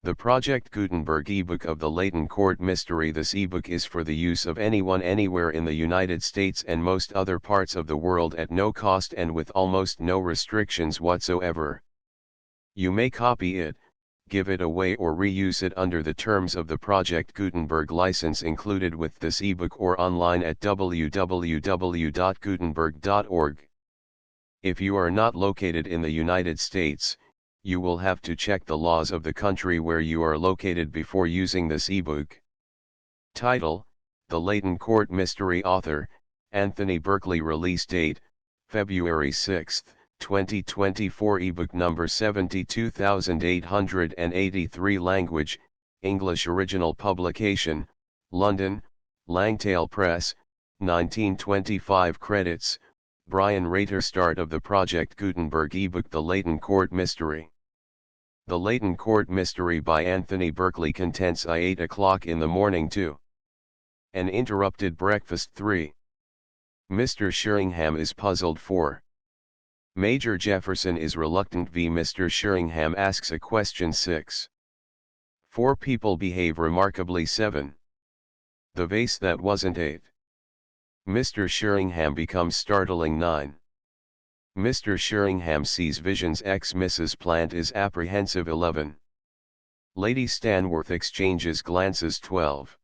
The Project Gutenberg ebook of the Layton Court Mystery. This ebook is for the use of anyone anywhere in the United States and most other parts of the world at no cost and with almost no restrictions whatsoever. You may copy it, give it away or reuse it under the terms of the Project Gutenberg license included with this ebook or online at www.gutenberg.org. If you are not located in the United States, you will have to check the laws of the country where you are located before using this ebook. Title: The Layton Court Mystery. Author: Anthony Berkeley. Release date: February 6, 2024. Ebook number 72883. Language: English. Original publication: London, Langtail Press, 1925. Credits: Brian Rater. Start of the Project Gutenberg ebook. The Layton Court Mystery. The Layton Court Mystery by Anthony Berkeley. Contents: 8 o'clock in the morning. 2. An interrupted breakfast. 3. Mr. Sheringham is puzzled. 4. Major Jefferson is reluctant. v. Mr. Sheringham asks a question. 6. 4 people behave remarkably. 7. The vase that wasn't. 8. Mr. Sheringham becomes startling. 9. Mr. Sheringham sees visions. X. Mrs. Plant is apprehensive. 11. Lady Stanworth exchanges glances. 12.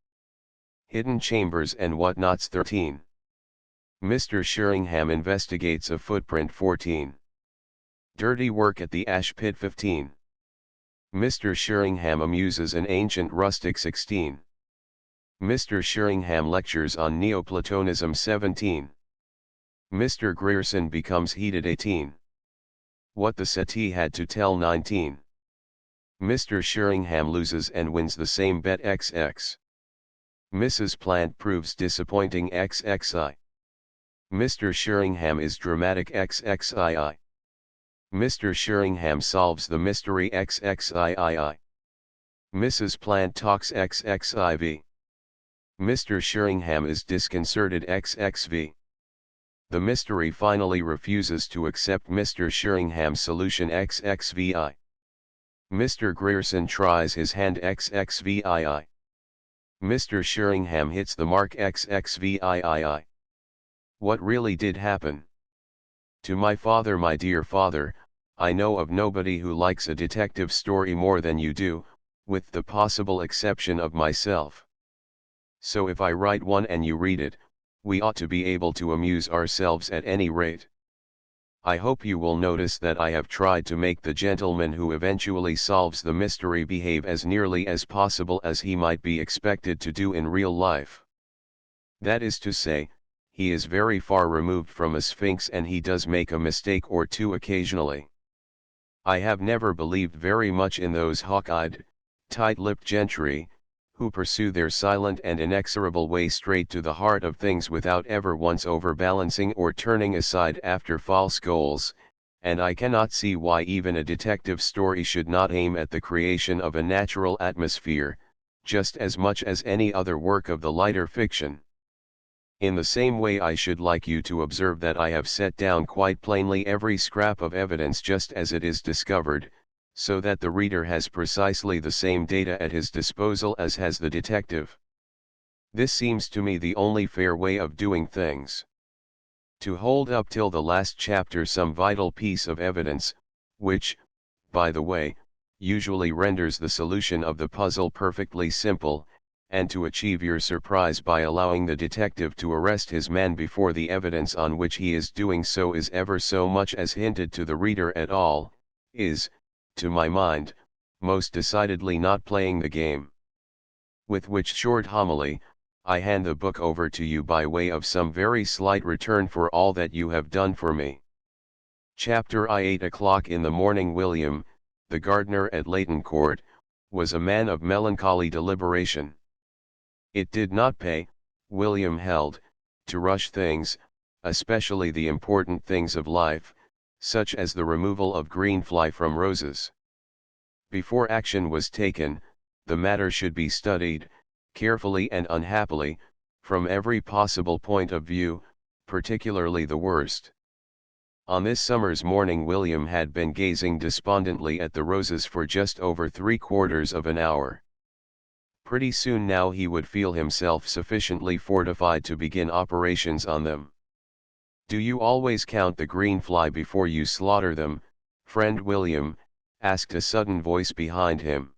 Hidden chambers and whatnots. 13. Mr. Sheringham investigates a footprint. 14. Dirty work at the ash pit. 15. Mr. Sheringham amuses an ancient rustic. 16. Mr. Sheringham lectures on Neoplatonism. 17. Mr. Grierson becomes heated. 18. What the settee had to tell. 19. Mr. Sheringham loses and wins the same bet. XX. Mrs. Plant proves disappointing. XXI. Mr. Sheringham is dramatic. XXII. Mr. Sheringham solves the mystery. XXIII. Mrs. Plant talks. XXIV. Mr. Sheringham is disconcerted. XXV. The mystery finally refuses to accept Mr. Sheringham's solution. XXVI. Mr. Grierson tries his hand. XXVII. Mr. Sheringham hits the mark. XXVIII. What really did happen? To my father. My dear father, I know of nobody who likes a detective story more than you do, with the possible exception of myself. So if I write one and you read it, we ought to be able to amuse ourselves at any rate. I hope you will notice that I have tried to make the gentleman who eventually solves the mystery behave as nearly as possible as he might be expected to do in real life. That is to say, he is very far removed from a sphinx and he does make a mistake or two occasionally. I have never believed very much in those hawk-eyed, tight-lipped gentry, who pursue their silent and inexorable way straight to the heart of things without ever once overbalancing or turning aside after false goals, and I cannot see why even a detective story should not aim at the creation of a natural atmosphere, just as much as any other work of the lighter fiction. In the same way I should like you to observe that I have set down quite plainly every scrap of evidence just as it is discovered, so that the reader has precisely the same data at his disposal as has the detective. This seems to me the only fair way of doing things. To hold up till the last chapter some vital piece of evidence, which, by the way, usually renders the solution of the puzzle perfectly simple, and to achieve your surprise by allowing the detective to arrest his man before the evidence on which he is doing so is ever so much as hinted to the reader at all, is, to my mind, most decidedly not playing the game. With which short homily, I hand the book over to you by way of some very slight return for all that you have done for me. Chapter I. 8 o'clock in the morning. William, the gardener at Layton Court, was a man of melancholy deliberation. It did not pay, William held, to rush things, especially the important things of life, such as the removal of green fly from roses. Before action was taken, the matter should be studied, carefully and unhappily, from every possible point of view, particularly the worst. On this summer's morning William had been gazing despondently at the roses for just over 3/4 of an hour. Pretty soon now he would feel himself sufficiently fortified to begin operations on them. "Do you always count the green fly before you slaughter them, friend William?" asked a sudden voice behind him.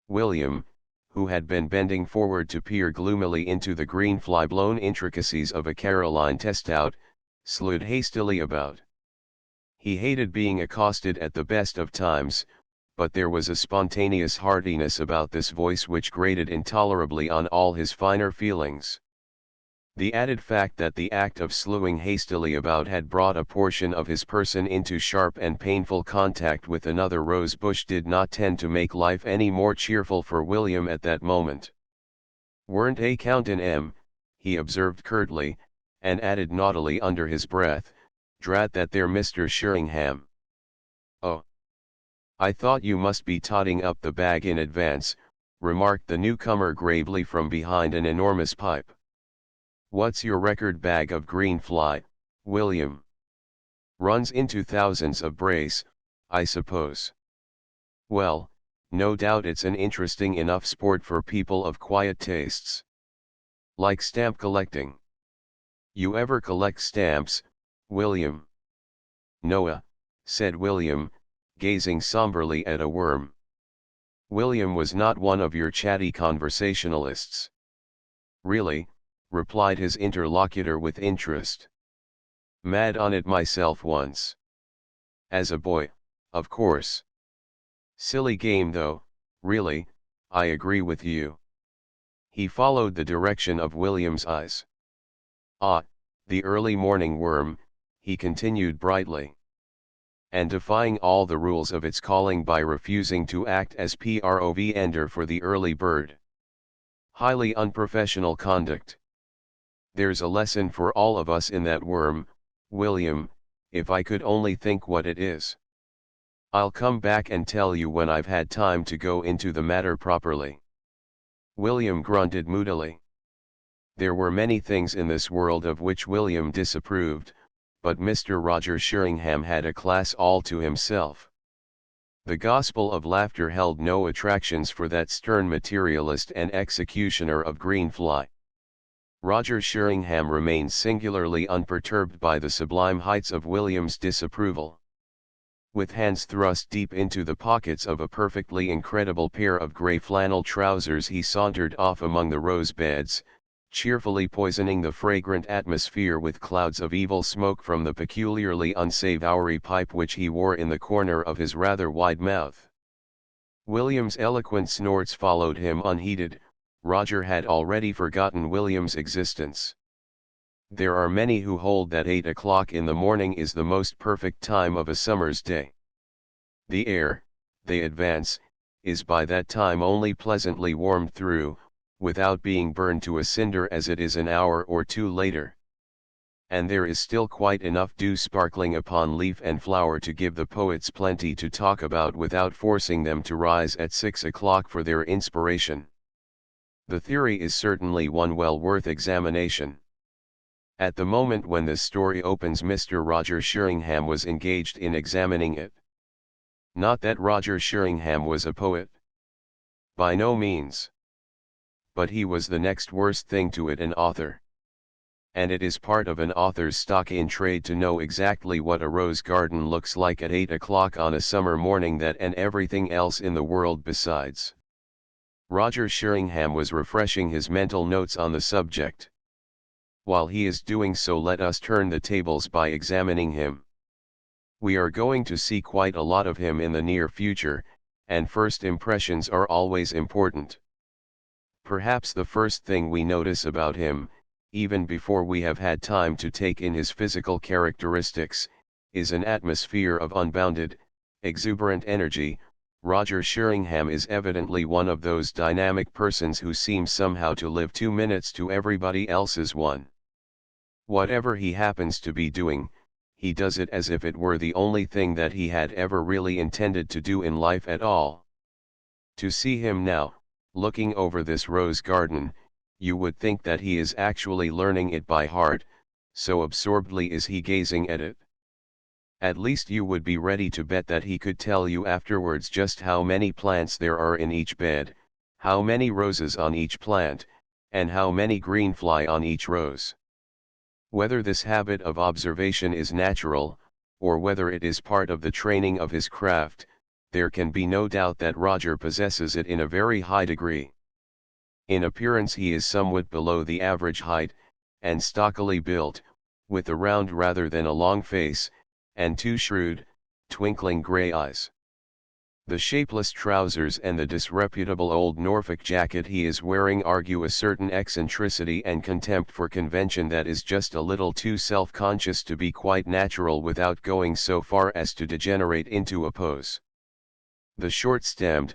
William, who had been bending forward to peer gloomily into the green fly-blown intricacies of a Caroline test-out, slewed hastily about. He hated being accosted at the best of times, but there was a spontaneous heartiness about this voice which grated intolerably on all his finer feelings. The added fact that the act of slewing hastily about had brought a portion of his person into sharp and painful contact with another rose bush did not tend to make life any more cheerful for William at that moment. "Weren't a countin' 'em," he observed curtly, and added naughtily under his breath, "Drat that there Mr. Sheringham." "Oh, I thought you must be totting up the bag in advance," remarked the newcomer gravely from behind an enormous pipe. "What's your record bag of green fly, William? Runs into thousands of brace, I suppose. Well, no doubt it's an interesting enough sport for people of quiet tastes. Like stamp collecting. You ever collect stamps, William?" "Noa," said William, gazing somberly at a worm. William was not one of your chatty conversationalists. "Really?" replied his interlocutor with interest. "Mad on it myself once. As a boy, of course. Silly game though, really, I agree with you." He followed the direction of William's eyes. "Ah, the early morning worm," he continued brightly. "And defying all the rules of its calling by refusing to act as provender for the early bird. Highly unprofessional conduct. There's a lesson for all of us in that worm, William, if I could only think what it is. I'll come back and tell you when I've had time to go into the matter properly." William grunted moodily. There were many things in this world of which William disapproved, but Mr. Roger Sheringham had a class all to himself. The gospel of laughter held no attractions for that stern materialist and executioner of green fly. Roger Sheringham remained singularly unperturbed by the sublime heights of William's disapproval. With hands thrust deep into the pockets of a perfectly incredible pair of grey flannel trousers he sauntered off among the rose beds, cheerfully poisoning the fragrant atmosphere with clouds of evil smoke from the peculiarly unsavoury pipe which he wore in the corner of his rather wide mouth. William's eloquent snorts followed him unheeded. Roger had already forgotten William's existence. There are many who hold that 8 o'clock in the morning is the most perfect time of a summer's day. The air, they advance, is by that time only pleasantly warmed through, without being burned to a cinder as it is an hour or two later. And there is still quite enough dew sparkling upon leaf and flower to give the poets plenty to talk about without forcing them to rise at 6 o'clock for their inspiration. The theory is certainly one well worth examination. At the moment when this story opens, Mr. Roger Sheringham was engaged in examining it. Not that Roger Sheringham was a poet. By no means. But he was the next worst thing to it, an author. And it is part of an author's stock in trade to know exactly what a rose garden looks like at 8 o'clock on a summer morning, that and everything else in the world besides. Roger Sheringham was refreshing his mental notes on the subject. While he is doing so, let us turn the tables by examining him. We are going to see quite a lot of him in the near future, and first impressions are always important. Perhaps the first thing we notice about him, even before we have had time to take in his physical characteristics, is an atmosphere of unbounded, exuberant energy. Roger Sheringham is evidently one of those dynamic persons who seem somehow to live 2 minutes to everybody else's one. Whatever he happens to be doing, he does it as if it were the only thing that he had ever really intended to do in life at all. To see him now, looking over this rose garden, you would think that he is actually learning it by heart, so absorbedly is he gazing at it. At least you would be ready to bet that he could tell you afterwards just how many plants there are in each bed, how many roses on each plant, and how many greenfly on each rose. Whether this habit of observation is natural, or whether it is part of the training of his craft, there can be no doubt that Roger possesses it in a very high degree. In appearance he is somewhat below the average height, and stockily built, with a round rather than a long face, and two shrewd, twinkling grey eyes. The shapeless trousers and the disreputable old Norfolk jacket he is wearing argue a certain eccentricity and contempt for convention that is just a little too self-conscious to be quite natural without going so far as to degenerate into a pose. The short-stemmed,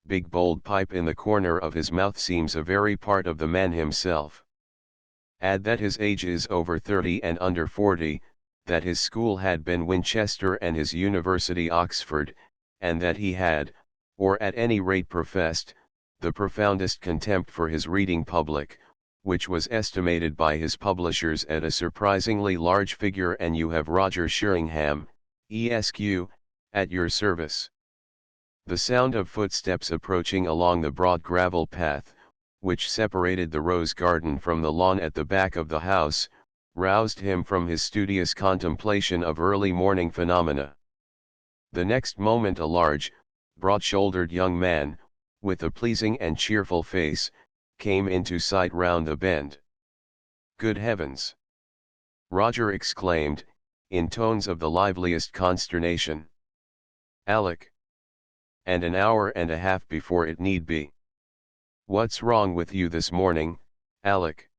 big bowled pipe in the corner of his mouth seems a very part of the man himself. Add that his age is over 30 and under 40, that his school had been Winchester and his university Oxford, and that he had, or at any rate professed, the profoundest contempt for his reading public, which was estimated by his publishers at a surprisingly large figure, and you have Roger Sheringham, Esq., at your service. The sound of footsteps approaching along the broad gravel path, which separated the rose garden from the lawn at the back of the house, roused him from his studious contemplation of early morning phenomena. The next moment a large, broad-shouldered young man, with a pleasing and cheerful face, came into sight round the bend. "Good heavens!" Roger exclaimed, in tones of the liveliest consternation. "Alec! And an hour and a half before it need be. What's wrong with you this morning, Alec?"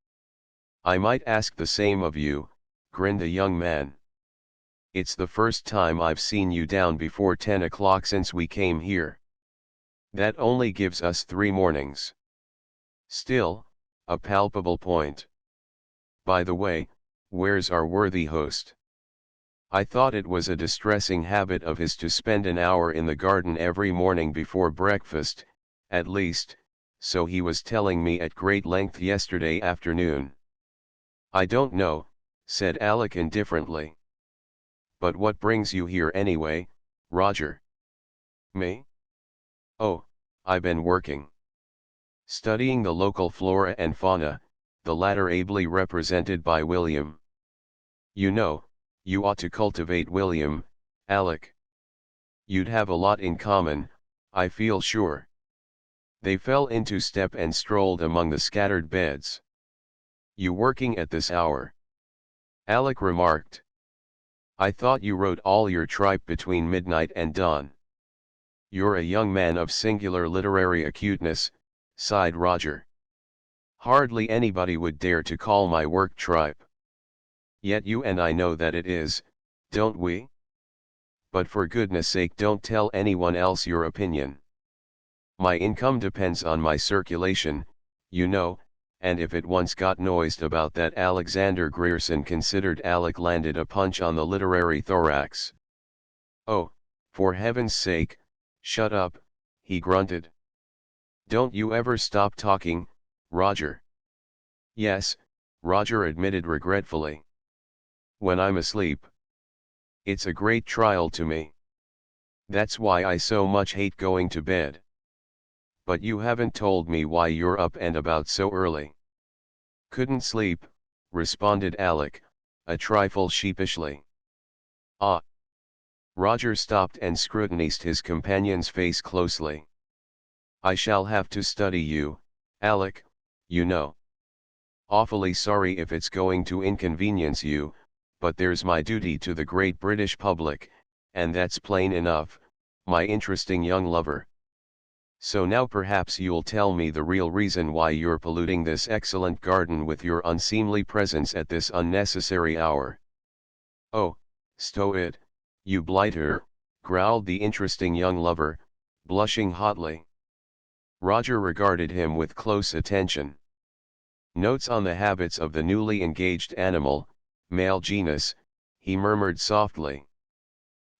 "I might ask the same of you," grinned the young man. "It's the first time I've seen you down before 10 o'clock since we came here. That only gives us 3 mornings. Still, a palpable point. By the way, where's our worthy host? I thought it was a distressing habit of his to spend an hour in the garden every morning before breakfast, at least, so he was telling me at great length yesterday afternoon." "I don't know," said Alec indifferently. "But what brings you here anyway, Roger?" "Me? Oh, I been working. Studying the local flora and fauna, the latter ably represented by William. You know, you ought to cultivate William, Alec. You'd have a lot in common, I feel sure." They fell into step and strolled among the scattered beds. "You working at this hour?" Alec remarked. "I thought you wrote all your tripe between midnight and dawn." "You're a young man of singular literary acuteness," sighed Roger. "Hardly anybody would dare to call my work tripe. Yet you and I know that it is, don't we? But for goodness sake don't tell anyone else your opinion. My income depends on my circulation, you know, and if it once got noised about that Alexander Grierson considered Alec landed a punch on the literary thorax." "Oh, for heaven's sake, shut up," he grunted. "Don't you ever stop talking, Roger?" "Yes," Roger admitted regretfully. "When I'm asleep. It's a great trial to me. That's why I so much hate going to bed." "But you haven't told me why you're up and about so early." "Couldn't sleep," responded Alec, a trifle sheepishly. "Ah." Roger stopped and scrutinized his companion's face closely. "I shall have to study you, Alec, you know. Awfully sorry if it's going to inconvenience you, but there's my duty to the great British public, and that's plain enough, my interesting young lover. So now perhaps you'll tell me the real reason why you're polluting this excellent garden with your unseemly presence at this unnecessary hour." "Oh, stow it, you blighter," growled the interesting young lover, blushing hotly. Roger regarded him with close attention. "Notes on the habits of the newly engaged animal, male genus," he murmured softly.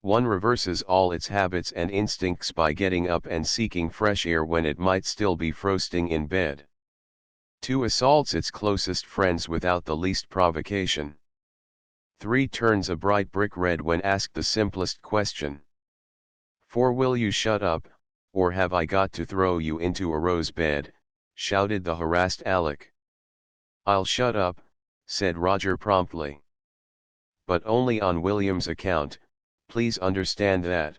"One reverses all its habits and instincts by getting up and seeking fresh air when it might still be frosting in bed. 2 assaults its closest friends without the least provocation. 3 turns a bright brick red when asked the simplest question. 4 Will you shut up, or have I got to throw you into a rose bed, shouted the harassed Alec. I'll shut up, said Roger promptly. But only on William's account, please understand that.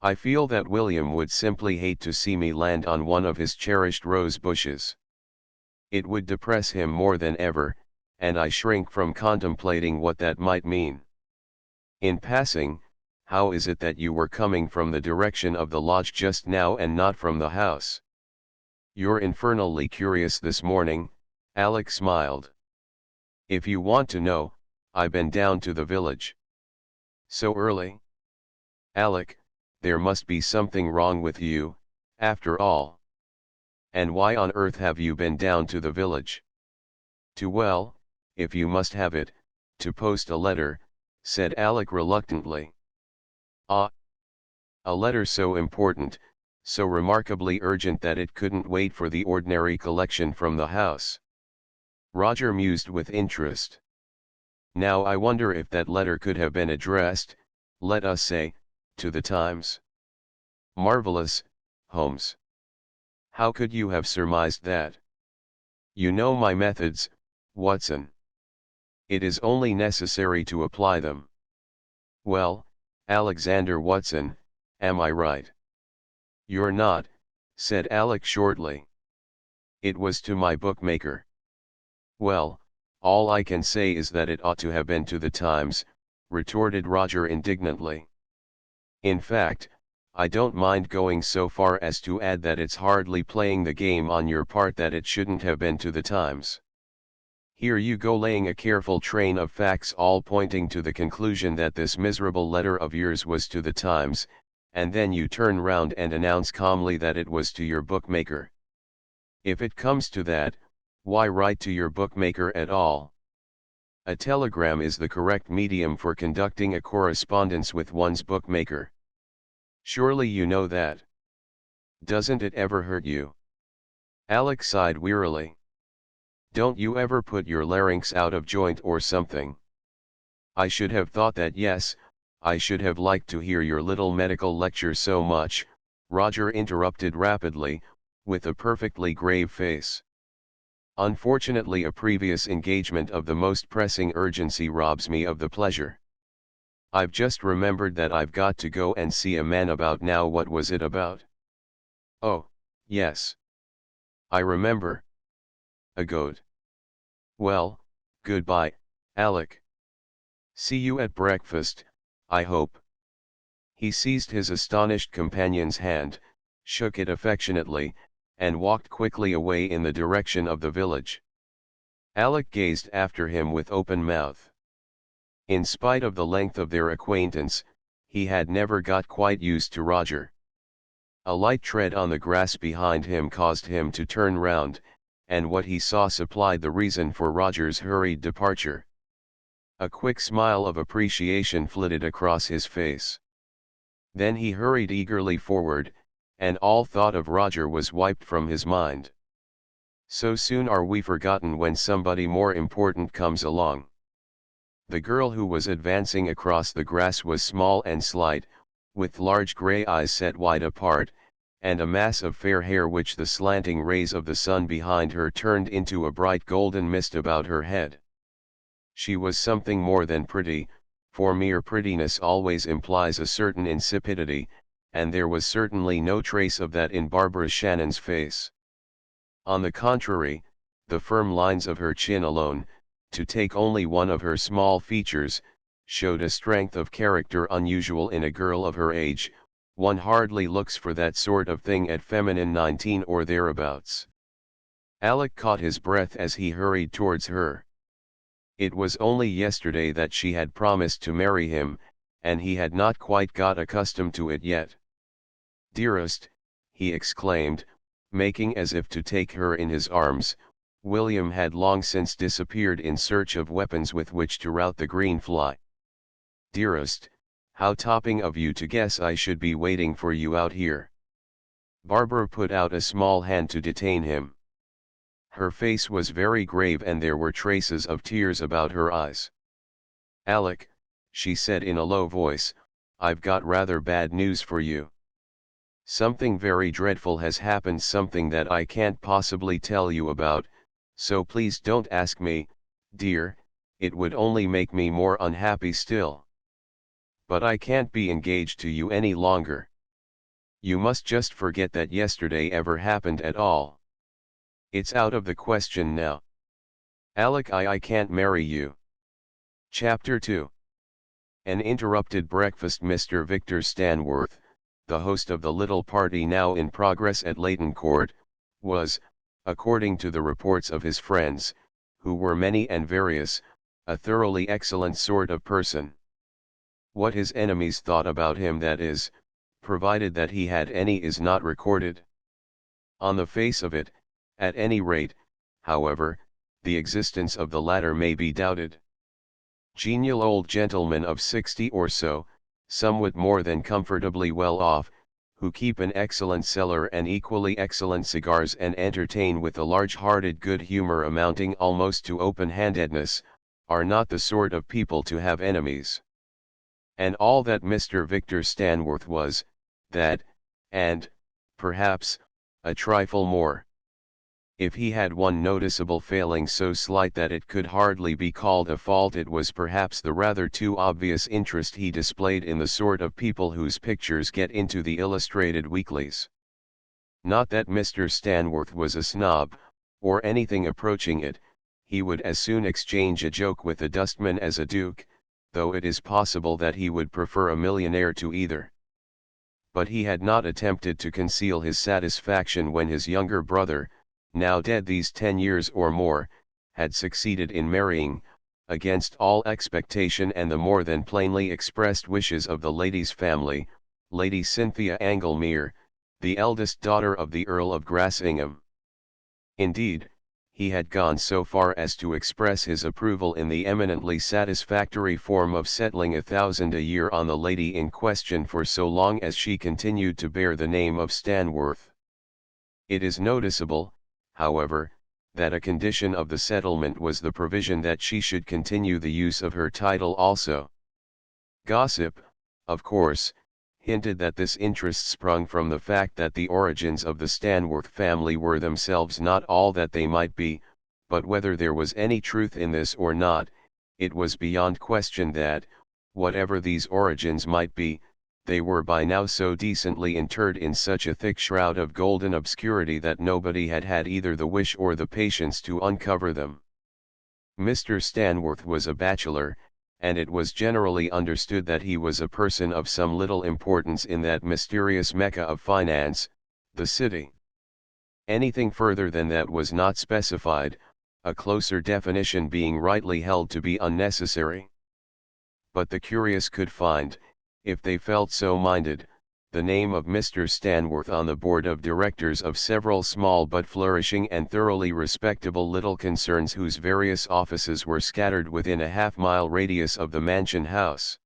I feel that William would simply hate to see me land on one of his cherished rose bushes. It would depress him more than ever, and I shrink from contemplating what that might mean. In passing, how is it that you were coming from the direction of the lodge just now and not from the house? You're infernally curious this morning, Alec smiled. If you want to know, I've been down to the village. So early? Alec, there must be something wrong with you, after all. And why on earth have you been down to the village? Well, if you must have it, to post a letter, said Alec reluctantly. Ah, a letter so important, so remarkably urgent that it couldn't wait for the ordinary collection from the house. Roger mused with interest. Now I wonder if that letter could have been addressed, let us say, to the Times. Marvelous, Holmes. How could you have surmised that? You know my methods, Watson. It is only necessary to apply them. Well, Alexander Watson, am I right? You're not, said Alec shortly. It was to my bookmaker. Well, all I can say is that it ought to have been to the Times, retorted Roger indignantly. In fact, I don't mind going so far as to add that it's hardly playing the game on your part that it shouldn't have been to the Times. Here you go laying a careful train of facts all pointing to the conclusion that this miserable letter of yours was to the Times, and then you turn round and announce calmly that it was to your bookmaker. If it comes to that, why write to your bookmaker at all? A telegram is the correct medium for conducting a correspondence with one's bookmaker. Surely you know that. Doesn't it ever hurt you? Alec sighed wearily. Don't you ever put your larynx out of joint or something? I should have thought that. Yes, I should have liked to hear your little medical lecture so much, Roger interrupted rapidly, with a perfectly grave face. Unfortunately, a previous engagement of the most pressing urgency robs me of the pleasure. I've just remembered that I've got to go and see a man about now. What was it about? Oh, yes. I remember. A goat. Well, goodbye, Alec. See you at breakfast, I hope. He seized his astonished companion's hand, shook it affectionately, and walked quickly away in the direction of the village. Alec gazed after him with open mouth. In spite of the length of their acquaintance, he had never got quite used to Roger. A light tread on the grass behind him caused him to turn round, and what he saw supplied the reason for Roger's hurried departure. A quick smile of appreciation flitted across his face. Then he hurried eagerly forward, and all thought of Roger was wiped from his mind. So soon are we forgotten when somebody more important comes along. The girl who was advancing across the grass was small and slight, with large grey eyes set wide apart, and a mass of fair hair which the slanting rays of the sun behind her turned into a bright golden mist about her head. She was something more than pretty, for mere prettiness always implies a certain insipidity, and there was certainly no trace of that in Barbara Shannon's face. On the contrary, the firm lines of her chin alone, to take only one of her small features, showed a strength of character unusual in a girl of her age. One hardly looks for that sort of thing at feminine 19 or thereabouts. Alec caught his breath as he hurried towards her. It was only yesterday that she had promised to marry him, and he had not quite got accustomed to it yet. Dearest, he exclaimed, making as if to take her in his arms. William had long since disappeared in search of weapons with which to rout the green fly. Dearest, how topping of you to guess I should be waiting for you out here. Barbara put out a small hand to detain him. Her face was very grave and there were traces of tears about her eyes. "Alec," she said in a low voice, "I've got rather bad news for you. Something very dreadful has happened, something that I can't possibly tell you about, so please don't ask me, dear, it would only make me more unhappy still. But I can't be engaged to you any longer. You must just forget that yesterday ever happened at all. It's out of the question now. Alec, I can't marry you." Chapter 2. An interrupted breakfast. Mr. Victor Stanworth, the host of the little party now in progress at Layton Court, was, according to the reports of his friends, who were many and various, a thoroughly excellent sort of person. What his enemies thought about him, that is, provided that he had any, is not recorded. On the face of it, at any rate, however, the existence of the latter may be doubted. Genial old gentlemen of 60 or so, somewhat more than comfortably well off, who keep an excellent cellar and equally excellent cigars and entertain with a large-hearted good humor amounting almost to open-handedness, are not the sort of people to have enemies. And all that Mr. Victor Stanworth was, that, and, perhaps, a trifle more. If he had one noticeable failing so slight that it could hardly be called a fault, it was perhaps the rather too obvious interest he displayed in the sort of people whose pictures get into the illustrated weeklies. Not that Mr. Stanworth was a snob, or anything approaching it, he would as soon exchange a joke with a dustman as a duke, though it is possible that he would prefer a millionaire to either. But he had not attempted to conceal his satisfaction when his younger brother, now dead these 10 years or more, had succeeded in marrying, against all expectation and the more than plainly expressed wishes of the lady's family, Lady Cynthia Anglemere, the eldest daughter of the Earl of Grassingham. Indeed, he had gone so far as to express his approval in the eminently satisfactory form of settling 1,000 a year on the lady in question for so long as she continued to bear the name of Stanworth. It is noticeable, however, that a condition of the settlement was the provision that she should continue the use of her title also. Gossip, of course, hinted that this interest sprung from the fact that the origins of the Stanworth family were themselves not all that they might be, but whether there was any truth in this or not, it was beyond question that, whatever these origins might be, they were by now so decently interred in such a thick shroud of golden obscurity that nobody had had either the wish or the patience to uncover them. Mr. Stanworth was a bachelor, and it was generally understood that he was a person of some little importance in that mysterious mecca of finance, the city. Anything further than that was not specified, a closer definition being rightly held to be unnecessary. But the curious could find, if they felt so minded, the name of Mr. Stanworth on the board of directors of several small but flourishing and thoroughly respectable little concerns whose various offices were scattered within a half-mile radius of the mansion house.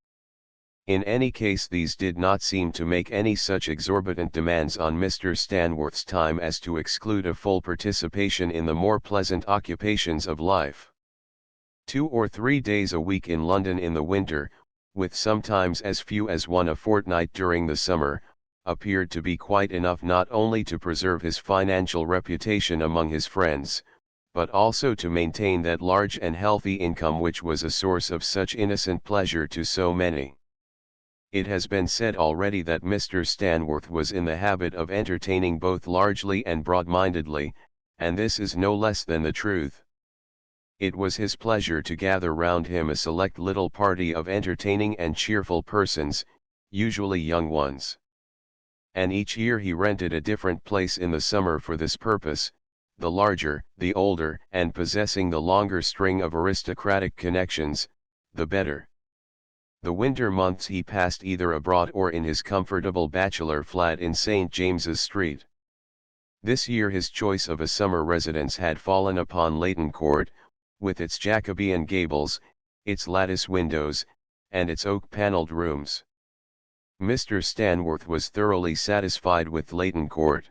In any case, these did not seem to make any such exorbitant demands on Mr. Stanworth's time as to exclude a full participation in the more pleasant occupations of life. 2 or 3 days a week in London in the winter, with sometimes as few as one a fortnight during the summer, appeared to be quite enough not only to preserve his financial reputation among his friends, but also to maintain that large and healthy income which was a source of such innocent pleasure to so many. It has been said already that Mr. Stanworth was in the habit of entertaining both largely and broad-mindedly, and this is no less than the truth. It was his pleasure to gather round him a select little party of entertaining and cheerful persons, usually young ones. And each year he rented a different place in the summer for this purpose, the larger, the older, and possessing the longer string of aristocratic connections, the better. The winter months he passed either abroad or in his comfortable bachelor flat in St. James's Street. This year his choice of a summer residence had fallen upon Layton Court, with its Jacobean gables, its lattice windows, and its oak-panelled rooms. Mr. Stanworth was thoroughly satisfied with Layton Court.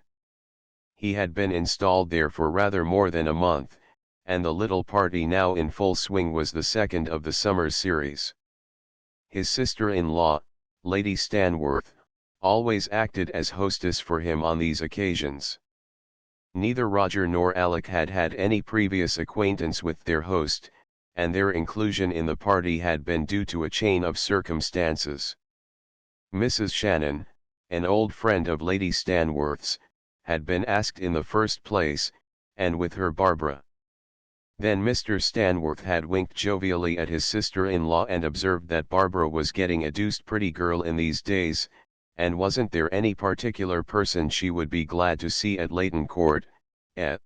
He had been installed there for rather more than a month, and the little party now in full swing was the second of the summer's series. His sister-in-law, Lady Stanworth, always acted as hostess for him on these occasions. Neither Roger nor Alec had had any previous acquaintance with their host, and their inclusion in the party had been due to a chain of circumstances. Mrs. Shannon, an old friend of Lady Stanworth's, had been asked in the first place, and with her Barbara. Then Mr. Stanworth had winked jovially at his sister-in-law and observed that Barbara was getting a deuced pretty girl in these days, and wasn't there any particular person she would be glad to see at Layton Court, eh?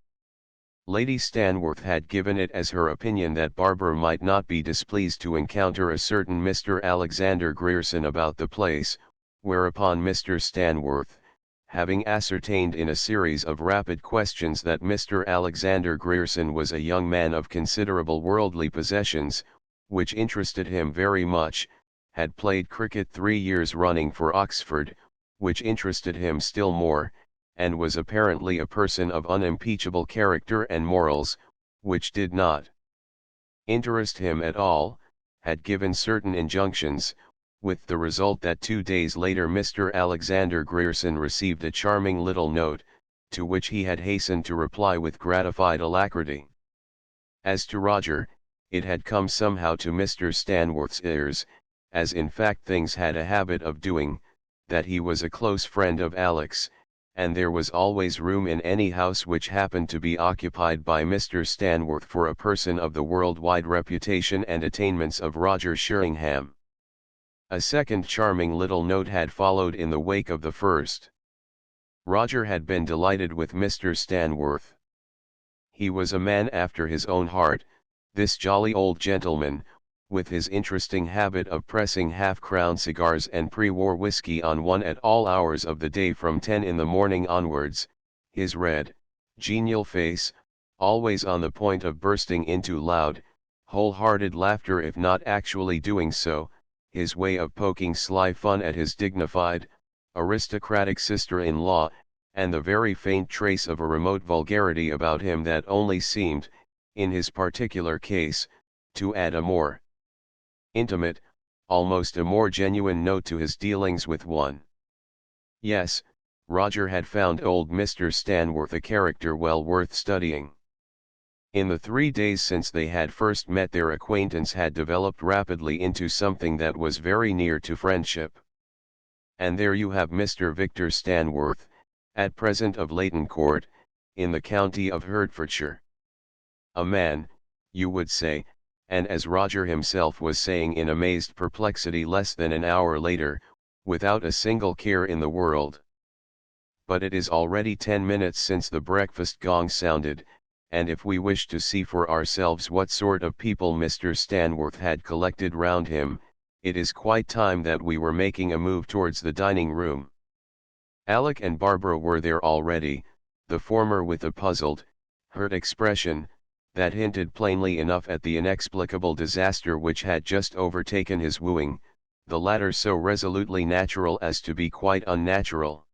Lady Stanworth had given it as her opinion that Barbara might not be displeased to encounter a certain Mr. Alexander Grierson about the place, whereupon Mr. Stanworth, having ascertained in a series of rapid questions that Mr. Alexander Grierson was a young man of considerable worldly possessions, which interested him very much, had played cricket 3 years running for Oxford, which interested him still more, and was apparently a person of unimpeachable character and morals, which did not interest him at all, had given certain injunctions, with the result that 2 days later Mr. Alexander Grierson received a charming little note, to which he had hastened to reply with gratified alacrity. As to Roger, it had come somehow to Mr. Stanworth's ears, as in fact things had a habit of doing, that he was a close friend of Alec's, and there was always room in any house which happened to be occupied by Mr. Stanworth for a person of the world-wide reputation and attainments of Roger Sheringham. A second charming little note had followed in the wake of the first. Roger had been delighted with Mr. Stanworth. He was a man after his own heart, this jolly old gentleman, with his interesting habit of pressing half-crown cigars and pre-war whiskey on one at all hours of the day from 10 in the morning onwards, his red, genial face, always on the point of bursting into loud, whole-hearted laughter if not actually doing so, his way of poking sly fun at his dignified, aristocratic sister-in-law, and the very faint trace of a remote vulgarity about him that only seemed, in his particular case, to add a more intimate, almost a more genuine note to his dealings with one. Yes, Roger had found old Mr. Stanworth a character well worth studying. In the 3 days since they had first met their acquaintance had developed rapidly into something that was very near to friendship. And there you have Mr. Victor Stanworth, at present of Layton Court, in the county of Hertfordshire. A man, you would say, and as Roger himself was saying in amazed perplexity less than an hour later, without a single care in the world. But it is already 10 minutes since the breakfast gong sounded, and if we wish to see for ourselves what sort of people Mr. Stanworth had collected round him, it is quite time that we were making a move towards the dining room. Alec and Barbara were there already, the former with a puzzled, hurt expression, that hinted plainly enough at the inexplicable disaster which had just overtaken his wooing, the latter so resolutely natural as to be quite unnatural.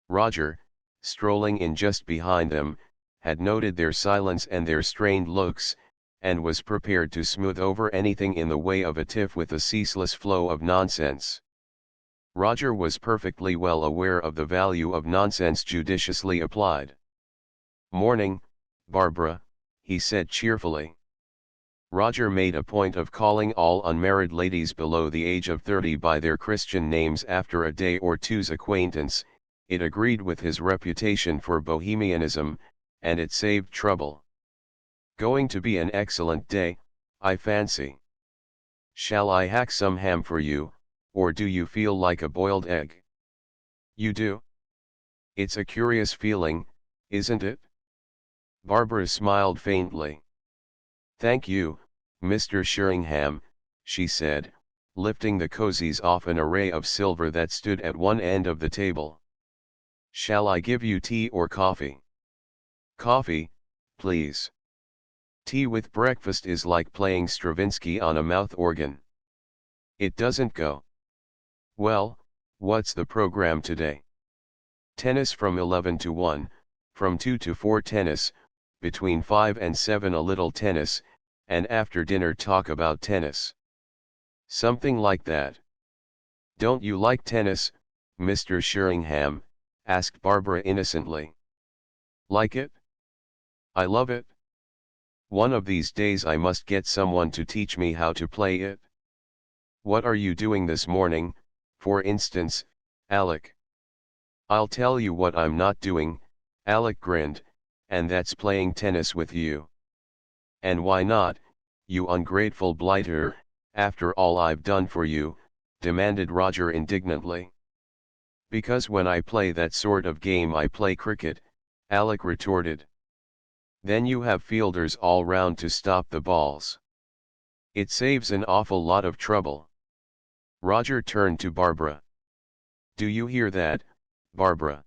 Roger, strolling in just behind them, had noted their silence and their strained looks, and was prepared to smooth over anything in the way of a tiff with a ceaseless flow of nonsense. Roger was perfectly well aware of the value of nonsense judiciously applied. "Morning, Barbara," he said cheerfully. Roger made a point of calling all unmarried ladies below the age of 30 by their Christian names after a day or two's acquaintance. It agreed with his reputation for bohemianism, and it saved trouble. "Going to be an excellent day, I fancy. Shall I hack some ham for you, or do you feel like a boiled egg?" "You do? It's a curious feeling, isn't it?" Barbara smiled faintly. "Thank you, Mr. Sheringham," she said, lifting the cozies off an array of silver that stood at one end of the table. "Shall I give you tea or coffee?" "Coffee, please. Tea with breakfast is like playing Stravinsky on a mouth organ. It doesn't go." "Well, what's the program today?" "Tennis from 11 to 1, from 2 to 4 tennis, between 5 and 7 a little tennis, and after dinner talk about tennis. Something like that. Don't you like tennis, Mr. Sheringham? Asked Barbara innocently. Like it? I love it. One of these days I must get someone to teach me how to play it. What are you doing this morning, for instance, Alec? I'll tell you what I'm not doing, Alec grinned, and that's playing tennis with you. And why not, you ungrateful blighter, after all I've done for you, demanded Roger indignantly. Because when I play that sort of game I play cricket, Alec retorted. Then you have fielders all round to stop the balls. It saves an awful lot of trouble. Roger turned to Barbara. Do you hear that, Barbara?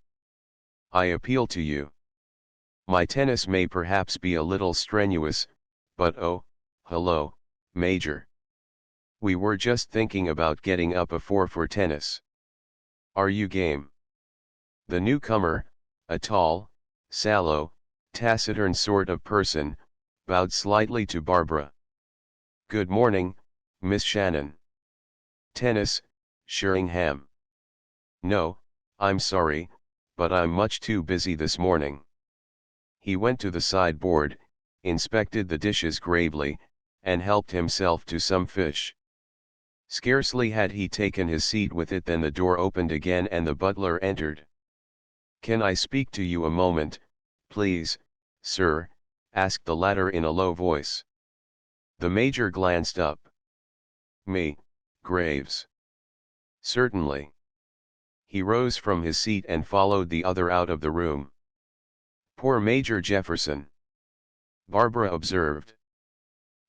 I appeal to you. My tennis may perhaps be a little strenuous, but oh, hello, Major. We were just thinking about getting up a 4 for tennis. Are you game? The newcomer, a tall, sallow, taciturn sort of person, bowed slightly to Barbara. Good morning, Miss Shannon. Tennis, Sheringham. No, I'm sorry, but I'm much too busy this morning. He went to the sideboard, inspected the dishes gravely, and helped himself to some fish. Scarcely had he taken his seat with it than the door opened again and the butler entered. Can I speak to you a moment, please, sir? Asked the latter in a low voice. The major glanced up. Me, Graves. Certainly. He rose from his seat and followed the other out of the room. Poor Major Jefferson, Barbara observed.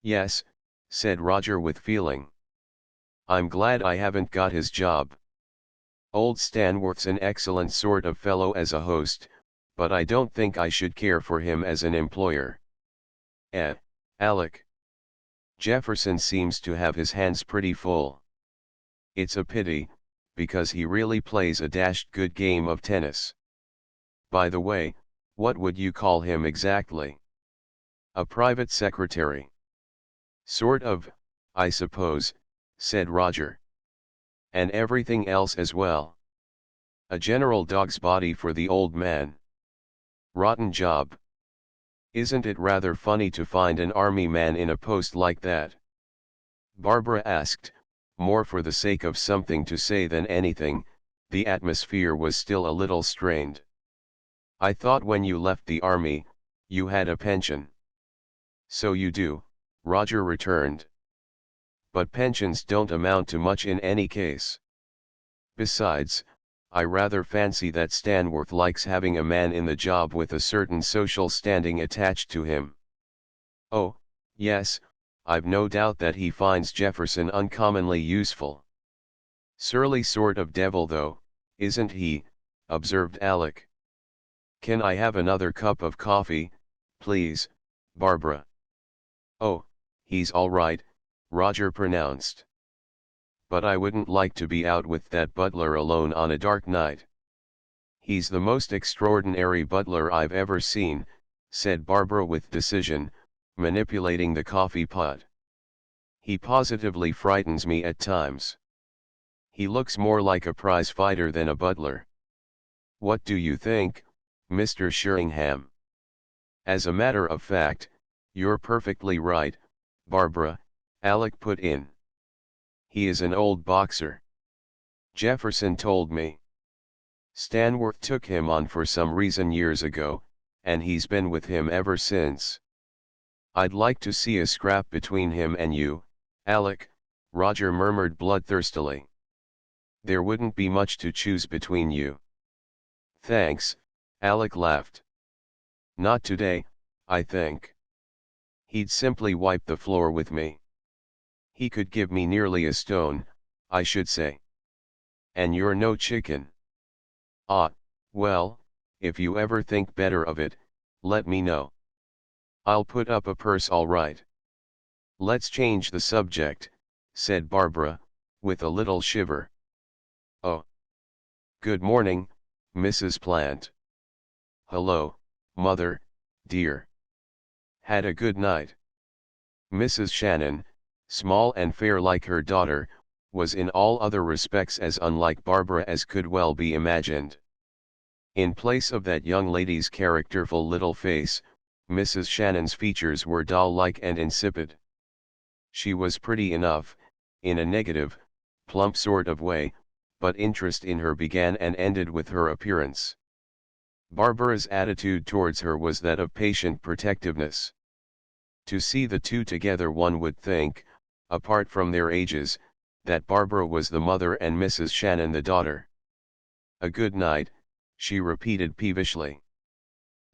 Yes, said Roger with feeling. I'm glad I haven't got his job. Old Stanworth's an excellent sort of fellow as a host, but I don't think I should care for him as an employer. Alec. Jefferson seems to have his hands pretty full. It's a pity, because he really plays a dashed good game of tennis. By the way, what would you call him exactly? A private secretary. Sort of, I suppose, said Roger. And everything else as well. A general dog's body for the old man. Rotten job. Isn't it rather funny to find an army man in a post like that? Barbara asked, more for the sake of something to say than anything. The atmosphere was still a little strained. I thought when you left the army, you had a pension. So you do, Roger returned. But pensions don't amount to much in any case. Besides, I rather fancy that Stanworth likes having a man in the job with a certain social standing attached to him. Oh, yes, I've no doubt that he finds Jefferson uncommonly useful. Surly sort of devil though, isn't he? Observed Alec. Can I have another cup of coffee, please, Barbara? Oh, he's all right, Roger pronounced. But I wouldn't like to be out with that butler alone on a dark night. He's the most extraordinary butler I've ever seen, said Barbara with decision, manipulating the coffee pot. He positively frightens me at times. He looks more like a prize fighter than a butler. What do you think, Mr. Sheringham? As a matter of fact, you're perfectly right, Barbara, Alec put in. He is an old boxer. Jefferson told me. Stanworth took him on for some reason years ago, and he's been with him ever since. I'd like to see a scrap between him and you, Alec, Roger murmured bloodthirstily. There wouldn't be much to choose between you. Thanks, Alec laughed. Not today, I think. He'd simply wipe the floor with me. He could give me nearly a stone, I should say. And you're no chicken. Ah, well, if you ever think better of it, let me know. I'll put up a purse all right. Let's change the subject, said Barbara, with a little shiver. Oh. Good morning, Mrs. Plant. Hello, Mother, dear. Had a good night. Mrs. Shannon, small and fair like her daughter, was in all other respects as unlike Barbara as could well be imagined. In place of that young lady's characterful little face, Mrs. Shannon's features were doll-like and insipid. She was pretty enough, in a negative, plump sort of way, but interest in her began and ended with her appearance. Barbara's attitude towards her was that of patient protectiveness. To see the two together one would think, apart from their ages, that Barbara was the mother and Mrs. Shannon the daughter. "A good night," she repeated peevishly.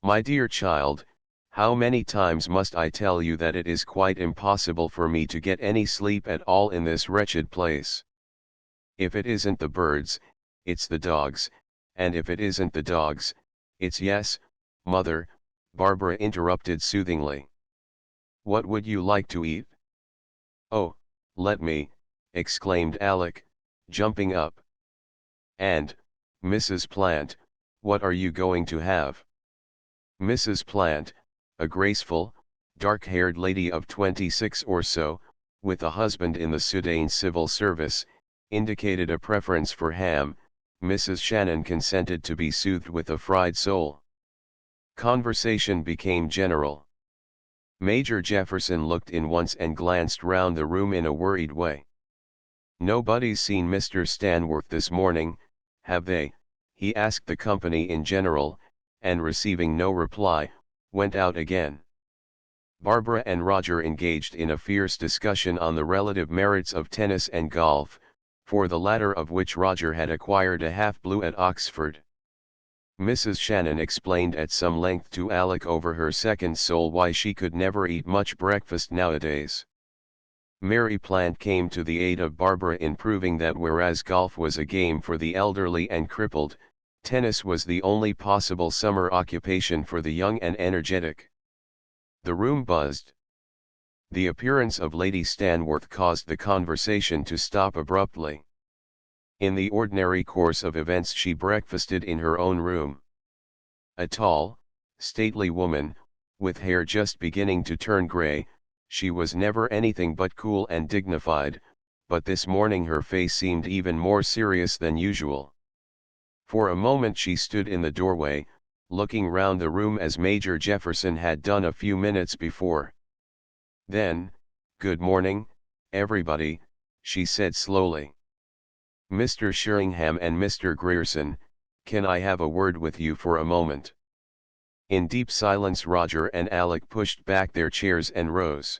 "My dear child, how many times must I tell you that it is quite impossible for me to get any sleep at all in this wretched place? If it isn't the birds, it's the dogs, and if it isn't the dogs, it's yes, mother," Barbara interrupted soothingly. "What would you like to eat?" "Oh, let me," exclaimed Alec, jumping up. "And, Mrs. Plant, what are you going to have?" Mrs. Plant, a graceful, dark-haired lady of 26 or so, with a husband in the Sudan civil service, indicated a preference for ham. Mrs. Shannon consented to be soothed with a fried sole. Conversation became general. Major Jefferson looked in once and glanced round the room in a worried way. "Nobody's seen Mr. Stanworth this morning, have they?" he asked the company in general, and receiving no reply, went out again. Barbara and Roger engaged in a fierce discussion on the relative merits of tennis and golf, for the latter of which Roger had acquired a half-blue at Oxford. Mrs. Shannon explained at some length to Alec over her second sole why she could never eat much breakfast nowadays. Mary Plant came to the aid of Barbara in proving that whereas golf was a game for the elderly and crippled, tennis was the only possible summer occupation for the young and energetic. The room buzzed. The appearance of Lady Stanworth caused the conversation to stop abruptly. In the ordinary course of events she breakfasted in her own room. A tall, stately woman, with hair just beginning to turn grey, she was never anything but cool and dignified, but this morning her face seemed even more serious than usual. For a moment she stood in the doorway, looking round the room as Major Jefferson had done a few minutes before. Then, "Good morning, everybody," she said slowly. "Mr. Sheringham and Mr. Grierson, can I have a word with you for a moment?" In deep silence Roger and Alec pushed back their chairs and rose.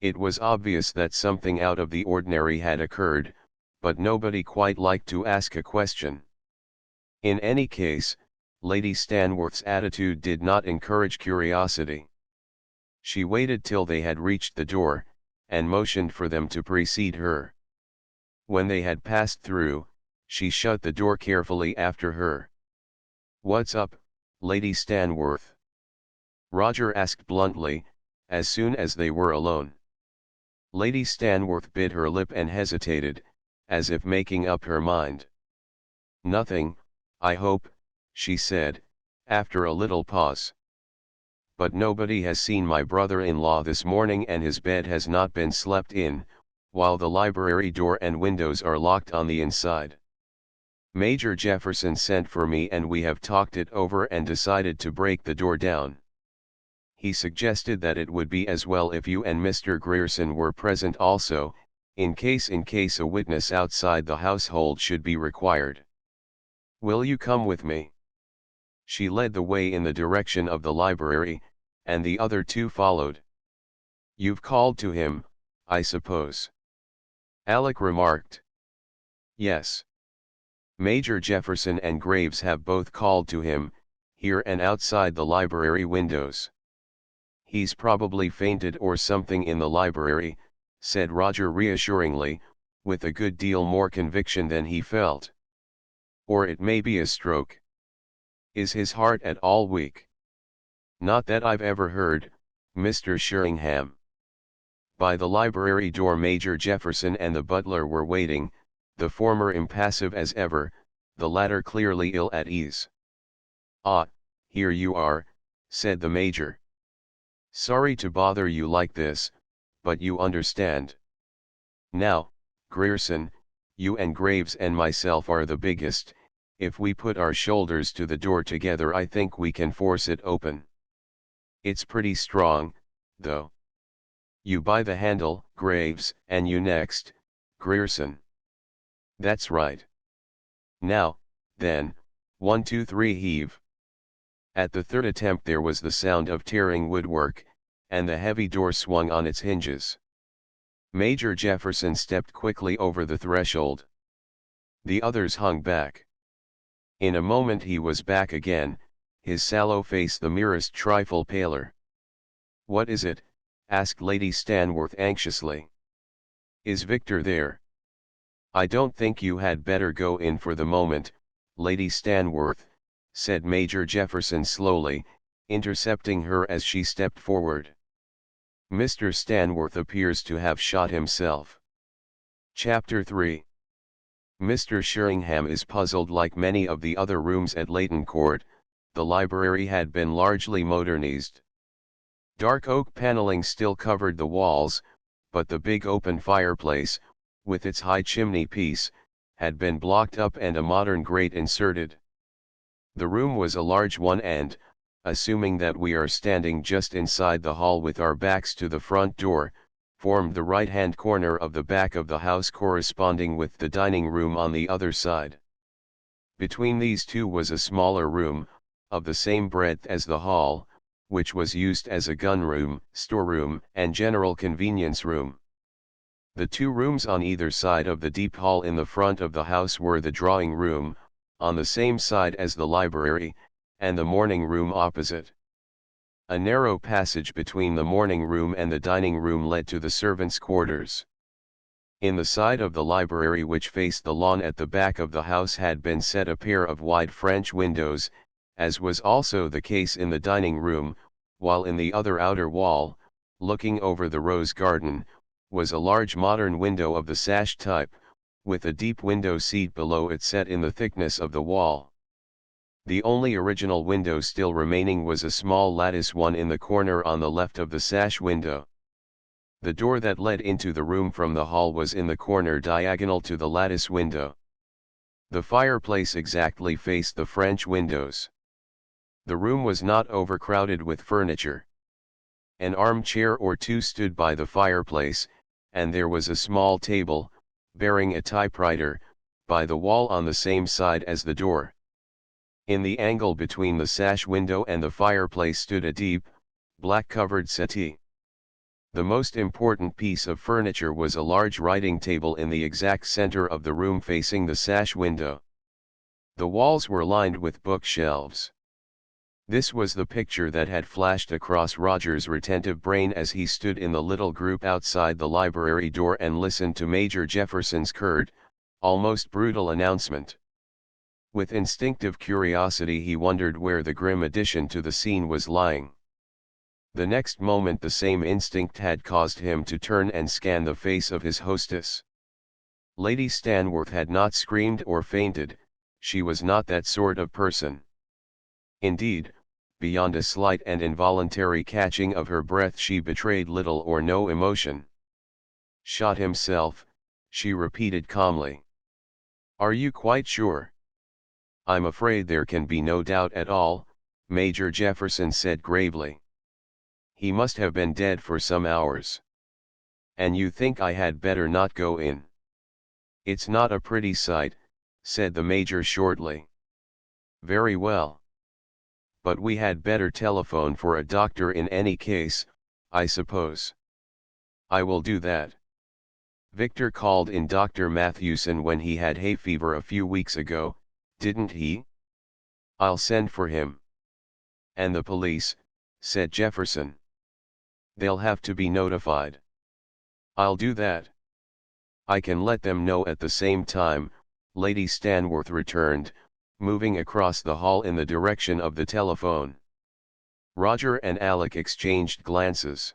It was obvious that something out of the ordinary had occurred, but nobody quite liked to ask a question. In any case, Lady Stanworth's attitude did not encourage curiosity. She waited till they had reached the door, and motioned for them to precede her. When they had passed through, she shut the door carefully after her. "What's up, Lady Stanworth?" Roger asked bluntly, as soon as they were alone. Lady Stanworth bit her lip and hesitated, as if making up her mind. "Nothing, I hope," she said, after a little pause. "But nobody has seen my brother-in-law this morning and his bed has not been slept in, while the library door and windows are locked on the inside. Major Jefferson sent for me and we have talked it over and decided to break the door down. He suggested that it would be as well if you and Mr. Grierson were present also, in case a witness outside the household should be required. Will you come with me?" She led the way in the direction of the library, and the other two followed. "You've called to him, I suppose?" Alec remarked. "Yes. Major Jefferson and Graves have both called to him, here and outside the library windows. He's probably fainted or something in the library," said Roger reassuringly, with a good deal more conviction than he felt. "Or it may be a stroke. Is his heart at all weak?" "Not that I've ever heard, Mr. Sheringham." By the library door Major Jefferson and the butler were waiting, the former impassive as ever, the latter clearly ill at ease. "Ah, here you are," said the major. Sorry to bother you like this, but you understand. Now, Grierson, you and Graves and myself are the biggest. If we put our shoulders to the door together, I think we can force it open. It's pretty strong, though. You by the handle, Graves, and you next, Grierson. That's right. Now, then, 1 2 3 heave. At the third attempt there was the sound of tearing woodwork, and the heavy door swung on its hinges. Major Jefferson stepped quickly over the threshold. The others hung back. In a moment he was back again, his sallow face the merest trifle paler. "What is it?" asked Lady Stanworth anxiously. "Is Victor there?" "I don't think you had better go in for the moment, Lady Stanworth," said Major Jefferson slowly, intercepting her as she stepped forward. "Mr. Stanworth appears to have shot himself." Chapter 3. Mr. Sheringham is puzzled. Like many of the other rooms at Layton Court, the library had been largely modernized. Dark oak paneling still covered the walls, but the big open fireplace, with its high chimney piece, had been blocked up and a modern grate inserted. The room was a large one and, assuming that we are standing just inside the hall with our backs to the front door, formed the right-hand corner of the back of the house, corresponding with the dining room on the other side. Between these two was a smaller room, of the same breadth as the hall, which was used as a gun-room, storeroom, and general convenience room. The two rooms on either side of the deep hall in the front of the house were the drawing room, on the same side as the library, and the morning room opposite. A narrow passage between the morning room and the dining room led to the servants' quarters. In the side of the library which faced the lawn at the back of the house had been set a pair of wide French windows, as was also the case in the dining room, while in the other outer wall, looking over the rose garden, was a large modern window of the sash type, with a deep window seat below it set in the thickness of the wall. The only original window still remaining was a small lattice one in the corner on the left of the sash window. The door that led into the room from the hall was in the corner diagonal to the lattice window. The fireplace exactly faced the French windows. The room was not overcrowded with furniture. An armchair or two stood by the fireplace, and there was a small table, bearing a typewriter, by the wall on the same side as the door. In the angle between the sash window and the fireplace stood a deep, black-covered settee. The most important piece of furniture was a large writing table in the exact center of the room facing the sash window. The walls were lined with bookshelves. This was the picture that had flashed across Roger's retentive brain as he stood in the little group outside the library door and listened to Major Jefferson's curt, almost brutal announcement. With instinctive curiosity he wondered where the grim addition to the scene was lying. The next moment the same instinct had caused him to turn and scan the face of his hostess. Lady Stanworth had not screamed or fainted, she was not that sort of person. Indeed, beyond a slight and involuntary catching of her breath she betrayed little or no emotion. "Shot himself," she repeated calmly. "Are you quite sure?" "I'm afraid there can be no doubt at all," Major Jefferson said gravely. "He must have been dead for some hours." "And you think I had better not go in?" "It's not a pretty sight," said the Major shortly. "Very well. But we had better telephone for a doctor in any case, I suppose." "I will do that. Victor called in Dr. Matthewson when he had hay fever a few weeks ago, didn't he?" "I'll send for him." "And the police," said Jefferson. "They'll have to be notified." "I'll do that." "I can let them know at the same time," Lady Stanworth returned, moving across the hall in the direction of the telephone. Roger and Alec exchanged glances.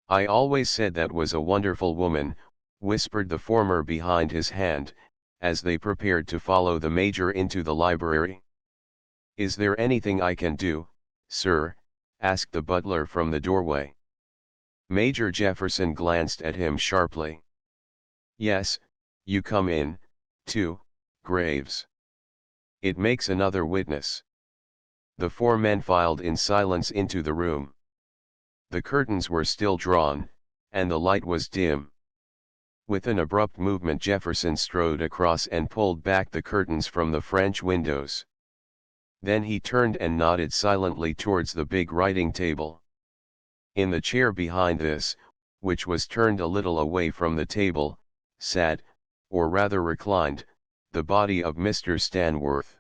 "I always said that was a wonderful woman," whispered the former behind his hand, as they prepared to follow the Major into the library. "Is there anything I can do, sir?" asked the butler from the doorway. Major Jefferson glanced at him sharply. Yes, you come in, too, Graves. It makes another witness. The four men filed in silence into the room. The curtains were still drawn, and the light was dim. With an abrupt movement Jefferson strode across and pulled back the curtains from the French windows. Then he turned and nodded silently towards the big writing table. In the chair behind this, which was turned a little away from the table, sat, or rather reclined, the body of Mr. Stanworth.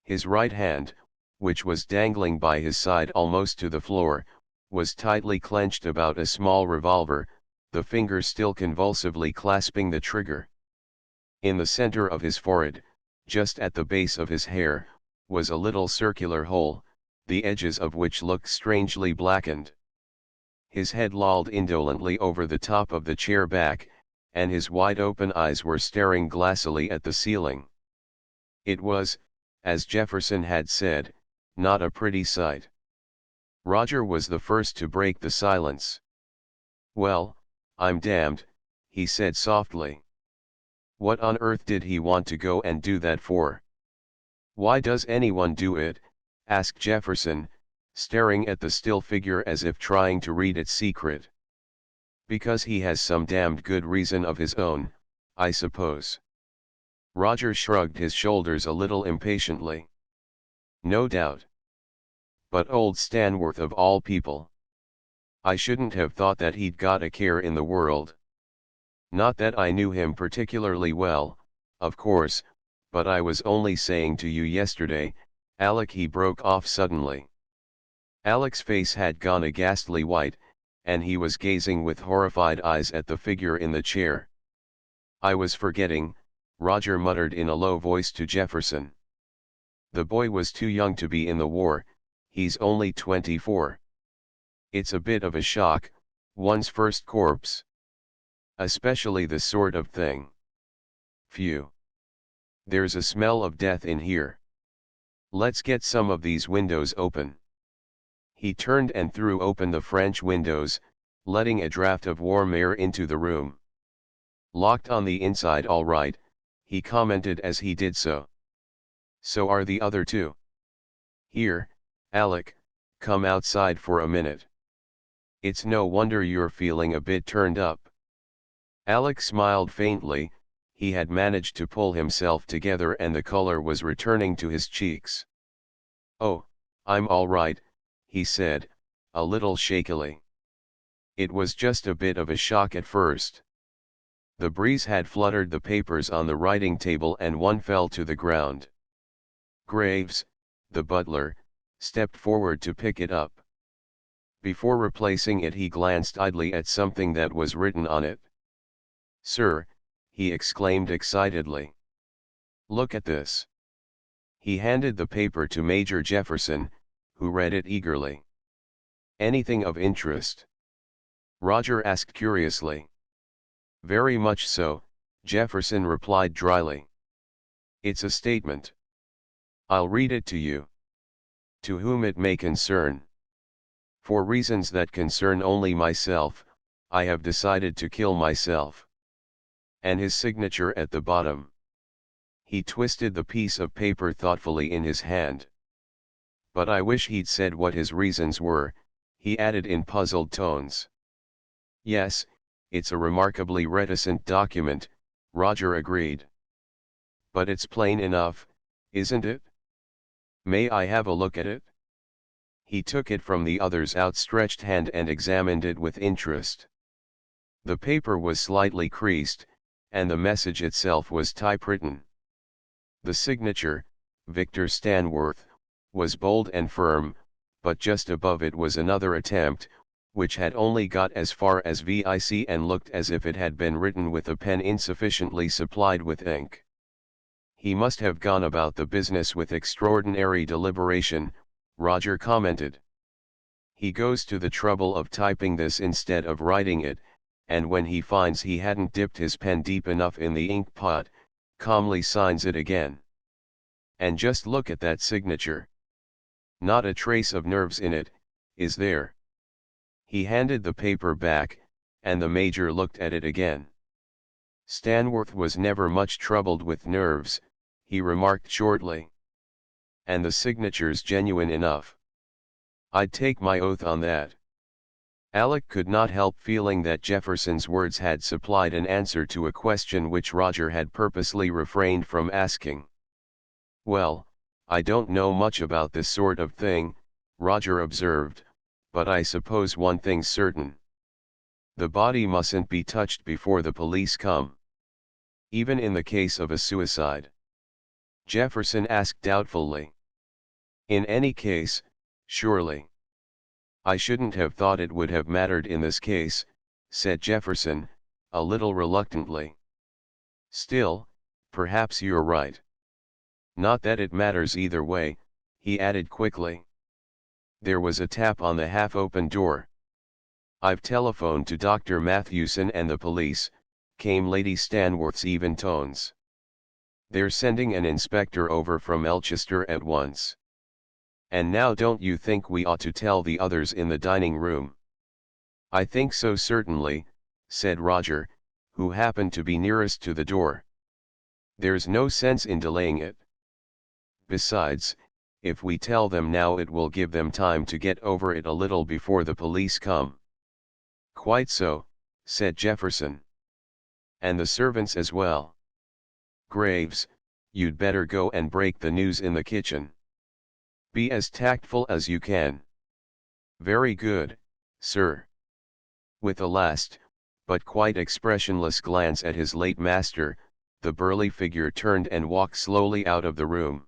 His right hand, which was dangling by his side almost to the floor, was tightly clenched about a small revolver, the fingers still convulsively clasping the trigger. In the center of his forehead, just at the base of his hair, was a little circular hole, the edges of which looked strangely blackened. His head lolled indolently over the top of the chair back, and his wide-open eyes were staring glassily at the ceiling. It was, as Jefferson had said, not a pretty sight. Roger was the first to break the silence. "Well, I'm damned," he said softly. "What on earth did he want to go and do that for?" "Why does anyone do it?" asked Jefferson, staring at the still figure as if trying to read its secret. "Because he has some damned good reason of his own, I suppose." Roger shrugged his shoulders a little impatiently. "No doubt. But old Stanworth of all people. I shouldn't have thought that he'd got a care in the world. Not that I knew him particularly well, of course, but I was only saying to you yesterday, Alec," he broke off suddenly. Alec's face had gone a ghastly white, and he was gazing with horrified eyes at the figure in the chair. "I was forgetting," Roger muttered in a low voice to Jefferson. "The boy was too young to be in the war, he's only 24. It's a bit of a shock, one's first corpse. Especially this sort of thing. Phew. There's a smell of death in here. Let's get some of these windows open." He turned and threw open the French windows, letting a draft of warm air into the room. "Locked on the inside all right," he commented as he did so. "So are the other two. Here, Alec, come outside for a minute. It's no wonder you're feeling a bit turned up." Alec smiled faintly. He had managed to pull himself together and the color was returning to his cheeks. "Oh, I'm all right," he said, a little shakily. "It was just a bit of a shock at first." The breeze had fluttered the papers on the writing table and one fell to the ground. Graves, the butler, stepped forward to pick it up. Before replacing it he glanced idly at something that was written on it. "Sir," he exclaimed excitedly. "Look at this." He handed the paper to Major Jefferson, who read it eagerly. "Anything of interest?" Roger asked curiously. "Very much so," Jefferson replied dryly. "It's a statement. I'll read it to you. To whom it may concern. For reasons that concern only myself, I have decided to kill myself." And his signature at the bottom. He twisted the piece of paper thoughtfully in his hand. "But I wish he'd said what his reasons were," he added in puzzled tones. "Yes, it's a remarkably reticent document," Roger agreed. "But it's plain enough, isn't it? May I have a look at it?" He took it from the other's outstretched hand and examined it with interest. The paper was slightly creased, and the message itself was typewritten. The signature, Victor Stanworth, was bold and firm, but just above it was another attempt, which had only got as far as VIC and looked as if it had been written with a pen insufficiently supplied with ink. "He must have gone about the business with extraordinary deliberation," Roger commented. "He goes to the trouble of typing this instead of writing it, and when he finds he hadn't dipped his pen deep enough in the ink pot, calmly signs it again. And just look at that signature. Not a trace of nerves in it, is there?" He handed the paper back, and the Major looked at it again. "Stanworth was never much troubled with nerves," he remarked shortly. "And the signature's genuine enough. I'd take my oath on that." Alec could not help feeling that Jefferson's words had supplied an answer to a question which Roger had purposely refrained from asking. "Well, I don't know much about this sort of thing," Roger observed, "but I suppose one thing's certain. The body mustn't be touched before the police come. Even in the case of a suicide?" Jefferson asked doubtfully. "In any case, surely." "I shouldn't have thought it would have mattered in this case," said Jefferson, a little reluctantly. "Still, perhaps you're right. Not that it matters either way," he added quickly. There was a tap on the half-open door. "I've telephoned to Dr. Matthewson and the police," came Lady Stanworth's even tones. "They're sending an inspector over from Elchester at once. And now don't you think we ought to tell the others in the dining room?" "I think so certainly," said Roger, who happened to be nearest to the door. "There's no sense in delaying it. Besides, if we tell them now it will give them time to get over it a little before the police come." "Quite so," said Jefferson. "And the servants as well. Graves, you'd better go and break the news in the kitchen. Be as tactful as you can." "Very good, sir." With a last, but quite expressionless glance at his late master, the burly figure turned and walked slowly out of the room.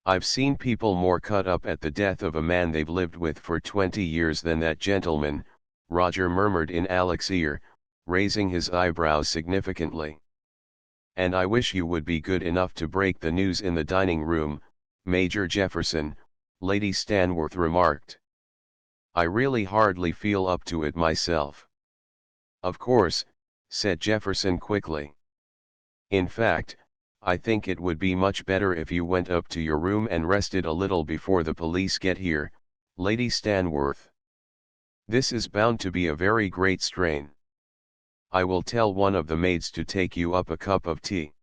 "I've seen people more cut up at the death of a man they've lived with for 20 years than that gentleman," Roger murmured in Alec's ear, raising his eyebrows significantly. "And I wish you would be good enough to break the news in the dining room, Major Jefferson," Lady Stanworth remarked. "I really hardly feel up to it myself." "Of course," said Jefferson quickly. "In fact, I think it would be much better if you went up to your room and rested a little before the police get here, Lady Stanworth. This is bound to be a very great strain. I will tell one of the maids to take you up a cup of tea."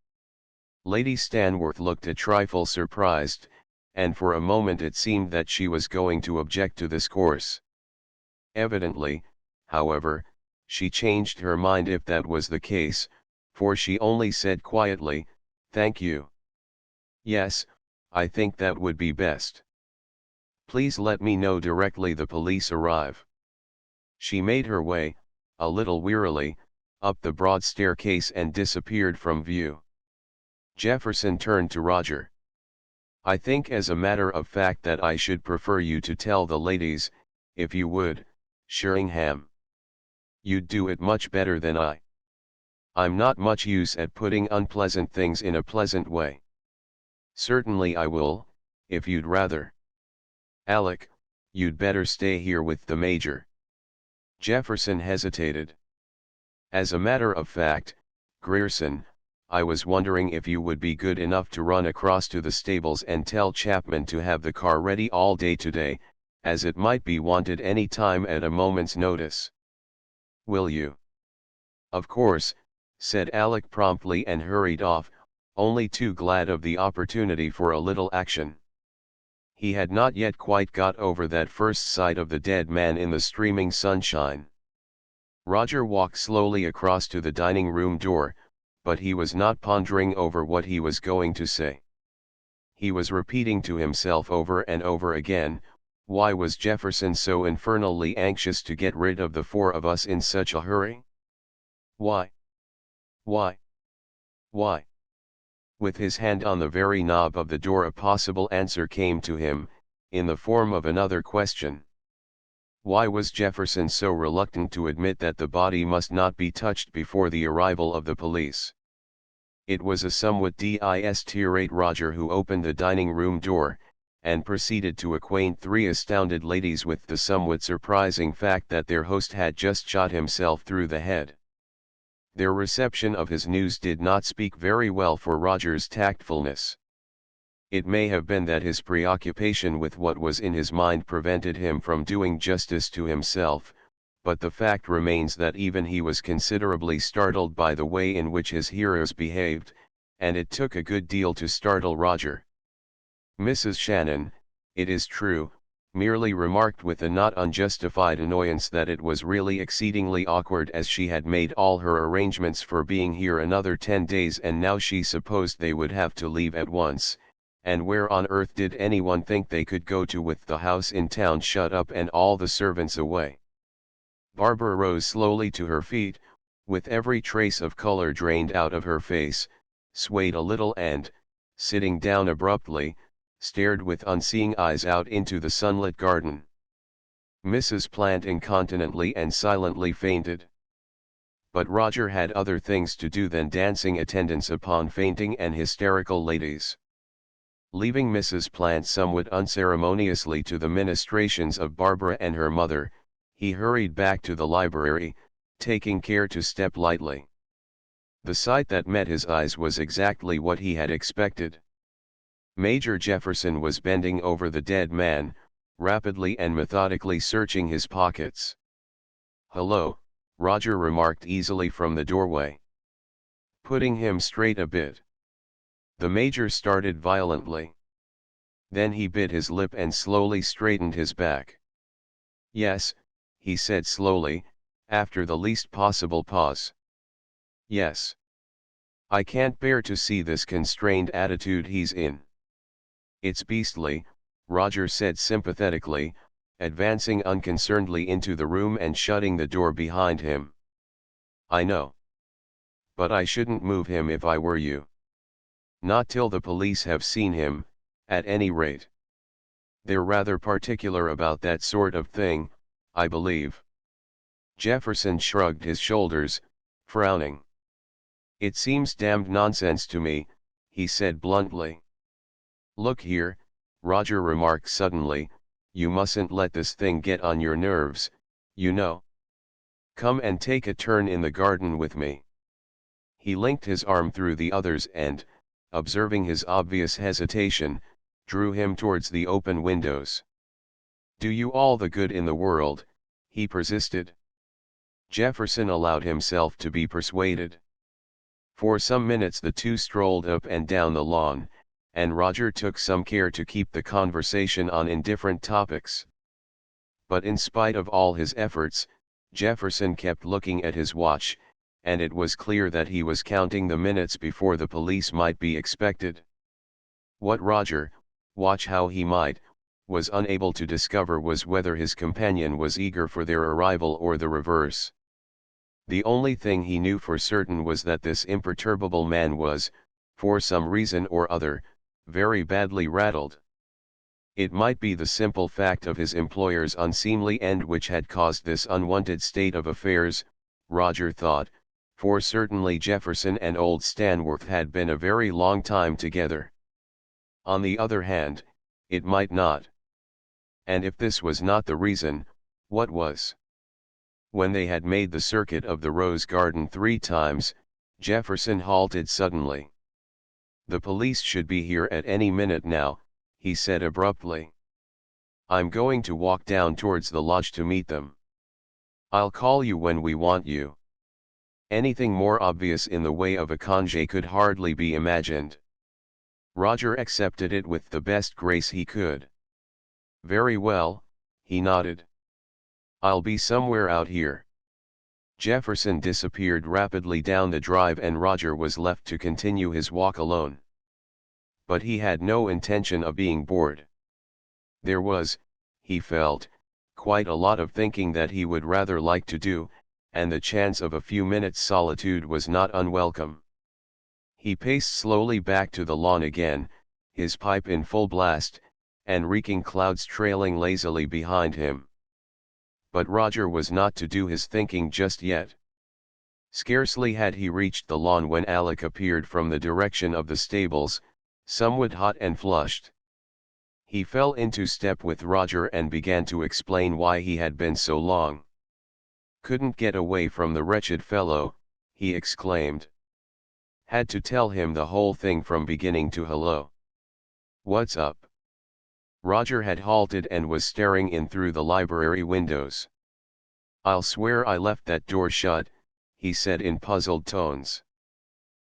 Lady Stanworth looked a trifle surprised, and for a moment it seemed that she was going to object to this course. Evidently, however, she changed her mind if that was the case, for she only said quietly, "Thank you. Yes, I think that would be best. Please let me know directly the police arrive." She made her way, a little wearily, up the broad staircase and disappeared from view. Jefferson turned to Roger. "I think as a matter of fact that I should prefer you to tell the ladies, if you would, Sheringham. You'd do it much better than I. I'm not much use at putting unpleasant things in a pleasant way." "Certainly I will, if you'd rather. Alec, you'd better stay here with the Major." Jefferson hesitated. "As a matter of fact, Grierson, I was wondering if you would be good enough to run across to the stables and tell Chapman to have the car ready all day today, as it might be wanted any time at a moment's notice. Will you?" "Of course," said Alec promptly and hurried off, only too glad of the opportunity for a little action. He had not yet quite got over that first sight of the dead man in the streaming sunshine. Roger walked slowly across to the dining room door, but he was not pondering over what he was going to say. He was repeating to himself over and over again, why was Jefferson so infernally anxious to get rid of the four of us in such a hurry? Why? Why? Why? With his hand on the very knob of the door a possible answer came to him, in the form of another question. Why was Jefferson so reluctant to admit that the body must not be touched before the arrival of the police? It was a somewhat distirate Roger who opened the dining room door, and proceeded to acquaint three astounded ladies with the somewhat surprising fact that their host had just shot himself through the head. Their reception of his news did not speak very well for Roger's tactfulness. It may have been that his preoccupation with what was in his mind prevented him from doing justice to himself, but the fact remains that even he was considerably startled by the way in which his hearers behaved, and it took a good deal to startle Roger. Mrs. Shannon, it is true, merely remarked with a not unjustified annoyance that it was really exceedingly awkward, as she had made all her arrangements for being here another 10 days and now she supposed they would have to leave at once, and where on earth did anyone think they could go to with the house in town shut up and all the servants away? Barbara rose slowly to her feet, with every trace of color drained out of her face, swayed a little and, sitting down abruptly, stared with unseeing eyes out into the sunlit garden. Mrs. Plant incontinently and silently fainted. But Roger had other things to do than dancing attendance upon fainting and hysterical ladies. Leaving Mrs. Plant somewhat unceremoniously to the ministrations of Barbara and her mother, he hurried back to the library, taking care to step lightly. The sight that met his eyes was exactly what he had expected. Major Jefferson was bending over the dead man, rapidly and methodically searching his pockets. "Hello," Roger remarked easily from the doorway. "Putting him straight a bit." The major started violently. Then he bit his lip and slowly straightened his back. "Yes," he said slowly, after the least possible pause. "Yes. I can't bear to see this constrained attitude he's in." "It's beastly," Roger said sympathetically, advancing unconcernedly into the room and shutting the door behind him. "I know. But I shouldn't move him if I were you. Not till the police have seen him, at any rate. They're rather particular about that sort of thing, I believe." Jefferson shrugged his shoulders, frowning. "It seems damned nonsense to me," he said bluntly. "Look here," Roger remarked suddenly, "you mustn't let this thing get on your nerves, you know. Come and take a turn in the garden with me." He linked his arm through the other's and, observing his obvious hesitation, drew him towards the open windows. "Do you all the good in the world," he persisted. Jefferson allowed himself to be persuaded. For some minutes the two strolled up and down the lawn, and Roger took some care to keep the conversation on indifferent topics. But in spite of all his efforts, Jefferson kept looking at his watch, and it was clear that he was counting the minutes before the police might be expected. What Roger, watch how he might, was unable to discover was whether his companion was eager for their arrival or the reverse. The only thing he knew for certain was that this imperturbable man was, for some reason or other, very badly rattled. It might be the simple fact of his employer's unseemly end which had caused this unwanted state of affairs, Roger thought, for certainly Jefferson and old Stanworth had been a very long time together. On the other hand, it might not. And if this was not the reason, what was? When they had made the circuit of the rose garden 3 times, Jefferson halted suddenly. "The police should be here at any minute now," he said abruptly. "I'm going to walk down towards the lodge to meet them. I'll call you when we want you." Anything more obvious in the way of a congé could hardly be imagined. Roger accepted it with the best grace he could. "Very well," he nodded. "I'll be somewhere out here." Jefferson disappeared rapidly down the drive and Roger was left to continue his walk alone. But he had no intention of being bored. There was, he felt, quite a lot of thinking that he would rather like to do, and the chance of a few minutes' solitude was not unwelcome. He paced slowly back to the lawn again, his pipe in full blast, and reeking clouds trailing lazily behind him. But Roger was not to do his thinking just yet. Scarcely had he reached the lawn when Alec appeared from the direction of the stables, somewhat hot and flushed. He fell into step with Roger and began to explain why he had been so long. "Couldn't get away from the wretched fellow," he exclaimed. "Had to tell him the whole thing from beginning to hello. What's up? Roger had halted and was staring in through the library windows. I'll swear I left that door shut, he said in puzzled tones.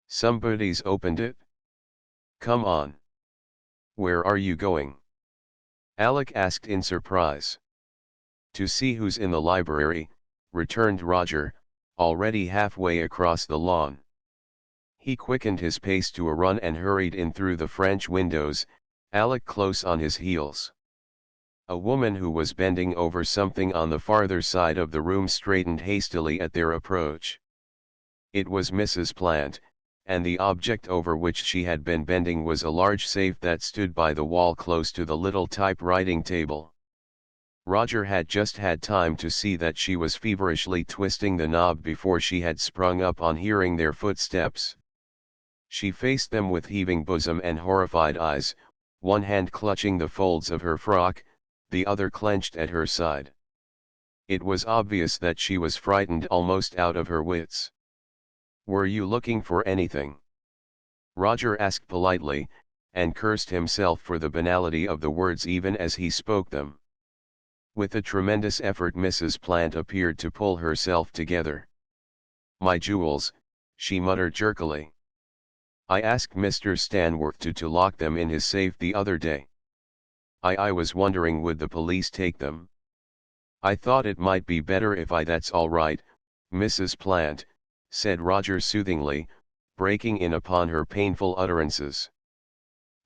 Somebody's opened it? Come on. Where are you going? Alec asked in surprise. To see who's in the library, returned Roger, already halfway across the lawn. He quickened his pace to a run and hurried in through the French windows, Alec close on his heels. A woman who was bending over something on the farther side of the room straightened hastily at their approach. It was Mrs. Plant, and the object over which she had been bending was a large safe that stood by the wall close to the little typewriting table. Roger had just had time to see that she was feverishly twisting the knob before she had sprung up on hearing their footsteps. She faced them with heaving bosom and horrified eyes, one hand clutching the folds of her frock, the other clenched at her side. It was obvious that she was frightened almost out of her wits. "Were you looking for anything?" Roger asked politely, and cursed himself for the banality of the words even as he spoke them. With a tremendous effort Mrs. Plant appeared to pull herself together. "My jewels," she muttered jerkily. "I asked Mr. Stanworth to lock them in his safe the other day. I was wondering would the police take them. I thought it might be better if that's all right, Mrs. Plant," said Roger soothingly, breaking in upon her painful utterances.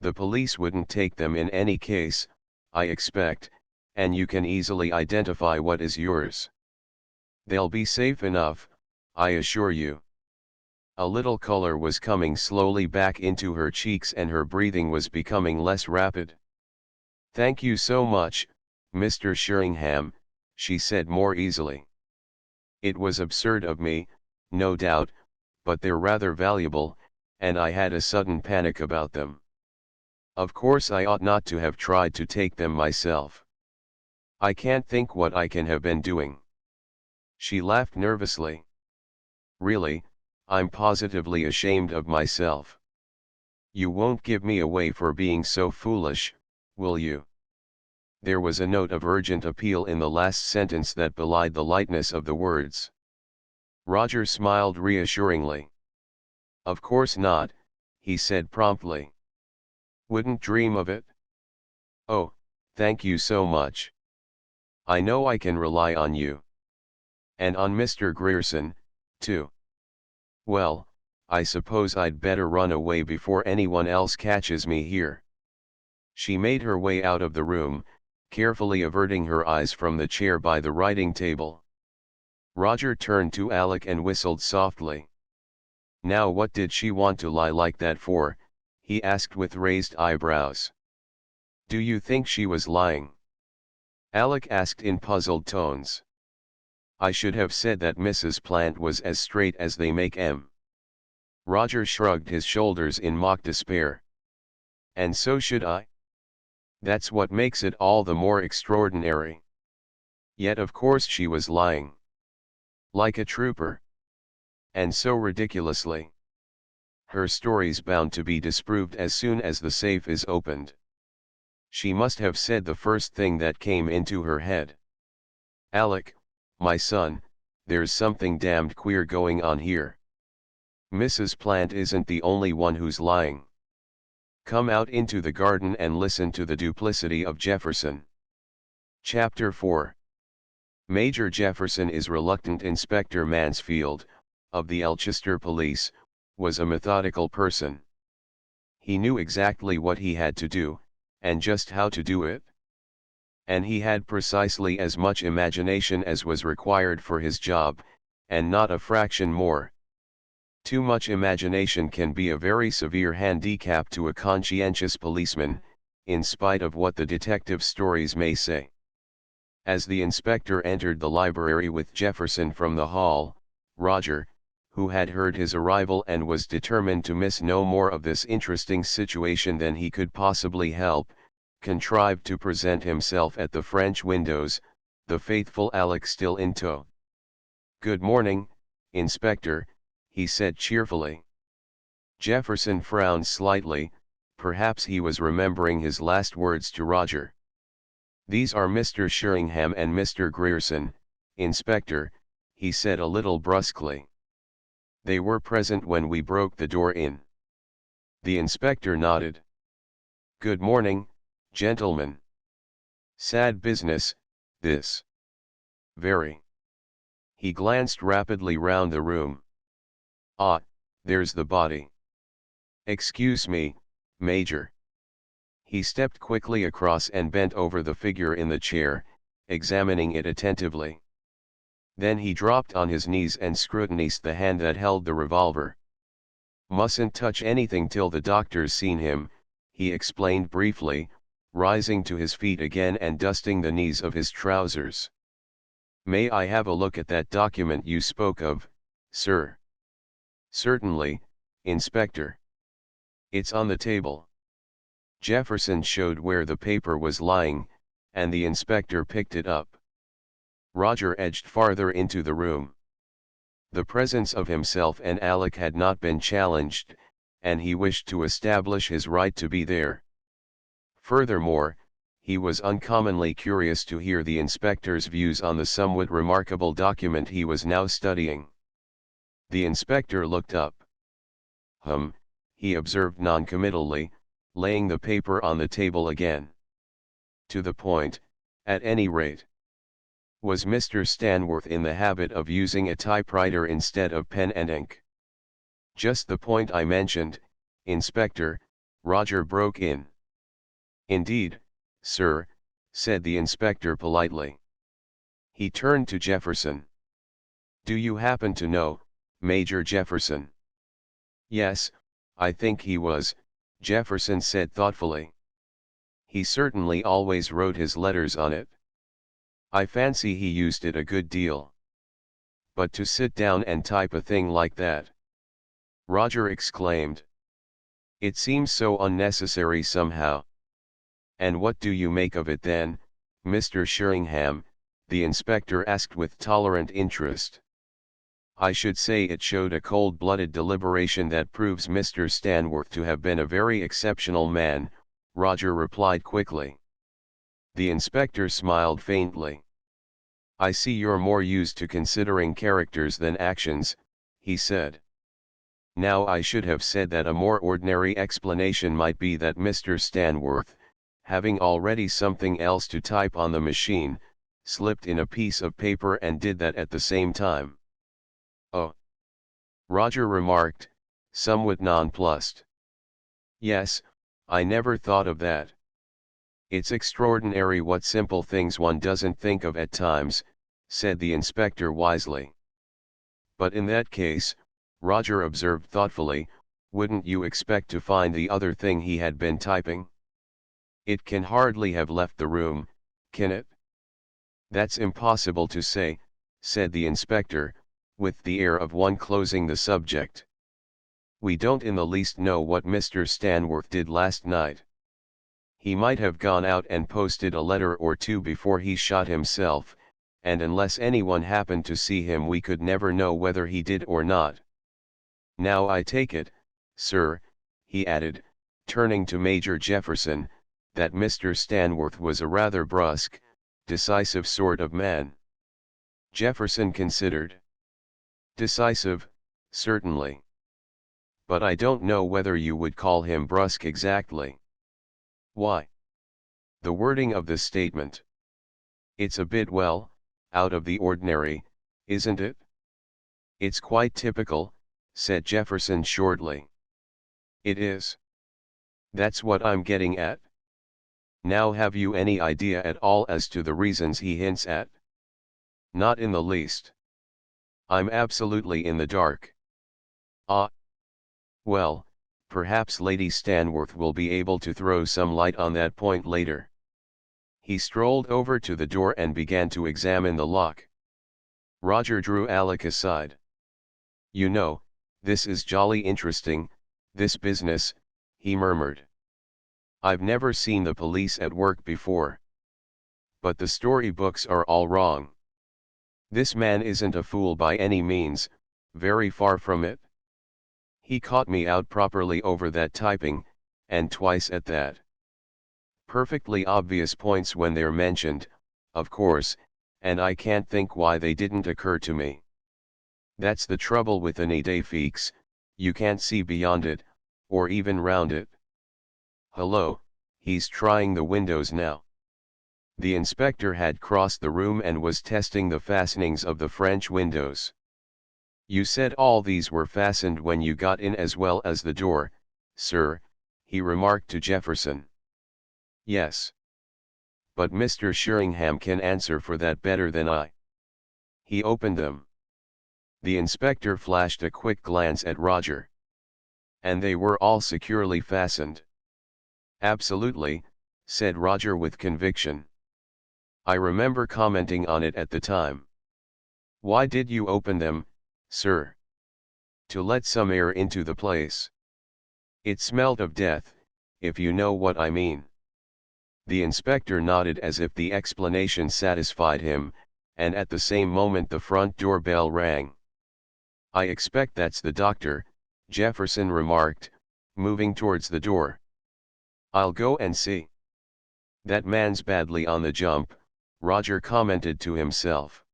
"The police wouldn't take them in any case, I expect, and you can easily identify what is yours. They'll be safe enough, I assure you." A little color was coming slowly back into her cheeks and her breathing was becoming less rapid. "Thank you so much, Mr. Sheringham," she said more easily. "It was absurd of me, no doubt, but they're rather valuable, and I had a sudden panic about them. Of course I ought not to have tried to take them myself. I can't think what I can have been doing." She laughed nervously. "Really, I'm positively ashamed of myself. You won't give me away for being so foolish, will you?" There was a note of urgent appeal in the last sentence that belied the lightness of the words. Roger smiled reassuringly. "Of course not," he said promptly. "Wouldn't dream of it." "Oh, thank you so much. I know I can rely on you. And on Mr. Grierson, too. Well, I suppose I'd better run away before anyone else catches me here." She made her way out of the room, carefully averting her eyes from the chair by the writing table. Roger turned to Alec and whistled softly. "Now what did she want to lie like that for?" he asked with raised eyebrows. "Do you think she was lying?" Alec asked in puzzled tones. "I should have said that Mrs. Plant was as straight as they make 'em." Roger shrugged his shoulders in mock despair. "And so should I. That's what makes it all the more extraordinary. Yet of course she was lying. Like a trooper. And so ridiculously. Her story's bound to be disproved as soon as the safe is opened. She must have said the first thing that came into her head. Alec, my son, there's something damned queer going on here. Mrs. Plant isn't the only one who's lying. Come out into the garden and listen to the duplicity of Jefferson." Chapter 4. Major Jefferson is reluctant. Inspector Mansfield, of the Elchester Police, was a methodical person. He knew exactly what he had to do, and just how to do it. And he had precisely as much imagination as was required for his job, and not a fraction more. Too much imagination can be a very severe handicap to a conscientious policeman, in spite of what the detective stories may say. As the inspector entered the library with Jefferson from the hall, Roger, who had heard his arrival and was determined to miss no more of this interesting situation than he could possibly help, contrived to present himself at the French windows, the faithful Alec still in tow. "Good morning, Inspector," he said cheerfully. Jefferson frowned slightly, Perhaps he was remembering his last words to Roger. "These are Mr. Sheringham and Mr. Grierson, Inspector," he said a little brusquely. "They were present when we broke the door in." The inspector nodded. "Good morning, gentlemen. Sad business, this." "Very." He glanced rapidly round the room. "Ah, there's the body. Excuse me, Major." He stepped quickly across and bent over the figure in the chair, examining it attentively. Then he dropped on his knees and scrutinized the hand that held the revolver. "Mustn't touch anything till the doctor's seen him," he explained briefly, rising to his feet again and dusting the knees of his trousers. "May I have a look at that document you spoke of, sir?" "Certainly, Inspector. It's on the table." Jefferson showed where the paper was lying, and the inspector picked it up. Roger edged farther into the room. The presence of himself and Alec had not been challenged, and he wished to establish his right to be there. Furthermore, he was uncommonly curious to hear the inspector's views on the somewhat remarkable document he was now studying. The inspector looked up. He observed noncommittally, laying the paper on the table again. "To the point, at any rate. Was Mr. Stanworth in the habit of using a typewriter instead of pen and ink?" "Just the point I mentioned, Inspector," Roger broke in. "Indeed, sir," said the inspector politely. He turned to Jefferson. "Do you happen to know, Major Jefferson?" "Yes, I think he was," Jefferson said thoughtfully. "He certainly always wrote his letters on it. I fancy he used it a good deal. But to sit down and type a thing like that!" Roger exclaimed. "It seems so unnecessary somehow." "And what do you make of it then, Mr. Sheringham?" the inspector asked with tolerant interest. "I should say it showed a cold-blooded deliberation that proves Mr. Stanworth to have been a very exceptional man," Roger replied quickly. The inspector smiled faintly. "I see you're more used to considering characters than actions," he said. "Now I should have said that a more ordinary explanation might be that Mr. Stanworth, having already something else to type on the machine, slipped in a piece of paper and did that at the same time." "Oh," Roger remarked, somewhat nonplussed. "Yes, I never thought of that. It's extraordinary what simple things one doesn't think of at times," said the inspector wisely. "But in that case," Roger observed thoughtfully, "wouldn't you expect to find the other thing he had been typing? It can hardly have left the room, can it?" "That's impossible to say," said the inspector, with the air of one closing the subject. "We don't in the least know what Mr. Stanworth did last night. He might have gone out and posted a letter or two before he shot himself, and unless anyone happened to see him we could never know whether he did or not. Now I take it, sir," he added, turning to Major Jefferson, "that Mr. Stanworth was a rather brusque, decisive sort of man." Jefferson considered. "Decisive, certainly. But I don't know whether you would call him brusque exactly." "Why?" "The wording of the statement. It's a bit, well, out of the ordinary, isn't it?" "It's quite typical," said Jefferson shortly. "It is. That's what I'm getting at. Now have you any idea at all as to the reasons he hints at?" "Not in the least. I'm absolutely in the dark." "Ah. Well, perhaps Lady Stanworth will be able to throw some light on that point later." He strolled over to the door and began to examine the lock. Roger drew Alec aside. "You know, this is jolly interesting, this business," he murmured. "I've never seen the police at work before. But the story books are all wrong. This man isn't a fool by any means, very far from it. He caught me out properly over that typing, and twice at that. Perfectly obvious points when they're mentioned, of course, and I can't think why they didn't occur to me. That's the trouble with an idée fixe, you can't see beyond it, or even round it. Hello, he's trying the windows now. The inspector had crossed the room and was testing the fastenings of the French windows. You said all these were fastened when you got in as well as the door, sir, he remarked to Jefferson. Yes. But Mr. Sheringham can answer for that better than I. He opened them. The inspector flashed a quick glance at Roger. And they were all securely fastened. Absolutely, said Roger with conviction. I remember commenting on it at the time. Why did you open them, sir? To let some air into the place. It smelled of death, if you know what I mean. The inspector nodded as if the explanation satisfied him, and at the same moment the front door bell rang. I expect that's the doctor, Jefferson remarked, moving towards the door. I'll go and see. That man's badly on the jump, Roger commented to himself.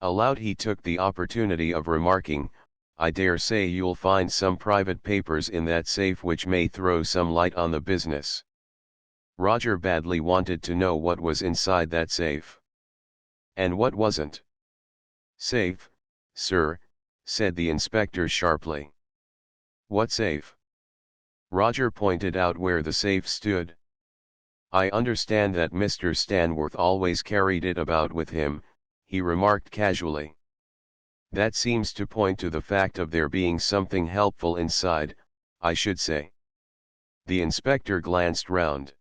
Aloud he took the opportunity of remarking, I dare say you'll find some private papers in that safe which may throw some light on the business. Roger badly wanted to know what was inside that safe. And what wasn't. Safe, sir, said the inspector sharply. What safe? Roger pointed out where the safe stood. I understand that Mr. Stanworth always carried it about with him, he remarked casually. That seems to point to the fact of there being something helpful inside, I should say. The inspector glanced round.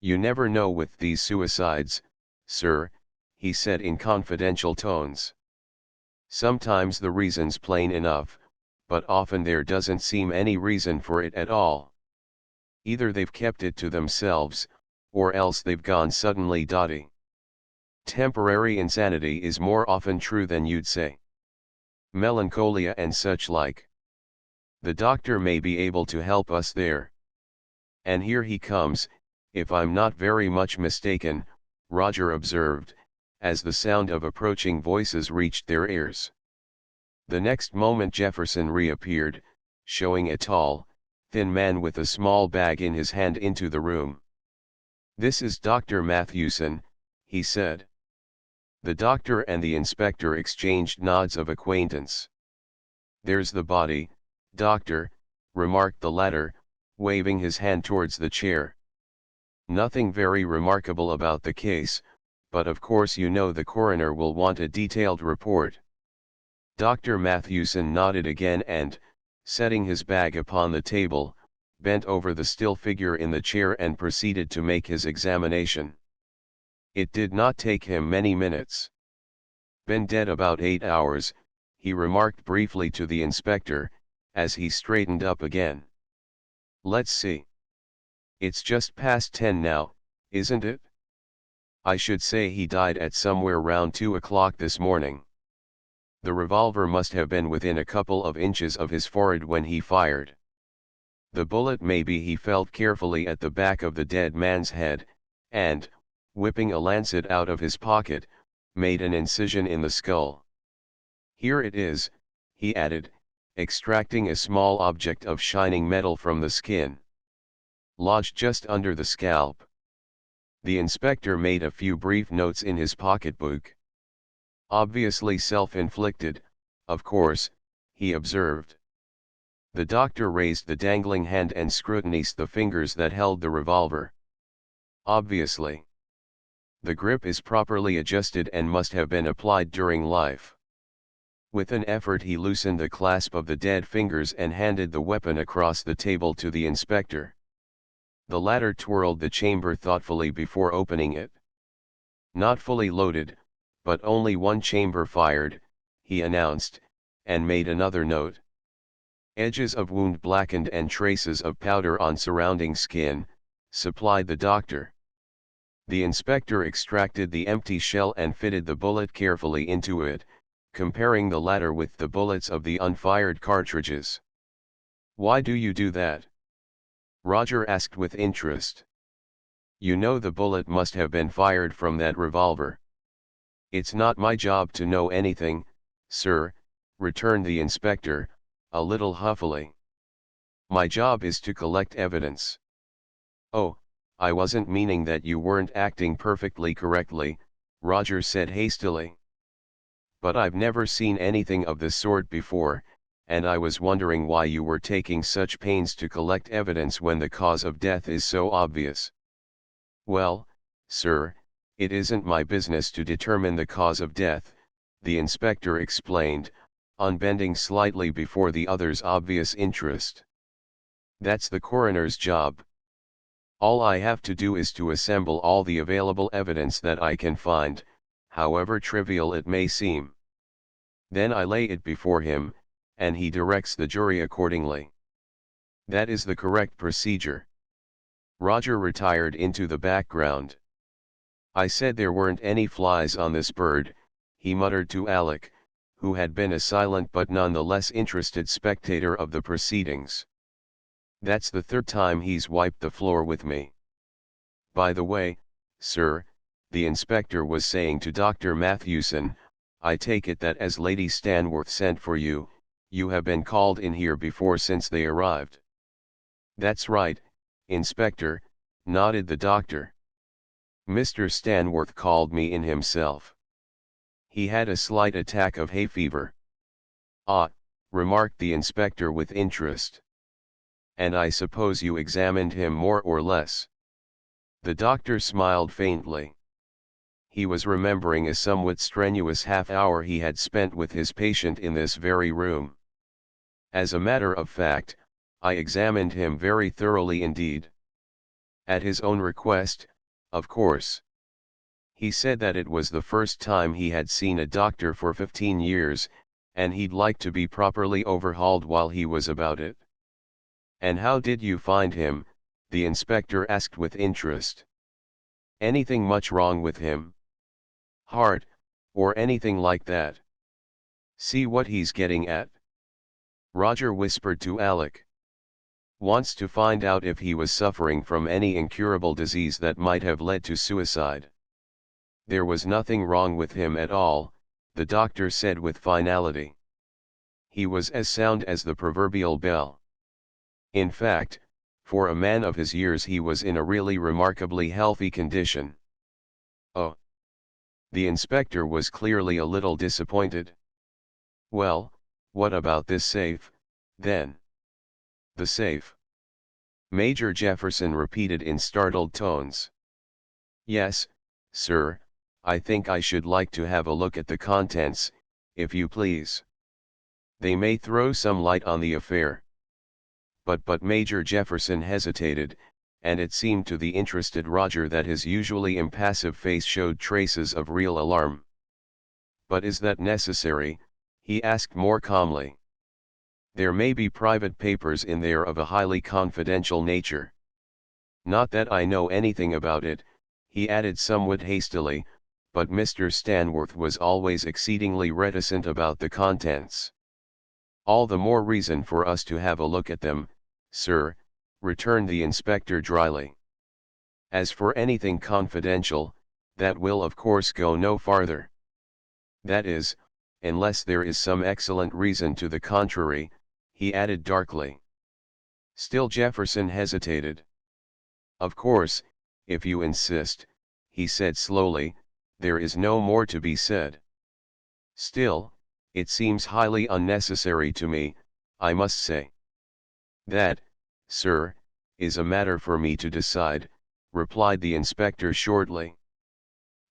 You never know with these suicides, sir, he said in confidential tones. Sometimes the reason's plain enough, but often there doesn't seem any reason for it at all. Either they've kept it to themselves, or else they've gone suddenly dotty. Temporary insanity is more often true than you'd say. Melancholia and such like. The doctor may be able to help us there. And here he comes, if I'm not very much mistaken, Roger observed, as the sound of approaching voices reached their ears. The next moment Jefferson reappeared, showing a tall, thin man with a small bag in his hand into the room. This is Dr. Mathewson, he said. The doctor and the inspector exchanged nods of acquaintance. There's the body, doctor, remarked the latter, waving his hand towards the chair. Nothing very remarkable about the case, but of course you know the coroner will want a detailed report. Dr. Mathewson nodded again and, setting his bag upon the table, bent over the still figure in the chair and proceeded to make his examination. It did not take him many minutes. Been dead about 8 hours, he remarked briefly to the inspector, as he straightened up again. Let's see. It's just past 10 now, isn't it? I should say he died at somewhere round 2 o'clock this morning. The revolver must have been within a couple of inches of his forehead when he fired. The bullet maybe he felt carefully at the back of the dead man's head, and, whipping a lancet out of his pocket, made an incision in the skull. Here it is, he added, extracting a small object of shining metal from the skin. Lodged just under the scalp. The inspector made a few brief notes in his pocketbook. Obviously self-inflicted, of course, he observed. The doctor raised the dangling hand and scrutinized the fingers that held the revolver. Obviously. The grip is properly adjusted and must have been applied during life. With an effort he loosened the clasp of the dead fingers and handed the weapon across the table to the inspector. The latter twirled the chamber thoughtfully before opening it. Not fully loaded, but only one chamber fired, he announced, and made another note. Edges of wound blackened and traces of powder on surrounding skin, supplied the doctor. The inspector extracted the empty shell and fitted the bullet carefully into it, comparing the latter with the bullets of the unfired cartridges. Why do you do that? Roger asked with interest. You know the bullet must have been fired from that revolver. It's not my job to know anything, sir, returned the inspector, a little huffily. My job is to collect evidence. Oh, I wasn't meaning that you weren't acting perfectly correctly, Roger said hastily. But I've never seen anything of the sort before, and I was wondering why you were taking such pains to collect evidence when the cause of death is so obvious. Well, sir, it isn't my business to determine the cause of death, the inspector explained, unbending slightly before the other's obvious interest. That's the coroner's job. All I have to do is to assemble all the available evidence that I can find, however trivial it may seem. Then I lay it before him, and he directs the jury accordingly. That is the correct procedure. Roger retired into the background. I said there weren't any flies on this bird, he muttered to Alec, who had been a silent but nonetheless interested spectator of the proceedings. That's the third time he's wiped the floor with me. By the way, sir, the inspector was saying to Dr. Mathewson, I take it that as Lady Stanworth sent for you, you have been called in here before since they arrived. That's right, Inspector, nodded the doctor. Mr. Stanworth called me in himself. He had a slight attack of hay fever. Ah, remarked the inspector with interest. And I suppose you examined him more or less. The doctor smiled faintly. He was remembering a somewhat strenuous half-hour he had spent with his patient in this very room. As a matter of fact, I examined him very thoroughly indeed. At his own request, of course. He said that it was the first time he had seen a doctor for 15 years, and he'd like to be properly overhauled while he was about it. And how did you find him? The inspector asked with interest. Anything much wrong with him? Heart, or anything like that? See what he's getting at? Roger whispered to Alec. Wants to find out if he was suffering from any incurable disease that might have led to suicide. There was nothing wrong with him at all, the doctor said with finality. He was as sound as the proverbial bell. In fact, for a man of his years he was in a really remarkably healthy condition. Oh. The inspector was clearly a little disappointed. Well, what about this safe, then? The safe? Major Jefferson repeated in startled tones. Yes, sir, I think I should like to have a look at the contents, if you please. They may throw some light on the affair. But Major Jefferson hesitated, and it seemed to the interested Roger that his usually impassive face showed traces of real alarm. But is that necessary? He asked more calmly. There may be private papers in there of a highly confidential nature. Not that I know anything about it, he added somewhat hastily, but Mr. Stanworth was always exceedingly reticent about the contents. All the more reason for us to have a look at them, sir, returned the inspector dryly. As for anything confidential, that will of course go no farther. That is, unless there is some excellent reason to the contrary, he added darkly. Still Jefferson hesitated. Of course, if you insist, he said slowly, there is no more to be said. Still, it seems highly unnecessary to me, I must say. That, sir, is a matter for me to decide, replied the inspector shortly.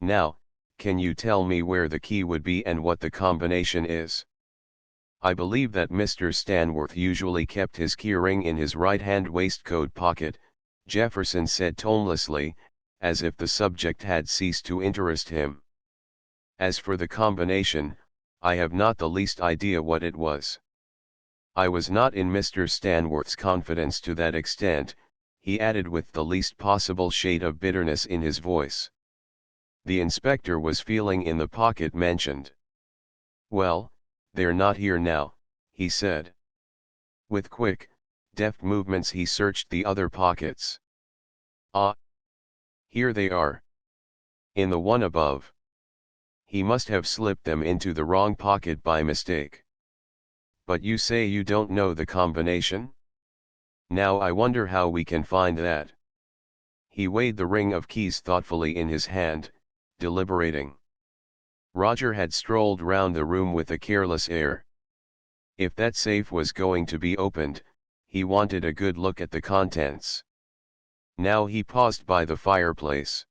Now, can you tell me where the key would be and what the combination is? I believe that Mr. Stanworth usually kept his keyring in his right-hand waistcoat pocket, Jefferson said tonelessly, as if the subject had ceased to interest him. As for the combination, I have not the least idea what it was. I was not in Mr. Stanworth's confidence to that extent, he added with the least possible shade of bitterness in his voice. The inspector was feeling in the pocket mentioned. Well, they're not here now, he said. With quick, deft movements he searched the other pockets. Ah! Here they are. In the one above. He must have slipped them into the wrong pocket by mistake. But you say you don't know the combination? Now I wonder how we can find that. He weighed the ring of keys thoughtfully in his hand, deliberating. Roger had strolled round the room with a careless air. If that safe was going to be opened, he wanted a good look at the contents. Now he paused by the fireplace.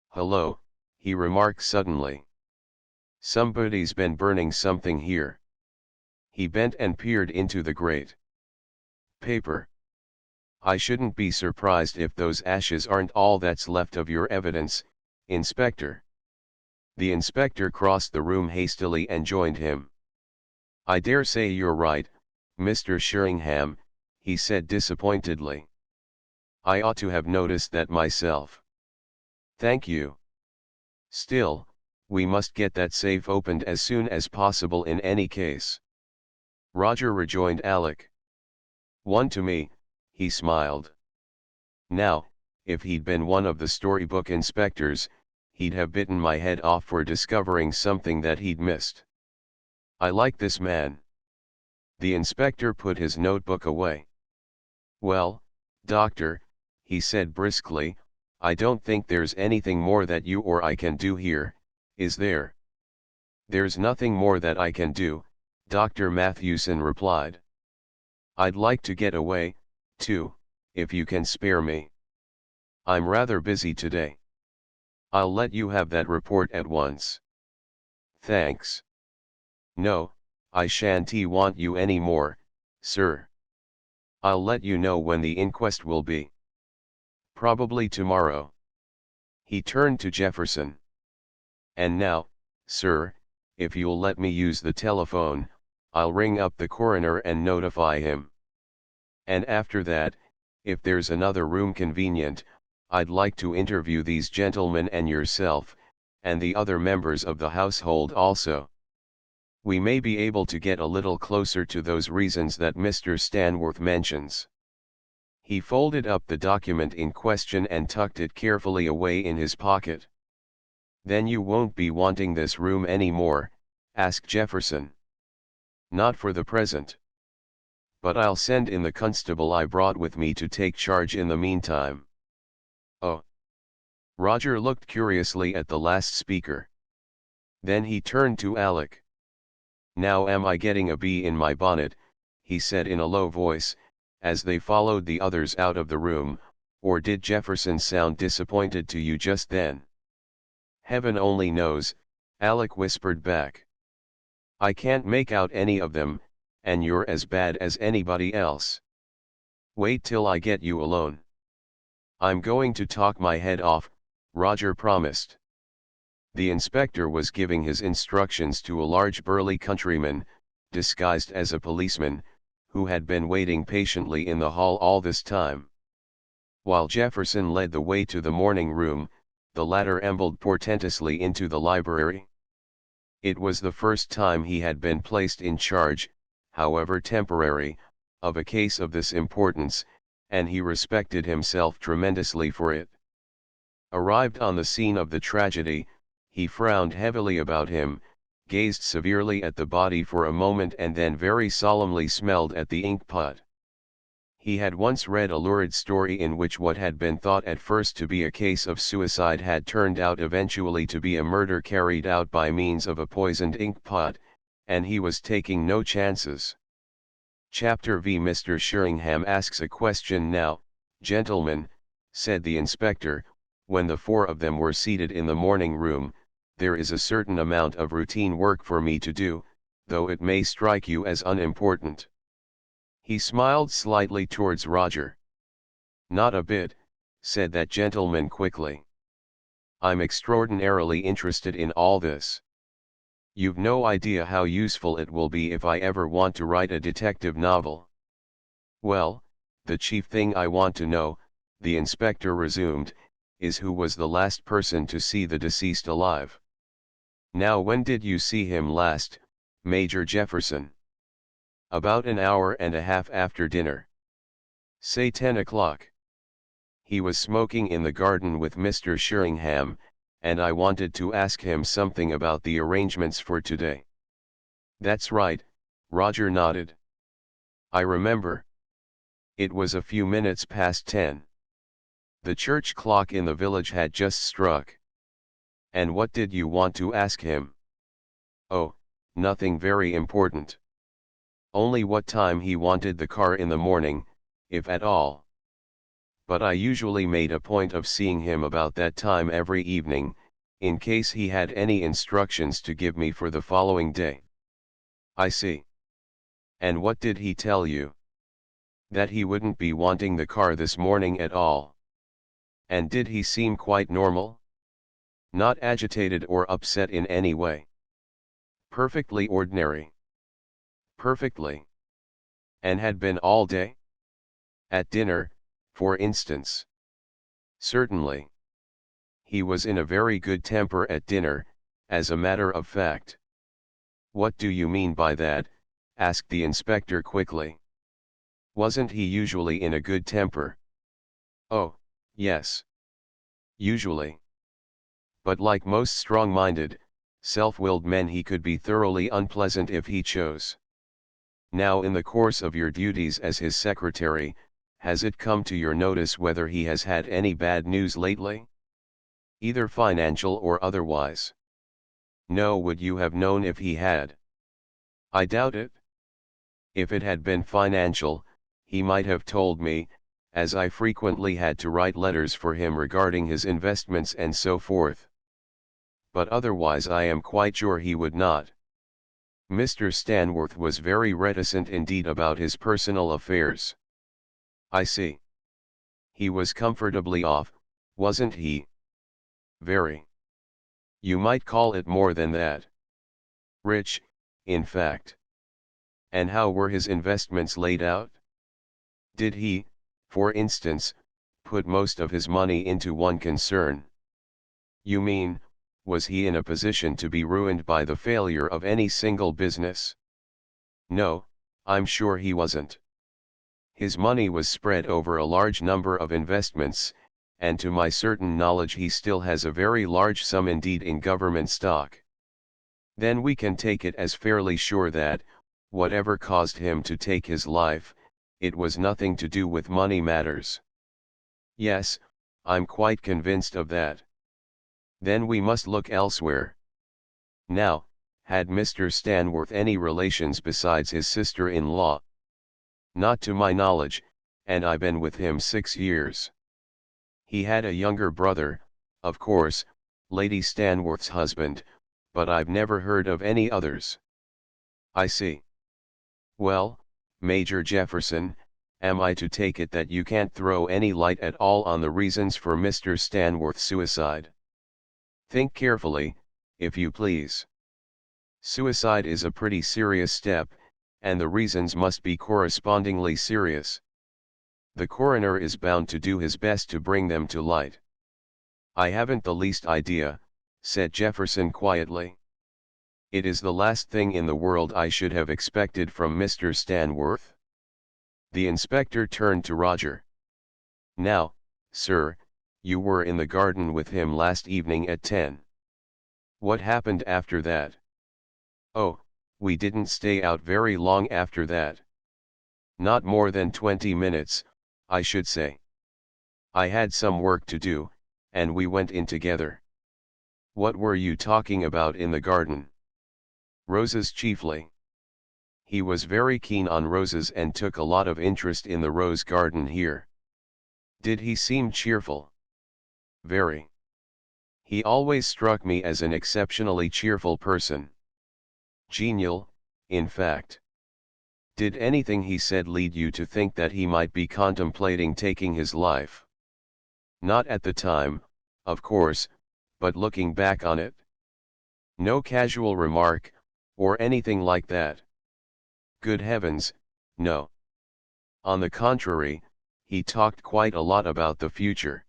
"Hello," he remarked suddenly. "Somebody's been burning something here." He bent and peered into the grate. "Paper. I shouldn't be surprised if those ashes aren't all that's left of your evidence, Inspector." The inspector crossed the room hastily and joined him. "I dare say you're right, Mr. Sheringham," he said disappointedly. "I ought to have noticed that myself." "Thank you. Still, we must get that safe opened as soon as possible in any case." Roger rejoined Alec. "One to me," he smiled. Now, if he'd been one of the storybook inspectors, he'd have bitten my head off for discovering something that he'd missed. "I like this man." The inspector put his notebook away. "Well, Doctor," he said briskly, "I don't think there's anything more that you or I can do here, is there?" "There's nothing more that I can do," Dr. Mathewson replied. "I'd like to get away, too, if you can spare me. I'm rather busy today." "I'll let you have that report at once." "Thanks." "No, I shan't want you any more, sir. I'll let you know when the inquest will be. Probably tomorrow." He turned to Jefferson. "And now, sir, if you'll let me use the telephone, I'll ring up the coroner and notify him. And after that, if there's another room convenient, I'd like to interview these gentlemen and yourself, and the other members of the household also. We may be able to get a little closer to those reasons that Mr. Stanworth mentions." He folded up the document in question and tucked it carefully away in his pocket. "Then you won't be wanting this room any more?" asked Jefferson. "Not for the present. But I'll send in the constable I brought with me to take charge in the meantime." "Oh." Roger looked curiously at the last speaker. Then he turned to Alec. "Now am I getting a bee in my bonnet," he said in a low voice, as they followed the others out of the room, "or did Jefferson sound disappointed to you just then?" "Heaven only knows," Alec whispered back. "I can't make out any of them, and you're as bad as anybody else. Wait till I get you alone." "I'm going to talk my head off," Roger promised. The inspector was giving his instructions to a large burly countryman, disguised as a policeman, who had been waiting patiently in the hall all this time. While Jefferson led the way to the morning room, the latter ambled portentously into the library. It was the first time he had been placed in charge, however temporary, of a case of this importance, and he respected himself tremendously for it. Arrived on the scene of the tragedy, he frowned heavily about him, gazed severely at the body for a moment and then very solemnly smelled at the ink pot. He had once read a lurid story in which what had been thought at first to be a case of suicide had turned out eventually to be a murder carried out by means of a poisoned ink pot, and he was taking no chances. Chapter V. "Mr. Sheringham asks a question now, gentlemen," said the inspector, when the four of them were seated in the morning room. "There is a certain amount of routine work for me to do, though it may strike you as unimportant." He smiled slightly towards Roger. "Not a bit," said that gentleman quickly. "I'm extraordinarily interested in all this. You've no idea how useful it will be if I ever want to write a detective novel." "Well, the chief thing I want to know," the inspector resumed, "is who was the last person to see the deceased alive. Now when did you see him last, Major Jefferson?" "About an hour and a half after dinner." Say 10 o'clock. He was smoking in the garden with Mr. Sheringham, and I wanted to ask him something about the arrangements for today. That's right, Roger nodded. I remember. It was a few minutes past 10. The church clock in the village had just struck. And what did you want to ask him? Oh, nothing very important. Only what time he wanted the car in the morning, if at all. But I usually made a point of seeing him about that time every evening, in case he had any instructions to give me for the following day. I see. And what did he tell you? That he wouldn't be wanting the car this morning at all. And did he seem quite normal? Not agitated or upset in any way. Perfectly ordinary. Perfectly. And had been all day? At dinner, for instance. Certainly. He was in a very good temper at dinner, as a matter of fact. What do you mean by that? Asked the inspector quickly. Wasn't he usually in a good temper? Oh, yes. Usually. But like most strong-minded, self-willed men, he could be thoroughly unpleasant if he chose. Now, in the course of your duties as his secretary, has it come to your notice whether he has had any bad news lately? Either financial or otherwise? No. Would you have known if he had? I doubt it. If it had been financial, he might have told me, as I frequently had to write letters for him regarding his investments and so forth. But otherwise I am quite sure he would not. Mr. Stanworth was very reticent indeed about his personal affairs. I see. He was comfortably off, wasn't he? Very. You might call it more than that. Rich, in fact. And how were his investments laid out? Did he, for instance, put most of his money into one concern? You mean, was he in a position to be ruined by the failure of any single business? No, I'm sure he wasn't. His money was spread over a large number of investments, and to my certain knowledge he still has a very large sum indeed in government stock. Then we can take it as fairly sure that, whatever caused him to take his life, it was nothing to do with money matters. Yes, I'm quite convinced of that. Then we must look elsewhere. Now, had Mr. Stanworth any relations besides his sister-in-law? Not to my knowledge, and I've been with him 6 years. He had a younger brother, of course, Lady Stanworth's husband, but I've never heard of any others. I see. Well, Major Jefferson, am I to take it that you can't throw any light at all on the reasons for Mr. Stanworth's suicide? Think carefully, if you please. Suicide is a pretty serious step, and the reasons must be correspondingly serious. The coroner is bound to do his best to bring them to light. I haven't the least idea, said Jefferson quietly. It is the last thing in the world I should have expected from Mr. Stanworth. The inspector turned to Roger. Now, sir, you were in the garden with him last evening at 10. What happened after that? Oh, we didn't stay out very long after that. Not more than 20 minutes, I should say. I had some work to do, and we went in together. What were you talking about in the garden? Roses chiefly. He was very keen on roses and took a lot of interest in the rose garden here. Did he seem cheerful? Very. He always struck me as an exceptionally cheerful person. Genial, in fact. Did anything he said lead you to think that he might be contemplating taking his life? Not at the time, of course, but looking back on it. No casual remark, or anything like that. Good heavens, no. On the contrary, he talked quite a lot about the future.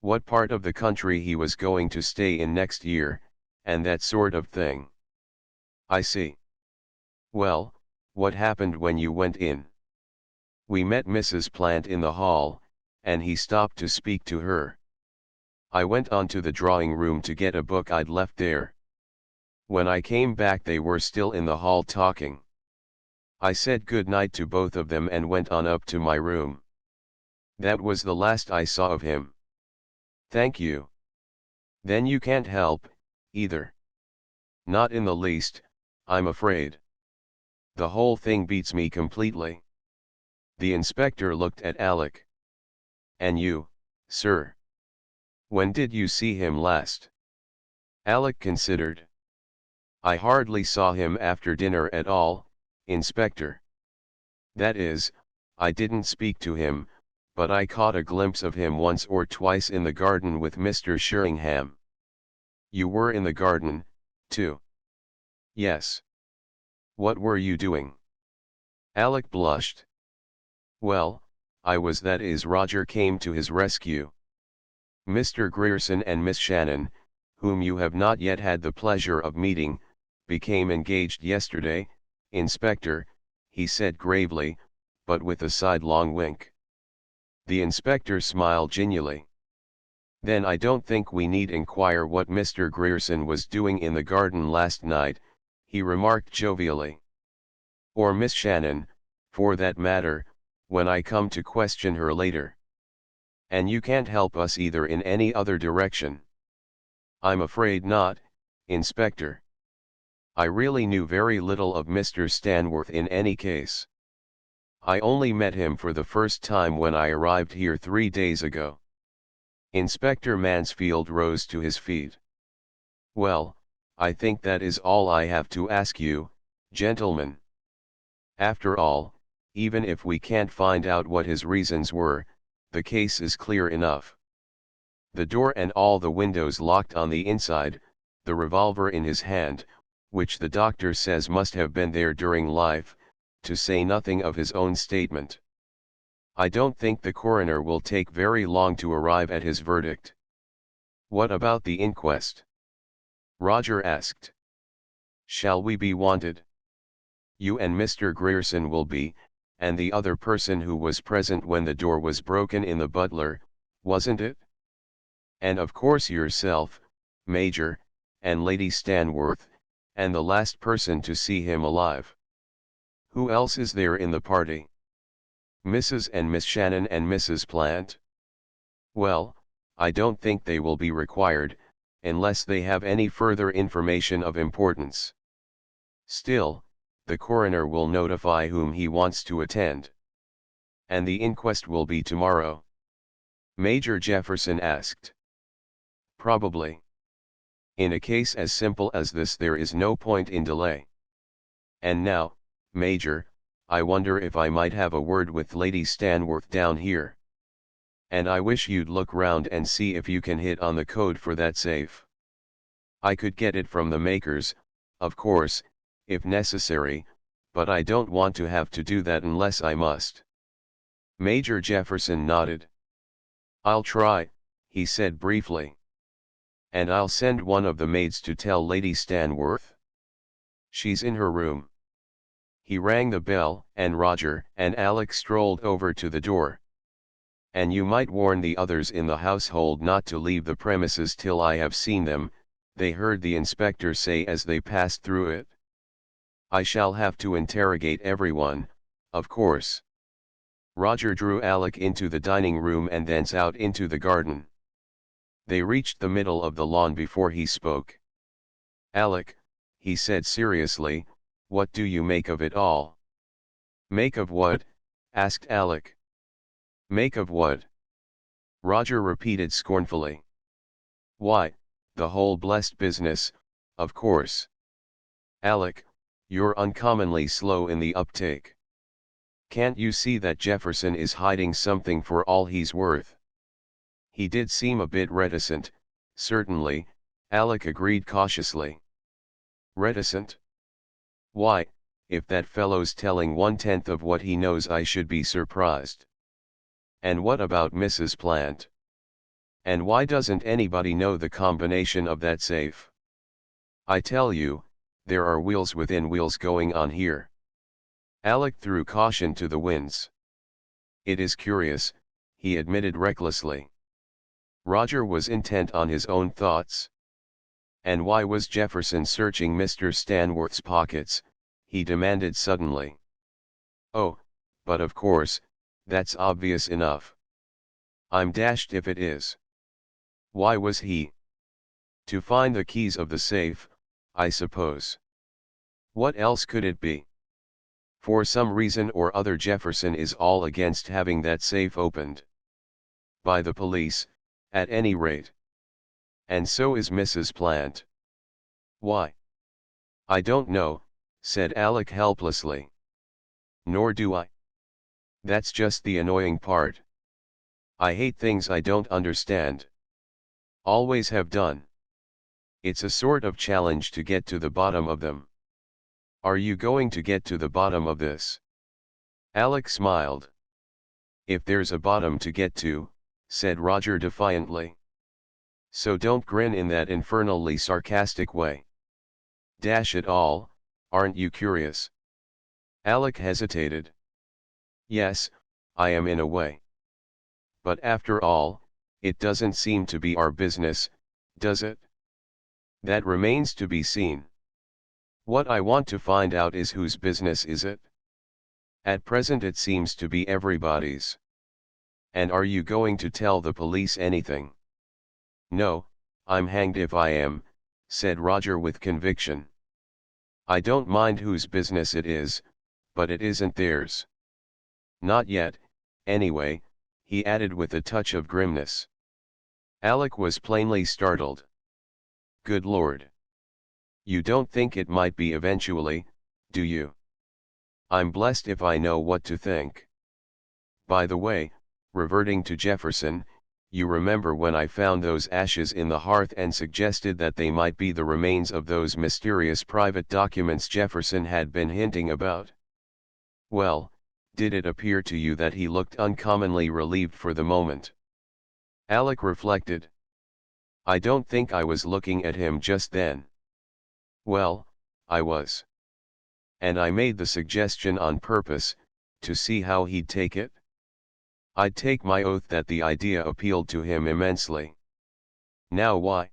What part of the country he was going to stay in next year, and that sort of thing. I see. Well, what happened when you went in? We met Mrs. Plant in the hall, and he stopped to speak to her. I went on to the drawing room to get a book I'd left there. When I came back they were still in the hall talking. I said good night to both of them and went on up to my room. That was the last I saw of him. Thank you. Then you can't help, either. Not in the least, I'm afraid. The whole thing beats me completely. The inspector looked at Alec. And you, sir? When did you see him last? Alec considered. I hardly saw him after dinner at all, Inspector. That is, I didn't speak to him, but I caught a glimpse of him once or twice in the garden with Mr. Sheringham. You were in the garden, too? Yes. What were you doing? Alec blushed. Well, I was, that is, Roger came to his rescue. Mr. Grierson and Miss Shannon, whom you have not yet had the pleasure of meeting, became engaged yesterday, Inspector, he said gravely, but with a sidelong wink. The inspector smiled genially. Then I don't think we need inquire what Mr. Grierson was doing in the garden last night, he remarked jovially. Or Miss Shannon, for that matter, when I come to question her later. And you can't help us either in any other direction. I'm afraid not, Inspector. I really knew very little of Mr. Stanworth in any case. I only met him for the first time when I arrived here 3 days ago. Inspector Mansfield rose to his feet. Well, I think that is all I have to ask you, gentlemen. After all, even if we can't find out what his reasons were, the case is clear enough. The door and all the windows locked on the inside, the revolver in his hand, which the doctor says must have been there during life, to say nothing of his own statement. I don't think the coroner will take very long to arrive at his verdict. What about the inquest? Roger asked. Shall we be wanted? You and Mr. Grierson will be, and the other person who was present when the door was broken in, the butler, wasn't it? And of course yourself, Major, and Lady Stanworth, and the last person to see him alive. Who else is there in the party? Mrs. and Miss Shannon and Mrs. Plant? Well, I don't think they will be required, unless they have any further information of importance. Still, the coroner will notify whom he wants to attend. And the inquest will be tomorrow? Major Jefferson asked. Probably. In a case as simple as this there is no point in delay. And now, Major, I wonder if I might have a word with Lady Stanworth down here. And I wish you'd look round and see if you can hit on the code for that safe. I could get it from the makers, of course, if necessary, but I don't want to have to do that unless I must. Major Jefferson nodded. I'll try, he said briefly. And I'll send one of the maids to tell Lady Stanworth. She's in her room. He rang the bell, and Roger and Alec strolled over to the door. And you might warn the others in the household not to leave the premises till I have seen them, they heard the inspector say as they passed through it. I shall have to interrogate everyone, of course. Roger drew Alec into the dining room and thence out into the garden. They reached the middle of the lawn before he spoke. Alec, he said seriously, what do you make of it all? Make of what? Asked Alec. Make of what? Roger repeated scornfully. Why, the whole blessed business, of course. Alec, you're uncommonly slow in the uptake. Can't you see that Jefferson is hiding something for all he's worth? He did seem a bit reticent, certainly, Alec agreed cautiously. Reticent? Why, if that fellow's telling 1/10 of what he knows I should be surprised. And what about Mrs. Plant? And why doesn't anybody know the combination of that safe? I tell you, there are wheels within wheels going on here. Alec threw caution to the winds. It is curious, he admitted recklessly. Roger was intent on his own thoughts. And why was Jefferson searching Mr. Stanworth's pockets, he demanded suddenly. Oh, but of course, that's obvious enough. I'm dashed if it is. Why was he? To find the keys of the safe, I suppose. What else could it be? For some reason or other Jefferson is all against having that safe opened. By the police, at any rate. And so is Mrs. Plant. Why? I don't know, said Alec helplessly. Nor do I. That's just the annoying part. I hate things I don't understand. Always have done. It's a sort of challenge to get to the bottom of them. Are you going to get to the bottom of this? Alec smiled. If there's a bottom to get to, said Roger defiantly. So don't grin in that infernally sarcastic way. Dash it all, aren't you curious? Alec hesitated. Yes, I am in a way. But after all, it doesn't seem to be our business, does it? That remains to be seen. What I want to find out is whose business is it? At present it seems to be everybody's. And are you going to tell the police anything? No, I'm hanged if I am, said Roger with conviction. I don't mind whose business it is, but it isn't theirs. Not yet, anyway, he added with a touch of grimness. Alec was plainly startled. Good Lord. You don't think it might be eventually, do you? I'm blessed if I know what to think. By the way, reverting to Jefferson, you remember when I found those ashes in the hearth and suggested that they might be the remains of those mysterious private documents Jefferson had been hinting about? Well, did it appear to you that he looked uncommonly relieved for the moment? Alec reflected. I don't think I was looking at him just then. Well, I was. And I made the suggestion on purpose, to see how he'd take it. I'd take my oath that the idea appealed to him immensely. Now why?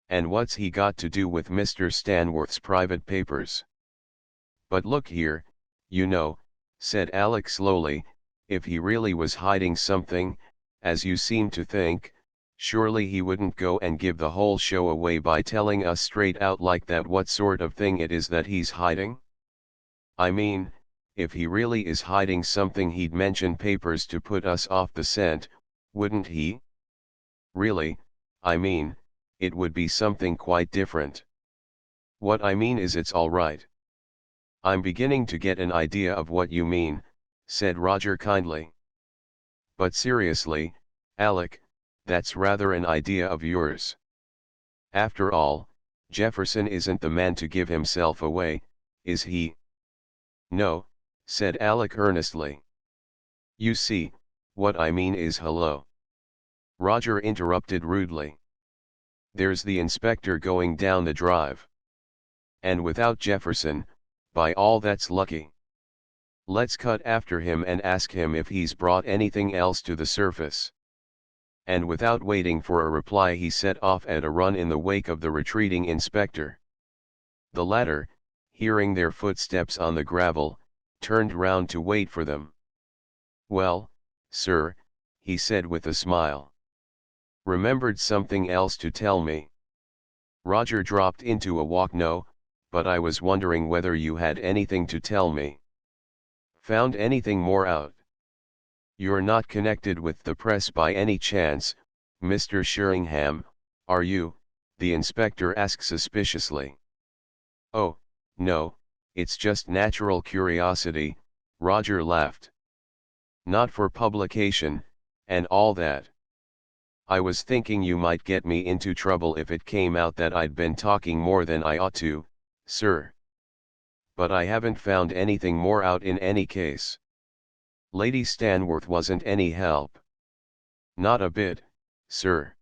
And what's he got to do with Mr. Stanworth's private papers? But look here, you know, said Alec slowly, if he really was hiding something, as you seem to think, surely he wouldn't go and give the whole show away by telling us straight out like that what sort of thing it is that he's hiding? I mean, if he really is hiding something he'd mention papers to put us off the scent, wouldn't he? Really, I mean, it would be something quite different. What I mean is it's all right. I'm beginning to get an idea of what you mean, said Roger kindly. But seriously, Alec, that's rather an idea of yours. After all, Jefferson isn't the man to give himself away, is he? No, said Alec earnestly. You see, what I mean is hello. Roger interrupted rudely. There's the inspector going down the drive. And without Jefferson, by all that's lucky. Let's cut after him and ask him if he's brought anything else to the surface. And without waiting for a reply he set off at a run in the wake of the retreating inspector. The latter, hearing their footsteps on the gravel, turned round to wait for them. Well, sir, he said with a smile. Remembered something else to tell me. Roger dropped into a walk. No, but I was wondering whether you had anything to tell me. Found anything more out? You're not connected with the press by any chance, Mr. Sheringham, are you? The inspector asked suspiciously. Oh, no, it's just natural curiosity, Roger laughed. Not for publication, and all that. I was thinking you might get me into trouble if it came out that I'd been talking more than I ought to, sir. But I haven't found anything more out in any case. Lady Stanworth wasn't any help. Not a bit, sir.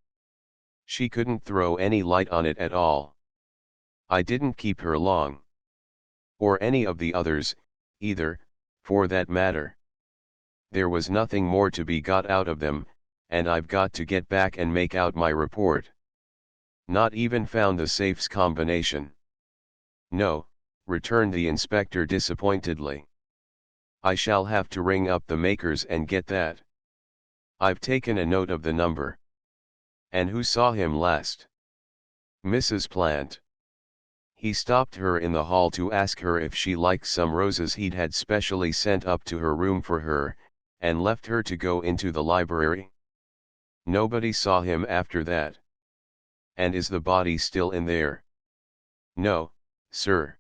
She couldn't throw any light on it at all. I didn't keep her long. Or any of the others, either, for that matter. There was nothing more to be got out of them, and I've got to get back and make out my report. Not even found the safe's combination. No, returned the inspector disappointedly. I shall have to ring up the makers and get that. I've taken a note of the number. And who saw him last? Mrs. Plant. He stopped her in the hall to ask her if she liked some roses he'd had specially sent up to her room for her, and left her to go into the library. Nobody saw him after that. And is the body still in there? No, sir.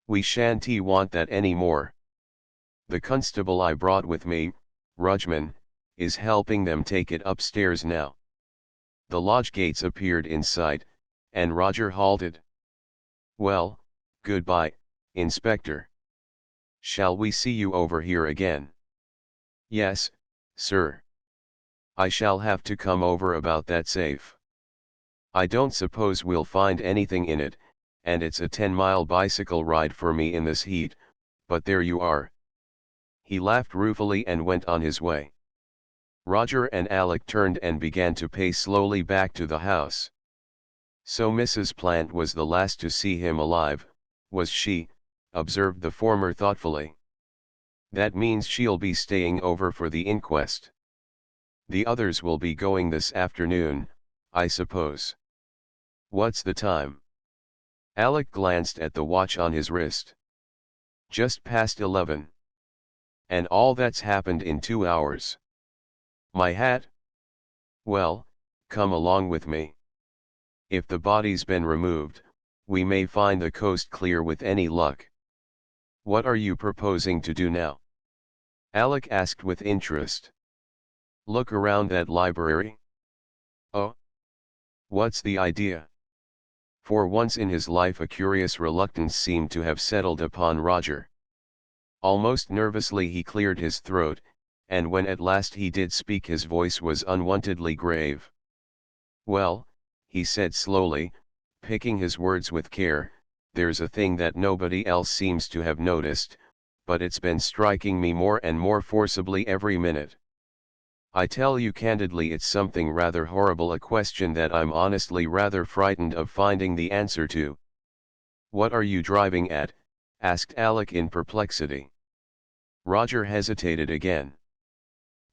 We shan't want that any more. The constable I brought with me, Rudgman, is helping them take it upstairs now. The lodge gates appeared in sight, and Roger halted. Well, goodbye, Inspector. Shall we see you over here again? Yes, sir. I shall have to come over about that safe. I don't suppose we'll find anything in it, and it's a 10-mile bicycle ride for me in this heat, but there you are. He laughed ruefully and went on his way. Roger and Alec turned and began to pace slowly back to the house. So Mrs. Plant was the last to see him alive, was she? Observed the former thoughtfully. That means she'll be staying over for the inquest. The others will be going this afternoon, I suppose. What's the time? Alec glanced at the watch on his wrist. Just past 11. And all that's happened in 2 hours. My hat? Well, come along with me. If the body's been removed, we may find the coast clear with any luck. What are you proposing to do now? Alec asked with interest. Look around that library. Oh? What's the idea? For once in his life a curious reluctance seemed to have settled upon Roger. Almost nervously he cleared his throat, and when at last he did speak his voice was unwontedly grave. Well, he said slowly, picking his words with care, there's a thing that nobody else seems to have noticed, but it's been striking me more and more forcibly every minute. I tell you candidly it's something rather horrible, a question that I'm honestly rather frightened of finding the answer to. What are you driving at? Asked Alec in perplexity. Roger hesitated again.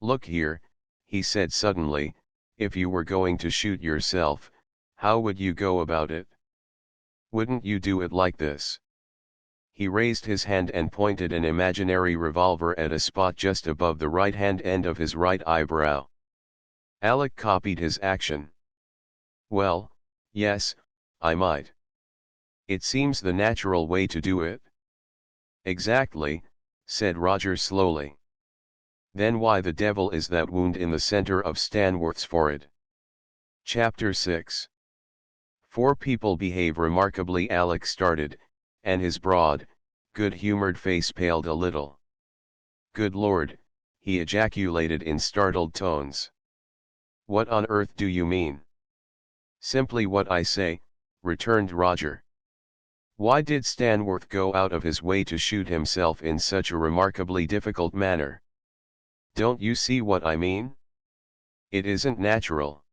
Look here, he said suddenly, if you were going to shoot yourself, how would you go about it? Wouldn't you do it like this? He raised his hand and pointed an imaginary revolver at a spot just above the right-hand end of his right eyebrow. Alec copied his action. Well, yes, I might. It seems the natural way to do it. Exactly, said Roger slowly. Then why the devil is that wound in the center of Stanworth's forehead? Chapter 6. Four people behave remarkably. Alec started, and his broad, good-humored face paled a little. Good Lord, he ejaculated in startled tones. What on earth do you mean? Simply what I say, returned Roger. Why did Stanworth go out of his way to shoot himself in such a remarkably difficult manner? Don't you see what I mean? It isn't natural.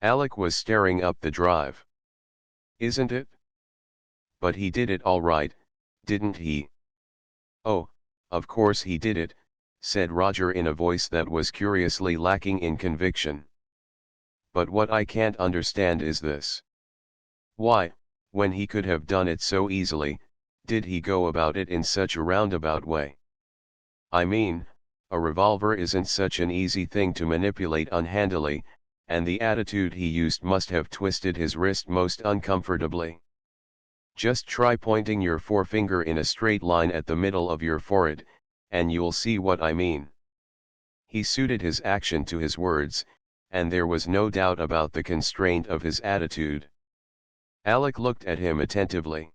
Alec was staring up the drive. Isn't it? But he did it all right, didn't he? Oh, of course he did it, said Roger in a voice that was curiously lacking in conviction. But what I can't understand is this. Why, when he could have done it so easily, did he go about it in such a roundabout way? I mean, a revolver isn't such an easy thing to manipulate unhandily, and the attitude he used must have twisted his wrist most uncomfortably. Just try pointing your forefinger in a straight line at the middle of your forehead, and you'll see what I mean. He suited his action to his words, and there was no doubt about the constraint of his attitude. Alec looked at him attentively.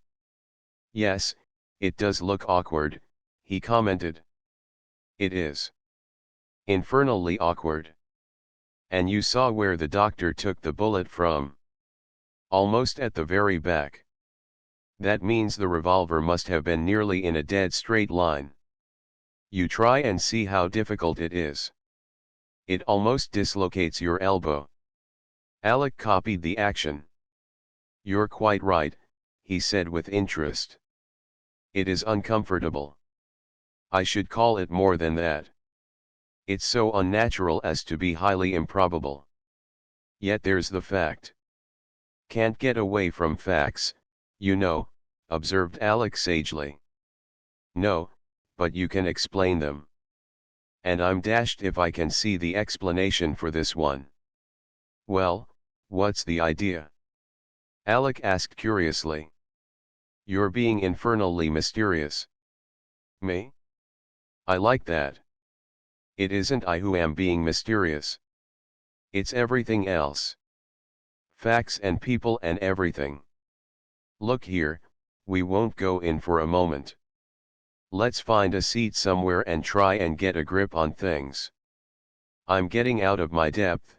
Yes, it does look awkward, he commented. It is. Infernally awkward. And you saw where the doctor took the bullet from? Almost at the very back. That means the revolver must have been nearly in a dead straight line. You try and see how difficult it is. It almost dislocates your elbow. Alec copied the action. You're quite right, he said with interest. It is uncomfortable. I should call it more than that. It's so unnatural as to be highly improbable. Yet there's the fact. Can't get away from facts, you know, observed Alec sagely. No, but you can explain them. And I'm dashed if I can see the explanation for this one. Well, what's the idea? Alec asked curiously. You're being infernally mysterious. Me? I like that. It isn't I who am being mysterious. It's everything else. Facts and people and everything. Look here, we won't go in for a moment. Let's find a seat somewhere and try and get a grip on things. I'm getting out of my depth,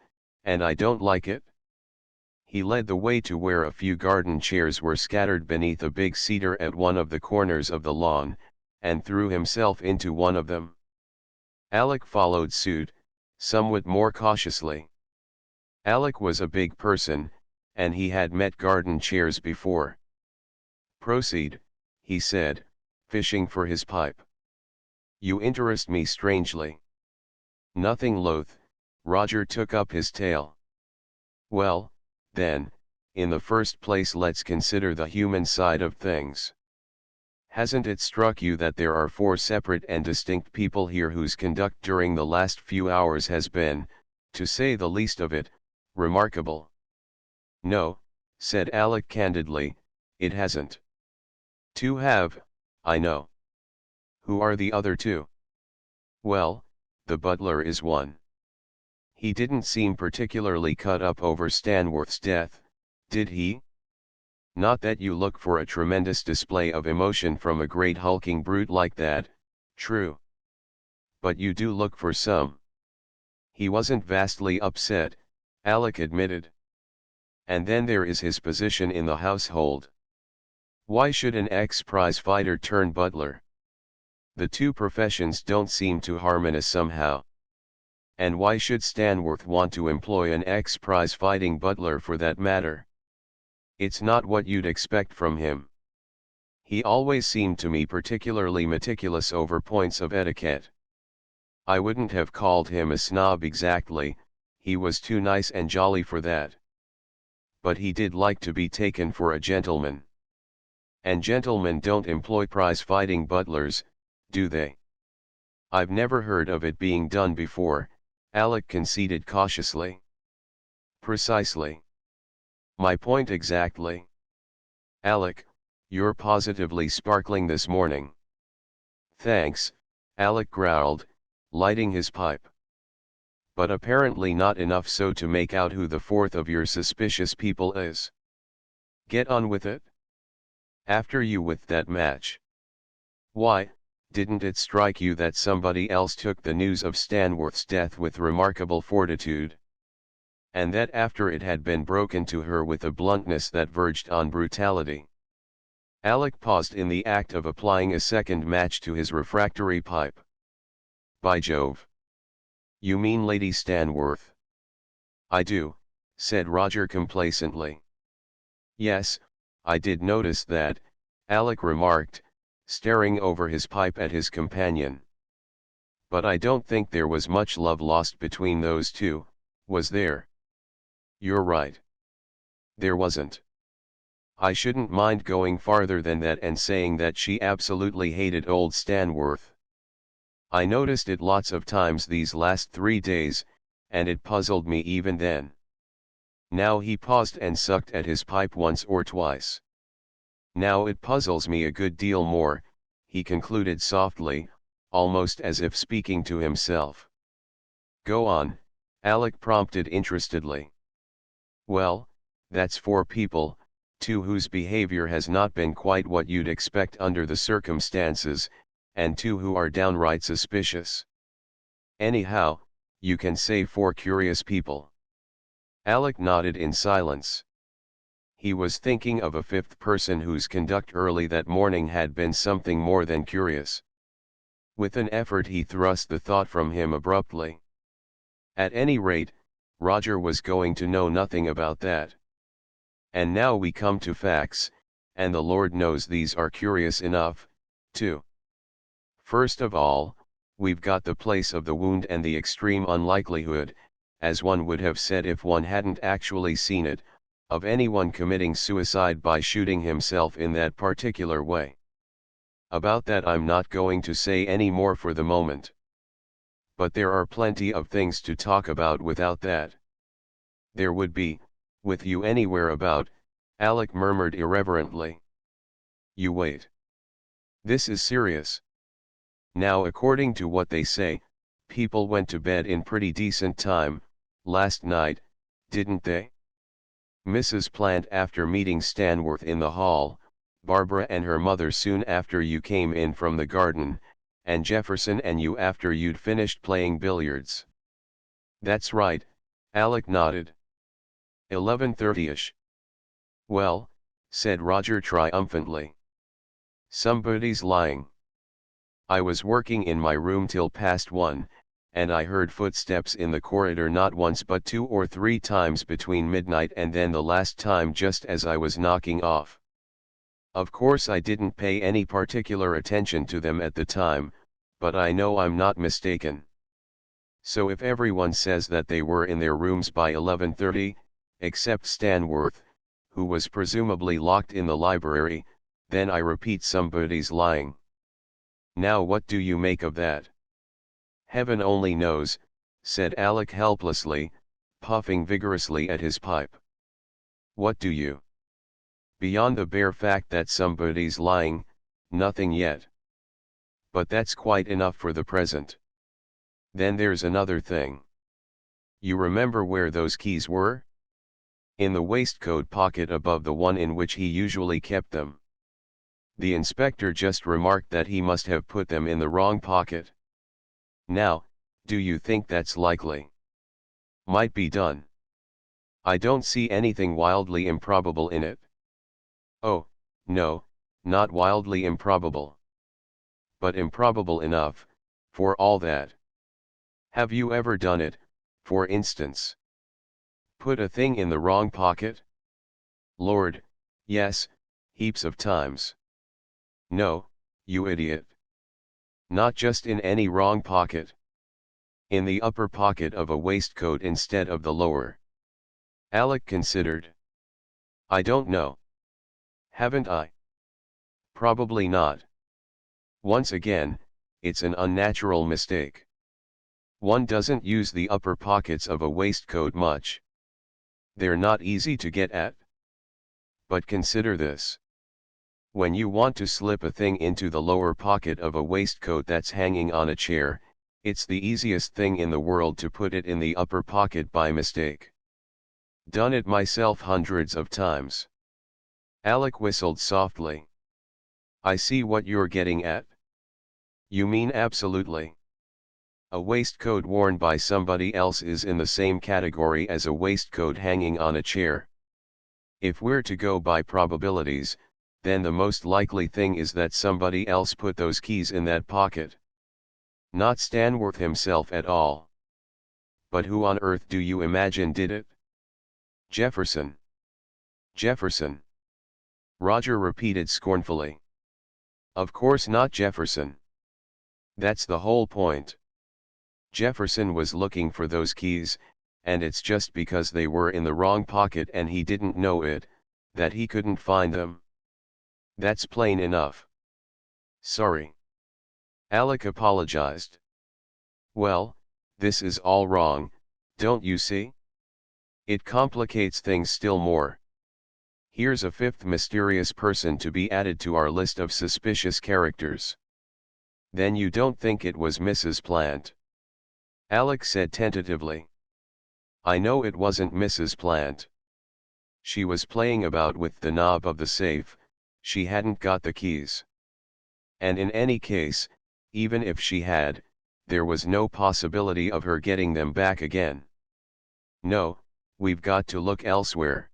and I don't like it. He led the way to where a few garden chairs were scattered beneath a big cedar at one of the corners of the lawn, and threw himself into one of them. Alec followed suit, somewhat more cautiously. Alec was a big person, and he had met garden chairs before. Proceed, he said, fishing for his pipe. You interest me strangely. Nothing loath, Roger took up his tale. Well, then, in the first place let's consider the human side of things. Hasn't it struck you that there are 4 separate and distinct people here whose conduct during the last few hours has been, to say the least of it, remarkable? No, said Alec candidly, it hasn't. 2 have, I know. Who are the other 2? Well, the butler is one. He didn't seem particularly cut up over Stanworth's death, did he? Not that you look for a tremendous display of emotion from a great hulking brute like that, true. But you do look for some. He wasn't vastly upset, Alec admitted. And then there is his position in the household. Why should an ex-prize fighter turn butler? The 2 professions don't seem to harmonize somehow. And why should Stanworth want to employ an ex-prize fighting butler for that matter? It's not what you'd expect from him. He always seemed to me particularly meticulous over points of etiquette. I wouldn't have called him a snob exactly, he was too nice and jolly for that. But he did like to be taken for a gentleman. And gentlemen don't employ prize-fighting butlers, do they? I've never heard of it being done before, Alec conceded cautiously. Precisely. My point exactly. Alec, you're positively sparkling this morning. Thanks, Alec growled, lighting his pipe. But apparently not enough so to make out who the 4th of your suspicious people is. Get on with it. After you with that match. Why, didn't it strike you that somebody else took the news of Stanworth's death with remarkable fortitude? And that after it had been broken to her with a bluntness that verged on brutality. Alec paused in the act of applying a second match to his refractory pipe. By Jove! You mean Lady Stanworth? I do, said Roger complacently. Yes, I did notice that, Alec remarked, staring over his pipe at his companion. But I don't think there was much love lost between those 2, was there? You're right. There wasn't. I shouldn't mind going farther than that and saying that she absolutely hated old Stanworth. I noticed it lots of times these last 3 days, and it puzzled me even then. Now he paused and sucked at his pipe once or twice. Now it puzzles me a good deal more, he concluded softly, almost as if speaking to himself. Go on, Alec prompted interestedly. Well, that's 4 people, 2 whose behavior has not been quite what you'd expect under the circumstances, and 2 who are downright suspicious. Anyhow, you can say 4 curious people. Alec nodded in silence. He was thinking of a 5th person whose conduct early that morning had been something more than curious. With an effort he thrust the thought from him abruptly. At any rate, Roger was going to know nothing about that. And now we come to facts, and the Lord knows these are curious enough, too. First of all, we've got the place of the wound and the extreme unlikelihood, as one would have said if one hadn't actually seen it, of anyone committing suicide by shooting himself in that particular way. About that I'm not going to say any more for the moment. But there are plenty of things to talk about without that. There would be, with you anywhere about, Alec murmured irreverently. You wait. This is serious. Now according to what they say, people went to bed in pretty decent time, last night, didn't they? Mrs. Plant after meeting Stanworth in the hall, Barbara and her mother soon after you came in from the garden, and Jefferson and you after you'd finished playing billiards. That's right, Alec nodded. 11:30ish. Well, said Roger triumphantly. Somebody's lying. I was working in my room till past 1, and I heard footsteps in the corridor not once but 2 or 3 times between midnight and then the last time just as I was knocking off. Of course I didn't pay any particular attention to them at the time, but I know I'm not mistaken. So if everyone says that they were in their rooms by 11:30, except Stanworth, who was presumably locked in the library, then I repeat somebody's lying. Now what do you make of that? Heaven only knows, said Alec helplessly, puffing vigorously at his pipe. What do you? Beyond the bare fact that somebody's lying, nothing yet. But that's quite enough for the present. Then there's another thing. You remember where those keys were? In the waistcoat pocket above the one in which he usually kept them. The inspector just remarked that he must have put them in the wrong pocket. Now, do you think that's likely? Might be done. I don't see anything wildly improbable in it. Oh, no, not wildly improbable. But improbable enough, for all that. Have you ever done it, for instance? Put a thing in the wrong pocket? Lord, yes, heaps of times. No, you idiot. Not just in any wrong pocket. In the upper pocket of a waistcoat instead of the lower. Alec considered. I don't know. Haven't I? Probably not. Once again, it's an unnatural mistake. One doesn't use the upper pockets of a waistcoat much. They're not easy to get at. But consider this. When you want to slip a thing into the lower pocket of a waistcoat that's hanging on a chair, it's the easiest thing in the world to put it in the upper pocket by mistake. Done it myself hundreds of times. Alec whistled softly. I see what you're getting at. You mean absolutely. A waistcoat worn by somebody else is in the same category as a waistcoat hanging on a chair. If we're to go by probabilities, then the most likely thing is that somebody else put those keys in that pocket. Not Stanworth himself at all. But who on earth do you imagine did it? Jefferson. Jefferson. Roger repeated scornfully. Of course not Jefferson. That's the whole point. Jefferson was looking for those keys, and it's just because they were in the wrong pocket and he didn't know it, that he couldn't find them. That's plain enough. Sorry. Alec apologized. Well, this is all wrong, don't you see? It complicates things still more. Here's a fifth mysterious person to be added to our list of suspicious characters. Then you don't think it was Mrs. Plant? Alec said tentatively. I know it wasn't Mrs. Plant. She was playing about with the knob of the safe, she hadn't got the keys. And in any case, even if she had, there was no possibility of her getting them back again. No, we've got to look elsewhere.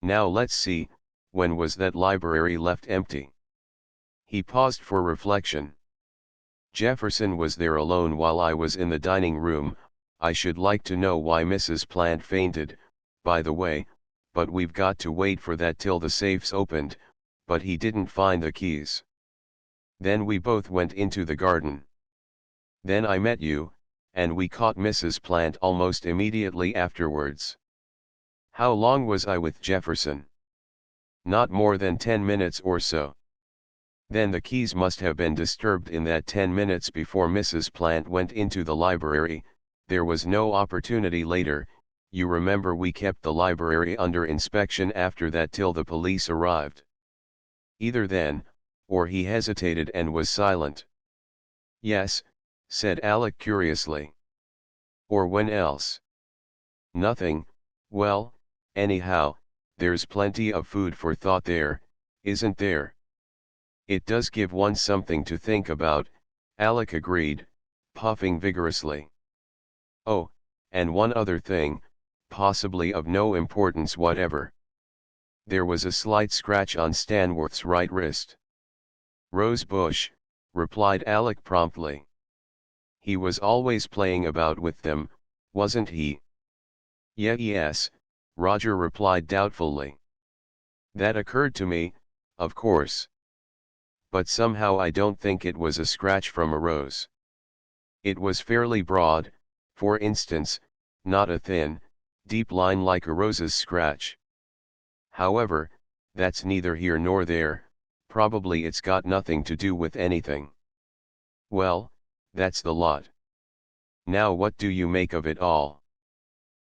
Now let's see, when was that library left empty? He paused for reflection. Jefferson was there alone while I was in the dining room. I should like to know why Mrs. Plant fainted, by the way, but we've got to wait for that till the safe's opened, but he didn't find the keys. Then we both went into the garden. Then I met you, and we caught Mrs. Plant almost immediately afterwards. How long was I with Jefferson? Not more than 10 minutes or so. Then the keys must have been disturbed in that 10 minutes before Mrs. Plant went into the library. There was no opportunity later. You remember we kept the library under inspection after that till the police arrived. Either then, or he hesitated and was silent. Yes, said Alec curiously. Or when else? Nothing. Well, anyhow, there's plenty of food for thought there, isn't there? It does give one something to think about, Alec agreed, puffing vigorously. Oh, and one other thing, possibly of no importance whatever. There was a slight scratch on Stanworth's right wrist. Rose bush, replied Alec promptly. He was always playing about with them, wasn't he? Yes, Roger replied doubtfully. That occurred to me, of course. But somehow I don't think it was a scratch from a rose. It was fairly broad, for instance, not a thin, deep line like a rose's scratch. However, that's neither here nor there, probably it's got nothing to do with anything. Well, that's the lot. Now what do you make of it all?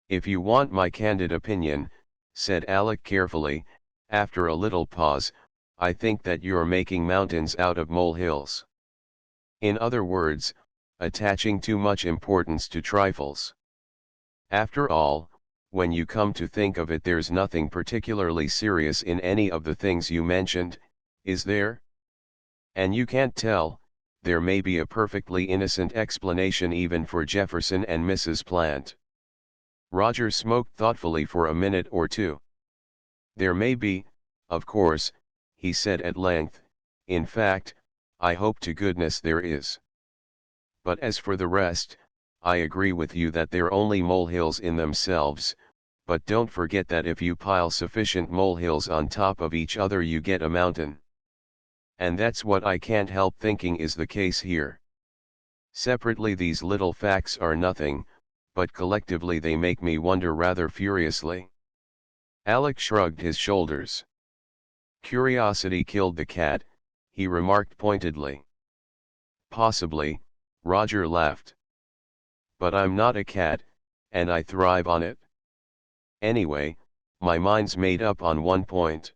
If you want my candid opinion, said Alec carefully, after a little pause, I think that you're making mountains out of molehills. In other words, attaching too much importance to trifles. After all, when you come to think of it, there's nothing particularly serious in any of the things you mentioned, is there? And you can't tell, there may be a perfectly innocent explanation even for Jefferson and Mrs. Plant. Roger smoked thoughtfully for a minute or two. There may be, of course, he said at length. In fact, I hope to goodness there is. But as for the rest, I agree with you that they're only molehills in themselves, but don't forget that if you pile sufficient molehills on top of each other you get a mountain. And that's what I can't help thinking is the case here. Separately these little facts are nothing, but collectively they make me wonder rather furiously. Alec shrugged his shoulders. Curiosity killed the cat, he remarked pointedly. Possibly, Roger laughed. But I'm not a cat, and I thrive on it. Anyway, my mind's made up on one point.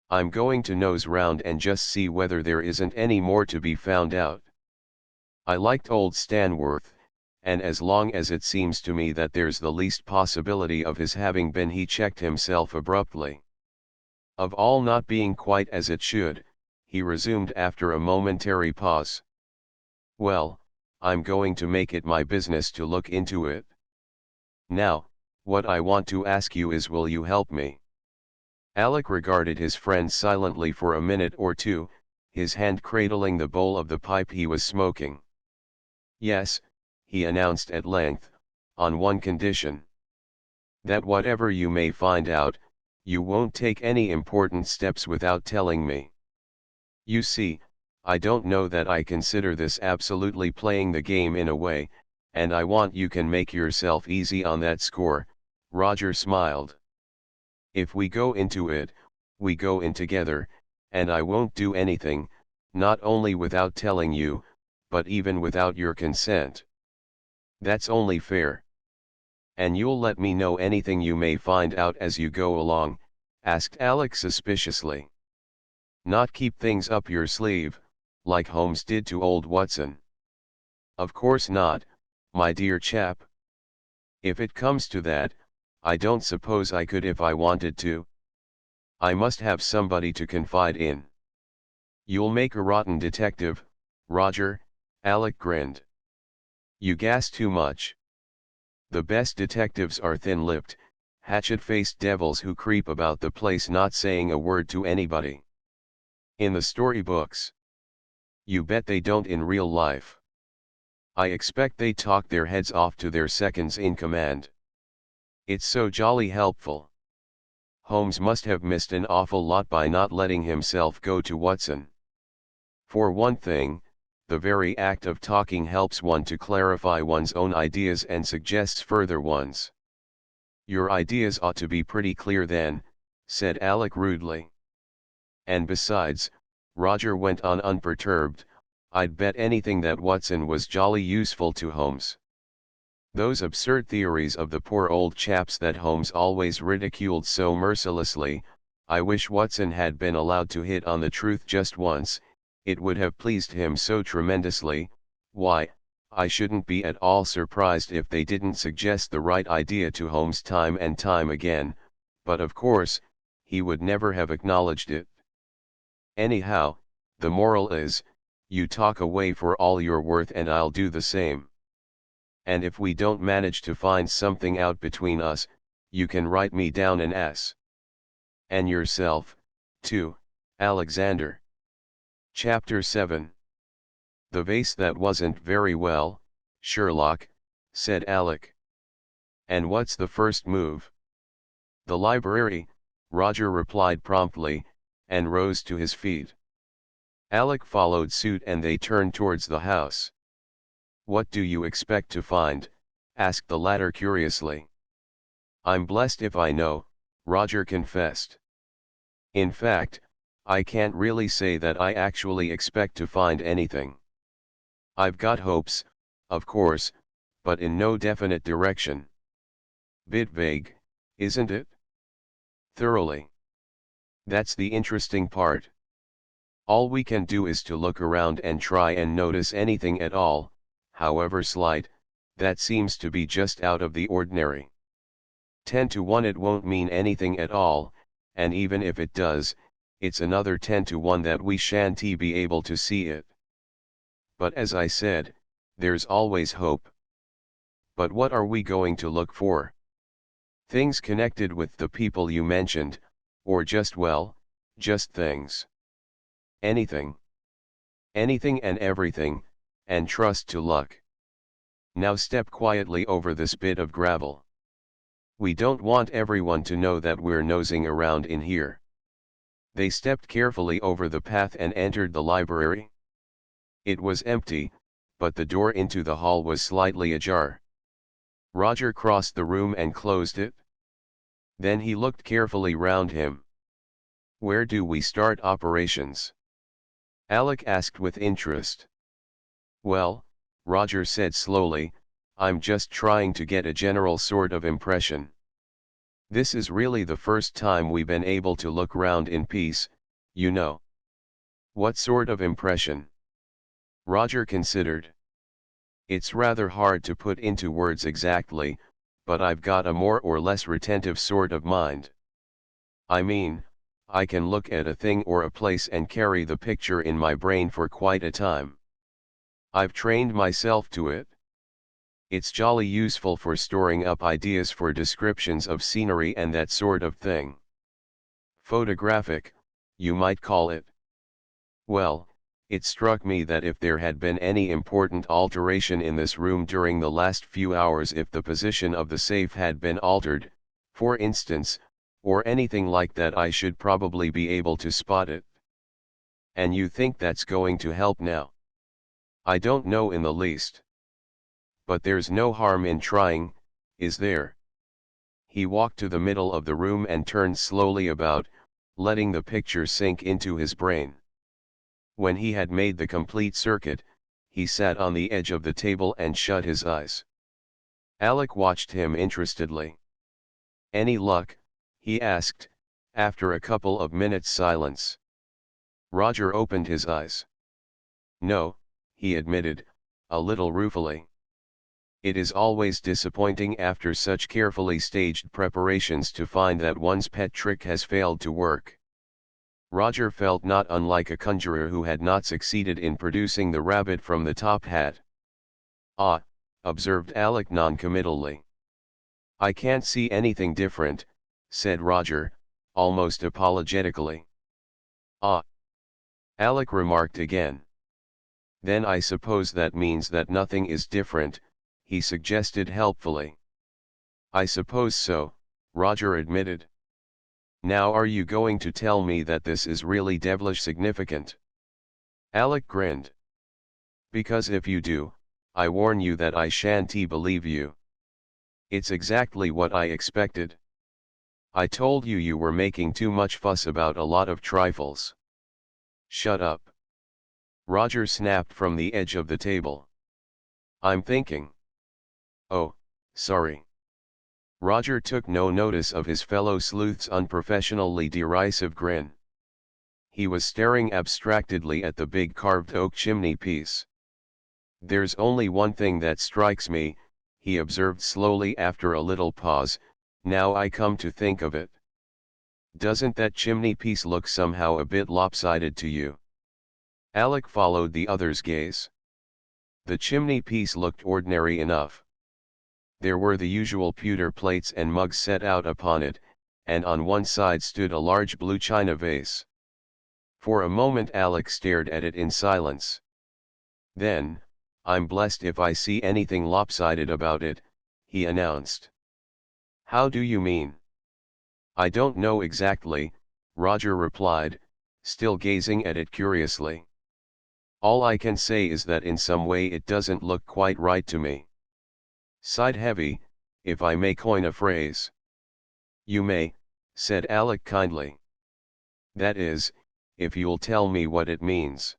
I'm going to nose round and just see whether there isn't any more to be found out. I liked old Stanworth, and as long as it seems to me that there's the least possibility of his having been. He checked himself abruptly. Of all not being quite as it should, he resumed after a momentary pause. Well, I'm going to make it my business to look into it. Now, what I want to ask you is, will you help me? Alec regarded his friend silently for a minute or two, his hand cradling the bowl of the pipe he was smoking. Yes, he announced at length, on one condition. That whatever you may find out, you won't take any important steps without telling me. You see, I don't know that I consider this absolutely playing the game in a way, and I want you can make yourself easy on that score. Roger smiled. If we go into it, we go in together, and I won't do anything, not only without telling you, but even without your consent. That's only fair. And you'll let me know anything you may find out as you go along, asked Alec suspiciously. Not keep things up your sleeve, like Holmes did to old Watson. Of course not, my dear chap. If it comes to that, I don't suppose I could if I wanted to. I must have somebody to confide in. You'll make a rotten detective, Roger, Alec grinned. You gas too much. The best detectives are thin-lipped, hatchet-faced devils who creep about the place not saying a word to anybody. In the storybooks. You bet they don't in real life. I expect they talk their heads off to their seconds in command. It's so jolly helpful. Holmes must have missed an awful lot by not letting himself go to Watson. For one thing, the very act of talking helps one to clarify one's own ideas and suggests further ones. Your ideas ought to be pretty clear then, said Alec rudely. And besides, Roger went on unperturbed, I'd bet anything that Watson was jolly useful to Holmes. Those absurd theories of the poor old chap's that Holmes always ridiculed so mercilessly, I wish Watson had been allowed to hit on the truth just once, it would have pleased him so tremendously. Why, I shouldn't be at all surprised if they didn't suggest the right idea to Holmes time and time again, but of course, he would never have acknowledged it. Anyhow, the moral is, you talk away for all you're worth and I'll do the same. And if we don't manage to find something out between us, you can write me down an S. And yourself, too, Alexander. Chapter 7. The vase that wasn't very well, Sherlock, said Alec. And what's the first move? The library, Roger replied promptly, and rose to his feet. Alec followed suit and they turned towards the house. What do you expect to find? Asked the latter curiously. I'm blessed if I know, Roger confessed. In fact, I can't really say that I actually expect to find anything. I've got hopes, of course, but in no definite direction. Bit vague, isn't it? Thoroughly. That's the interesting part. All we can do is to look around and try and notice anything at all, however slight, that seems to be just out of the ordinary. 10 to 1 it won't mean anything at all, and even if it does, it's another 10 to 1 that we shan't be able to see it. But as I said, there's always hope. But what are we going to look for? Things connected with the people you mentioned, or just things. Anything. Anything and everything, and trust to luck. Now step quietly over this bit of gravel. We don't want everyone to know that we're nosing around in here. They stepped carefully over the path and entered the library. It was empty, but the door into the hall was slightly ajar. Roger crossed the room and closed it. Then he looked carefully round him. Where do we start operations? Alec asked with interest. Well, Roger said slowly, I'm just trying to get a general sort of impression. This is really the first time we've been able to look round in peace, you know. What sort of impression? Roger considered. It's rather hard to put into words exactly, but I've got a more or less retentive sort of mind. I mean, I can look at a thing or a place and carry the picture in my brain for quite a time. I've trained myself to it. It's jolly useful for storing up ideas for descriptions of scenery and that sort of thing. Photographic, you might call it. Well, it struck me that if there had been any important alteration in this room during the last few hours, if the position of the safe had been altered, for instance, or anything like that, I should probably be able to spot it. And you think that's going to help now? I don't know in the least. But there's no harm in trying, is there? He walked to the middle of the room and turned slowly about, letting the picture sink into his brain. When he had made the complete circuit, he sat on the edge of the table and shut his eyes. Alec watched him interestedly. Any luck? He asked, after a couple of minutes' silence. Roger opened his eyes. No, he admitted, a little ruefully. It is always disappointing after such carefully staged preparations to find that one's pet trick has failed to work. Roger felt not unlike a conjurer who had not succeeded in producing the rabbit from the top hat. Ah, observed Alec noncommittally. I can't see anything different, said Roger, almost apologetically. Ah. Alec remarked again. Then I suppose that means that nothing is different, he suggested helpfully. I suppose so, Roger admitted. Now are you going to tell me that this is really devilish significant? Alec grinned. Because if you do, I warn you that I shan't believe you. It's exactly what I expected. I told you you were making too much fuss about a lot of trifles. Shut up. Roger snapped from the edge of the table. I'm thinking. Oh, sorry. Roger took no notice of his fellow sleuth's unprofessionally derisive grin. He was staring abstractedly at the big carved oak chimney piece. There's only one thing that strikes me, he observed slowly after a little pause, now I come to think of it. Doesn't that chimney piece look somehow a bit lopsided to you? Alec followed the other's gaze. The chimney piece looked ordinary enough. There were the usual pewter plates and mugs set out upon it, and on one side stood a large blue china vase. For a moment Alec stared at it in silence. Then, I'm blessed if I see anything lopsided about it, he announced. How do you mean? I don't know exactly, Roger replied, still gazing at it curiously. All I can say is that in some way it doesn't look quite right to me. Side heavy, if I may coin a phrase. You may, said Alec kindly. That is, if you'll tell me what it means.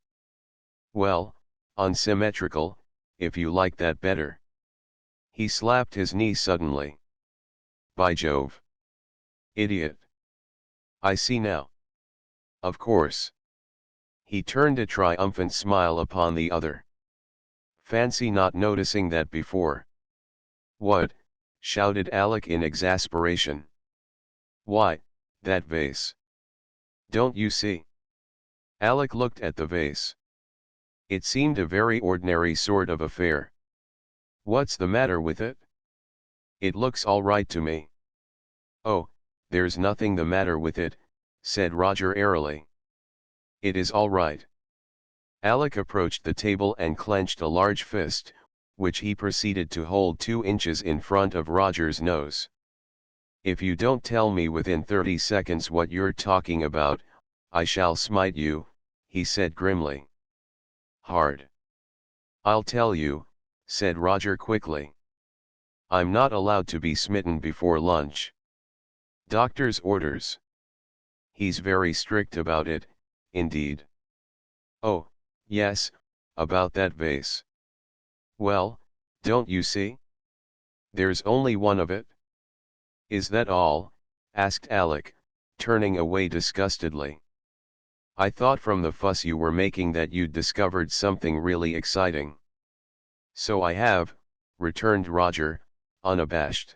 Well, unsymmetrical, if you like that better. He slapped his knee suddenly. By Jove. Idiot. I see now. Of course. He turned a triumphant smile upon the other. Fancy not noticing that before. What? Shouted Alec in exasperation. Why, that vase. Don't you see? Alec looked at the vase. It seemed a very ordinary sort of affair. What's the matter with it? It looks all right to me. Oh, there's nothing the matter with it, said Roger airily. It is all right. Alec approached the table and clenched a large fist, which he proceeded to hold 2 inches in front of Roger's nose. If you don't tell me within 30 seconds what you're talking about, I shall smite you, he said grimly. Hard. I'll tell you, said Roger quickly. I'm not allowed to be smitten before lunch. Doctor's orders. He's very strict about it, indeed. Oh, yes, about that vase. Well, don't you see? There's only one of it. Is that all? Asked Alec, turning away disgustedly. I thought from the fuss you were making that you'd discovered something really exciting. So I have, returned Roger, unabashed.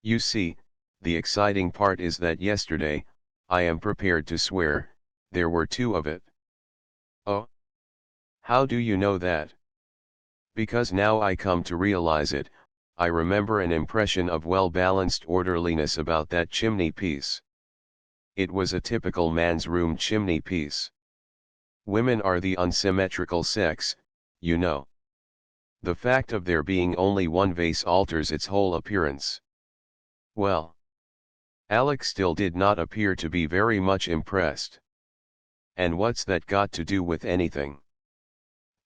You see, the exciting part is that yesterday, I am prepared to swear, there were 2 of it. Oh? How do you know that? Because now I come to realize it, I remember an impression of well-balanced orderliness about that chimney piece. It was a typical man's room chimney piece. Women are the unsymmetrical sex, you know. The fact of there being only one vase alters its whole appearance. Well. Alec still did not appear to be very much impressed. And what's that got to do with anything?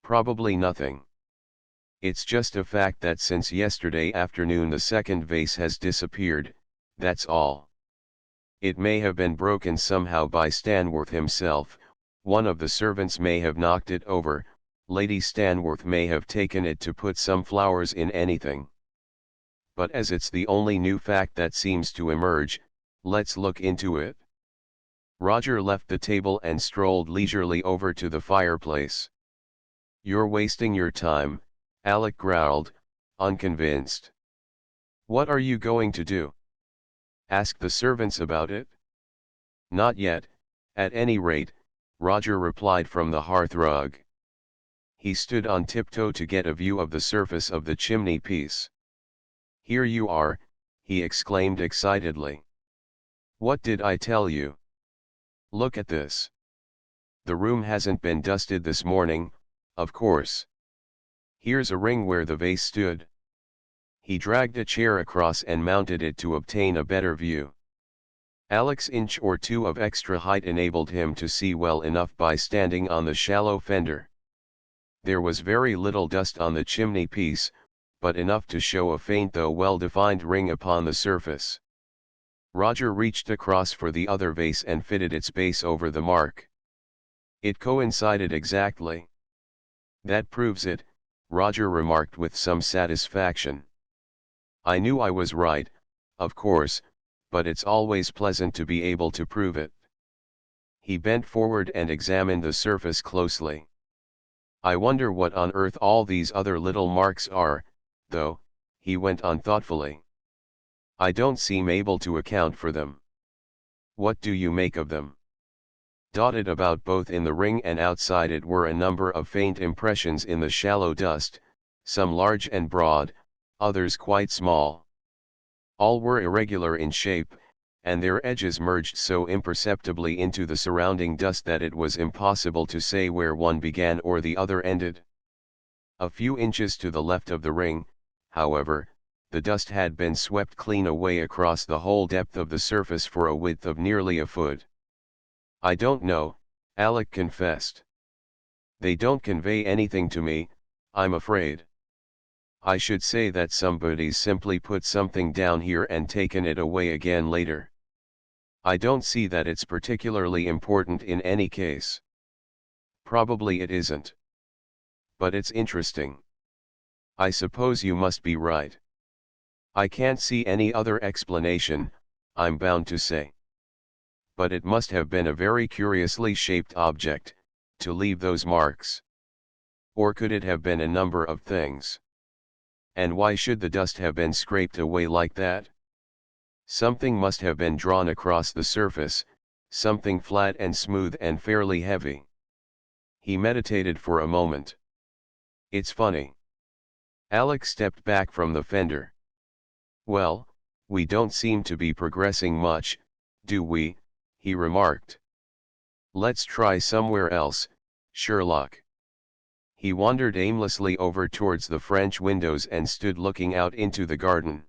Probably nothing. It's just a fact that since yesterday afternoon the second vase has disappeared, that's all. It may have been broken somehow by Stanworth himself, one of the servants may have knocked it over, Lady Stanworth may have taken it to put some flowers in anything. But as it's the only new fact that seems to emerge, let's look into it. Roger left the table and strolled leisurely over to the fireplace. You're wasting your time, Alec growled, unconvinced. What are you going to do? Ask the servants about it? Not yet, at any rate, Roger replied from the hearthrug. He stood on tiptoe to get a view of the surface of the chimney piece. Here you are, he exclaimed excitedly. What did I tell you? Look at this. The room hasn't been dusted this morning, of course. Here's a ring where the vase stood. He dragged a chair across and mounted it to obtain a better view. Alec's inch or two of extra height enabled him to see well enough by standing on the shallow fender. There was very little dust on the chimney piece, but enough to show a faint though well-defined ring upon the surface. Roger reached across for the other vase and fitted its base over the mark. It coincided exactly. "That proves it," Roger remarked with some satisfaction. "I knew I was right, of course, but it's always pleasant to be able to prove it." He bent forward and examined the surface closely. "I wonder what on earth all these other little marks are, though," he went on thoughtfully. "I don't seem able to account for them. What do you make of them?" Dotted about both in the ring and outside it were a number of faint impressions in the shallow dust, some large and broad, others quite small. All were irregular in shape, and their edges merged so imperceptibly into the surrounding dust that it was impossible to say where one began or the other ended. A few inches to the left of the ring, however, the dust had been swept clean away across the whole depth of the surface for a width of nearly a foot. "I don't know," Alec confessed. "They don't convey anything to me, I'm afraid. I should say that somebody's simply put something down here and taken it away again later. I don't see that it's particularly important in any case." "Probably it isn't. But it's interesting. I suppose you must be right. I can't see any other explanation, I'm bound to say. But it must have been a very curiously shaped object, to leave those marks. Or could it have been a number of things? And why should the dust have been scraped away like that? Something must have been drawn across the surface, something flat and smooth and fairly heavy." He meditated for a moment. "It's funny." Alec stepped back from the fender. "Well, we don't seem to be progressing much, do we?" he remarked. "Let's try somewhere else, Sherlock." He wandered aimlessly over towards the French windows and stood looking out into the garden.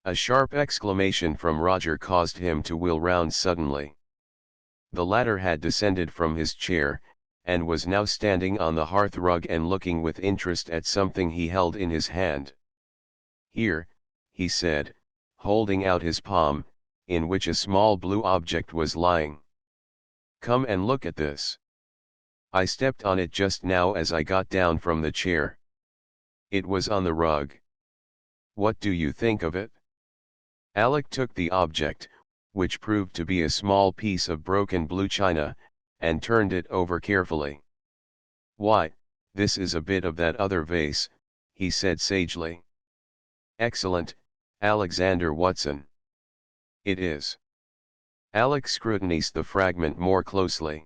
A sharp exclamation from Roger caused him to wheel round suddenly. The latter had descended from his chair, and was now standing on the hearth rug and looking with interest at something he held in his hand. "Here," he said, holding out his palm, in which a small blue object was lying. "Come and look at this. I stepped on it just now as I got down from the chair. It was on the rug. What do you think of it?" Alec took the object, which proved to be a small piece of broken blue china, and turned it over carefully. "Why, this is a bit of that other vase," he said sagely. "Excellent, Alexander Watson." "It is." Alec scrutinized the fragment more closely.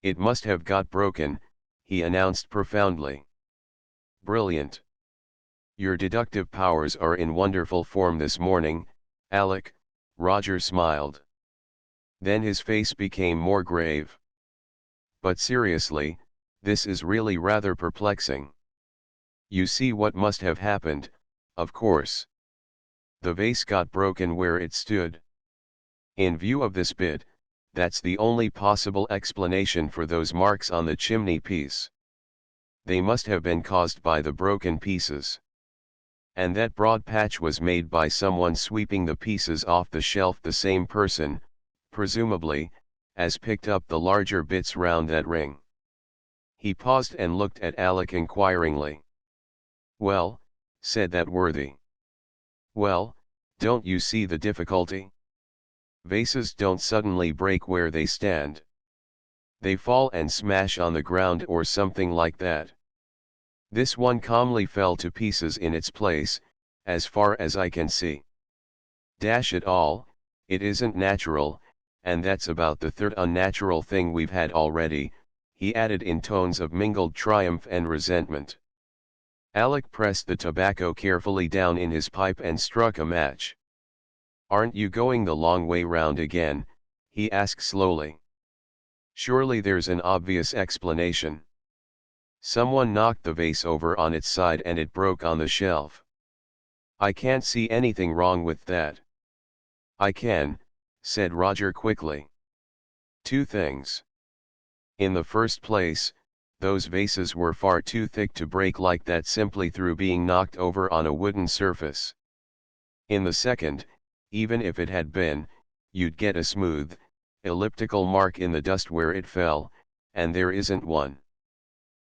"It must have got broken," he announced profoundly. "Brilliant. Your deductive powers are in wonderful form this morning, Alec," Roger smiled. Then his face became more grave. "But seriously, this is really rather perplexing. You see what must have happened, of course. The vase got broken where it stood. In view of this bit, that's the only possible explanation for those marks on the chimney piece. They must have been caused by the broken pieces. And that broad patch was made by someone sweeping the pieces off the shelf, the same person, presumably, as picked up the larger bits round that ring." He paused and looked at Alec inquiringly. "Well," said that worthy. "Well, don't you see the difficulty? Vases don't suddenly break where they stand. They fall and smash on the ground or something like that. This one calmly fell to pieces in its place, as far as I can see. Dash it all, it isn't natural, and that's about the third unnatural thing we've had already," he added in tones of mingled triumph and resentment. Alec pressed the tobacco carefully down in his pipe and struck a match. "Aren't you going the long way round again?" he asked slowly. "Surely there's an obvious explanation." Someone knocked the vase over on its side and it broke on the shelf. I can't see anything wrong with that. I can, said Roger quickly. Two things. In the first place, those vases were far too thick to break like that simply through being knocked over on a wooden surface. In the second, even if it had been, you'd get a smooth, elliptical mark in the dust where it fell, and there isn't one.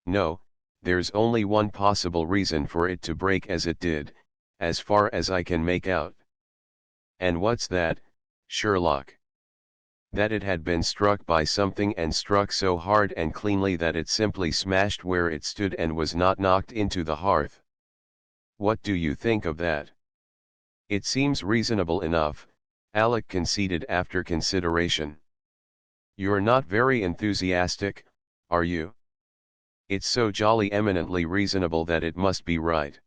No, there's only one possible reason for it to break as it did, as far as I can make out. And what's that, Sherlock? That it had been struck by something and struck so hard and cleanly that it simply smashed where it stood and was not knocked into the hearth. What do you think of that? It seems reasonable enough, Alec conceded after consideration. You're not very enthusiastic, are you? It's so jolly eminently reasonable that it must be right.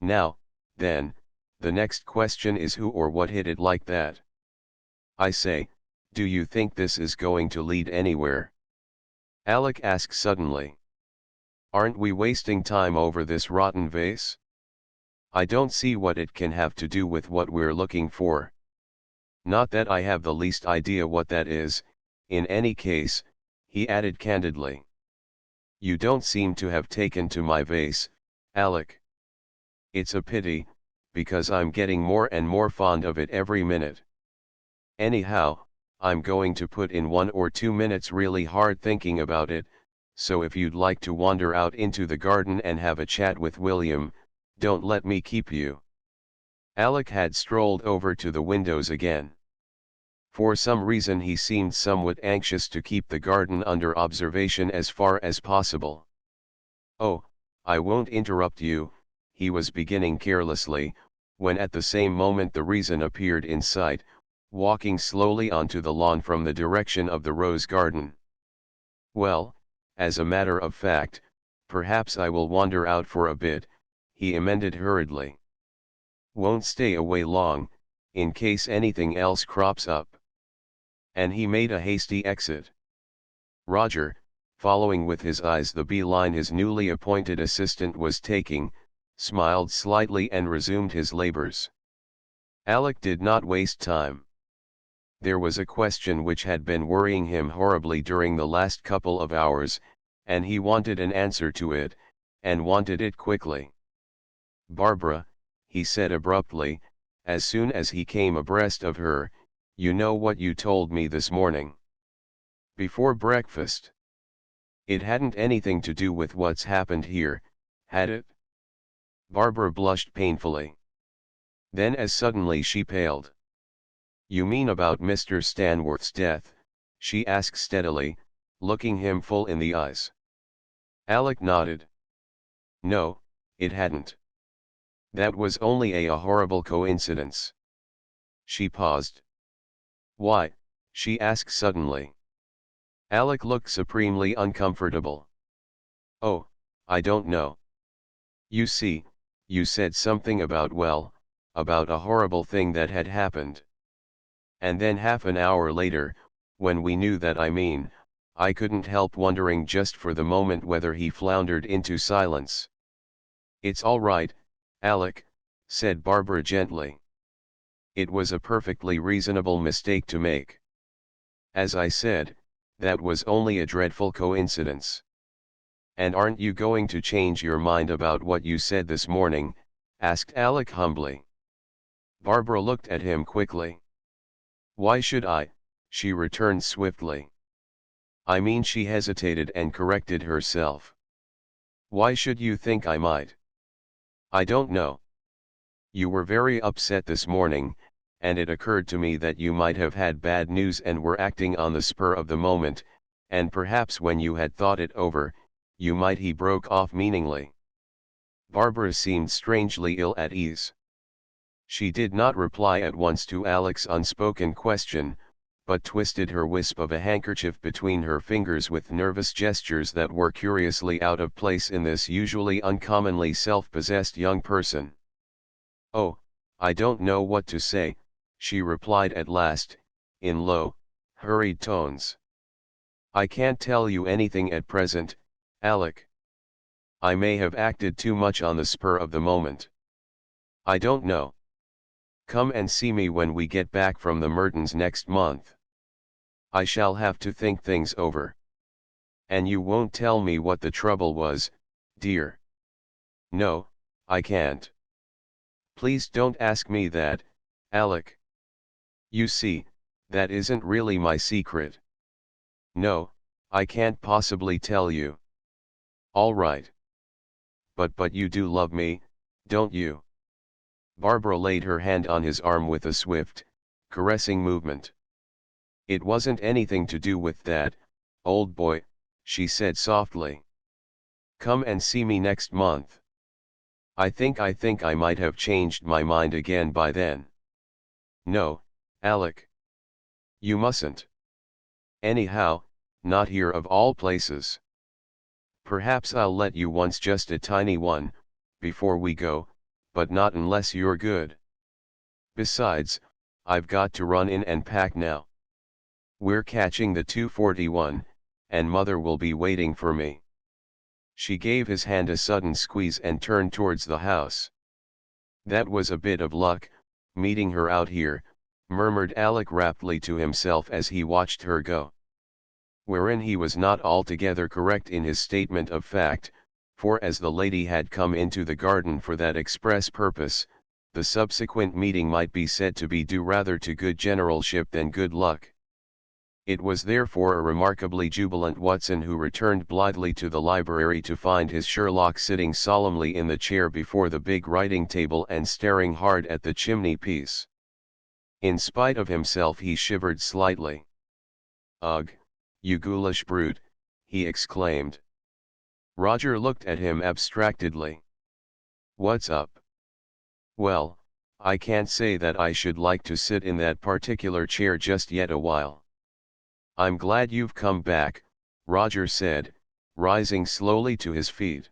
Now, then, the next question is who or what hit it like that? I say, do you think this is going to lead anywhere? Alec asked suddenly. Aren't we wasting time over this rotten vase? I don't see what it can have to do with what we're looking for. Not that I have the least idea what that is, in any case, he added candidly. You don't seem to have taken to my vase, Alec. It's a pity, because I'm getting more and more fond of it every minute. Anyhow, I'm going to put in 1 or 2 minutes really hard thinking about it, so if you'd like to wander out into the garden and have a chat with William, don't let me keep you. Alec had strolled over to the windows again. For some reason he seemed somewhat anxious to keep the garden under observation as far as possible. Oh, I won't interrupt you, he was beginning carelessly, when at the same moment the reason appeared in sight, walking slowly onto the lawn from the direction of the rose garden. Well, as a matter of fact, perhaps I will wander out for a bit, he amended hurriedly. Won't stay away long, in case anything else crops up. And he made a hasty exit. Roger, following with his eyes the beeline his newly appointed assistant was taking, smiled slightly and resumed his labors. Alec did not waste time. There was a question which had been worrying him horribly during the last couple of hours, and he wanted an answer to it, and wanted it quickly. Barbara, he said abruptly, as soon as he came abreast of her, you know what you told me this morning. Before breakfast. It hadn't anything to do with what's happened here, had it? Barbara blushed painfully. Then as suddenly she paled. You mean about Mr. Stanworth's death? She asked steadily, looking him full in the eyes. Alec nodded. No, it hadn't. That was only a horrible coincidence. She paused. Why? She asked suddenly. Alec looked supremely uncomfortable. Oh, I don't know. You see, you said something about about a horrible thing that had happened. And then half an hour later, when we knew that I couldn't help wondering just for the moment whether he floundered into silence. It's all right, Alec, said Barbara gently. It was a perfectly reasonable mistake to make. As I said, that was only a dreadful coincidence. And aren't you going to change your mind about what you said this morning? Asked Alec humbly. Barbara looked at him quickly. Why should I? She returned swiftly. I mean, she hesitated and corrected herself. Why should you think I might? I don't know. You were very upset this morning, and it occurred to me that you might have had bad news and were acting on the spur of the moment, and perhaps when you had thought it over, you might. He broke off meaningly. Barbara seemed strangely ill at ease. She did not reply at once to Alec's unspoken question, but twisted her wisp of a handkerchief between her fingers with nervous gestures that were curiously out of place in this usually uncommonly self-possessed young person. Oh, I don't know what to say, she replied at last, in low, hurried tones. I can't tell you anything at present, Alec. I may have acted too much on the spur of the moment. I don't know. Come and see me when we get back from the Mertons next month. I shall have to think things over. And you won't tell me what the trouble was, dear? No, I can't. Please don't ask me that, Alec. You see, that isn't really my secret. No, I can't possibly tell you. All right. But you do love me, don't you? Barbara laid her hand on his arm with a swift, caressing movement. It wasn't anything to do with that, old boy, she said softly. Come and see me next month. I think I might have changed my mind again by then. No, Alec. You mustn't. Anyhow, not here of all places. Perhaps I'll let you once, just a tiny one, before we go, but not unless you're good. Besides, I've got to run in and pack now. We're catching the 2:41, and Mother will be waiting for me. She gave his hand a sudden squeeze and turned towards the house. That was a bit of luck, meeting her out here, murmured Alec raptly to himself as he watched her go. Wherein he was not altogether correct in his statement of fact, for as the lady had come into the garden for that express purpose, the subsequent meeting might be said to be due rather to good generalship than good luck. It was therefore a remarkably jubilant Watson who returned blithely to the library to find his Sherlock sitting solemnly in the chair before the big writing table and staring hard at the chimney piece. In spite of himself he shivered slightly. Ugh, you ghoulish brute, he exclaimed. Roger looked at him abstractedly. What's up? Well, I can't say that I should like to sit in that particular chair just yet a while. I'm glad you've come back, Roger said, rising slowly to his feet.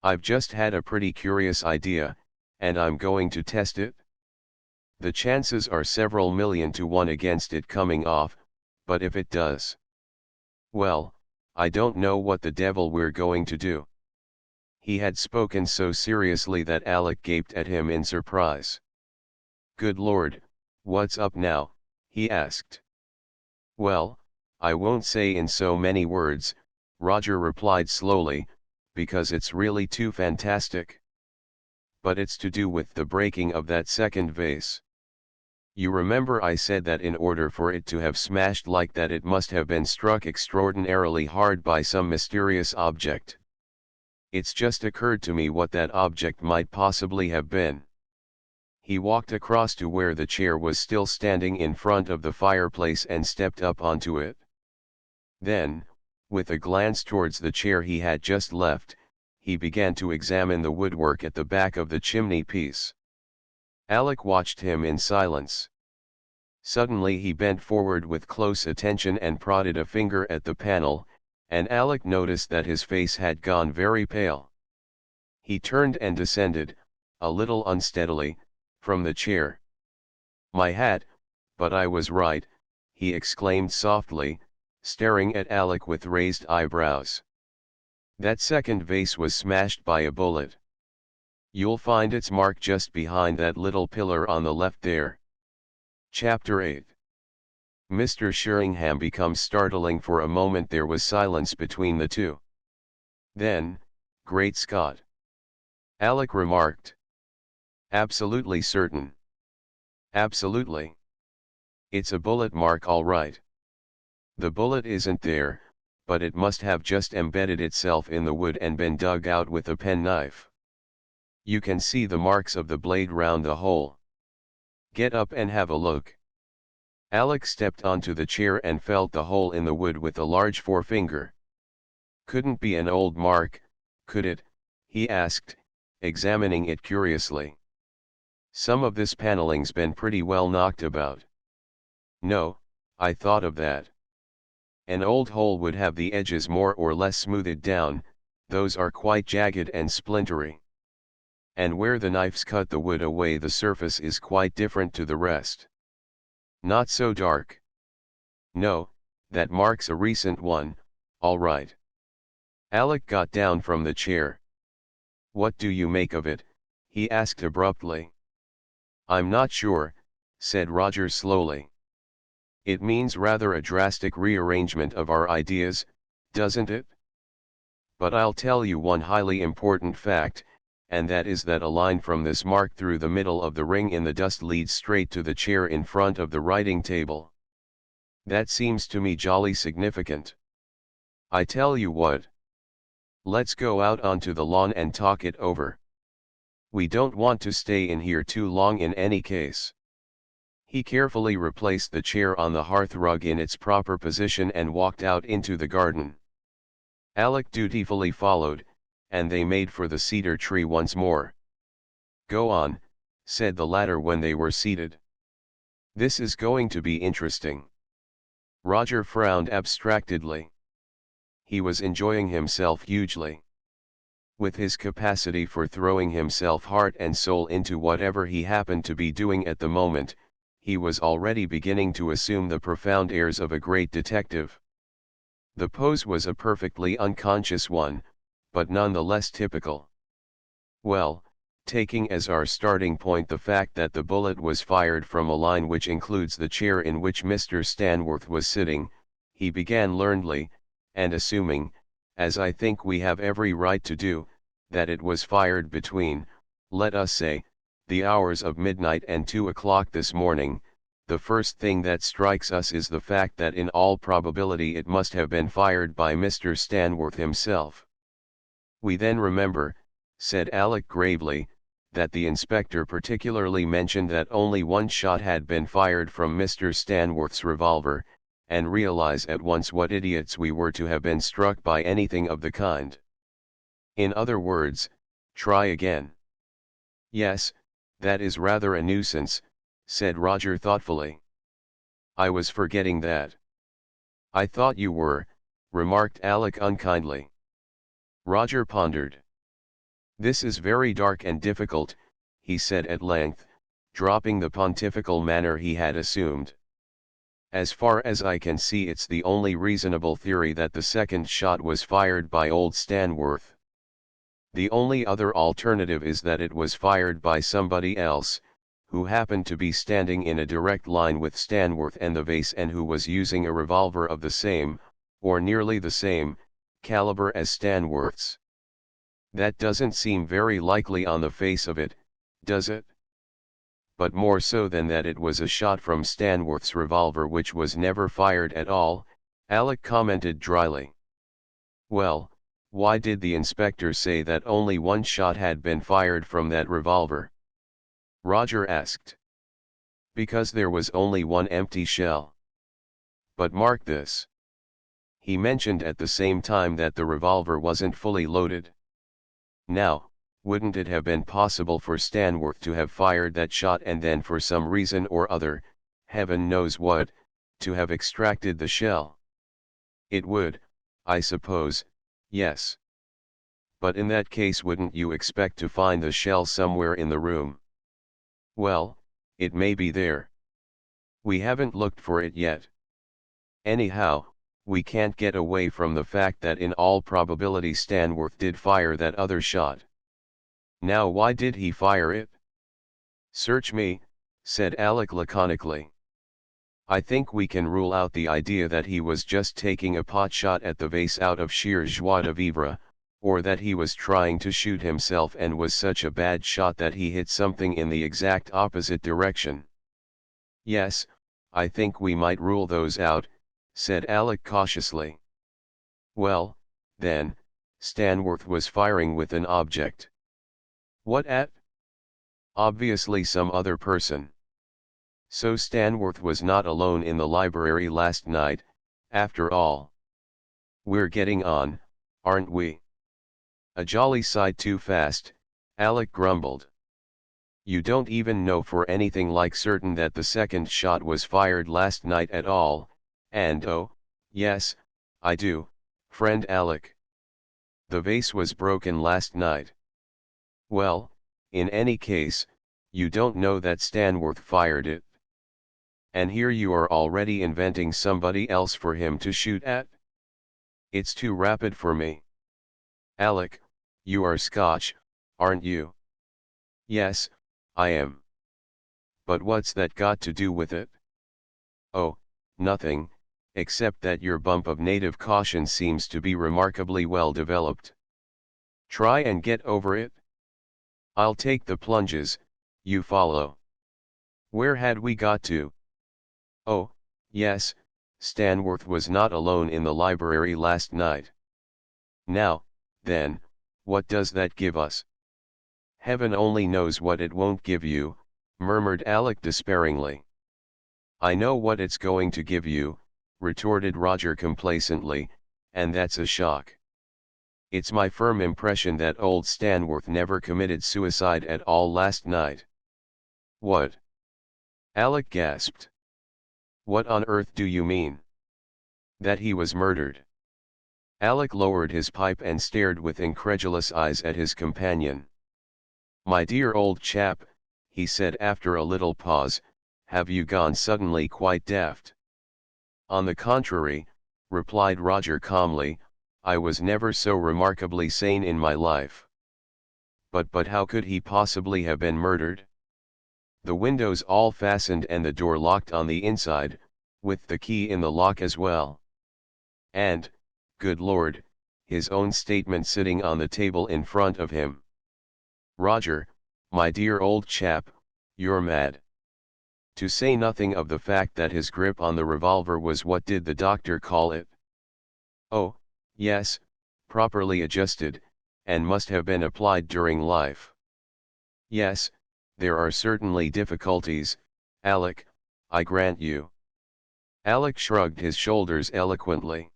I've just had a pretty curious idea, and I'm going to test it. The chances are several million to 1 against it coming off, but if it does, well, I don't know what the devil we're going to do. He had spoken so seriously that Alec gaped at him in surprise. Good Lord, what's up now? He asked. Well, I won't say in so many words, Roger replied slowly, because it's really too fantastic. But it's to do with the breaking of that second vase. You remember I said that in order for it to have smashed like that it must have been struck extraordinarily hard by some mysterious object. It's just occurred to me what that object might possibly have been. He walked across to where the chair was still standing in front of the fireplace and stepped up onto it. Then, with a glance towards the chair he had just left, he began to examine the woodwork at the back of the chimney piece. Alec watched him in silence. Suddenly he bent forward with close attention and prodded a finger at the panel, and Alec noticed that his face had gone very pale. He turned and descended, a little unsteadily, from the chair. My hat, but I was right, he exclaimed softly, staring at Alec with raised eyebrows. That second vase was smashed by a bullet. You'll find its mark just behind that little pillar on the left there. Chapter 8. Mr. Sheringham becomes startling. For a moment there was silence between the two. Then, Great Scott! Alec remarked. Absolutely certain. Absolutely. It's a bullet mark all right. The bullet isn't there, but it must have just embedded itself in the wood and been dug out with a penknife. You can see the marks of the blade round the hole. Get up and have a look. Alec stepped onto the chair and felt the hole in the wood with a large forefinger. Couldn't be an old mark, could it? He asked, examining it curiously. Some of this paneling's been pretty well knocked about. No, I thought of that. An old hole would have the edges more or less smoothed down, those are quite jagged and splintery. And where the knives cut the wood away the surface is quite different to the rest. Not so dark. No, that marks a recent one, all right. Alec got down from the chair. "What do you make of it?" he asked abruptly. "I'm not sure," said Roger slowly. "It means rather a drastic rearrangement of our ideas, doesn't it? But I'll tell you one highly important fact, and that is that a line from this mark through the middle of the ring in the dust leads straight to the chair in front of the writing table. That seems to me jolly significant. I tell you what. Let's go out onto the lawn and talk it over. We don't want to stay in here too long in any case." He carefully replaced the chair on the hearth rug in its proper position and walked out into the garden. Alec dutifully followed, and they made for the cedar tree once more. "Go on," said the latter when they were seated. "This is going to be interesting." Roger frowned abstractedly. He was enjoying himself hugely. With his capacity for throwing himself heart and soul into whatever he happened to be doing at the moment, he was already beginning to assume the profound airs of a great detective. The pose was a perfectly unconscious one, but none the less typical. "Well, taking as our starting point the fact that the bullet was fired from a line which includes the chair in which Mr. Stanworth was sitting," he began learnedly, "and assuming, as I think we have every right to do, that it was fired between, let us say, the hours of midnight and 2 o'clock this morning, the first thing that strikes us is the fact that in all probability it must have been fired by Mr. Stanworth himself. We then remember," said Alec gravely, "that the inspector particularly mentioned that only one shot had been fired from Mr. Stanworth's revolver, and realize at once what idiots we were to have been struck by anything of the kind. In other words, try again." "Yes, that is rather a nuisance," said Roger thoughtfully. "I was forgetting that." "I thought you were," remarked Alec unkindly. Roger pondered. "This is very dark and difficult," he said at length, dropping the pontifical manner he had assumed. "As far as I can see, it's the only reasonable theory that the second shot was fired by old Stanworth. The only other alternative is that it was fired by somebody else, who happened to be standing in a direct line with Stanworth and the vase and who was using a revolver of the same, or nearly the same, caliber as Stanworth's. That doesn't seem very likely on the face of it, does it? But more so than that it was a shot from Stanworth's revolver which was never fired at all," Alec commented dryly. "Well, why did the inspector say that only one shot had been fired from that revolver?" Roger asked. "Because there was only one empty shell. But mark this. He mentioned at the same time that the revolver wasn't fully loaded. Now, wouldn't it have been possible for Stanworth to have fired that shot and then for some reason or other, heaven knows what, to have extracted the shell? It would, I suppose, yes. But in that case wouldn't you expect to find the shell somewhere in the room? Well, it may be there. We haven't looked for it yet. Anyhow, we can't get away from the fact that in all probability Stanworth did fire that other shot. Now why did he fire it?" "Search me," said Alec laconically. "I think we can rule out the idea that he was just taking a pot shot at the vase out of sheer joie de vivre, or that he was trying to shoot himself and was such a bad shot that he hit something in the exact opposite direction." "Yes, I think we might rule those out," said Alec cautiously. "Well, then, Stanworth was firing with an object." "What at?" "Obviously some other person. So Stanworth was not alone in the library last night, after all. We're getting on, aren't we?" "A jolly sight too fast," Alec grumbled. "You don't even know for anything like certain that the second shot was fired last night at all, and oh, yes, I do, friend Alec. The vase was broken last night. Well, in any case, you don't know that Stanworth fired it. And here you are already inventing somebody else for him to shoot at? It's too rapid for me." Alec, you are Scotch, aren't you? Yes, I am. But what's that got to do with it? Oh, nothing, except that your bump of native caution seems to be remarkably well developed. Try and get over it. I'll take the plunges, you follow. Where had we got to? Oh, yes, Stanworth was not alone in the library last night. Now, then, what does that give us? Heaven only knows what it won't give you, murmured Alec despairingly. I know what it's going to give you, retorted Roger complacently, and that's a shock. It's my firm impression that old Stanworth never committed suicide at all last night. What? Alec gasped. What on earth do you mean? That he was murdered. Alec lowered his pipe and stared with incredulous eyes at his companion. My dear old chap, he said after a little pause, have you gone suddenly quite daft? On the contrary, replied Roger calmly, I was never so remarkably sane in my life. But how could he possibly have been murdered? The windows all fastened and the door locked on the inside, with the key in the lock as well. And, good Lord, his own statement sitting on the table in front of him. Roger, my dear old chap, you're mad. To say nothing of the fact that his grip on the revolver was what did the doctor call it? Oh, yes, properly adjusted, and must have been applied during life. Yes, there are certainly difficulties, Alec, I grant you. Alec shrugged his shoulders eloquently.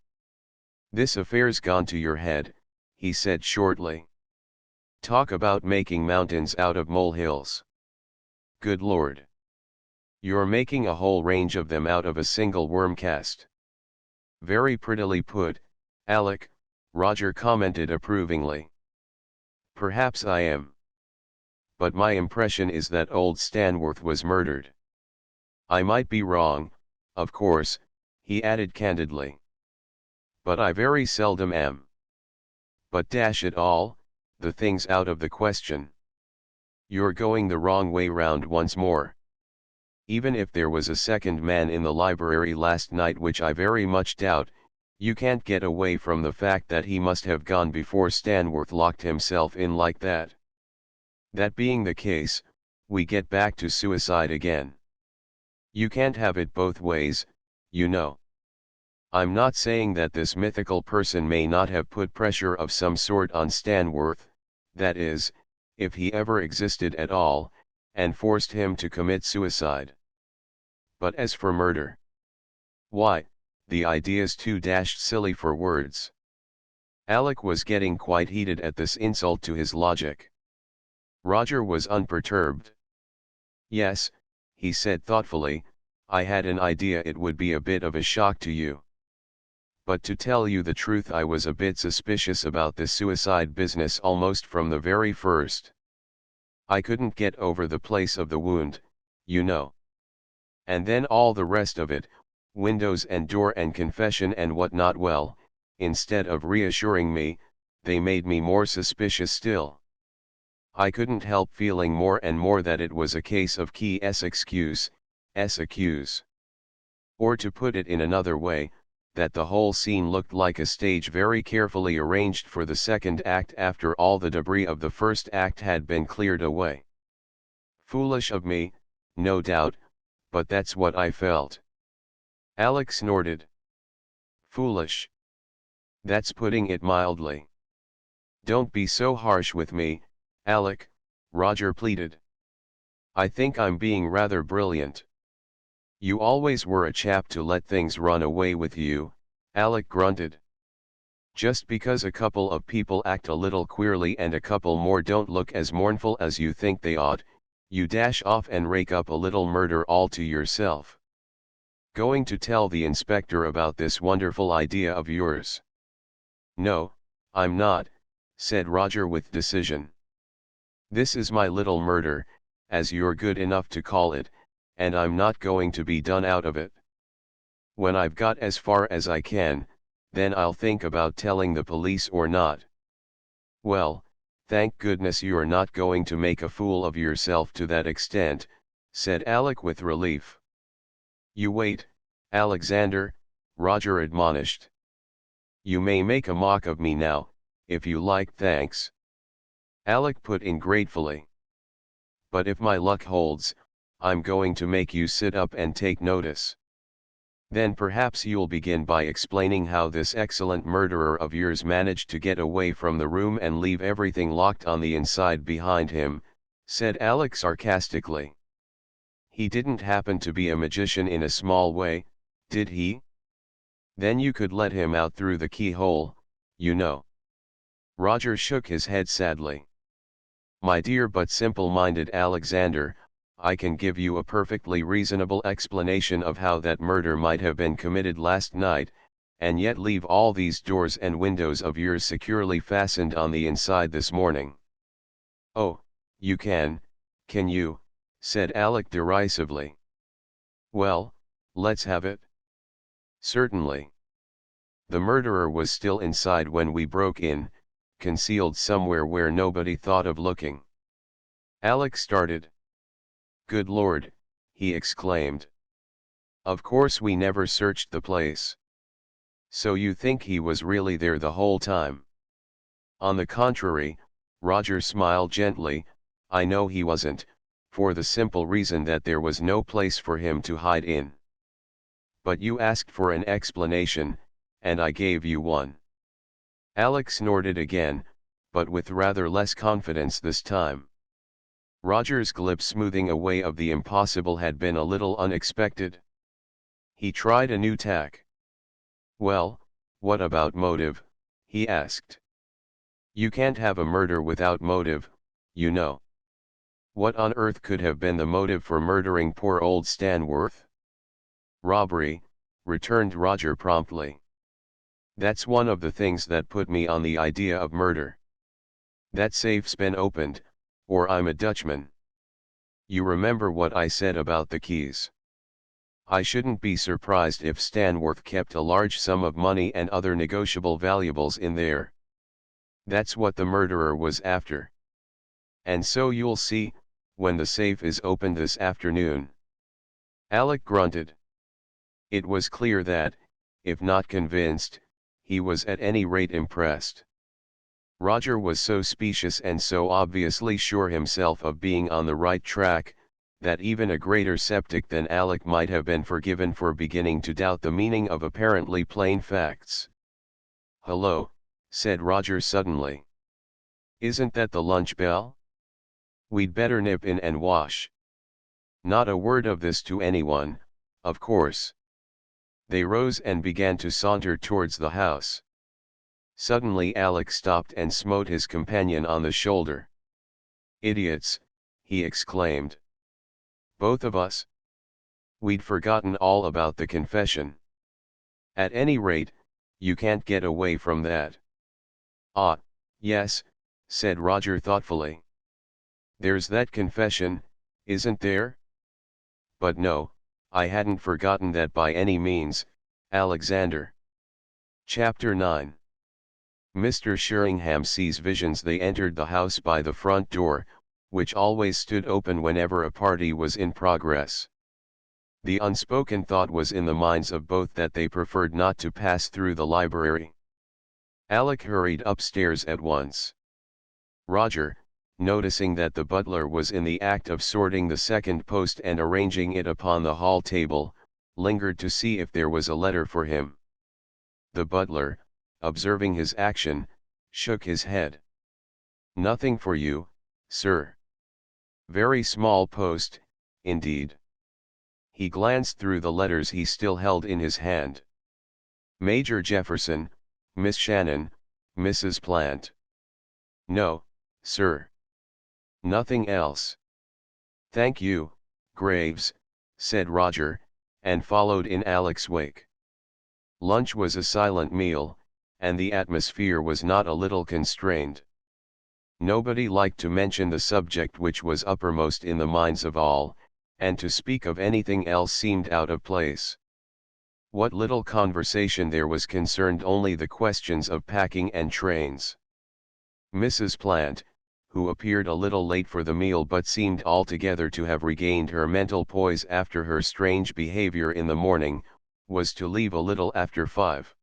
This affair's gone to your head, he said shortly. Talk about making mountains out of molehills. Good Lord. You're making a whole range of them out of a single worm cast. Very prettily put, Alec, Roger commented approvingly. Perhaps I am. But my impression is that old Stanworth was murdered. I might be wrong, of course, he added candidly. But I very seldom am. But dash it all, the thing's out of the question. You're going the wrong way round once more. Even if there was a second man in the library last night, which I very much doubt, you can't get away from the fact that he must have gone before Stanworth locked himself in like that. That being the case, we get back to suicide again. You can't have it both ways, you know. I'm not saying that this mythical person may not have put pressure of some sort on Stanworth, that is, if he ever existed at all, and forced him to commit suicide. But as for murder, why, the idea's too dashed silly for words. Alec was getting quite heated at this insult to his logic. Roger was unperturbed. Yes, he said thoughtfully, I had an idea it would be a bit of a shock to you. But to tell you the truth, I was a bit suspicious about this suicide business almost from the very first. I couldn't get over the place of the wound, you know. And then all the rest of it, windows and door and confession and what not, well, instead of reassuring me, they made me more suspicious still. I couldn't help feeling more and more that it was a case of accuse. Or to put it in another way, that the whole scene looked like a stage very carefully arranged for the second act after all the debris of the first act had been cleared away. Foolish of me, no doubt, but that's what I felt. Alec snorted. Foolish. That's putting it mildly. Don't be so harsh with me, Alec, Roger pleaded. I think I'm being rather brilliant. You always were a chap to let things run away with you, Alec grunted. Just because a couple of people act a little queerly and a couple more don't look as mournful as you think they ought, you dash off and rake up a little murder all to yourself. Going to tell the inspector about this wonderful idea of yours? No, I'm not, said Roger with decision. This is my little murder, as you're good enough to call it, and I'm not going to be done out of it. When I've got as far as I can, then I'll think about telling the police or not. Well, thank goodness you're not going to make a fool of yourself to that extent, said Alec with relief. You wait, Alexander, Roger admonished. You may make a mock of me now, if you like, thanks. Alec put in gratefully. But if my luck holds, I'm going to make you sit up and take notice. Then perhaps you'll begin by explaining how this excellent murderer of yours managed to get away from the room and leave everything locked on the inside behind him, said Alec sarcastically. He didn't happen to be a magician in a small way, did he? Then you could let him out through the keyhole, you know. Roger shook his head sadly. My dear but simple-minded Alexander, I can give you a perfectly reasonable explanation of how that murder might have been committed last night, and yet leave all these doors and windows of yours securely fastened on the inside this morning. Oh, you can you? Said Alec derisively. Well, let's have it. Certainly. The murderer was still inside when we broke in, concealed somewhere where nobody thought of looking. Alec started. Good Lord, he exclaimed. Of course we never searched the place. So you think he was really there the whole time? On the contrary, Roger smiled gently, I know he wasn't, for the simple reason that there was no place for him to hide in. But you asked for an explanation, and I gave you one. Alec snorted again, but with rather less confidence this time. Roger's glib smoothing away of the impossible had been a little unexpected. He tried a new tack. Well, what about motive? He asked. You can't have a murder without motive, you know. What on earth could have been the motive for murdering poor old Stanworth? Robbery, returned Roger promptly. That's one of the things that put me on the idea of murder. That safe's been opened, or I'm a Dutchman. You remember what I said about the keys? I shouldn't be surprised if Stanworth kept a large sum of money and other negotiable valuables in there. That's what the murderer was after. And so you'll see, when the safe is opened this afternoon. Alec grunted. It was clear that, if not convinced, he was at any rate impressed. Roger was so specious and so obviously sure himself of being on the right track, that even a greater skeptic than Alec might have been forgiven for beginning to doubt the meaning of apparently plain facts. Hello, said Roger suddenly. Isn't that the lunch bell? We'd better nip in and wash. Not a word of this to anyone, of course. They rose and began to saunter towards the house. Suddenly Alec stopped and smote his companion on the shoulder. Idiots, he exclaimed. Both of us? We'd forgotten all about the confession. At any rate, you can't get away from that. Ah, yes, said Roger thoughtfully. There's that confession, isn't there? But no, I hadn't forgotten that by any means, Alexander. Chapter 9. Mr. Sheringham sees visions. They entered the house by the front door, which always stood open whenever a party was in progress. The unspoken thought was in the minds of both that they preferred not to pass through the library. Alec hurried upstairs at once. Roger, noticing that the butler was in the act of sorting the second post and arranging it upon the hall table, lingered to see if there was a letter for him. The butler, observing his action, shook his head. Nothing for you, sir. Very small post, indeed. He glanced through the letters he still held in his hand. Major Jefferson, Miss Shannon, Mrs. Plant. No, sir. Nothing else. Thank you, Graves, said Roger, and followed in Alec's wake. Lunch was a silent meal, and the atmosphere was not a little constrained. Nobody liked to mention the subject which was uppermost in the minds of all, and to speak of anything else seemed out of place. What little conversation there was concerned only the questions of packing and trains. Mrs. Plant, who appeared a little late for the meal but seemed altogether to have regained her mental poise after her strange behavior in the morning, was to leave a little after 5.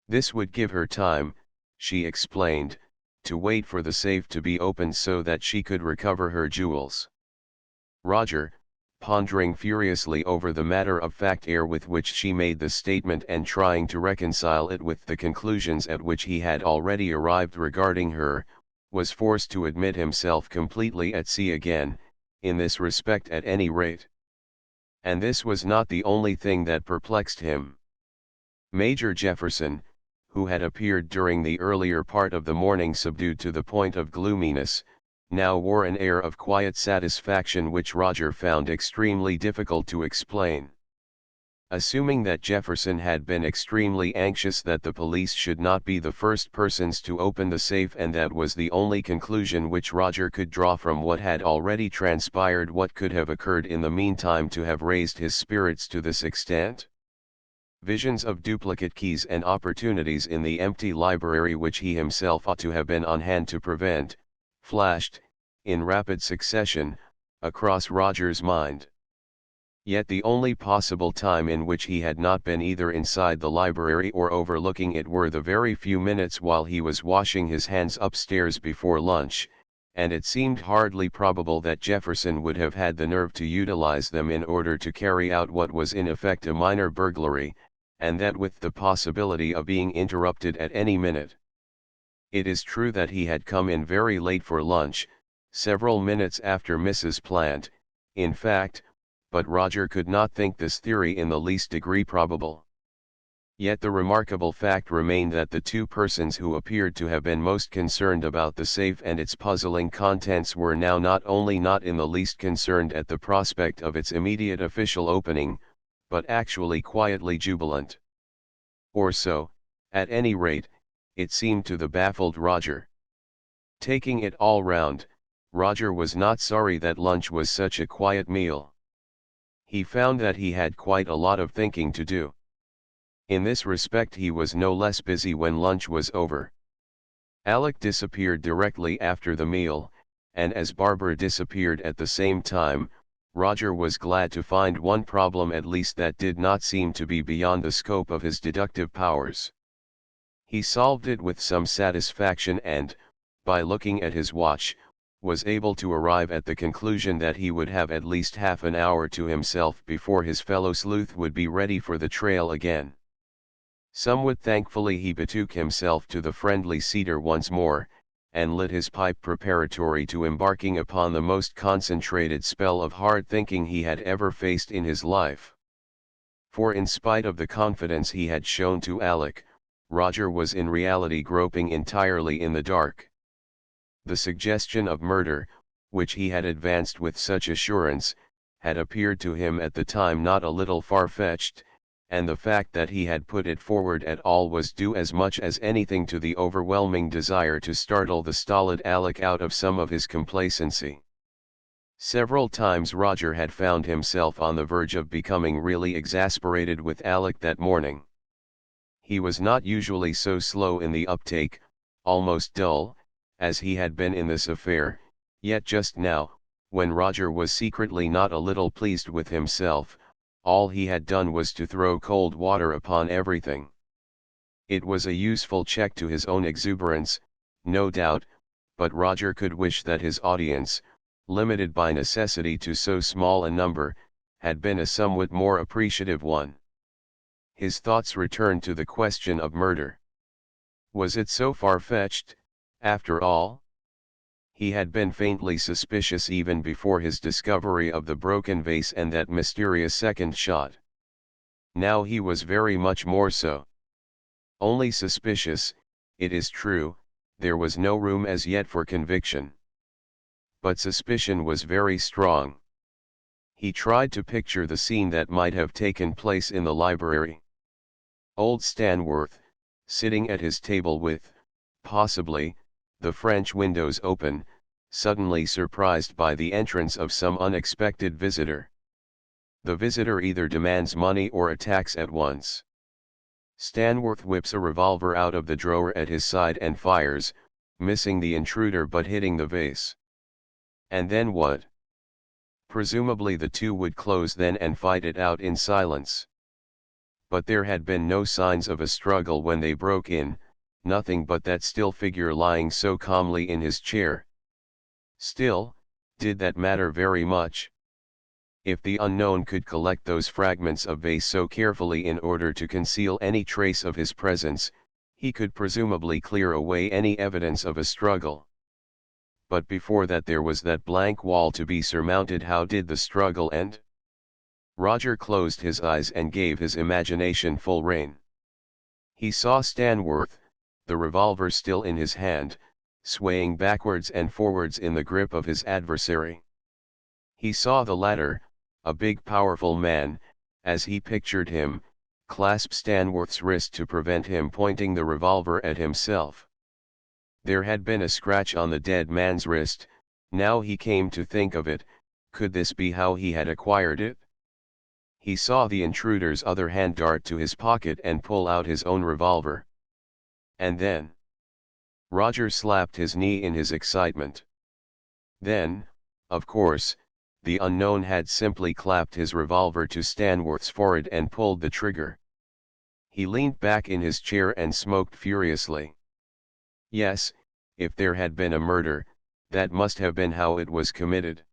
This would give her time, she explained, to wait for the safe to be opened so that she could recover her jewels. Roger, pondering furiously over the matter-of-fact air with which she made the statement and trying to reconcile it with the conclusions at which he had already arrived regarding her, was forced to admit himself completely at sea again, in this respect at any rate. And this was not the only thing that perplexed him. Major Jefferson, who had appeared during the earlier part of the morning subdued to the point of gloominess, now wore an air of quiet satisfaction which Roger found extremely difficult to explain. Assuming that Jefferson had been extremely anxious that the police should not be the first persons to open the safe, and that was the only conclusion which Roger could draw from what had already transpired, what could have occurred in the meantime to have raised his spirits to this extent? Visions of duplicate keys and opportunities in the empty library which he himself ought to have been on hand to prevent, flashed, in rapid succession, across Roger's mind. Yet the only possible time in which he had not been either inside the library or overlooking it were the very few minutes while he was washing his hands upstairs before lunch, and it seemed hardly probable that Jefferson would have had the nerve to utilize them in order to carry out what was in effect a minor burglary, and that with the possibility of being interrupted at any minute. It is true that he had come in very late for lunch, several minutes after Mrs. Plant, in fact, but Roger could not think this theory in the least degree probable. Yet the remarkable fact remained that the two persons who appeared to have been most concerned about the safe and its puzzling contents were now not only not in the least concerned at the prospect of its immediate official opening, but actually quietly jubilant. Or so, at any rate, it seemed to the baffled Roger. Taking it all round, Roger was not sorry that lunch was such a quiet meal. He found that he had quite a lot of thinking to do. In this respect he was no less busy when lunch was over. Alec disappeared directly after the meal, and as Barbara disappeared at the same time, Roger was glad to find one problem at least that did not seem to be beyond the scope of his deductive powers. He solved it with some satisfaction and, by looking at his watch, was able to arrive at the conclusion that he would have at least half an hour to himself before his fellow sleuth would be ready for the trail again. Somewhat thankfully he betook himself to the friendly cedar once more, and lit his pipe preparatory to embarking upon the most concentrated spell of hard thinking he had ever faced in his life. For in spite of the confidence he had shown to Alec, Roger was in reality groping entirely in the dark. The suggestion of murder, which he had advanced with such assurance, had appeared to him at the time not a little far-fetched, and the fact that he had put it forward at all was due as much as anything to the overwhelming desire to startle the stolid Alec out of some of his complacency. Several times Roger had found himself on the verge of becoming really exasperated with Alec that morning. He was not usually so slow in the uptake, almost dull, as he had been in this affair, yet just now, when Roger was secretly not a little pleased with himself, all he had done was to throw cold water upon everything. It was a useful check to his own exuberance, no doubt, but Roger could wish that his audience, limited by necessity to so small a number, had been a somewhat more appreciative one. His thoughts returned to the question of murder. Was it so far-fetched, after all? He had been faintly suspicious even before his discovery of the broken vase and that mysterious second shot. Now he was very much more so. Only suspicious, it is true, there was no room as yet for conviction. But suspicion was very strong. He tried to picture the scene that might have taken place in the library. Old Stanworth, sitting at his table with, possibly, the French windows open, suddenly surprised by the entrance of some unexpected visitor. The visitor either demands money or attacks at once. Stanworth whips a revolver out of the drawer at his side and fires, missing the intruder but hitting the vase. And then what? Presumably the two would close then and fight it out in silence. But there had been no signs of a struggle when they broke in, nothing but that still figure lying so calmly in his chair. Still, did that matter very much? If the unknown could collect those fragments of vase so carefully in order to conceal any trace of his presence, he could presumably clear away any evidence of a struggle. But before that there was that blank wall to be surmounted. How did the struggle end? Roger closed his eyes and gave his imagination full rein. He saw Stanworth, the revolver still in his hand, swaying backwards and forwards in the grip of his adversary. He saw the latter, a big powerful man, as he pictured him, clasp Stanworth's wrist to prevent him pointing the revolver at himself. There had been a scratch on the dead man's wrist. Now he came to think of it, could this be how he had acquired it? He saw the intruder's other hand dart to his pocket and pull out his own revolver. And then Roger slapped his knee in his excitement. Then, of course, the unknown had simply clapped his revolver to Stanworth's forehead and pulled the trigger. He leaned back in his chair and smoked furiously. Yes, if there had been a murder, that must have been how it was committed.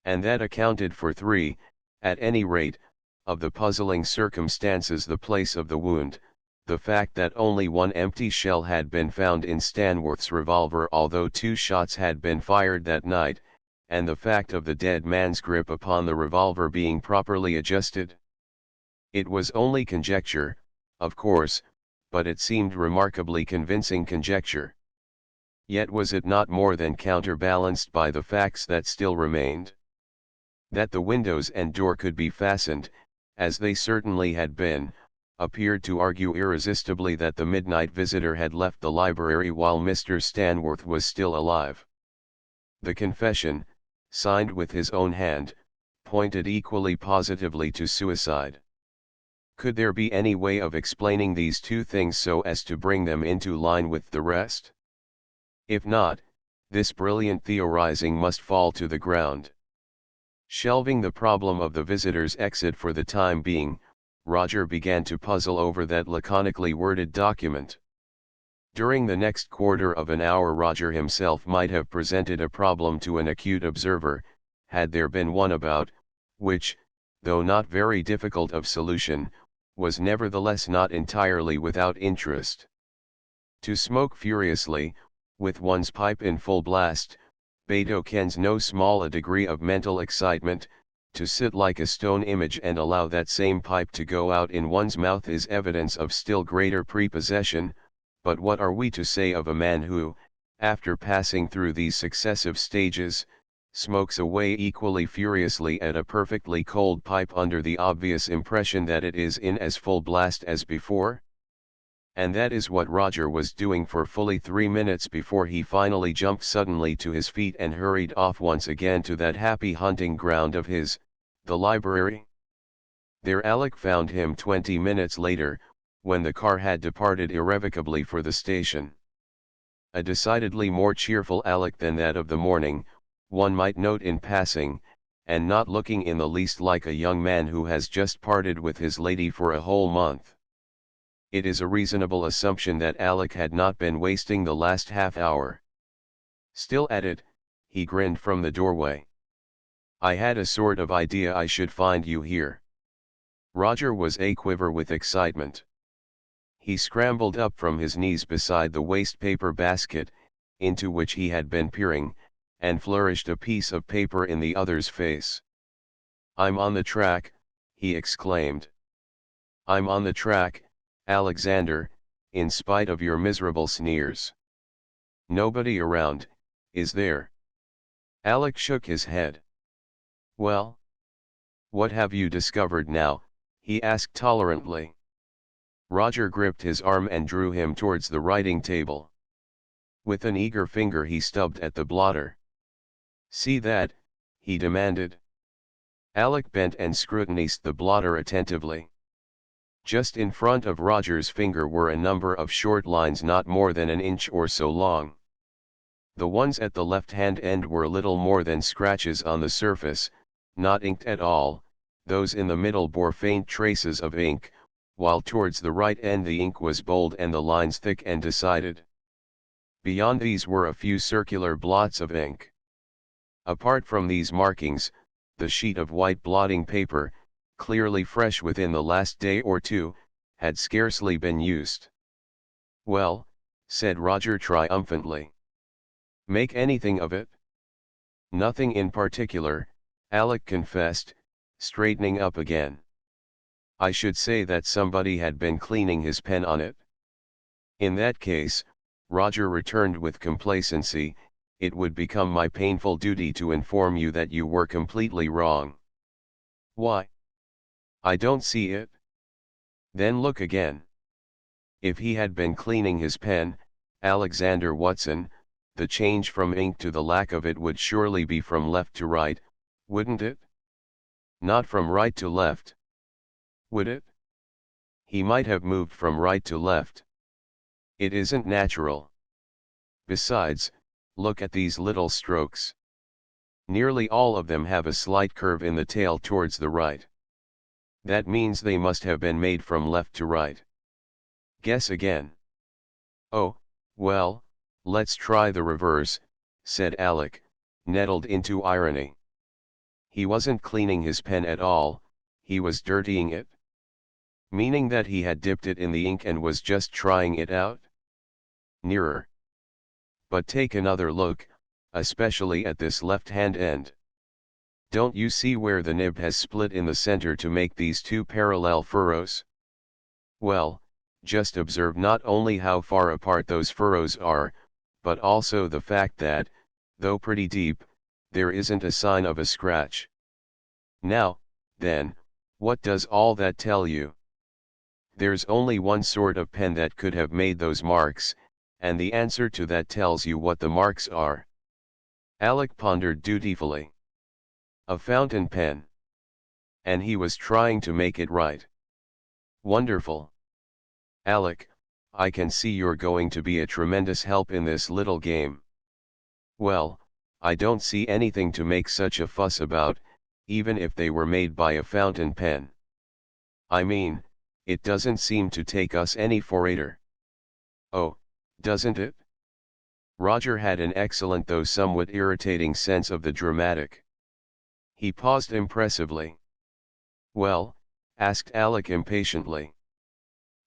And that accounted for 3, at any rate, of the puzzling circumstances: the place of the wound, the fact that only one empty shell had been found in Stanworth's revolver although 2 shots had been fired that night, and the fact of the dead man's grip upon the revolver being properly adjusted. It was only conjecture, of course, but it seemed remarkably convincing conjecture. Yet was it not more than counterbalanced by the facts that still remained? That the windows and door could be fastened, as they certainly had been, appeared to argue irresistibly that the midnight visitor had left the library while Mr. Stanworth was still alive. The confession, signed with his own hand, pointed equally positively to suicide. Could there be any way of explaining these two things so as to bring them into line with the rest? If not, this brilliant theorizing must fall to the ground. Shelving the problem of the visitor's exit for the time being, Roger began to puzzle over that laconically worded document. During the next quarter of an hour Roger himself might have presented a problem to an acute observer, had there been one about, which, though not very difficult of solution, was nevertheless not entirely without interest. To smoke furiously, with one's pipe in full blast, betokens no small a degree of mental excitement. To sit like a stone image and allow that same pipe to go out in one's mouth is evidence of still greater prepossession. But what are we to say of a man who, after passing through these successive stages, smokes away equally furiously at a perfectly cold pipe under the obvious impression that it is in as full blast as before? And that is what Roger was doing for fully 3 minutes before he finally jumped suddenly to his feet and hurried off once again to that happy hunting ground of his, the library. There Alec found him 20 minutes later, when the car had departed irrevocably for the station. A decidedly more cheerful Alec than that of the morning, one might note in passing, and not looking in the least like a young man who has just parted with his lady for a whole month. It is a reasonable assumption that Alec had not been wasting the last half hour. Still at it, he grinned from the doorway. I had a sort of idea I should find you here. Roger was aquiver with excitement. He scrambled up from his knees beside the waste paper basket, into which he had been peering, and flourished a piece of paper in the other's face. I'm on the track, he exclaimed. I'm on the track, Alexander, in spite of your miserable sneers. Nobody around, is there? Alec shook his head. Well? What have you discovered now? He asked tolerantly. Roger gripped his arm and drew him towards the writing table. With an eager finger he stubbed at the blotter. See that? He demanded. Alec bent and scrutinized the blotter attentively. Just in front of Roger's finger were a number of short lines not more than an inch or so long. The ones at the left-hand end were little more than scratches on the surface, not inked at all. Those in the middle bore faint traces of ink, while towards the right end the ink was bold and the lines thick and decided. Beyond these were a few circular blots of ink. Apart from these markings, the sheet of white blotting paper, clearly fresh within the last day or two, had scarcely been used. "Well," said Roger triumphantly. "Make anything of it?" "Nothing in particular," Alec confessed, straightening up again. "I should say that somebody had been cleaning his pen on it." "In that case," Roger returned with complacency, "it would become my painful duty to inform you that you were completely wrong." "Why?" "I don't see it." "Then look again." If he had been cleaning his pen, Alexander Watson, the change from ink to the lack of it would surely be from left to right, wouldn't it? Not from right to left. Would it? He might have moved from right to left. It isn't natural. Besides, look at these little strokes. Nearly all of them have a slight curve in the tail towards the right. That means they must have been made from left to right. Guess again." "Oh, well, let's try the reverse," said Alec, nettled into irony. He wasn't cleaning his pen at all, he was dirtying it. Meaning that he had dipped it in the ink and was just trying it out? Nearer. But take another look, especially at this left-hand end. Don't you see where the nib has split in the center to make these two parallel furrows? Well, just observe not only how far apart those furrows are, but also the fact that, though pretty deep, there isn't a sign of a scratch. Now, then, what does all that tell you? There's only one sort of pen that could have made those marks, and the answer to that tells you what the marks are." Alec pondered dutifully. "A fountain pen. And he was trying to make it right. Wonderful. Alec, I can see you're going to be a tremendous help in this little game." "Well, I don't see anything to make such a fuss about, even if they were made by a fountain pen. I mean, it doesn't seem to take us any forator." "Oh, doesn't it?" Roger had an excellent though somewhat irritating sense of the dramatic. He paused impressively. "Well," asked Alec impatiently.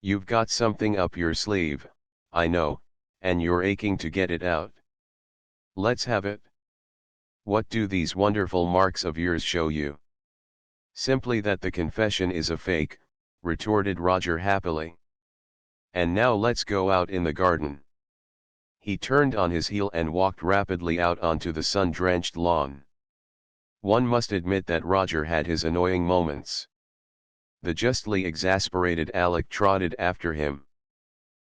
"You've got something up your sleeve, I know, and you're aching to get it out. Let's have it. What do these wonderful marks of yours show you?" "Simply that the confession is a fake," retorted Roger happily. "And now let's go out in the garden." He turned on his heel and walked rapidly out onto the sun-drenched lawn. One must admit that Roger had his annoying moments. The justly exasperated Alec trotted after him.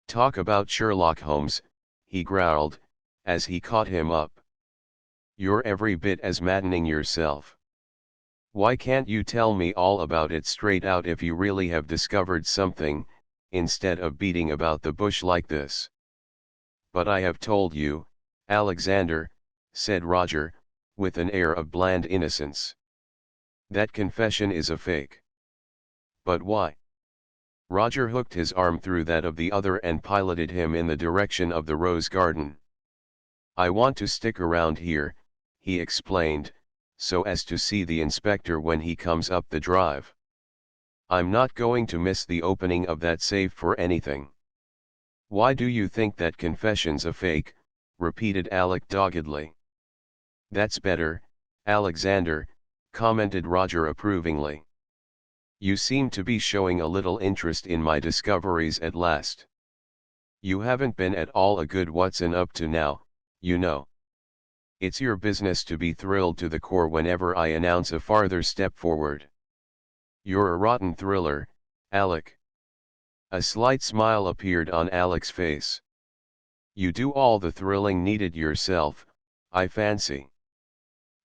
"Talk about Sherlock Holmes," he growled, as he caught him up. "You're every bit as maddening yourself. Why can't you tell me all about it straight out if you really have discovered something, instead of beating about the bush like this?" "But I have told you, Alexander," said Roger, with an air of bland innocence. "That confession is a fake." "But why?" Roger hooked his arm through that of the other and piloted him in the direction of the rose garden. "I want to stick around here," he explained, "so as to see the inspector when he comes up the drive. I'm not going to miss the opening of that safe for anything." "Why do you think that confession's a fake?" repeated Alec doggedly. "That's better, Alexander," commented Roger approvingly. "You seem to be showing a little interest in my discoveries at last. You haven't been at all a good Watson up to now, you know. It's your business to be thrilled to the core whenever I announce a farther step forward. You're a rotten thriller, Alec." A slight smile appeared on Alec's face. "You do all the thrilling needed yourself, I fancy.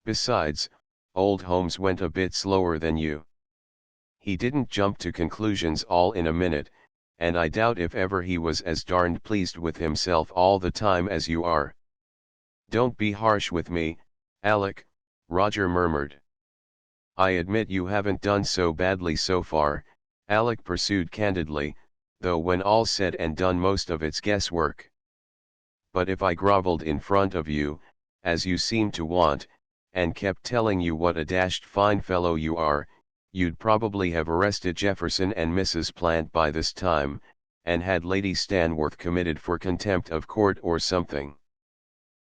Besides, old Holmes went a bit slower than you. He didn't jump to conclusions all in a minute, and I doubt if ever he was as darned pleased with himself all the time as you are." Don't be harsh with me, Alec, Roger murmured. I admit you haven't done so badly so far, Alec pursued candidly, though when all's said and done most of it's guesswork. But if I groveled in front of you, as you seem to want, and kept telling you what a dashed fine fellow you are, you'd probably have arrested Jefferson and Mrs. Plant by this time, and had Lady Stanworth committed for contempt of court or something.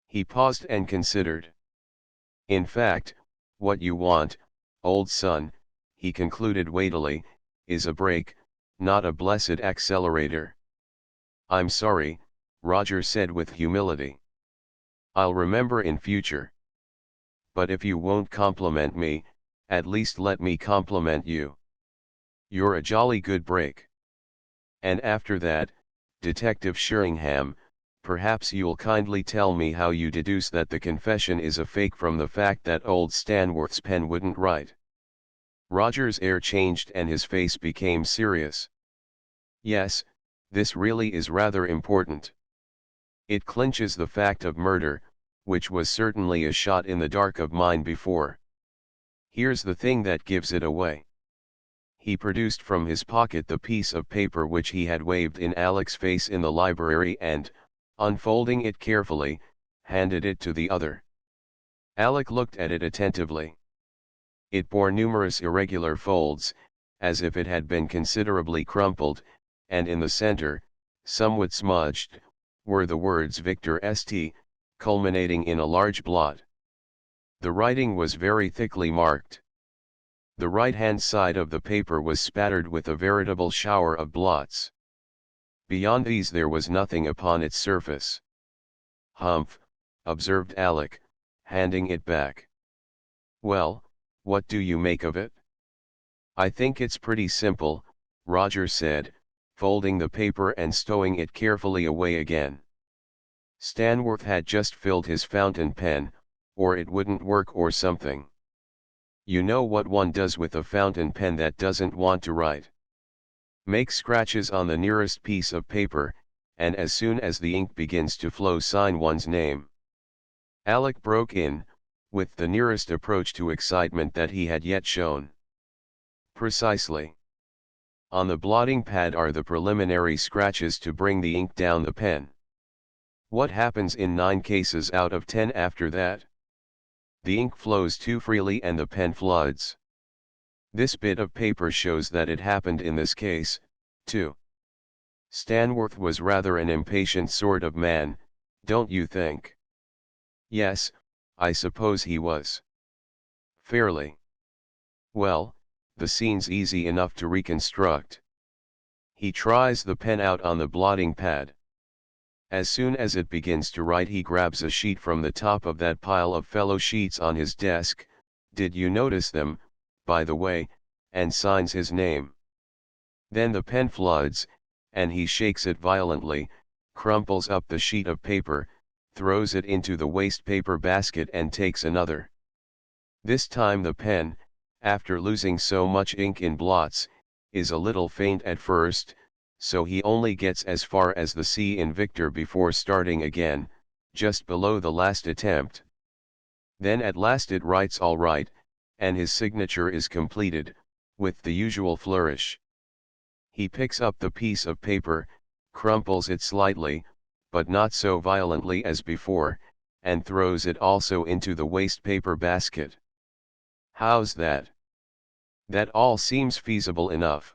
He paused and considered. In fact, what you want, old son, he concluded weightily, is a brake, not a blessed accelerator. I'm sorry, Roger said with humility. I'll remember in future. But if you won't compliment me, at least let me compliment you. You're a jolly good brake. And after that, Detective Sheringham, perhaps you'll kindly tell me how you deduce that the confession is a fake from the fact that old Stanworth's pen wouldn't write. Roger's air changed and his face became serious. Yes, this really is rather important. It clinches the fact of murder, which was certainly a shot in the dark of mine before. Here's the thing that gives it away. He produced from his pocket the piece of paper which he had waved in Alec's face in the library and, unfolding it carefully, handed it to the other. Alec looked at it attentively. It bore numerous irregular folds, as if it had been considerably crumpled, and in the center, somewhat smudged, were the words Victor St., culminating in a large blot. The writing was very thickly marked. The right-hand side of the paper was spattered with a veritable shower of blots. Beyond these there was nothing upon its surface. Humph, observed Alec, handing it back. Well, what do you make of it? I think it's pretty simple, Roger said, folding the paper and stowing it carefully away again. Stanworth had just filled his fountain pen, or it wouldn't work or something. You know what one does with a fountain pen that doesn't want to write. Make scratches on the nearest piece of paper, and as soon as the ink begins to flow sign one's name. Alec broke in, with the nearest approach to excitement that he had yet shown. Precisely. On the blotting pad are the preliminary scratches to bring the ink down the pen. What happens in 9 cases out of 10 after that? The ink flows too freely and the pen floods. This bit of paper shows that it happened in this case, too. Stanworth was rather an impatient sort of man, don't you think? Yes, I suppose he was. Fairly. Well, the scene's easy enough to reconstruct. He tries the pen out on the blotting pad. As soon as it begins to write he grabs a sheet from the top of that pile of fellow sheets on his desk, did you notice them, by the way, and signs his name. Then the pen floods, and he shakes it violently, crumples up the sheet of paper, throws it into the waste paper basket and takes another. This time the pen, after losing so much ink in blots, is a little faint at first, so he only gets as far as the C in Victor before starting again, just below the last attempt. Then at last it writes all right, and his signature is completed, with the usual flourish. He picks up the piece of paper, crumples it slightly, but not so violently as before, and throws it also into the waste paper basket. How's that? That all seems feasible enough.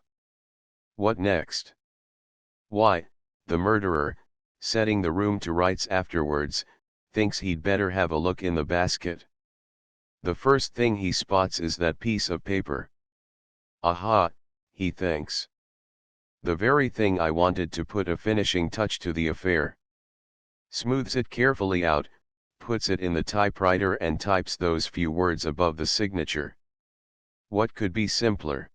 What next? Why, the murderer, setting the room to rights afterwards, thinks he'd better have a look in the basket. The first thing he spots is that piece of paper. Aha, he thinks. The very thing I wanted to put a finishing touch to the affair. Smooths it carefully out, puts it in the typewriter and types those few words above the signature. What could be simpler?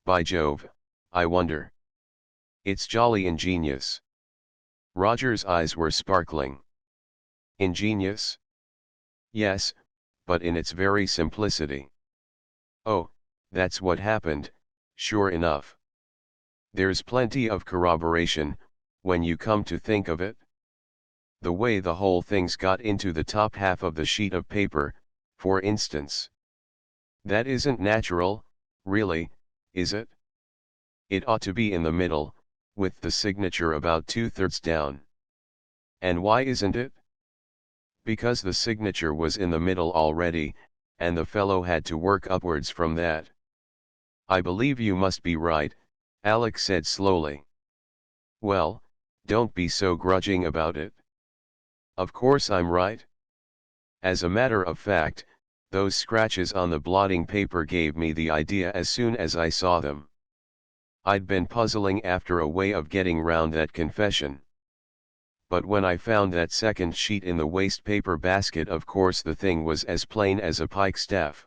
By Jove, I wonder. It's jolly ingenious. Roger's eyes were sparkling. Ingenious? Yes, but in its very simplicity. Oh, that's what happened, sure enough. There's plenty of corroboration, when you come to think of it. The way the whole thing's got into the top half of the sheet of paper, for instance. That isn't natural, really, is it? It ought to be in the middle, with the signature about 2/3 down. And why isn't it? Because the signature was in the middle already, and the fellow had to work upwards from that. I believe you must be right, Alec said slowly. Well, don't be so grudging about it. Of course I'm right. As a matter of fact, those scratches on the blotting paper gave me the idea as soon as I saw them. I'd been puzzling after a way of getting round that confession. But when I found that second sheet in the waste paper basket, of course the thing was as plain as a pikestaff.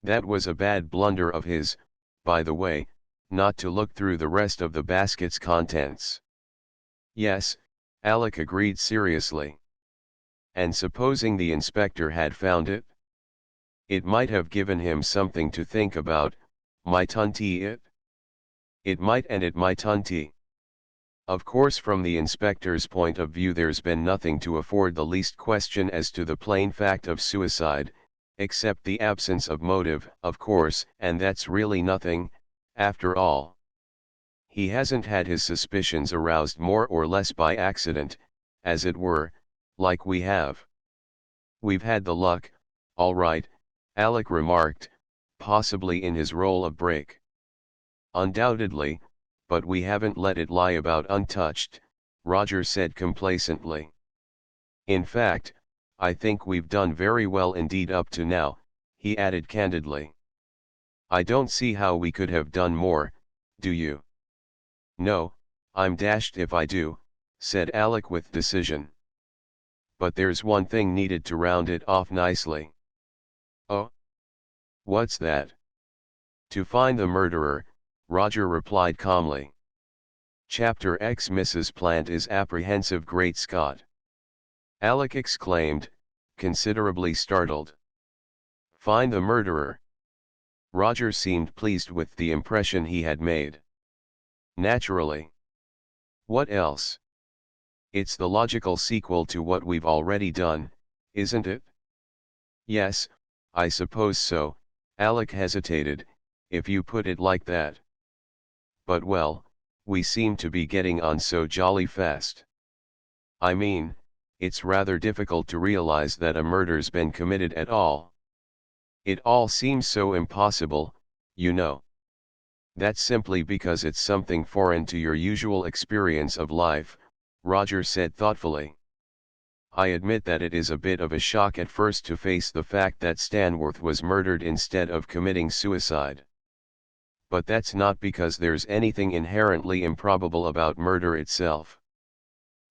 That was a bad blunder of his, by the way, not to look through the rest of the basket's contents. Yes, Alec agreed seriously. And supposing the inspector had found it? It might have given him something to think about, mightn't it? It might, and it mightn't. Of course, from the inspector's point of view, there's been nothing to afford the least question as to the plain fact of suicide, except the absence of motive, of course, and that's really nothing, after all. He hasn't had his suspicions aroused more or less by accident, as it were, like we have. We've had the luck, all right, Alec remarked, possibly in his role of brake. Undoubtedly, but we haven't let it lie about untouched, Roger said complacently. In fact, I think we've done very well indeed up to now, he added candidly. I don't see how we could have done more, do you? No, I'm dashed if I do, said Alec with decision. But there's one thing needed to round it off nicely. Oh? What's that? To find the murderer, Roger replied calmly. Chapter X. Mrs. Plant is apprehensive. Great Scott! Alec exclaimed, considerably startled. Find the murderer. Roger seemed pleased with the impression he had made. Naturally. What else? It's the logical sequel to what we've already done, isn't it? Yes, I suppose so, Alec hesitated, if you put it like that. But well, we seem to be getting on so jolly fast. I mean, it's rather difficult to realize that a murder's been committed at all. It all seems so impossible, you know. That's simply because it's something foreign to your usual experience of life, Roger said thoughtfully. I admit that it is a bit of a shock at first to face the fact that Stanworth was murdered instead of committing suicide. But that's not because there's anything inherently improbable about murder itself.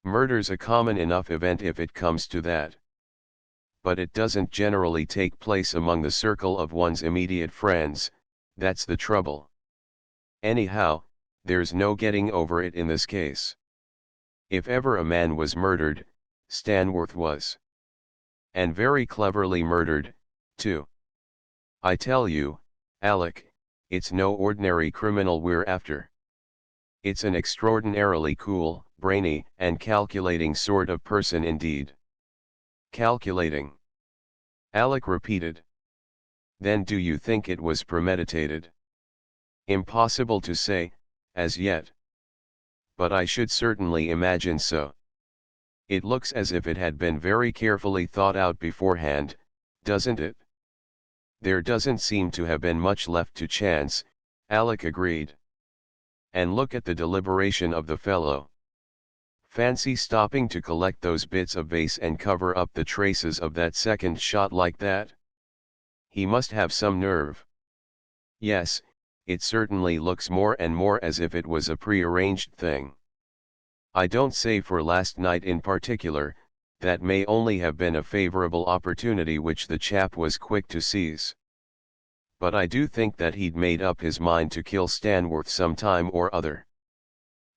Murder's a common enough event if it comes to that. But it doesn't generally take place among the circle of one's immediate friends, that's the trouble. Anyhow, there's no getting over it in this case. If ever a man was murdered, Stanworth was. And very cleverly murdered, too. I tell you, Alec, it's no ordinary criminal we're after. It's an extraordinarily cool, brainy, and calculating sort of person indeed. Calculating? Alec repeated. Then do you think it was premeditated? Impossible to say, as yet. But I should certainly imagine so. It looks as if it had been very carefully thought out beforehand, doesn't it? There doesn't seem to have been much left to chance, Alec agreed. And look at the deliberation of the fellow. Fancy stopping to collect those bits of vase and cover up the traces of that second shot like that. He must have some nerve. Yes, it certainly looks more and more as if it was a prearranged thing. I don't say for last night in particular, that may only have been a favorable opportunity which the chap was quick to seize. But I do think that he'd made up his mind to kill Stanworth some time or other.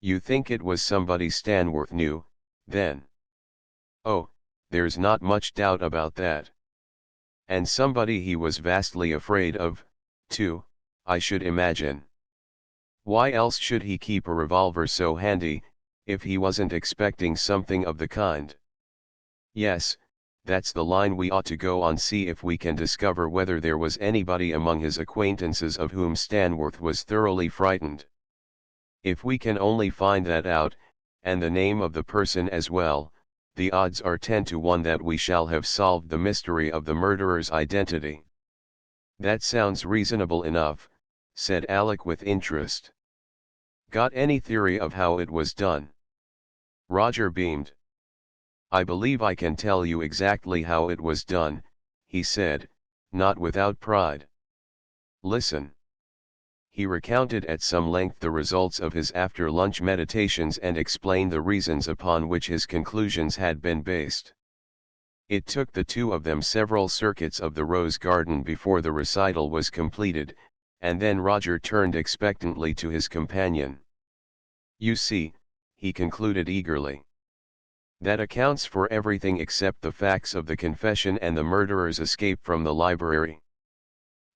You think it was somebody Stanworth knew, then? Oh, there's not much doubt about that. And somebody he was vastly afraid of, too, I should imagine. Why else should he keep a revolver so handy, if he wasn't expecting something of the kind? Yes, that's the line we ought to go on. See if we can discover whether there was anybody among his acquaintances of whom Stanworth was thoroughly frightened. If we can only find that out, and the name of the person as well, the odds are 10 to 1 that we shall have solved the mystery of the murderer's identity. That sounds reasonable enough, said Alec with interest. Got any theory of how it was done? Roger beamed. I believe I can tell you exactly how it was done, he said, not without pride. Listen. He recounted at some length the results of his after-lunch meditations and explained the reasons upon which his conclusions had been based. It took the two of them several circuits of the rose garden before the recital was completed, and then Roger turned expectantly to his companion. You see, he concluded eagerly. That accounts for everything except the facts of the confession and the murderer's escape from the library.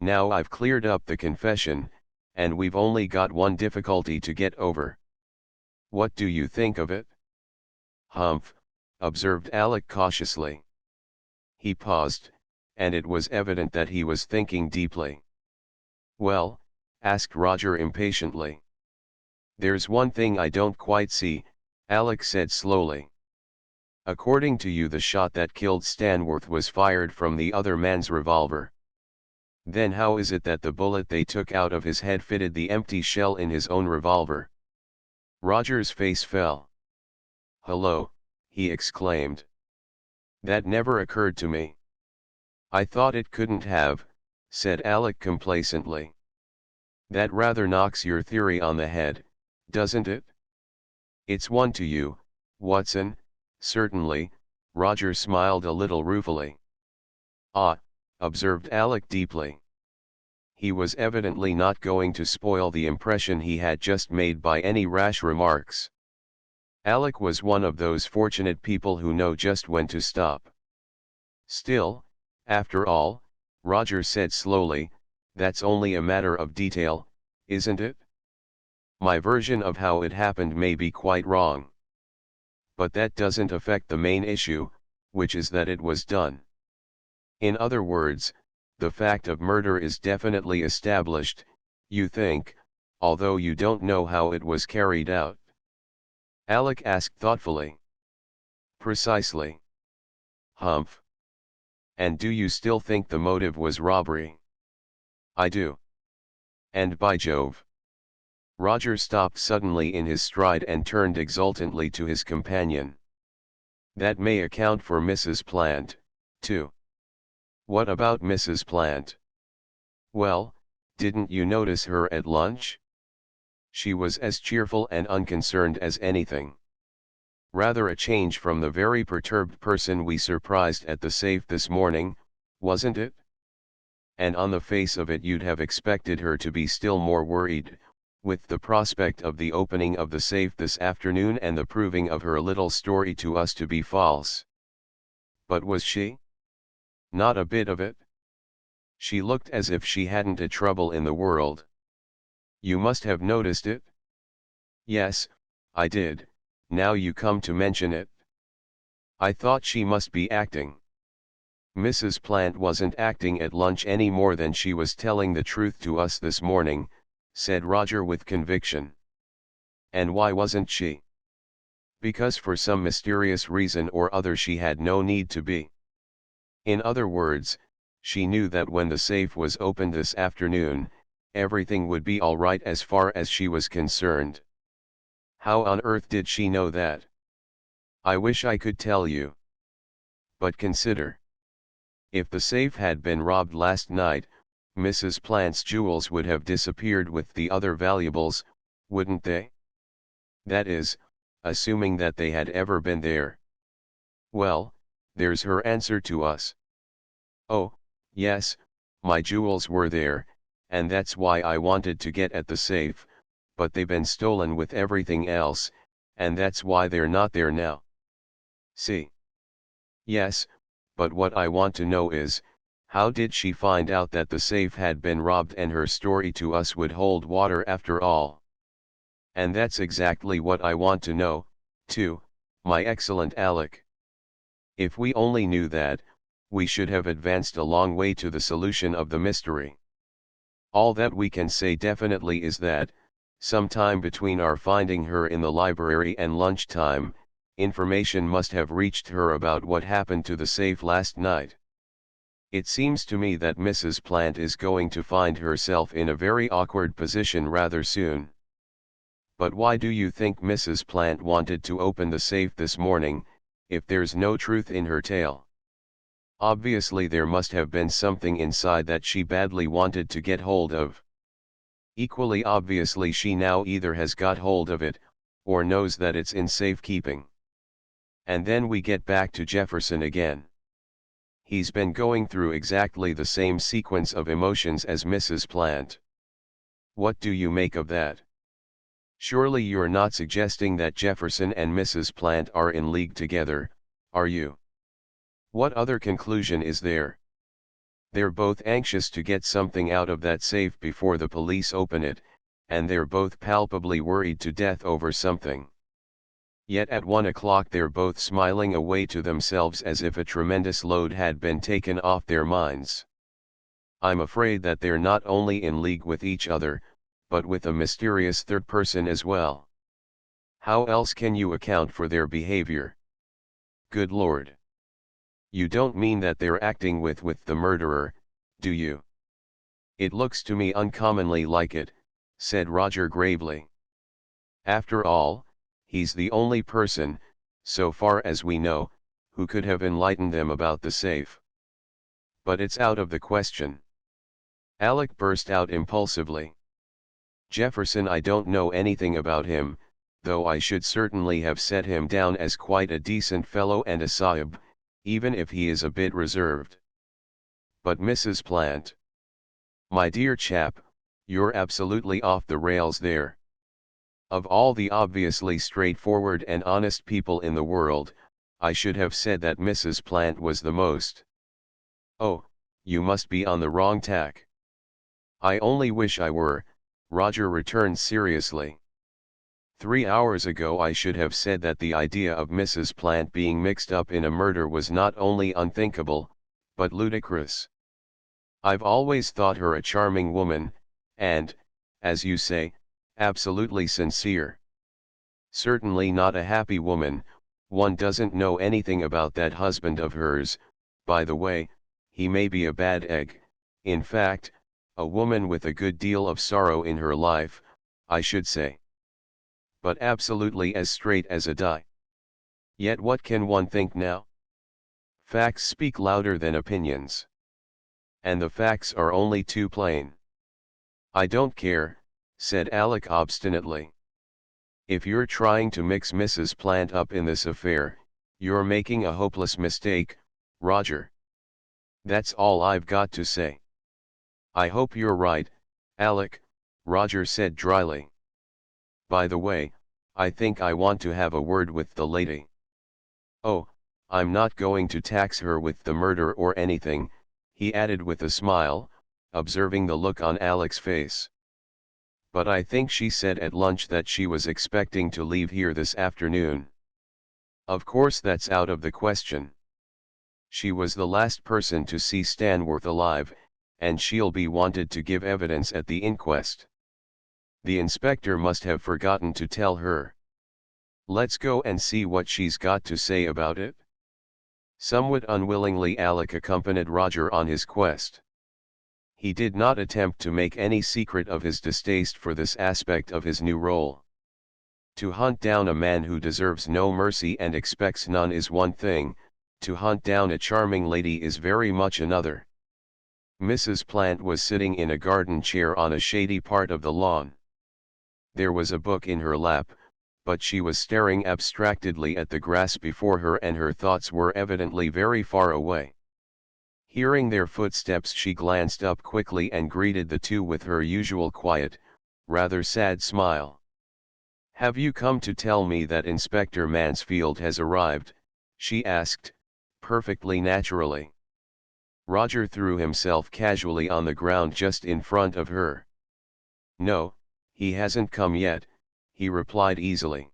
Now I've cleared up the confession, and we've only got one difficulty to get over. What do you think of it? Humph, observed Alec cautiously. He paused, and it was evident that he was thinking deeply. Well, asked Roger impatiently. There's one thing I don't quite see, Alec said slowly. According to you, the shot that killed Stanworth was fired from the other man's revolver. Then how is it that the bullet they took out of his head fitted the empty shell in his own revolver? Roger's face fell. Hello, he exclaimed. That never occurred to me. I thought it couldn't have, said Alec complacently. That rather knocks your theory on the head, doesn't it? It's one to you, Watson, certainly, Roger smiled a little ruefully. Ah, observed Alec deeply. He was evidently not going to spoil the impression he had just made by any rash remarks. Alec was one of those fortunate people who know just when to stop. Still, after all, Roger said slowly, that's only a matter of detail, isn't it? My version of how it happened may be quite wrong. But that doesn't affect the main issue, which is that it was done. In other words, the fact of murder is definitely established, you think, although you don't know how it was carried out. Alec asked thoughtfully. Precisely. Humph. And do you still think the motive was robbery? I do. And by Jove. Roger stopped suddenly in his stride and turned exultantly to his companion. That may account for Mrs. Plant, too. What about Mrs. Plant? Well, didn't you notice her at lunch? She was as cheerful and unconcerned as anything. Rather a change from the very perturbed person we surprised at the safe this morning, wasn't it? And on the face of it you'd have expected her to be still more worried, with the prospect of the opening of the safe this afternoon and the proving of her little story to us to be false. But was she? Not a bit of it. She looked as if she hadn't a trouble in the world. You must have noticed it? Yes, I did, now you come to mention it. I thought she must be acting. Mrs. Plant wasn't acting at lunch any more than she was telling the truth to us this morning, said Roger with conviction. And why wasn't she? Because for some mysterious reason or other she had no need to be. In other words, she knew that when the safe was opened this afternoon, everything would be all right as far as she was concerned. How on earth did she know that? I wish I could tell you. But consider. If the safe had been robbed last night, Mrs. Plant's jewels would have disappeared with the other valuables, wouldn't they? That is, assuming that they had ever been there. Well, there's her answer to us. Oh, yes, my jewels were there, and that's why I wanted to get at the safe, but they've been stolen with everything else, and that's why they're not there now. See? Yes, but what I want to know is, how did she find out that the safe had been robbed and her story to us would hold water after all? And that's exactly what I want to know, too, my excellent Alec. If we only knew that, we should have advanced a long way to the solution of the mystery. All that we can say definitely is that, sometime between our finding her in the library and lunchtime, information must have reached her about what happened to the safe last night. It seems to me that Mrs. Plant is going to find herself in a very awkward position rather soon. But why do you think Mrs. Plant wanted to open the safe this morning, if there's no truth in her tale? Obviously there must have been something inside that she badly wanted to get hold of. Equally obviously she now either has got hold of it, or knows that it's in safekeeping. And then we get back to Jefferson again. He's been going through exactly the same sequence of emotions as Mrs. Plant. What do you make of that? Surely you're not suggesting that Jefferson and Mrs. Plant are in league together, are you? What other conclusion is there? They're both anxious to get something out of that safe before the police open it, and they're both palpably worried to death over something. Yet at 1 o'clock they're both smiling away to themselves as if a tremendous load had been taken off their minds. I'm afraid that they're not only in league with each other, but with a mysterious third person as well. How else can you account for their behavior? Good Lord! You don't mean that they're acting with the murderer, do you? It looks to me uncommonly like it, said Roger gravely. After all, he's the only person, so far as we know, who could have enlightened them about the safe. But it's out of the question. Alec burst out impulsively. Jefferson, I don't know anything about him, though I should certainly have set him down as quite a decent fellow and a sahib, even if he is a bit reserved. But Mrs. Plant. My dear chap, you're absolutely off the rails there. Of all the obviously straightforward and honest people in the world, I should have said that Mrs. Plant was the most. Oh, you must be on the wrong tack. I only wish I were, Roger returned seriously. 3 hours ago I should have said that the idea of Mrs. Plant being mixed up in a murder was not only unthinkable, but ludicrous. I've always thought her a charming woman, and, as you say, absolutely sincere. Certainly not a happy woman. One doesn't know anything about that husband of hers. By the way, he may be a bad egg, in fact, a woman with a good deal of sorrow in her life, I should say. But absolutely as straight as a die. Yet what can one think now? Facts speak louder than opinions. And the facts are only too plain. I don't care, said Alec obstinately. If you're trying to mix Mrs. Plant up in this affair, you're making a hopeless mistake, Roger. That's all I've got to say. I hope you're right, Alec, Roger said dryly. By the way, I think I want to have a word with the lady. Oh, I'm not going to tax her with the murder or anything, he added with a smile, observing the look on Alec's face. But I think she said at lunch that she was expecting to leave here this afternoon. Of course that's out of the question. She was the last person to see Stanworth alive, and she'll be wanted to give evidence at the inquest. The inspector must have forgotten to tell her. Let's go and see what she's got to say about it. Somewhat unwillingly Alec accompanied Roger on his quest. He did not attempt to make any secret of his distaste for this aspect of his new role. To hunt down a man who deserves no mercy and expects none is one thing, to hunt down a charming lady is very much another. Mrs. Plant was sitting in a garden chair on a shady part of the lawn. There was a book in her lap, but she was staring abstractedly at the grass before her and her thoughts were evidently very far away. Hearing their footsteps she glanced up quickly and greeted the two with her usual quiet, rather sad smile. "Have you come to tell me that Inspector Mansfield has arrived?" she asked, perfectly naturally. Roger threw himself casually on the ground just in front of her. "No, he hasn't come yet," he replied easily.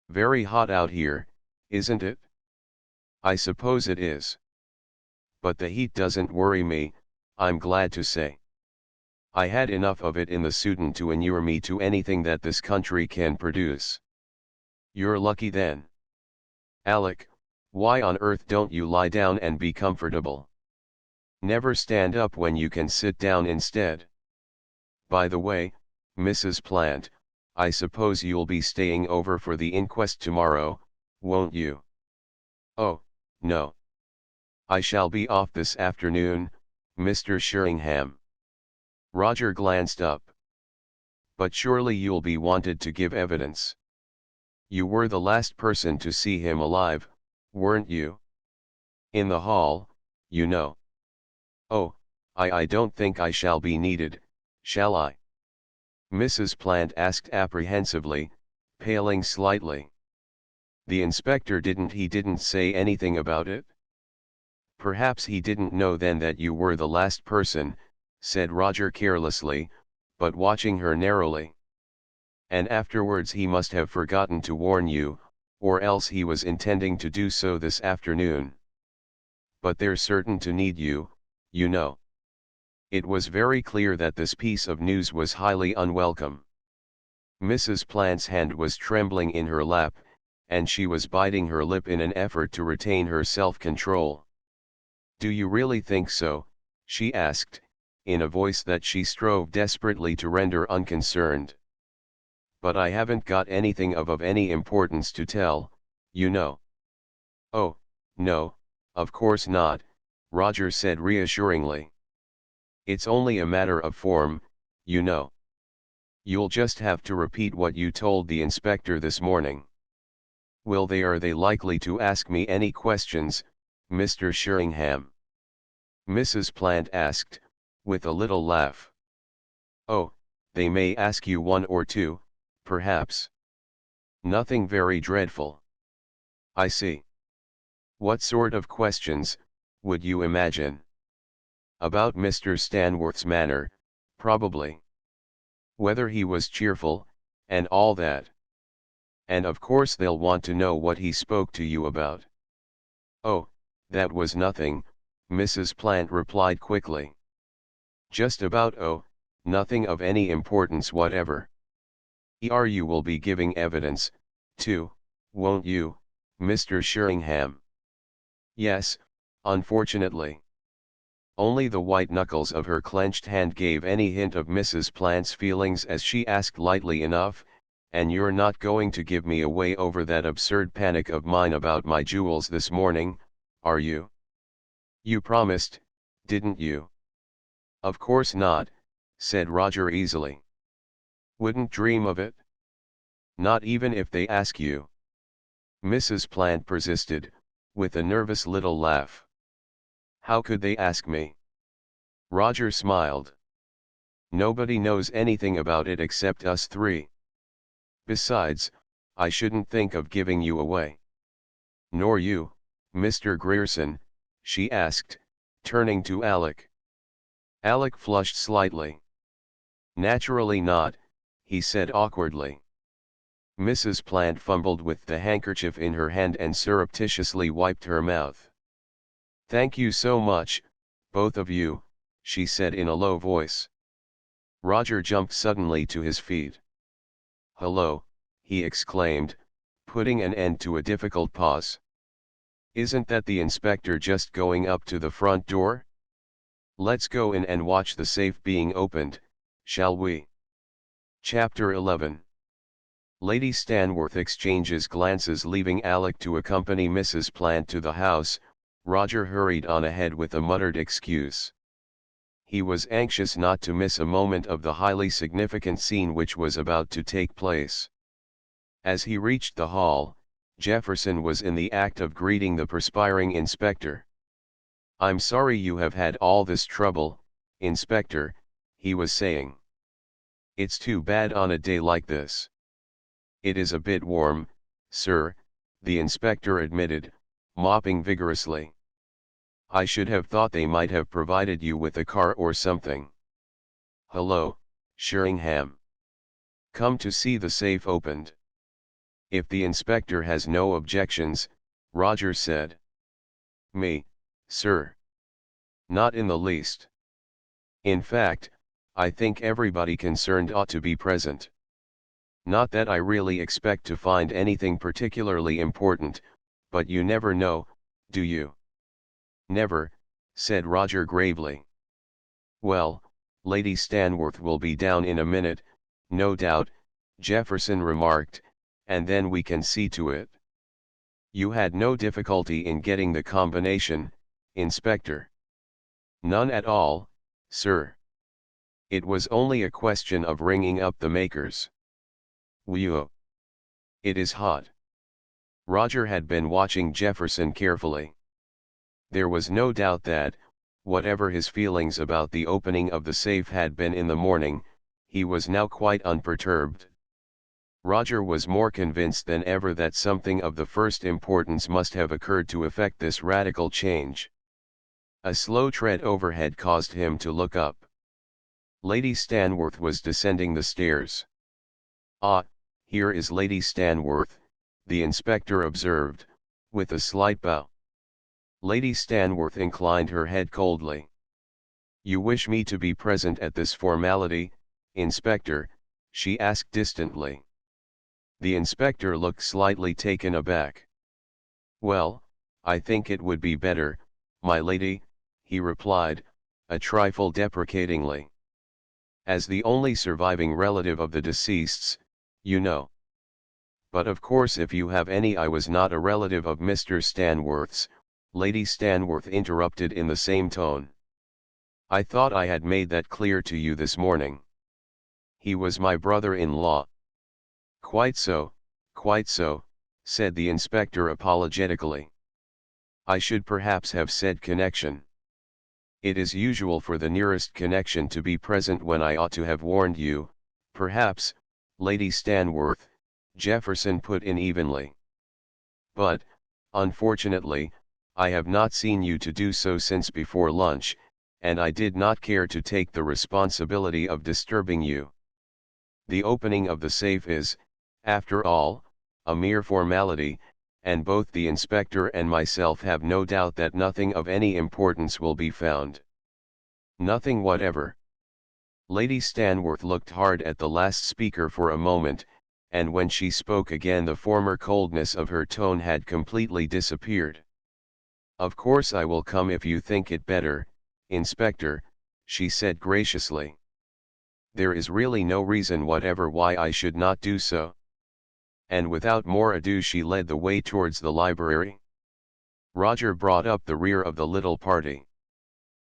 "Very hot out here, isn't it?" I suppose it is. But the heat doesn't worry me, I'm glad to say. I had enough of it in the Sudan to inure me to anything that this country can produce. You're lucky then. Alec, why on earth don't you lie down and be comfortable? Never stand up when you can sit down instead. By the way, Mrs. Plant, I suppose you'll be staying over for the inquest tomorrow, won't you? Oh, no. I shall be off this afternoon, Mr. Sheringham. Roger glanced up. But surely you'll be wanted to give evidence. You were the last person to see him alive, weren't you? In the hall, you know. Oh, I don't think I shall be needed, shall I? Mrs. Plant asked apprehensively, paling slightly. The inspector didn't say anything about it? Perhaps he didn't know then that you were the last person, said Roger carelessly, but watching her narrowly. And afterwards he must have forgotten to warn you, or else he was intending to do so this afternoon. But they're certain to need you, you know. It was very clear that this piece of news was highly unwelcome. Mrs. Plant's hand was trembling in her lap, and she was biting her lip in an effort to retain her self-control. Do you really think so? She asked, in a voice that she strove desperately to render unconcerned. But I haven't got anything of any importance to tell, you know. Oh, no, of course not, Roger said reassuringly. It's only a matter of form, you know. You'll just have to repeat what you told the inspector this morning. Are they likely to ask me any questions, Mr. Sheringham? Mrs. Plant asked, with a little laugh. Oh, they may ask you one or two, perhaps. Nothing very dreadful. I see. What sort of questions, would you imagine? About Mr. Stanworth's manner, probably. Whether he was cheerful, and all that. And of course they'll want to know what he spoke to you about. Oh, that was nothing, Mrs. Plant replied quickly. Just about nothing of any importance whatever. You will be giving evidence, too, won't you, Mr. Sheringham? Yes, unfortunately. Only the white knuckles of her clenched hand gave any hint of Mrs. Plant's feelings as she asked lightly enough, and you're not going to give me away over that absurd panic of mine about my jewels this morning, are you? You promised, didn't you? Of course not, said Roger easily. Wouldn't dream of it? Not even if they ask you. Mrs. Plant persisted, with a nervous little laugh. How could they ask me? Roger smiled. Nobody knows anything about it except us three. Besides, I shouldn't think of giving you away. Nor you, Mr. Grierson, she asked, turning to Alec. Alec flushed slightly. Naturally not, he said awkwardly. Mrs. Plant fumbled with the handkerchief in her hand and surreptitiously wiped her mouth. Thank you so much, both of you, she said in a low voice. Roger jumped suddenly to his feet. Hello, he exclaimed, putting an end to a difficult pause. Isn't that the inspector just going up to the front door? Let's go in and watch the safe being opened, shall we? Chapter 11. Lady Stanworth exchanges glances leaving Alec to accompany Mrs. Plant to the house. Roger hurried on ahead with a muttered excuse. He was anxious not to miss a moment of the highly significant scene which was about to take place. As he reached the hall, Jefferson was in the act of greeting the perspiring inspector. I'm sorry you have had all this trouble, Inspector, he was saying. It's too bad on a day like this. It is a bit warm, sir, the inspector admitted, mopping vigorously. I should have thought they might have provided you with a car or something. Hello, Sheringham. Come to see the safe opened. If the inspector has no objections, Roger said. Me, sir. Not in the least. In fact, I think everybody concerned ought to be present. Not that I really expect to find anything particularly important, but you never know, do you? Never, said Roger gravely. Well, Lady Stanworth will be down in a minute, no doubt, Jefferson remarked, and then we can see to it. You had no difficulty in getting the combination, Inspector? None at all, sir. It was only a question of ringing up the makers. Whew! It is hot. Roger had been watching Jefferson carefully. There was no doubt that, whatever his feelings about the opening of the safe had been in the morning, he was now quite unperturbed. Roger was more convinced than ever that something of the first importance must have occurred to effect this radical change. A slow tread overhead caused him to look up. Lady Stanworth was descending the stairs. Ah, here is Lady Stanworth, the inspector observed, with a slight bow. Lady Stanworth inclined her head coldly. You wish me to be present at this formality, Inspector? She asked distantly. The inspector looked slightly taken aback. Well, I think it would be better, my lady, he replied, a trifle deprecatingly. As the only surviving relative of the deceased's, you know. But of course if you have any. I was not a relative of Mr. Stanworth's, Lady Stanworth interrupted in the same tone. I thought I had made that clear to you this morning. He was my brother-in-law. Quite so, said the inspector apologetically. I should perhaps have said connection. It is usual for the nearest connection to be present when I ought to have warned you, perhaps, Lady Stanworth, Jefferson put in evenly. But, unfortunately, I have not seen you to do so since before lunch, and I did not care to take the responsibility of disturbing you. The opening of the safe is, after all, a mere formality, and both the inspector and myself have no doubt that nothing of any importance will be found. Nothing whatever. Lady Stanworth looked hard at the last speaker for a moment, and when she spoke again the former coldness of her tone had completely disappeared. Of course I will come if you think it better, Inspector, she said graciously. There is really no reason whatever why I should not do so. And without more ado she led the way towards the library. Roger brought up the rear of the little party.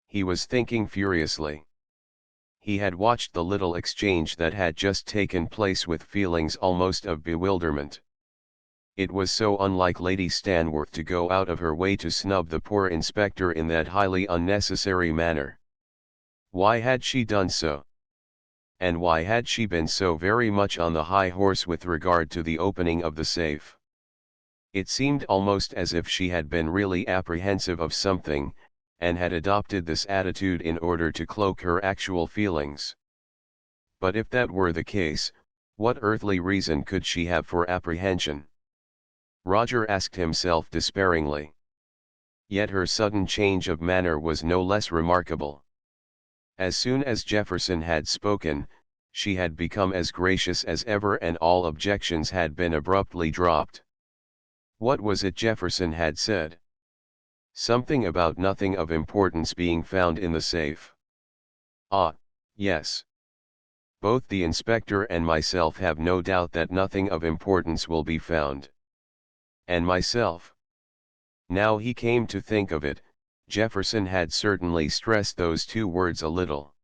He was thinking furiously. He had watched the little exchange that had just taken place with feelings almost of bewilderment. It was so unlike Lady Stanworth to go out of her way to snub the poor inspector in that highly unnecessary manner. Why had she done so? And why had she been so very much on the high horse with regard to the opening of the safe? It seemed almost as if she had been really apprehensive of something, and had adopted this attitude in order to cloak her actual feelings. But if that were the case, what earthly reason could she have for apprehension? Roger asked himself despairingly. Yet her sudden change of manner was no less remarkable. As soon as Jefferson had spoken, she had become as gracious as ever and all objections had been abruptly dropped. What was it Jefferson had said? Something about nothing of importance being found in the safe. Ah, yes. Both the inspector and myself have no doubt that nothing of importance will be found. And myself. Now he came to think of it, Jefferson had certainly stressed those two words a little.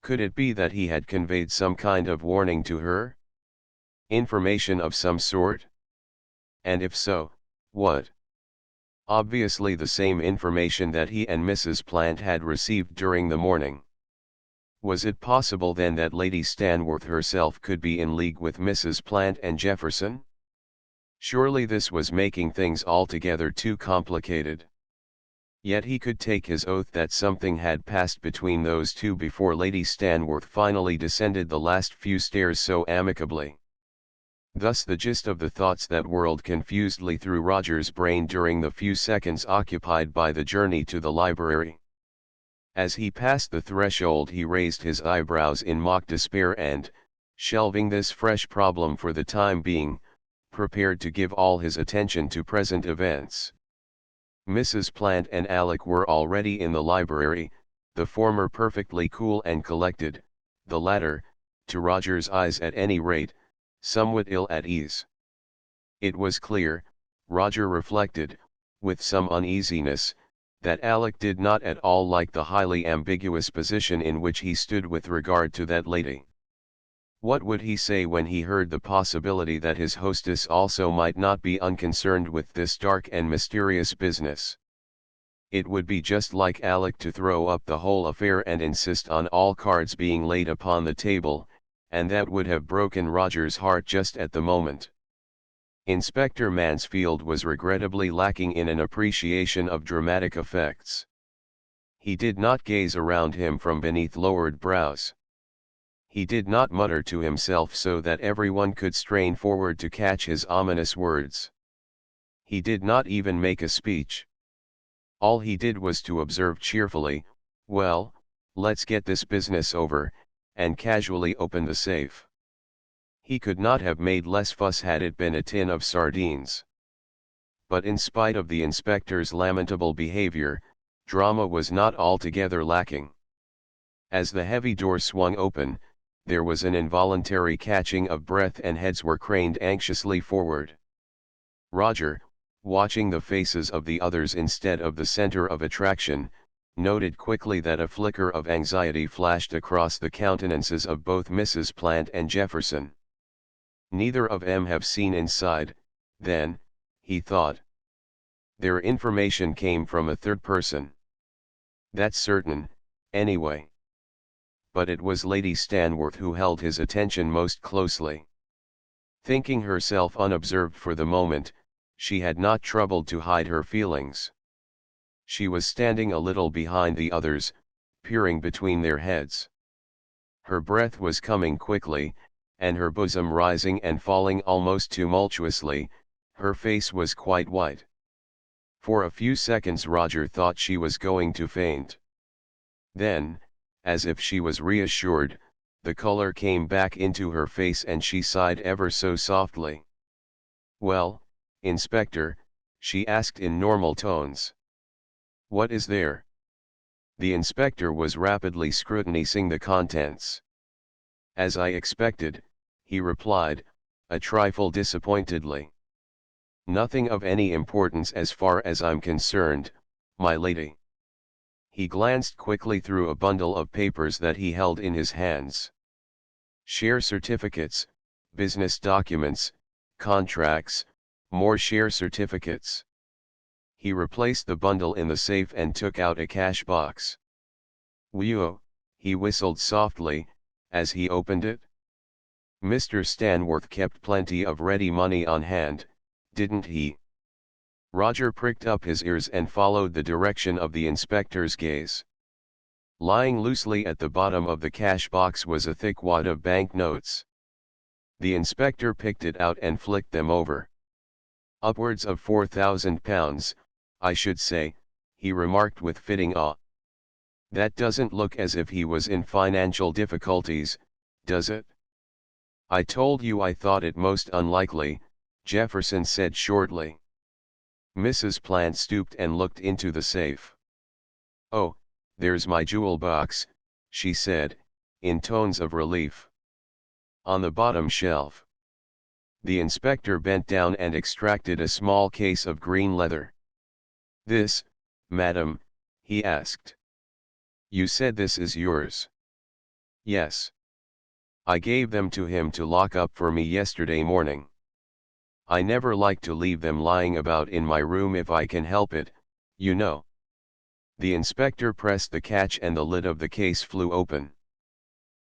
Could it be that he had conveyed some kind of warning to her? Information of some sort? And if so, what? Obviously the same information that he and Mrs. Plant had received during the morning. Was it possible then that Lady Stanworth herself could be in league with Mrs. Plant and Jefferson? Surely this was making things altogether too complicated. Yet he could take his oath that something had passed between those two before Lady Stanworth finally descended the last few stairs so amicably. Thus the gist of the thoughts that whirled confusedly through Roger's brain during the few seconds occupied by the journey to the library. As he passed the threshold he raised his eyebrows in mock despair and, shelving this fresh problem for the time being, prepared to give all his attention to present events. Mrs. Plant and Alec were already in the library, the former perfectly cool and collected, the latter, to Roger's eyes at any rate, somewhat ill at ease. It was clear, Roger reflected, with some uneasiness, that Alec did not at all like the highly ambiguous position in which he stood with regard to that lady. What would he say when he heard the possibility that his hostess also might not be unconcerned with this dark and mysterious business? It would be just like Alec to throw up the whole affair and insist on all cards being laid upon the table, and that would have broken Roger's heart just at the moment. Inspector Mansfield was regrettably lacking in an appreciation of dramatic effects. He did not gaze around him from beneath lowered brows. He did not mutter to himself so that everyone could strain forward to catch his ominous words. He did not even make a speech. All he did was to observe cheerfully, "Well, let's get this business over," and casually open the safe. He could not have made less fuss had it been a tin of sardines. But in spite of the inspector's lamentable behavior, drama was not altogether lacking. As the heavy door swung open, there was an involuntary catching of breath and heads were craned anxiously forward. Roger, watching the faces of the others instead of the center of attraction, noted quickly that a flicker of anxiety flashed across the countenances of both Mrs. Plant and Jefferson. Neither of them have seen inside, then, he thought. Their information came from a third person. That's certain, anyway. But it was Lady Stanworth who held his attention most closely. Thinking herself unobserved for the moment, she had not troubled to hide her feelings. She was standing a little behind the others, peering between their heads. Her breath was coming quickly, and her bosom rising and falling almost tumultuously, her face was quite white. For a few seconds Roger thought she was going to faint. Then, as if she was reassured, the color came back into her face and she sighed ever so softly. "Well, Inspector," she asked in normal tones. "What is there?" The inspector was rapidly scrutinizing the contents. "As I expected," he replied, a trifle disappointedly. "Nothing of any importance as far as I'm concerned, my lady." He glanced quickly through a bundle of papers that he held in his hands. Share certificates, business documents, contracts, more share certificates. He replaced the bundle in the safe and took out a cash box. "Whew," he whistled softly, as he opened it. "Mr. Stanworth kept plenty of ready money on hand, didn't he?" Roger pricked up his ears and followed the direction of the inspector's gaze. Lying loosely at the bottom of the cash box was a thick wad of bank notes. The inspector picked it out and flicked them over. "Upwards of £4,000, I should say," he remarked with fitting awe. "That doesn't look as if he was in financial difficulties, does it?" "I told you I thought it most unlikely," Jefferson said shortly. Mrs. Plant stooped and looked into the safe. "Oh, there's my jewel box," she said, in tones of relief. "On the bottom shelf." The inspector bent down and extracted a small case of green leather. "This, madam?" he asked. "You said this is yours." "Yes. I gave them to him to lock up for me yesterday morning. I never like to leave them lying about in my room if I can help it, you know." The inspector pressed the catch and the lid of the case flew open.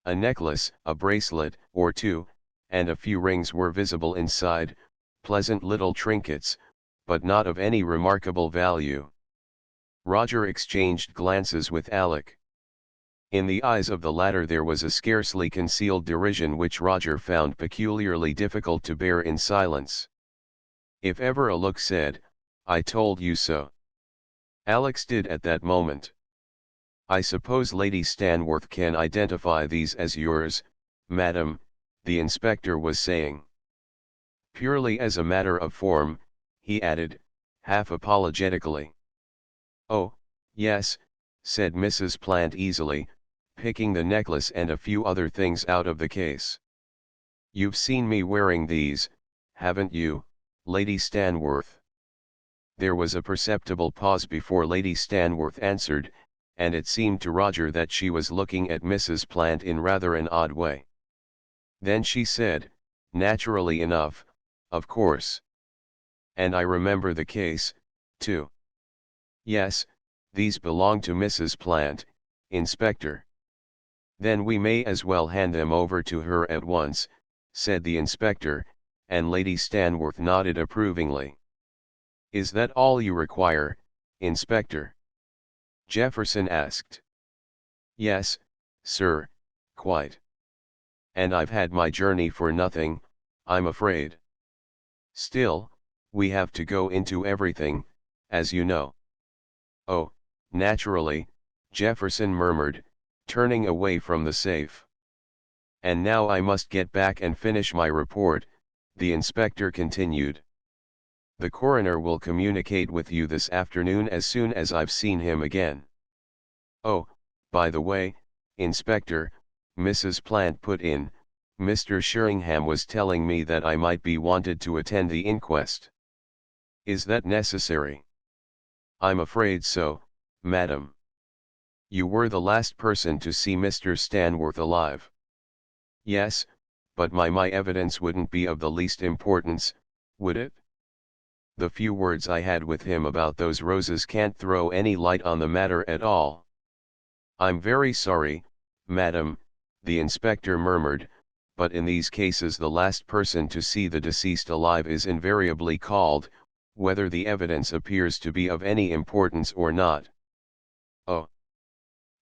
A necklace, a bracelet or two, and a few rings were visible inside, pleasant little trinkets, but not of any remarkable value. Roger exchanged glances with Alec. In the eyes of the latter there was a scarcely concealed derision which Roger found peculiarly difficult to bear in silence. If ever a look said, "I told you so." Alex did at that moment. "I suppose Lady Stanworth can identify these as yours, madam," the inspector was saying. Purely as a matter of form, he added, half apologetically. "Oh, yes," said Mrs. Plant easily, picking the necklace and a few other things out of the case. "You've seen me wearing these, haven't you, Lady Stanworth?" There was a perceptible pause before Lady Stanworth answered, and it seemed to Roger that she was looking at Mrs. Plant in rather an odd way. Then she said, naturally enough, "Of course. And I remember the case, too." "Yes, these belong to Mrs. Plant, Inspector." "Then we may as well hand them over to her at once," said the inspector, and Lady Stanworth nodded approvingly. "Is that all you require, Inspector?" Jefferson asked. "Yes, sir, quite. And I've had my journey for nothing, I'm afraid. Still, we have to go into everything, as you know." "Oh, naturally," Jefferson murmured, turning away from the safe. "And now I must get back and finish my report," the inspector continued. "The coroner will communicate with you this afternoon as soon as I've seen him again." "Oh, by the way, Inspector," Mrs. Plant put in, "Mr. Sheringham was telling me that I might be wanted to attend the inquest. Is that necessary?" "I'm afraid so, madam." "You were the last person to see Mr. Stanworth alive." "Yes, but my evidence wouldn't be of the least importance, would it? The few words I had with him about those roses can't throw any light on the matter at all." "I'm very sorry, madam," the inspector murmured, "but in these cases the last person to see the deceased alive is invariably called, whether the evidence appears to be of any importance or not." "Oh.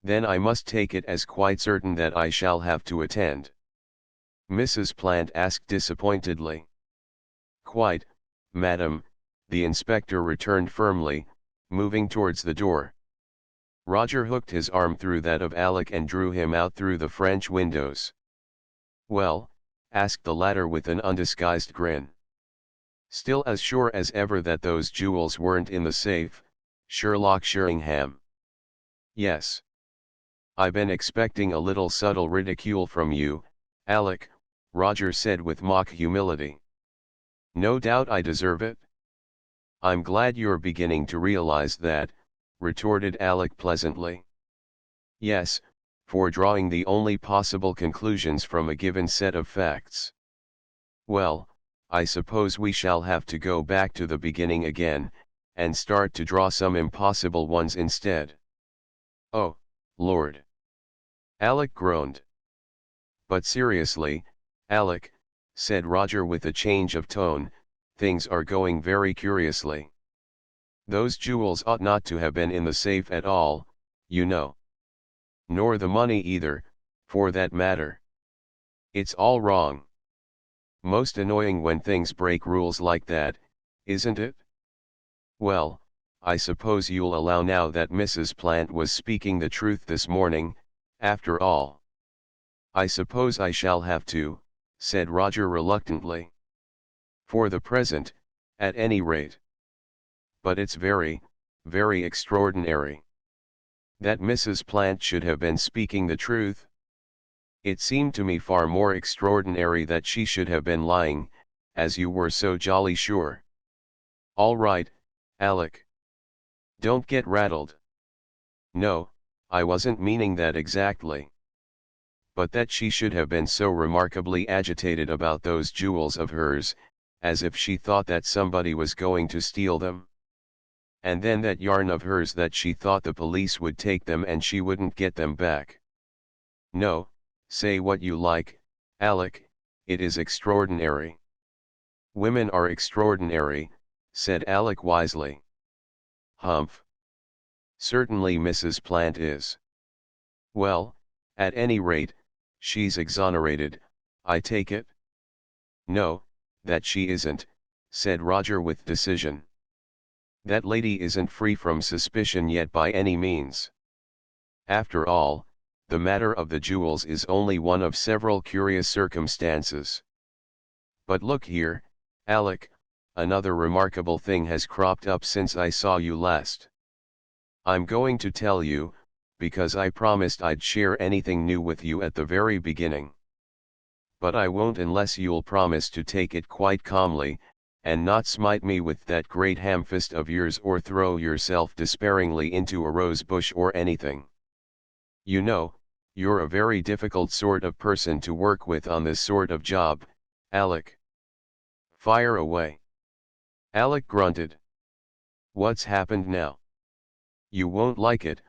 Then I must take it as quite certain that I shall have to attend?" Mrs. Plant asked disappointedly. "Quite, madam," the inspector returned firmly, moving towards the door. Roger hooked his arm through that of Alec and drew him out through the French windows. "Well?" asked the latter with an undisguised grin. "Still as sure as ever that those jewels weren't in the safe, Sherlock Sheringham?" "Yes." "I been expecting a little subtle ridicule from you, Alec," Roger said with mock humility. "No doubt I deserve it." "I'm glad you're beginning to realize that," retorted Alec pleasantly. "Yes, for drawing the only possible conclusions from a given set of facts." "Well, I suppose we shall have to go back to the beginning again, and start to draw some impossible ones instead." "Oh, Lord!" Alec groaned. "But seriously, Alec," said Roger with a change of tone, "things are going very curiously. Those jewels ought not to have been in the safe at all, you know. Nor the money either, for that matter. It's all wrong. Most annoying when things break rules like that, isn't it? Well, I suppose you'll allow now that Mrs. Plant was speaking the truth this morning, after all." "I suppose I shall have to," said Roger reluctantly. "For the present, at any rate. But it's very, very extraordinary. That Mrs. Plant should have been speaking the truth. It seemed to me far more extraordinary that she should have been lying, as you were so jolly sure." "All right, Alec. Don't get rattled." "No, I wasn't meaning that exactly. But that she should have been so remarkably agitated about those jewels of hers, as if she thought that somebody was going to steal them. And then that yarn of hers that she thought the police would take them and she wouldn't get them back. No, say what you like, Alec, it is extraordinary." "Women are extraordinary," said Alec wisely. "Humph. Certainly Mrs. Plant is." "Well, At any rate, she's exonerated, I take it? No, that she isn't, said Roger with decision. That lady isn't free from suspicion yet by any means. After all, the matter of the jewels is only one of several curious circumstances. But look here, Alec, another remarkable thing has cropped up since I saw you last. I'm going to tell you, because I promised I'd share anything new with you at the very beginning. But I won't unless you'll promise to take it quite calmly, and not smite me with that great ham fist of yours or throw yourself despairingly into a rose bush or anything. You know, you're a very difficult sort of person to work with on this sort of job, Alec. Fire away. Alec grunted. What's happened now? You won't like it,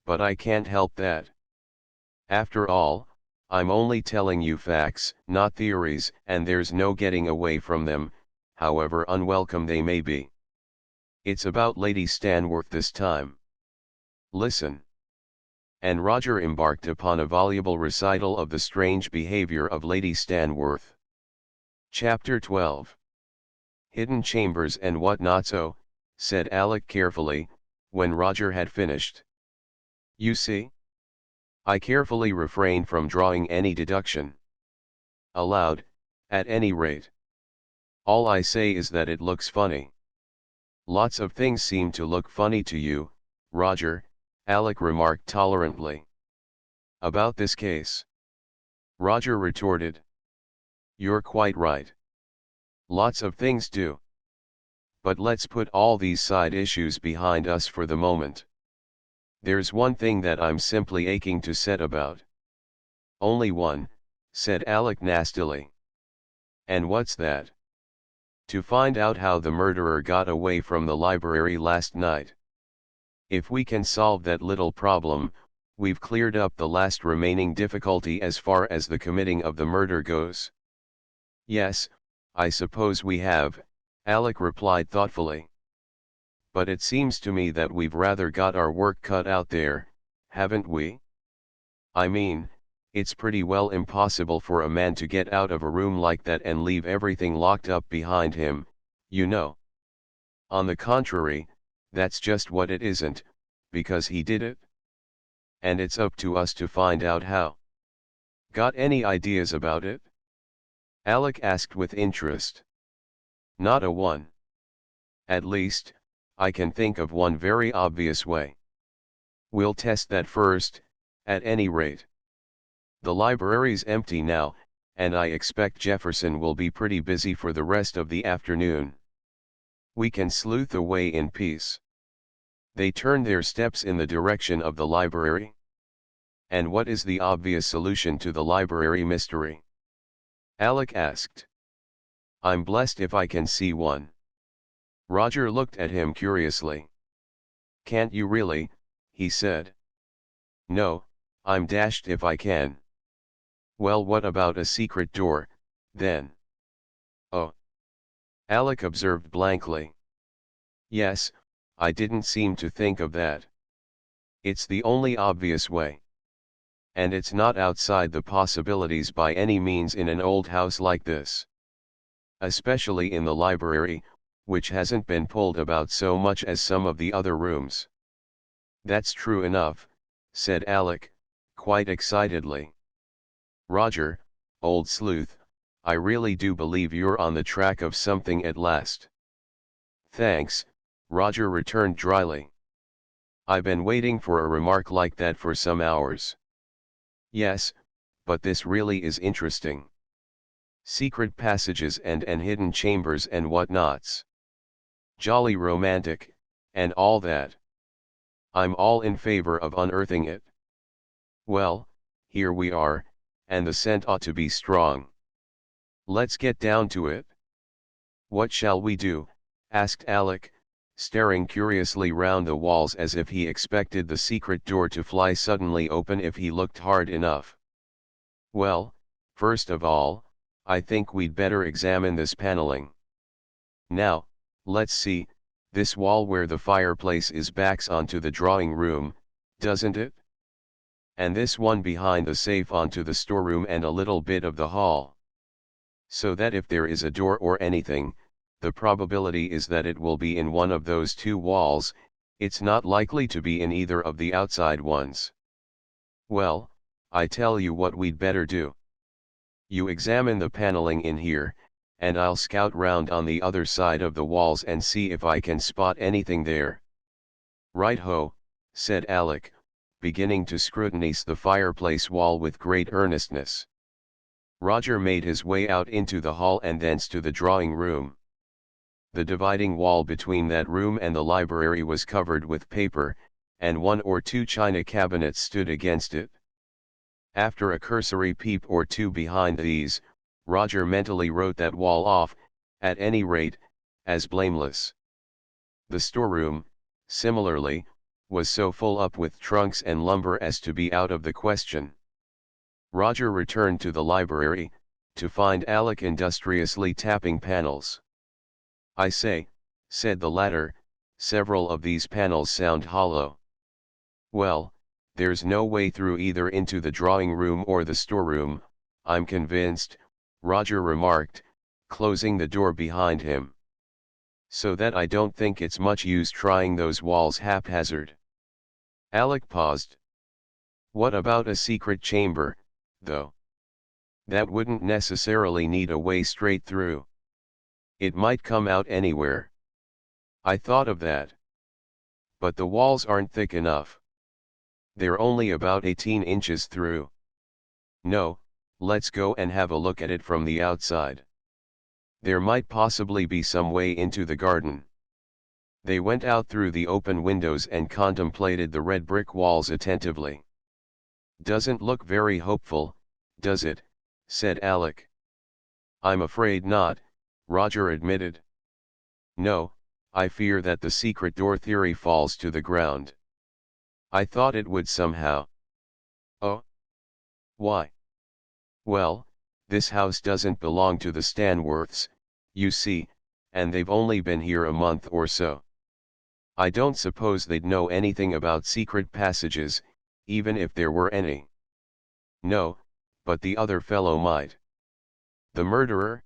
but I can't help that. After all, I'm only telling you facts, not theories, and there's no getting away from them, however unwelcome they may be. It's about Lady Stanworth this time. Listen. And Roger embarked upon a voluble recital of the strange behavior of Lady Stanworth. Chapter 12. Hidden chambers and what not so, said Alec carefully, when Roger had finished. You see? I carefully refrained from drawing any deduction. Aloud, at any rate. All I say is that it looks funny. Lots of things seem to look funny to you, Roger, Alec remarked tolerantly. About this case. Roger retorted. You're quite right. Lots of things do. But let's put all these side issues behind us for the moment. There's one thing that I'm simply aching to set about. Only one, said Alec nastily. And what's that? To find out how the murderer got away from the library last night. If we can solve that little problem, we've cleared up the last remaining difficulty as far as the committing of the murder goes. Yes, I suppose we have, Alec replied thoughtfully. But it seems to me that we've rather got our work cut out there, haven't we? I mean, it's pretty well impossible for a man to get out of a room like that and leave everything locked up behind him, you know. On the contrary, that's just what it isn't, because he did it. And it's up to us to find out how. Got any ideas about it? Alec asked with interest. Not a one. At least, I can think of one very obvious way. We'll test that first, at any rate. The library's empty now, and I expect Jefferson will be pretty busy for the rest of the afternoon. We can sleuth away in peace. They turned their steps in the direction of the library. And what is the obvious solution to the library mystery? Alec asked. I'm blessed if I can see one. Roger looked at him curiously. Can't you really? He said. No, I'm dashed if I can. Well, what about a secret door, then? Oh. Alec observed blankly. Yes, I didn't seem to think of that. It's the only obvious way. And it's not outside the possibilities by any means in an old house like this. Especially in the library, which hasn't been pulled about so much as some of the other rooms. That's true enough, said Alec, quite excitedly. Roger, old sleuth, I really do believe you're on the track of something at last. Thanks, Roger returned dryly. I've been waiting for a remark like that for some hours. Yes, but this really is interesting. Secret passages and hidden chambers and whatnots. Jolly romantic, and all that. I'm all in favor of unearthing it. Well, here we are, and the scent ought to be strong. Let's get down to it. What shall we do? Asked Alec, staring curiously round the walls as if he expected the secret door to fly suddenly open if he looked hard enough. Well, first of all, I think we'd better examine this paneling. Now, let's see, this wall where the fireplace is backs onto the drawing room, doesn't it? and this one behind the safe onto the storeroom and a little bit of the hall. So that if there is a door or anything, the probability is that it will be in one of those two walls, it's not likely to be in either of the outside ones. Well, I tell you what we'd better do. You examine the paneling in here, and I'll scout round on the other side of the walls and see if I can spot anything there. Right-ho, said Alec, beginning to scrutinize the fireplace wall with great earnestness. Roger made his way out into the hall and thence to the drawing room. The dividing wall between that room and the library was covered with paper, and one or two china cabinets stood against it. After a cursory peep or two behind these, Roger mentally wrote that wall off, at any rate, as blameless. The storeroom, similarly, was so full up with trunks and lumber as to be out of the question. Roger returned to the library, to find Alec industriously tapping panels. I say, said the latter, several of these panels sound hollow. Well, there's no way through either into the drawing room or the storeroom, I'm convinced, Roger remarked, closing the door behind him. So that I don't think it's much use trying those walls haphazard. Alec paused. What about a secret chamber, though? That wouldn't necessarily need a way straight through. It might come out anywhere. I thought of that. But the walls aren't thick enough. They're only about 18 inches through. No, let's go and have a look at it from the outside. There might possibly be some way into the garden. They went out through the open windows and contemplated the red brick walls attentively. Doesn't look very hopeful, does it? Said Alec. I'm afraid not, Roger admitted. No, I fear that the secret door theory falls to the ground. I thought it would somehow. Oh? Why? Well, this house doesn't belong to the Stanworths, you see, and they've only been here a month or so. I don't suppose they'd know anything about secret passages, even if there were any. No, but the other fellow might. The murderer?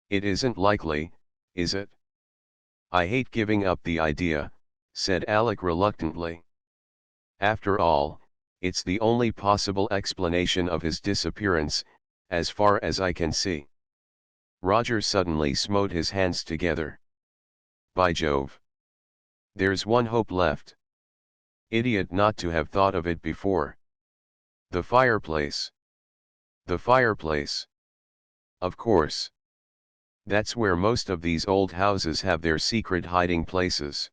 It isn't likely, is it? I hate giving up the idea, said Alec reluctantly. After all, it's the only possible explanation of his disappearance, as far as I can see. Roger suddenly smote his hands together. By Jove! There's one hope left. Idiot not to have thought of it before. The fireplace. The fireplace. Of course. That's where most of these old houses have their secret hiding places.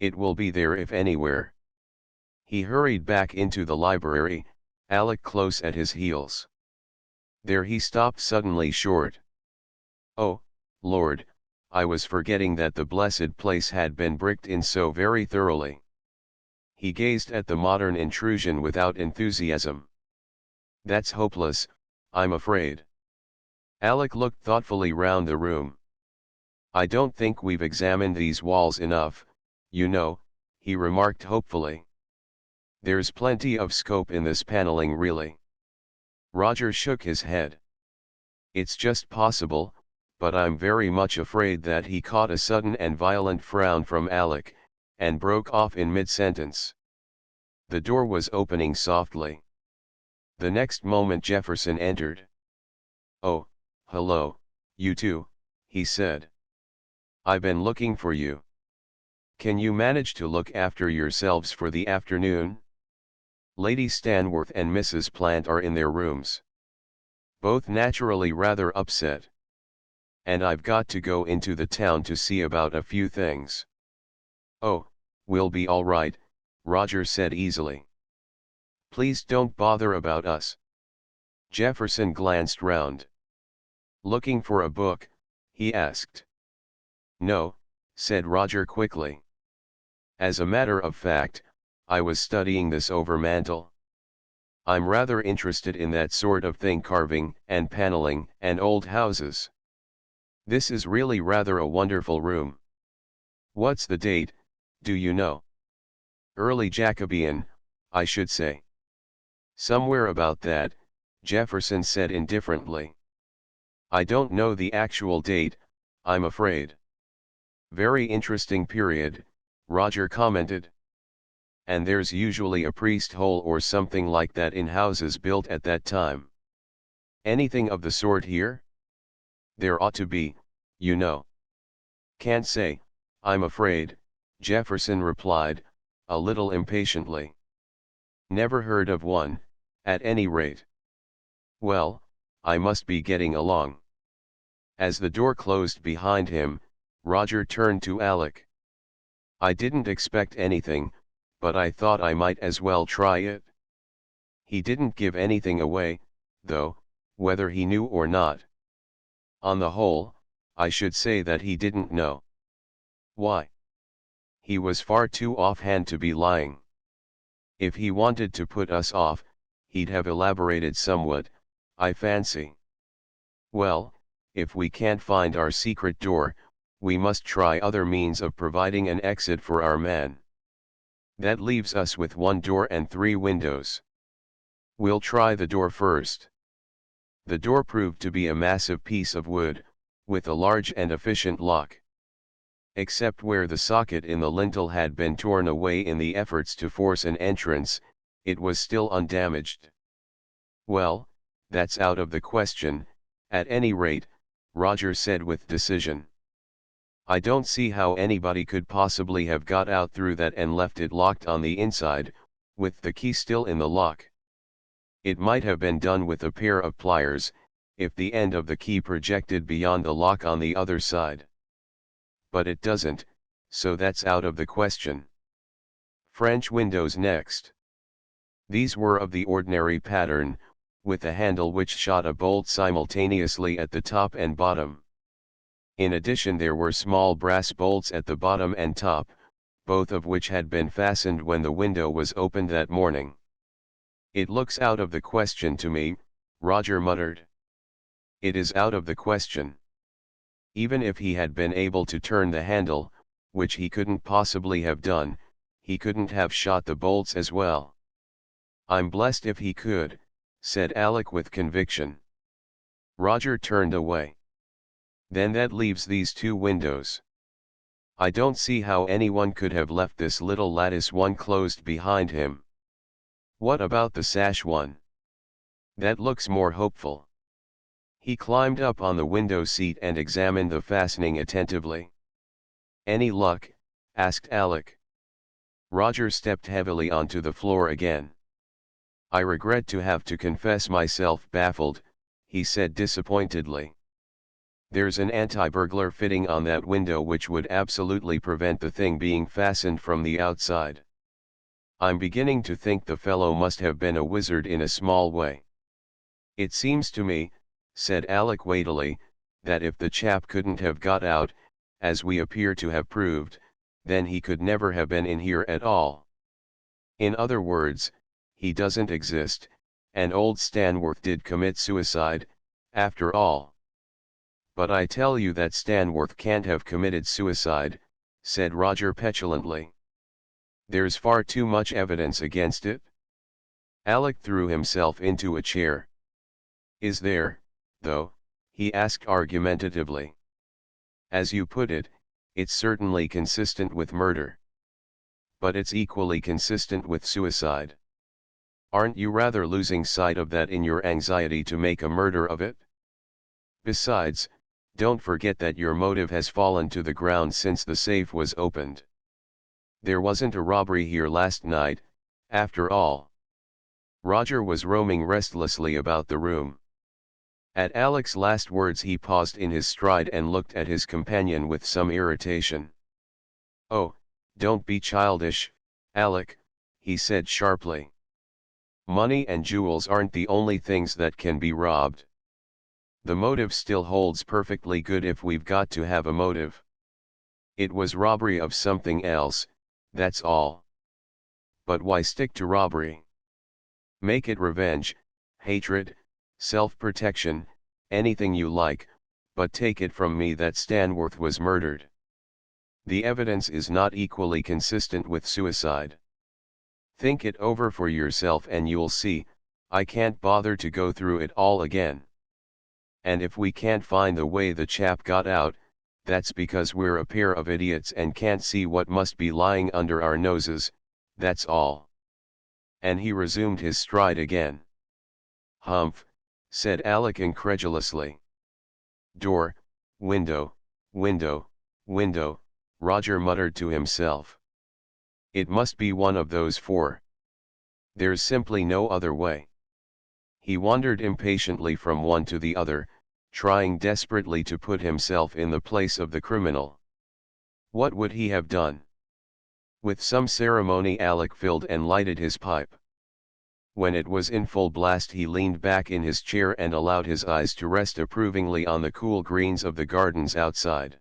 It will be there if anywhere. He hurried back into the library, Alec close at his heels. There he stopped suddenly short. Oh, Lord, I was forgetting that the blessed place had been bricked in so very thoroughly. He gazed at the modern intrusion without enthusiasm. That's hopeless, I'm afraid. Alec looked thoughtfully round the room. I don't think we've examined these walls enough, you know, he remarked hopefully. There's plenty of scope in this paneling really. Roger shook his head. It's just possible, but I'm very much afraid that he caught a sudden and violent frown from Alec, and broke off in mid-sentence. The door was opening softly. The next moment Jefferson entered. Oh, hello, you two, he said. I've been looking for you. Can you manage to look after yourselves for the afternoon? Lady Stanworth and Mrs. Plant are in their rooms. Both naturally rather upset. And I've got to go into the town to see about a few things. Oh, we'll be all right, Roger said easily. Please don't bother about us. Jefferson glanced round. Looking for a book, he asked. No, said Roger quickly. As a matter of fact, I was studying this overmantel. I'm rather interested in that sort of thing, carving and paneling and old houses. This is really rather a wonderful room. What's the date, do you know? Early Jacobean, I should say. Somewhere about that, Jefferson said indifferently. I don't know the actual date, I'm afraid. Very interesting period, Roger commented. And there's usually a priest hole or something like that in houses built at that time. Anything of the sort here? There ought to be, you know. Can't say, I'm afraid, Jefferson replied, a little impatiently. Never heard of one, at any rate. Well, I must be getting along. As the door closed behind him, Roger turned to Alec. I didn't expect anything, but I thought I might as well try it. He didn't give anything away, though, whether he knew or not. On the whole, I should say that he didn't know. Why? He was far too offhand to be lying. If he wanted to put us off, he'd have elaborated somewhat, I fancy. Well, if we can't find our secret door, we must try other means of providing an exit for our man. That leaves us with one door and 3 windows. We'll try the door first. The door proved to be a massive piece of wood, with a large and efficient lock. Except where the socket in the lintel had been torn away in the efforts to force an entrance, it was still undamaged. Well, that's out of the question, at any rate, Roger said with decision. I don't see how anybody could possibly have got out through that and left it locked on the inside, with the key still in the lock. It might have been done with a pair of pliers, if the end of the key projected beyond the lock on the other side. But it doesn't, so that's out of the question. French windows next. These were of the ordinary pattern, with a handle which shot a bolt simultaneously at the top and bottom. In addition there were small brass bolts at the bottom and top, both of which had been fastened when the window was opened that morning. It looks out of the question to me, Roger muttered. It is out of the question. Even if he had been able to turn the handle, which he couldn't possibly have done, he couldn't have shot the bolts as well. I'm blessed if he could, said Alec with conviction. Roger turned away. Then that leaves these 2 windows. I don't see how anyone could have left this little lattice one closed behind him. What about the sash one? That looks more hopeful. He climbed up on the window seat and examined the fastening attentively. Any luck? Asked Alec. Roger stepped heavily onto the floor again. I regret to have to confess myself baffled, he said disappointedly. There's an anti-burglar fitting on that window which would absolutely prevent the thing being fastened from the outside. I'm beginning to think the fellow must have been a wizard in a small way. It seems to me, said Alec weightily, that if the chap couldn't have got out, as we appear to have proved, then he could never have been in here at all. In other words, he doesn't exist, and old Stanworth did commit suicide, after all. But I tell you that Stanworth can't have committed suicide, said Roger petulantly. There's far too much evidence against it. Alec threw himself into a chair. Is there, though? He asked argumentatively. As you put it, it's certainly consistent with murder. But it's equally consistent with suicide. Aren't you rather losing sight of that in your anxiety to make a murder of it? Besides, don't forget that your motive has fallen to the ground since the safe was opened. There wasn't a robbery here last night, after all. Roger was roaming restlessly about the room. At Alec's last words he paused in his stride and looked at his companion with some irritation. Oh, don't be childish, Alec, he said sharply. Money and jewels aren't the only things that can be robbed. The motive still holds perfectly good if we've got to have a motive. It was robbery of something else, that's all. But why stick to robbery? Make it revenge, hatred, self-protection, anything you like, but take it from me that Stanworth was murdered. The evidence is not equally consistent with suicide. Think it over for yourself and you'll see, I can't bother to go through it all again. And if we can't find the way the chap got out, that's because we're a pair of idiots and can't see what must be lying under our noses, that's all." And he resumed his stride again. "Humph," said Alec incredulously. "Door, window, window, window," Roger muttered to himself. "It must be one of those four. There's simply no other way." He wandered impatiently from one to the other, trying desperately to put himself in the place of the criminal. What would he have done? With some ceremony Alec filled and lighted his pipe. When it was in full blast he leaned back in his chair and allowed his eyes to rest approvingly on the cool greens of the gardens outside.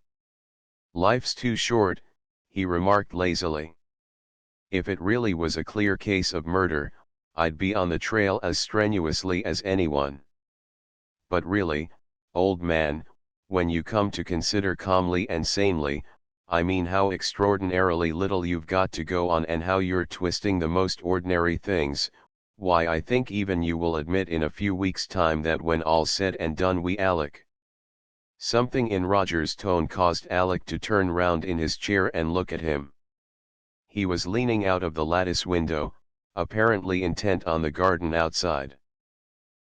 "Life's too short," he remarked lazily. "If it really was a clear case of murder, I'd be on the trail as strenuously as anyone. But really, old man, when you come to consider calmly and sanely, I mean how extraordinarily little you've got to go on and how you're twisting the most ordinary things, why I think even you will admit in a few weeks' time that when all's said and done we Alec." Something in Roger's tone caused Alec to turn round in his chair and look at him. He was leaning out of the lattice window, apparently intent on the garden outside.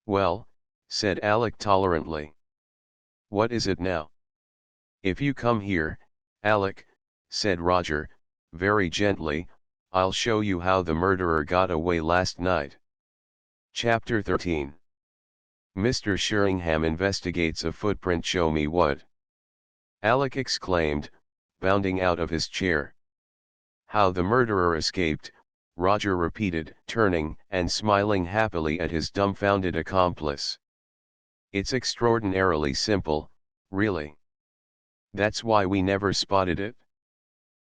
"Well," said Alec tolerantly. "What is it now?" "If you come here, Alec," said Roger, very gently, "I'll show you how the murderer got away last night." Chapter 13. Mr. Sheringham investigates a footprint. "Show me what?" Alec exclaimed, bounding out of his chair. "How the murderer escaped," Roger repeated, turning and smiling happily at his dumbfounded accomplice. "It's extraordinarily simple, really. That's why we never spotted it.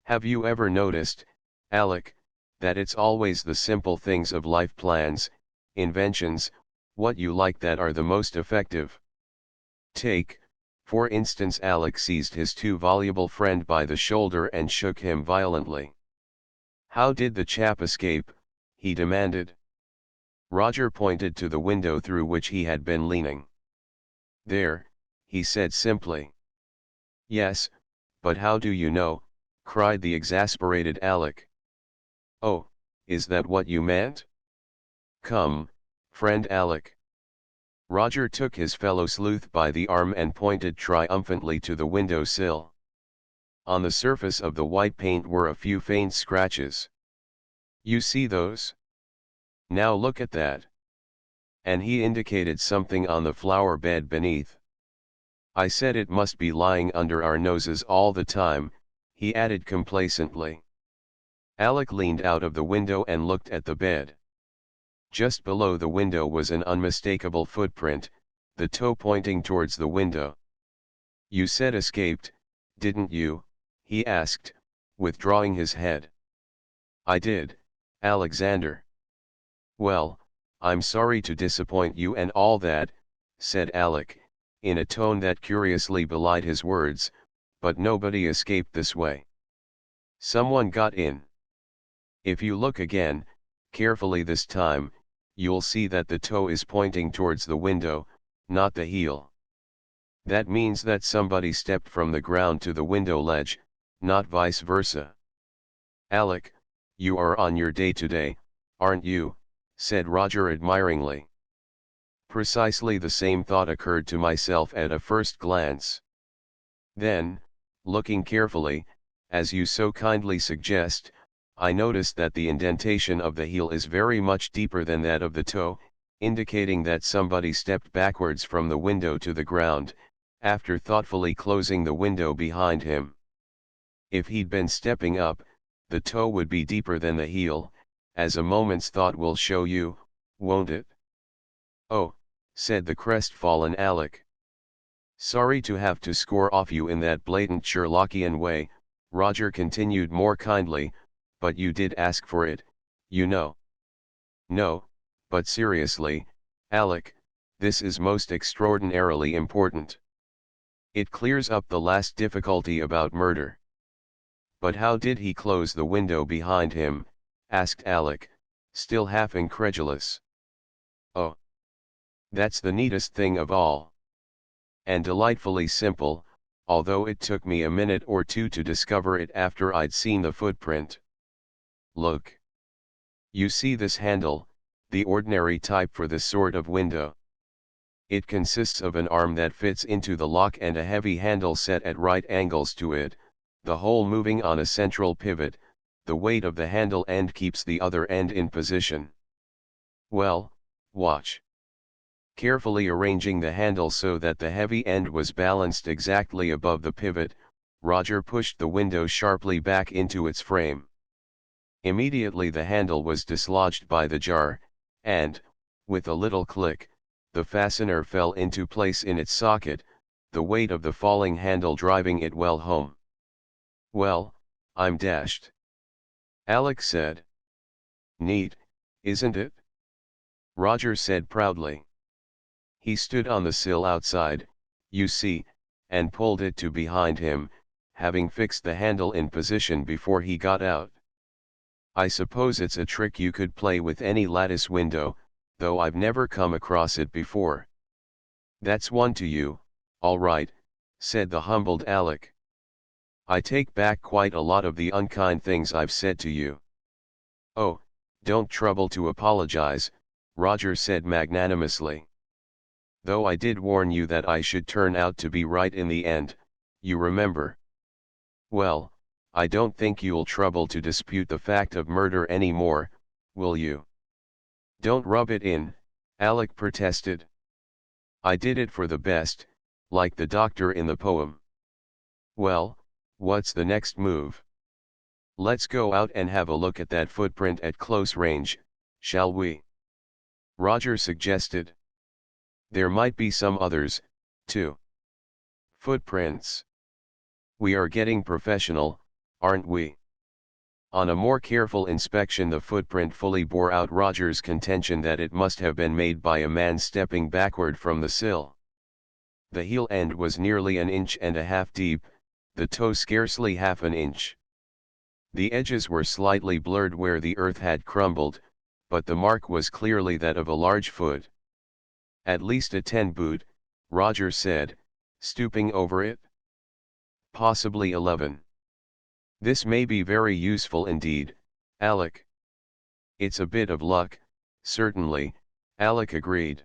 Have you ever noticed, Alec, that it's always the simple things of life, plans, inventions, what you like, that are the most effective? Take, for instance." Alec seized his too voluble friend by the shoulder and shook him violently. "How did the chap escape?" he demanded. Roger pointed to the window through which he had been leaning. "There," he said simply. "Yes, but how do you know?" cried the exasperated Alec. "Oh, is that what you meant? Come, friend Alec." Roger took his fellow sleuth by the arm and pointed triumphantly to the window sill. On the surface of the white paint were a few faint scratches. "You see those? Now look at that." And he indicated something on the flower bed beneath. "I said it must be lying under our noses all the time," he added complacently. Alec leaned out of the window and looked at the bed. Just below the window was an unmistakable footprint, the toe pointing towards the window. "You said escaped, didn't you?" he asked, withdrawing his head. "I did, Alexander." "Well, I'm sorry to disappoint you and all that," said Alec, in a tone that curiously belied his words, "but nobody escaped this way. Someone got in. If you look again, carefully this time, you'll see that the toe is pointing towards the window, not the heel. That means that somebody stepped from the ground to the window ledge, not vice versa." "Alec, you are on your day today, aren't you?" said Roger admiringly. "Precisely the same thought occurred to myself at a first glance. Then, looking carefully, as you so kindly suggest, I noticed that the indentation of the heel is very much deeper than that of the toe, indicating that somebody stepped backwards from the window to the ground, after thoughtfully closing the window behind him. If he'd been stepping up, the toe would be deeper than the heel, as a moment's thought will show you, won't it?" "Oh," said the crestfallen Alec. "Sorry to have to score off you in that blatant Sherlockian way," Roger continued more kindly, "but you did ask for it, you know." "No, but seriously, Alec, this is most extraordinarily important. It clears up the last difficulty about murder." "But how did he close the window behind him?" asked Alec, still half incredulous. Oh, that's the neatest thing of all. And delightfully simple, although it took me a minute or two to discover it after I'd seen the footprint. Look. You see this handle, the ordinary type for this sort of window. It consists of an arm that fits into the lock and a heavy handle set at right angles to it, the whole moving on a central pivot. The weight of the handle end keeps the other end in position. Well, watch. Carefully arranging the handle so that the heavy end was balanced exactly above the pivot, Roger pushed the window sharply back into its frame. Immediately the handle was dislodged by the jar, and, with a little click, the fastener fell into place in its socket, the weight of the falling handle driving it well home. "Well, I'm dashed," Alex said. "Neat, isn't it?" Roger said proudly. He stood on the sill outside, you see, and pulled it to behind him, having fixed the handle in position before he got out. "I suppose it's a trick you could play with any lattice window, though I've never come across it before." "That's one to you, all right," said the humbled Alec. "I take back quite a lot of the unkind things I've said to you." "Oh, don't trouble to apologize," Roger said magnanimously. "Though I did warn you that I should turn out to be right in the end, you remember. Well, I don't think you'll trouble to dispute the fact of murder any more, will you?" "Don't rub it in," Alec protested. "I did it for the best, like the doctor in the poem." "Well, what's the next move?" "Let's go out and have a look at that footprint at close range, shall we?" Roger suggested. "There might be some others, too." "Footprints. We are getting professional, aren't we?" On a more careful inspection the footprint fully bore out Roger's contention that it must have been made by a man stepping backward from the sill. The heel end was nearly 1.5 inches deep, the toe scarcely half an inch. The edges were slightly blurred where the earth had crumbled, but the mark was clearly that of a large foot. "At least a 10 boot, Roger said, stooping over it. "Possibly 11. This may be very useful indeed, Alec." "It's a bit of luck, certainly," Alec agreed.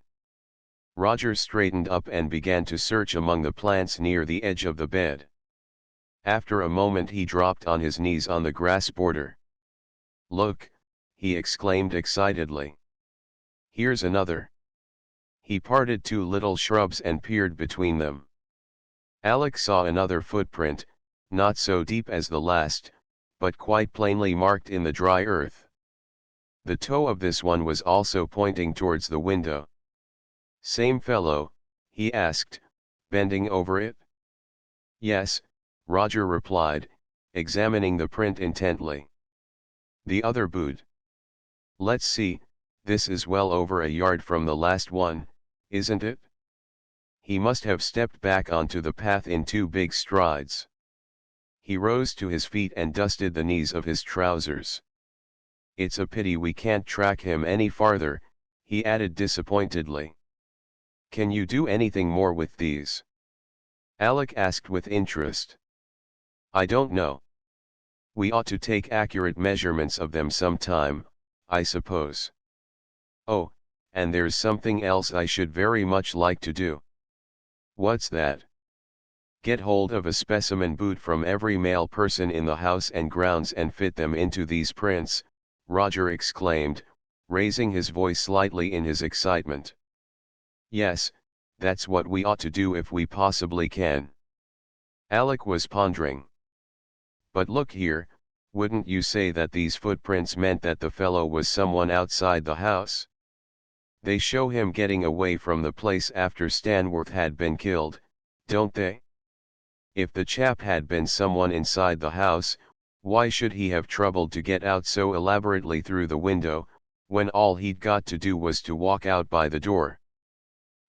Roger straightened up and began to search among the plants near the edge of the bed. After a moment he dropped on his knees on the grass border. "Look," he exclaimed excitedly. "Here's another." He parted 2 little shrubs and peered between them. Alec saw another footprint, not so deep as the last, but quite plainly marked in the dry earth. The toe of this one was also pointing towards the window. "Same fellow?" he asked, bending over it. "Yes," Roger replied, examining the print intently. "The other boot. Let's see, this is well over a yard from the last one, isn't it?" He must have stepped back onto the path in 2 big strides. He rose to his feet and dusted the knees of his trousers. "It's a pity we can't track him any farther," he added disappointedly. "Can you do anything more with these?" Alec asked with interest. "I don't know. We ought to take accurate measurements of them sometime, I suppose. Oh, and there's something else I should very much like to do." "What's that?" "Get hold of a specimen boot from every male person in the house and grounds and fit them into these prints," Roger exclaimed, raising his voice slightly in his excitement. "Yes, that's what we ought to do if we possibly can." Alec was pondering. "But look here, wouldn't you say that these footprints meant that the fellow was someone outside the house? They show him getting away from the place after Stanworth had been killed, don't they? If the chap had been someone inside the house, why should he have troubled to get out so elaborately through the window, when all he'd got to do was to walk out by the door?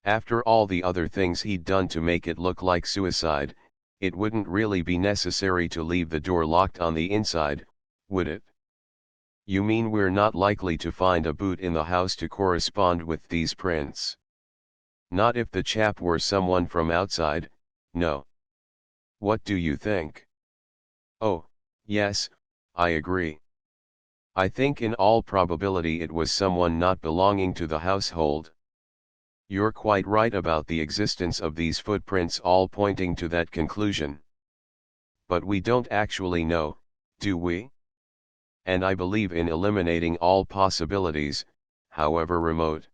After all the other things he'd done to make it look like suicide, it wouldn't really be necessary to leave the door locked on the inside, would it?" You mean we're not likely to find a boot in the house to correspond with these prints? Not if the chap were someone from outside, no. What do you think? Oh, yes, I agree. I think in all probability it was someone not belonging to the household. You're quite right about the existence of these footprints all pointing to that conclusion. But we don't actually know, do we? And I believe in eliminating all possibilities, however remote.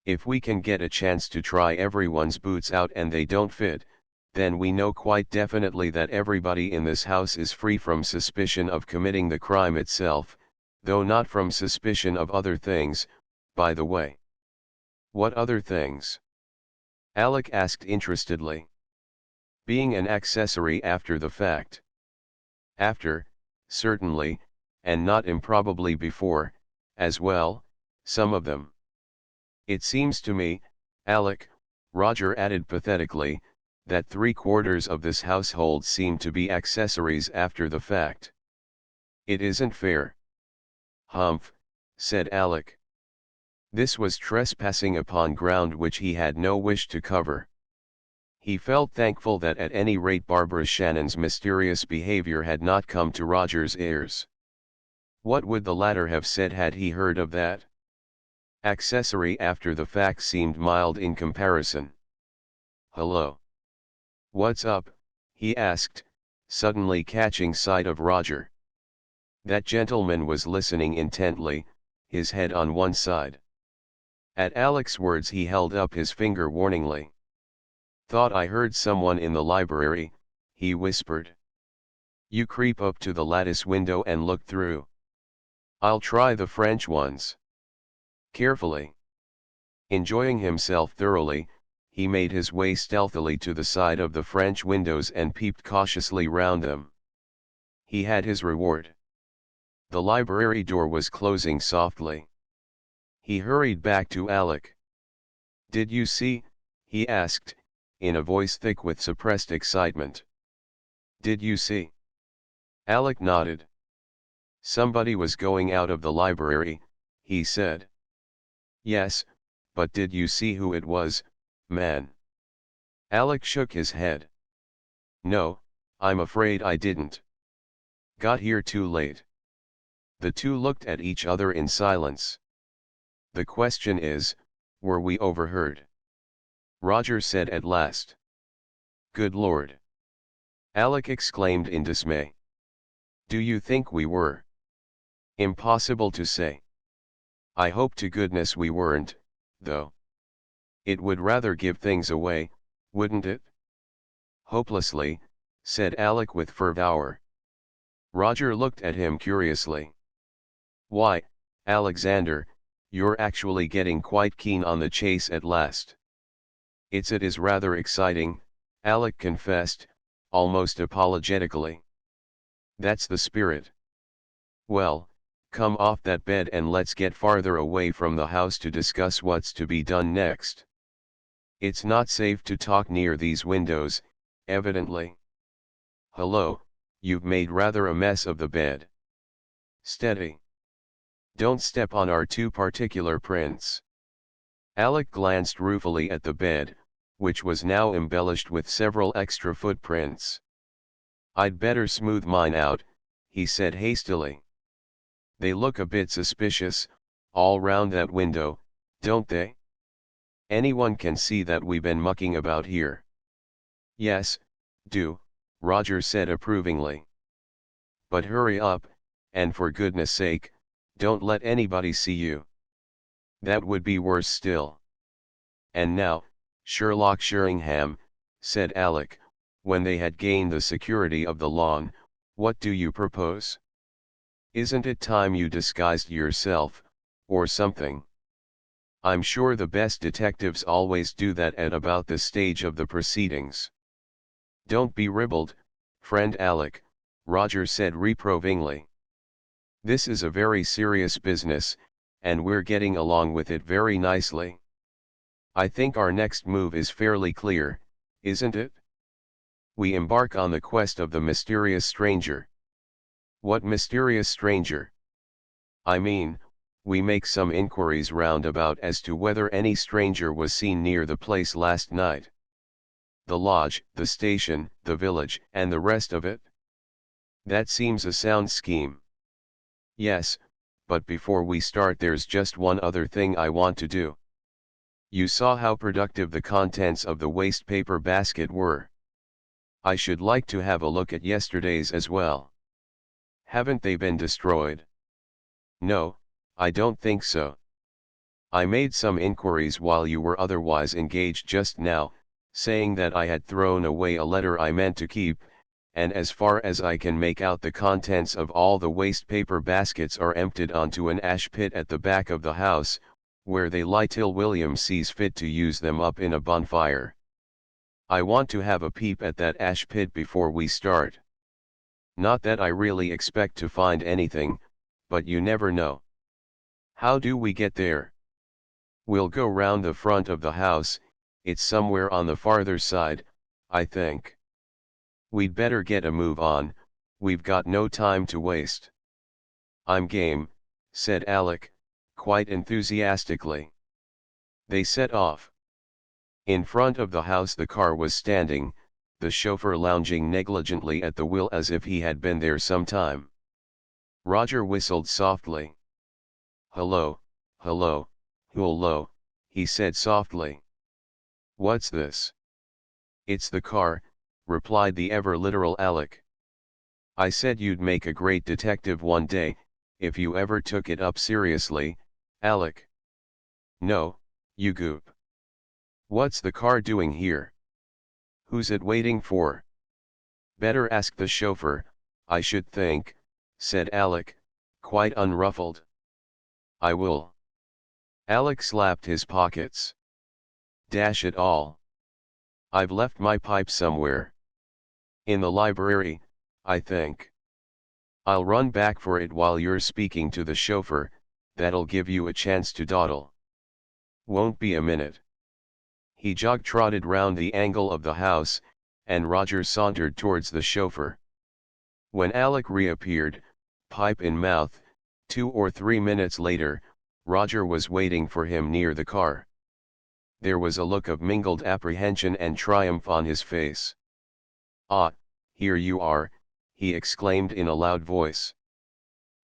If we can get a chance to try everyone's boots out and they don't fit, then we know quite definitely that everybody in this house is free from suspicion of committing the crime itself, though not from suspicion of other things, by the way. What other things? Alec asked interestedly. Being an accessory after the fact. After, certainly, and not improbably before, as well, some of them. It seems to me, Alec, Roger added pathetically, that 3/4 of this household seem to be accessories after the fact. It isn't fair. Humph, said Alec. This was trespassing upon ground which he had no wish to cover. He felt thankful that at any rate Barbara Shannon's mysterious behavior had not come to Roger's ears. What would the latter have said had he heard of that? Accessory after the fact seemed mild in comparison. Hello. What's up? He asked, suddenly catching sight of Roger. That gentleman was listening intently, his head on one side. At Alec's words he held up his finger warningly. Thought I heard someone in the library, he whispered. You creep up to the lattice window and look through. I'll try the French ones. Carefully. Enjoying himself thoroughly, he made his way stealthily to the side of the French windows and peeped cautiously round them. He had his reward. The library door was closing softly. He hurried back to Alec. Did you see? He asked, in a voice thick with suppressed excitement. Did you see? Alec nodded. Somebody was going out of the library, he said. Yes, but did you see who it was, man? Alec shook his head. No, I'm afraid I didn't. Got here too late. The two looked at each other in silence. The question is, were we overheard? Roger said at last. Good Lord! Alec exclaimed in dismay. Do you think we were? Impossible to say. I hope to goodness we weren't, though. It would rather give things away, wouldn't it? Hopelessly, said Alec with fervour. Roger looked at him curiously. Why, Alexander, you're actually getting quite keen on the chase at last. It is rather exciting, Alec confessed, almost apologetically. That's the spirit. Well, come off that bed and let's get farther away from the house to discuss what's to be done next. It's not safe to talk near these windows, evidently. Hello, you've made rather a mess of the bed. Steady. Don't step on our two particular prints. Alec glanced ruefully at the bed, which was now embellished with several extra footprints. I'd better smooth mine out, he said hastily. They look a bit suspicious, all round that window, don't they? Anyone can see that we've been mucking about here. Yes, do, Roger said approvingly. But hurry up, and for goodness sake, don't let anybody see you. That would be worse still. And now, Sherlock Sheringham, said Alec, when they had gained the security of the lawn, what do you propose? Isn't it time you disguised yourself, or something? I'm sure the best detectives always do that at about this stage of the proceedings. Don't be ribald, friend Alec, Roger said reprovingly. This is a very serious business, and we're getting along with it very nicely. I think our next move is fairly clear, isn't it? We embark on the quest of the mysterious stranger. What mysterious stranger? I mean, we make some inquiries roundabout as to whether any stranger was seen near the place last night. The lodge, the station, the village, and the rest of it? That seems a sound scheme. Yes, but before we start there's just one other thing I want to do. You saw how productive the contents of the waste paper basket were. I should like to have a look at yesterday's as well. Haven't they been destroyed? No, I don't think so. I made some inquiries while you were otherwise engaged just now, saying that I had thrown away a letter I meant to keep, and as far as I can make out the contents of all the waste paper baskets are emptied onto an ash pit at the back of the house, where they lie till William sees fit to use them up in a bonfire. I want to have a peep at that ash pit before we start. Not that I really expect to find anything, but you never know. How do we get there? We'll go round the front of the house, it's somewhere on the farther side, I think. We'd better get a move on, we've got no time to waste. I'm game, said Alec, quite enthusiastically. They set off. In front of the house the car was standing, the chauffeur lounging negligently at the wheel as if he had been there some time. Roger whistled softly. Hello, hello, hullo, he said softly. What's this? It's the car, replied the ever-literal Alec. I said you'd make a great detective one day, if you ever took it up seriously, Alec. No, you goop. What's the car doing here? Who's it waiting for? Better ask the chauffeur, I should think, said Alec, quite unruffled. I will. Alec slapped his pockets. Dash it all. I've left my pipe somewhere. In the library, I think. I'll run back for it while you're speaking to the chauffeur, that'll give you a chance to dawdle. Won't be a minute. He jog-trotted round the angle of the house, and Roger sauntered towards the chauffeur. When Alec reappeared, pipe in mouth, 2 or 3 minutes later, Roger was waiting for him near the car. There was a look of mingled apprehension and triumph on his face. Ah, here you are, he exclaimed in a loud voice.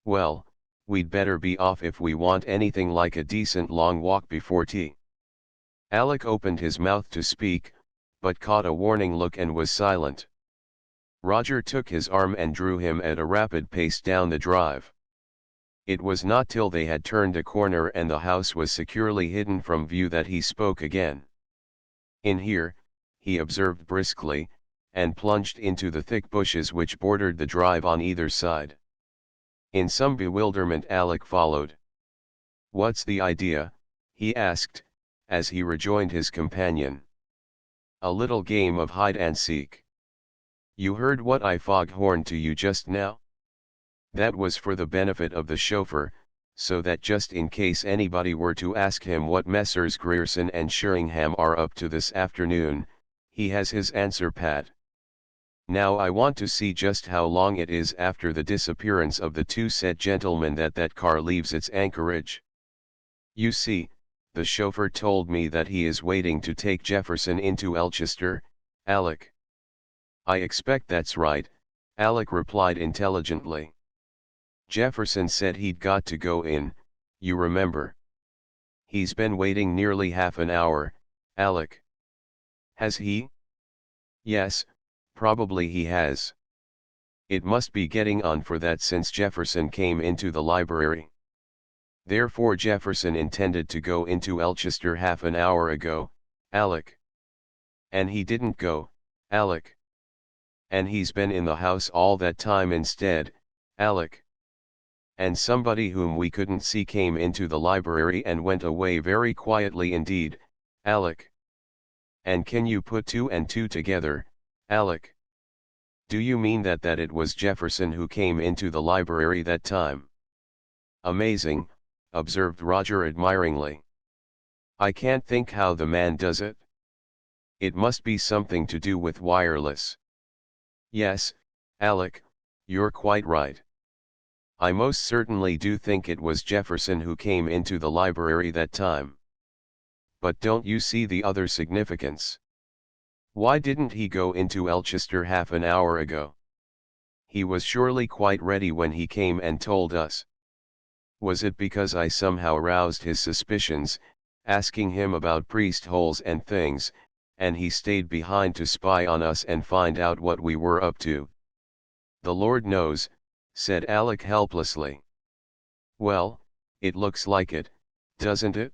Well, we'd better be off if we want anything like a decent long walk before tea. Alec opened his mouth to speak, but caught a warning look and was silent. Roger took his arm and drew him at a rapid pace down the drive. It was not till they had turned a corner and the house was securely hidden from view that he spoke again. In here, he observed briskly, and plunged into the thick bushes which bordered the drive on either side. In some bewilderment Alec followed. What's the idea? He asked, as he rejoined his companion. A little game of hide and seek. You heard what I foghorned to you just now? That was for the benefit of the chauffeur, so that just in case anybody were to ask him what Messrs. Grierson and Sheringham are up to this afternoon, he has his answer pat. Now I want to see just how long it is after the disappearance of the two said gentlemen that car leaves its anchorage. You see, the chauffeur told me that he is waiting to take Jefferson into Elchester, Alec. I expect that's right, Alec replied intelligently. Jefferson said he'd got to go in, you remember. He's been waiting nearly half an hour, Alec. Has he? Yes, probably he has. It must be getting on for that since Jefferson came into the library. Therefore Jefferson intended to go into Elchester half an hour ago, Alec. And he didn't go, Alec. And he's been in the house all that time instead, Alec. And somebody whom we couldn't see came into the library and went away very quietly indeed, Alec. And can you put 2 and 2 together, Alec? Do you mean that it was Jefferson who came into the library that time? Amazing, observed Roger admiringly. I can't think how the man does it. It must be something to do with wireless. Yes, Alec, you're quite right. I most certainly do think it was Jefferson who came into the library that time. But don't you see the other significance? Why didn't he go into Elchester half an hour ago? He was surely quite ready when he came and told us. Was it because I somehow roused his suspicions, asking him about priest holes and things, and he stayed behind to spy on us and find out what we were up to? The Lord knows, said Alec helplessly. Well, it looks like it, doesn't it?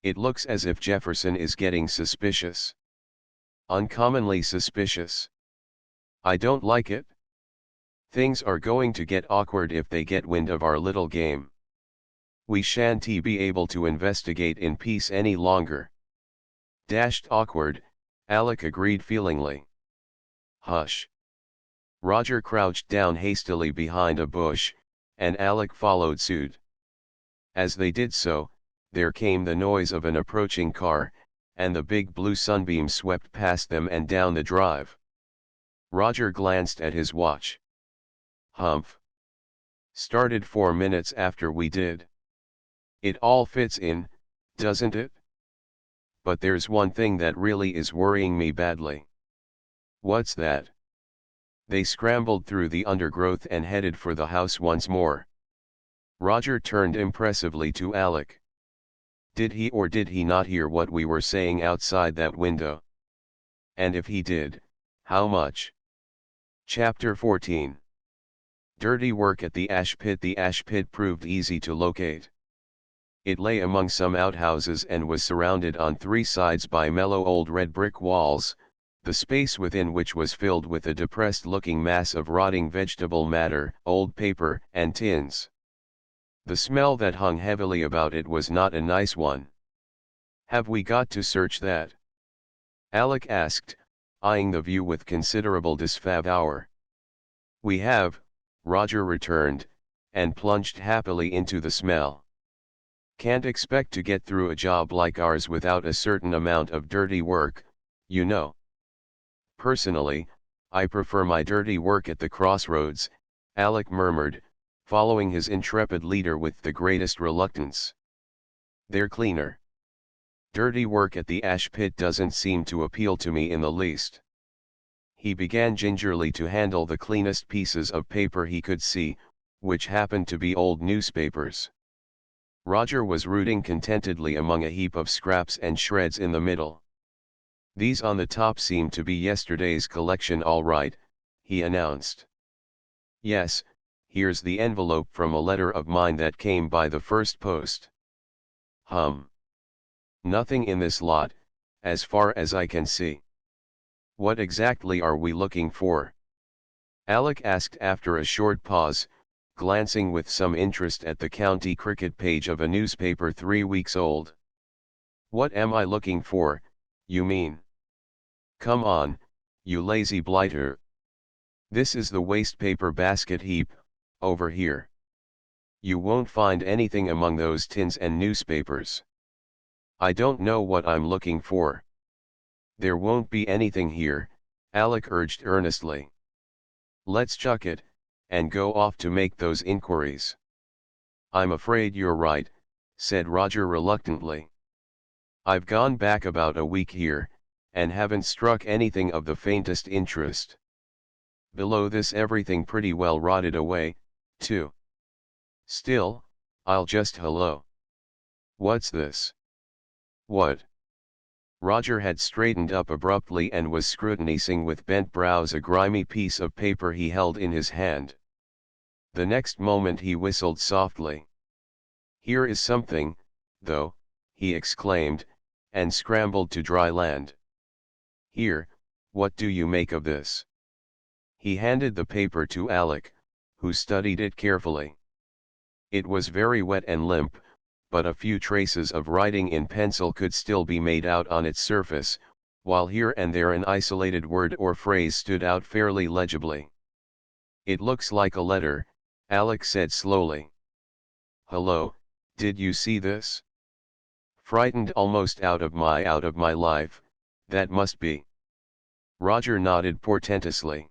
It looks as if Jefferson is getting suspicious. Uncommonly suspicious. I don't like it. Things are going to get awkward if they get wind of our little game. We shan't be able to investigate in peace any longer. Dashed awkward, Alec agreed feelingly. Hush. Roger crouched down hastily behind a bush, and Alec followed suit. As they did so, there came the noise of an approaching car, and the big blue sunbeam swept past them and down the drive. Roger glanced at his watch. Humph. Started 4 minutes after we did. It all fits in, doesn't it? But there's one thing that really is worrying me badly. What's that? They scrambled through the undergrowth and headed for the house once more. Roger turned impressively to Alec. Did he or did he not hear what we were saying outside that window? And if he did, how much? Chapter 14. Dirty work at the ash pit. The ash pit proved easy to locate. It lay among some outhouses and was surrounded on 3 sides by mellow old red brick walls, the space within which was filled with a depressed-looking mass of rotting vegetable matter, old paper, and tins. The smell that hung heavily about it was not a nice one. Have we got to search that? Alec asked, eyeing the view with considerable disfavor. We have, Roger returned, and plunged happily into the smell. Can't expect to get through a job like ours without a certain amount of dirty work, you know. Personally, I prefer my dirty work at the crossroads, Alec murmured, following his intrepid leader with the greatest reluctance. They're cleaner. Dirty work at the ash pit doesn't seem to appeal to me in the least. He began gingerly to handle the cleanest pieces of paper he could see, which happened to be old newspapers. Roger was rooting contentedly among a heap of scraps and shreds in the middle. These on the top seem to be yesterday's collection all right, he announced. Yes, here's the envelope from a letter of mine that came by the first post. Nothing in this lot, as far as I can see. What exactly are we looking for? Alec asked after a short pause, glancing with some interest at the county cricket page of a newspaper 3 weeks old. What am I looking for, you mean? Come on, you lazy blighter. This is the waste paper basket heap, over here. You won't find anything among those tins and newspapers. I don't know what I'm looking for. There won't be anything here, Alec urged earnestly. Let's chuck it, and go off to make those inquiries. I'm afraid you're right, said Roger reluctantly. I've gone back about a week here, and haven't struck anything of the faintest interest. Below this everything pretty well rotted away, too. Still, I'll just hello. What's this? What? Roger had straightened up abruptly and was scrutinizing with bent brows a grimy piece of paper he held in his hand. The next moment he whistled softly. Here is something, though, he exclaimed, and scrambled to dry land. Here, what do you make of this? He handed the paper to Alec, who studied it carefully. It was very wet and limp, but a few traces of writing in pencil could still be made out on its surface, while here and there an isolated word or phrase stood out fairly legibly. It looks like a letter, Alec said slowly. Hello, did you see this? Frightened almost out of my life, that must be. Roger nodded portentously.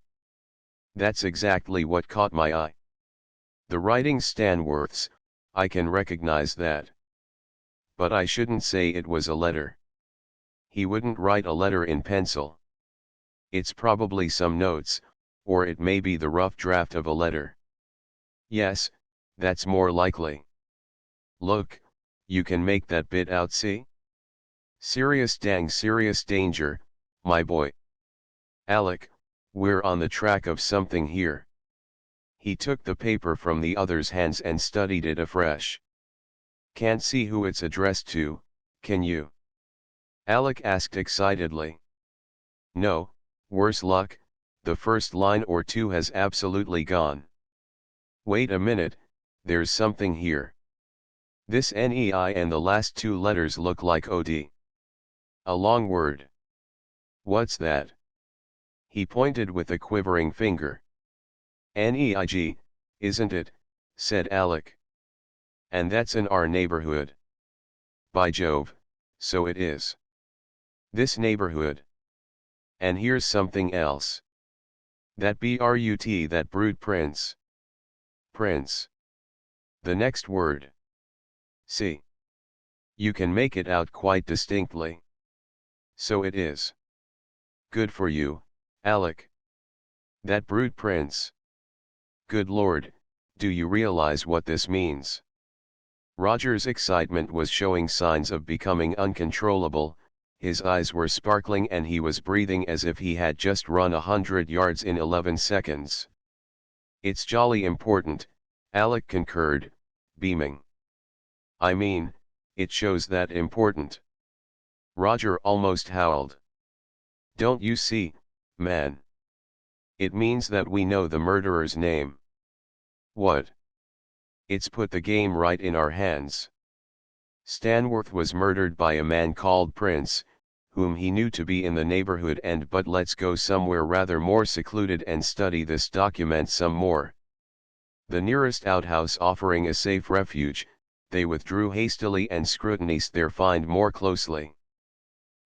That's exactly what caught my eye. The writing's Stanworth's, I can recognize that. But I shouldn't say it was a letter. He wouldn't write a letter in pencil. It's probably some notes, or it may be the rough draft of a letter. Yes, that's more likely. Look, you can make that bit out, see? Serious dang serious danger, my boy. Alec, we're on the track of something here. He took the paper from the other's hands and studied it afresh. Can't see who it's addressed to, can you? Alec asked excitedly. No, worse luck, the first line or two has absolutely gone. Wait a minute, there's something here. This NEI and the last two letters look like OD. A long word. What's that? He pointed with a quivering finger. NEIG, isn't it? Said Alec. And that's in our neighborhood. By Jove, so it is. This neighborhood. And here's something else. That BRUT, that brute Prince. Prince. The next word. See. You can make it out quite distinctly. So it is. Good for you, Alec. That brute Prince. Good Lord, do you realize what this means? Roger's excitement was showing signs of becoming uncontrollable, his eyes were sparkling and he was breathing as if he had just run 100 yards in 11 seconds. It's jolly important, Alec concurred, beaming. I mean, it shows that important. Roger almost howled. Don't you see, man? It means that we know the murderer's name. What? It's put the game right in our hands. Stanworth was murdered by a man called Prince, whom he knew to be in the neighborhood but let's go somewhere rather more secluded and study this document some more. The nearest outhouse offering a safe refuge, they withdrew hastily and scrutinized their find more closely.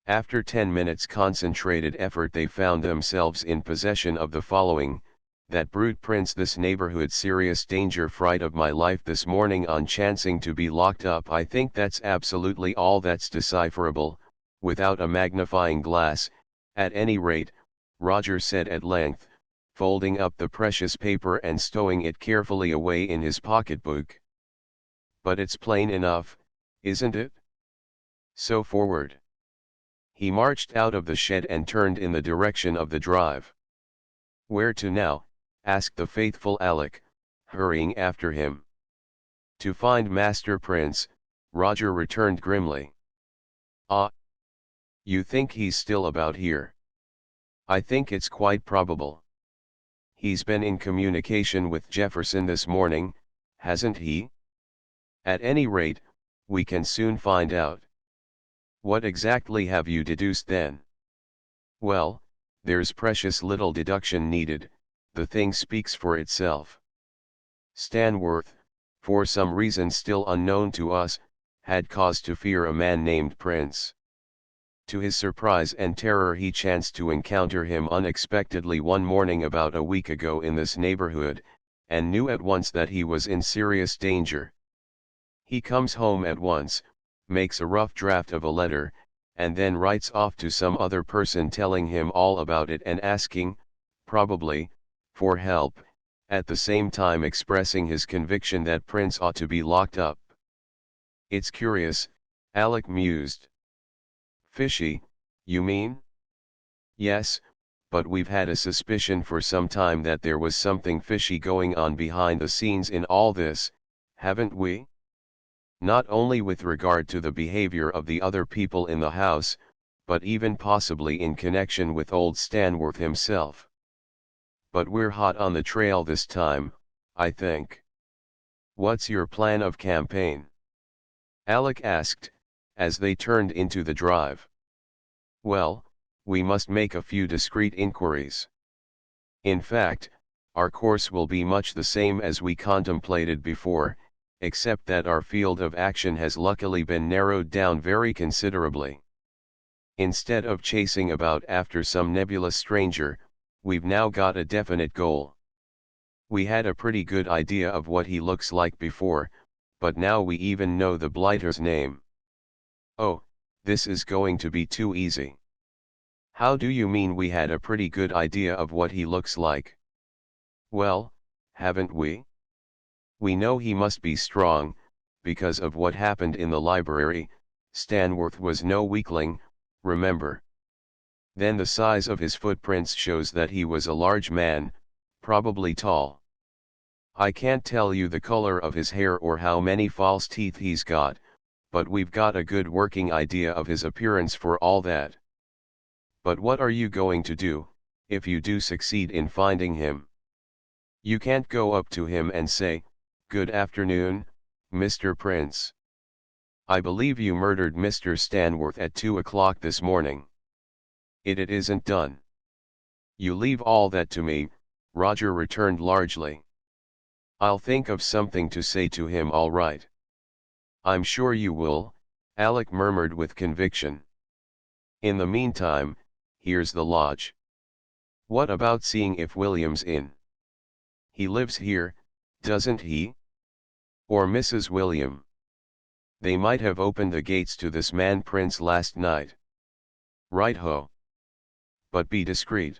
After 10 minutes concentrated effort they found themselves in possession of the following: that brute Prince, this neighborhood, serious danger, fright of my life this morning on chancing to be locked up. I think that's absolutely all that's decipherable, without a magnifying glass, at any rate, Roger said at length, folding up the precious paper and stowing it carefully away in his pocketbook. But it's plain enough, isn't it? So forward. He marched out of the shed and turned in the direction of the drive. Where to now? Asked the faithful Alec, hurrying after him. To find Master Prince, Roger returned grimly. Ah. You think he's still about here? I think it's quite probable. He's been in communication with Jefferson this morning, hasn't he? At any rate, we can soon find out. What exactly have you deduced then? Well, there's precious little deduction needed, the thing speaks for itself. Stanworth, for some reason still unknown to us, had cause to fear a man named Prince. To his surprise and terror he chanced to encounter him unexpectedly one morning about a week ago in this neighborhood, and knew at once that he was in serious danger. He comes home at once, makes a rough draft of a letter, and then writes off to some other person telling him all about it and asking, probably, for help, at the same time expressing his conviction that Prince ought to be locked up. It's curious, Alec mused. Fishy, you mean? Yes, but we've had a suspicion for some time that there was something fishy going on behind the scenes in all this, haven't we? Not only with regard to the behavior of the other people in the house, but even possibly in connection with old Stanworth himself. But we're hot on the trail this time, I think. What's your plan of campaign? Alec asked, as they turned into the drive. Well, we must make a few discreet inquiries. In fact, our course will be much the same as we contemplated before, except that our field of action has luckily been narrowed down very considerably. Instead of chasing about after some nebulous stranger, we've now got a definite goal. We had a pretty good idea of what he looks like before, but now we even know the blighter's name. Oh, this is going to be too easy. How do you mean we had a pretty good idea of what he looks like? Well, haven't we? We know he must be strong, because of what happened in the library. Stanworth was no weakling, remember. Then the size of his footprints shows that he was a large man, probably tall. I can't tell you the color of his hair or how many false teeth he's got, but we've got a good working idea of his appearance for all that. But what are you going to do, if you do succeed in finding him? You can't go up to him and say, "Good afternoon, Mr. Prince. I believe you murdered Mr. Stanworth at 2 o'clock this morning." It isn't done. You leave all that to me, Roger returned largely. I'll think of something to say to him, all right. I'm sure you will, Alec murmured with conviction. In the meantime, here's the lodge. What about seeing if William's in? He lives here, doesn't he? Or Mrs. William? They might have opened the gates to this man Prince last night. Right-ho. But be discreet.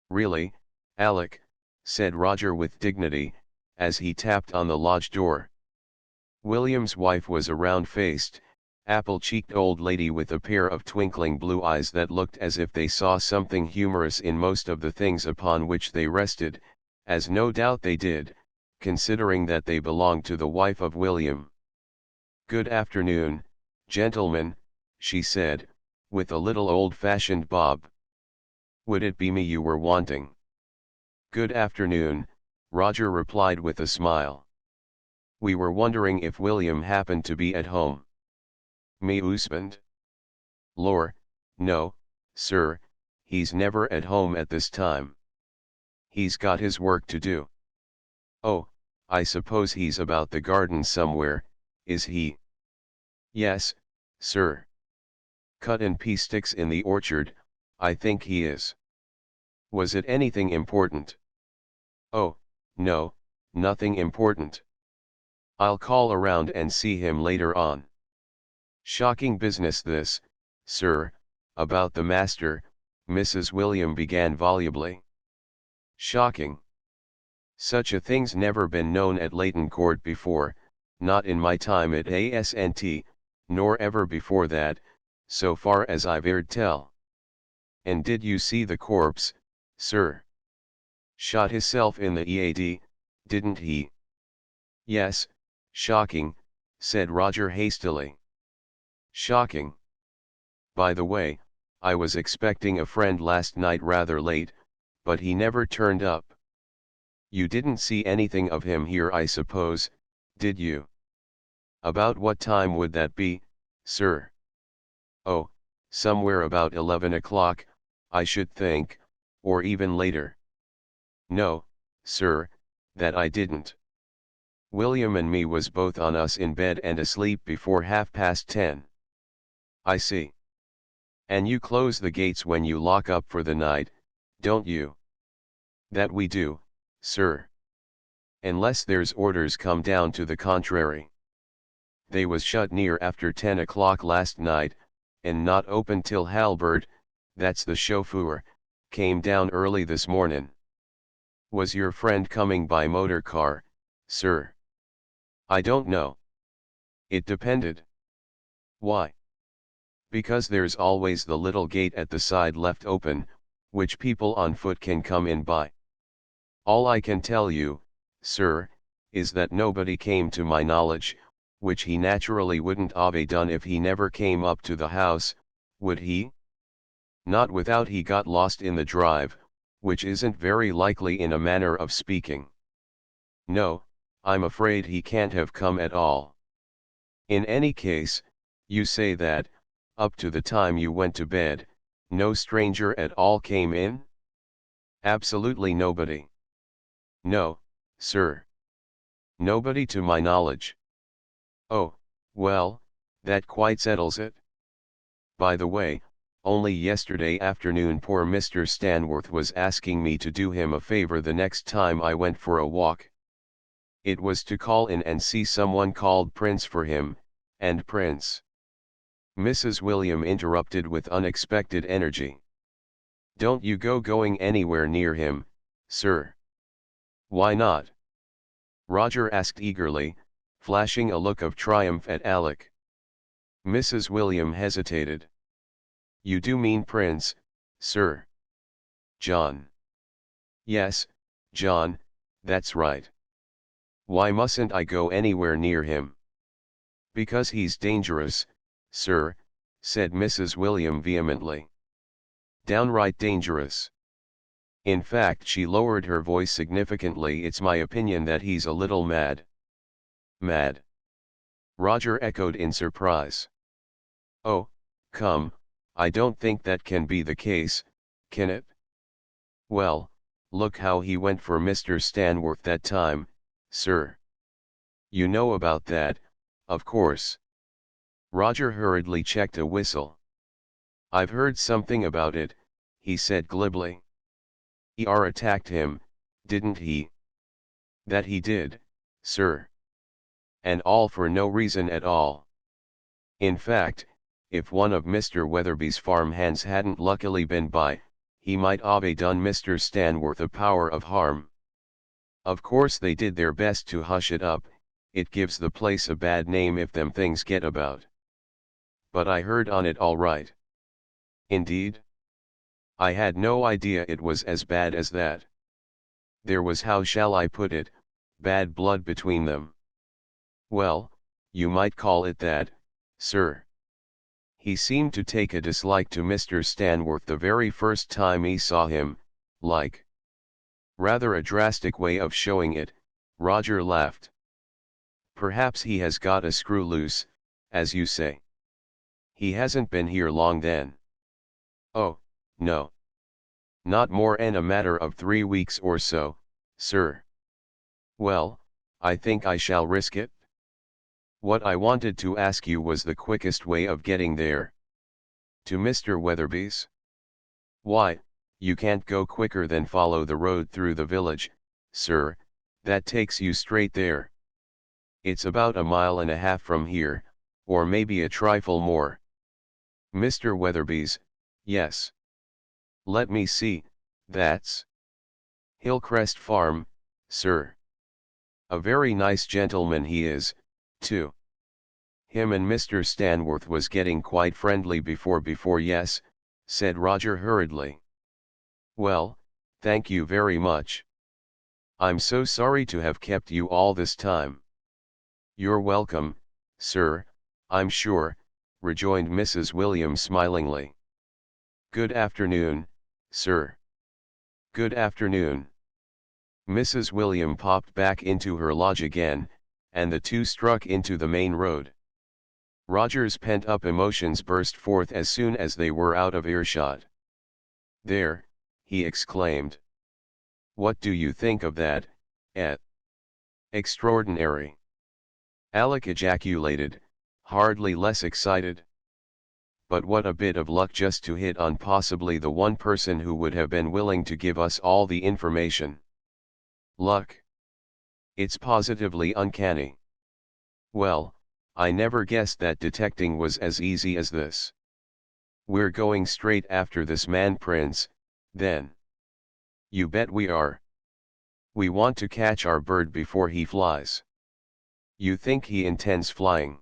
Really, Alec, said Roger with dignity, as he tapped on the lodge door. William's wife was a round-faced, apple-cheeked old lady with a pair of twinkling blue eyes that looked as if they saw something humorous in most of the things upon which they rested, as no doubt they did, considering that they belonged to the wife of William. "Good afternoon, gentlemen," she said, with a little old-fashioned bob. "Would it be me you were wanting?" "Good afternoon," Roger replied with a smile. "We were wondering if William happened to be at home." "Me husband? Lor, no, sir, he's never at home at this time. He's got his work to do." "Oh, I suppose he's about the garden somewhere, is he?" "Yes, sir. Cuttin' pea sticks in the orchard, I think he is." "Was it anything important?" "Oh, no, nothing important. I'll call around and see him later on." "Shocking business this, sir, about the master," Mrs. William began volubly. "Shocking. Such a thing's never been known at Layton Court before, not in my time at ASNT, nor ever before that, so far as I've heard tell." "And did you see the corpse, sir? Shot hisself in the EAD, didn't he?" "Yes, shocking," said Roger hastily. "Shocking. By the way, I was expecting a friend last night rather late, but he never turned up." "You didn't see anything of him here, I suppose, did you?" "About what time would that be, sir?" "Oh, somewhere about 11 o'clock, I should think, or even later." "No, sir, that I didn't. William and me was both on us in bed and asleep before 10:30. "I see. And you close the gates when you lock up for the night, don't you?" "That we do, sir. Unless there's orders come down to the contrary. They was shut near after 10 o'clock last night, and not open till Halbert, that's the chauffeur, came down early this mornin'." "Was your friend coming by motor car, sir?" "I don't know. It depended." "Why?" "Because there's always the little gate at the side left open, which people on foot can come in by. All I can tell you, sir, is that nobody came to my knowledge, which he naturally wouldn't have done if he never came up to the house, would he? Not without he got lost in the drive, which isn't very likely in a manner of speaking. No, I'm afraid he can't have come at all." "In any case, you say that, up to the time you went to bed, no stranger at all came in?" "Absolutely nobody." "No, sir. Nobody to my knowledge." "Oh, well, that quite settles it. By the way, Only yesterday afternoon poor Mr. Stanworth was asking me to do him a favor the next time I went for a walk. It was to call in and see someone called Prince for him, and Prince." Mrs. William interrupted with unexpected energy. "Don't you go going anywhere near him, sir." "Why not?" Roger asked eagerly, flashing a look of triumph at Alec. Mrs. William hesitated. "You do mean Prince, sir?" "John." "Yes, John, that's right. Why mustn't I go anywhere near him?" "Because he's dangerous, sir," said Mrs. William vehemently. "Downright dangerous. In fact," she lowered her voice significantly, "it's my opinion that he's a little mad." "Mad?" Roger echoed in surprise. "Oh, come, I don't think that can be the case, can it?" "Well, look how he went for Mr. Stanworth that time, sir. You know about that, of course." Roger hurriedly checked a whistle. "I've heard something about it," he said glibly. "Er attacked him, didn't he?" "That he did, sir. And all for no reason at all. In fact, if one of Mr. Weatherby's farm hands hadn't luckily been by, he might have done Mr. Stanworth a power of harm. Of course they did their best to hush it up, it gives the place a bad name if them things get about. But I heard on it all right." "Indeed? I had no idea it was as bad as that. There was, how shall I put it, bad blood between them." "Well, you might call it that, sir. He seemed to take a dislike to Mr. Stanworth the very first time he saw him, like." "Rather a drastic way of showing it," Roger laughed. "Perhaps he has got a screw loose, as you say. He hasn't been here long then?" "Oh, no. Not more 'n a matter of 3 weeks or so, sir." "Well, I think I shall risk it." "What I wanted to ask you was the quickest way of getting there." "To Mr. Weatherby's?" "Why, you can't go quicker than follow the road through the village, sir, that takes you straight there. It's about 1.5 miles from here, or maybe a trifle more." "Mr. Weatherby's, yes. Let me see, that's Hillcrest Farm, sir. A very nice gentleman he is, too. Him and Mr. Stanworth was getting quite friendly before, yes," said Roger hurriedly. "Well, thank you very much. I'm so sorry to have kept you all this time." "You're welcome, sir, I'm sure," rejoined Mrs. Williams smilingly. "Good afternoon, sir." "Good afternoon." Mrs. William popped back into her lodge again, and the two struck into the main road. Roger's pent-up emotions burst forth as soon as they were out of earshot. "There," he exclaimed. "What do you think of that, eh?" "Extraordinary!" Alec ejaculated, hardly less excited. "But what a bit of luck just to hit on possibly the one person who would have been willing to give us all the information." "Luck? It's positively uncanny. Well, I never guessed that detecting was as easy as this. We're going straight after this man Prince, then?" "You bet we are. We want to catch our bird before he flies." "You think he intends flying?"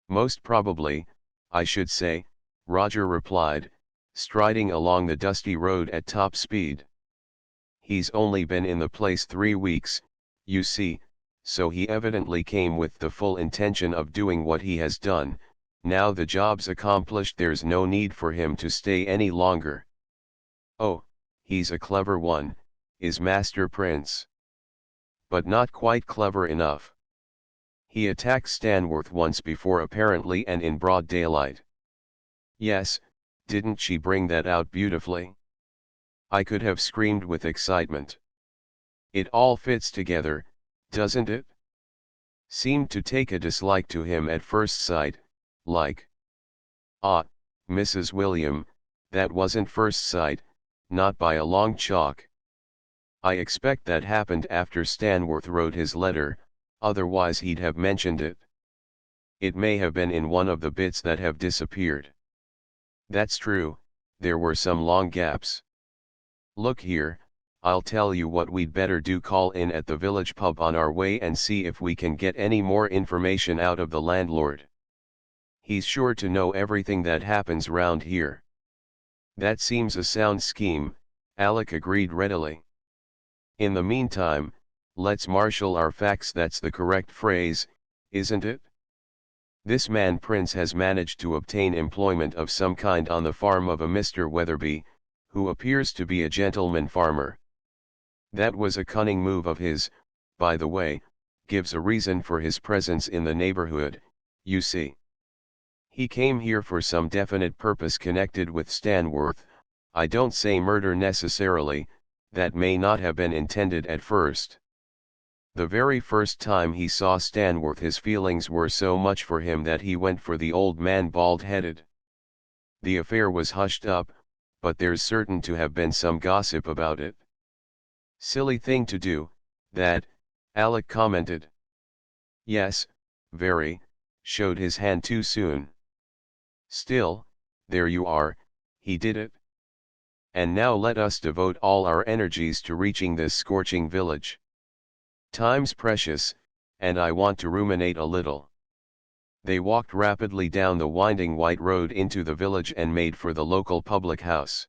"Most probably, I should say," Roger replied, striding along the dusty road at top speed. "He's only been in the place 3 weeks, you see, so he evidently came with the full intention of doing what he has done. Now the job's accomplished, there's no need for him to stay any longer." "Oh, he's a clever one, is Master Prince. But not quite clever enough. He attacked Stanworth once before apparently, and in broad daylight." "Yes, didn't she bring that out beautifully? I could have screamed with excitement. It all fits together, doesn't it? Seemed to take a dislike to him at first sight, like." "Ah, Mrs. William, that wasn't first sight, not by a long chalk. I expect that happened after Stanworth wrote his letter, otherwise he'd have mentioned it. It may have been in one of the bits that have disappeared. That's true, there were some long gaps. Look here, I'll tell you what we'd better do, call in at the village pub on our way and see if we can get any more information out of the landlord. He's sure to know everything that happens round here. That seems a sound scheme, Alec agreed readily. In the meantime, let's marshal our facts, that's the correct phrase, isn't it? This man Prince has managed to obtain employment of some kind on the farm of a Mr. Weatherby, who appears to be a gentleman farmer. That was a cunning move of his, by the way, gives a reason for his presence in the neighborhood, you see. He came here for some definite purpose connected with Stanworth. I don't say murder necessarily, that may not have been intended at first. The very first time he saw Stanworth his feelings were so much for him that he went for the old man bald-headed. The affair was hushed up, but there's certain to have been some gossip about it. Silly thing to do, that, Alec commented. Yes, very, showed his hand too soon. Still, there you are, he did it. And now let us devote all our energies to reaching this scorching village. Time's precious, and I want to ruminate a little. They walked rapidly down the winding white road into the village and made for the local public house.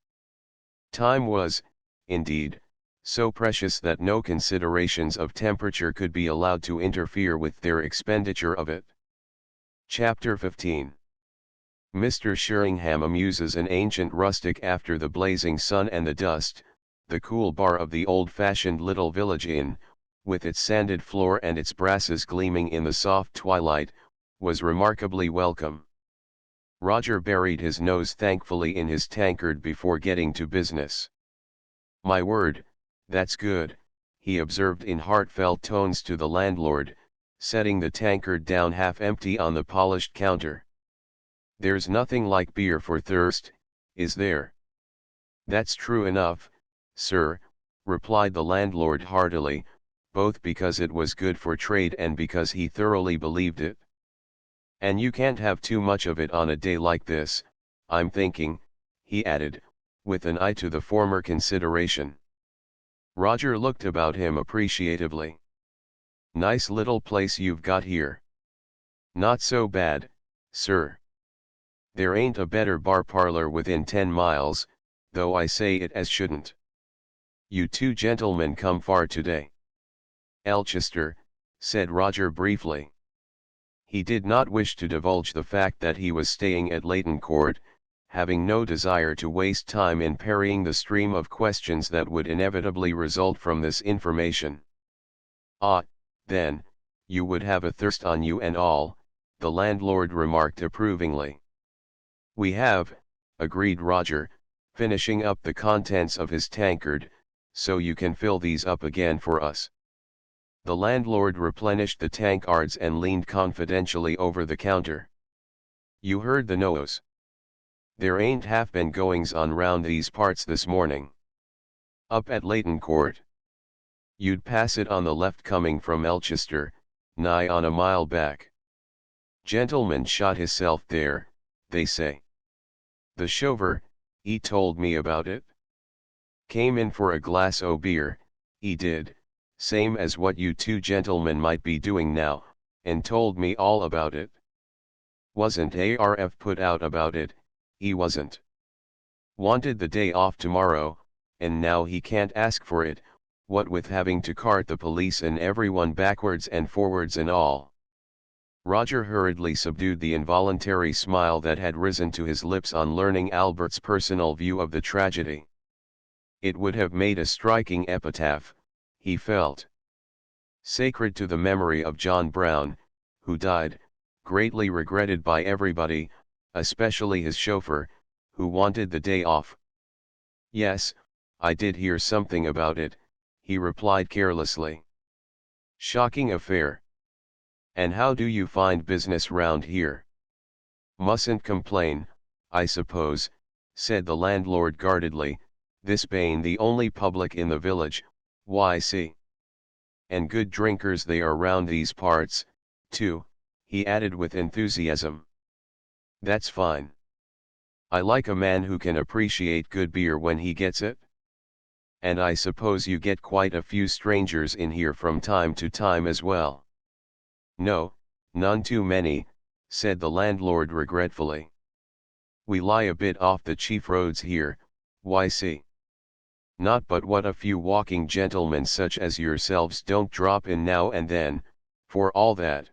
Time was, indeed, so precious that no considerations of temperature could be allowed to interfere with their expenditure of it. Chapter 15. Mr. Sheringham amuses an ancient rustic after the blazing sun and the dust. The cool bar of the old-fashioned little village inn, with its sanded floor and its brasses gleaming in the soft twilight, was remarkably welcome. Roger buried his nose thankfully in his tankard before getting to business. My word, that's good, he observed in heartfelt tones to the landlord, setting the tankard down half empty on the polished counter. There's nothing like beer for thirst, is there? That's true enough, sir, replied the landlord heartily, both because it was good for trade and because he thoroughly believed it. And you can't have too much of it on a day like this, I'm thinking, he added, with an eye to the former consideration. Roger looked about him appreciatively. Nice little place you've got here. Not so bad, sir. There ain't a better bar parlor within 10 miles, though I say it as shouldn't. You two gentlemen come far today. Elchester, said Roger briefly. He did not wish to divulge the fact that he was staying at Layton Court, having no desire to waste time in parrying the stream of questions that would inevitably result from this information. Ah, then, you would have a thirst on you and all, the landlord remarked approvingly. We have, agreed Roger, finishing up the contents of his tankard, so you can fill these up again for us. The landlord replenished the tankards and leaned confidentially over the counter. You heard the news. There ain't half been goings on round these parts this morning. Up at Layton Court. You'd pass it on the left coming from Elchester, nigh on a mile back. Gentleman shot hisself there, they say. The chauffeur, he told me about it. Came in for a glass o' beer, he did, same as what you two gentlemen might be doing now, and told me all about it. Wasn't ARF put out about it, he wasn't. Wanted the day off tomorrow, and now he can't ask for it, what with having to cart the police and everyone backwards and forwards and all. Roger hurriedly subdued the involuntary smile that had risen to his lips on learning Albert's personal view of the tragedy. It would have made a striking epitaph, he felt. Sacred to the memory of John Brown, who died, greatly regretted by everybody, especially his chauffeur, who wanted the day off. Yes, I did hear something about it, he replied carelessly. Shocking affair. And how do you find business round here? Mustn't complain, I suppose, said the landlord guardedly, this being the only public in the village, why see. And good drinkers they are round these parts, too, he added with enthusiasm. That's fine. I like a man who can appreciate good beer when he gets it. And I suppose you get quite a few strangers in here from time to time as well. No, none too many, said the landlord regretfully. We lie a bit off the chief roads here, why see. Not but what a few walking gentlemen such as yourselves don't drop in now and then, for all that.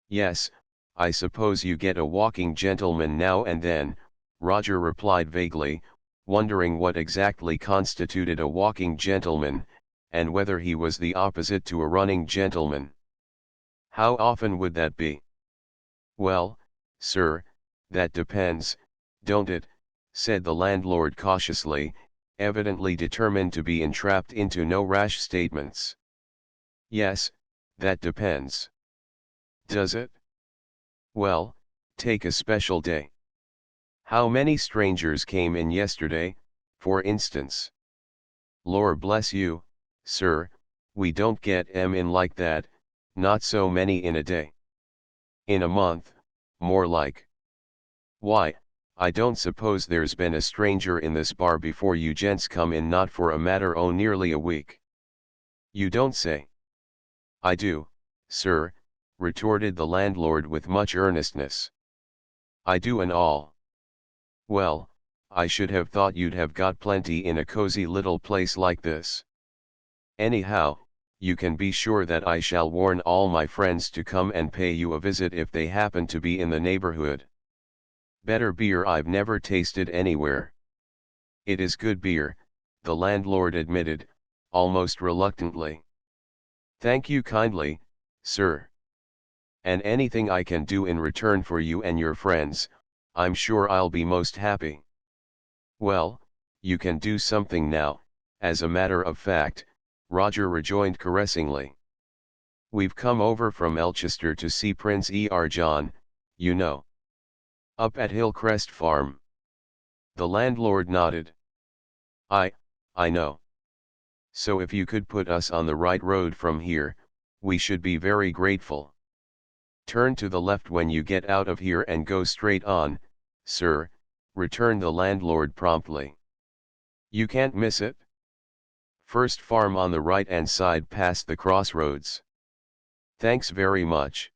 Yes, I suppose you get a walking gentleman now and then, Roger replied vaguely, wondering what exactly constituted a walking gentleman, and whether he was the opposite to a running gentleman. How often would that be? Well, sir, that depends, don't it, said the landlord cautiously, evidently determined to be entrapped into no rash statements. Yes, that depends. Does it? Well, take a special day. How many strangers came in yesterday, for instance? Lor bless you, sir, we don't get 'em in like that, not so many in a day. In a month, more like. Why, I don't suppose there's been a stranger in this bar before you gents come in, not for a matter o' nearly a week. You don't say. I do, sir, retorted the landlord with much earnestness. I do and all. Well, I should have thought you'd have got plenty in a cozy little place like this. Anyhow, you can be sure that I shall warn all my friends to come and pay you a visit if they happen to be in the neighborhood. Better beer I've never tasted anywhere. It is good beer, the landlord admitted, almost reluctantly. Thank you kindly, sir. And anything I can do in return for you and your friends, I'm sure I'll be most happy. Well, you can do something now, as a matter of fact, Roger rejoined caressingly. We've come over from Elchester to see Prince John, you know. Up at Hillcrest Farm. The landlord nodded. I know. So if you could put us on the right road from here, we should be very grateful. Turn to the left when you get out of here and go straight on, sir, returned the landlord promptly. You can't miss it. First farm on the right-hand side past the crossroads. Thanks very much.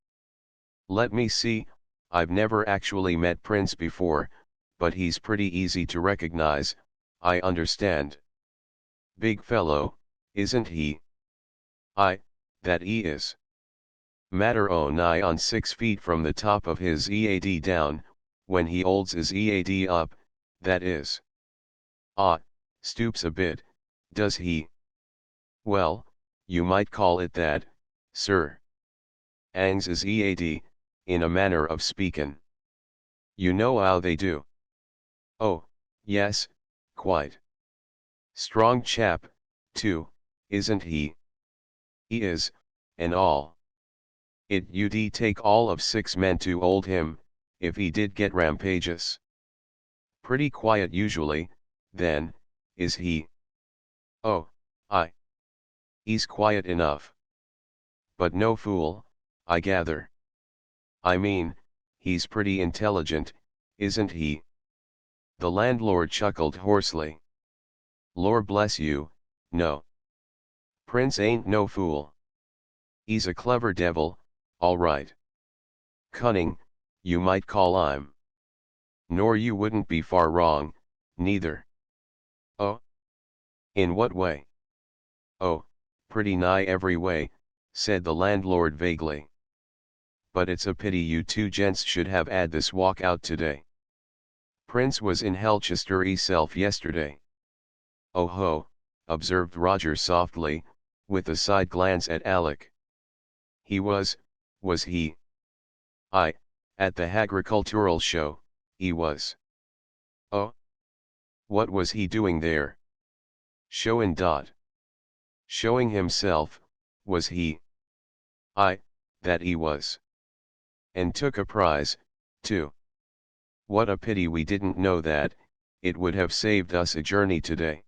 Let me see, I've never actually met Prince before, but he's pretty easy to recognize, I understand. Big fellow, isn't he? That he is. Matter o' nigh on 6 feet from the top of his EAD down, when he holds his EAD up, that is. Stoops a bit, does he? Well, you might call it that, sir. Hangs his EAD, in a manner of speakin'. You know how they do. Oh, yes, quite. Strong chap, too, isn't he? He is, and all. It'd take all of 6 men to hold him, if he did get rampageous. Pretty quiet usually, then, is he? Oh, he's quiet enough. But no fool, I gather. I mean, he's pretty intelligent, isn't he? The landlord chuckled hoarsely. Lord bless you, no. Prince ain't no fool. He's a clever devil, all right. Cunning, you might call him. Nor you wouldn't be far wrong, neither. Oh? In what way? Oh, pretty nigh every way, said the landlord vaguely. But it's a pity you two gents should have 'ad this walk out today. Prince was in Helchester hisself yesterday. Oh ho, observed Roger softly, with a side glance at Alec. He was he? At the agricultural show, he was. Oh? What was he doing there? Showin' dot. Showing himself, was he? That he was. And took a prize, too. What a pity we didn't know that, it would have saved us a journey today.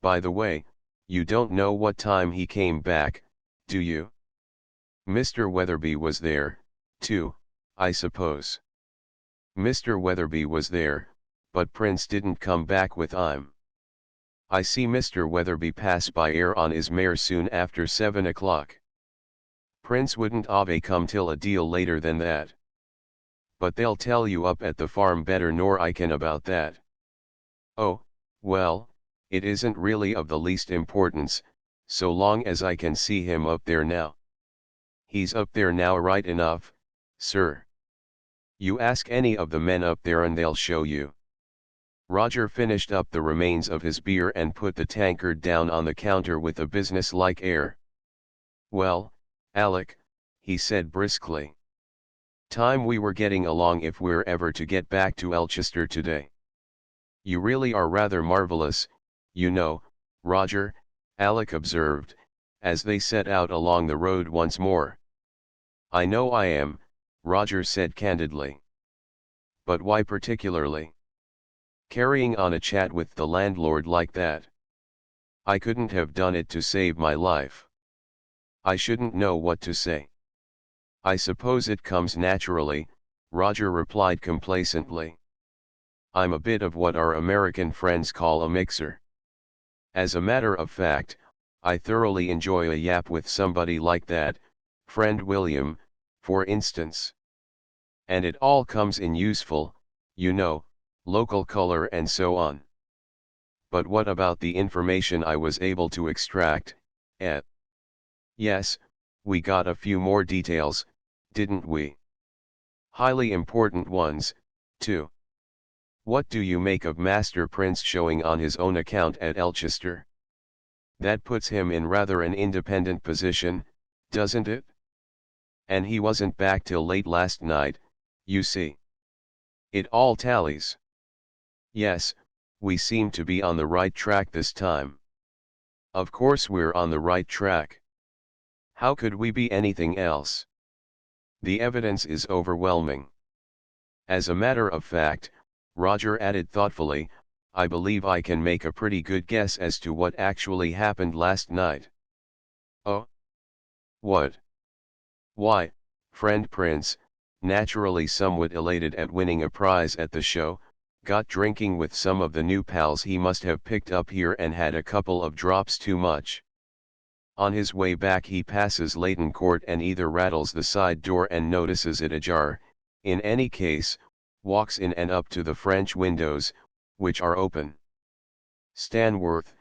By the way, you don't know what time he came back, do you? Mr. Weatherby was there, too, I suppose. Mr. Weatherby was there, but Prince didn't come back with him. I see Mr. Weatherby pass by here on his mare soon after 7 o'clock. Prince wouldn't have come till a deal later than that. But they'll tell you up at the farm better nor I can about that. Oh, well, it isn't really of the least importance, so long as I can see him up there now. He's up there now right enough, sir. You ask any of the men up there and they'll show you. Roger finished up the remains of his beer and put the tankard down on the counter with a business-like air. Well, Alec, he said briskly. Time we were getting along if we're ever to get back to Elchester today. You really are rather marvelous, you know, Roger, Alec observed, as they set out along the road once more. I know I am, Roger said candidly. But why particularly? Carrying on a chat with the landlord like that. I couldn't have done it to save my life. I shouldn't know what to say. I suppose it comes naturally, Roger replied complacently. I'm a bit of what our American friends call a mixer. As a matter of fact, I thoroughly enjoy a yap with somebody like that, friend William, for instance. And it all comes in useful, you know, local color and so on. But what about the information I was able to extract, eh? Yes, we got a few more details, didn't we? Highly important ones, too. What do you make of Master Prince showing on his own account at Elchester? That puts him in rather an independent position, doesn't it? And he wasn't back till late last night, you see. It all tallies. Yes, we seem to be on the right track this time. Of course we're on the right track. How could we be anything else? The evidence is overwhelming. As a matter of fact, Roger added thoughtfully, I believe I can make a pretty good guess as to what actually happened last night. Oh? What? Why, friend Prince, naturally somewhat elated at winning a prize at the show, got drinking with some of the new pals he must have picked up here and had a couple of drops too much. On his way back he passes Layton Court and either rattles the side door and notices it ajar, in any case, walks in and up to the French windows, which are open. Stanworth,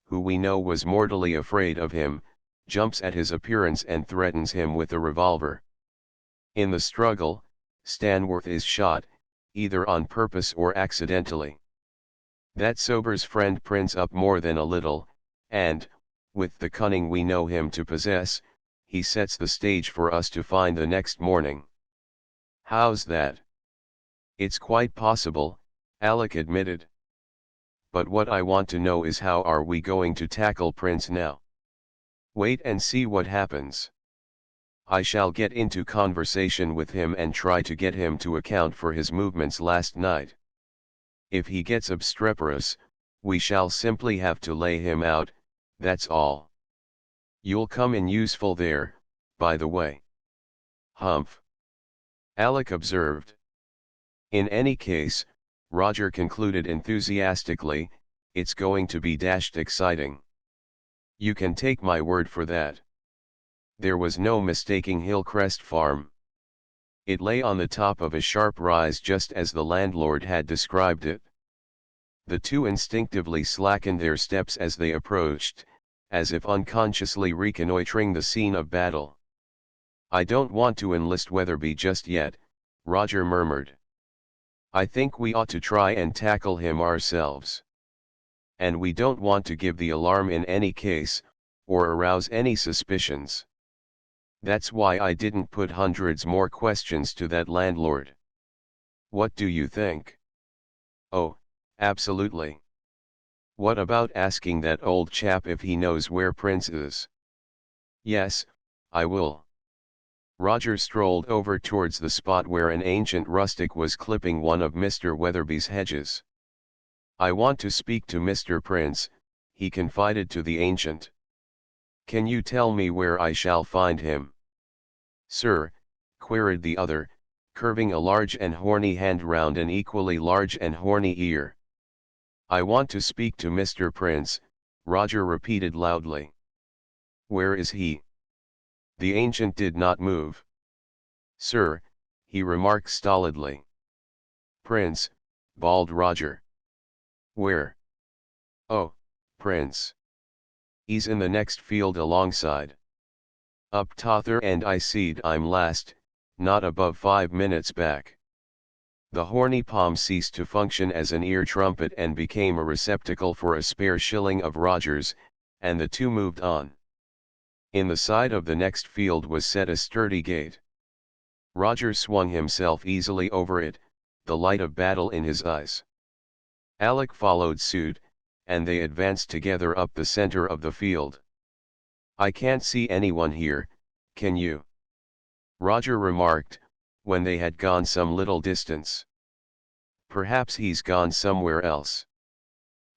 who we know was mortally afraid of him, jumps at his appearance and threatens him with a revolver. In the struggle, Stanworth is shot, either on purpose or accidentally. That sobers friend Prince up more than a little, and, with the cunning we know him to possess, he sets the stage for us to find the next morning. How's that? It's quite possible, Alec admitted. But what I want to know is how are we going to tackle Prince now? Wait and see what happens. I shall get into conversation with him and try to get him to account for his movements last night. If he gets obstreperous, we shall simply have to lay him out, that's all. You'll come in useful there, by the way. Humph. Alec observed. In any case, Roger concluded enthusiastically, it's going to be dashed exciting. You can take my word for that. There was no mistaking Hillcrest Farm. It lay on the top of a sharp rise just as the landlord had described it. The two instinctively slackened their steps as they approached, as if unconsciously reconnoitering the scene of battle. I don't want to enlist Weatherby just yet, Roger murmured. I think we ought to try and tackle him ourselves. And we don't want to give the alarm in any case, or arouse any suspicions. That's why I didn't put hundreds more questions to that landlord. What do you think? Oh, absolutely. What about asking that old chap if he knows where Prince is? Yes, I will. Roger strolled over towards the spot where an ancient rustic was clipping one of Mr. Weatherby's hedges. "I want to speak to Mr. Prince," he confided to the ancient. "Can you tell me where I shall find him?" "Sir," queried the other, curving a large and horny hand round an equally large and horny ear. "I want to speak to Mr. Prince," Roger repeated loudly. "Where is he?" The ancient did not move. "Sir," he remarked stolidly. "Prince," bawled Roger. "Where?" "Oh, Prince. 'E's in the next field alongside. Up tother and I seed 'im last, not above 5 minutes back." The horny palm ceased to function as an ear trumpet and became a receptacle for a spare shilling of Roger's, and the two moved on. In the side of the next field was set a sturdy gate. Roger swung himself easily over it, the light of battle in his eyes. Alec followed suit, and they advanced together up the center of the field. "I can't see anyone here, can you?" Roger remarked, when they had gone some little distance. "Perhaps he's gone somewhere else.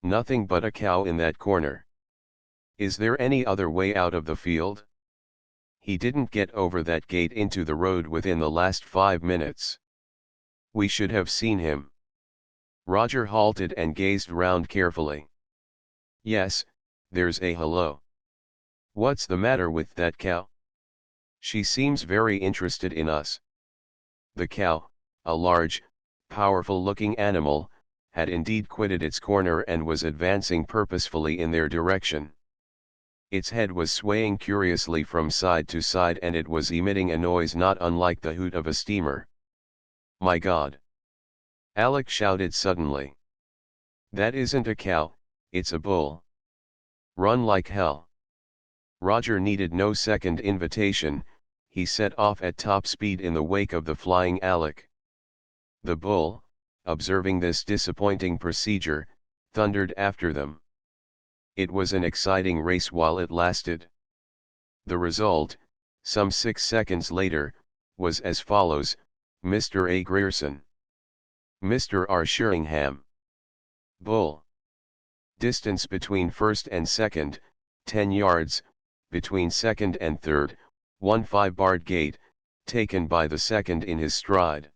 Nothing but a cow in that corner. Is there any other way out of the field? He didn't get over that gate into the road within the last 5 minutes. We should have seen him." Roger halted and gazed round carefully. "Yes, there's a hello. What's the matter with that cow? She seems very interested in us." The cow, a large, powerful-looking animal, had indeed quitted its corner and was advancing purposefully in their direction. Its head was swaying curiously from side to side and it was emitting a noise not unlike the hoot of a steamer. "My God!" Alec shouted suddenly. "That isn't a cow, it's a bull. Run like hell." Roger needed no second invitation, he set off at top speed in the wake of the flying Alec. The bull, observing this disappointing procedure, thundered after them. It was an exciting race while it lasted. The result, some 6 seconds later, was as follows: Mr. A. Grierson. Mr. R. Sheringham. Bull. Distance between first and second, 10 yards, between second and third, 1 5-barred gate, taken by the second in his stride.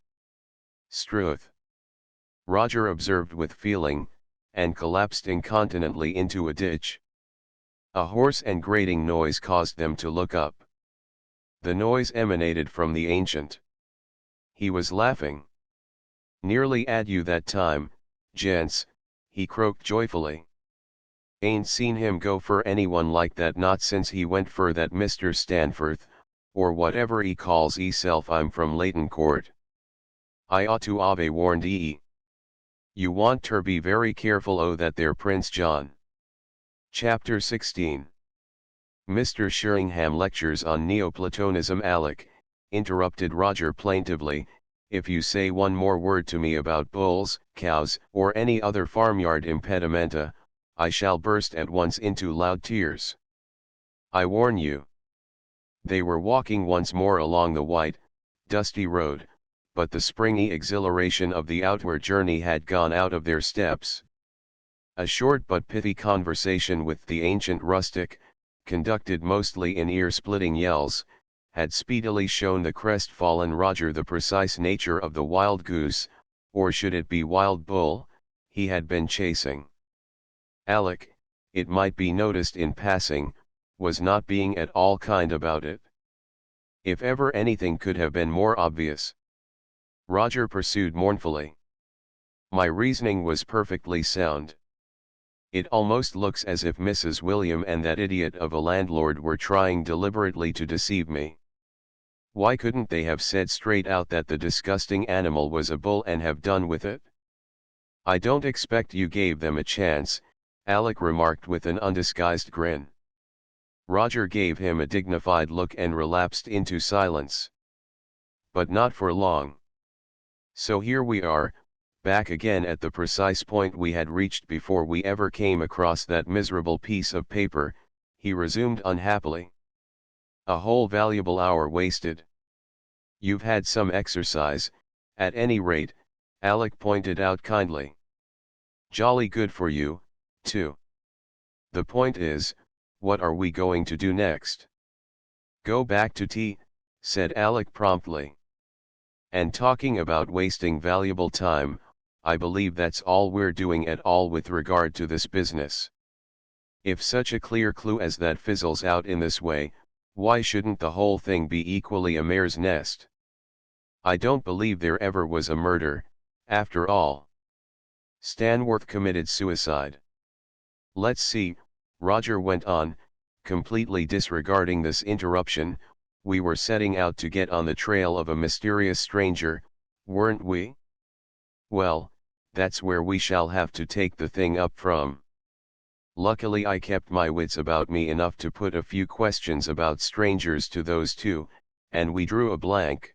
Struth. Roger observed with feeling, and collapsed incontinently into a ditch. A hoarse and grating noise caused them to look up. The noise emanated from the ancient. He was laughing. "Nearly 'ad you that time, gents," he croaked joyfully. "Ain't seen him go for anyone like that not since he went for that Mr. Stanforth, or whatever 'e calls 'eself. I'm from Layton Court. I ought to 'ave warned 'ee. You want ter be very careful o' that there Prince John." Chapter 16. "Mr. Sheringham lectures on Neoplatonism." "Alec," interrupted Roger plaintively, "if you say one more word to me about bulls, cows, or any other farmyard impedimenta, I shall burst at once into loud tears. I warn you." They were walking once more along the white, dusty road, but the springy exhilaration of the outward journey had gone out of their steps. A short but pithy conversation with the ancient rustic, conducted mostly in ear-splitting yells, had speedily shown the crestfallen Roger the precise nature of the wild goose, or should it be wild bull, he had been chasing. Alec, it might be noticed in passing, was not being at all kind about it. If ever anything could have been more obvious. Roger pursued mournfully. "My reasoning was perfectly sound. It almost looks as if Mrs. William and that idiot of a landlord were trying deliberately to deceive me. Why couldn't they have said straight out that the disgusting animal was a bull and have done with it?" "I don't expect you gave them a chance," Alec remarked with an undisguised grin. Roger gave him a dignified look and relapsed into silence. But not for long. "So here we are, back again at the precise point we had reached before we ever came across that miserable piece of paper," he resumed unhappily. "A whole valuable hour wasted. You've had some exercise, at any rate, Alec pointed out kindly. Jolly good for you, too. The point is, what are we going to do next? Go back to tea, said Alec promptly. And talking about wasting valuable time, I believe that's all we're doing at all with regard to this business. If such a clear clue as that fizzles out in this way, why shouldn't the whole thing be equally a mare's nest? I don't believe there ever was a murder, after all. Stanworth committed suicide. Let's see, Roger went on, completely disregarding this interruption. We were setting out to get on the trail of a mysterious stranger, weren't we? Well, that's where we shall have to take the thing up from. Luckily I kept my wits about me enough to put a few questions about strangers to those two, and we drew a blank.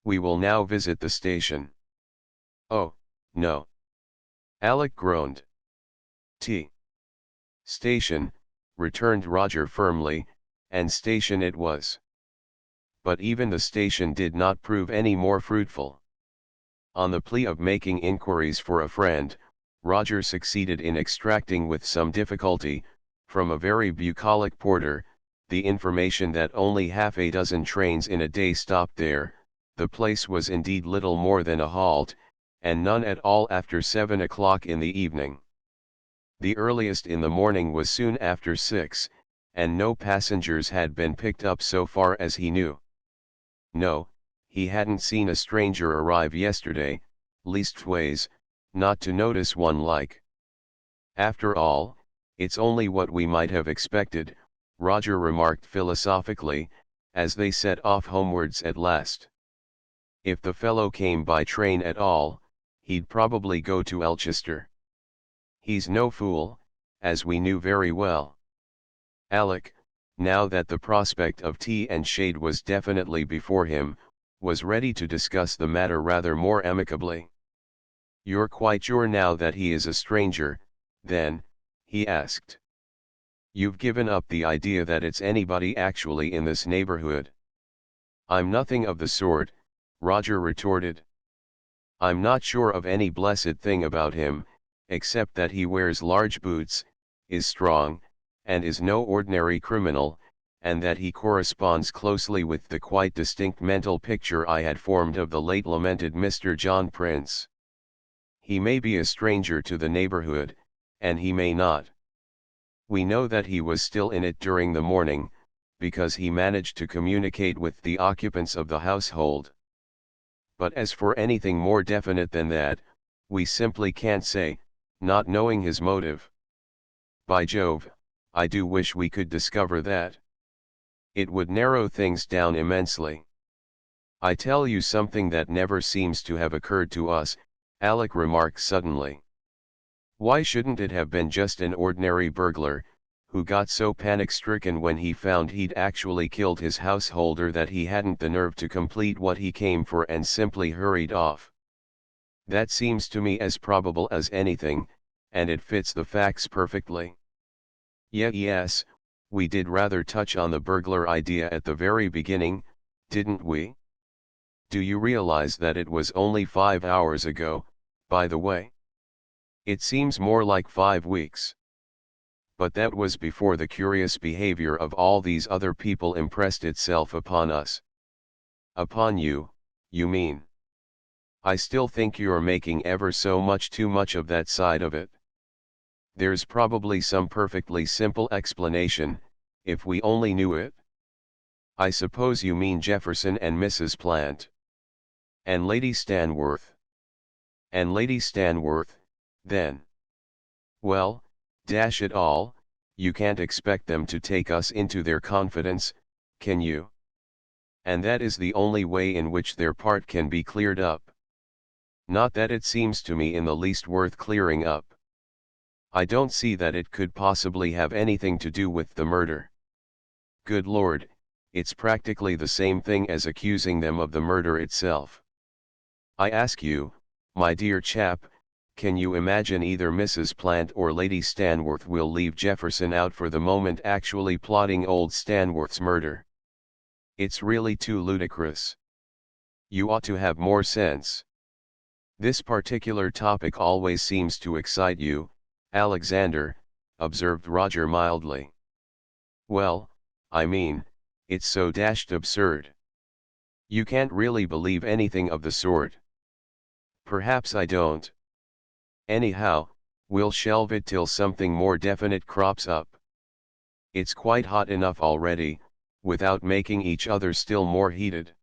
We will now visit the station. Oh, no. Alec groaned. Station, returned Roger firmly, and station it was. But even the station did not prove any more fruitful. On the plea of making inquiries for a friend, Roger succeeded in extracting with some difficulty, from a very bucolic porter, the information that only half a dozen trains in a day stopped there. The place was indeed little more than a halt, and none at all after 7 o'clock in the evening. The earliest in the morning was soon after 6, and no passengers had been picked up so far as he knew. No, he hadn't seen a stranger arrive yesterday, leastways, not to notice one like. After all, it's only what we might have expected, Roger remarked philosophically, as they set off homewards at last. If the fellow came by train at all, he'd probably go to Elchester. He's no fool, as we knew very well. Alec, now that the prospect of tea and shade was definitely before him, was ready to discuss the matter rather more amicably. You're quite sure now that he is a stranger, then? He asked. You've given up the idea that it's anybody actually in this neighborhood? I'm nothing of the sort, Roger retorted. I'm not sure of any blessed thing about him, except that he wears large boots, is strong, and is no ordinary criminal, and that he corresponds closely with the quite distinct mental picture I had formed of the late lamented Mr. John Prince. He may be a stranger to the neighborhood, and he may not. We know that he was still in it during the morning, because he managed to communicate with the occupants of the household. But as for anything more definite than that, we simply can't say, not knowing his motive. By Jove, I do wish we could discover that. It would narrow things down immensely. I tell you something that never seems to have occurred to us, Alec remarked suddenly. Why shouldn't it have been just an ordinary burglar, who got so panic-stricken when he found he'd actually killed his householder that he hadn't the nerve to complete what he came for and simply hurried off? That seems to me as probable as anything, and it fits the facts perfectly. Yes, we did rather touch on the burglar idea at the very beginning, didn't we? Do you realize that it was only 5 hours ago, by the way? It seems more like 5 weeks. But that was before the curious behavior of all these other people impressed itself upon us. Upon you, you mean? I still think you're making ever so much too much of that side of it. There's probably some perfectly simple explanation, if we only knew it. I suppose you mean Jefferson and Mrs. Plant. And Lady Stanworth. And Lady Stanworth, then. Well, dash it all, you can't expect them to take us into their confidence, can you? And that is the only way in which their part can be cleared up. Not that it seems to me in the least worth clearing up. I don't see that it could possibly have anything to do with the murder. Good Lord, it's practically the same thing as accusing them of the murder itself. I ask you, my dear chap, can you imagine either Mrs. Plant or Lady Stanworth will leave Jefferson out for the moment actually plotting old Stanworth's murder? It's really too ludicrous. You ought to have more sense. This particular topic always seems to excite you, Alexander, observed Roger mildly. Well, I mean, it's so dashed absurd. You can't really believe anything of the sort. Perhaps I don't. Anyhow, we'll shelve it till something more definite crops up. It's quite hot enough already, without making each other still more heated.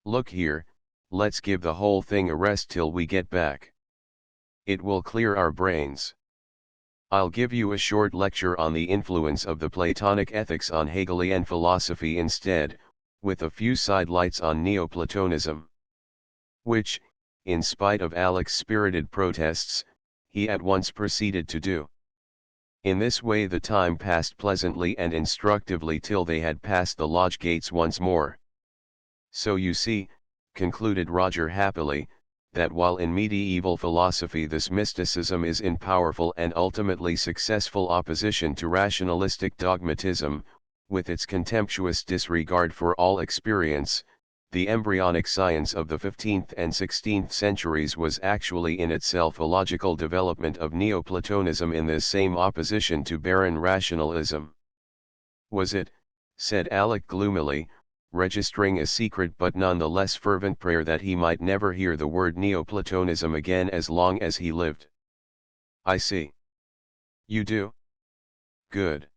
Look here, let's give the whole thing a rest till we get back. It will clear our brains. I'll give you a short lecture on the influence of the Platonic ethics on Hegelian philosophy instead, with a few sidelights on Neoplatonism. Which, in spite of Alec's spirited protests, he at once proceeded to do. In this way the time passed pleasantly and instructively till they had passed the lodge gates once more. So you see, concluded Roger happily, that while in medieval philosophy this mysticism is in powerful and ultimately successful opposition to rationalistic dogmatism, with its contemptuous disregard for all experience, the embryonic science of the 15th and 16th centuries was actually in itself a logical development of Neoplatonism in this same opposition to barren rationalism. Was it, said Alec gloomily, registering a secret but none the less fervent prayer that he might never hear the word Neoplatonism again as long as he lived. I see. You do? Good.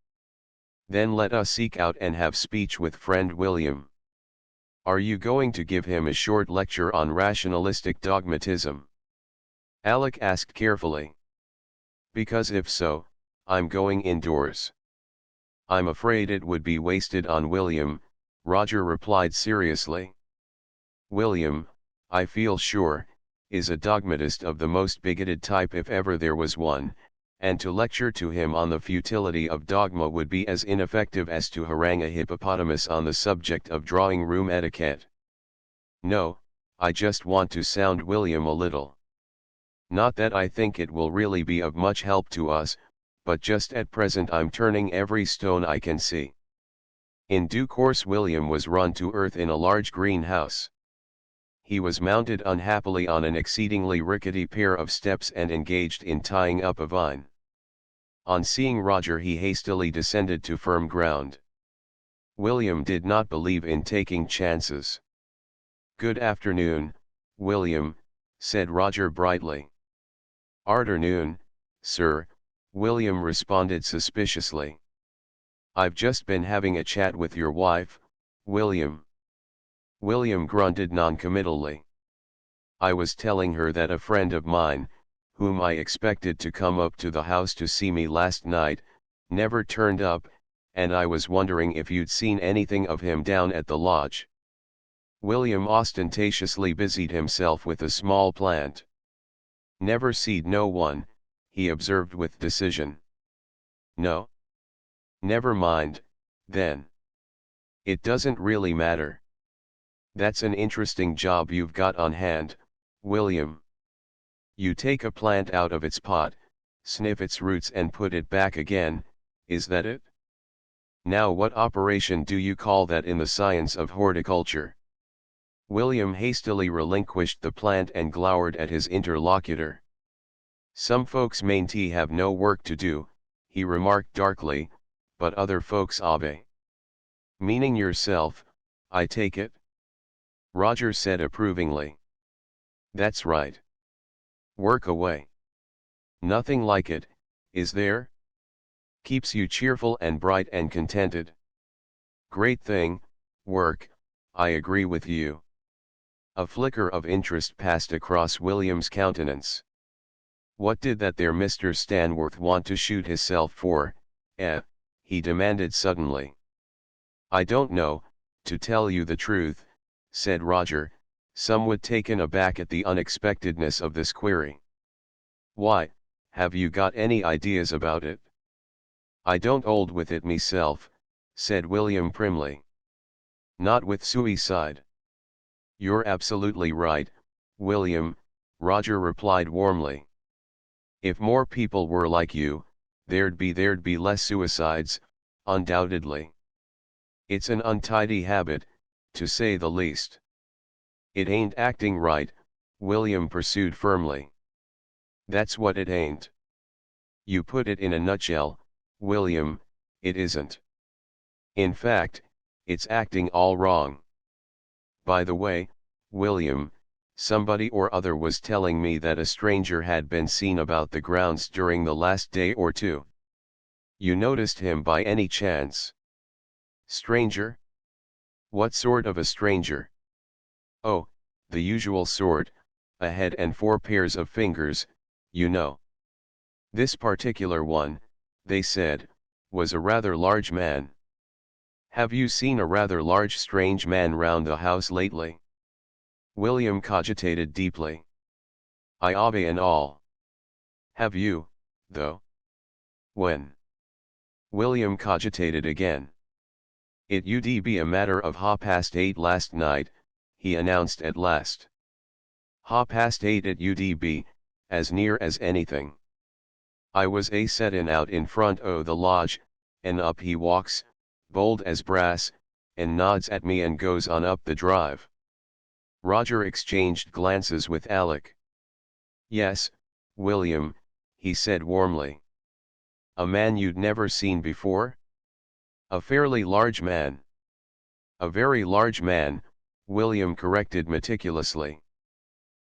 Then let us seek out and have speech with friend William. Are you going to give him a short lecture on rationalistic dogmatism? Alec asked carefully. Because if so, I'm going indoors. I'm afraid it would be wasted on William, Roger replied seriously. William, I feel sure, is a dogmatist of the most bigoted type if ever there was one, and to lecture to him on the futility of dogma would be as ineffective as to harangue a hippopotamus on the subject of drawing-room etiquette. No, I just want to sound William a little. Not that I think it will really be of much help to us, but just at present I'm turning every stone I can see. In due course William was run to earth in a large greenhouse. He was mounted unhappily on an exceedingly rickety pair of steps and engaged in tying up a vine. On seeing Roger he hastily descended to firm ground. William did not believe in taking chances. Good afternoon, William, said Roger brightly. Arternoon, sir, William responded suspiciously. I've just been having a chat with your wife, William. William grunted noncommittally. I was telling her that a friend of mine, whom I expected to come up to the house to see me last night, never turned up, and I was wondering if you'd seen anything of him down at the lodge. William ostentatiously busied himself with a small plant. Never seed no one, he observed with decision. No? Never mind, then. It doesn't really matter. That's an interesting job you've got on hand, William. You take a plant out of its pot, sniff its roots and put it back again, is that it? Now what operation do you call that in the science of horticulture? William hastily relinquished the plant and glowered at his interlocutor. Some folks mainly have no work to do, he remarked darkly, but other folks obey. Meaning yourself, I take it? Roger said approvingly. That's right. Work away. Nothing like it, is there? Keeps you cheerful and bright and contented. Great thing, work, I agree with you. A flicker of interest passed across William's countenance. What did that there Mr. Stanworth want to shoot hisself for, he demanded suddenly. I don't know, to tell you the truth, said Roger, somewhat taken aback at the unexpectedness of this query. Why, have you got any ideas about it? I don't 'old with it meself, said William primly. Not with suicide. You're absolutely right, William, Roger replied warmly. If more people were like you, there'd be less suicides, undoubtedly. It's an untidy habit, to say the least. It ain't acting right, William pursued firmly. That's what it ain't. You put it in a nutshell, William, it isn't. In fact, it's acting all wrong. By the way, William, somebody or other was telling me that a stranger had been seen about the grounds during the last day or two. You noticed him by any chance? Stranger? What sort of a stranger? Oh, the usual sort, a head and 4 pairs of fingers, you know. This particular one, they said, was a rather large man. Have you seen a rather large strange man round the house lately? William cogitated deeply. I obey and all. Have you, though? When? William cogitated again. It would be a matter of 8:30 last night, he announced at last. 8:30 it would be, as near as anything. I was a settin' out in front o' the lodge, and up he walks, bold as brass, and nods at me and goes on up the drive. Roger exchanged glances with Alec. Yes, William, he said warmly. A man you'd never seen before? A fairly large man. A very large man, William corrected meticulously.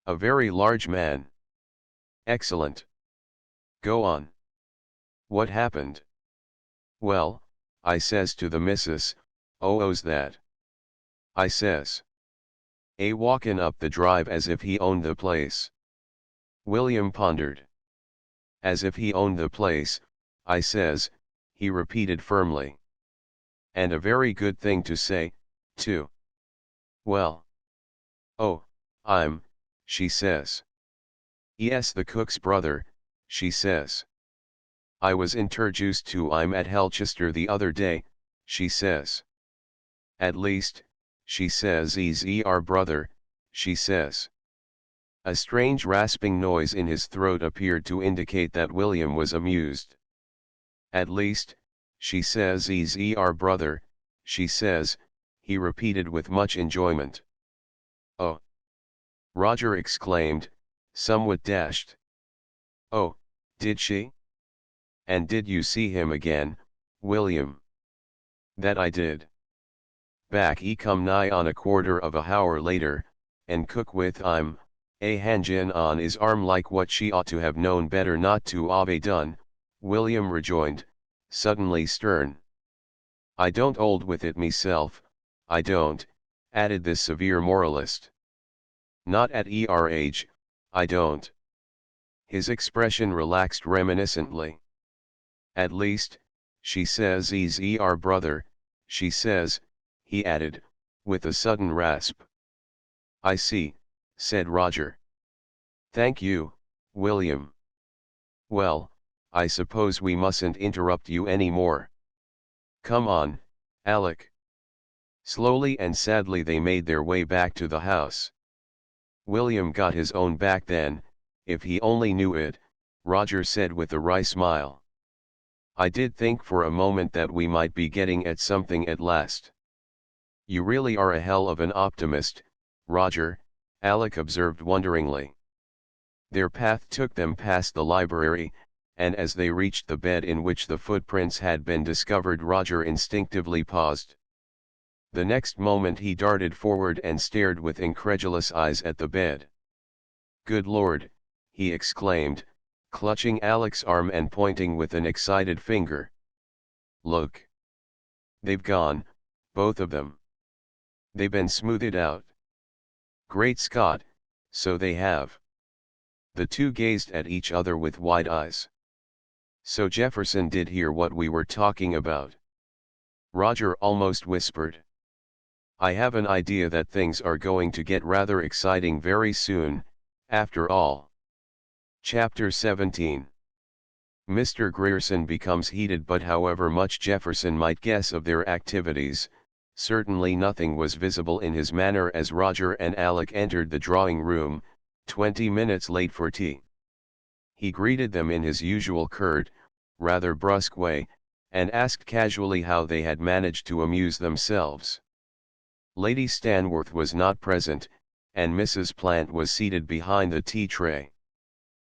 A very large man. Excellent. Go on. What happened? Well, I says to the missus, oh's that. I says. A walkin' up the drive as if he owned the place. William pondered. As if he owned the place, I says, he repeated firmly. And a very good thing to say, too. Well. Oh, she says. Yes, the cook's brother, she says. I was introduced to him at Helchester the other day, she says. At least, she says he's our brother, she says. A strange rasping noise in his throat appeared to indicate that William was amused. At least, she says he's our brother, she says, he repeated with much enjoyment. Oh! Roger exclaimed, somewhat dashed. Oh, did she? And did you see him again, William? That I did. Back he come nigh on a quarter of a hour later, and cook with him, a handjin on his arm like what she ought to have known better not to obey done, William rejoined, suddenly stern. I don't 'old with it meself, I don't, added this severe moralist. Not at er age, I don't. His expression relaxed reminiscently. At least, she says he's er brother, she says, he added, with a sudden rasp. I see, said Roger. Thank you, William. Well, I suppose we mustn't interrupt you any more. Come on, Alec. Slowly and sadly they made their way back to the house. William got his own back then, if he only knew it, Roger said with a wry smile. I did think for a moment that we might be getting at something at last. You really are a hell of an optimist, Roger, Alec observed wonderingly. Their path took them past the library, and as they reached the bed in which the footprints had been discovered, Roger instinctively paused. The next moment he darted forward and stared with incredulous eyes at the bed. Good Lord, he exclaimed, clutching Alec's arm and pointing with an excited finger. Look. They've gone, both of them. They've been smoothed out. Great Scott, so they have. The two gazed at each other with wide eyes. So Jefferson did hear what we were talking about. Roger almost whispered. I have an idea that things are going to get rather exciting very soon, after all. Chapter 17. Mr. Grierson becomes heated. But however much Jefferson might guess of their activities, certainly nothing was visible in his manner as Roger and Alec entered the drawing room, 20 minutes late for tea. He greeted them in his usual curt, rather brusque way, and asked casually how they had managed to amuse themselves. Lady Stanworth was not present, and Mrs. Plant was seated behind the tea tray.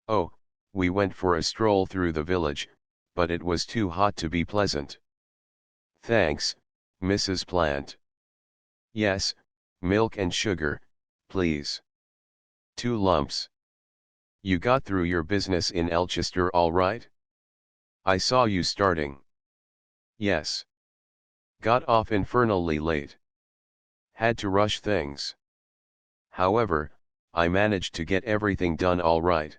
"Oh, we went for a stroll through the village, but it was too hot to be pleasant." "Thanks, Mrs. Plant." "Yes, milk and sugar, please." "2 lumps." "You got through your business in Elchester all right?" "I saw you starting." "Yes." "Got off infernally late." "Had to rush things. However, I managed to get everything done all right."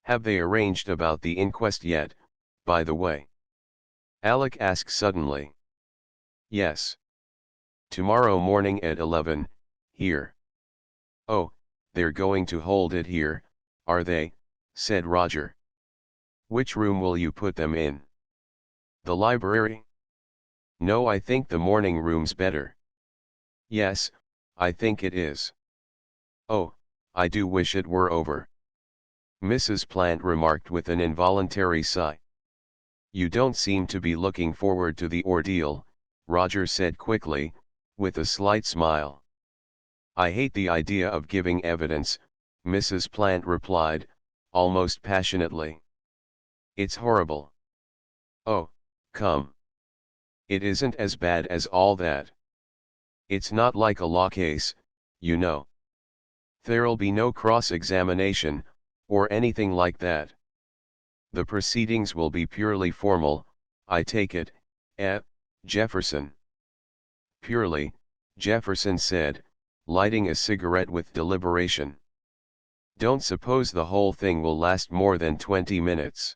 "Have they arranged about the inquest yet, by the way?" Alec asked suddenly. "Yes. Tomorrow morning at 11, here." "Oh, they're going to hold it here, are they?" said Roger. "Which room will you put them in?" "The library?" "No, I think the morning room's better." "Yes, I think it is." "Oh, I do wish it were over," Mrs. Plant remarked with an involuntary sigh. "You don't seem to be looking forward to the ordeal," Roger said quickly, with a slight smile. "I hate the idea of giving evidence," Mrs. Plant replied, almost passionately. "It's horrible." "Oh, come. It isn't as bad as all that. It's not like a law case, you know. There'll be no cross-examination, or anything like that. The proceedings will be purely formal, I take it, Jefferson?" "Purely," Jefferson said, lighting a cigarette with deliberation. "Don't suppose the whole thing will last more than 20 minutes.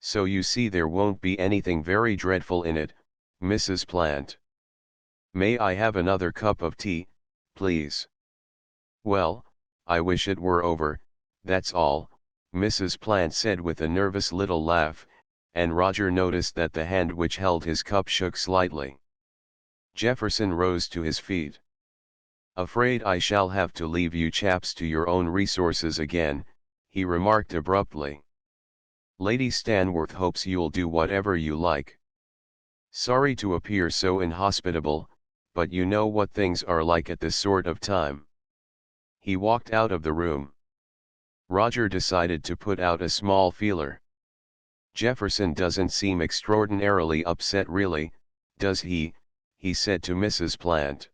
So you see there won't be anything very dreadful in it, Mrs. Plant. May I have another cup of tea, please?" "Well, I wish it were over, that's all," Mrs. Plant said with a nervous little laugh, and Roger noticed that the hand which held his cup shook slightly. Jefferson rose to his feet. "Afraid I shall have to leave you chaps to your own resources again," he remarked abruptly. "Lady Stanworth hopes you'll do whatever you like. Sorry to appear so inhospitable, but you know what things are like at this sort of time." He walked out of the room. Roger decided to put out a small feeler. "Jefferson doesn't seem extraordinarily upset really, does he?" he said to Mrs. Plant.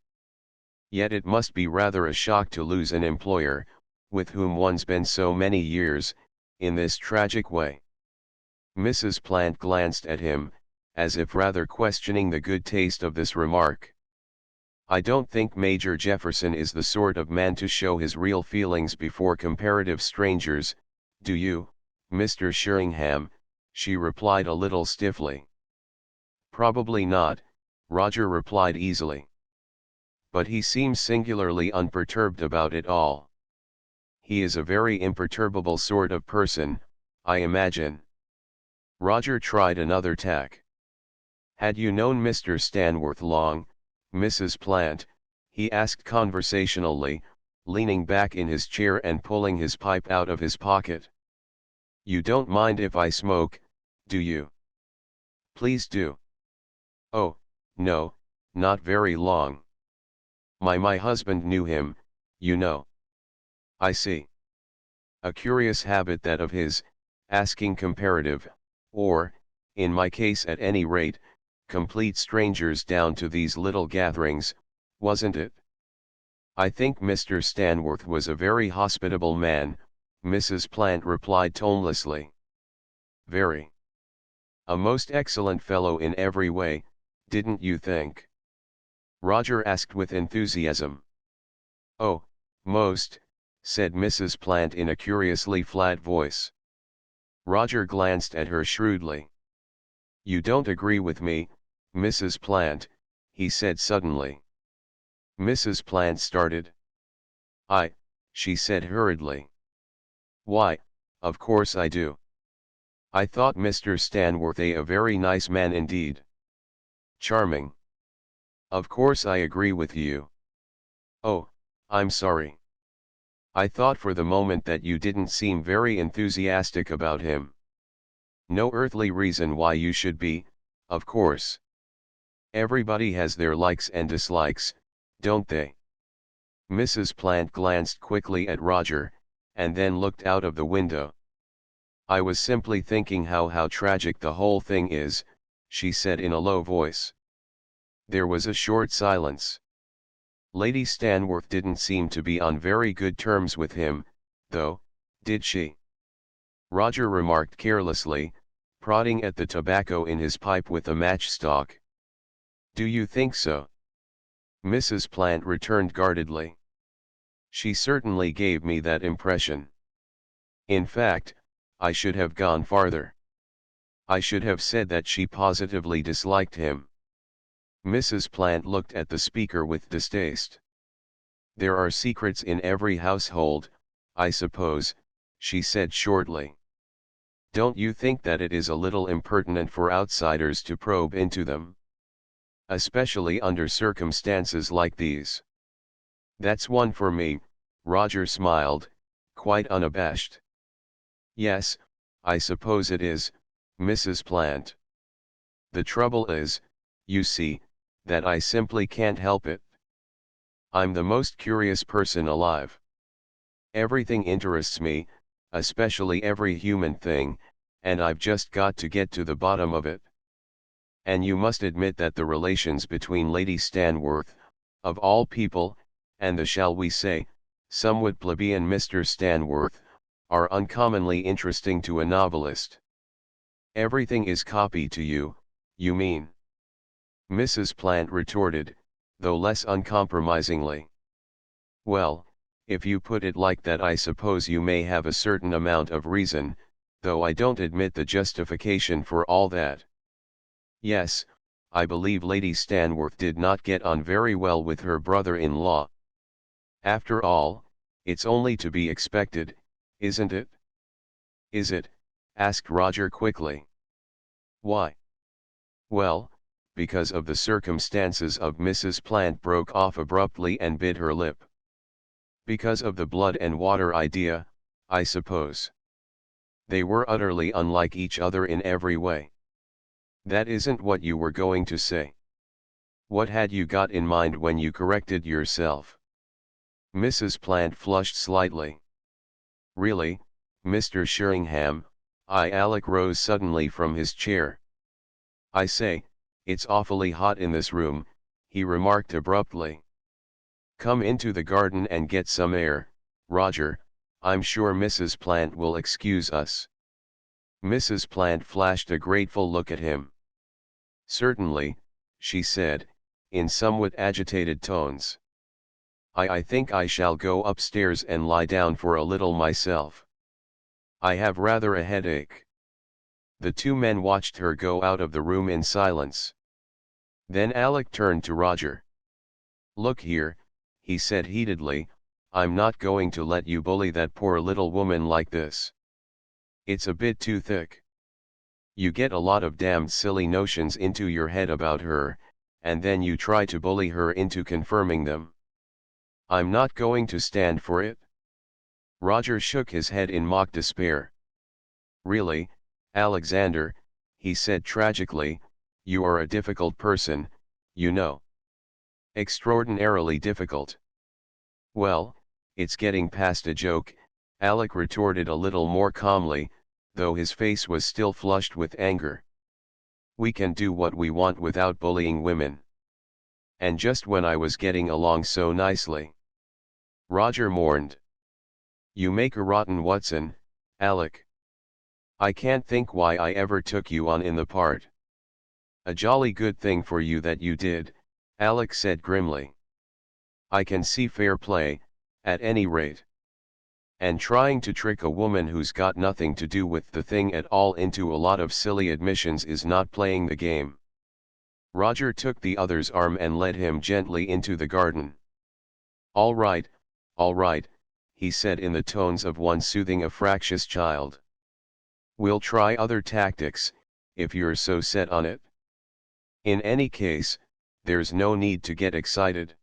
"Yet it must be rather a shock to lose an employer, with whom one's been so many years, in this tragic way." Mrs. Plant glanced at him, as if rather questioning the good taste of this remark. "I don't think Major Jefferson is the sort of man to show his real feelings before comparative strangers, do you, Mr. Sheringham?" she replied a little stiffly. "Probably not," Roger replied easily. "But he seems singularly unperturbed about it all. He is a very imperturbable sort of person, I imagine." Roger tried another tack. "Had you known Mr. Stanworth long, Mrs. Plant?" he asked conversationally, leaning back in his chair and pulling his pipe out of his pocket. "You don't mind if I smoke, do you?" "Please do." "Oh, no, not very long. My husband knew him, you know." "I see. A curious habit that of his, asking comparative, or, in my case at any rate, complete strangers down to these little gatherings, wasn't it?" "I think Mr. Stanworth was a very hospitable man," Mrs. Plant replied tonelessly. "Very. A most excellent fellow in every way, didn't you think?" Roger asked with enthusiasm. "Oh, most," said Mrs. Plant in a curiously flat voice. Roger glanced at her shrewdly. "You don't agree with me, Mrs. Plant," he said suddenly. Mrs. Plant started. She said hurriedly. "Why, of course I do. I thought Mr. Stanworth a very nice man indeed. Charming. Of course I agree with you. Oh, I'm sorry. I thought for the moment that you didn't seem very enthusiastic about him. No earthly reason why you should be, of course. Everybody has their likes and dislikes, don't they?" Mrs. Plant glanced quickly at Roger, and then looked out of the window. "I was simply thinking how tragic the whole thing is," she said in a low voice. There was a short silence. Lady Stanworth didn't seem to be on very good terms with him, though, did she? Roger remarked carelessly, prodding at the tobacco in his pipe with a matchstock. "Do you think so?" Mrs. Plant returned guardedly. "She certainly gave me that impression. In fact, I should have gone farther. I should have said that she positively disliked him." Mrs. Plant looked at the speaker with distaste. "There are secrets in every household, I suppose," she said shortly. "Don't you think that it is a little impertinent for outsiders to probe into them? Especially under circumstances like these?" "That's one for me," Roger smiled, quite unabashed. "Yes, I suppose it is, Mrs. Plant. The trouble is, you see, that I simply can't help it. I'm the most curious person alive. Everything interests me, especially every human thing, and I've just got to get to the bottom of it. And you must admit that the relations between Lady Stanworth, of all people, and the shall we say, somewhat plebeian Mr. Stanworth, are uncommonly interesting to a novelist." "Everything is copy to you, you mean?" Mrs. Plant retorted, though less uncompromisingly. "Well, if you put it like that, I suppose you may have a certain amount of reason, though I don't admit the justification for all that. Yes, I believe Lady Stanworth did not get on very well with her brother-in-law. After all, it's only to be expected, isn't it?" "Is it?" asked Roger quickly. "Why?" "Well, because of the circumstances of—" Mrs. Plant broke off abruptly and bit her lip. "Because of the blood and water idea, I suppose. They were utterly unlike each other in every way." "That isn't what you were going to say. What had you got in mind when you corrected yourself?" Mrs. Plant flushed slightly. "Really, Mr. Sheringham," Alec rose suddenly from his chair. "I say, it's awfully hot in this room," he remarked abruptly. "Come into the garden and get some air, Roger. I'm sure Mrs. Plant will excuse us." Mrs. Plant flashed a grateful look at him. "Certainly," she said, in somewhat agitated tones. I think I shall go upstairs and lie down for a little myself. I have rather a headache." The two men watched her go out of the room in silence. Then Alec turned to Roger. "Look here," he said heatedly, "I'm not going to let you bully that poor little woman like this. It's a bit too thick. You get a lot of damned silly notions into your head about her, and then you try to bully her into confirming them. I'm not going to stand for it." Roger shook his head in mock despair. "Really, Alexander," he said tragically, "you are a difficult person, you know. Extraordinarily difficult." "Well, it's getting past a joke," Alec retorted a little more calmly, though his face was still flushed with anger. "We can do what we want without bullying women. And just when I was getting along so nicely." Roger mourned. "You make a rotten Watson, Alec. I can't think why I ever took you on in the part." "A jolly good thing for you that you did," Alec said grimly. "I can see fair play, at any rate. And trying to trick a woman who's got nothing to do with the thing at all into a lot of silly admissions is not playing the game." Roger took the other's arm and led him gently into the garden. All right," he said in the tones of one soothing a fractious child. "We'll try other tactics, if you're so set on it. In any case, there's no need to get excited.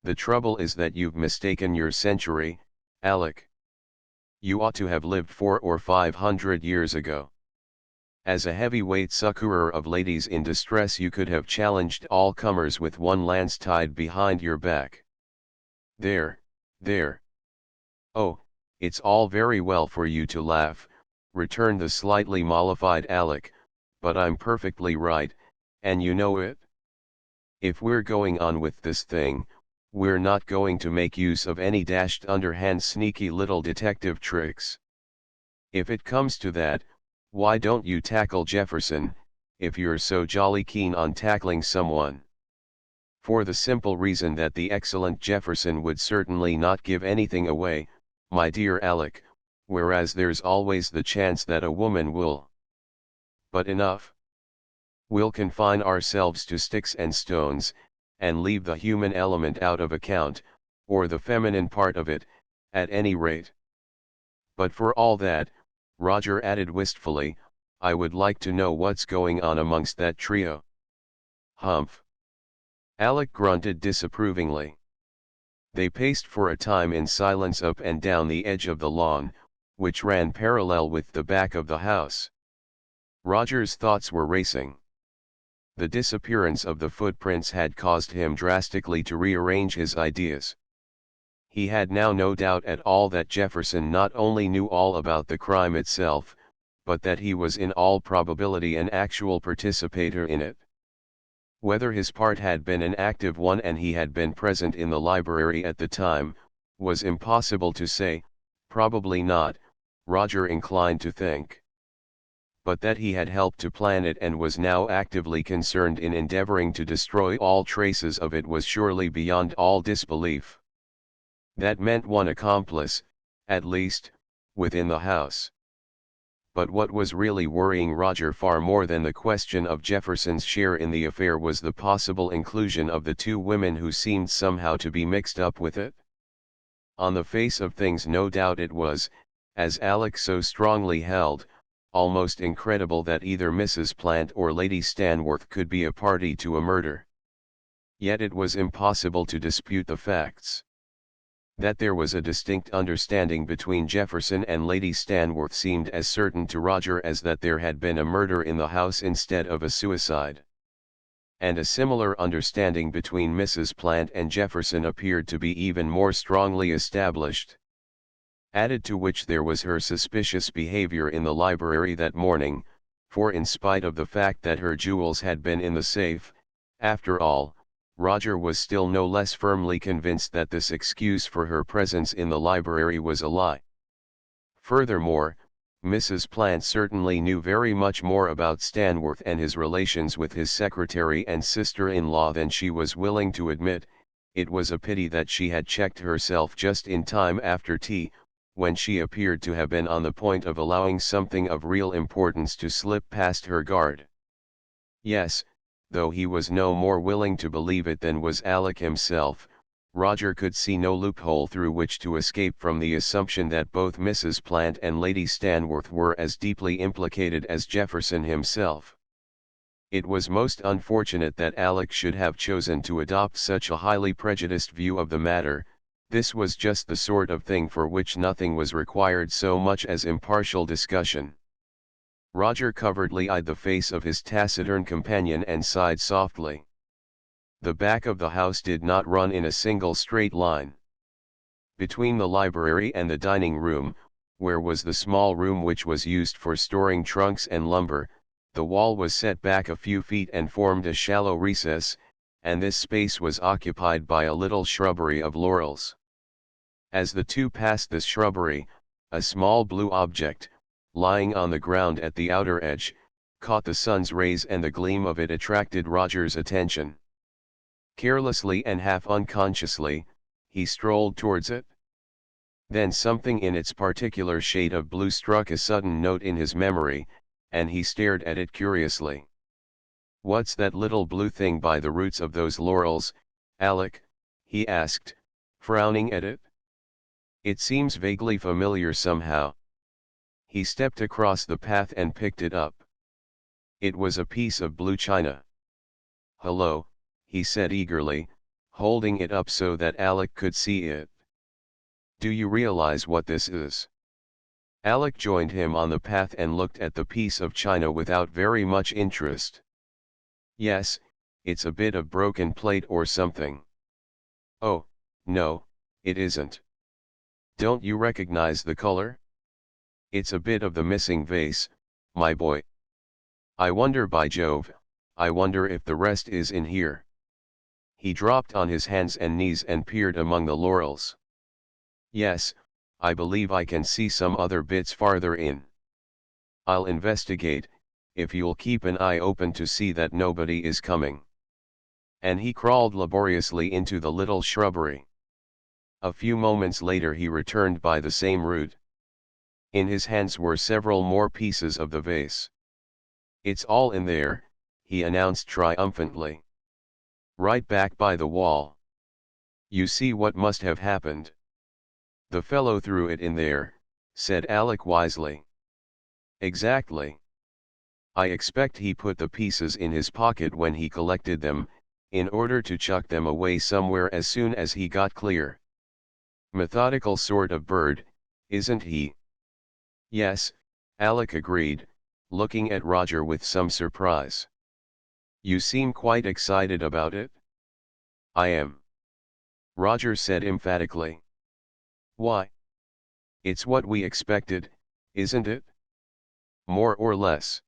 The trouble is that you've mistaken your century, Alec. You ought to have lived 400 or 500 years ago. As a heavyweight succorer of ladies in distress, you could have challenged all comers with one lance tied behind your back. There, there. Oh, it's all very well for you to laugh, returned the slightly mollified Alec, but I'm perfectly right, and you know it. If we're going on with this thing, we're not going to make use of any dashed underhand sneaky little detective tricks. If it comes to that, why don't you tackle Jefferson, if you're so jolly keen on tackling someone? For the simple reason that the excellent Jefferson would certainly not give anything away, my dear Alec, whereas there's always the chance that a woman will. But enough. We'll confine ourselves to sticks and stones, and leave the human element out of account, or the feminine part of it, at any rate. But for all that, Roger added wistfully, I would like to know what's going on amongst that trio. Humph. Alec grunted disapprovingly. They paced for a time in silence up and down the edge of the lawn, which ran parallel with the back of the house. Roger's thoughts were racing. The disappearance of the footprints had caused him drastically to rearrange his ideas. He had now no doubt at all that Jefferson not only knew all about the crime itself, but that he was in all probability an actual participator in it. Whether his part had been an active one and he had been present in the library at the time, was impossible to say, probably not, Roger inclined to think. But that he had helped to plan it and was now actively concerned in endeavoring to destroy all traces of it was surely beyond all disbelief. That meant one accomplice, at least, within the house. But what was really worrying Roger far more than the question of Jefferson's share in the affair was the possible inclusion of the two women who seemed somehow to be mixed up with it. On the face of things no doubt it was, as Alec so strongly held, almost incredible that either Mrs. Plant or Lady Stanworth could be a party to a murder. Yet it was impossible to dispute the facts. That there was a distinct understanding between Jefferson and Lady Stanworth seemed as certain to Roger as that there had been a murder in the house instead of a suicide. And a similar understanding between Mrs. Plant and Jefferson appeared to be even more strongly established. Added to which there was her suspicious behavior in the library that morning, for in spite of the fact that her jewels had been in the safe, after all, Roger was still no less firmly convinced that this excuse for her presence in the library was a lie. Furthermore, Mrs. Plant certainly knew very much more about Stanworth and his relations with his secretary and sister-in-law than she was willing to admit. It was a pity that she had checked herself just in time after tea, when she appeared to have been on the point of allowing something of real importance to slip past her guard. Yes, though he was no more willing to believe it than was Alec himself, Roger could see no loophole through which to escape from the assumption that both Mrs. Plant and Lady Stanworth were as deeply implicated as Jefferson himself. It was most unfortunate that Alec should have chosen to adopt such a highly prejudiced view of the matter. This was just the sort of thing for which nothing was required so much as impartial discussion. Roger covertly eyed the face of his taciturn companion and sighed softly. The back of the house did not run in a single straight line. Between the library and the dining room, where was the small room which was used for storing trunks and lumber, the wall was set back a few feet and formed a shallow recess, and this space was occupied by a little shrubbery of laurels. As the two passed this shrubbery, a small blue object, lying on the ground at the outer edge, caught the sun's rays and the gleam of it attracted Roger's attention. Carelessly and half unconsciously, he strolled towards it. Then something in its particular shade of blue struck a sudden note in his memory, and he stared at it curiously. "What's that little blue thing by the roots of those laurels, Alec?" he asked, frowning at it. "It seems vaguely familiar somehow." He stepped across the path and picked it up. It was a piece of blue china. "Hello," he said eagerly, holding it up so that Alec could see it. "Do you realize what this is?" Alec joined him on the path and looked at the piece of china without very much interest. "Yes, it's a bit of broken plate or something." "Oh, no, it isn't. Don't you recognize the color? It's a bit of the missing vase, my boy. I wonder, by Jove, I wonder if the rest is in here. He dropped on his hands and knees and peered among the laurels. Yes, I believe I can see some other bits farther in. I'll investigate, if you'll keep an eye open to see that nobody is coming. And he crawled laboriously into the little shrubbery. A few moments later he returned by the same route. In his hands were several more pieces of the vase. It's all in there, he announced triumphantly. Right back by the wall. You see what must have happened. The fellow threw it in there, said Alec wisely. Exactly. I expect he put the pieces in his pocket when he collected them, in order to chuck them away somewhere as soon as he got clear. Methodical sort of bird, isn't he? Yes, Alec agreed, looking at Roger with some surprise. You seem quite excited about it. I am. Roger said emphatically. Why? It's what we expected, isn't it? More or less.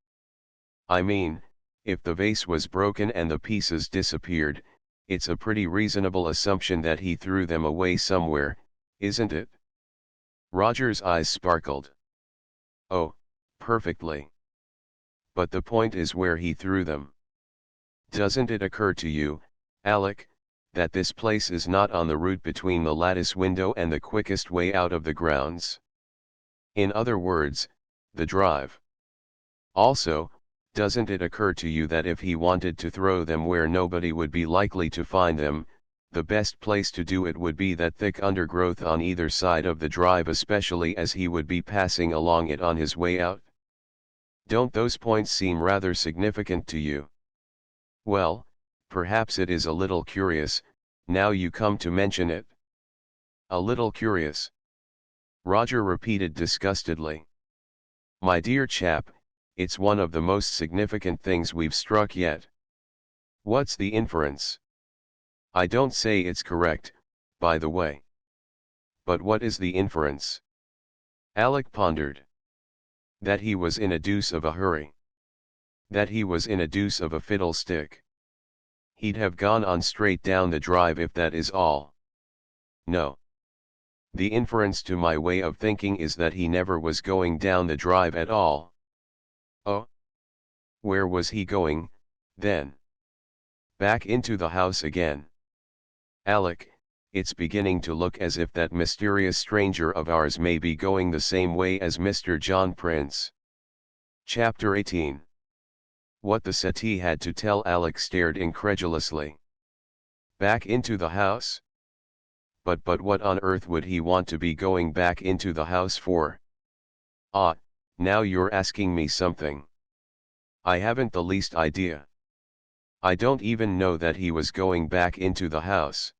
I mean, if the vase was broken and the pieces disappeared, it's a pretty reasonable assumption that he threw them away somewhere, isn't it? Roger's eyes sparkled. Oh, perfectly. But the point is where he threw them. Doesn't it occur to you, Alec, that this place is not on the route between the lattice window and the quickest way out of the grounds? In other words, the drive. Also, doesn't it occur to you that if he wanted to throw them where nobody would be likely to find them, the best place to do it would be that thick undergrowth on either side of the drive, especially as he would be passing along it on his way out? Don't those points seem rather significant to you? Well, perhaps it is a little curious, now you come to mention it. A little curious. Roger repeated disgustedly. My dear chap, it's one of the most significant things we've struck yet. What's the inference? I don't say it's correct, by the way. But what is the inference? Alec pondered. That he was in a deuce of a hurry. That he was in a deuce of a fiddlestick. He'd have gone on straight down the drive if that is all. No. The inference to my way of thinking is that he never was going down the drive at all. Oh? Where was he going, then? Back into the house again. Alec, it's beginning to look as if that mysterious stranger of ours may be going the same way as Mr. John Prince. Chapter 18. What the settee had to tell. Alec stared incredulously. Back into the house? But what on earth would he want to be going back into the house for? Ah, now you're asking me something. I haven't the least idea. I don't even know that he was going back into the house.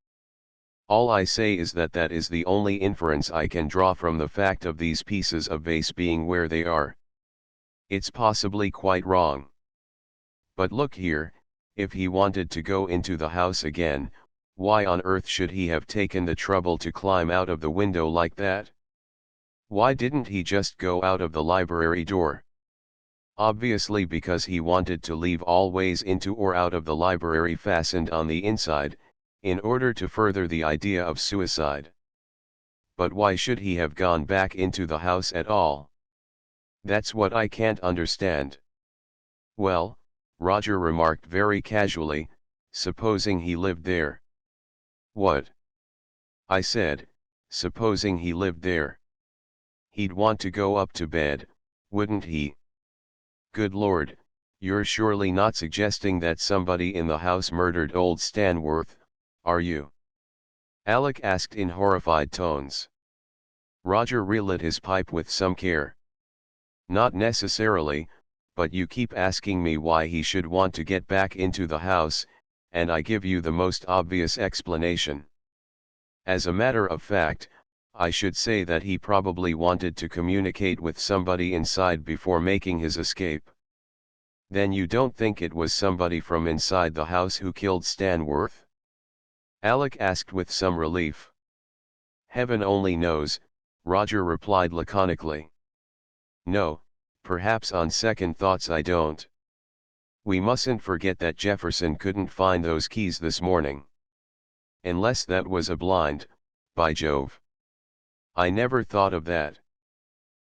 All I say is that that is the only inference I can draw from the fact of these pieces of vase being where they are. It's possibly quite wrong. But look here, if he wanted to go into the house again, why on earth should he have taken the trouble to climb out of the window like that? Why didn't he just go out of the library door? Obviously because he wanted to leave all ways into or out of the library fastened on the inside, in order to further the idea of suicide. But why should he have gone back into the house at all? That's what I can't understand. Well, Roger remarked very casually, supposing he lived there. What? I said, supposing he lived there. He'd want to go up to bed, wouldn't he? Good Lord, you're surely not suggesting that somebody in the house murdered old Stanworth, are you? Alec asked in horrified tones. Roger relit his pipe with some care. Not necessarily, but you keep asking me why he should want to get back into the house, and I give you the most obvious explanation. As a matter of fact, I should say that he probably wanted to communicate with somebody inside before making his escape. Then you don't think it was somebody from inside the house who killed Stanworth? Alec asked with some relief. Heaven only knows, Roger replied laconically. No, perhaps on second thoughts I don't. We mustn't forget that Jefferson couldn't find those keys this morning. Unless that was a blind, by Jove. I never thought of that.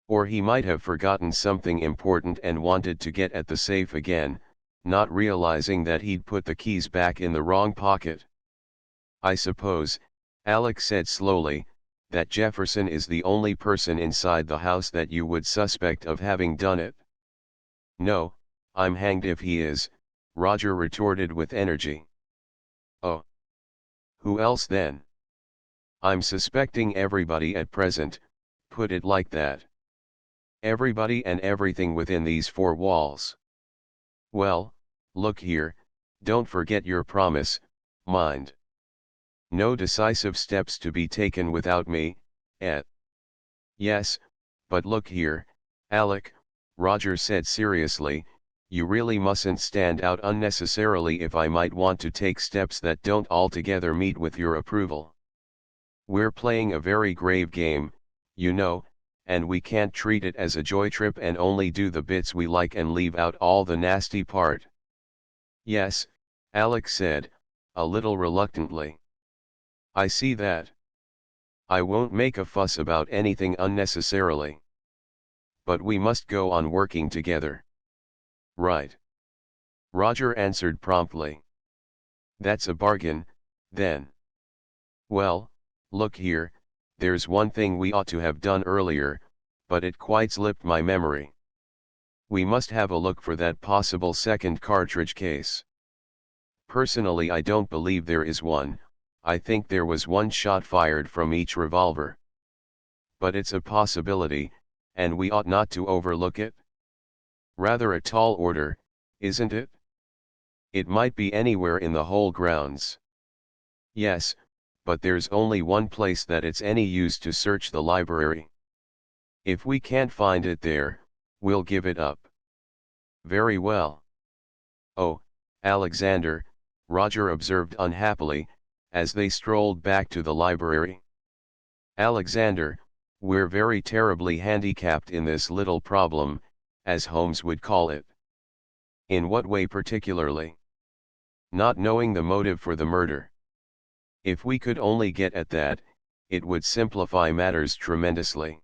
Or he might have forgotten something important and wanted to get at the safe again, not realizing that he'd put the keys back in the wrong pocket. I suppose, Alex said slowly, that Jefferson is the only person inside the house that you would suspect of having done it. No, I'm hanged if he is, Roger retorted with energy. Oh. Who else then? I'm suspecting everybody at present, put it like that. Everybody and everything within these four walls. Well, look here, don't forget your promise, mind. No decisive steps to be taken without me, eh? Yes, but look here, Alec, Roger said seriously, you really mustn't stand out unnecessarily if I might want to take steps that don't altogether meet with your approval. We're playing a very grave game, you know, and we can't treat it as a joy trip and only do the bits we like and leave out all the nasty part. Yes, Alex said, a little reluctantly. I see that. I won't make a fuss about anything unnecessarily. But we must go on working together. Right. Roger answered promptly. That's a bargain, then. Well, look here, there's one thing we ought to have done earlier, but it quite slipped my memory. We must have a look for that possible second cartridge case. Personally, I don't believe there is one. I think there was one shot fired from each revolver. But it's a possibility, and we ought not to overlook it. Rather a tall order, isn't it? It might be anywhere in the whole grounds. Yes, but there's only one place that it's any use to search the library. If we can't find it there, we'll give it up. Very well. Oh, Alexander, Roger observed unhappily, as they strolled back to the library. Alexander, we're very terribly handicapped in this little problem, as Holmes would call it. In what way particularly? Not knowing the motive for the murder. If we could only get at that, it would simplify matters tremendously.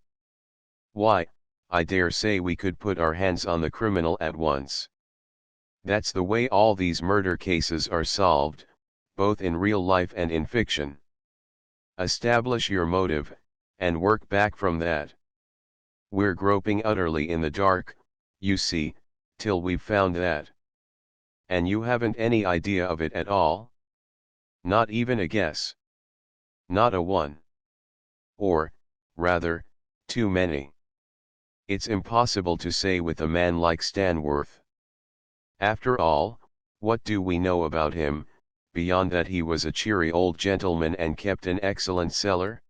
Why, I dare say we could put our hands on the criminal at once. That's the way all these murder cases are solved, both in real life and in fiction. Establish your motive, and work back from that. We're groping utterly in the dark, you see, till we've found that. And you haven't any idea of it at all? Not even a guess. Not a one. Or, rather, too many. It's impossible to say with a man like Stanworth. After all, what do we know about him, beyond that he was a cheery old gentleman and kept an excellent cellar?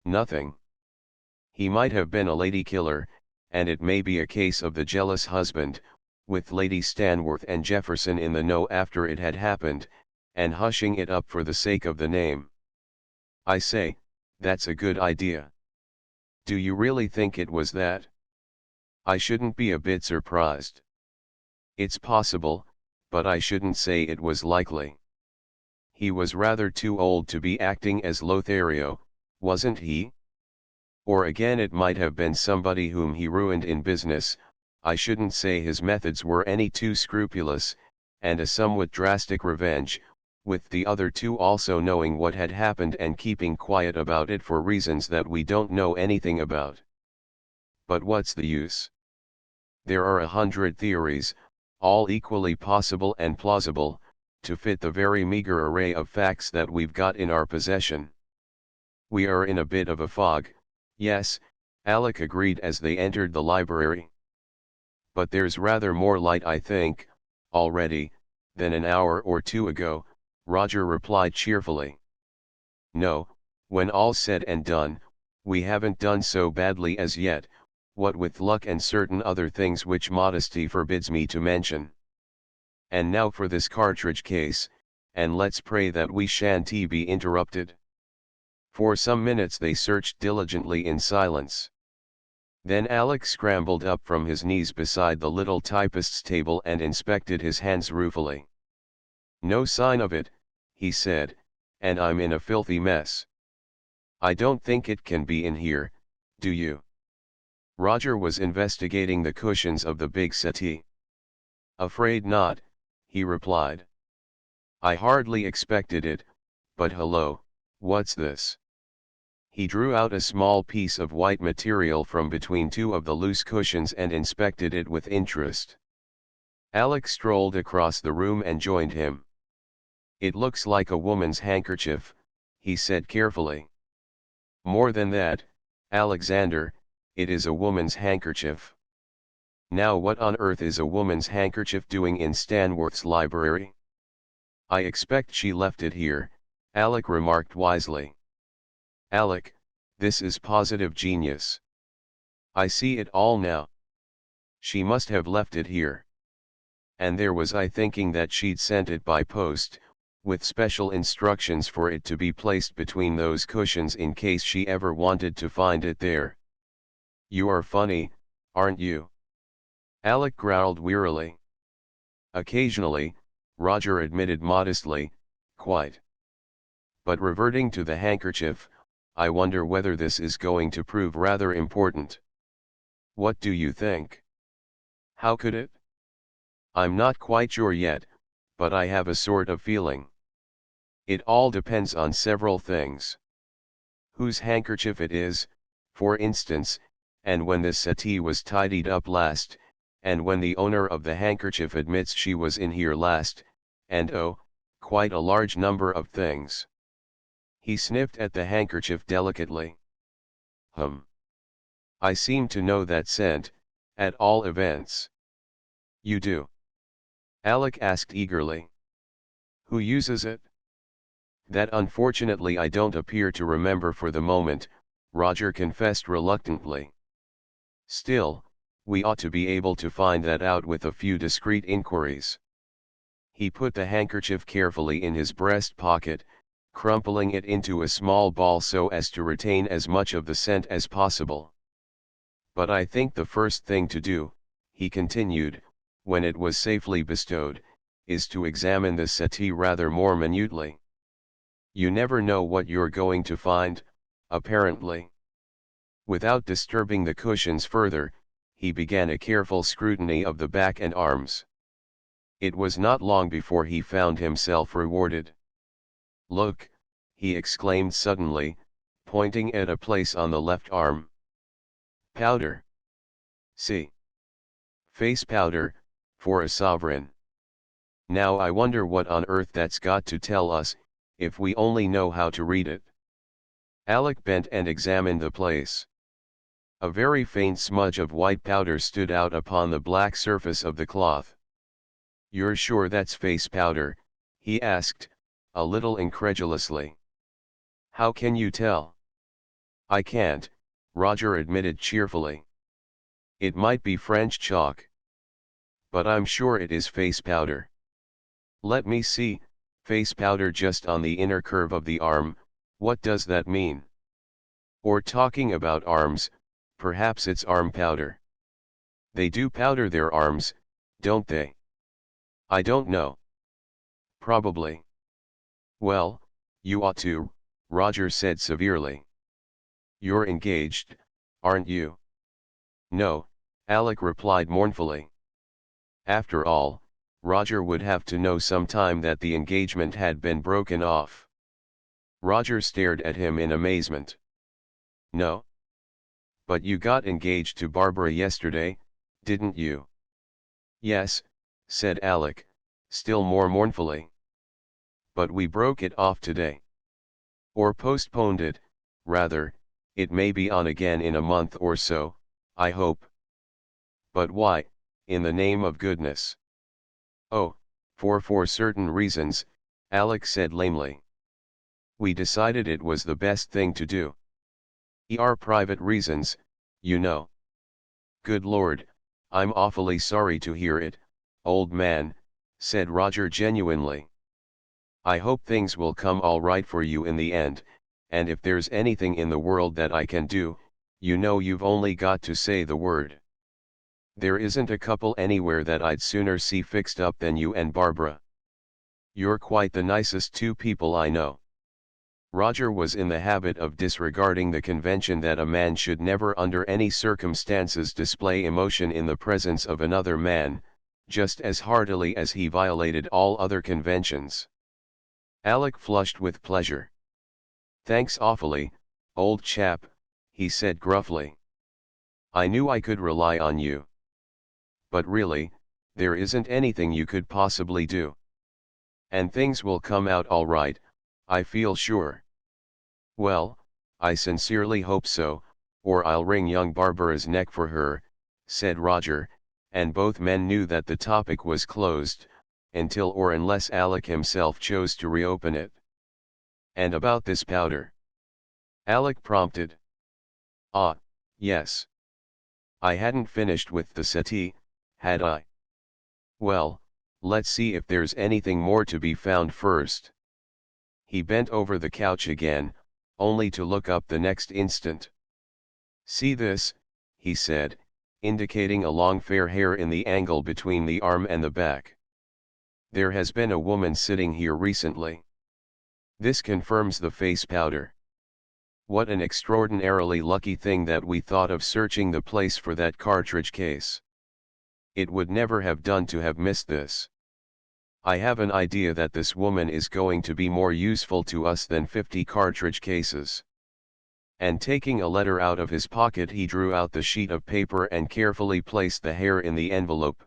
Nothing. He might have been a lady killer, and it may be a case of the jealous husband, with Lady Stanworth and Jefferson in the know after it had happened, and hushing it up for the sake of the name. I say, that's a good idea. Do you really think it was that? I shouldn't be a bit surprised. It's possible, but I shouldn't say it was likely. He was rather too old to be acting as Lothario, wasn't he? Or again it might have been somebody whom he ruined in business. I shouldn't say his methods were any too scrupulous, and a somewhat drastic revenge, with the other two also knowing what had happened and keeping quiet about it for reasons that we don't know anything about. But what's the use? There are 100 theories, all equally possible and plausible, to fit the very meager array of facts that we've got in our possession. We are in a bit of a fog, yes, Alec agreed as they entered the library. But there's rather more light, I think, already, than an hour or two ago, Roger replied cheerfully. No, when all's said and done, we haven't done so badly as yet, what with luck and certain other things which modesty forbids me to mention. And now for this cartridge case, and let's pray that we shan't be interrupted. For some minutes they searched diligently in silence. Then Alec scrambled up from his knees beside the little typist's table and inspected his hands ruefully. "No sign of it," he said, "and I'm in a filthy mess. I don't think it can be in here, do you?" Roger was investigating the cushions of the big settee. "Afraid not," he replied. "I hardly expected it, but hello, what's this?" He drew out a small piece of white material from between two of the loose cushions and inspected it with interest. Alec strolled across the room and joined him. "It looks like a woman's handkerchief," he said carefully. "More than that, Alexander, it is a woman's handkerchief. Now what on earth is a woman's handkerchief doing in Stanworth's library?" "I expect she left it here," Alec remarked wisely. "Alec, this is positive genius. I see it all now. She must have left it here. And there was I thinking that she'd sent it by post, with special instructions for it to be placed between those cushions in case she ever wanted to find it there." "You are funny, aren't you?" Alec growled wearily. "Occasionally," Roger admitted modestly, "quite. But reverting to the handkerchief, I wonder whether this is going to prove rather important." "What do you think?" "How could it?" "I'm not quite sure yet, but I have a sort of feeling. It all depends on several things. Whose handkerchief it is, for instance, and when the settee was tidied up last, and when the owner of the handkerchief admits she was in here last, and oh, quite a large number of things." He sniffed at the handkerchief delicately. "I seem to know that scent, at all events." "You do?" Alec asked eagerly. "Who uses it?" "That unfortunately I don't appear to remember for the moment," Roger confessed reluctantly. "Still, we ought to be able to find that out with a few discreet inquiries." He put the handkerchief carefully in his breast pocket, crumpling it into a small ball so as to retain as much of the scent as possible. "But I think the first thing to do," he continued, when it was safely bestowed, "is to examine the settee rather more minutely. You never know what you're going to find, apparently." Without disturbing the cushions further, he began a careful scrutiny of the back and arms. It was not long before he found himself rewarded. "Look," he exclaimed suddenly, pointing at a place on the left arm. "Powder. See. Face powder, for a sovereign. Now I wonder what on earth that's got to tell us, if we only know how to read it." Alec bent and examined the place. A very faint smudge of white powder stood out upon the black surface of the cloth. "You're sure that's face powder?" he asked, a little incredulously. "How can you tell?" "I can't," Roger admitted cheerfully. "It might be French chalk. But I'm sure it is face powder. Let me see, face powder just on the inner curve of the arm, what does that mean? Or talking about arms, perhaps it's arm powder. They do powder their arms, don't they?" "I don't know. Probably." "Well, you ought to," Roger said severely. "You're engaged, aren't you?" "No," Alec replied mournfully. After all, Roger would have to know sometime that the engagement had been broken off. Roger stared at him in amazement. "No? But you got engaged to Barbara yesterday, didn't you?" "Yes," said Alec, still more mournfully. "But we broke it off today. Or postponed it, rather. It may be on again in a month or so, I hope." "But why, in the name of goodness?" "Oh, for certain reasons," Alec said lamely. "We decided it was the best thing to do. Private reasons, you know." "Good Lord, I'm awfully sorry to hear it, old man," said Roger genuinely. "I hope things will come all right for you in the end, and if there's anything in the world that I can do, you know you've only got to say the word. There isn't a couple anywhere that I'd sooner see fixed up than you and Barbara. You're quite the nicest two people I know. Roger was in the habit of disregarding the convention that a man should never under any circumstances display emotion in the presence of another man, just as heartily as he violated all other conventions. Alec flushed with pleasure. "Thanks awfully, old chap," he said gruffly. "I knew I could rely on you. But really, there isn't anything you could possibly do. And things will come out all right, I feel sure." "Well, I sincerely hope so, or I'll wring young Barbara's neck for her," said Roger, and both men knew that the topic was closed, until or unless Alec himself chose to reopen it. "And about this powder?" Alec prompted. "Ah, yes. I hadn't finished with the settee, had I? Well, let's see if there's anything more to be found first." He bent over the couch again, only to look up the next instant. "See this," he said, indicating a long fair hair in the angle between the arm and the back. "There has been a woman sitting here recently. This confirms the face powder. What an extraordinarily lucky thing that we thought of searching the place for that cartridge case. It would never have done to have missed this. I have an idea that this woman is going to be more useful to us than 50 cartridge cases." And taking a letter out of his pocket, he drew out the sheet of paper and carefully placed the hair in the envelope.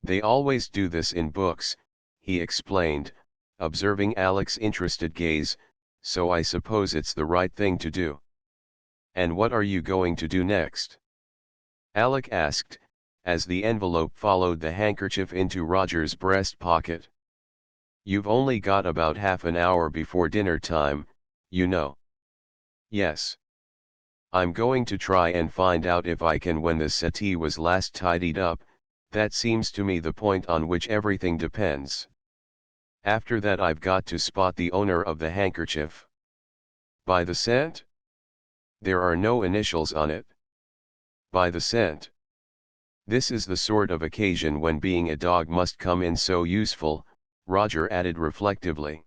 "They always do this in books," he explained, observing Alec's interested gaze, "so I suppose it's the right thing to do." "And what are you going to do next?" Alec asked, as the envelope followed the handkerchief into Roger's breast pocket. "You've only got about half an hour before dinner time, you know." "Yes. I'm going to try and find out if I can when the settee was last tidied up. That seems to me the point on which everything depends. After that I've got to spot the owner of the handkerchief." "By the scent?" "There are no initials on it." "By the scent. This is the sort of occasion when being a dog must come in so useful," Roger added reflectively.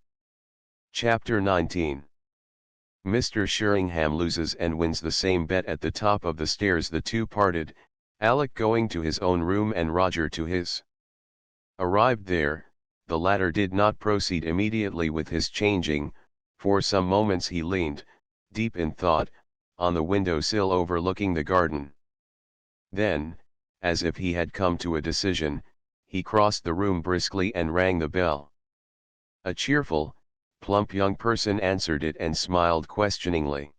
Chapter 19. Mr. Sheringham loses and wins the same bet. At the top of the stairs the two parted, Alec going to his own room and Roger to his. Arrived there, the latter did not proceed immediately with his changing. For some moments he leaned, deep in thought, on the window-sill overlooking the garden. Then, as if he had come to a decision, he crossed the room briskly and rang the bell. A cheerful, plump young person answered it and smiled questioningly.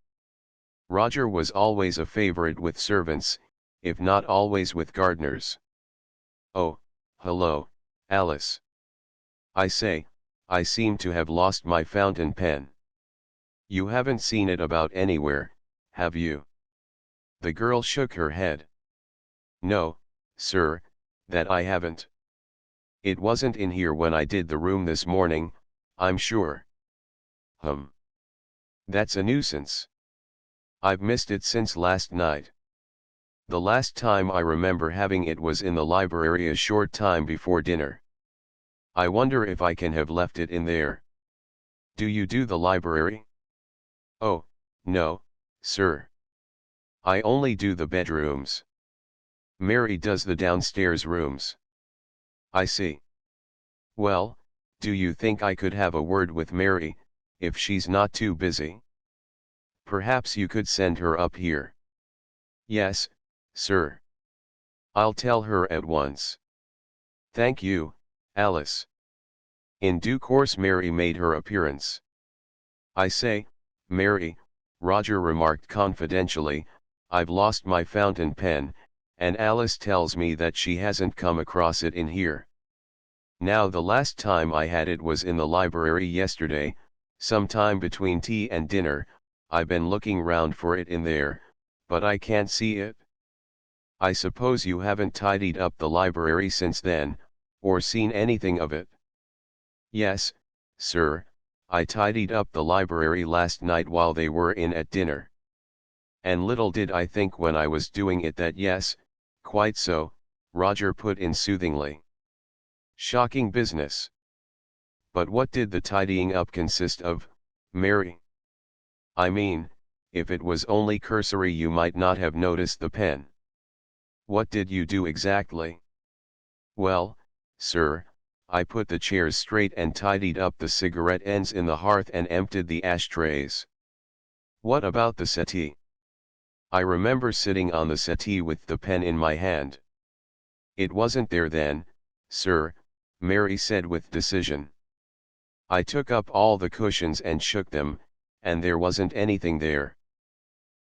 Roger was always a favorite with servants, if not always with gardeners. "Oh, hello, Alice. I say, I seem to have lost my fountain pen. You haven't seen it about anywhere, have you?" The girl shook her head. "No, sir, that I haven't. It wasn't in here when I did the room this morning, I'm sure." That's a nuisance. I've missed it since last night. The last time I remember having it was in the library a short time before dinner. I wonder if I can have left it in there." "Do you do the library?" "Oh, no, sir. I only do the bedrooms. Mary does the downstairs rooms." "I see. Well, do you think I could have a word with Mary, if she's not too busy?" "Perhaps you could send her up here." "Yes, sir. I'll tell her at once." "Thank you, Alice." In due course Mary made her appearance. "I say, Mary," Roger remarked confidentially, "I've lost my fountain pen, and Alice tells me that she hasn't come across it in here. Now the last time I had it was in the library yesterday, sometime between tea and dinner. I've been looking round for it in there, but I can't see it. I suppose you haven't tidied up the library since then, or seen anything of it?" "Yes, sir, I tidied up the library last night while they were in at dinner. And little did I think when I was doing it that yes, quite so, Roger put in soothingly. Shocking business. But what did the tidying up consist of, Mary? I mean, if it was only cursory you might not have noticed the pen. What did you do exactly? Well, sir, I put the chairs straight and tidied up the cigarette ends in the hearth and emptied the ashtrays. What about the settee? I remember sitting on the settee with the pen in my hand. It wasn't there then, sir, Mary said with decision. I took up all the cushions and shook them, and there wasn't anything there.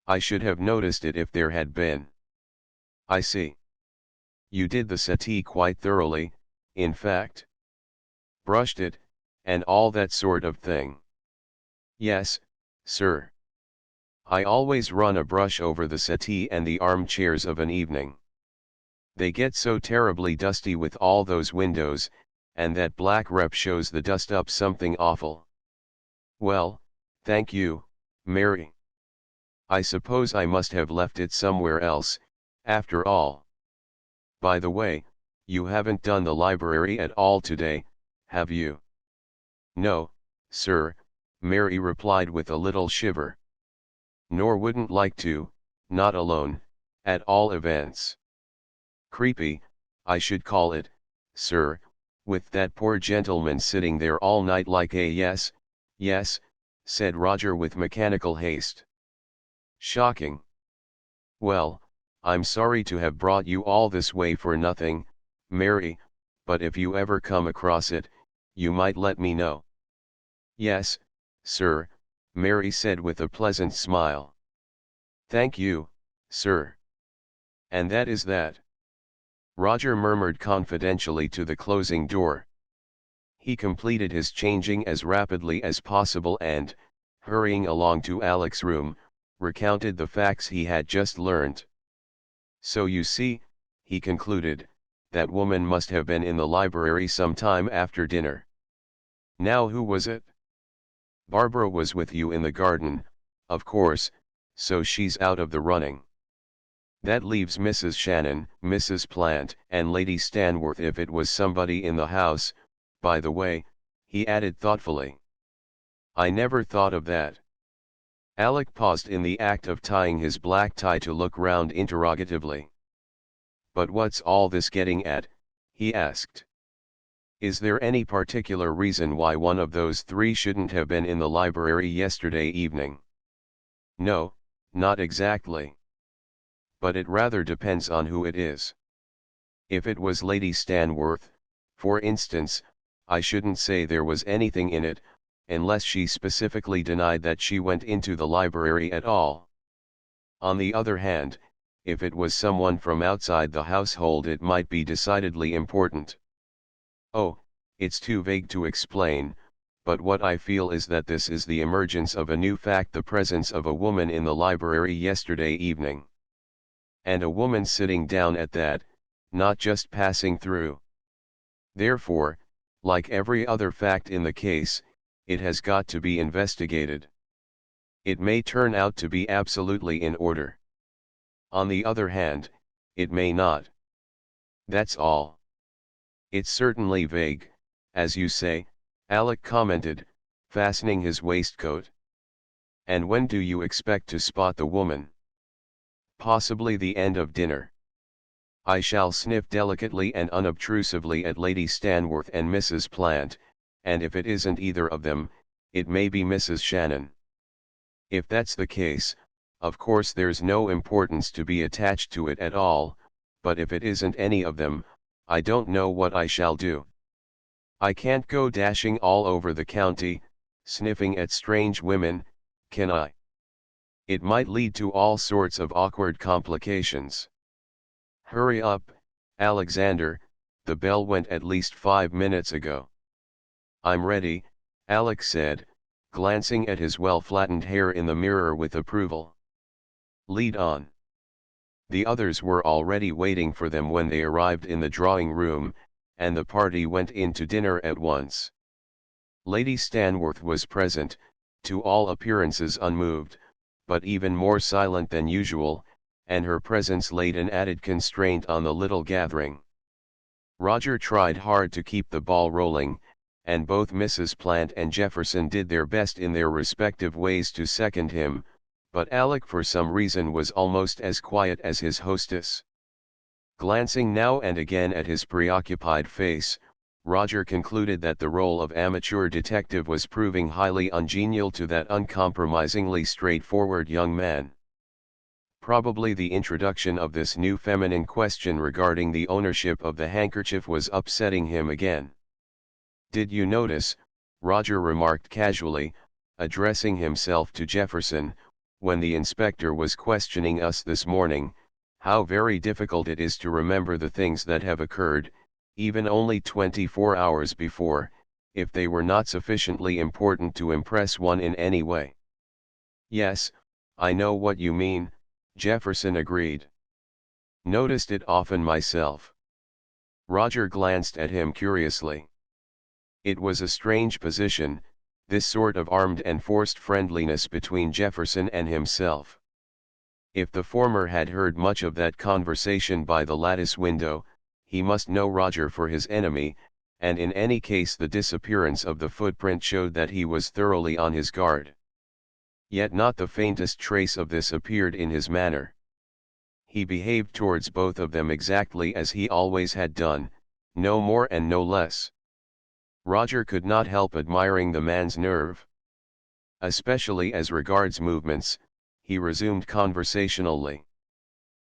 I should have noticed it if there had been. I see. You did the settee quite thoroughly, in fact. Brushed it, and all that sort of thing. Yes, sir. I always run a brush over the settee and the armchairs of an evening. They get so terribly dusty with all those windows, and that black rep shows the dust up something awful. Well, thank you, Mary. I suppose I must have left it somewhere else, after all. By the way, you haven't done the library at all today, have you? No, sir, Mary replied with a little shiver. Nor wouldn't like to, not alone, at all events. Creepy, I should call it, sir, with that poor gentleman sitting there all night like a yes, said Roger with mechanical haste. Shocking. Well, I'm sorry to have brought you all this way for nothing, Mary, but if you ever come across it, you might let me know. Yes, sir, Mary said with a pleasant smile. Thank you, sir. And that is that. Roger murmured confidentially to the closing door. He completed his changing as rapidly as possible and, hurrying along to Alec's room, recounted the facts he had just learned. So you see, he concluded, that woman must have been in the library some time after dinner. Now who was it? Barbara was with you in the garden, of course, so she's out of the running. That leaves Mrs. Shannon, Mrs. Plant, and Lady Stanworth if it was somebody in the house, by the way, he added thoughtfully. I never thought of that. Alec paused in the act of tying his black tie to look round interrogatively. But what's all this getting at, he asked. Is there any particular reason why one of those three shouldn't have been in the library yesterday evening? No, not exactly. But it rather depends on who it is. If it was Lady Stanworth, for instance, I shouldn't say there was anything in it, unless she specifically denied that she went into the library at all. On the other hand, if it was someone from outside the household it might be decidedly important. Oh, it's too vague to explain, but what I feel is that this is the emergence of a new fact, the presence of a woman in the library yesterday evening. And a woman sitting down at that, not just passing through. Therefore, like every other fact in the case, it has got to be investigated. It may turn out to be absolutely in order. On the other hand, it may not. That's all. It's certainly vague, as you say, Alec commented, fastening his waistcoat. And when do you expect to spot the woman? Possibly the end of dinner. I shall sniff delicately and unobtrusively at Lady Stanworth and Mrs. Plant, and if it isn't either of them, it may be Mrs. Shannon. If that's the case, of course there's no importance to be attached to it at all, but if it isn't any of them, I don't know what I shall do. I can't go dashing all over the county, sniffing at strange women, can I? It might lead to all sorts of awkward complications. Hurry up, Alexander, the bell went at least 5 minutes ago. I'm ready, Alec said, glancing at his well-flattened hair in the mirror with approval. Lead on. The others were already waiting for them when they arrived in the drawing room, and the party went in to dinner at once. Lady Stanworth was present, to all appearances unmoved, but even more silent than usual, and her presence laid an added constraint on the little gathering. Roger tried hard to keep the ball rolling, and both Mrs. Plant and Jefferson did their best in their respective ways to second him, but Alec for some reason was almost as quiet as his hostess. Glancing now and again at his preoccupied face, Roger concluded that the role of amateur detective was proving highly ungenial to that uncompromisingly straightforward young man. Probably the introduction of this new feminine question regarding the ownership of the handkerchief was upsetting him again. "Did you notice," Roger remarked casually, addressing himself to Jefferson, "when the inspector was questioning us this morning, how very difficult it is to remember the things that have occurred, even only 24 hours before, if they were not sufficiently important to impress one in any way?" "Yes, I know what you mean," Jefferson agreed. "Noticed it often myself." Roger glanced at him curiously. It was a strange position, this sort of armed and forced friendliness between Jefferson and himself. If the former had heard much of that conversation by the lattice window, he must know Roger for his enemy, and in any case the disappearance of the footprint showed that he was thoroughly on his guard. Yet not the faintest trace of this appeared in his manner. He behaved towards both of them exactly as he always had done, no more and no less. Roger could not help admiring the man's nerve. Especially as regards movements, he resumed conversationally.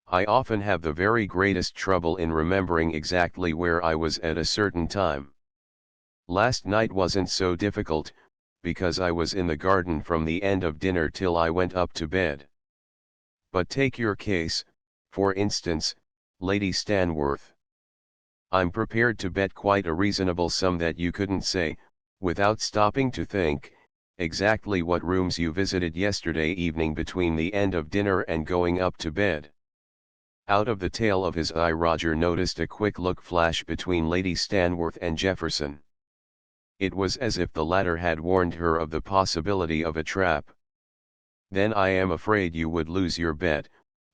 "I often have the very greatest trouble in remembering exactly where I was at a certain time. Last night wasn't so difficult, because I was in the garden from the end of dinner till I went up to bed. But take your case, for instance, Lady Stanworth. I'm prepared to bet quite a reasonable sum that you couldn't say, without stopping to think, exactly what rooms you visited yesterday evening between the end of dinner and going up to bed." Out of the tail of his eye Roger noticed a quick look flash between Lady Stanworth and Jefferson. It was as if the latter had warned her of the possibility of a trap. "Then I am afraid you would lose your bet,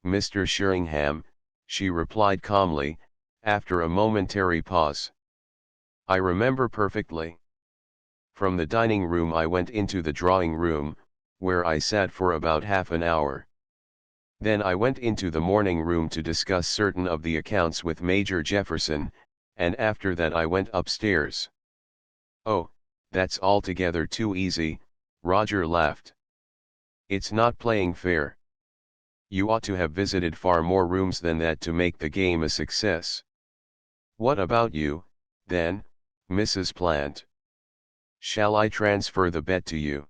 Mr. Sheringham," she replied calmly, after a momentary pause. "I remember perfectly. From the dining room I went into the drawing room, where I sat for about half an hour. Then I went into the morning room to discuss certain of the accounts with Major Jefferson, and after that I went upstairs." "Oh, that's altogether too easy," Roger laughed. "It's not playing fair. You ought to have visited far more rooms than that to make the game a success. What about you, then, Mrs. Plant? Shall I transfer the bet to you?"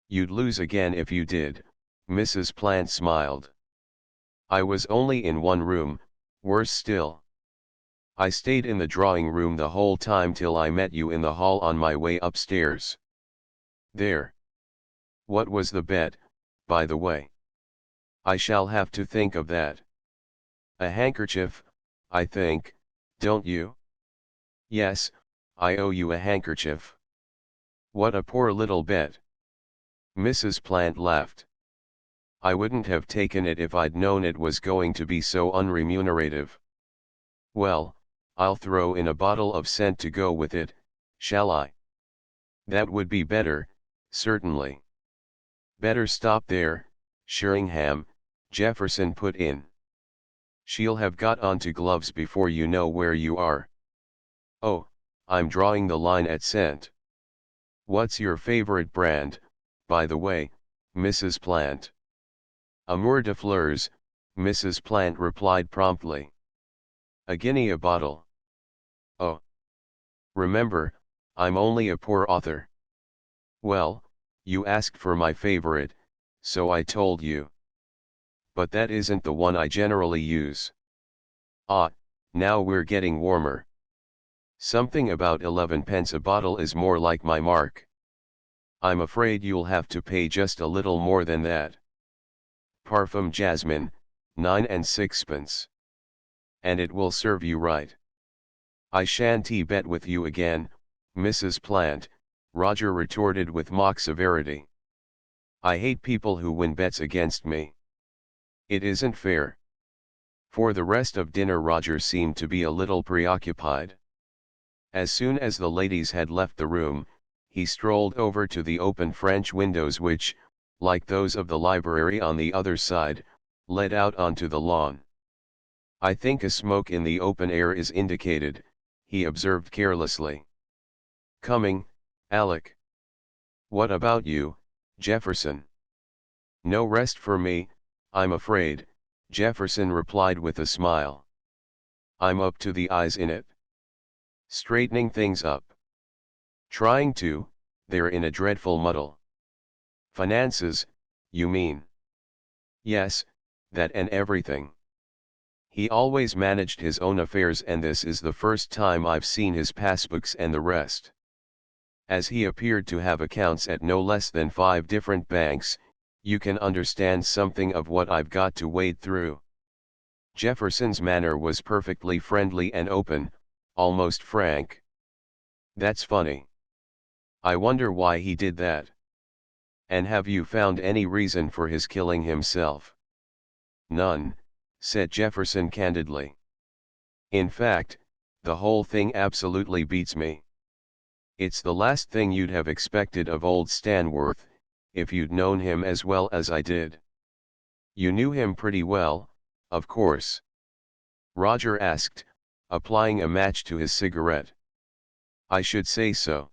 "You'd lose again if you did," Mrs. Plant smiled. "I was only in one room, worse still. I stayed in the drawing room the whole time till I met you in the hall on my way upstairs. There. What was the bet, by the way? I shall have to think of that. A handkerchief, I think, don't you?" "Yes, I owe you a handkerchief." "What a poor little bet." Mrs. Plant laughed. "I wouldn't have taken it if I'd known it was going to be so unremunerative. Well, I'll throw in a bottle of scent to go with it, shall I?" "That would be better, certainly." "Better stop there, Sheringham," Jefferson put in. "She'll have got onto gloves before you know where you are." "Oh, I'm drawing the line at scent." "What's your favorite brand, by the way, Mrs. Plant?" "Amour de fleurs," Mrs. Plant replied promptly. "A guinea a bottle." "Oh. Remember, I'm only a poor author." "Well, you asked for my favorite, so I told you. But that isn't the one I generally use." "Ah, now we're getting warmer. Something about 11 pence a bottle is more like my mark." "I'm afraid you'll have to pay just a little more than that. Parfum jasmine, 9 and 6 pence. And it will serve you right." "I shan't bet with you again, Mrs. Plant," Roger retorted with mock severity. I hate people who win bets against me. It isn't fair. For the rest of dinner Roger seemed to be a little preoccupied. As soon as the ladies had left the room, he strolled over to the open French windows which, like those of the library on the other side, led out onto the lawn. I think a smoke in the open air is indicated, he observed carelessly. Coming, Alec. What about you, Jefferson? No rest for me, I'm afraid, Jefferson replied with a smile. I'm up to the eyes in it. Straightening things up. Trying to, they're in a dreadful muddle. Finances, you mean? Yes, that and everything. He always managed his own affairs and this is the first time I've seen his passbooks and the rest. As he appeared to have accounts at no less than 5 different banks, you can understand something of what I've got to wade through. Jefferson's manner was perfectly friendly and open, almost frank. That's funny. I wonder why he did that. And have you found any reason for his killing himself? None, said Jefferson candidly. In fact, the whole thing absolutely beats me. It's the last thing you'd have expected of old Stanworth, if you'd known him as well as I did. You knew him pretty well, of course? Roger asked, applying a match to his cigarette. I should say so.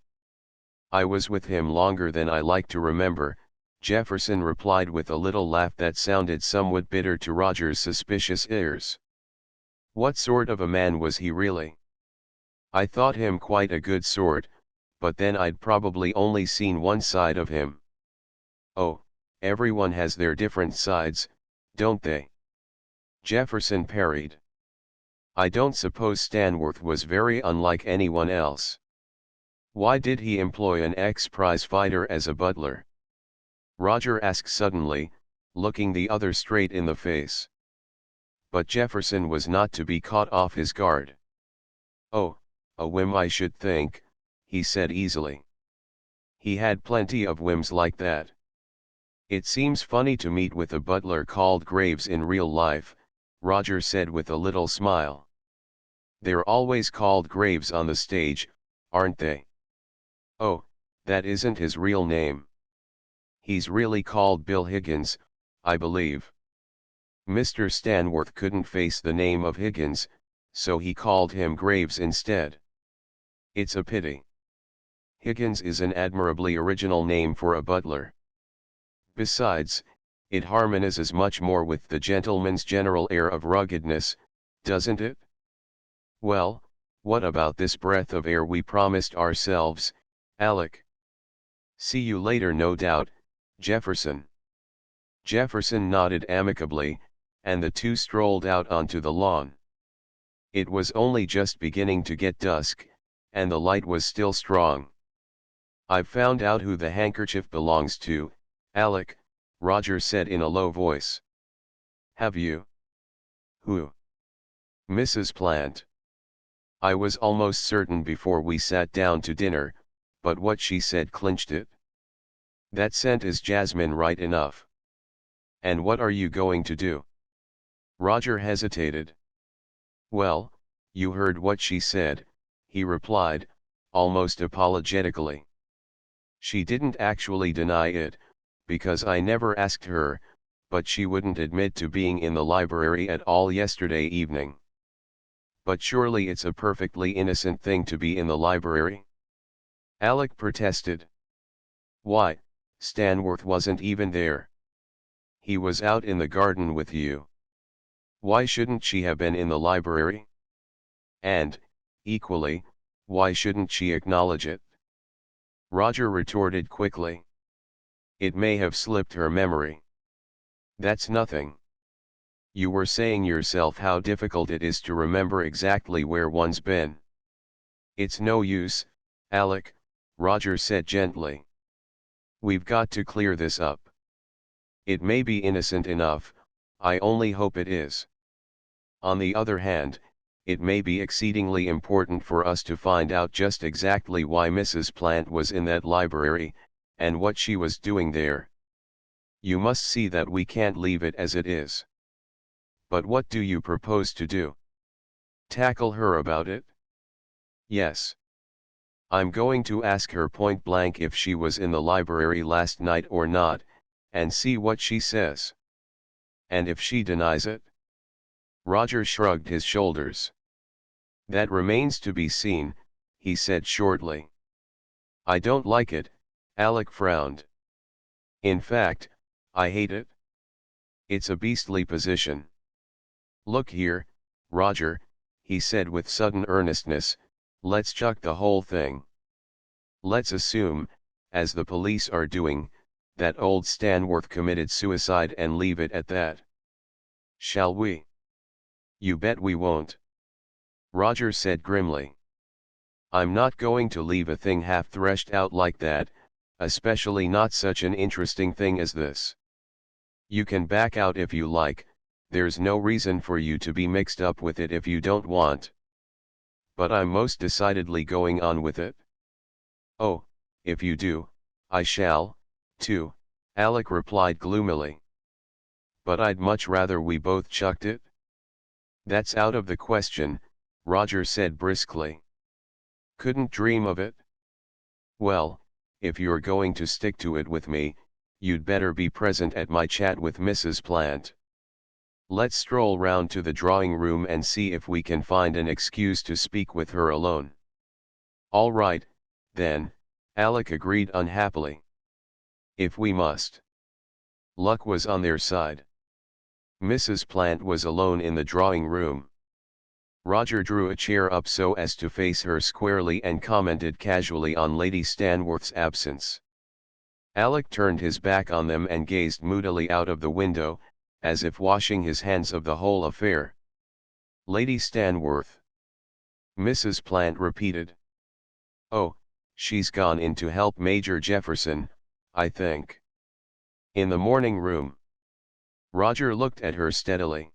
I was with him longer than I like to remember, Jefferson replied with a little laugh that sounded somewhat bitter to Roger's suspicious ears. What sort of a man was he really? I thought him quite a good sort, but then I'd probably only seen one side of him. Oh, everyone has their different sides, don't they? Jefferson parried. I don't suppose Stanworth was very unlike anyone else. Why did he employ an ex-prize fighter as a butler? Roger asked suddenly, looking the other straight in the face. But Jefferson was not to be caught off his guard. Oh, a whim I should think, he said easily. He had plenty of whims like that. It seems funny to meet with a butler called Graves in real life, Roger said with a little smile. They're always called Graves on the stage, aren't they? Oh, that isn't his real name. He's really called Bill Higgins, I believe. Mr. Stanworth couldn't face the name of Higgins, so he called him Graves instead. It's a pity. Higgins is an admirably original name for a butler. Besides, it harmonizes much more with the gentleman's general air of ruggedness, doesn't it? Well, what about this breath of air we promised ourselves, Alec? See you later no doubt, Jefferson. Jefferson nodded amicably, and the two strolled out onto the lawn. It was only just beginning to get dusk, and the light was still strong. I've found out who the handkerchief belongs to, Alec, Roger said in a low voice. Have you? Who? Mrs. Plant. I was almost certain before we sat down to dinner, but what she said clinched it. That scent is jasmine right enough. And what are you going to do? Roger hesitated. Well, you heard what she said, he replied, almost apologetically. She didn't actually deny it, because I never asked her, but she wouldn't admit to being in the library at all yesterday evening. But surely it's a perfectly innocent thing to be in the library? Alec protested. Why, Stanworth wasn't even there. He was out in the garden with you. Why shouldn't she have been in the library? And, equally, why shouldn't she acknowledge it? Roger retorted quickly. It may have slipped her memory. That's nothing. You were saying yourself how difficult it is to remember exactly where one's been. It's no use, Alec, Roger said gently. We've got to clear this up. It may be innocent enough, I only hope it is. On the other hand, it may be exceedingly important for us to find out just exactly why Mrs. Plant was in that library, and what she was doing there. You must see that we can't leave it as it is. But what do you propose to do? Tackle her about it? Yes. I'm going to ask her point blank if she was in the library last night or not, and see what she says. And if she denies it? Roger shrugged his shoulders. That remains to be seen, he said shortly. I don't like it, Alec frowned. In fact, I hate it. It's a beastly position. Look here, Roger, he said with sudden earnestness, let's chuck the whole thing. Let's assume, as the police are doing, that old Stanworth committed suicide and leave it at that. Shall we? You bet we won't. Roger said grimly. I'm not going to leave a thing half threshed out like that, especially not such an interesting thing as this. You can back out if you like, there's no reason for you to be mixed up with it if you don't want. But I'm most decidedly going on with it. Oh, if you do, I shall, too, Alec replied gloomily. But I'd much rather we both chucked it. That's out of the question, Roger said briskly. Couldn't dream of it? Well, if you're going to stick to it with me, you'd better be present at my chat with Mrs. Plant. Let's stroll round to the drawing room and see if we can find an excuse to speak with her alone. All right, then, Alec agreed unhappily. If we must. Luck was on their side. Mrs. Plant was alone in the drawing room. Roger drew a chair up so as to face her squarely and commented casually on Lady Stanworth's absence. Alec turned his back on them and gazed moodily out of the window, as if washing his hands of the whole affair. Lady Stanworth. Mrs. Plant repeated. Oh, she's gone in to help Major Jefferson, I think. In the morning room. Roger looked at her steadily.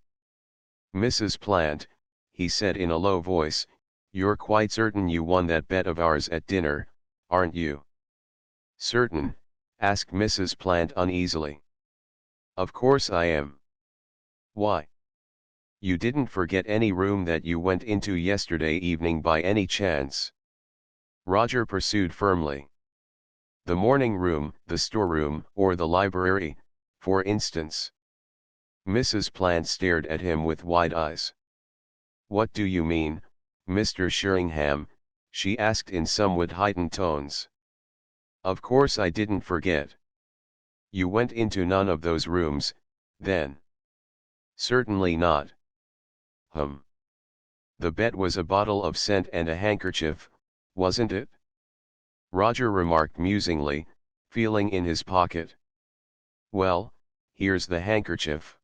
Mrs. Plant, he said in a low voice, you're quite certain you won that bet of ours at dinner, aren't you? Certain, asked Mrs. Plant uneasily. Of course I am. Why? You didn't forget any room that you went into yesterday evening by any chance? Roger pursued firmly. The morning room, the storeroom, or the library, for instance. Mrs. Plant stared at him with wide eyes. What do you mean, Mr. Sheringham? She asked in somewhat heightened tones. Of course I didn't forget. You went into none of those rooms, then? Certainly not. The bet was a bottle of scent and a handkerchief, wasn't it? Roger remarked musingly, feeling in his pocket. Well, here's the handkerchief.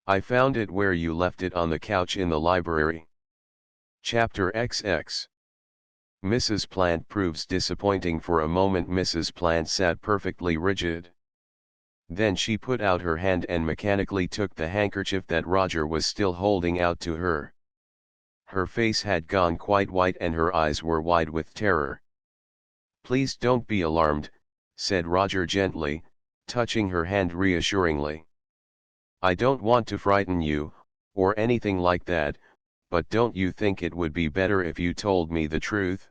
I found it where you left it on the couch in the library. Chapter XX. Mrs. Plant proves disappointing. For a moment Mrs. Plant sat perfectly rigid. Then she put out her hand and mechanically took the handkerchief that Roger was still holding out to her. Her face had gone quite white and her eyes were wide with terror. Please don't be alarmed, said Roger gently, touching her hand reassuringly. I don't want to frighten you, or anything like that, but don't you think it would be better if you told me the truth?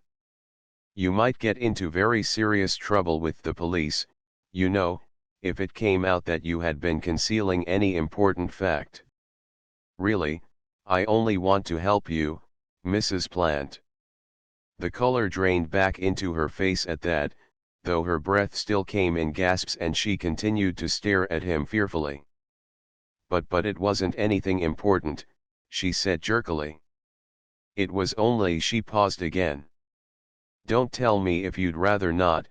You might get into very serious trouble with the police, you know, if it came out that you had been concealing any important fact. Really, I only want to help you, Mrs. Plant. The color drained back into her face at that, though her breath still came in gasps and she continued to stare at him fearfully. But it wasn't anything important, she said jerkily. It was only. She paused again. Don't tell me if you'd rather not,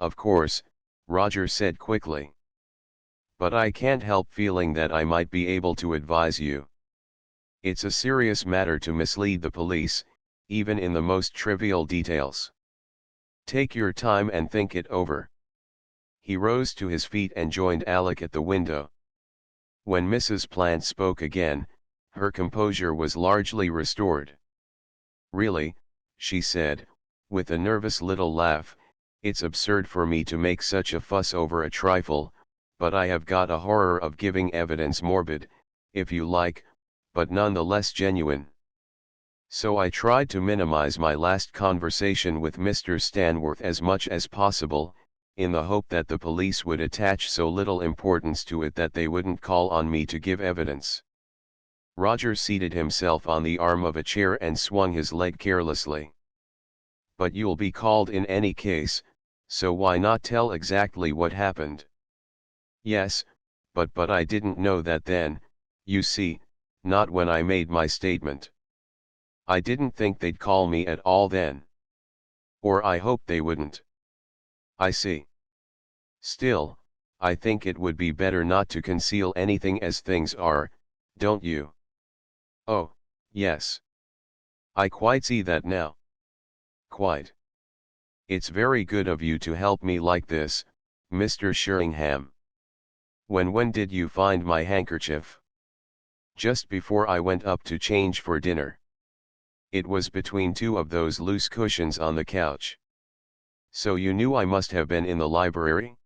of course, Roger said quickly. But I can't help feeling that I might be able to advise you. It's a serious matter to mislead the police, even in the most trivial details. Take your time and think it over. He rose to his feet and joined Alec at the window. When Mrs. Plant spoke again, Her composure was largely restored. "Really," she said, with a nervous little laugh, "it's absurd for me to make such a fuss over a trifle, but I have got a horror of giving evidence, morbid, if you like, but none the less genuine. So I tried to minimize my last conversation with Mr. Stanworth as much as possible, in the hope that the police would attach so little importance to it that they wouldn't call on me to give evidence." Roger seated himself on the arm of a chair and swung his leg carelessly. "But you'll be called in any case, so why not tell exactly what happened?" "Yes, but I didn't know that then, you see, not when I made my statement. I didn't think they'd call me at all then. Or I hoped they wouldn't." "I see. Still, I think it would be better not to conceal anything as things are, don't you?" "Oh, yes. I quite see that now. Quite. It's very good of you to help me like this, Mr. Sheringham. When did you find my handkerchief?" "Just before I went up to change for dinner. It was between two of those loose cushions on the couch." "So you knew I must have been in the library?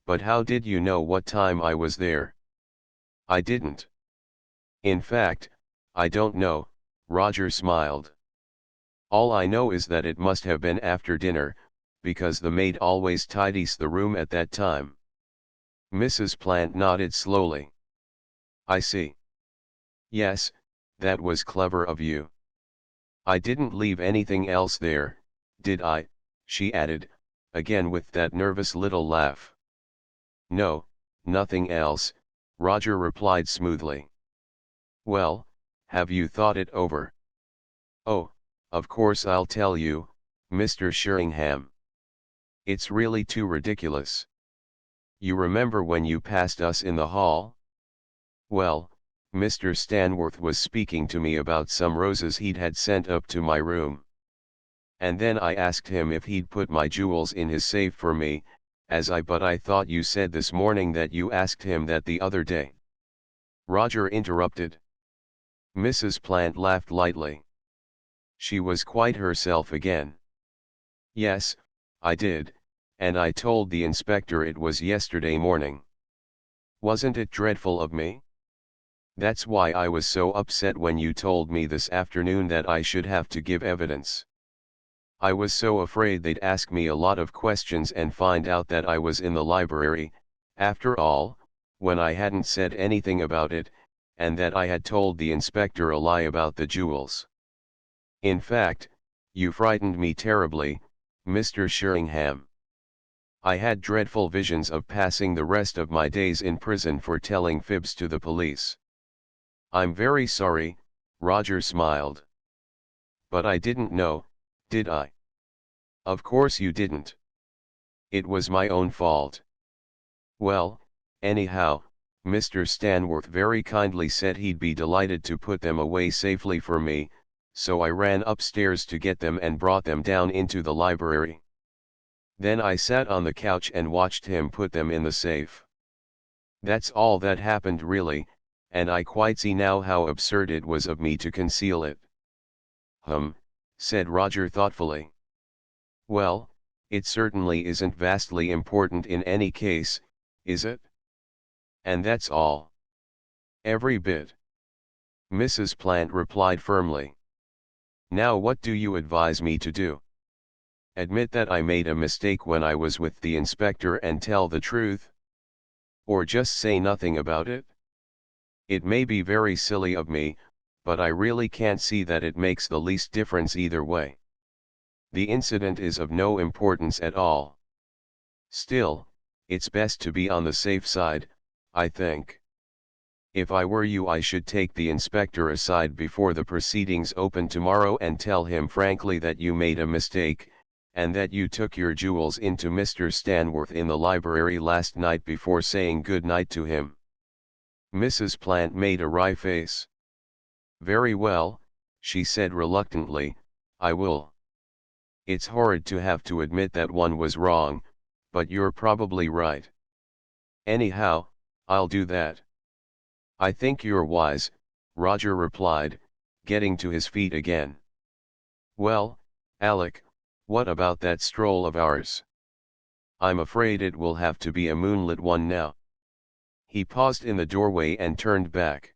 But how did you know what time I was there?" "I didn't. In fact, I don't know," Roger smiled. "All I know is that it must have been after dinner, because the maid always tidies the room at that time." Mrs. Plant nodded slowly. "I see. Yes, that was clever of you. I didn't leave anything else there, did I?" she added, again with that nervous little laugh. "No, nothing else," Roger replied smoothly. "Well, have you thought it over?" "Oh, of course I'll tell you, Mr. Sheringham. It's really too ridiculous. You remember when you passed us in the hall? Well, Mr. Stanworth was speaking to me about some roses he'd had sent up to my room. And then I asked him if he'd put my jewels in his safe for me, but I thought you said this morning that you asked him that the other day." Roger interrupted. Mrs. Plant laughed lightly. She was quite herself again. "Yes, I did, and I told the inspector it was yesterday morning. Wasn't it dreadful of me? That's why I was so upset when you told me this afternoon that I should have to give evidence. I was so afraid they'd ask me a lot of questions and find out that I was in the library, after all, when I hadn't said anything about it, and that I had told the inspector a lie about the jewels. In fact, you frightened me terribly, Mr. Sheringham. I had dreadful visions of passing the rest of my days in prison for telling fibs to the police." "I'm very sorry," Roger smiled. "But I didn't know, did I?" "Of course you didn't. It was my own fault. Well, anyhow, Mr. Stanworth very kindly said he'd be delighted to put them away safely for me, so I ran upstairs to get them and brought them down into the library. Then I sat on the couch and watched him put them in the safe. That's all that happened really, and I quite see now how absurd it was of me to conceal it." Said Roger thoughtfully. "Well, it certainly isn't vastly important in any case, is it?" "And that's all." "Every bit." Mrs. Plant replied firmly. "Now what do you advise me to do? Admit that I made a mistake when I was with the inspector and tell the truth? Or just say nothing about it? It may be very silly of me, but I really can't see that it makes the least difference either way. The incident is of no importance at all. Still, it's best to be on the safe side, I think. If I were you, I should take the inspector aside before the proceedings open tomorrow and tell him frankly that you made a mistake, and that you took your jewels into Mr. Stanworth in the library last night before saying good night to him." Mrs. Plant made a wry face. "Very well," she said reluctantly, "I will. It's horrid to have to admit that one was wrong, but you're probably right. Anyhow, I'll do that." "I think you're wise," Roger replied, getting to his feet again. Well, Alec, what about that stroll of ours? I'm afraid it will have to be a moonlit one now. He paused in the doorway and turned back.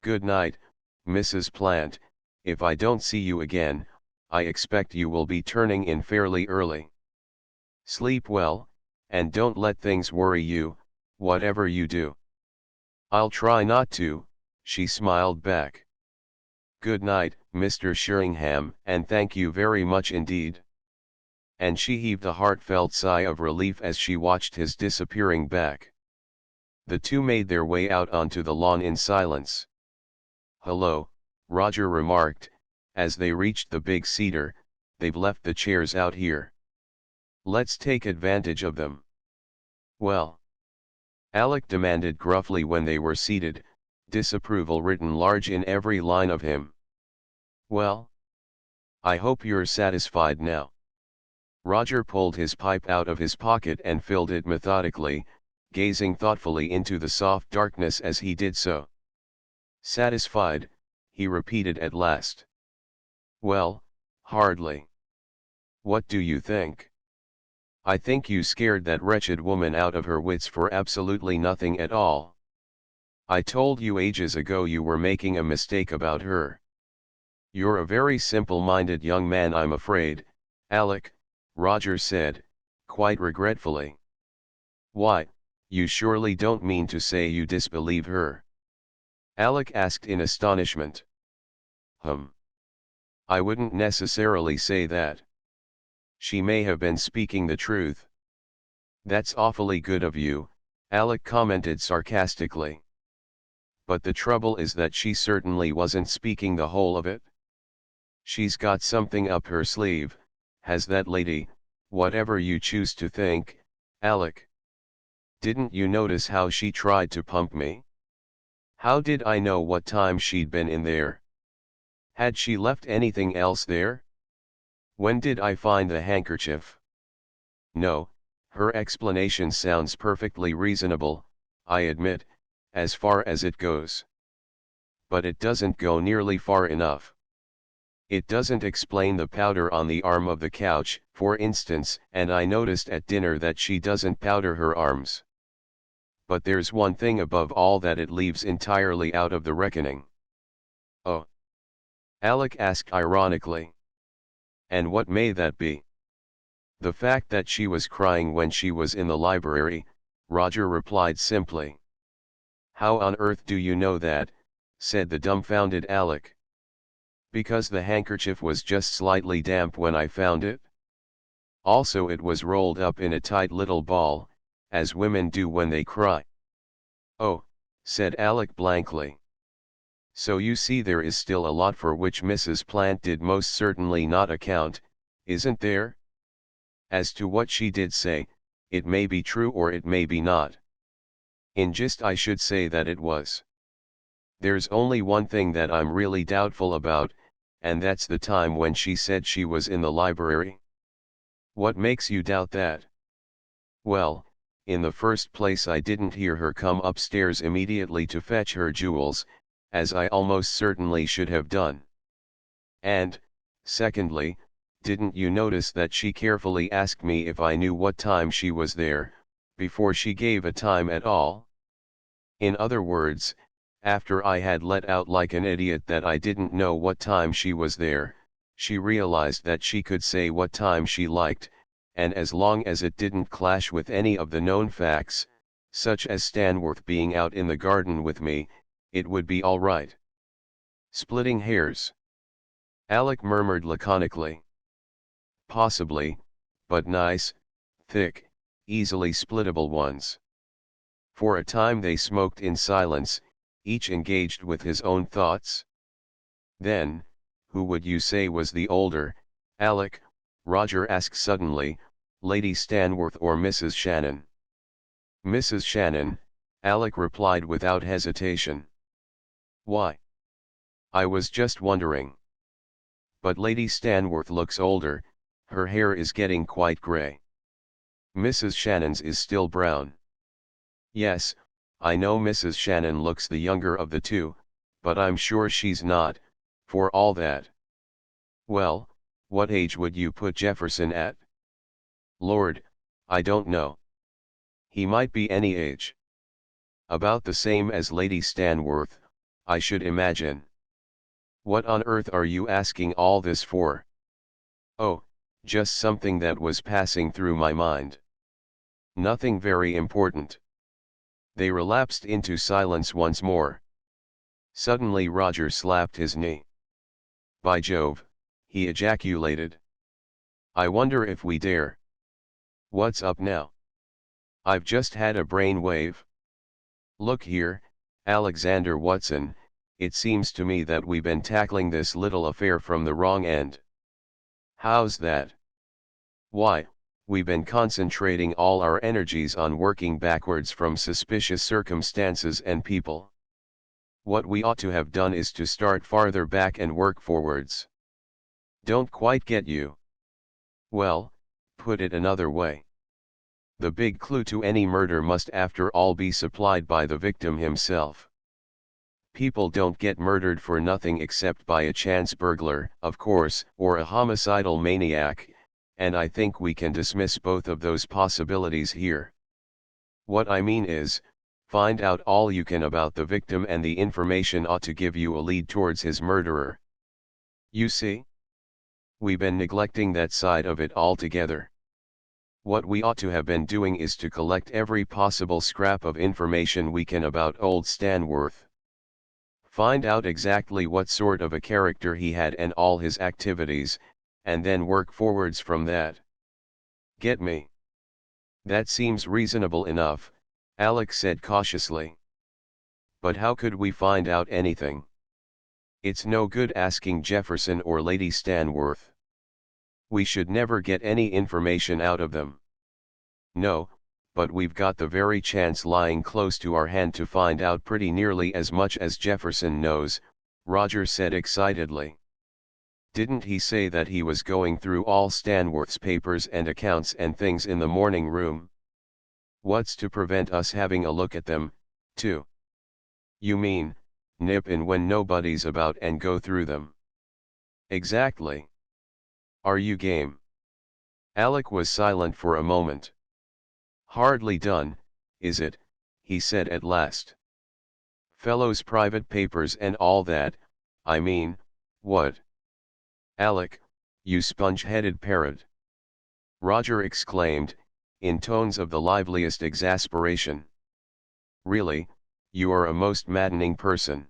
Good night, Mrs. Plant. If I don't see you again, I expect you will be turning in fairly early. Sleep well, and don't let things worry you, whatever you do. I'll try not to, she smiled back. Good night, Mr. Sheringham, and thank you very much indeed. And she heaved a heartfelt sigh of relief as she watched his disappearing back. The two made their way out onto the lawn in silence. Hello, Roger remarked, as they reached the big cedar. They've left the chairs out here. Let's take advantage of them. Well? Alec demanded gruffly when they were seated, disapproval written large in every line of him. Well? I hope you're satisfied now. Roger pulled his pipe out of his pocket and filled it methodically, gazing thoughtfully into the soft darkness as he did so. Satisfied, he repeated at last. Well, hardly. What do you think? I think you scared that wretched woman out of her wits for absolutely nothing at all. I told you ages ago you were making a mistake about her. You're a very simple-minded young man, I'm afraid, Alec, Roger said, quite regretfully. Why, you surely don't mean to say you disbelieve her? Alec asked in astonishment. I wouldn't necessarily say that. She may have been speaking the truth. That's awfully good of you, Alec commented sarcastically. But the trouble is that she certainly wasn't speaking the whole of it. She's got something up her sleeve, has that lady, whatever you choose to think, Alec. Didn't you notice how she tried to pump me? How did I know what time she'd been in there? Had she left anything else there? When did I find the handkerchief? No, her explanation sounds perfectly reasonable, I admit, as far as it goes. But it doesn't go nearly far enough. It doesn't explain the powder on the arm of the couch, for instance, and I noticed at dinner that she doesn't powder her arms. But there's one thing above all that it leaves entirely out of the reckoning. Oh? Alec asked ironically. And what may that be? The fact that she was crying when she was in the library, Roger replied simply. How on earth do you know that? Said the dumbfounded Alec. Because the handkerchief was just slightly damp when I found it. Also it was rolled up in a tight little ball, as women do when they cry. Oh, said Alec blankly. So you see there is still a lot for which Mrs. Plant did most certainly not account, isn't there? As to what she did say, it may be true or it may be not. In gist I should say that it was. There's only one thing that I'm really doubtful about, and that's the time when she said she was in the library. What makes you doubt that? Well, in the first place I didn't hear her come upstairs immediately to fetch her jewels, as I almost certainly should have done. And, secondly, didn't you notice that she carefully asked me if I knew what time she was there, before she gave a time at all? In other words, after I had let out like an idiot that I didn't know what time she was there, she realized that she could say what time she liked, and as long as it didn't clash with any of the known facts, such as Stanworth being out in the garden with me, it would be all right. Splitting hairs. Alec murmured laconically. Possibly, but nice, thick, easily splittable ones. For a time they smoked in silence, each engaged with his own thoughts. Then, who would you say was the older, Alec? Roger asked suddenly, Lady Stanworth or Mrs. Shannon? Mrs. Shannon, Alec replied without hesitation. Why? I was just wondering. But Lady Stanworth looks older, her hair is getting quite grey. Mrs. Shannon's is still brown. Yes, I know Mrs. Shannon looks the younger of the two, but I'm sure she's not, for all that. Well, what age would you put Jefferson at? Lord, I don't know. He might be any age. About the same as Lady Stanworth, I should imagine. What on earth are you asking all this for? Oh, just something that was passing through my mind. Nothing very important. They relapsed into silence once more. Suddenly Roger slapped his knee. By Jove, he ejaculated. I wonder if we dare. What's up now? I've just had a brain wave. Look here, Alexander Watson, it seems to me that we've been tackling this little affair from the wrong end. How's that? Why, we've been concentrating all our energies on working backwards from suspicious circumstances and people. What we ought to have done is to start farther back and work forwards. Don't quite get you. Well, put it another way. The big clue to any murder must after all be supplied by the victim himself. People don't get murdered for nothing except by a chance burglar, of course, or a homicidal maniac, and I think we can dismiss both of those possibilities here. What I mean is, find out all you can about the victim and the information ought to give you a lead towards his murderer. You see? We've been neglecting that side of it altogether. What we ought to have been doing is to collect every possible scrap of information we can about old Stanworth. Find out exactly what sort of a character he had and all his activities, and then work forwards from that. Get me? That seems reasonable enough, Alex said cautiously. But how could we find out anything? It's no good asking Jefferson or Lady Stanworth. We should never get any information out of them. No, but we've got the very chance lying close to our hand to find out pretty nearly as much as Jefferson knows, Roger said excitedly. Didn't he say that he was going through all Stanworth's papers and accounts and things in the morning room? What's to prevent us having a look at them, too? You mean, nip in when nobody's about and go through them? Exactly. Are you game? Alec was silent for a moment. Hardly done, is it? He said at last. Fellow's private papers and all that, I mean, what? Alec, you sponge-headed parrot! Roger exclaimed, in tones of the liveliest exasperation. Really, you are a most maddening person.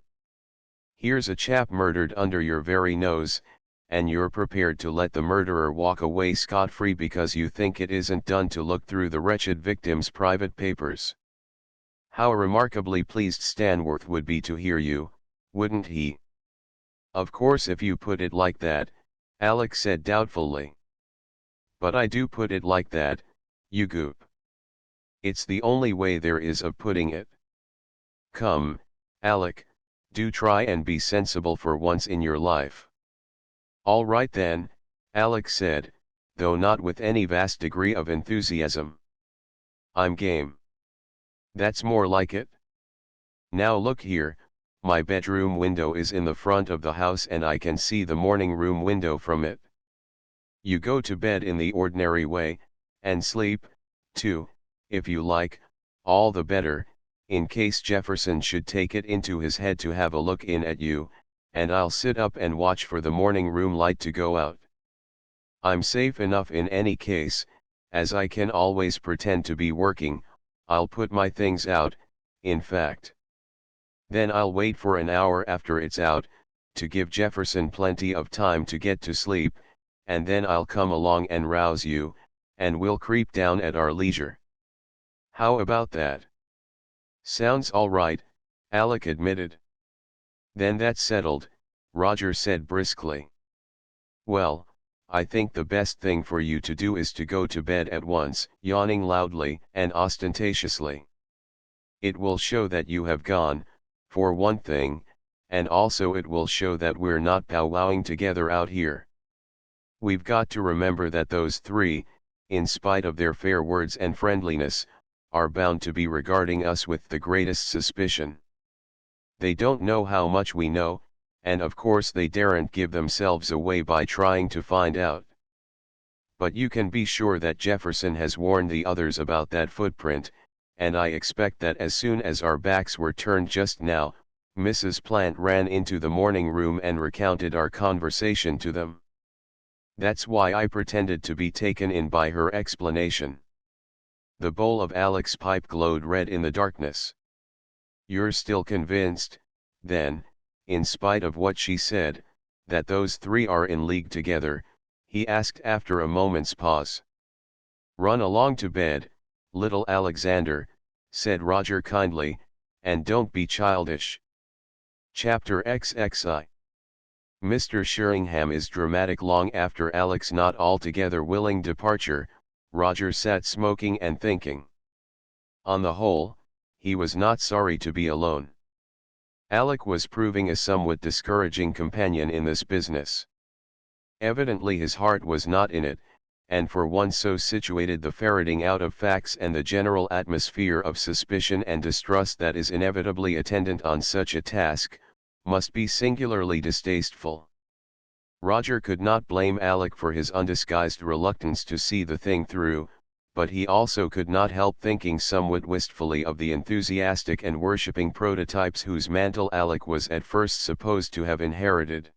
Here's a chap murdered under your very nose, and you're prepared to let the murderer walk away scot-free because you think it isn't done to look through the wretched victim's private papers. How remarkably pleased Stanworth would be to hear you, wouldn't he? Of course if you put it like that, Alex said doubtfully. But I do put it like that, you goop. It's the only way there is of putting it. Come, Alec, do try and be sensible for once in your life. All right then, Alex said, though not with any vast degree of enthusiasm. I'm game. That's more like it. Now look here, my bedroom window is in the front of the house and I can see the morning room window from it. You go to bed in the ordinary way, and sleep, too, if you like, all the better, in case Jefferson should take it into his head to have a look in at you, and I'll sit up and watch for the morning room light to go out. I'm safe enough in any case, as I can always pretend to be working. I'll put my things out, in fact. Then I'll wait for an hour after it's out, to give Jefferson plenty of time to get to sleep, and then I'll come along and rouse you, and we'll creep down at our leisure. How about that? Sounds all right, Alec admitted. Then that's settled, Roger said briskly. Well, I think the best thing for you to do is to go to bed at once, yawning loudly and ostentatiously. It will show that you have gone, for one thing, and also it will show that we're not powwowing together out here. We've got to remember that those three, in spite of their fair words and friendliness, are bound to be regarding us with the greatest suspicion. They don't know how much we know, and of course they daren't give themselves away by trying to find out. But you can be sure that Jefferson has warned the others about that footprint, and I expect that as soon as our backs were turned just now, Mrs. Plant ran into the morning room and recounted our conversation to them. That's why I pretended to be taken in by her explanation. The bowl of Alec's pipe glowed red in the darkness. You're still convinced, then, in spite of what she said, that those three are in league together? He asked after a moment's pause. Run along to bed, little Alexander, said Roger kindly, and don't be childish. Chapter XXI. Mr. Sheringham is dramatic. Long after Alec's not altogether willing departure, Roger sat smoking and thinking. On the whole, he was not sorry to be alone. Alec was proving a somewhat discouraging companion in this business. Evidently his heart was not in it, and for one so situated the ferreting out of facts and the general atmosphere of suspicion and distrust that is inevitably attendant on such a task, must be singularly distasteful. Roger could not blame Alec for his undisguised reluctance to see the thing through, but he also could not help thinking somewhat wistfully of the enthusiastic and worshipping prototypes whose mantle Alec was at first supposed to have inherited.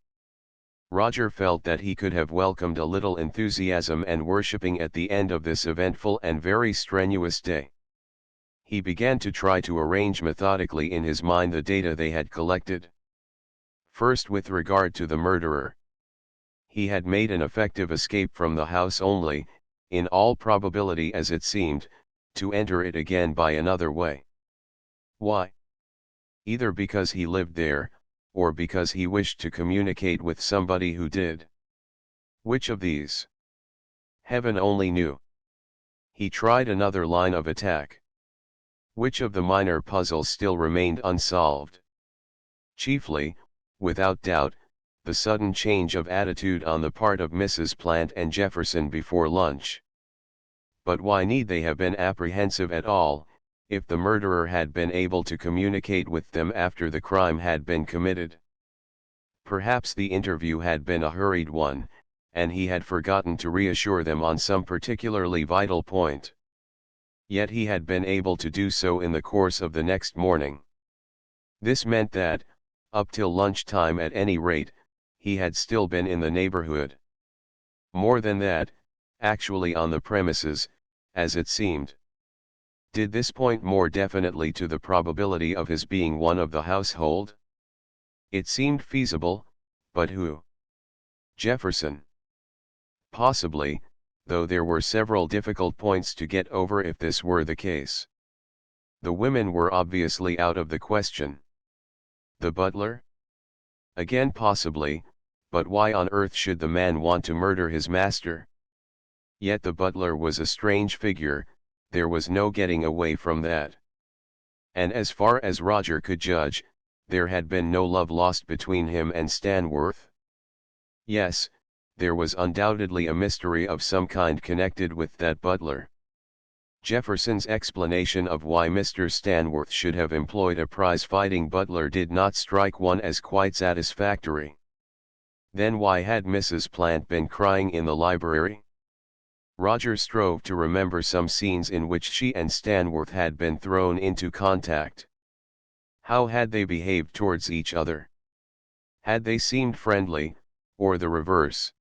Roger felt that he could have welcomed a little enthusiasm and worshipping at the end of this eventful and very strenuous day. He began to try to arrange methodically in his mind the data they had collected. First, with regard to the murderer. He had made an effective escape from the house only, in all probability as it seemed, to enter it again by another way. Why? Either because he lived there, or because he wished to communicate with somebody who did. Which of these? Heaven only knew. He tried another line of attack. Which of the minor puzzles still remained unsolved? Chiefly, without doubt, the sudden change of attitude on the part of Mrs. Plant and Jefferson before lunch. But why need they have been apprehensive at all, if the murderer had been able to communicate with them after the crime had been committed? Perhaps the interview had been a hurried one, and he had forgotten to reassure them on some particularly vital point. Yet he had been able to do so in the course of the next morning. This meant that, up till lunchtime at any rate, he had still been in the neighborhood. More than that, actually on the premises, as it seemed. Did this point more definitely to the probability of his being one of the household? It seemed feasible, but who? Jefferson. Possibly, though there were several difficult points to get over if this were the case. The women were obviously out of the question. The butler? Again possibly, but why on earth should the man want to murder his master? Yet the butler was a strange figure, there was no getting away from that. And as far as Roger could judge, there had been no love lost between him and Stanworth. Yes, there was undoubtedly a mystery of some kind connected with that butler. Jefferson's explanation of why Mr. Stanworth should have employed a prize-fighting butler did not strike one as quite satisfactory. Then why had Mrs. Plant been crying in the library? Roger strove to remember some scenes in which she and Stanworth had been thrown into contact. How had they behaved towards each other? Had they seemed friendly, or the reverse?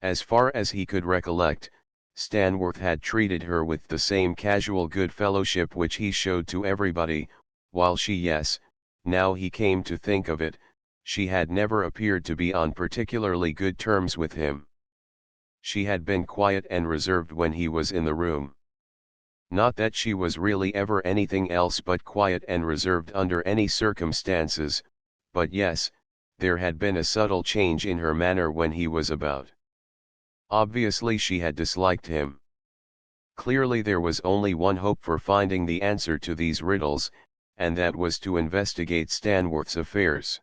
As far as he could recollect, Stanworth had treated her with the same casual good fellowship which he showed to everybody, while she, yes, now he came to think of it, she had never appeared to be on particularly good terms with him. She had been quiet and reserved when he was in the room. Not that she was really ever anything else but quiet and reserved under any circumstances, but yes, there had been a subtle change in her manner when he was about. Obviously she had disliked him. Clearly there was only one hope for finding the answer to these riddles, and that was to investigate Stanworth's affairs.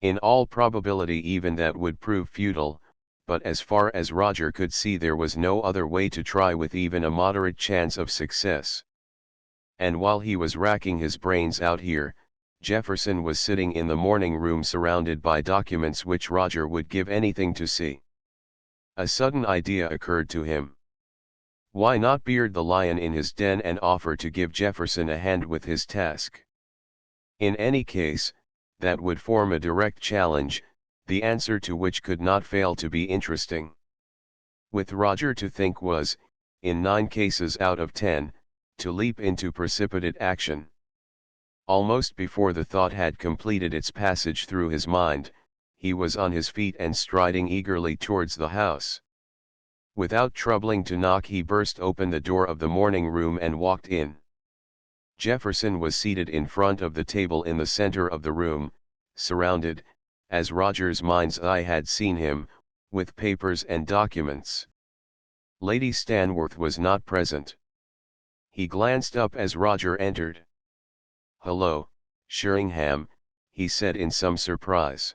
In all probability even that would prove futile, but as far as Roger could see there was no other way to try with even a moderate chance of success. And while he was racking his brains out here, Jefferson was sitting in the morning room surrounded by documents which Roger would give anything to see. A sudden idea occurred to him. Why not beard the lion in his den and offer to give Jefferson a hand with his task? In any case, that would form a direct challenge, the answer to which could not fail to be interesting. With Roger to think was, in 9 cases out of 10, to leap into precipitate action. Almost before the thought had completed its passage through his mind, he was on his feet and striding eagerly towards the house. Without troubling to knock, he burst open the door of the morning room and walked in. Jefferson was seated in front of the table in the center of the room, surrounded, as Roger's mind's eye had seen him, with papers and documents. Lady Stanworth was not present. He glanced up as Roger entered. "Hello, Sheringham," he said in some surprise.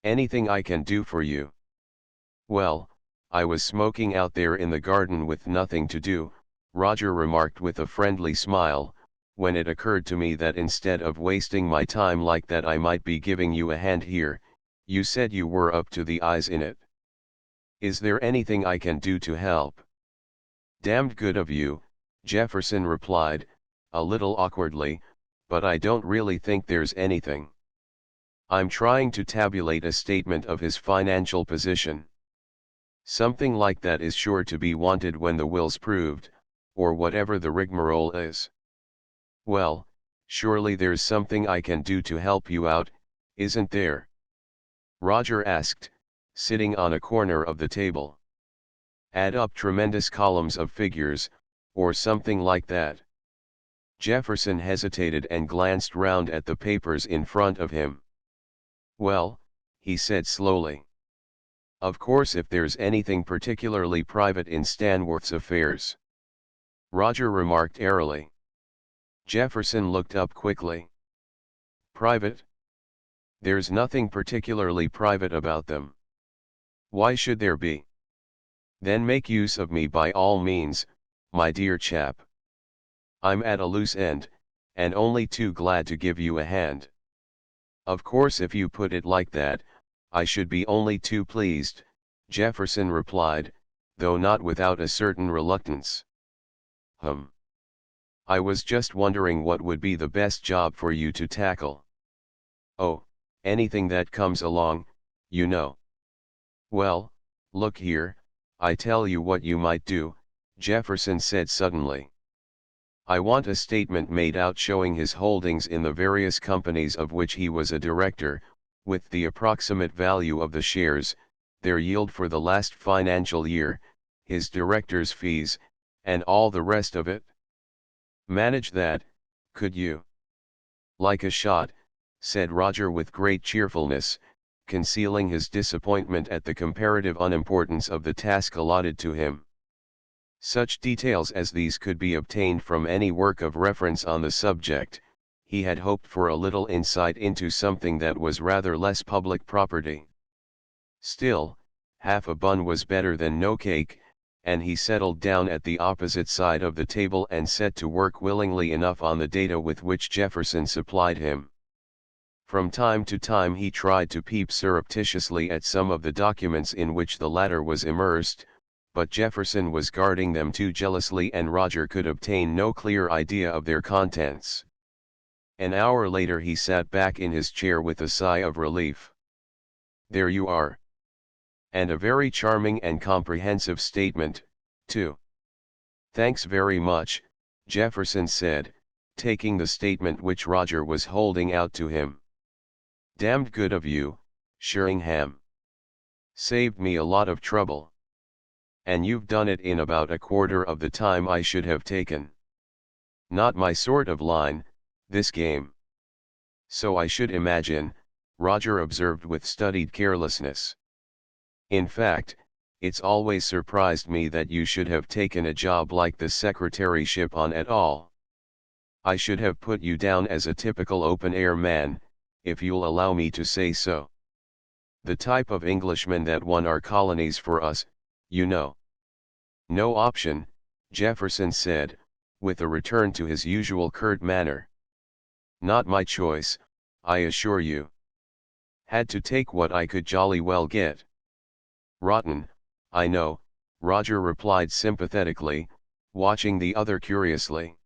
"Anything I can do for you?" "Well, I was smoking out there in the garden with nothing to do," Roger remarked with a friendly smile, "when it occurred to me that instead of wasting my time like that I might be giving you a hand here. You said you were up to the eyes in it. Is there anything I can do to help?" "Damned good of you," Jefferson replied, a little awkwardly, "but I don't really think there's anything. I'm trying to tabulate a statement of his financial position. Something like that is sure to be wanted when the will's proved, or whatever the rigmarole is." "Well, surely there's something I can do to help you out, isn't there?" Roger asked, sitting on a corner of the table. "Add up tremendous columns of figures, or something like that." Jefferson hesitated and glanced round at the papers in front of him. "Well," he said slowly, "of course if there's anything particularly private in Stanworth's affairs." Roger remarked airily. Jefferson looked up quickly. "Private? There's nothing particularly private about them. Why should there be? Then make use of me by all means, my dear chap. I'm at a loose end, and only too glad to give you a hand." "Of course if you put it like that, I should be only too pleased," Jefferson replied, though not without a certain reluctance. I was just wondering what would be the best job for you to tackle." "Oh, anything that comes along, you know." "Well, look here, I tell you what you might do," Jefferson said suddenly. "I want a statement made out showing his holdings in the various companies of which he was a director, with the approximate value of the shares, their yield for the last financial year, his director's fees, and all the rest of it." "Manage that, could you?" "Like a shot," said Roger with great cheerfulness, concealing his disappointment at the comparative unimportance of the task allotted to him. Such details as these could be obtained from any work of reference on the subject. He had hoped for a little insight into something that was rather less public property. Still, half a bun was better than no cake, and he settled down at the opposite side of the table and set to work willingly enough on the data with which Jefferson supplied him. From time to time he tried to peep surreptitiously at some of the documents in which the latter was immersed, but Jefferson was guarding them too jealously and Roger could obtain no clear idea of their contents. An hour later he sat back in his chair with a sigh of relief. "There you are. And a very charming and comprehensive statement, too." "Thanks very much," Jefferson said, taking the statement which Roger was holding out to him. "Damned good of you, Sheringham. Saved me a lot of trouble. And you've done it in about a quarter of the time I should have taken. Not my sort of line, this game." "So I should imagine," Roger observed with studied carelessness. "In fact, it's always surprised me that you should have taken a job like the secretaryship on at all. I should have put you down as a typical open-air man, if you'll allow me to say so. The type of Englishman that won our colonies for us, you know." "No option," Jefferson said, with a return to his usual curt manner. Not my choice, I assure you. Had to take what I could jolly well get. Rotten, I know, Roger replied sympathetically, watching the other curiously.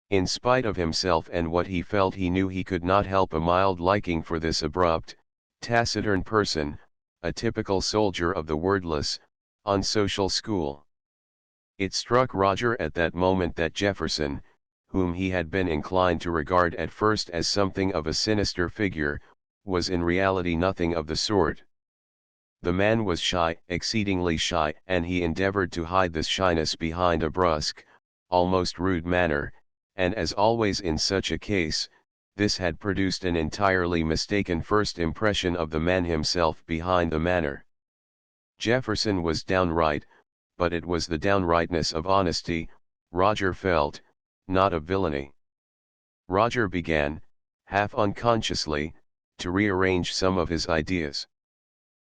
In spite of himself and what he felt, he knew he could not help a mild liking for this abrupt, taciturn person, a typical soldier of the wordless, unsocial school. It struck Roger at that moment that Jefferson, whom he had been inclined to regard at first as something of a sinister figure, was in reality nothing of the sort. The man was shy, exceedingly shy, and he endeavored to hide this shyness behind a brusque, almost rude manner, and as always in such a case, this had produced an entirely mistaken first impression of the man himself behind the manner. Jefferson was downright, but it was the downrightness of honesty, Roger felt, not of villainy. Roger began, half unconsciously, to rearrange some of his ideas.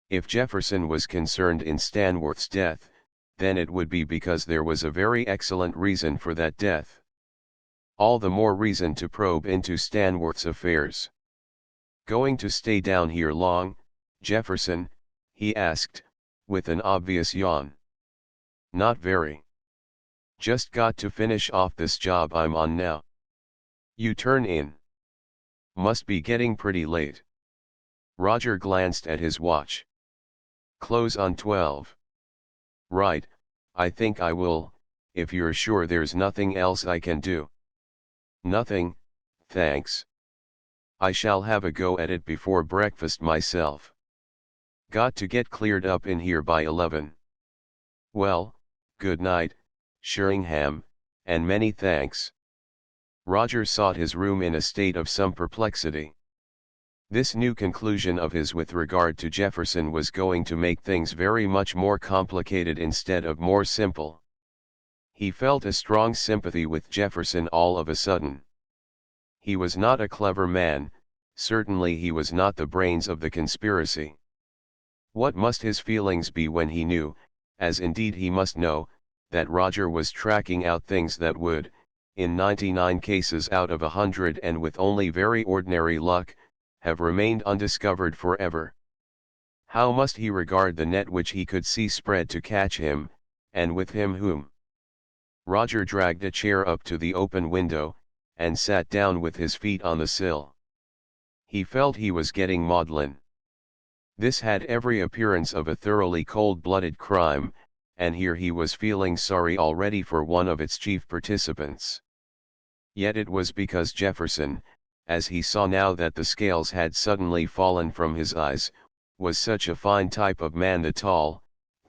If Jefferson was concerned in Stanworth's death, then it would be because there was a very excellent reason for that death. All the more reason to probe into Stanworth's affairs. "Going to stay down here long, Jefferson?" he asked, with an obvious yawn. "Not very. Just got to finish off this job I'm on now." "You turn in. Must be getting pretty late." Roger glanced at his watch. "Close on 12. "Right, I think I will, if you're sure there's nothing else I can do." "Nothing, thanks. I shall have a go at it before breakfast myself. Got to get cleared up in here by 11. "Well, good night, Sheringham, and many thanks." Roger sought his room in a state of some perplexity. This new conclusion of his with regard to Jefferson was going to make things very much more complicated instead of more simple. He felt a strong sympathy with Jefferson all of a sudden. He was not a clever man, certainly he was not the brains of the conspiracy. What must his feelings be when he knew, as indeed he must know, that Roger was tracking out things that would, in 99 cases out of 100 and with only very ordinary luck, have remained undiscovered forever? How must he regard the net which he could see spread to catch him, and with him whom? Roger dragged a chair up to the open window, and sat down with his feet on the sill. He felt he was getting maudlin. This had every appearance of a thoroughly cold-blooded crime, and here he was feeling sorry already for one of its chief participants. Yet it was because Jefferson, as he saw now that the scales had suddenly fallen from his eyes, was such a fine type of man, the tall,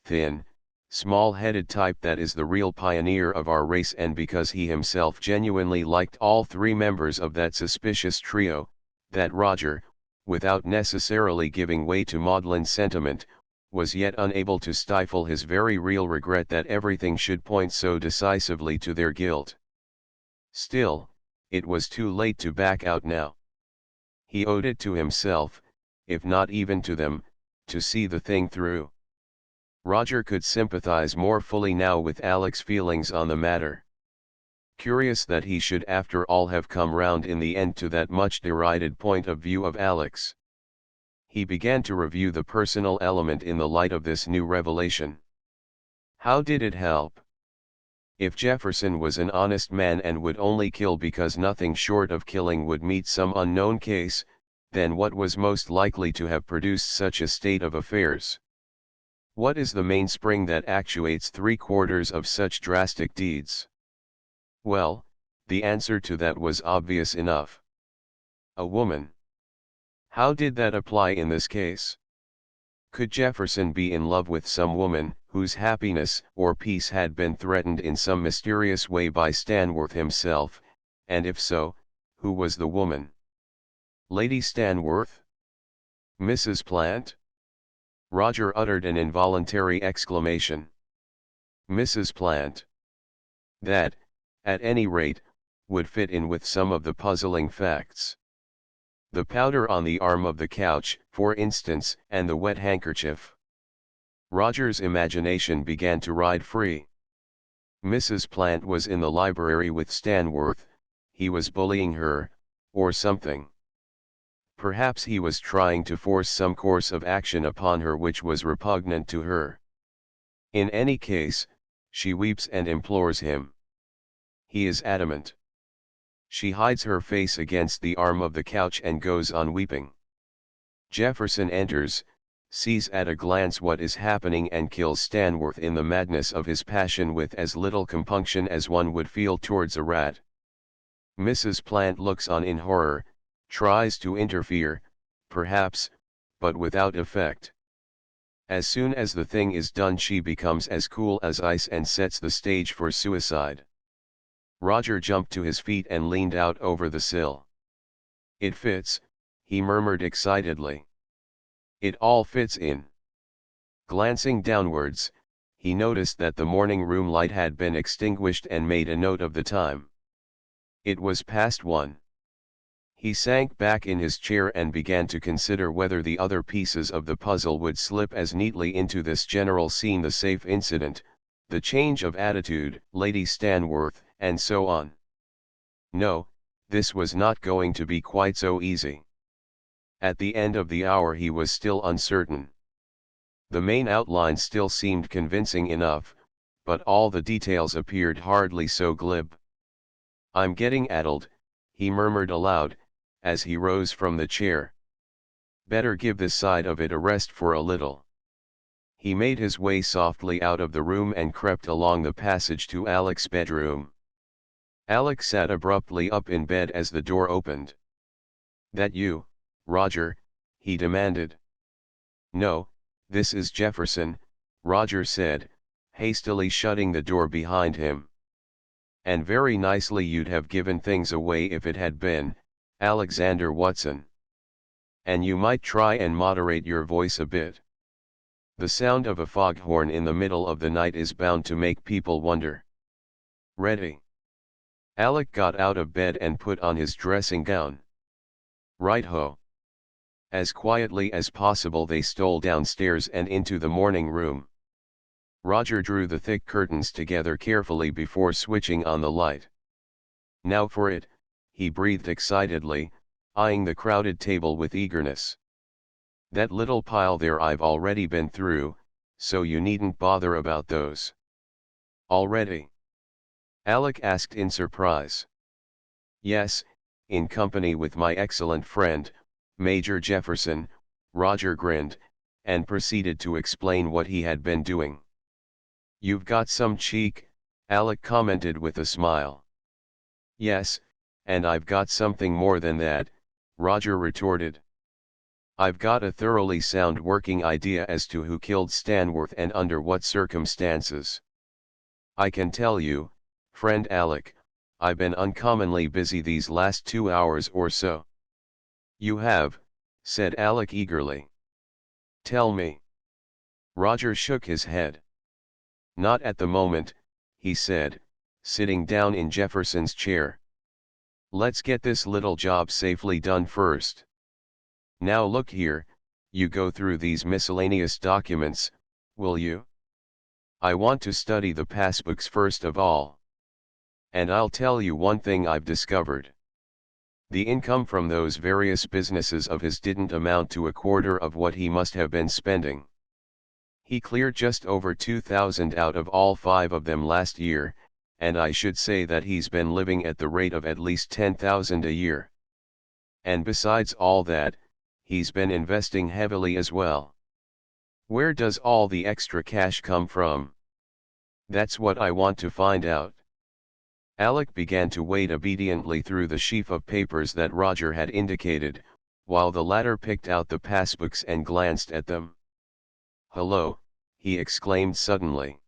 thin, small-headed type that is the real pioneer of our race, and because he himself genuinely liked all three members of that suspicious trio, that Roger, without necessarily giving way to maudlin sentiment, was yet unable to stifle his very real regret that everything should point so decisively to their guilt. Still, it was too late to back out now. He owed it to himself, if not even to them, to see the thing through. Roger could sympathize more fully now with Alec's feelings on the matter. Curious that he should after all have come round in the end to that much derided point of view of Alec's. He began to review the personal element in the light of this new revelation. How did it help? If Jefferson was an honest man and would only kill because nothing short of killing would meet some unknown case, then what was most likely to have produced such a state of affairs? What is the mainspring that actuates 3/4 of such drastic deeds? Well, the answer to that was obvious enough. A woman. How did that apply in this case? Could Jefferson be in love with some woman, whose happiness or peace had been threatened in some mysterious way by Stanworth himself, and if so, who was the woman? Lady Stanworth? Mrs. Plant? Roger uttered an involuntary exclamation. Mrs. Plant. That, at any rate, would fit in with some of the puzzling facts. The powder on the arm of the couch, for instance, and the wet handkerchief. Roger's imagination began to ride free. Mrs. Plant was in the library with Stanworth, he was bullying her, or something. Perhaps he was trying to force some course of action upon her which was repugnant to her. In any case, she weeps and implores him. He is adamant. She hides her face against the arm of the couch and goes on weeping. Jefferson enters, sees at a glance what is happening and kills Stanworth in the madness of his passion with as little compunction as one would feel towards a rat. Mrs. Plant looks on in horror, tries to interfere, perhaps, but without effect. As soon as the thing is done she becomes as cool as ice and sets the stage for suicide. Roger jumped to his feet and leaned out over the sill. "It fits," he murmured excitedly. "It all fits in." Glancing downwards, he noticed that the morning room light had been extinguished and made a note of the time. It was past 1. He sank back in his chair and began to consider whether the other pieces of the puzzle would slip as neatly into this general scene: the safe incident, the change of attitude, Lady Stanworth, and so on. No, this was not going to be quite so easy. At the end of the hour he was still uncertain. The main outline still seemed convincing enough, but all the details appeared hardly so glib. "I'm getting addled," he murmured aloud, as he rose from the chair. "Better give this side of it a rest for a little." He made his way softly out of the room and crept along the passage to Alec's bedroom. Alec sat abruptly up in bed as the door opened. "That you, Roger?" he demanded. "No, this is Jefferson," Roger said, hastily shutting the door behind him. "And very nicely you'd have given things away if it had been, Alexander Watson. And you might try and moderate your voice a bit. The sound of a foghorn in the middle of the night is bound to make people wonder." "Ready." Alec got out of bed and put on his dressing gown. "Right-ho." As quietly as possible they stole downstairs and into the morning room. Roger drew the thick curtains together carefully before switching on the light. "Now for it," he breathed excitedly, eyeing the crowded table with eagerness. "That little pile there I've already been through, so you needn't bother about those." "Already?" Alec asked in surprise. "Yes, in company with my excellent friend, Major Jefferson," Roger grinned, and proceeded to explain what he had been doing. "You've got some cheek," Alec commented with a smile. "Yes, and I've got something more than that," Roger retorted. "I've got a thoroughly sound working idea as to who killed Stanworth and under what circumstances. I can tell you, friend Alec, I've been uncommonly busy these last 2 hours or so." "You have," said Alec eagerly. "Tell me." Roger shook his head. "Not at the moment," he said, sitting down in Jefferson's chair. "Let's get this little job safely done first. Now look here, you go through these miscellaneous documents, will you? I want to study the passbooks first of all. And I'll tell you one thing I've discovered. The income from those various businesses of his didn't amount to a quarter of what he must have been spending. He cleared just over 2,000 out of all 5 of them last year, and I should say that he's been living at the rate of at least 10,000 a year. And besides all that, he's been investing heavily as well. Where does all the extra cash come from? That's what I want to find out." Alec began to wade obediently through the sheaf of papers that Roger had indicated, while the latter picked out the passbooks and glanced at them. "Hello," he exclaimed suddenly.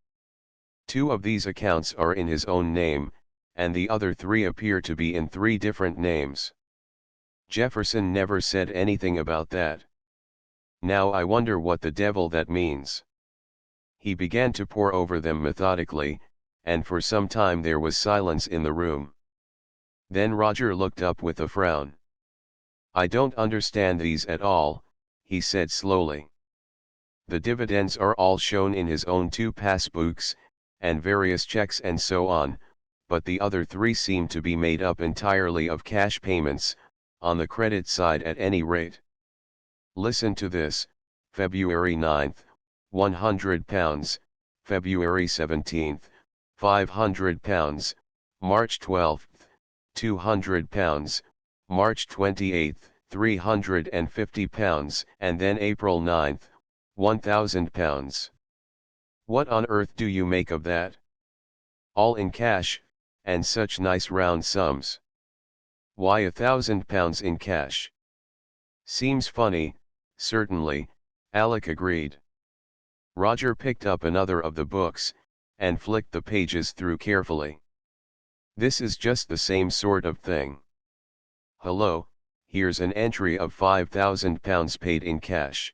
2 of these accounts are in his own name, and the other 3 appear to be in 3 different names. Jefferson never said anything about that. Now I wonder what the devil that means." He began to pore over them methodically, and for some time there was silence in the room. Then Roger looked up with a frown. "I don't understand these at all," he said slowly. "The dividends are all shown in his own 2 passbooks, and various checks and so on, but the other 3 seem to be made up entirely of cash payments, on the credit side at any rate. Listen to this: February 9th, £100, February 17th, £500, March 12th, £200, March 28th, £350, and then April 9th, £1,000. What on earth do you make of that? All in cash, and such nice round sums. Why £1,000 in cash? Seems funny, certainly, Alec agreed. Roger picked up another of the books, and flicked the pages through carefully. This is just the same sort of thing. Hello, here's an entry of £5,000 paid in cash.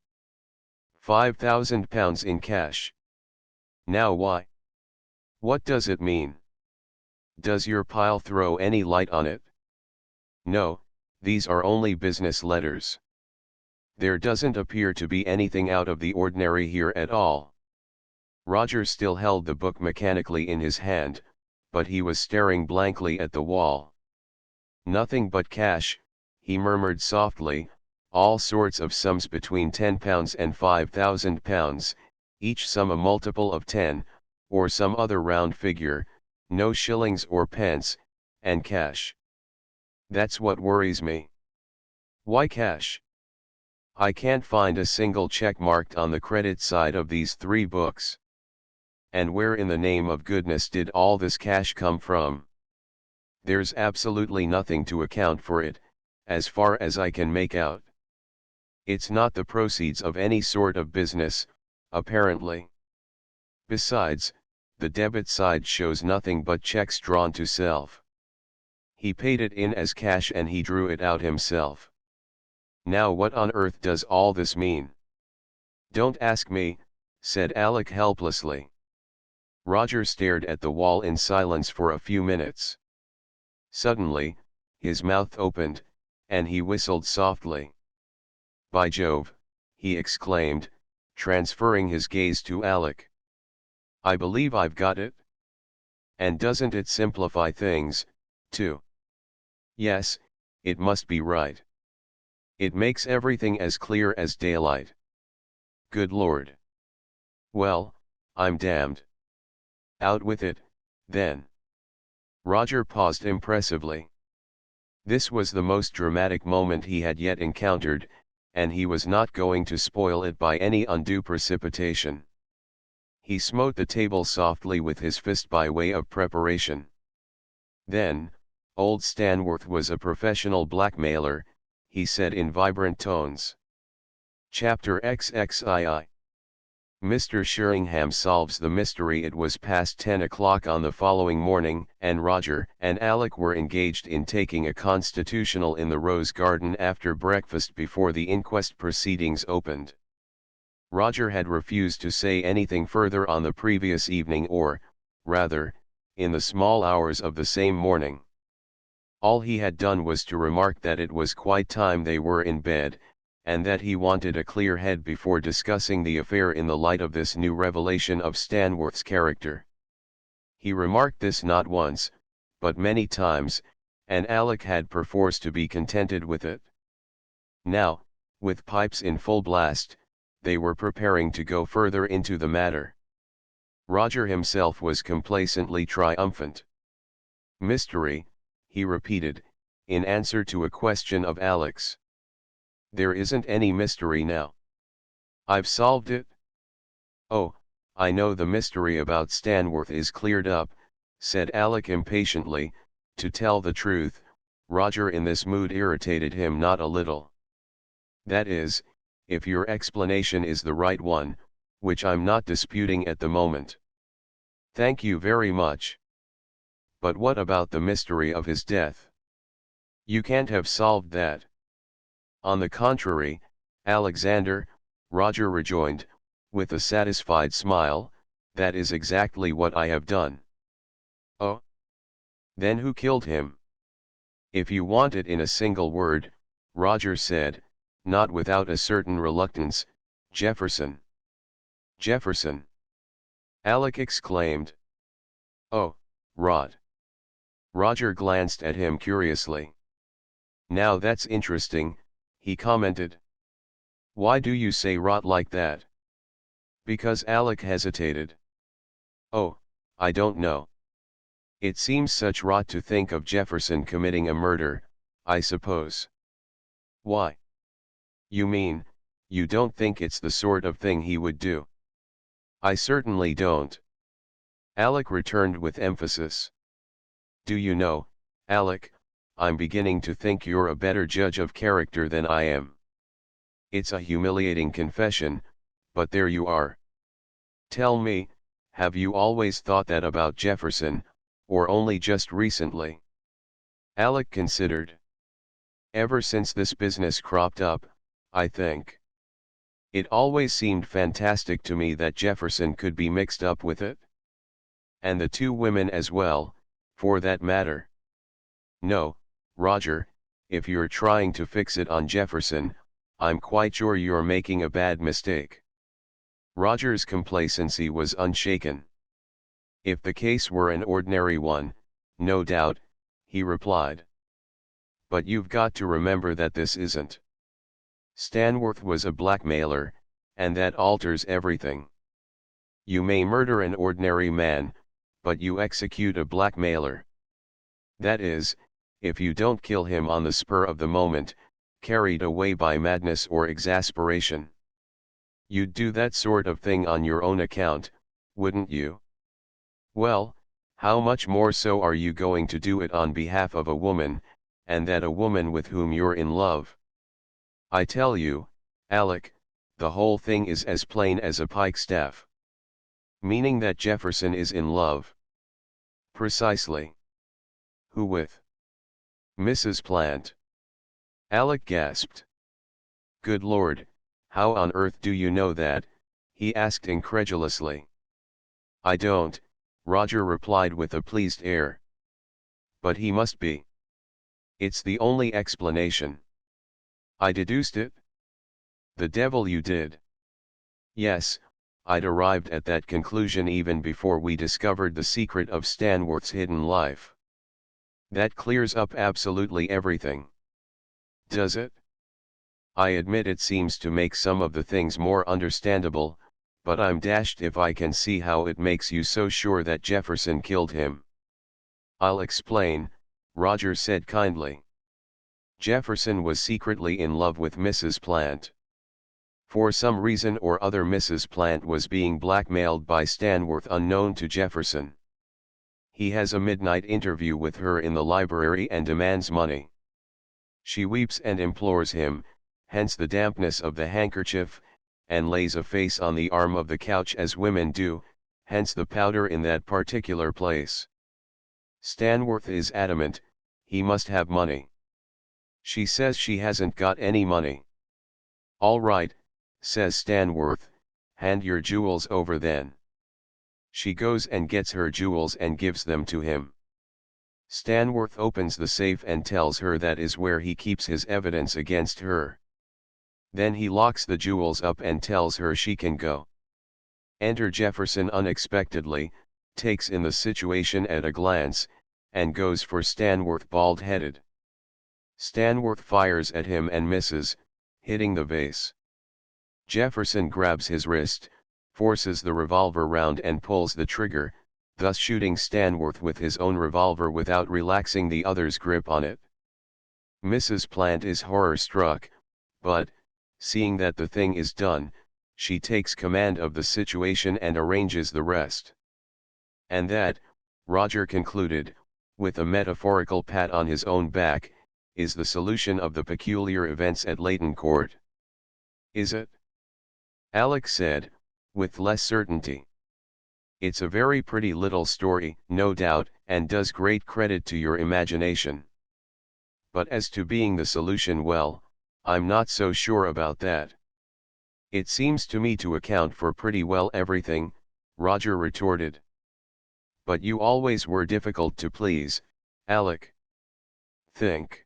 £5,000 in cash. Now why? What does it mean? Does your pile throw any light on it? No, these are only business letters. There doesn't appear to be anything out of the ordinary here at all. Roger still held the book mechanically in his hand, but he was staring blankly at the wall. Nothing but cash, he murmured softly, all sorts of sums between £10 and £5,000, each sum a multiple of 10, or some other round figure, no shillings or pence, and cash. That's what worries me. Why cash? I can't find a single check marked on the credit side of these 3 books. And where in the name of goodness did all this cash come from? There's absolutely nothing to account for it, as far as I can make out. It's not the proceeds of any sort of business, apparently. Besides, the debit side shows nothing but checks drawn to self. He paid it in as cash and he drew it out himself. Now what on earth does all this mean? Don't ask me, said Alec helplessly. Roger stared at the wall in silence for a few minutes. Suddenly, his mouth opened, and he whistled softly. By Jove, he exclaimed, transferring his gaze to Alec. I believe I've got it. And doesn't it simplify things, too? Yes, it must be right. It makes everything as clear as daylight. Good Lord. Well, I'm damned. Out with it, then. Roger paused impressively. This was the most dramatic moment he had yet encountered, and he was not going to spoil it by any undue precipitation. He smote the table softly with his fist by way of preparation. Then, old Stanworth was a professional blackmailer, he said in vibrant tones. Chapter XXII. Mr. Sheringham solves the mystery. It was past 10 o'clock on the following morning, and Roger and Alec were engaged in taking a constitutional in the Rose Garden after breakfast before the inquest proceedings opened. Roger had refused to say anything further on the previous evening or, rather, in the small hours of the same morning. All he had done was to remark that it was quite time they were in bed, and that he wanted a clear head before discussing the affair in the light of this new revelation of Stanworth's character. He remarked this not once, but many times, and Alec had perforce to be contented with it. Now, with pipes in full blast, they were preparing to go further into the matter. Roger himself was complacently triumphant. Mystery, he repeated, in answer to a question of Alec's. There isn't any mystery now. I've solved it. Oh, I know the mystery about Stanworth is cleared up, said Alec impatiently. To tell the truth, Roger in this mood irritated him not a little. That is, if your explanation is the right one, which I'm not disputing at the moment. Thank you very much. But what about the mystery of his death? You can't have solved that. On the contrary, Alexander, Roger rejoined, with a satisfied smile, that is exactly what I have done. Oh? Then who killed him? If you want it in a single word, Roger said, not without a certain reluctance, Jefferson. Jefferson? Alec exclaimed. Oh, Rod. Roger glanced at him curiously. Now that's interesting, he commented. Why do you say rot like that? Because Alec hesitated. Oh, I don't know. It seems such rot to think of Jefferson committing a murder, I suppose. Why? You mean, you don't think it's the sort of thing he would do? I certainly don't. Alec returned with emphasis. Do you know, Alec, I'm beginning to think you're a better judge of character than I am. It's a humiliating confession, but there you are. Tell me, have you always thought that about Jefferson, or only just recently? Alec considered. Ever since this business cropped up, I think. It always seemed fantastic to me that Jefferson could be mixed up with it. And the two women as well, for that matter. No, Roger, if you're trying to fix it on Jefferson, I'm quite sure you're making a bad mistake. Roger's complacency was unshaken. If the case were an ordinary one, no doubt, he replied. But you've got to remember that this isn't. Stanworth was a blackmailer, and that alters everything. You may murder an ordinary man, but you execute a blackmailer. That is, if you don't kill him on the spur of the moment, carried away by madness or exasperation. You'd do that sort of thing on your own account, wouldn't you? Well, how much more so are you going to do it on behalf of a woman, and that a woman with whom you're in love? I tell you, Alec, the whole thing is as plain as a pikestaff. Meaning that Jefferson is in love. Precisely. Who with? Mrs. Plant. Alec gasped. Good Lord, how on earth do you know that? He asked incredulously. I don't, Roger replied with a pleased air. But he must be. It's the only explanation. I deduced it? The devil you did. Yes, I'd arrived at that conclusion even before we discovered the secret of Stanworth's hidden life. That clears up absolutely everything. Does it? I admit it seems to make some of the things more understandable, but I'm dashed if I can see how it makes you so sure that Jefferson killed him. I'll explain, Roger said kindly. Jefferson was secretly in love with Mrs. Plant. For some reason or other Mrs. Plant was being blackmailed by Stanworth unknown to Jefferson. He has a midnight interview with her in the library and demands money. She weeps and implores him, hence the dampness of the handkerchief, and lays a face on the arm of the couch as women do, hence the powder in that particular place. Stanworth is adamant, he must have money. She says she hasn't got any money. All right, says Stanworth, hand your jewels over then. She goes and gets her jewels and gives them to him. Stanworth opens the safe and tells her that is where he keeps his evidence against her. Then he locks the jewels up and tells her she can go. Enter Jefferson unexpectedly, takes in the situation at a glance, and goes for Stanworth bald-headed. Stanworth fires at him and misses, hitting the vase. Jefferson grabs his wrist, forces the revolver round and pulls the trigger, thus shooting Stanworth with his own revolver without relaxing the other's grip on it. Mrs. Plant is horror-struck, but, seeing that the thing is done, she takes command of the situation and arranges the rest. And that, Roger concluded, with a metaphorical pat on his own back, is the solution of the peculiar events at Layton Court. Is it? Alec said, with less certainty. It's a very pretty little story, no doubt, and does great credit to your imagination. But as to being the solution, well, I'm not so sure about that. It seems to me to account for pretty well everything, Roger retorted. But you always were difficult to please, Alec. Think.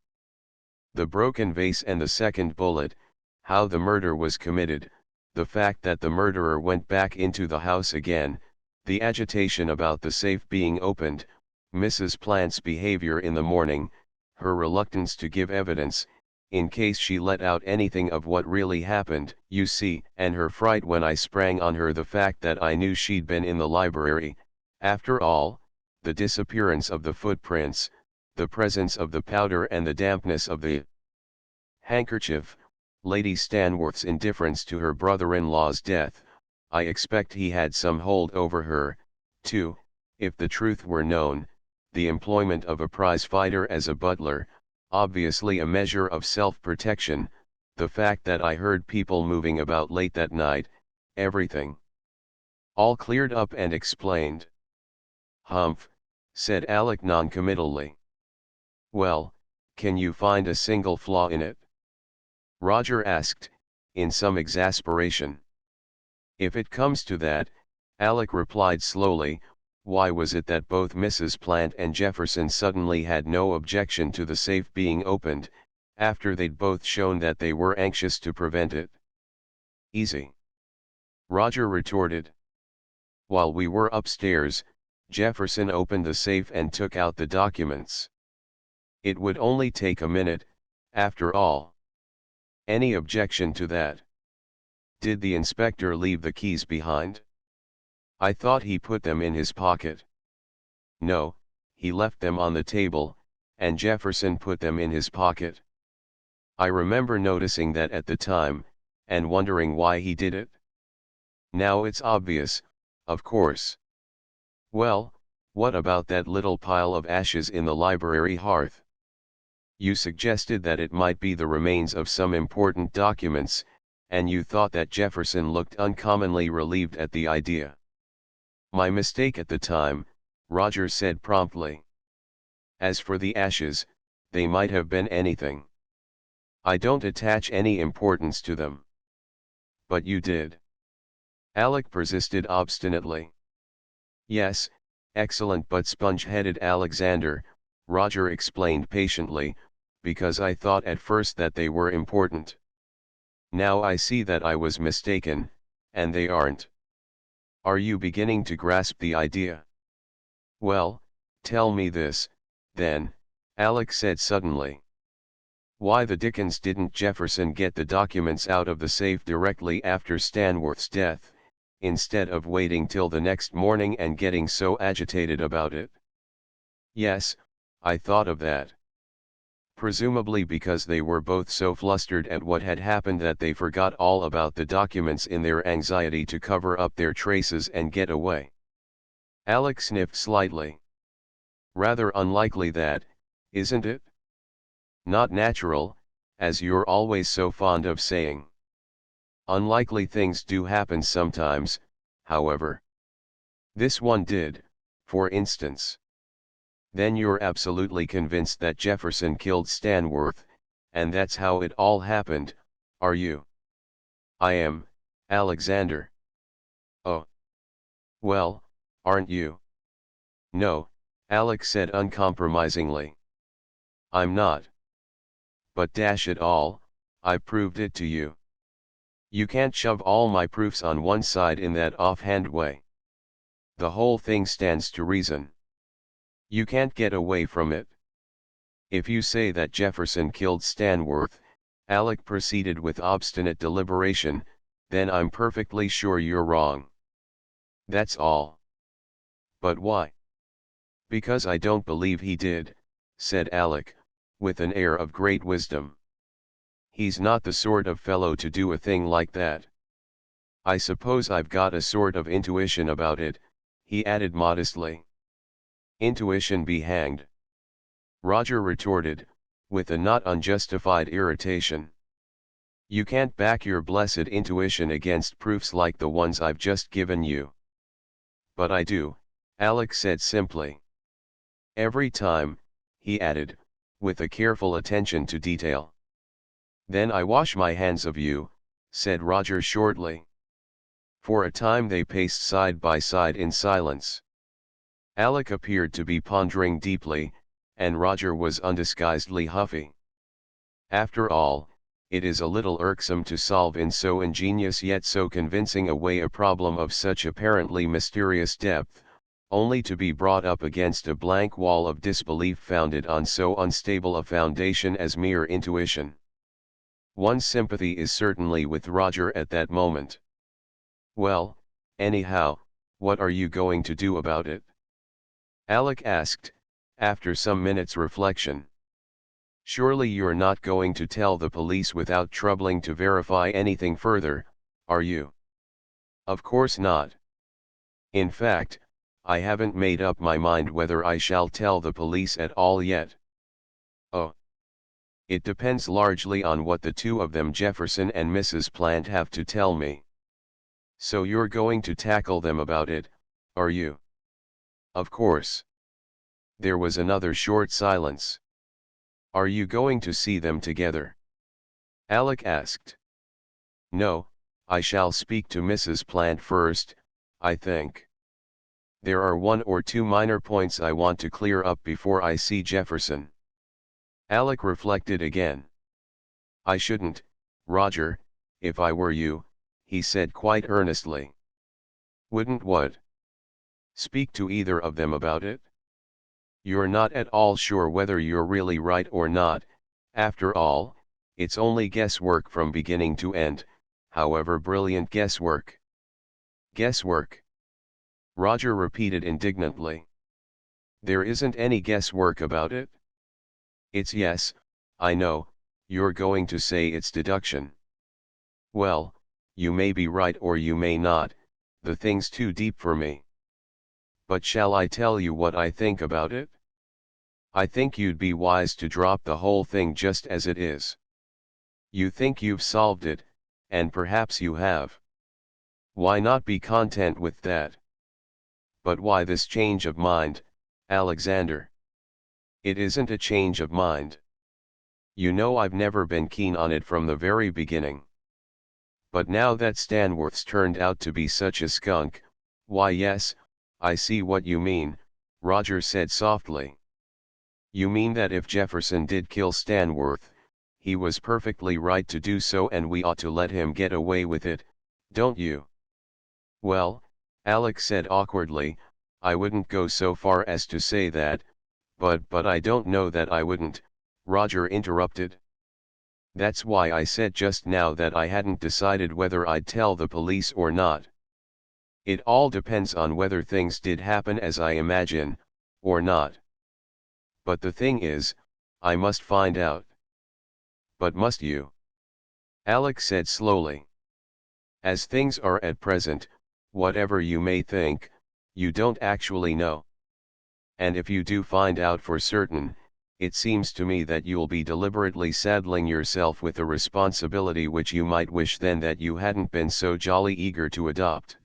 The broken vase and the second bullet, how the murder was committed, the fact that the murderer went back into the house again, the agitation about the safe being opened, Mrs. Plant's behavior in the morning, her reluctance to give evidence, in case she let out anything of what really happened, you see, and her fright when I sprang on her, the fact that I knew she'd been in the library. After all, the disappearance of the footprints, the presence of the powder and the dampness of the handkerchief, Lady Stanworth's indifference to her brother-in-law's death, I expect he had some hold over her, too. If the truth were known, the employment of a prize-fighter as a butler, obviously a measure of self-protection, the fact that I heard people moving about late that night, everything. All cleared up and explained. Humph, said Alec noncommittally. Well, can you find a single flaw in it? Roger asked, in some exasperation. If it comes to that, Alec replied slowly, why was it that both Mrs. Plant and Jefferson suddenly had no objection to the safe being opened, after they'd both shown that they were anxious to prevent it? Easy. Roger retorted. While we were upstairs, Jefferson opened the safe and took out the documents. It would only take a minute, after all. Any objection to that? Did the inspector leave the keys behind? I thought he put them in his pocket. No, he left them on the table, and Jefferson put them in his pocket. I remember noticing that at the time, and wondering why he did it. Now it's obvious, of course. Well, what about that little pile of ashes in the library hearth? You suggested that it might be the remains of some important documents, and you thought that Jefferson looked uncommonly relieved at the idea. My mistake at the time, Roger said promptly. As for the ashes, they might have been anything. I don't attach any importance to them. But you did. Alec persisted obstinately. Yes, excellent but sponge-headed Alexander, Roger explained patiently, because I thought at first that they were important. Now I see that I was mistaken, and they aren't. Are you beginning to grasp the idea? Well, tell me this, then, Alec said suddenly. Why the dickens didn't Jefferson get the documents out of the safe directly after Stanworth's death, instead of waiting till the next morning and getting so agitated about it? Yes, I thought of that. Presumably because they were both so flustered at what had happened that they forgot all about the documents in their anxiety to cover up their traces and get away. Alec sniffed slightly. Rather unlikely that, isn't it? Not natural, as you're always so fond of saying. Unlikely things do happen sometimes, however. This one did, for instance. Then you're absolutely convinced that Jefferson killed Stanworth, and that's how it all happened, are you? I am, Alexander. Oh. Well, aren't you? No, Alec said uncompromisingly. I'm not. But dash it all, I proved it to you. You can't shove all my proofs on one side in that offhand way. The whole thing stands to reason. You can't get away from it. If you say that Jefferson killed Stanworth, Alec proceeded with obstinate deliberation, then I'm perfectly sure you're wrong. That's all. But why? Because I don't believe he did, said Alec, with an air of great wisdom. He's not the sort of fellow to do a thing like that. I suppose I've got a sort of intuition about it, he added modestly. Intuition be hanged. Roger retorted, with a not unjustified irritation. You can't back your blessed intuition against proofs like the ones I've just given you. But I do, Alec said simply. Every time, he added, with a careful attention to detail. Then I wash my hands of you, said Roger shortly. For a time they paced side by side in silence. Alec appeared to be pondering deeply, and Roger was undisguisedly huffy. After all, it is a little irksome to solve in so ingenious yet so convincing a way a problem of such apparently mysterious depth, only to be brought up against a blank wall of disbelief founded on so unstable a foundation as mere intuition. One's sympathy is certainly with Roger at that moment. "Well, anyhow, what are you going to do about it?" Alec asked, after some minutes' reflection. "Surely you're not going to tell the police without troubling to verify anything further, are you?" "Of course not. In fact, I haven't made up my mind whether I shall tell the police at all yet." "Oh. It depends largely on what the two of them, Jefferson and Mrs. Plant, have to tell me." "So you're going to tackle them about it, are you?" "Of course." There was another short silence. "Are you going to see them together?" Alec asked. "No, I shall speak to Mrs. Plant first, I think. There are one or two minor points I want to clear up before I see Jefferson." Alec reflected again. "I shouldn't, Roger, if I were you," he said quite earnestly. "Wouldn't what?" "Speak to either of them about it. You're not at all sure whether you're really right or not. After all, it's only guesswork from beginning to end, however brilliant guesswork." "Guesswork?" Roger repeated indignantly. "There isn't any guesswork about it." "It's yes, I know, you're going to say it's deduction." "Well, you may be right or you may not, the thing's too deep for me. But shall I tell you what I think about it? I think you'd be wise to drop the whole thing just as it is. You think you've solved it, and perhaps you have. Why not be content with that? But why this change of mind, Alexander?" "It isn't a change of mind. You know I've never been keen on it from the very beginning. But now that Stanworth's turned out to be such a skunk, why yes, I see what you mean," Roger said softly. "You mean that if Jefferson did kill Stanworth, he was perfectly right to do so and we ought to let him get away with it, don't you?" "Well," Alex said awkwardly, "I wouldn't go so far as to say that, but I don't know that I wouldn't," Roger interrupted. "That's why I said just now that I hadn't decided whether I'd tell the police or not. It all depends on whether things did happen as I imagine, or not. But the thing is, I must find out." "But must you?" Alex said slowly. "As things are at present, whatever you may think, you don't actually know. And if you do find out for certain, it seems to me that you'll be deliberately saddling yourself with a responsibility which you might wish then that you hadn't been so jolly eager to adopt."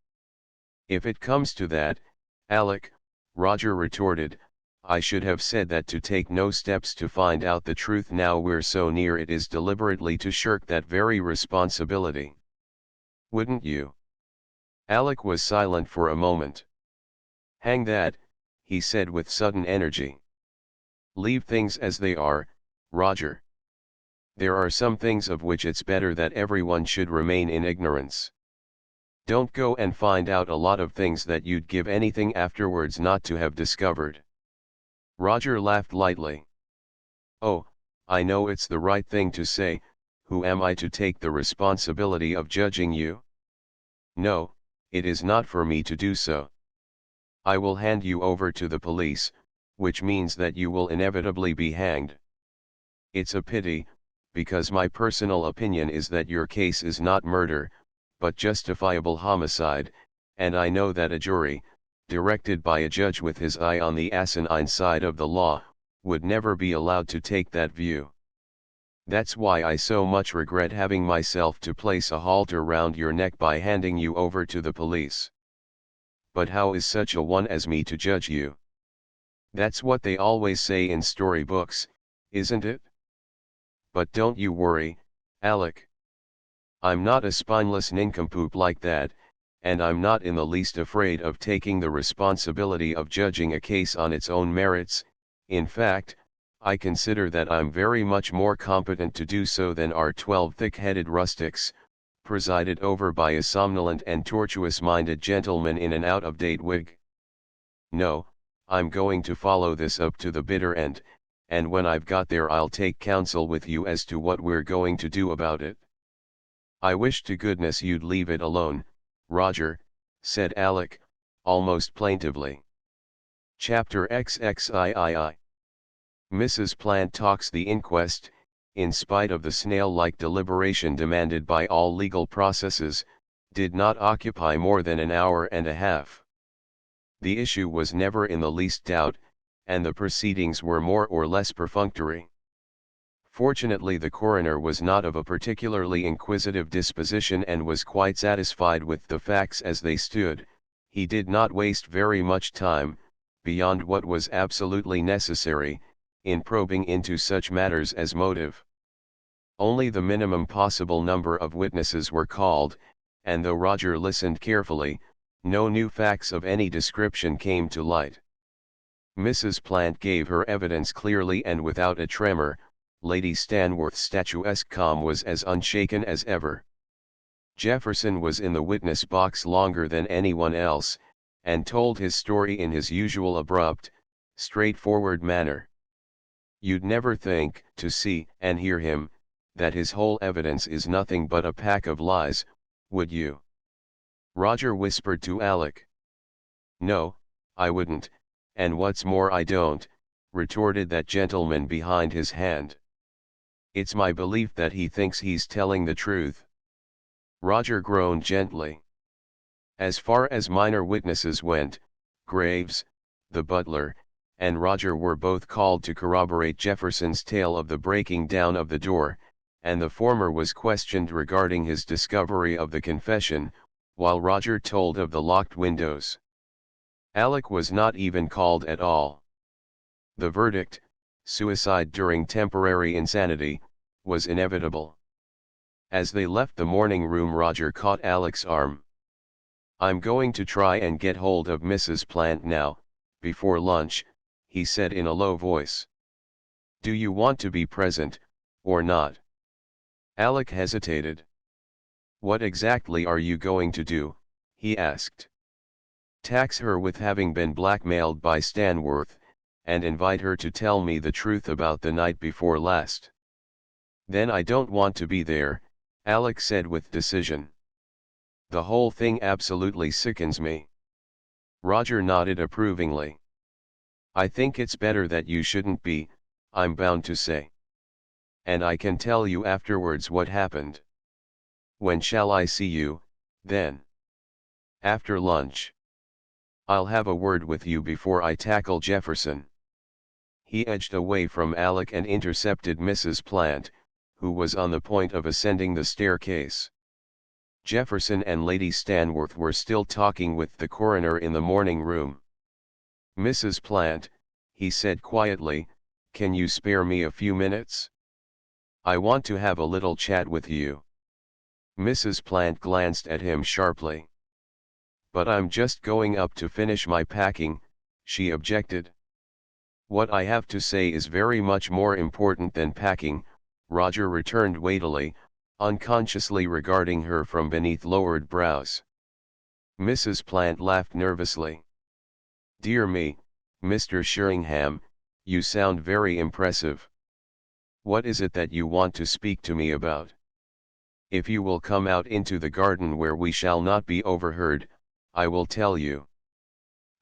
"If it comes to that, Alec," Roger retorted, "I should have said that to take no steps to find out the truth now we're so near it is deliberately to shirk that very responsibility. Wouldn't you?" Alec was silent for a moment. "Hang that," he said with sudden energy. "Leave things as they are, Roger. There are some things of which it's better that everyone should remain in ignorance. Don't go and find out a lot of things that you'd give anything afterwards not to have discovered." Roger laughed lightly. "Oh, I know it's the right thing to say, who am I to take the responsibility of judging you? No, it is not for me to do so. I will hand you over to the police, which means that you will inevitably be hanged. It's a pity, because my personal opinion is that your case is not murder, but justifiable homicide, and I know that a jury, directed by a judge with his eye on the asinine side of the law, would never be allowed to take that view. That's why I so much regret having myself to place a halter round your neck by handing you over to the police. But how is such a one as me to judge you? That's what they always say in storybooks, isn't it? But don't you worry, Alec. I'm not a spineless nincompoop like that, and I'm not in the least afraid of taking the responsibility of judging a case on its own merits. In fact, I consider that I'm very much more competent to do so than are 12 thick-headed rustics, presided over by a somnolent and tortuous-minded gentleman in an out-of-date wig. No, I'm going to follow this up to the bitter end, and when I've got there I'll take counsel with you as to what we're going to do about it." "I wish to goodness you'd leave it alone, Roger," said Alec, almost plaintively. Chapter XXIII. Mrs. Plant talks. The inquest, in spite of the snail-like deliberation demanded by all legal processes, did not occupy more than an hour and a half. The issue was never in the least doubt, and the proceedings were more or less perfunctory. Fortunately, the coroner was not of a particularly inquisitive disposition and was quite satisfied with the facts as they stood. He did not waste very much time, beyond what was absolutely necessary, in probing into such matters as motive. Only the minimum possible number of witnesses were called, and though Roger listened carefully, no new facts of any description came to light. Mrs. Plant gave her evidence clearly and without a tremor. Lady Stanworth's statuesque calm was as unshaken as ever. Jefferson was in the witness box longer than anyone else, and told his story in his usual abrupt, straightforward manner. You'd never think, to see and hear him, that his whole evidence is nothing but a pack of lies, would you? Roger whispered to Alec. No, I wouldn't, and what's more I don't, retorted that gentleman behind his hand. It's my belief that he thinks he's telling the truth. Roger groaned gently. As far as minor witnesses went, Graves, the butler, and Roger were both called to corroborate Jefferson's tale of the breaking down of the door, and the former was questioned regarding his discovery of the confession, while Roger told of the locked windows. Alec was not even called at all. The verdict, suicide during temporary insanity, was inevitable. As they left the morning room, Roger caught Alec's arm. "I'm going to try and get hold of Mrs. Plant now, before lunch," he said in a low voice. "Do you want to be present, or not?" Alec hesitated. "What exactly are you going to do?" he asked. "Tax her with having been blackmailed by Stanworth, and invite her to tell me the truth about the night before last." "Then I don't want to be there," Alec said with decision. "The whole thing absolutely sickens me." Roger nodded approvingly. "I think it's better that you shouldn't be, I'm bound to say. And I can tell you afterwards what happened." "When shall I see you, then?" "After lunch. I'll have a word with you before I tackle Jefferson." He edged away from Alec and intercepted Mrs. Plant, who was on the point of ascending the staircase. Jefferson and Lady Stanworth were still talking with the coroner in the morning room. "Mrs. Plant," he said quietly, "can you spare me a few minutes? I want to have a little chat with you." Mrs. Plant glanced at him sharply. "But I'm just going up to finish my packing," she objected. "What I have to say is very much more important than packing," Roger returned weightily, unconsciously regarding her from beneath lowered brows. Mrs. Plant laughed nervously. "Dear me, Mr. Sheringham, you sound very impressive. What is it that you want to speak to me about? If you will come out into the garden where we shall not be overheard, I will tell you."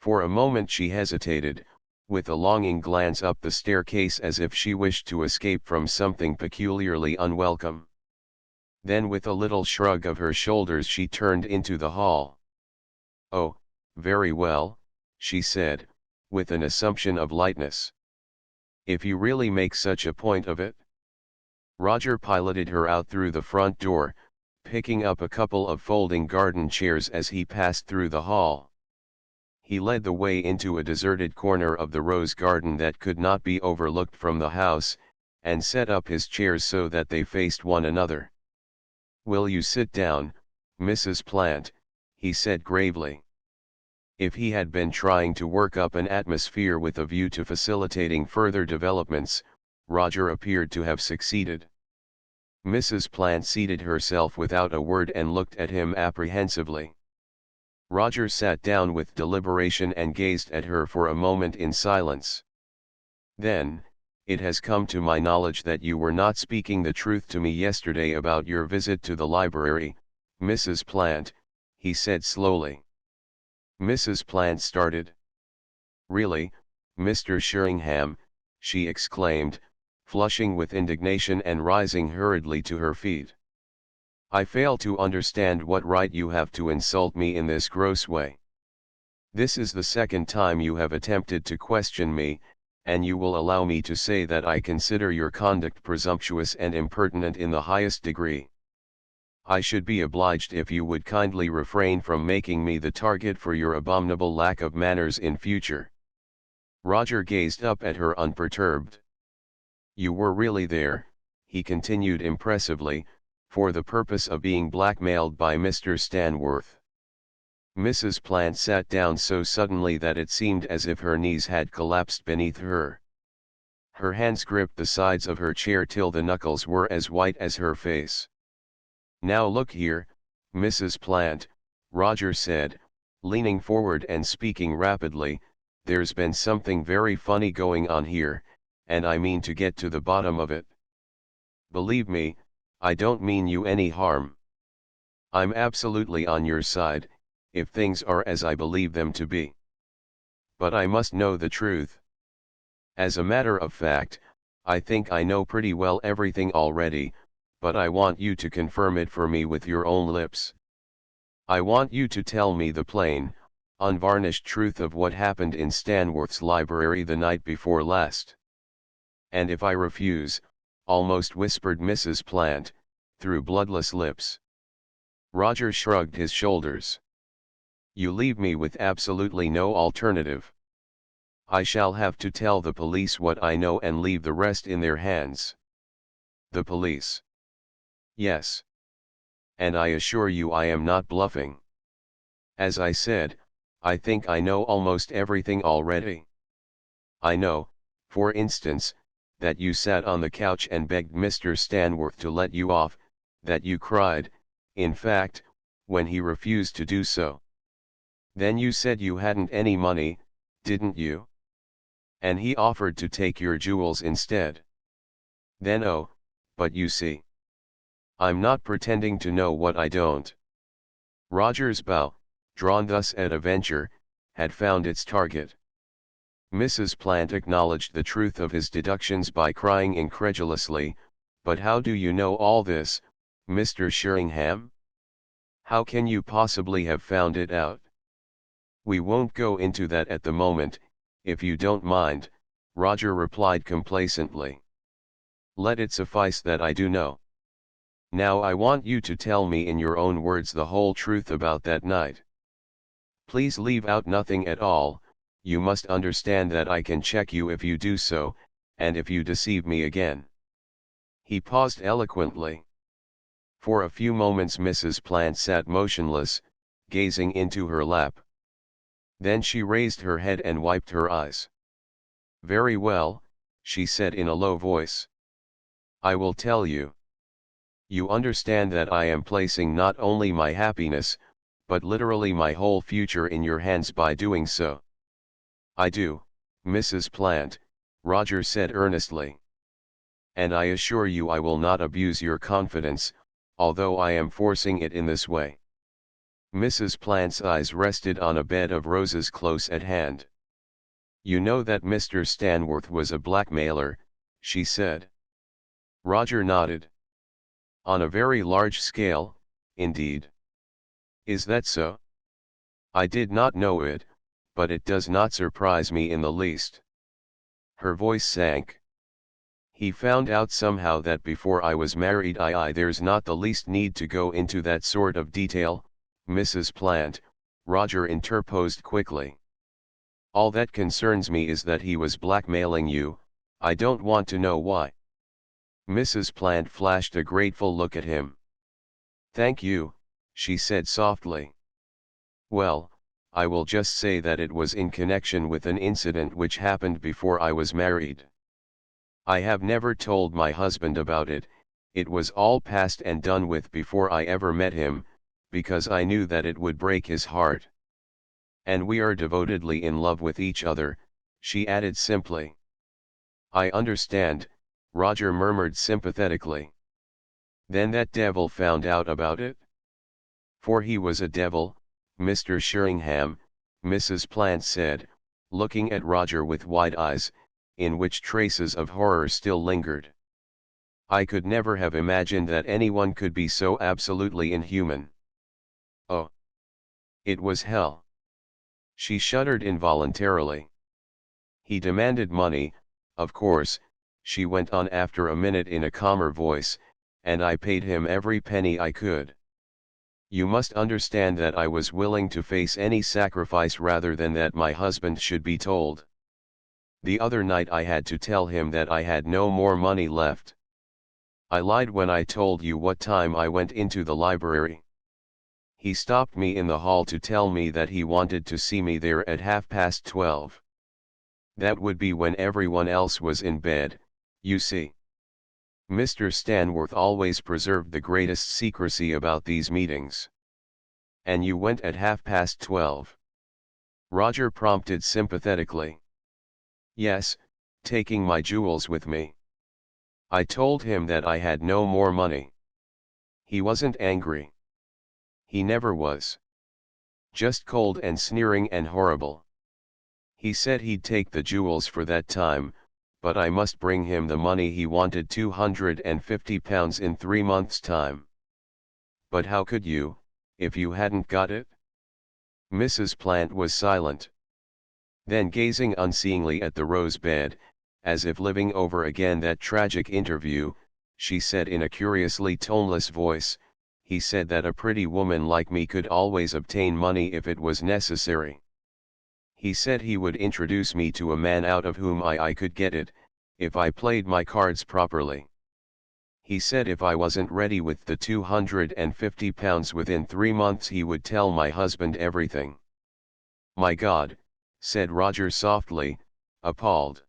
For a moment she hesitated, with a longing glance up the staircase as if she wished to escape from something peculiarly unwelcome. Then with a little shrug of her shoulders she turned into the hall. "Oh, very well," she said, with an assumption of lightness. "If you really make such a point of it." Roger piloted her out through the front door, picking up a couple of folding garden chairs as he passed through the hall. He led the way into a deserted corner of the rose garden that could not be overlooked from the house, and set up his chairs so that they faced one another. "Will you sit down, Mrs. Plant?" he said gravely. If he had been trying to work up an atmosphere with a view to facilitating further developments, Roger appeared to have succeeded. Mrs. Plant seated herself without a word and looked at him apprehensively. Roger sat down with deliberation and gazed at her for a moment in silence. Then, it has come to my knowledge that you were not speaking the truth to me yesterday about your visit to the library, Mrs. Plant, he said slowly. Mrs. Plant started. Really, Mr. Sheringham, she exclaimed, flushing with indignation and rising hurriedly to her feet. I fail to understand what right you have to insult me in this gross way. This is the second time you have attempted to question me, and you will allow me to say that I consider your conduct presumptuous and impertinent in the highest degree. I should be obliged if you would kindly refrain from making me the target for your abominable lack of manners in future. Roger gazed up at her unperturbed. You were really there, he continued impressively, for the purpose of being blackmailed by Mr. Stanworth. Mrs. Plant sat down so suddenly that it seemed as if her knees had collapsed beneath her. Her hands gripped the sides of her chair till the knuckles were as white as her face. Now look here, Mrs. Plant, Roger said, leaning forward and speaking rapidly, there's been something very funny going on here, and I mean to get to the bottom of it. Believe me, I don't mean you any harm. I'm absolutely on your side, if things are as I believe them to be. But I must know the truth. As a matter of fact, I think I know pretty well everything already, but I want you to confirm it for me with your own lips. I want you to tell me the plain, unvarnished truth of what happened in Stanworth's library the night before last. And if I refuse, almost whispered Mrs. Plant, through bloodless lips. Roger shrugged his shoulders. You leave me with absolutely no alternative. I shall have to tell the police what I know and leave the rest in their hands. The police? Yes. And I assure you I am not bluffing. As I said, I think I know almost everything already. I know, for instance, that you sat on the couch and begged Mr. Stanworth to let you off, that you cried, in fact, when he refused to do so. Then you said you hadn't any money, didn't you? And he offered to take your jewels instead. Then oh, but you see. I'm not pretending to know what I don't. Roger's bow, drawn thus at a venture, had found its target. Mrs. Plant acknowledged the truth of his deductions by crying incredulously, but how do you know all this, Mr. Sheringham? How can you possibly have found it out? We won't go into that at the moment, if you don't mind, Roger replied complacently. Let it suffice that I do know. Now I want you to tell me in your own words the whole truth about that night. Please leave out nothing at all. You must understand that I can check you if you do so, and if you deceive me again. He paused eloquently. For a few moments Mrs. Plant sat motionless, gazing into her lap. Then she raised her head and wiped her eyes. Very well, she said in a low voice. I will tell you. You understand that I am placing not only my happiness, but literally my whole future in your hands by doing so. I do, Mrs. Plant, Roger said earnestly. And I assure you I will not abuse your confidence, although I am forcing it in this way. Mrs. Plant's eyes rested on a bed of roses close at hand. You know that Mr. Stanworth was a blackmailer, she said. Roger nodded. On a very large scale, indeed. Is that so? I did not know it, but it does not surprise me in the least. Her voice sank. He found out somehow that before I was married. There's not the least need to go into that sort of detail, Mrs. Plant, Roger interposed quickly. All that concerns me is that he was blackmailing you. I don't want to know why. Mrs. Plant flashed a grateful look at him. Thank you, she said softly. Well, I will just say that it was in connection with an incident which happened before I was married. I have never told my husband about it. It was all past and done with before I ever met him, because I knew that it would break his heart. And we are devotedly in love with each other, she added simply. I understand, Roger murmured sympathetically. Then that devil found out about it? For he was a devil, Mr. Sheringham, Mrs. Plant said, looking at Roger with wide eyes, in which traces of horror still lingered. I could never have imagined that anyone could be so absolutely inhuman. Oh! It was hell. She shuddered involuntarily. He demanded money, of course, she went on after a minute in a calmer voice, and I paid him every penny I could. You must understand that I was willing to face any sacrifice rather than that my husband should be told. The other night I had to tell him that I had no more money left. I lied when I told you what time I went into the library. He stopped me in the hall to tell me that he wanted to see me there at 12:30. That would be when everyone else was in bed, you see. Mr. Stanworth always preserved the greatest secrecy about these meetings. And you went at 12:30. Roger prompted sympathetically. Yes, taking my jewels with me. I told him that I had no more money. He wasn't angry. He never was. Just cold and sneering and horrible. He said he'd take the jewels for that time, but I must bring him the money he wanted, £250 in 3 months' time. But how could you, if you hadn't got it? Mrs. Plant was silent. Then gazing unseeingly at the rose bed, as if living over again that tragic interview, she said in a curiously toneless voice, he said that a pretty woman like me could always obtain money if it was necessary. He said he would introduce me to a man out of whom I could get it, if I played my cards properly. He said if I wasn't ready with the £250 within 3 months he would tell my husband everything. My God, said Roger softly, appalled.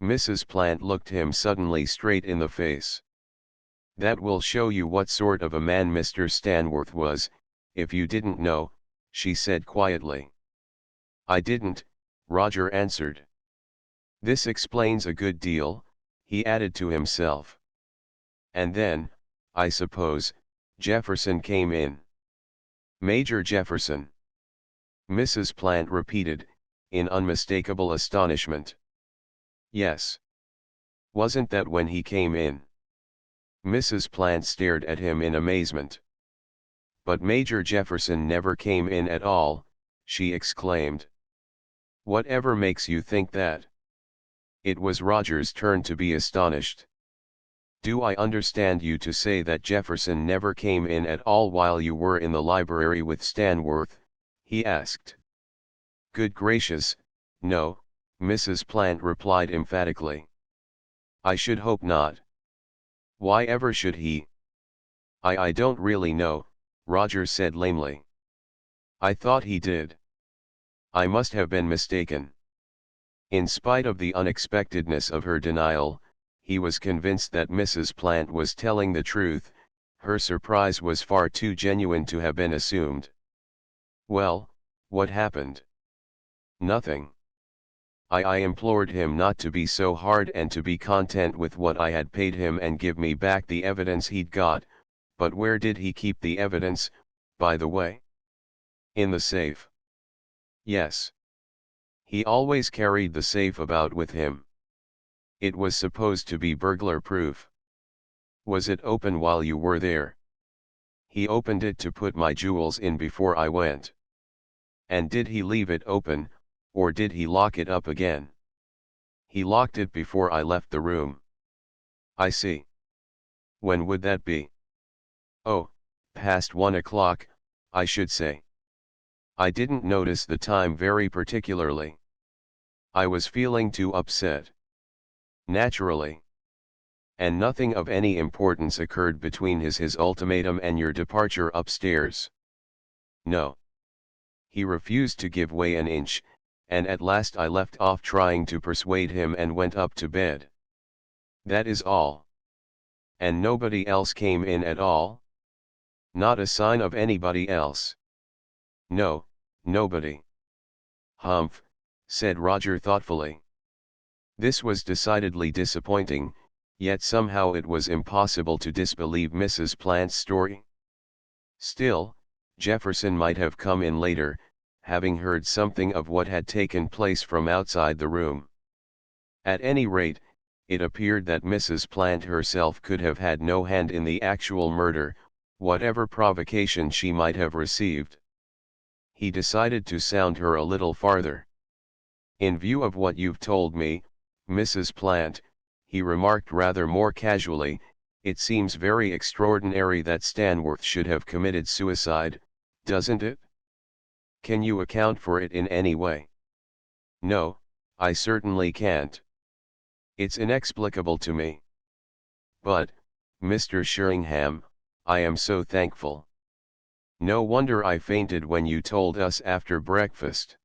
Mrs. Plant looked him suddenly straight in the face. That will show you what sort of a man Mr. Stanworth was, if you didn't know, she said quietly. I didn't, Roger answered. This explains a good deal, he added to himself. And then, I suppose, Jefferson came in. Major Jefferson. Mrs. Plant repeated, in unmistakable astonishment. Yes. Wasn't that when he came in? Mrs. Plant stared at him in amazement. But Major Jefferson never came in at all, she exclaimed. Whatever makes you think that? It was Roger's turn to be astonished. Do I understand you to say that Jefferson never came in at all while you were in the library with Stanworth? He asked. Good gracious, no, Mrs. Plant replied emphatically. I should hope not. Why ever should he? I don't really know, Roger said lamely. I thought he did. I must have been mistaken. In spite of the unexpectedness of her denial, he was convinced that Mrs. Plant was telling the truth. Her surprise was far too genuine to have been assumed. Well, what happened? Nothing. I implored him not to be so hard and to be content with what I had paid him and give me back the evidence he'd got, but where did he keep the evidence, by the way? In the safe. Yes. He always carried the safe about with him. It was supposed to be burglar-proof. Was it open while you were there? He opened it to put my jewels in before I went. And did he leave it open, or did he lock it up again? He locked it before I left the room. I see. When would that be? Oh, past 1 o'clock, I should say. I didn't notice the time very particularly. I was feeling too upset. Naturally. And nothing of any importance occurred between his ultimatum and your departure upstairs. No. He refused to give way an inch, and at last I left off trying to persuade him and went up to bed. That is all. And nobody else came in at all? Not a sign of anybody else. No, nobody. Humph, said Roger thoughtfully. This was decidedly disappointing, yet somehow it was impossible to disbelieve Mrs. Plant's story. Still, Jefferson might have come in later, having heard something of what had taken place from outside the room. At any rate, it appeared that Mrs. Plant herself could have had no hand in the actual murder, whatever provocation she might have received. He decided to sound her a little farther. In view of what you've told me, Mrs. Plant, he remarked rather more casually, it seems very extraordinary that Stanworth should have committed suicide, doesn't it? Can you account for it in any way? No, I certainly can't. It's inexplicable to me. But, Mr. Sheringham, I am so thankful. No wonder I fainted when you told us after breakfast.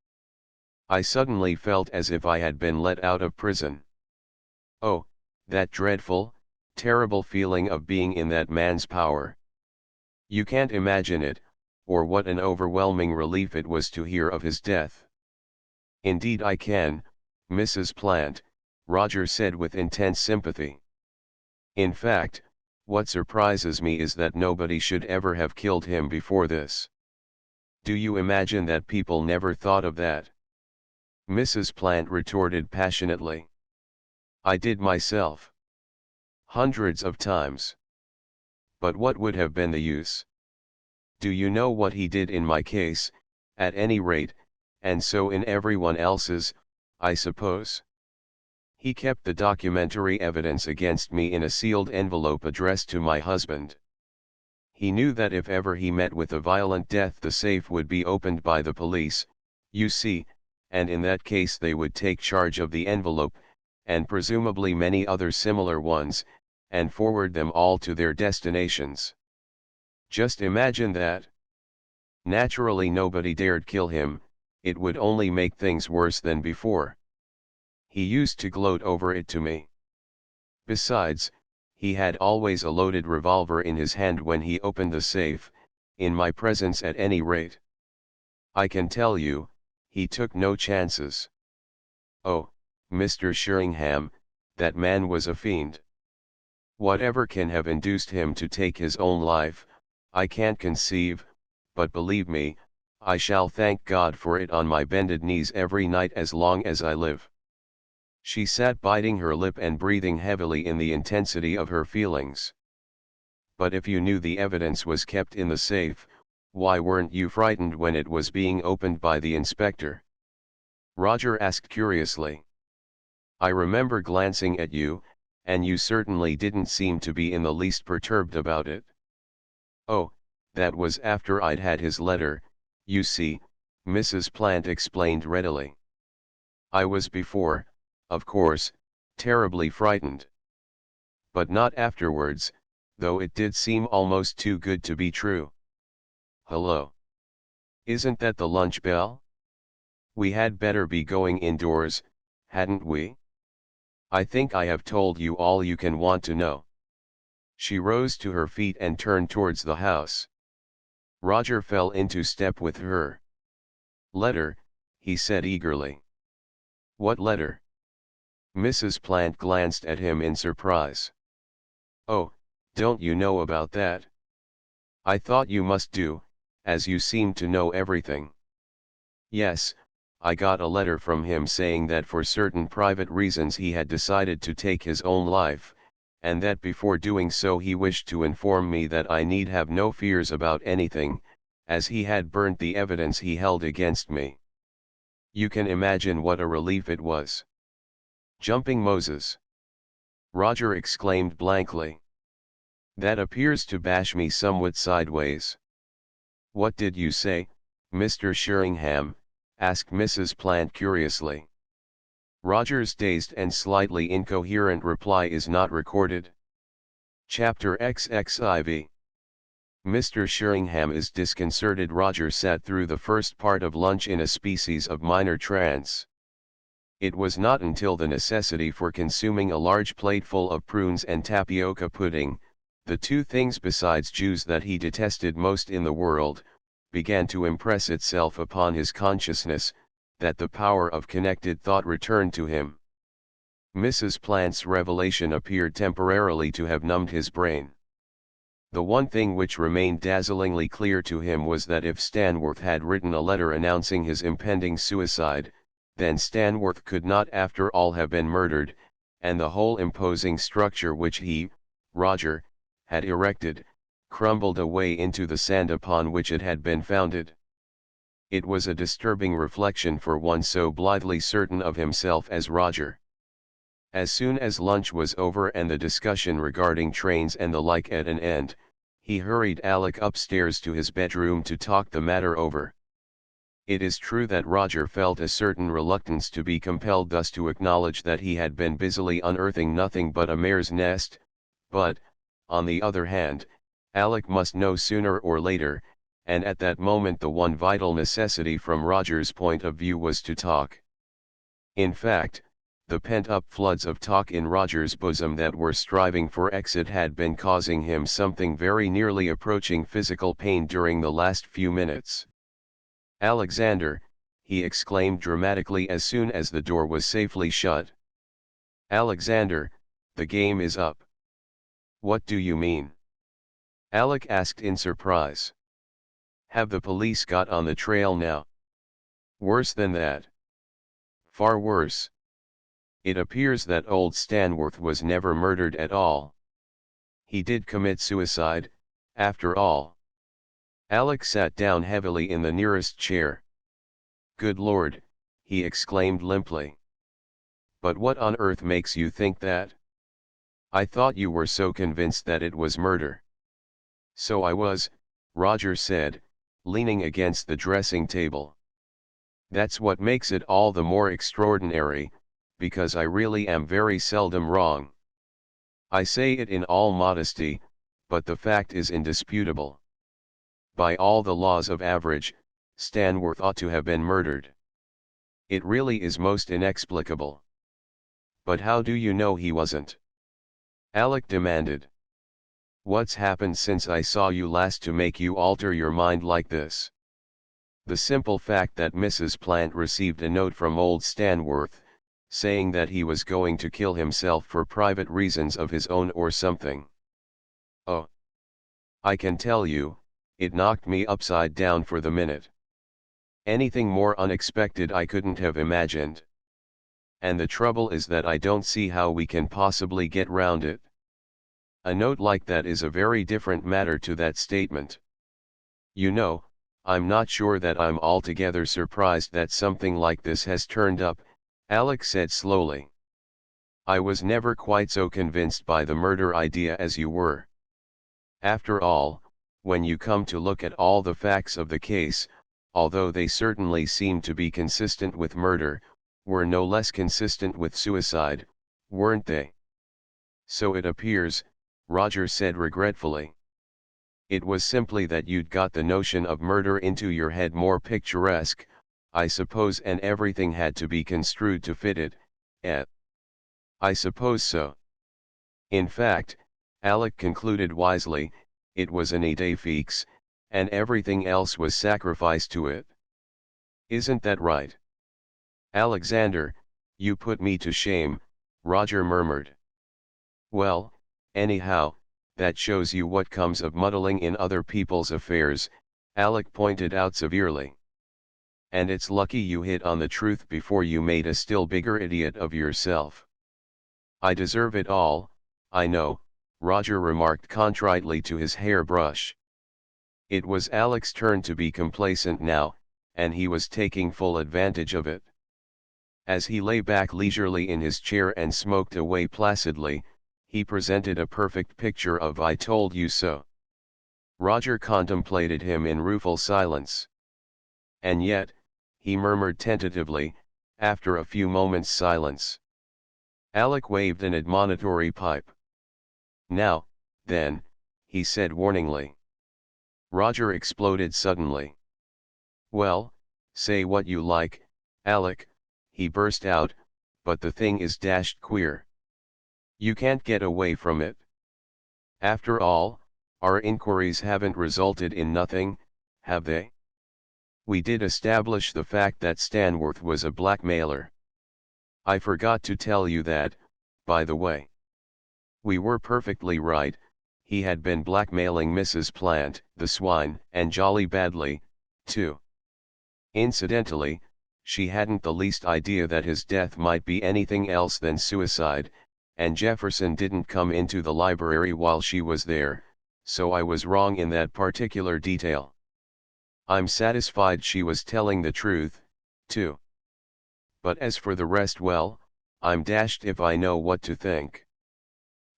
I suddenly felt as if I had been let out of prison. Oh, that dreadful, terrible feeling of being in that man's power. You can't imagine it, or what an overwhelming relief it was to hear of his death. Indeed I can, Mrs. Plant, Roger said with intense sympathy. In fact, what surprises me is that nobody should ever have killed him before this. Do you imagine that people never thought of that? Mrs. Plant retorted passionately. I did myself. Hundreds of times. But what would have been the use? Do you know what he did in my case, at any rate, and so in everyone else's, I suppose? He kept the documentary evidence against me in a sealed envelope addressed to my husband. He knew that if ever he met with a violent death the safe would be opened by the police, you see, and in that case they would take charge of the envelope, and presumably many other similar ones, and forward them all to their destinations. Just imagine that. Naturally nobody dared kill him, it would only make things worse than before. He used to gloat over it to me. Besides, he had always a loaded revolver in his hand when he opened the safe, in my presence at any rate. I can tell you, he took no chances. Oh, Mr. Sheringham, that man was a fiend. Whatever can have induced him to take his own life, I can't conceive, but believe me, I shall thank God for it on my bended knees every night as long as I live. She sat biting her lip and breathing heavily in the intensity of her feelings. But if you knew the evidence was kept in the safe, why weren't you frightened when it was being opened by the inspector? Roger asked curiously. I remember glancing at you, and you certainly didn't seem to be in the least perturbed about it. Oh, that was after I'd had his letter, you see, Mrs. Plant explained readily. I was before, of course, terribly frightened. But not afterwards, though it did seem almost too good to be true. Hello. Isn't that the lunch bell? We had better be going indoors, hadn't we? I think I have told you all you can want to know. She rose to her feet and turned towards the house. Roger fell into step with her. Letter, he said eagerly. What letter? Mrs. Plant glanced at him in surprise. Oh, don't you know about that? I thought you must do, as you seem to know everything. Yes, I got a letter from him saying that for certain private reasons he had decided to take his own life, and that before doing so he wished to inform me that I need have no fears about anything, as he had burnt the evidence he held against me. You can imagine what a relief it was. Jumping Moses! Roger exclaimed blankly. That appears to bash me somewhat sideways. What did you say, Mr. Sheringham? Asked Mrs. Plant curiously. Roger's dazed and slightly incoherent reply is not recorded. Chapter XXIV. Mr. Sheringham is disconcerted. Roger sat through the first part of lunch in a species of minor trance. It was not until the necessity for consuming a large plateful of prunes and tapioca pudding, the two things besides Jews that he detested most in the world, began to impress itself upon his consciousness, that the power of connected thought returned to him. Mrs. Plant's revelation appeared temporarily to have numbed his brain. The one thing which remained dazzlingly clear to him was that if Stanworth had written a letter announcing his impending suicide, then Stanworth could not after all have been murdered, and the whole imposing structure which he, Roger, had erected, crumbled away into the sand upon which it had been founded. It was a disturbing reflection for one so blithely certain of himself as Roger. As soon as lunch was over and the discussion regarding trains and the like at an end, he hurried Alec upstairs to his bedroom to talk the matter over. It is true that Roger felt a certain reluctance to be compelled thus to acknowledge that he had been busily unearthing nothing but a mare's nest, but, on the other hand, Alec must know sooner or later, and at that moment the one vital necessity from Roger's point of view was to talk. In fact, the pent-up floods of talk in Roger's bosom that were striving for exit had been causing him something very nearly approaching physical pain during the last few minutes. "Alexander," he exclaimed dramatically as soon as the door was safely shut. "Alexander, the game is up." "What do you mean?" Alec asked in surprise. "Have the police got on the trail now?" "Worse than that." "Far worse. It appears that old Stanworth was never murdered at all. He did commit suicide, after all." Alec sat down heavily in the nearest chair. "Good Lord," he exclaimed limply. "But what on earth makes you think that? I thought you were so convinced that it was murder." "So I was," Roger said, leaning against the dressing table. "That's what makes it all the more extraordinary, because I really am very seldom wrong. I say it in all modesty, but the fact is indisputable. By all the laws of average, Stanworth ought to have been murdered. It really is most inexplicable." "But how do you know he wasn't?" Alec demanded. "What's happened since I saw you last to make you alter your mind like this?" "The simple fact that Mrs. Plant received a note from old Stanworth, saying that he was going to kill himself for private reasons of his own or something." "Oh. I can tell you, it knocked me upside down for the minute. Anything more unexpected I couldn't have imagined. And the trouble is that I don't see how we can possibly get round it. A note like that is a very different matter to that statement. You know, I'm not sure that I'm altogether surprised that something like this has turned up," Alec said slowly. "I was never quite so convinced by the murder idea as you were. After all, when you come to look at all the facts of the case, although they certainly seem to be consistent with murder, were no less consistent with suicide, weren't they?" "So it appears," Roger said regretfully. "It was simply that you'd got the notion of murder into your head more picturesque, I suppose, and everything had to be construed to fit it, eh?" "I suppose so. In fact," Alec concluded wisely, "it was an idée fixe, and everything else was sacrificed to it." "Isn't that right?" "Alexander, you put me to shame," Roger murmured. "Well, anyhow, that shows you what comes of muddling in other people's affairs," Alec pointed out severely. "And it's lucky you hit on the truth before you made a still bigger idiot of yourself." "I deserve it all, I know," Roger remarked contritely to his hairbrush. It was Alec's turn to be complacent now, and he was taking full advantage of it. As he lay back leisurely in his chair and smoked away placidly, he presented a perfect picture of "I told you so." Roger contemplated him in rueful silence. "And yet," he murmured tentatively, after a few moments' silence. Alec waved an admonitory pipe. "Now, then," he said warningly. Roger exploded suddenly. "Well, say what you like, Alec," he burst out, "but the thing is dashed queer. You can't get away from it. After all, our inquiries haven't resulted in nothing, have they?" We did establish the fact that Stanworth was a blackmailer. I forgot to tell you that, by the way. We were perfectly right, he had been blackmailing Mrs. Plant, the swine, and jolly badly, too. Incidentally, she hadn't the least idea that his death might be anything else than suicide, and Jefferson didn't come into the library while she was there, so I was wrong in that particular detail. I'm satisfied she was telling the truth, too. But as for the rest, well, I'm dashed if I know what to think.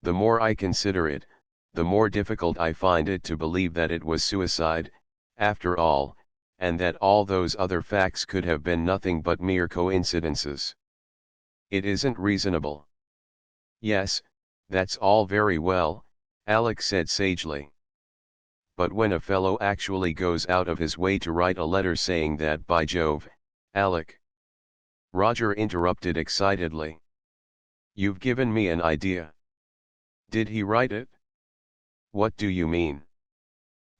The more I consider it, the more difficult I find it to believe that it was suicide, after all, and that all those other facts could have been nothing but mere coincidences. It isn't reasonable. Yes, that's all very well, Alec said sagely. But when a fellow actually goes out of his way to write a letter saying that, by Jove, Alec. Roger interrupted excitedly. You've given me an idea. Did he write it? What do you mean?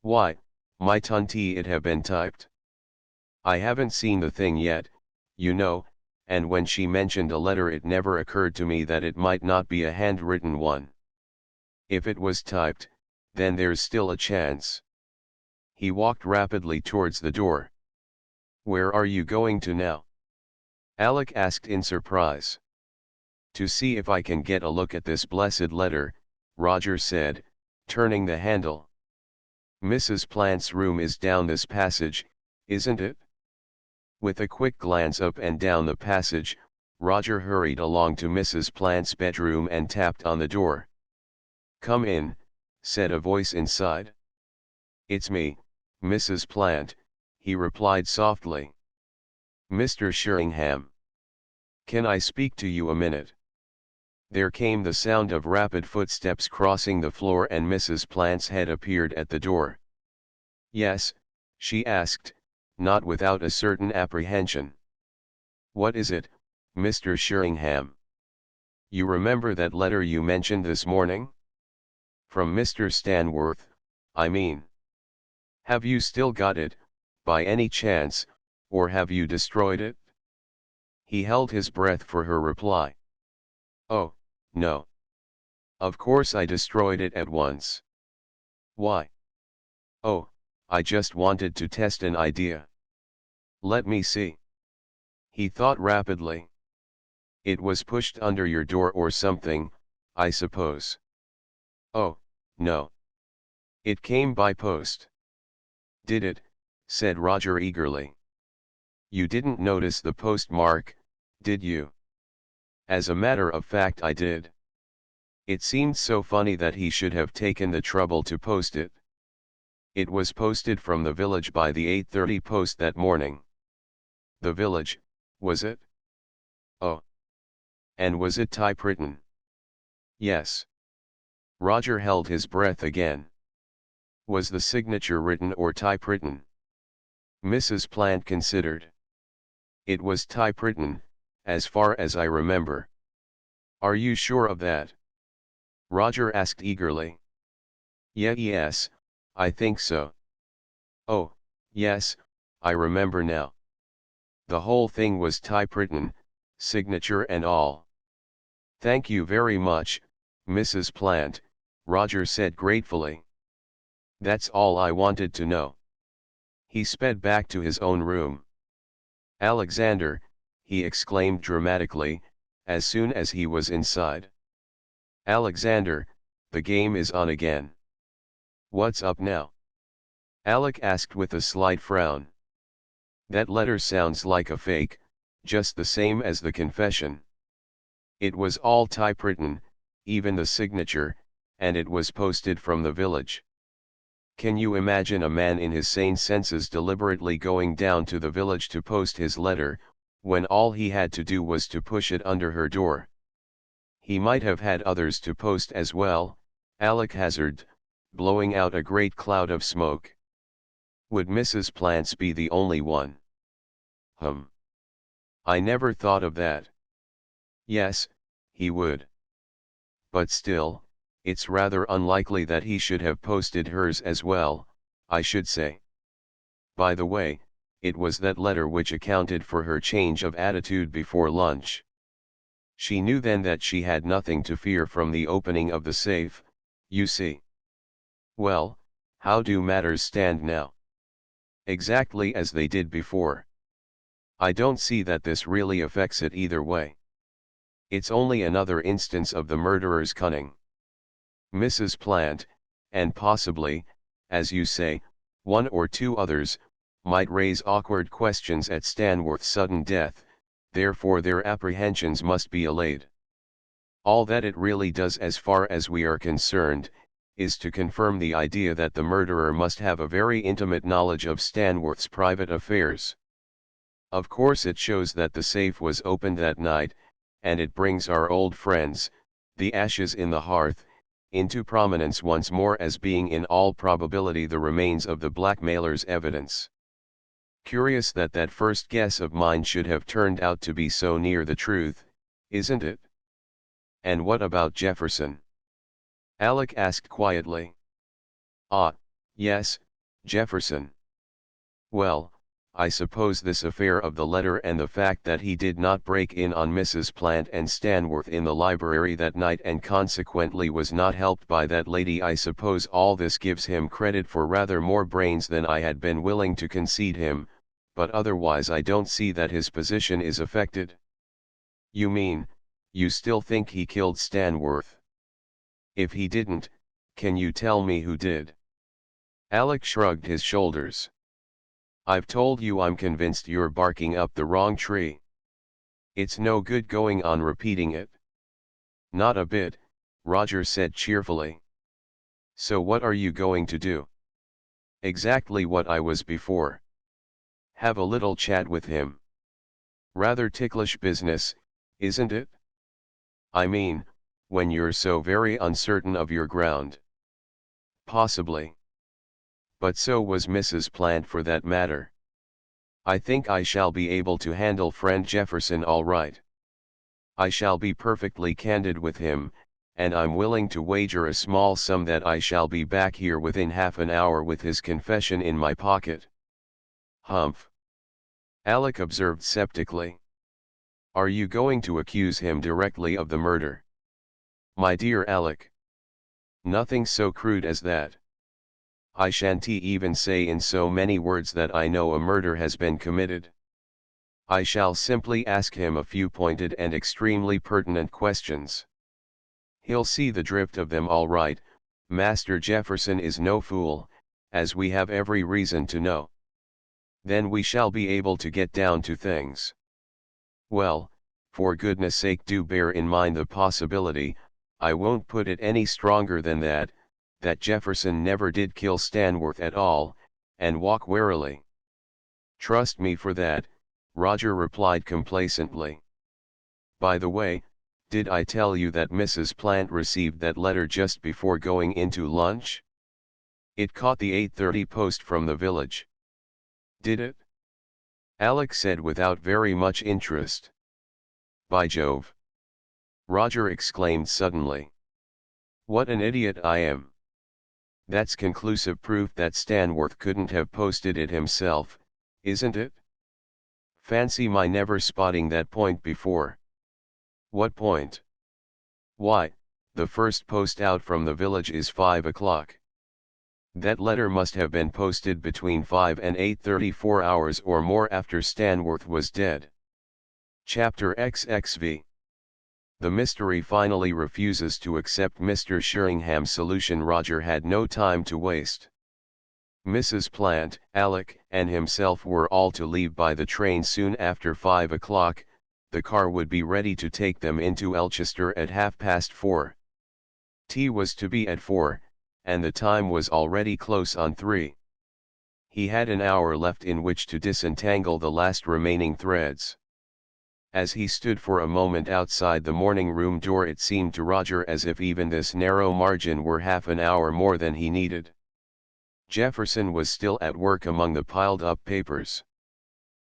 Why, my tunty, it have been typed. I haven't seen the thing yet, you know, and when she mentioned a letter it never occurred to me that it might not be a handwritten one. If it was typed, then there's still a chance. He walked rapidly towards the door. Where are you going to now? Alec asked in surprise. To see if I can get a look at this blessed letter, Roger said, turning the handle. Mrs. Plant's room is down this passage, isn't it? With a quick glance up and down the passage, Roger hurried along to Mrs. Plant's bedroom and tapped on the door. Come in, said a voice inside. It's me, Mrs. Plant, he replied softly. Mr. Sheringham. Can I speak to you a minute? There came the sound of rapid footsteps crossing the floor and Mrs. Plant's head appeared at the door. Yes, she asked, not without a certain apprehension. What is it, Mr. Sheringham? You remember that letter you mentioned this morning? From Mr. Stanworth, I mean. Have you still got it, by any chance, or have you destroyed it? He held his breath for her reply. Oh, no. Of course I destroyed it at once. Why? Oh, I just wanted to test an idea. Let me see. He thought rapidly. It was pushed under your door or something, I suppose. Oh, no. It came by post. Did it? Said Roger eagerly. You didn't notice the postmark, did you? As a matter of fact I did. It seemed so funny that he should have taken the trouble to post it. It was posted from the village by the 8:30 post that morning. The village, was it? Oh. And was it typewritten? Yes. Roger held his breath again. Was the signature written or typewritten? Mrs. Plant considered. It was typewritten, as far as I remember. Are you sure of that? Roger asked eagerly. Yes, I think so. Oh, yes, I remember now. The whole thing was typewritten, signature and all. Thank you very much, Mrs. Plant, Roger said gratefully. That's all I wanted to know. He sped back to his own room. Alexander, he exclaimed dramatically, as soon as he was inside. Alexander, the game is on again. What's up now? Alec asked with a slight frown. That letter sounds like a fake, just the same as the confession. It was all typewritten, even the signature, and it was posted from the village. Can you imagine a man in his sane senses deliberately going down to the village to post his letter, when all he had to do was to push it under her door? He might have had others to post as well, Alec hazarded, blowing out a great cloud of smoke. Would Mrs. Plants be the only one? I never thought of that. Yes, he would. But still, it's rather unlikely that he should have posted hers as well, I should say. By the way, it was that letter which accounted for her change of attitude before lunch. She knew then that she had nothing to fear from the opening of the safe, you see. Well, how do matters stand now? Exactly as they did before. I don't see that this really affects it either way. It's only another instance of the murderer's cunning. Mrs. Plant, and possibly, as you say, one or two others, might raise awkward questions at Stanworth's sudden death, therefore their apprehensions must be allayed. All that it really does as far as we are concerned, is to confirm the idea that the murderer must have a very intimate knowledge of Stanworth's private affairs. Of course it shows that the safe was opened that night, and it brings our old friends, the ashes in the hearth, into prominence once more as being in all probability the remains of the blackmailer's evidence. Curious that that first guess of mine should have turned out to be so near the truth, isn't it? And what about Jefferson? Alec asked quietly. Ah, yes, Jefferson. Well, I suppose this affair of the letter and the fact that he did not break in on Mrs. Plant and Stanworth in the library that night and consequently was not helped by that lady, I suppose all this gives him credit for rather more brains than I had been willing to concede him, but otherwise I don't see that his position is affected. You mean, you still think he killed Stanworth? If he didn't, can you tell me who did? Alec shrugged his shoulders. I've told you I'm convinced you're barking up the wrong tree. It's no good going on repeating it. Not a bit, Roger said cheerfully. So what are you going to do? Exactly what I was before. Have a little chat with him. Rather ticklish business, isn't it? I mean, when you're so very uncertain of your ground. Possibly. But so was Mrs. Plant for that matter. I think I shall be able to handle friend Jefferson all right. I shall be perfectly candid with him, and I'm willing to wager a small sum that I shall be back here within half an hour with his confession in my pocket. Humph. Alec observed sceptically. Are you going to accuse him directly of the murder? My dear Alec. Nothing so crude as that. I shan't even say in so many words that I know a murder has been committed. I shall simply ask him a few pointed and extremely pertinent questions. He'll see the drift of them all right. Master Jefferson is no fool, as we have every reason to know. Then we shall be able to get down to things. Well, for goodness sake do bear in mind the possibility, I won't put it any stronger than that Jefferson never did kill Stanworth at all, and walk warily. Trust me for that, Roger replied complacently. By the way, did I tell you that Mrs. Plant received that letter just before going into lunch? It caught the 8:30 post from the village. Did it? Alec said without very much interest. By Jove! Roger exclaimed suddenly. What an idiot I am! That's conclusive proof that Stanworth couldn't have posted it himself, isn't it? Fancy my never spotting that point before. What point? Why, the first post out from the village is 5 o'clock. That letter must have been posted between 5 and 8:30, 4 hours or more after Stanworth was dead. Chapter XXV. The mystery finally refuses to accept Mr. Sheringham's solution. Roger had no time to waste. Mrs. Plant, Alec, and himself were all to leave by the train soon after 5 o'clock, the car would be ready to take them into Elchester at 4:30. Tea was to be at 4, and the time was already close on 3. He had an hour left in which to disentangle the last remaining threads. As he stood for a moment outside the morning room door, it seemed to Roger as if even this narrow margin were half an hour more than he needed. Jefferson was still at work among the piled-up papers.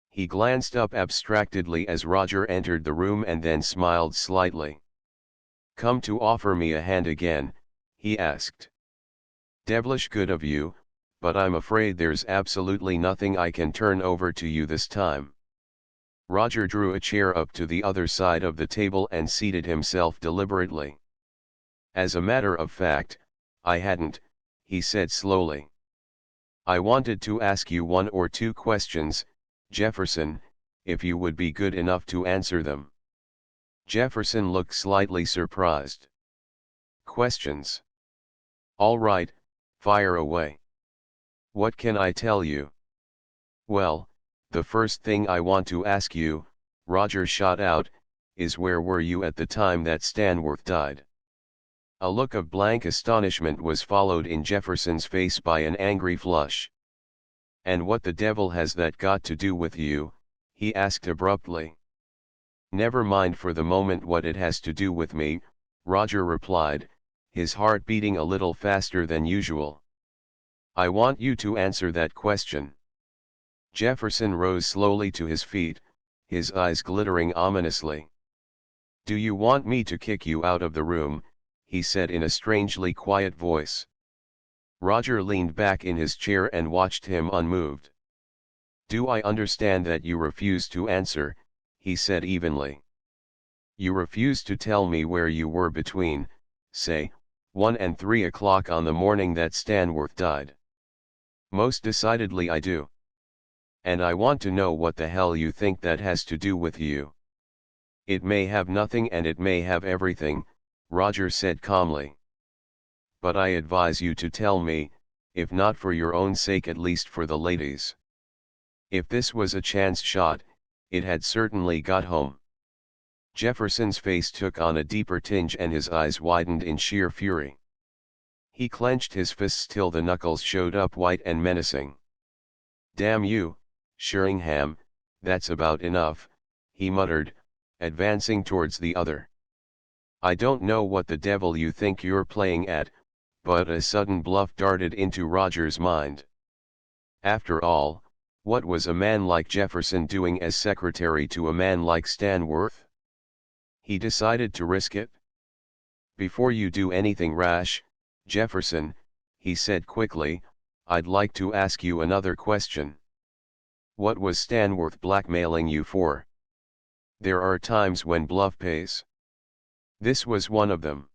He glanced up abstractedly as Roger entered the room and then smiled slightly. "Come to offer me a hand again?" he asked. "Devilish good of you, but I'm afraid there's absolutely nothing I can turn over to you this time. Roger drew a chair up to the other side of the table and seated himself deliberately. As a matter of fact, I hadn't, he said slowly. I wanted to ask you one or two questions, Jefferson, if you would be good enough to answer them. Jefferson looked slightly surprised. Questions? All right, fire away. What can I tell you? Well, the first thing I want to ask you, Roger shot out, is where were you at the time that Stanworth died? A look of blank astonishment was followed in Jefferson's face by an angry flush. And what the devil has that got to do with you? He asked abruptly. Never mind for the moment what it has to do with me, Roger replied, his heart beating a little faster than usual. I want you to answer that question. Jefferson rose slowly to his feet, his eyes glittering ominously. Do you want me to kick you out of the room? He said in a strangely quiet voice. Roger leaned back in his chair and watched him unmoved. Do I understand that you refuse to answer? He said evenly. You refuse to tell me where you were between, say, 1 and 3 o'clock on the morning that Stanworth died. Most decidedly I do. And I want to know what the hell you think that has to do with you. It may have nothing and it may have everything, Roger said calmly. But I advise you to tell me, if not for your own sake at least for the ladies. If this was a chance shot, it had certainly got home. Jefferson's face took on a deeper tinge and his eyes widened in sheer fury. He clenched his fists till the knuckles showed up white and menacing. Damn you, Sheringham, that's about enough, he muttered, advancing towards the other. I don't know what the devil you think you're playing at, but a sudden bluff darted into Roger's mind. After all, what was a man like Jefferson doing as secretary to a man like Stanworth? He decided to risk it. Before you do anything rash, Jefferson, he said quickly, I'd like to ask you another question. What was Stanworth blackmailing you for? There are times when bluff pays. This was one of them.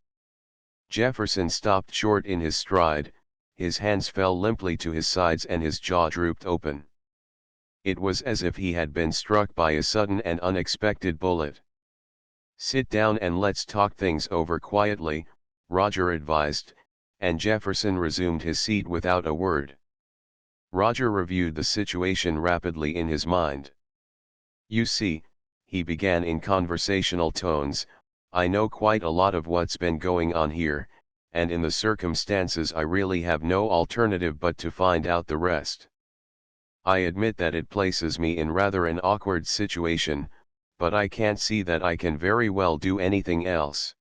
Jefferson stopped short in his stride, his hands fell limply to his sides and his jaw drooped open. It was as if he had been struck by a sudden and unexpected bullet. Sit down and let's talk things over quietly, Roger advised, and Jefferson resumed his seat without a word. Roger reviewed the situation rapidly in his mind. You see, he began in conversational tones, I know quite a lot of what's been going on here, and in the circumstances I really have no alternative but to find out the rest. I admit that it places me in rather an awkward situation, but I can't see that I can very well do anything else.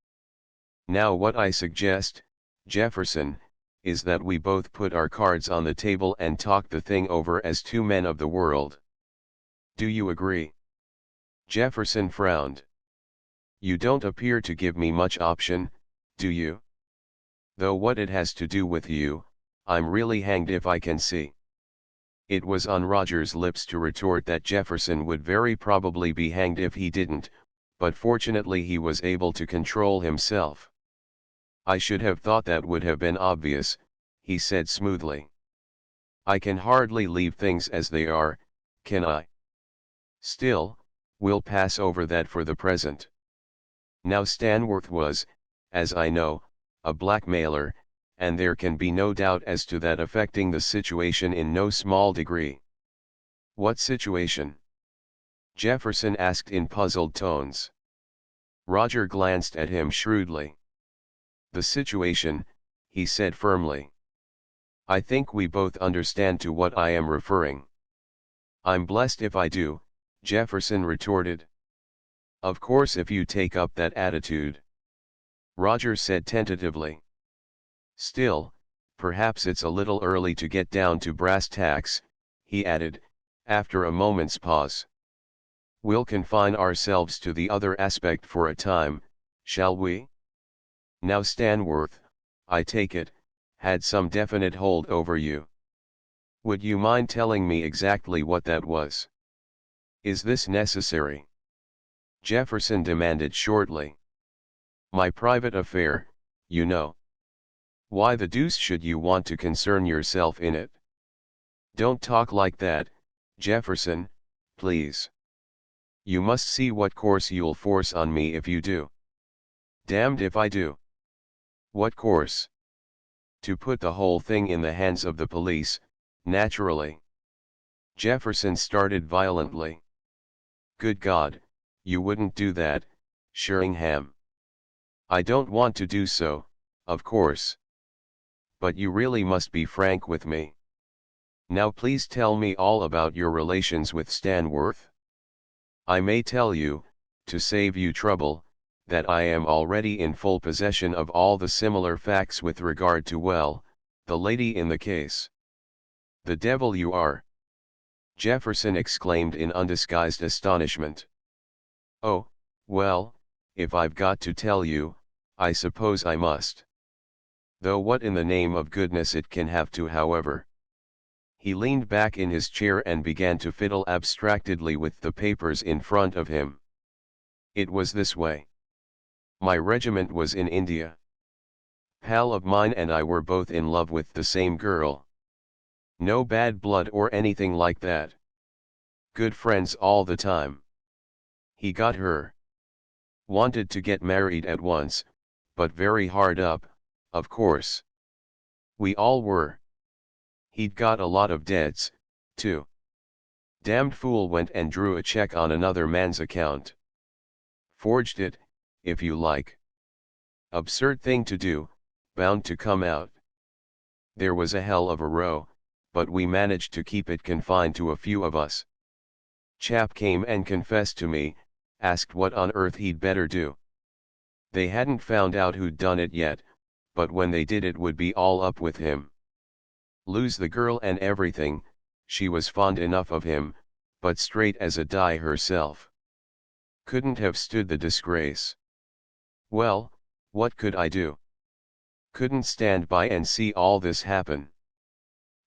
Now what I suggest, Jefferson, is that we both put our cards on the table and talk the thing over as two men of the world. Do you agree? Jefferson frowned. You don't appear to give me much option, do you? Though what it has to do with you, I'm really hanged if I can see. It was on Roger's lips to retort that Jefferson would very probably be hanged if he didn't, but fortunately he was able to control himself. I should have thought that would have been obvious, he said smoothly. I can hardly leave things as they are, can I? Still, we'll pass over that for the present. Now Stanworth was, as I know, a blackmailer, and there can be no doubt as to that affecting the situation in no small degree. What situation? Jefferson asked in puzzled tones. Roger glanced at him shrewdly. The situation, he said firmly. I think we both understand to what I am referring. I'm blessed if I do, Jefferson retorted. Of course if you take up that attitude. Roger said tentatively. Still, perhaps it's a little early to get down to brass tacks, he added, after a moment's pause. We'll confine ourselves to the other aspect for a time, shall we? Now Stanworth, I take it, had some definite hold over you. Would you mind telling me exactly what that was? Is this necessary? Jefferson demanded shortly. My private affair, you know. Why the deuce should you want to concern yourself in it? Don't talk like that, Jefferson, please. You must see what course you'll force on me if you do. Damned if I do. What course? To put the whole thing in the hands of the police, naturally. Jefferson started violently. Good God, you wouldn't do that, Sheringham. I don't want to do so, of course. But you really must be frank with me. Now please tell me all about your relations with Stanworth. I may tell you, to save you trouble, that I am already in full possession of all the similar facts with regard to, well, the lady in the case. The devil you are! Jefferson exclaimed in undisguised astonishment. Oh, well, if I've got to tell you, I suppose I must. Though what in the name of goodness it can have to, however. He leaned back in his chair and began to fiddle abstractedly with the papers in front of him. It was this way. My regiment was in India. Pal of mine and I were both in love with the same girl. No bad blood or anything like that. Good friends all the time. He got her. Wanted to get married at once, but very hard up, of course. We all were. He'd got a lot of debts, too. Damned fool went and drew a check on another man's account. Forged it, if you like. Absurd thing to do, bound to come out. There was a hell of a row, but we managed to keep it confined to a few of us. Chap came and confessed to me, asked what on earth he'd better do. They hadn't found out who'd done it yet, but when they did it would be all up with him. Lose the girl and everything, she was fond enough of him, but straight as a die herself. Couldn't have stood the disgrace. Well, what could I do? Couldn't stand by and see all this happen.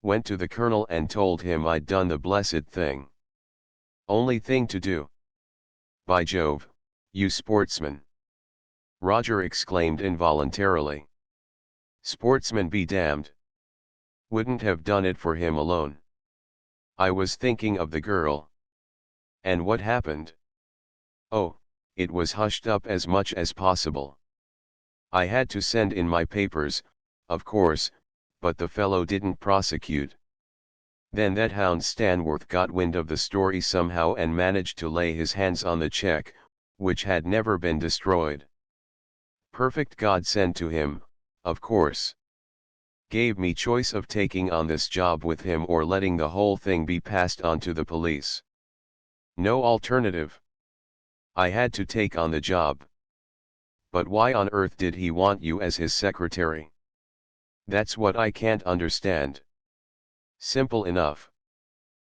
Went to the colonel and told him I'd done the blessed thing. Only thing to do. By Jove, you sportsman! Roger exclaimed involuntarily. Sportsman be damned. Wouldn't have done it for him alone. I was thinking of the girl. And what happened? Oh, it was hushed up as much as possible. I had to send in my papers, of course, but the fellow didn't prosecute. Then that hound Stanworth got wind of the story somehow and managed to lay his hands on the check, which had never been destroyed. Perfect godsend to him, of course. Gave me choice of taking on this job with him or letting the whole thing be passed on to the police. No alternative. I had to take on the job. But why on earth did he want you as his secretary? That's what I can't understand. Simple enough.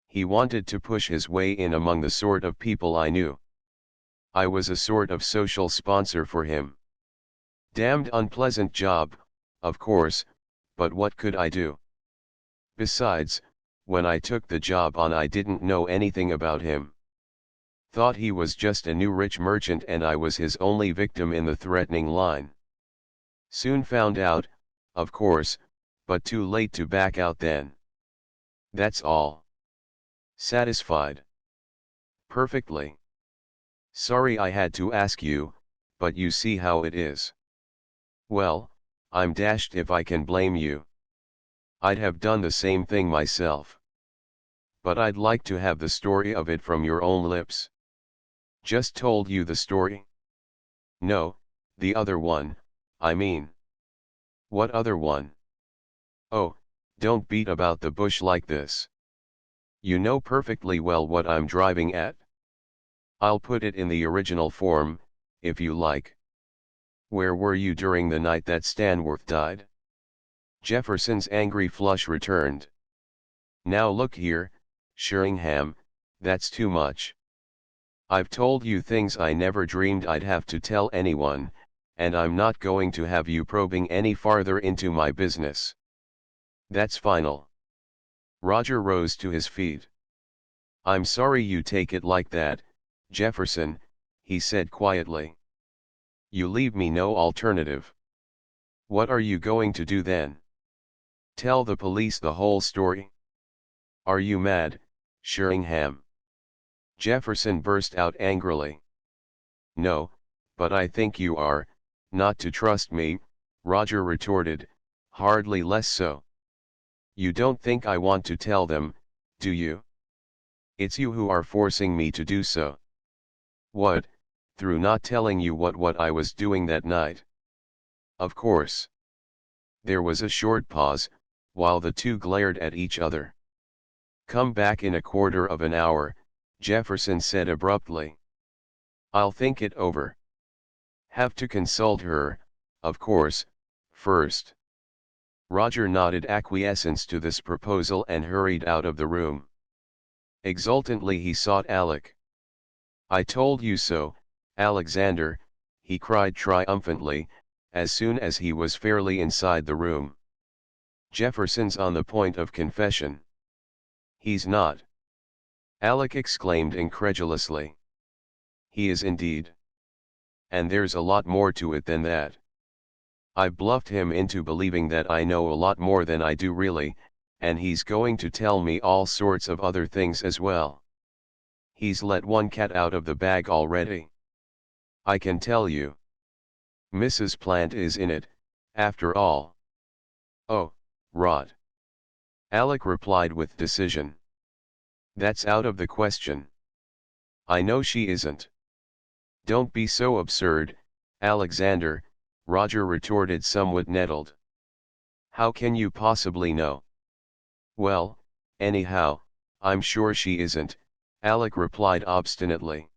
He wanted to push his way in among the sort of people I knew. I was a sort of social sponsor for him. Damned unpleasant job, of course, but what could I do? Besides, when I took the job on I didn't know anything about him. Thought he was just a new rich merchant and I was his only victim in the threatening line. Soon found out, of course, but too late to back out then. That's all. Satisfied? Perfectly. Sorry I had to ask you, but you see how it is. Well, I'm dashed if I can blame you. I'd have done the same thing myself. But I'd like to have the story of it from your own lips. Just told you the story? No, the other one, I mean. What other one? Oh, don't beat about the bush like this. You know perfectly well what I'm driving at. I'll put it in the original form, if you like. Where were you during the night that Stanworth died? Jefferson's angry flush returned. Now look here, Sheringham, that's too much. I've told you things I never dreamed I'd have to tell anyone, and I'm not going to have you probing any farther into my business. That's final. Roger rose to his feet. "I'm sorry you take it like that, Jefferson," he said quietly. "You leave me no alternative. What are you going to do then? Tell the police the whole story? Are you mad, Sheringham?" Jefferson burst out angrily. "No, but I think you are, not to trust me," Roger retorted, hardly less so. "You don't think I want to tell them, do you? It's you who are forcing me to do so." "What, through not telling you what I was doing that night?" "Of course." There was a short pause, while the two glared at each other. "Come back in a quarter of an hour," Jefferson said abruptly. "I'll think it over. Have to consult her, of course, first." Roger nodded acquiescence to this proposal and hurried out of the room. Exultantly he sought Alec. "I told you so, Alexander," he cried triumphantly, as soon as he was fairly inside the room. "Jefferson's on the point of confession." "He's not!" Alec exclaimed incredulously. "He is indeed. And there's a lot more to it than that. I bluffed him into believing that I know a lot more than I do really, and he's going to tell me all sorts of other things as well. He's let one cat out of the bag already. I can tell you. Mrs. Plant is in it, after all." "Oh, rot," Alec replied with decision. "That's out of the question. I know she isn't." "Don't be so absurd, Alexander," Roger retorted somewhat nettled. "How can you possibly know?" "Well, anyhow, I'm sure she isn't," Alec replied obstinately.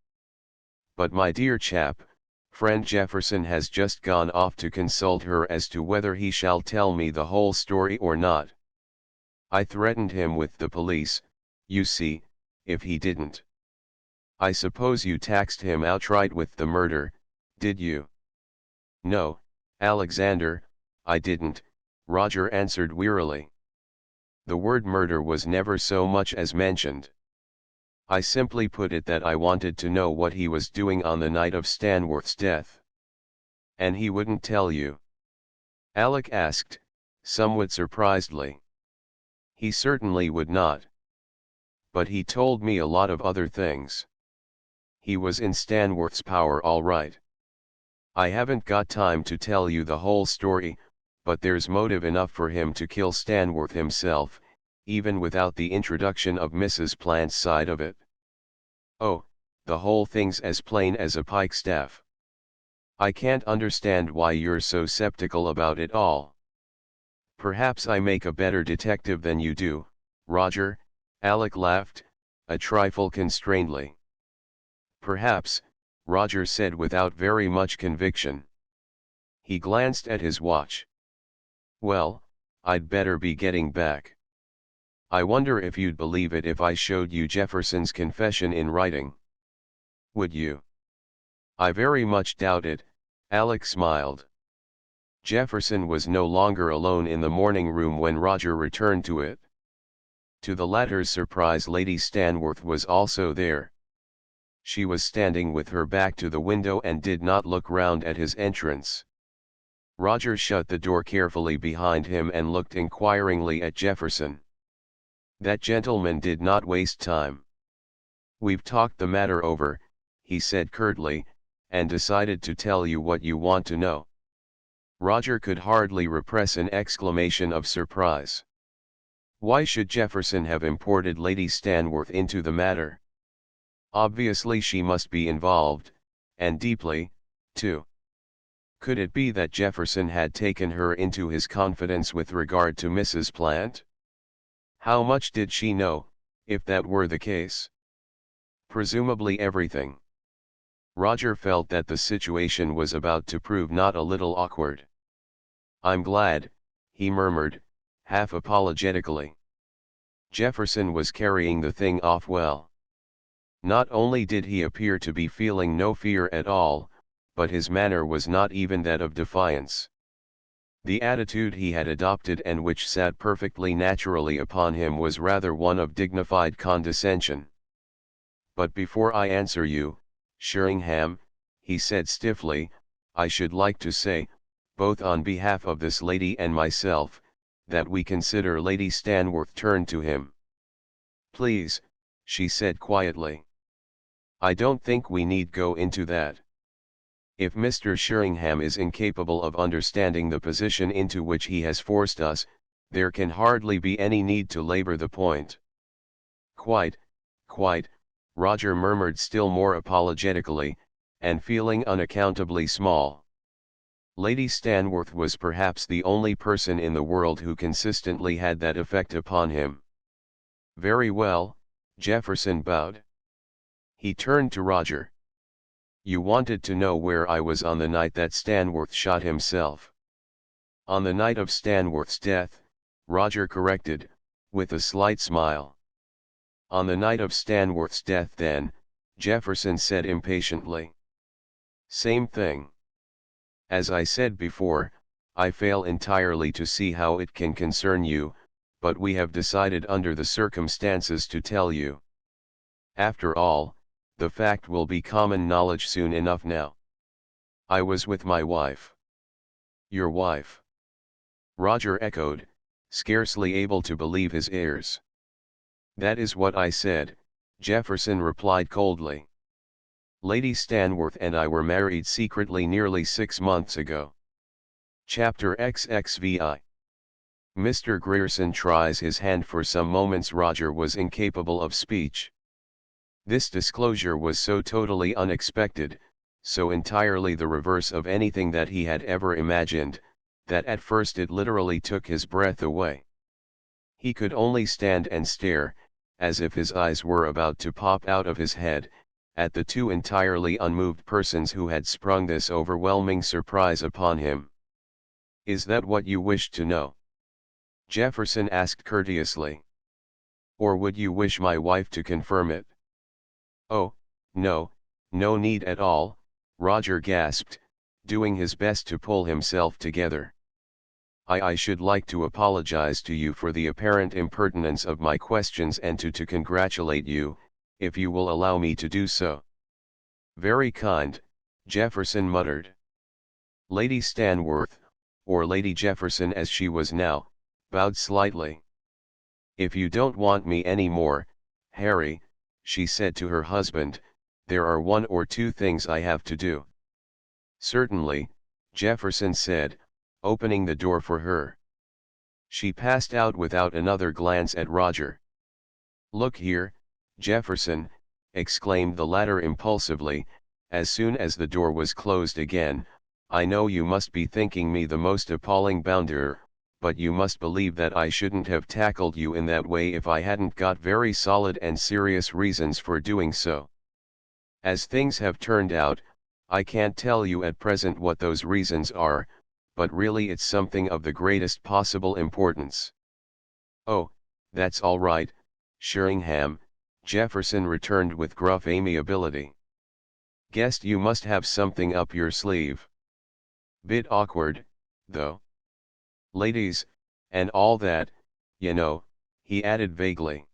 "But my dear chap, friend Jefferson has just gone off to consult her as to whether he shall tell me the whole story or not. I threatened him with the police, you see, if he didn't." "I suppose you taxed him outright with the murder, did you?" "No, Alexander, I didn't," Roger answered wearily. "The word murder was never so much as mentioned. I simply put it that I wanted to know what he was doing on the night of Stanworth's death." "And he wouldn't tell you?" Alec asked, somewhat surprisedly. "He certainly would not. But he told me a lot of other things. He was in Stanworth's power all right. I haven't got time to tell you the whole story, but there's motive enough for him to kill Stanworth himself, even without the introduction of Mrs. Plant's side of it. Oh, the whole thing's as plain as a pikestaff. I can't understand why you're so skeptical about it all." "Perhaps I make a better detective than you do, Roger," Alec laughed, a trifle constrainedly. "Perhaps," Roger said without very much conviction. He glanced at his watch. "Well, I'd better be getting back. I wonder if you'd believe it if I showed you Jefferson's confession in writing." "Would you?" "I very much doubt it," Alec smiled. Jefferson was no longer alone in the morning room when Roger returned to it. To the latter's surprise, Lady Stanworth was also there. She was standing with her back to the window and did not look round at his entrance. Roger shut the door carefully behind him and looked inquiringly at Jefferson. That gentleman did not waste time. "We've talked the matter over," he said curtly, "and decided to tell you what you want to know." Roger could hardly repress an exclamation of surprise. Why should Jefferson have imported Lady Stanworth into the matter? Obviously she must be involved, and deeply, too. Could it be that Jefferson had taken her into his confidence with regard to Mrs. Plant? How much did she know, if that were the case? Presumably everything. Roger felt that the situation was about to prove not a little awkward. "I'm glad," he murmured, half apologetically. Jefferson was carrying the thing off well. Not only did he appear to be feeling no fear at all, but his manner was not even that of defiance. The attitude he had adopted and which sat perfectly naturally upon him was rather one of dignified condescension. "But before I answer you, Sheringham," he said stiffly, "I should like to say, both on behalf of this lady and myself, that we consider Lady Stanworth turned to him." "Please," she said quietly. "I don't think we need go into that. If Mr. Sheringham is incapable of understanding the position into which he has forced us, there can hardly be any need to labor the point." "Quite, quite," Roger murmured still more apologetically, and feeling unaccountably small. Lady Stanworth was perhaps the only person in the world who consistently had that effect upon him. "Very well," Jefferson bowed. He turned to Roger. "You wanted to know where I was on the night that Stanworth shot himself." "On the night of Stanworth's death," Roger corrected, with a slight smile. "On the night of Stanworth's death then," Jefferson said impatiently. "Same thing. As I said before, I fail entirely to see how it can concern you, but we have decided under the circumstances to tell you. After all, the fact will be common knowledge soon enough now. I was with my wife." "Your wife?" Roger echoed, scarcely able to believe his ears. "That is what I said," Jefferson replied coldly. "Lady Stanworth and I were married secretly nearly 6 months ago." Chapter XXVI. Mr. Grierson tries his hand. For some moments Roger was incapable of speech. This disclosure was so totally unexpected, so entirely the reverse of anything that he had ever imagined, that at first it literally took his breath away. He could only stand and stare, as if his eyes were about to pop out of his head, at the two entirely unmoved persons who had sprung this overwhelming surprise upon him. "Is that what you wished to know?" Jefferson asked courteously. "Or would you wish my wife to confirm it?" "Oh, no, no need at all," Roger gasped, doing his best to pull himself together. I should like to apologize to you for the apparent impertinence of my questions and to congratulate you, if you will allow me to do so." "Very kind," Jefferson muttered. Lady Stanworth, or Lady Jefferson as she was now, bowed slightly. "If you don't want me any more, Harry," she said to her husband, "there are 1 or 2 things I have to do." "Certainly," Jefferson said, opening the door for her. She passed out without another glance at Roger. "Look here, Jefferson," exclaimed the latter impulsively, as soon as the door was closed again, "I know you must be thinking me the most appalling bounder, but you must believe that I shouldn't have tackled you in that way if I hadn't got very solid and serious reasons for doing so. As things have turned out, I can't tell you at present what those reasons are, but really it's something of the greatest possible importance." "Oh, that's all right, Sheringham," Jefferson returned with gruff amiability. "Guessed you must have something up your sleeve. Bit awkward, though. Ladies, and all that, you know," he added vaguely.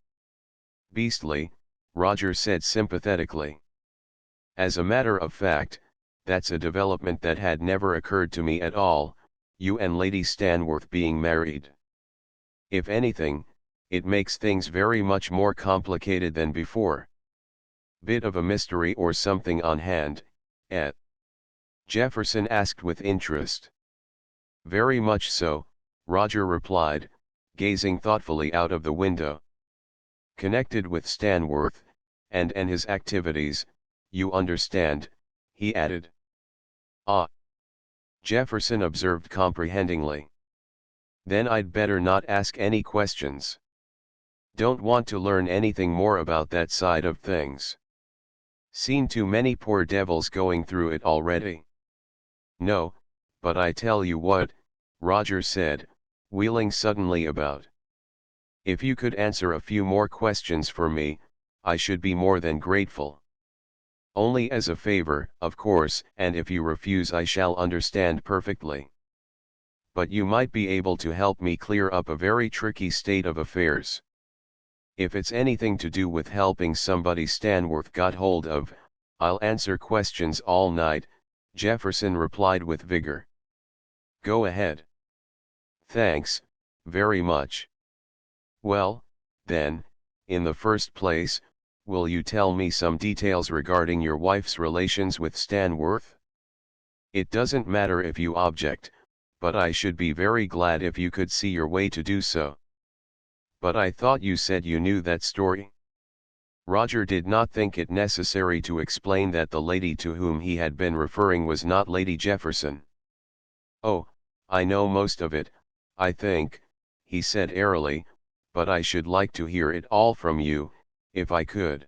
"Beastly," Roger said sympathetically. "As a matter of fact, that's a development that had never occurred to me at all, you and Lady Stanworth being married. If anything, it makes things very much more complicated than before. Bit of a mystery or something on hand, eh?" Jefferson asked with interest. "Very much so," Roger replied, gazing thoughtfully out of the window. "Connected with Stanworth, and his activities, you understand," he added. "Ah," Jefferson observed comprehendingly. "Then I'd better not ask any questions. Don't want to learn anything more about that side of things. Seen too many poor devils going through it already." "No, but I tell you what," Roger said, wheeling suddenly about. "If you could answer a few more questions for me, I should be more than grateful. Only as a favor, of course, and if you refuse I shall understand perfectly. but you might be able to help me clear up a very tricky state of affairs. If it's anything to do with helping somebody Stanworth got hold of, I'll answer questions all night," Jefferson replied with vigor. "Go ahead." "Thanks, very much. Well, then, in the first place, will you tell me some details regarding your wife's relations with Stanworth? It doesn't matter if you object, but I should be very glad if you could see your way to do so." "But I thought you said you knew that story?" Roger did not think it necessary to explain that the lady to whom he had been referring was not Lady Jefferson. "Oh, I know most of it, I think," he said airily, "but I should like to hear it all from you, if I could.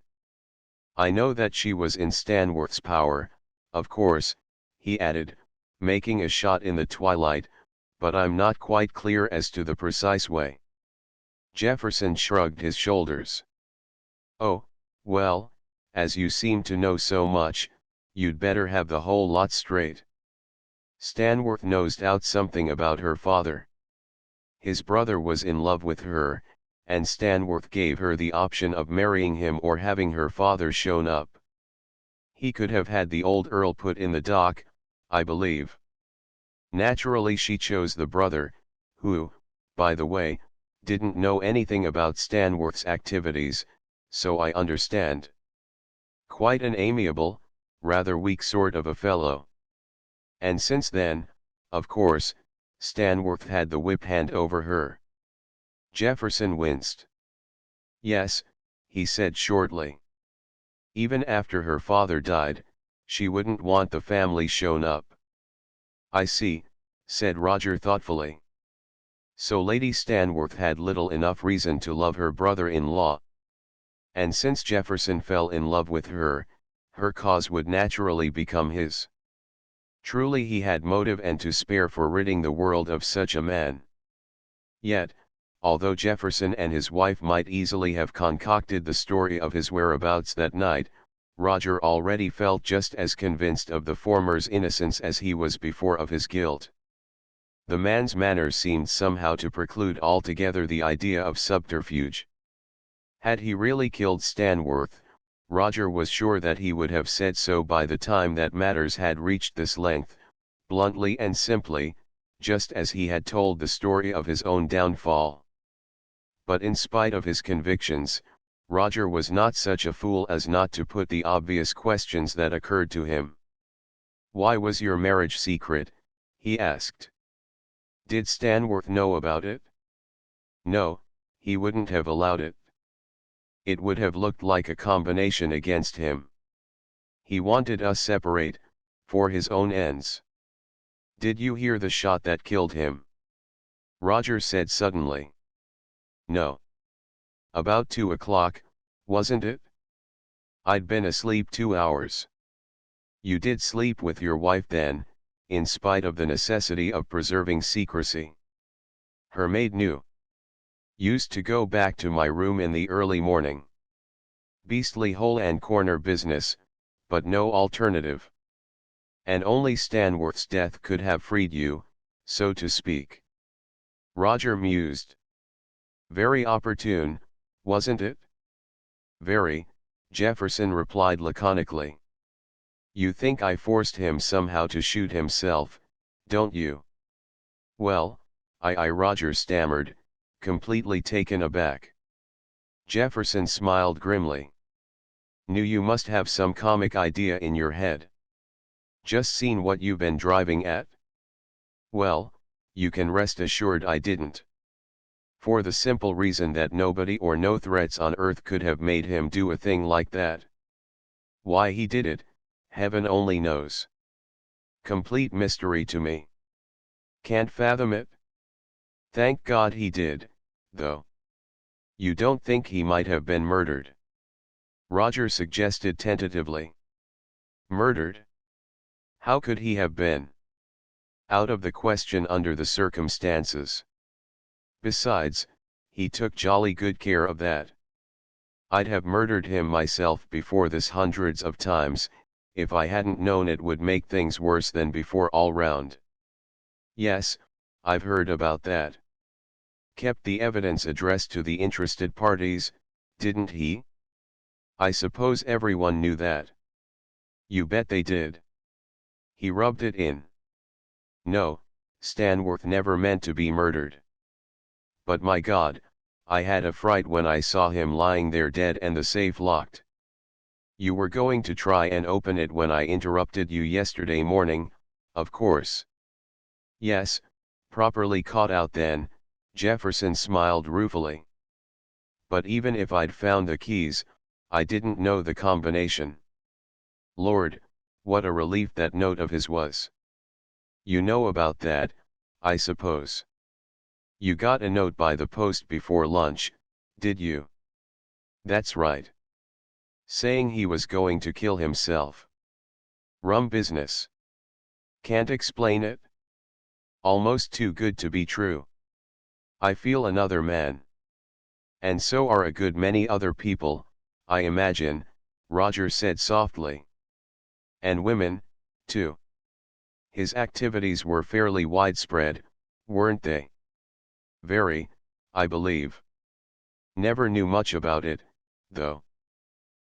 I know that she was in Stanworth's power, of course," he added, making a shot in the twilight, "but I'm not quite clear as to the precise way." Jefferson shrugged his shoulders. "Oh, well, as you seem to know so much, you'd better have the whole lot straight. Stanworth nosed out something about her father. His brother was in love with her, and Stanworth gave her the option of marrying him or having her father shown up. He could have had the old Earl put in the dock, I believe. Naturally she chose the brother, who, by the way, didn't know anything about Stanworth's activities, so I understand. Quite an amiable, rather weak sort of a fellow. And since then, of course, Stanworth had the whip hand over her." Jefferson winced. "Yes," he said shortly. "Even after her father died, she wouldn't want the family shown up." "I see," said Roger thoughtfully. "So Lady Stanworth had little enough reason to love her brother-in-law. And since Jefferson fell in love with her, her cause would naturally become his. Truly he had motive and to spare for ridding the world of such a man." Yet, although Jefferson and his wife might easily have concocted the story of his whereabouts that night, Roger already felt just as convinced of the former's innocence as he was before of his guilt. The man's manner seemed somehow to preclude altogether the idea of subterfuge. Had he really killed Stanworth, Roger was sure that he would have said so by the time that matters had reached this length, bluntly and simply, just as he had told the story of his own downfall. But in spite of his convictions, Roger was not such a fool as not to put the obvious questions that occurred to him. "Why was your marriage secret?" he asked. "Did Stanworth know about it?" "No, he wouldn't have allowed it. It would have looked like a combination against him. He wanted us separate, for his own ends." "Did you hear the shot that killed him?" Roger said suddenly. "No. About 2 o'clock, wasn't it? I'd been asleep 2 hours." "You did sleep with your wife then, in spite of the necessity of preserving secrecy?" "Her maid knew. Used to go back to my room in the early morning. Beastly hole and corner business, but no alternative. And only Stanworth's death could have freed you, so to speak." Roger mused. "Very opportune, wasn't it?" "Very," Jefferson replied laconically. "You think I forced him somehow to shoot himself, don't you?" "Well, Roger stammered, completely taken aback. Jefferson smiled grimly. "Knew you must have some comic idea in your head. Just seen what you've been driving at?" "Well, you can rest assured I didn't. For the simple reason that nobody or no threats on earth could have made him do a thing like that. Why he did it, heaven only knows. Complete mystery to me. Can't fathom it. Thank God he did, though." "You don't think he might have been murdered?" Roger suggested tentatively. "Murdered? How could he have been? Out of the question under the circumstances. Besides, he took jolly good care of that. I'd have murdered him myself before this hundreds of times, if I hadn't known it would make things worse than before all round. Yes, I've heard about that. Kept the evidence addressed to the interested parties, didn't he? I suppose everyone knew that. You bet they did. He rubbed it in. No, Stanworth never meant to be murdered. But my God, I had a fright when I saw him lying there dead and the safe locked. You were going to try and open it when I interrupted you yesterday morning, of course. Yes, properly caught out then, Jefferson smiled ruefully. But even if I'd found the keys, I didn't know the combination. Lord, what a relief that note of his was. You know about that, I suppose. You got a note by the post before lunch, did you? That's right. Saying he was going to kill himself. Rum business. Can't explain it? Almost too good to be true. I feel another man. And so are a good many other people, I imagine, Roger said softly. And women, too. His activities were fairly widespread, weren't they? Very, I believe. Never knew much about it, though.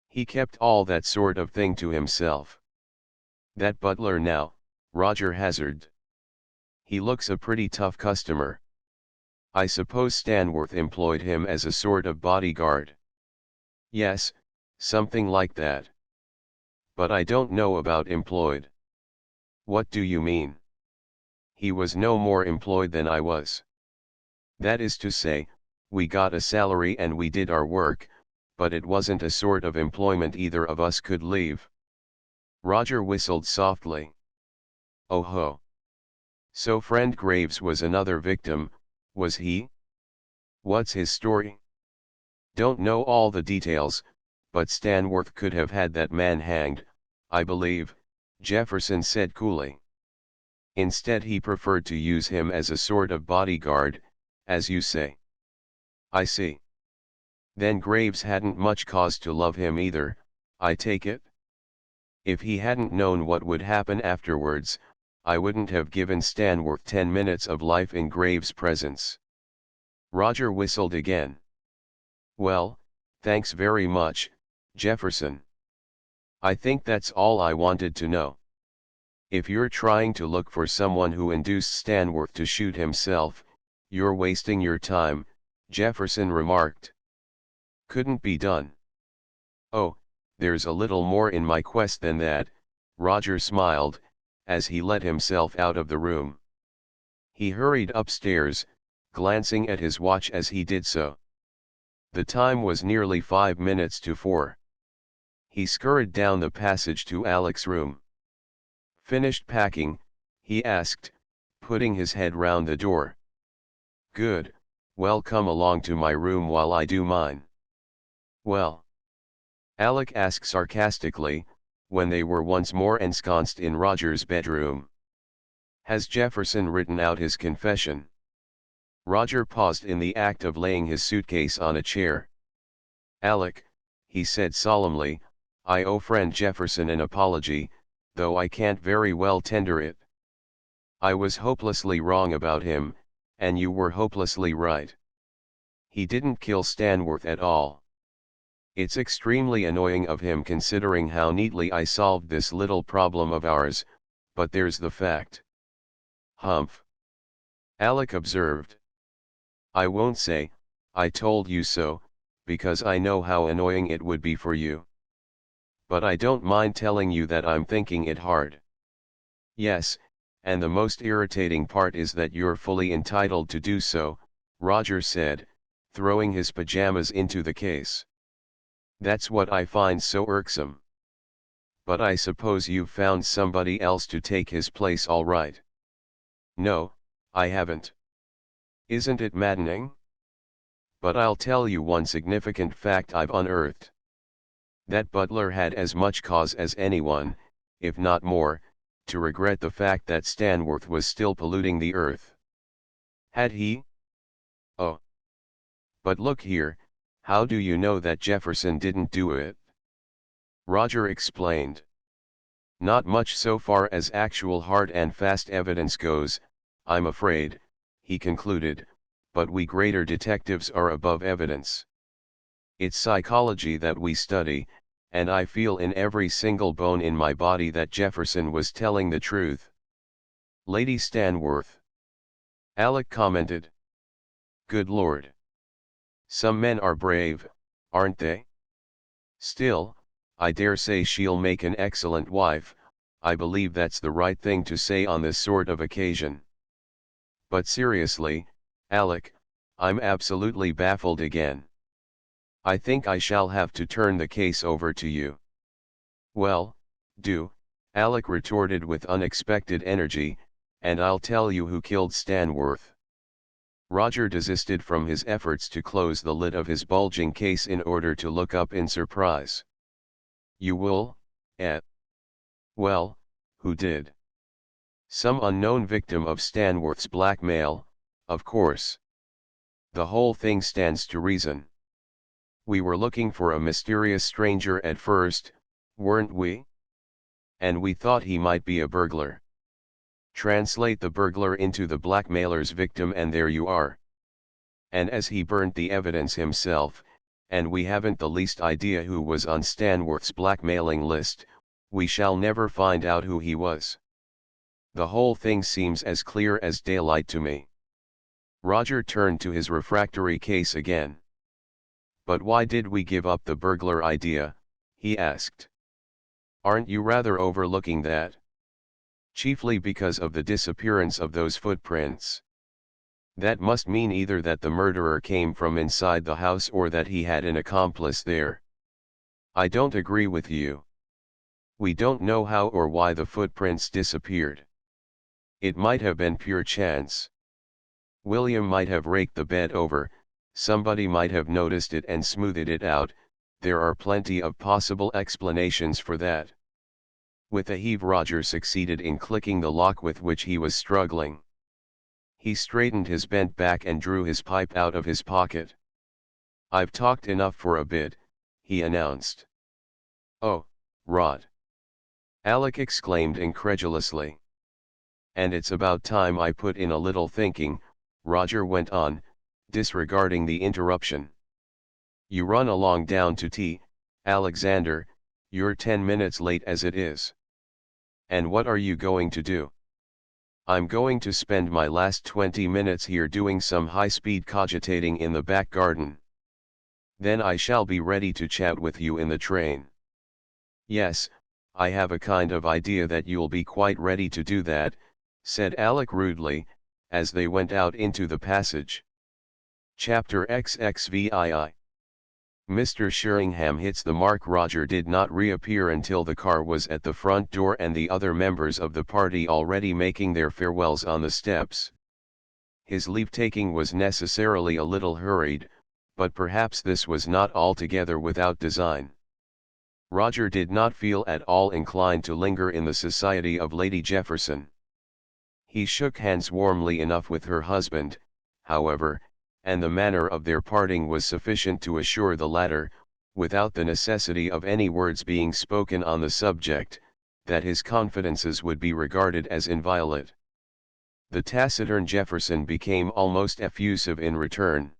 He kept all that sort of thing to himself. That butler now, Roger hazarded. He looks a pretty tough customer. I suppose Stanworth employed him as a sort of bodyguard. Yes, something like that. But I don't know about employed. What do you mean? He was no more employed than I was. That is to say, we got a salary and we did our work, but it wasn't a sort of employment either of us could leave. Roger whistled softly. Oh ho. So friend Graves was another victim, was he? What's his story? Don't know all the details, but Stanworth could have had that man hanged, I believe, Jefferson said coolly. Instead he preferred to use him as a sort of bodyguard, as you say. I see. Then Graves hadn't much cause to love him either, I take it? If he hadn't known what would happen afterwards, I wouldn't have given Stanworth 10 minutes of life in Graves' presence. Roger whistled again. Well, thanks very much, Jefferson. I think that's all I wanted to know. If you're trying to look for someone who induced Stanworth to shoot himself, you're wasting your time, Jefferson remarked. Couldn't be done. Oh, there's a little more in my quest than that, Roger smiled, as he let himself out of the room. He hurried upstairs, glancing at his watch as he did so. The time was nearly 5 minutes to 4. He scurried down the passage to Alec's room. Finished packing, he asked, putting his head round the door. Good, well come along to my room while I do mine. Well? Alec asked sarcastically, when they were once more ensconced in Roger's bedroom. Has Jefferson written out his confession? Roger paused in the act of laying his suitcase on a chair. Alec, he said solemnly, I owe friend Jefferson an apology, though I can't very well tender it. I was hopelessly wrong about him, and you were hopelessly right. He didn't kill Stanworth at all. It's extremely annoying of him considering how neatly I solved this little problem of ours, but there's the fact. Humph. Alec observed. I won't say, I told you so, because I know how annoying it would be for you. But I don't mind telling you that I'm thinking it hard. Yes, and the most irritating part is that you're fully entitled to do so, Roger said, throwing his pajamas into the case. That's what I find so irksome. But I suppose you've found somebody else to take his place all right. No, I haven't. Isn't it maddening? But I'll tell you one significant fact I've unearthed. That butler had as much cause as anyone, if not more, to regret the fact that Stanworth was still polluting the earth. Had he? Oh. But look here, how do you know that Jefferson didn't do it? Roger explained. Not much so far as actual hard and fast evidence goes, I'm afraid, he concluded, but we greater detectives are above evidence. It's psychology that we study, and I feel in every single bone in my body that Jefferson was telling the truth. Lady Stanworth. Alec commented. Good Lord. Some men are brave, aren't they? Still, I dare say she'll make an excellent wife. I believe that's the right thing to say on this sort of occasion. But seriously, Alec, I'm absolutely baffled again. I think I shall have to turn the case over to you. Well, do, Alec retorted with unexpected energy, and I'll tell you who killed Stanworth. Roger desisted from his efforts to close the lid of his bulging case in order to look up in surprise. You will, eh? Well, who did? Some unknown victim of Stanworth's blackmail, of course. The whole thing stands to reason. We were looking for a mysterious stranger at first, weren't we? And we thought he might be a burglar. Translate the burglar into the blackmailer's victim and there you are. And as he burnt the evidence himself, and we haven't the least idea who was on Stanworth's blackmailing list, we shall never find out who he was. The whole thing seems as clear as daylight to me. Roger turned to his refractory case again. But why did we give up the burglar idea? He asked. Aren't you rather overlooking that? Chiefly because of the disappearance of those footprints. That must mean either that the murderer came from inside the house or that he had an accomplice there. I don't agree with you. We don't know how or why the footprints disappeared. It might have been pure chance. William might have raked the bed over, somebody might have noticed it and smoothed it out. There are plenty of possible explanations for that. With a heave, Roger succeeded in clicking the lock with which he was struggling. He straightened his bent back and drew his pipe out of his pocket. I've talked enough for a bit, he announced. Oh, rot. Alec exclaimed incredulously. And it's about time I put in a little thinking, Roger went on, disregarding the interruption. You run along down to tea, Alexander, you're 10 minutes late as it is. And what are you going to do? I'm going to spend my last 20 minutes here doing some high-speed cogitating in the back garden. Then I shall be ready to chat with you in the train. Yes, I have a kind of idea that you'll be quite ready to do that, said Alec rudely, as they went out into the passage. Chapter XXVII. Mr. Sheringham hits the mark. Roger did not reappear until the car was at the front door and the other members of the party already making their farewells on the steps. His leave-taking was necessarily a little hurried, but perhaps this was not altogether without design. Roger did not feel at all inclined to linger in the society of Lady Jefferson. He shook hands warmly enough with her husband, however, and the manner of their parting was sufficient to assure the latter, without the necessity of any words being spoken on the subject, that his confidences would be regarded as inviolate. The taciturn Jefferson became almost effusive in return.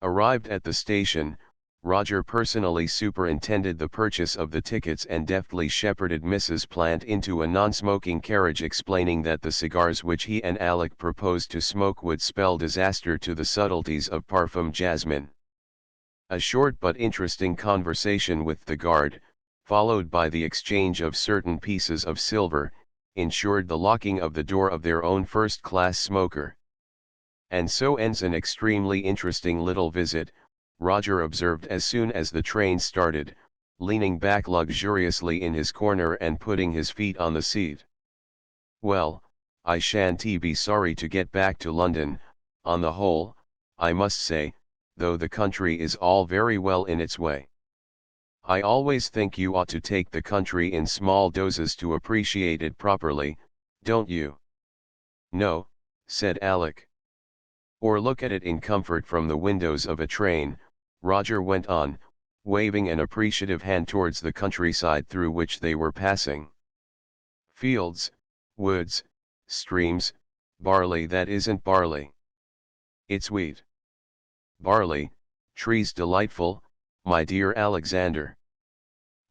Arrived at the station, Roger personally superintended the purchase of the tickets and deftly shepherded Mrs. Plant into a non-smoking carriage, explaining that the cigars which he and Alec proposed to smoke would spell disaster to the subtleties of Parfum Jasmine. A short but interesting conversation with the guard, followed by the exchange of certain pieces of silver, ensured the locking of the door of their own first-class smoker. And so ends an extremely interesting little visit, Roger observed as soon as the train started, leaning back luxuriously in his corner and putting his feet on the seat. Well, I shan't be sorry to get back to London, on the whole, I must say, though the country is all very well in its way. I always think you ought to take the country in small doses to appreciate it properly, don't you? No, said Alec. Or look at it in comfort from the windows of a train, Roger went on, waving an appreciative hand towards the countryside through which they were passing. Fields, woods, streams, barley that isn't barley. It's wheat. Barley, trees delightful, my dear Alexander.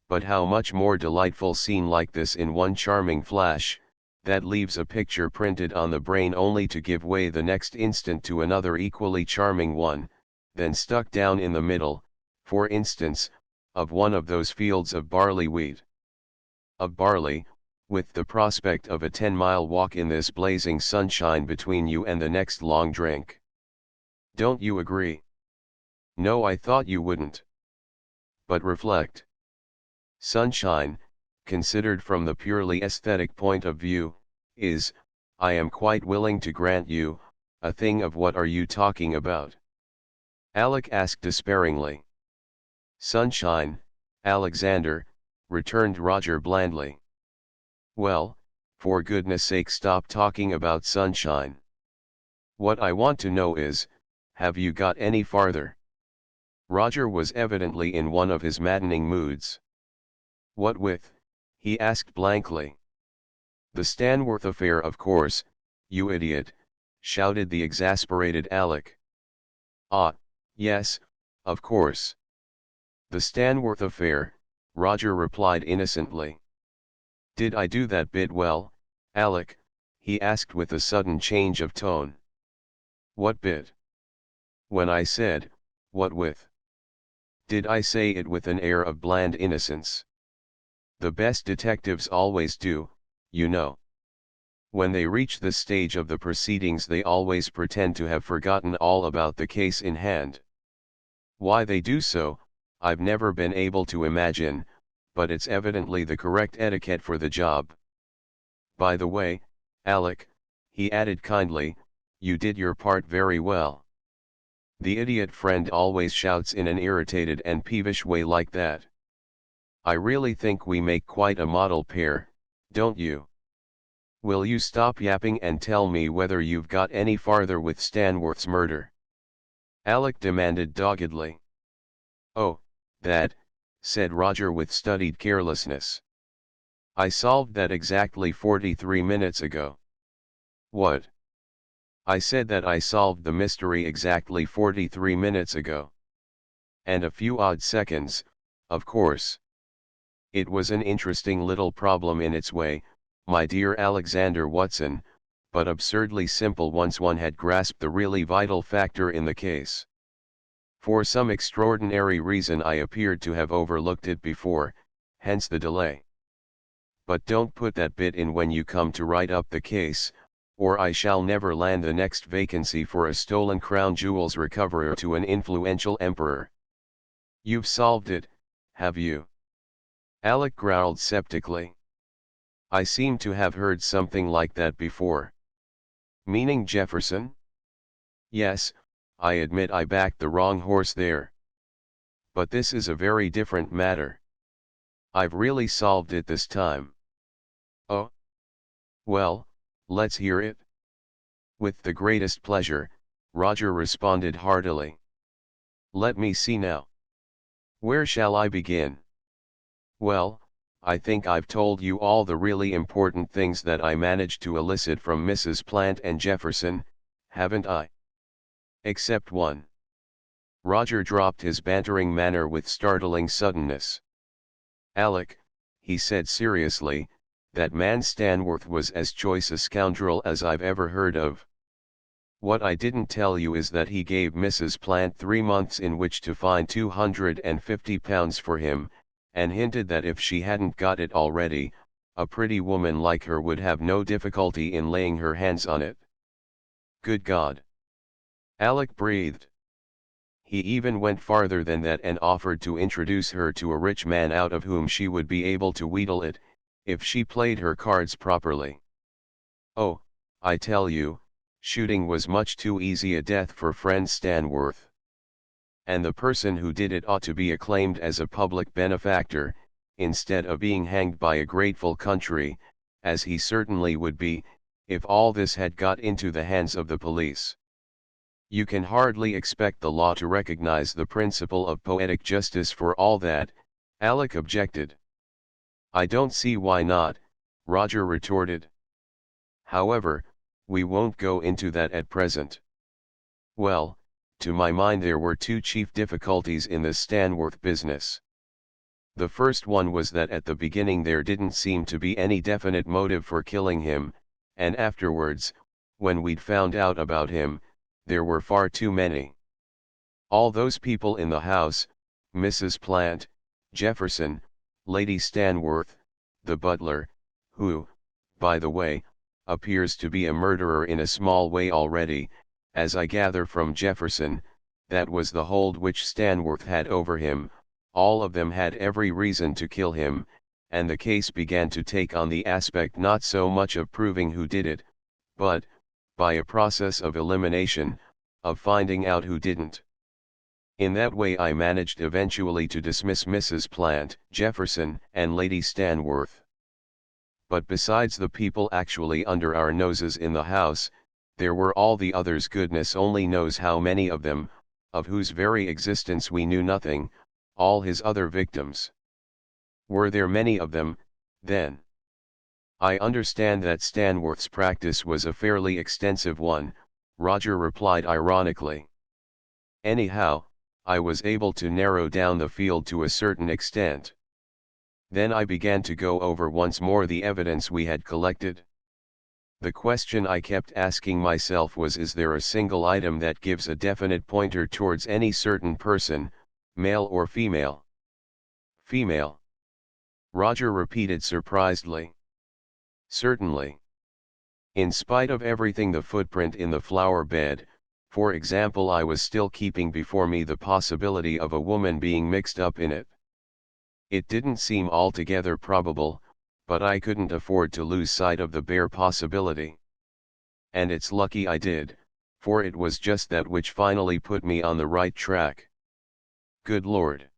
But how much more delightful seen like this in one charming flash, that leaves a picture printed on the brain only to give way the next instant to another equally charming one, then stuck down in the middle, for instance, of one of those fields of barley wheat. Of barley, with the prospect of a 10-mile walk in this blazing sunshine between you and the next long drink. Don't you agree? No, I thought you wouldn't. But reflect. Sunshine, considered from the purely aesthetic point of view, is, I am quite willing to grant you, a thing of what are you talking about? Alec asked despairingly. Sunshine, Alexander, returned Roger blandly. Well, for goodness sake stop talking about sunshine. What I want to know is, have you got any farther? Roger was evidently in one of his maddening moods. What with? He asked blankly. The Stanworth affair, of course, you idiot, shouted the exasperated Alec. Ah, yes, of course. The Stanworth affair, Roger replied innocently. Did I do that bit well, Alec? He asked with a sudden change of tone. What bit? When I said, what with? Did I say it with an air of bland innocence? The best detectives always do, you know. When they reach this stage of the proceedings they always pretend to have forgotten all about the case in hand. Why they do so, I've never been able to imagine, but it's evidently the correct etiquette for the job. By the way, Alec, he added kindly, you did your part very well. The idiot friend always shouts in an irritated and peevish way like that. I really think we make quite a model pair, don't you? Will you stop yapping and tell me whether you've got any farther with Stanworth's murder? Alec demanded doggedly. Oh, that, said Roger with studied carelessness. I solved that exactly 43 minutes ago. What? I said that I solved the mystery exactly 43 minutes ago. And a few odd seconds, of course. It was an interesting little problem in its way, my dear Alexander Watson, but absurdly simple once one had grasped the really vital factor in the case. For some extraordinary reason I appeared to have overlooked it before, hence the delay. But don't put that bit in when you come to write up the case, or I shall never land the next vacancy for a stolen crown jewels recoverer to an influential emperor. You've solved it, have you? Alec growled sceptically. I seem to have heard something like that before. Meaning Jefferson? Yes, I admit I backed the wrong horse there. But this is a very different matter. I've really solved it this time. Oh? Well, let's hear it. With the greatest pleasure, Roger responded heartily. Let me see now. Where shall I begin? Well, I think I've told you all the really important things that I managed to elicit from Mrs. Plant and Jefferson, haven't I? Except one. Roger dropped his bantering manner with startling suddenness. Alec, he said seriously, that man Stanworth was as choice a scoundrel as I've ever heard of. What I didn't tell you is that he gave Mrs. Plant 3 months in which to find £250 for him, and hinted that if she hadn't got it already, a pretty woman like her would have no difficulty in laying her hands on it. Good God! Alec breathed. He even went farther than that and offered to introduce her to a rich man out of whom she would be able to wheedle it, if she played her cards properly. Oh, I tell you, shooting was much too easy a death for friend Stanworth. And the person who did it ought to be acclaimed as a public benefactor, instead of being hanged by a grateful country, as he certainly would be, if all this had got into the hands of the police. You can hardly expect the law to recognize the principle of poetic justice for all that, Alec objected. I don't see why not, Roger retorted. However, we won't go into that at present. Well, to my mind there were two chief difficulties in this Stanworth business. The first one was that at the beginning there didn't seem to be any definite motive for killing him, and afterwards, when we'd found out about him, there were far too many. All those people in the house, Mrs. Plant, Jefferson, Lady Stanworth, the butler, who, by the way, appears to be a murderer in a small way already, as I gather from Jefferson, that was the hold which Stanworth had over him. All of them had every reason to kill him, and the case began to take on the aspect not so much of proving who did it, but, by a process of elimination, of finding out who didn't. In that way I managed eventually to dismiss Mrs. Plant, Jefferson, and Lady Stanworth. But besides the people actually under our noses in the house, there were all the others, goodness only knows how many of them, of whose very existence we knew nothing, all his other victims. Were there many of them, then? I understand that Stanworth's practice was a fairly extensive one, Roger replied ironically. Anyhow, I was able to narrow down the field to a certain extent. Then I began to go over once more the evidence we had collected. The question I kept asking myself was, is there a single item that gives a definite pointer towards any certain person, male or female? Female. Roger repeated surprisedly. Certainly. In spite of everything, the footprint in the flower bed, for example, I was still keeping before me the possibility of a woman being mixed up in it. It didn't seem altogether probable, but I couldn't afford to lose sight of the bare possibility. And it's lucky I did, for it was just that which finally put me on the right track. Good Lord.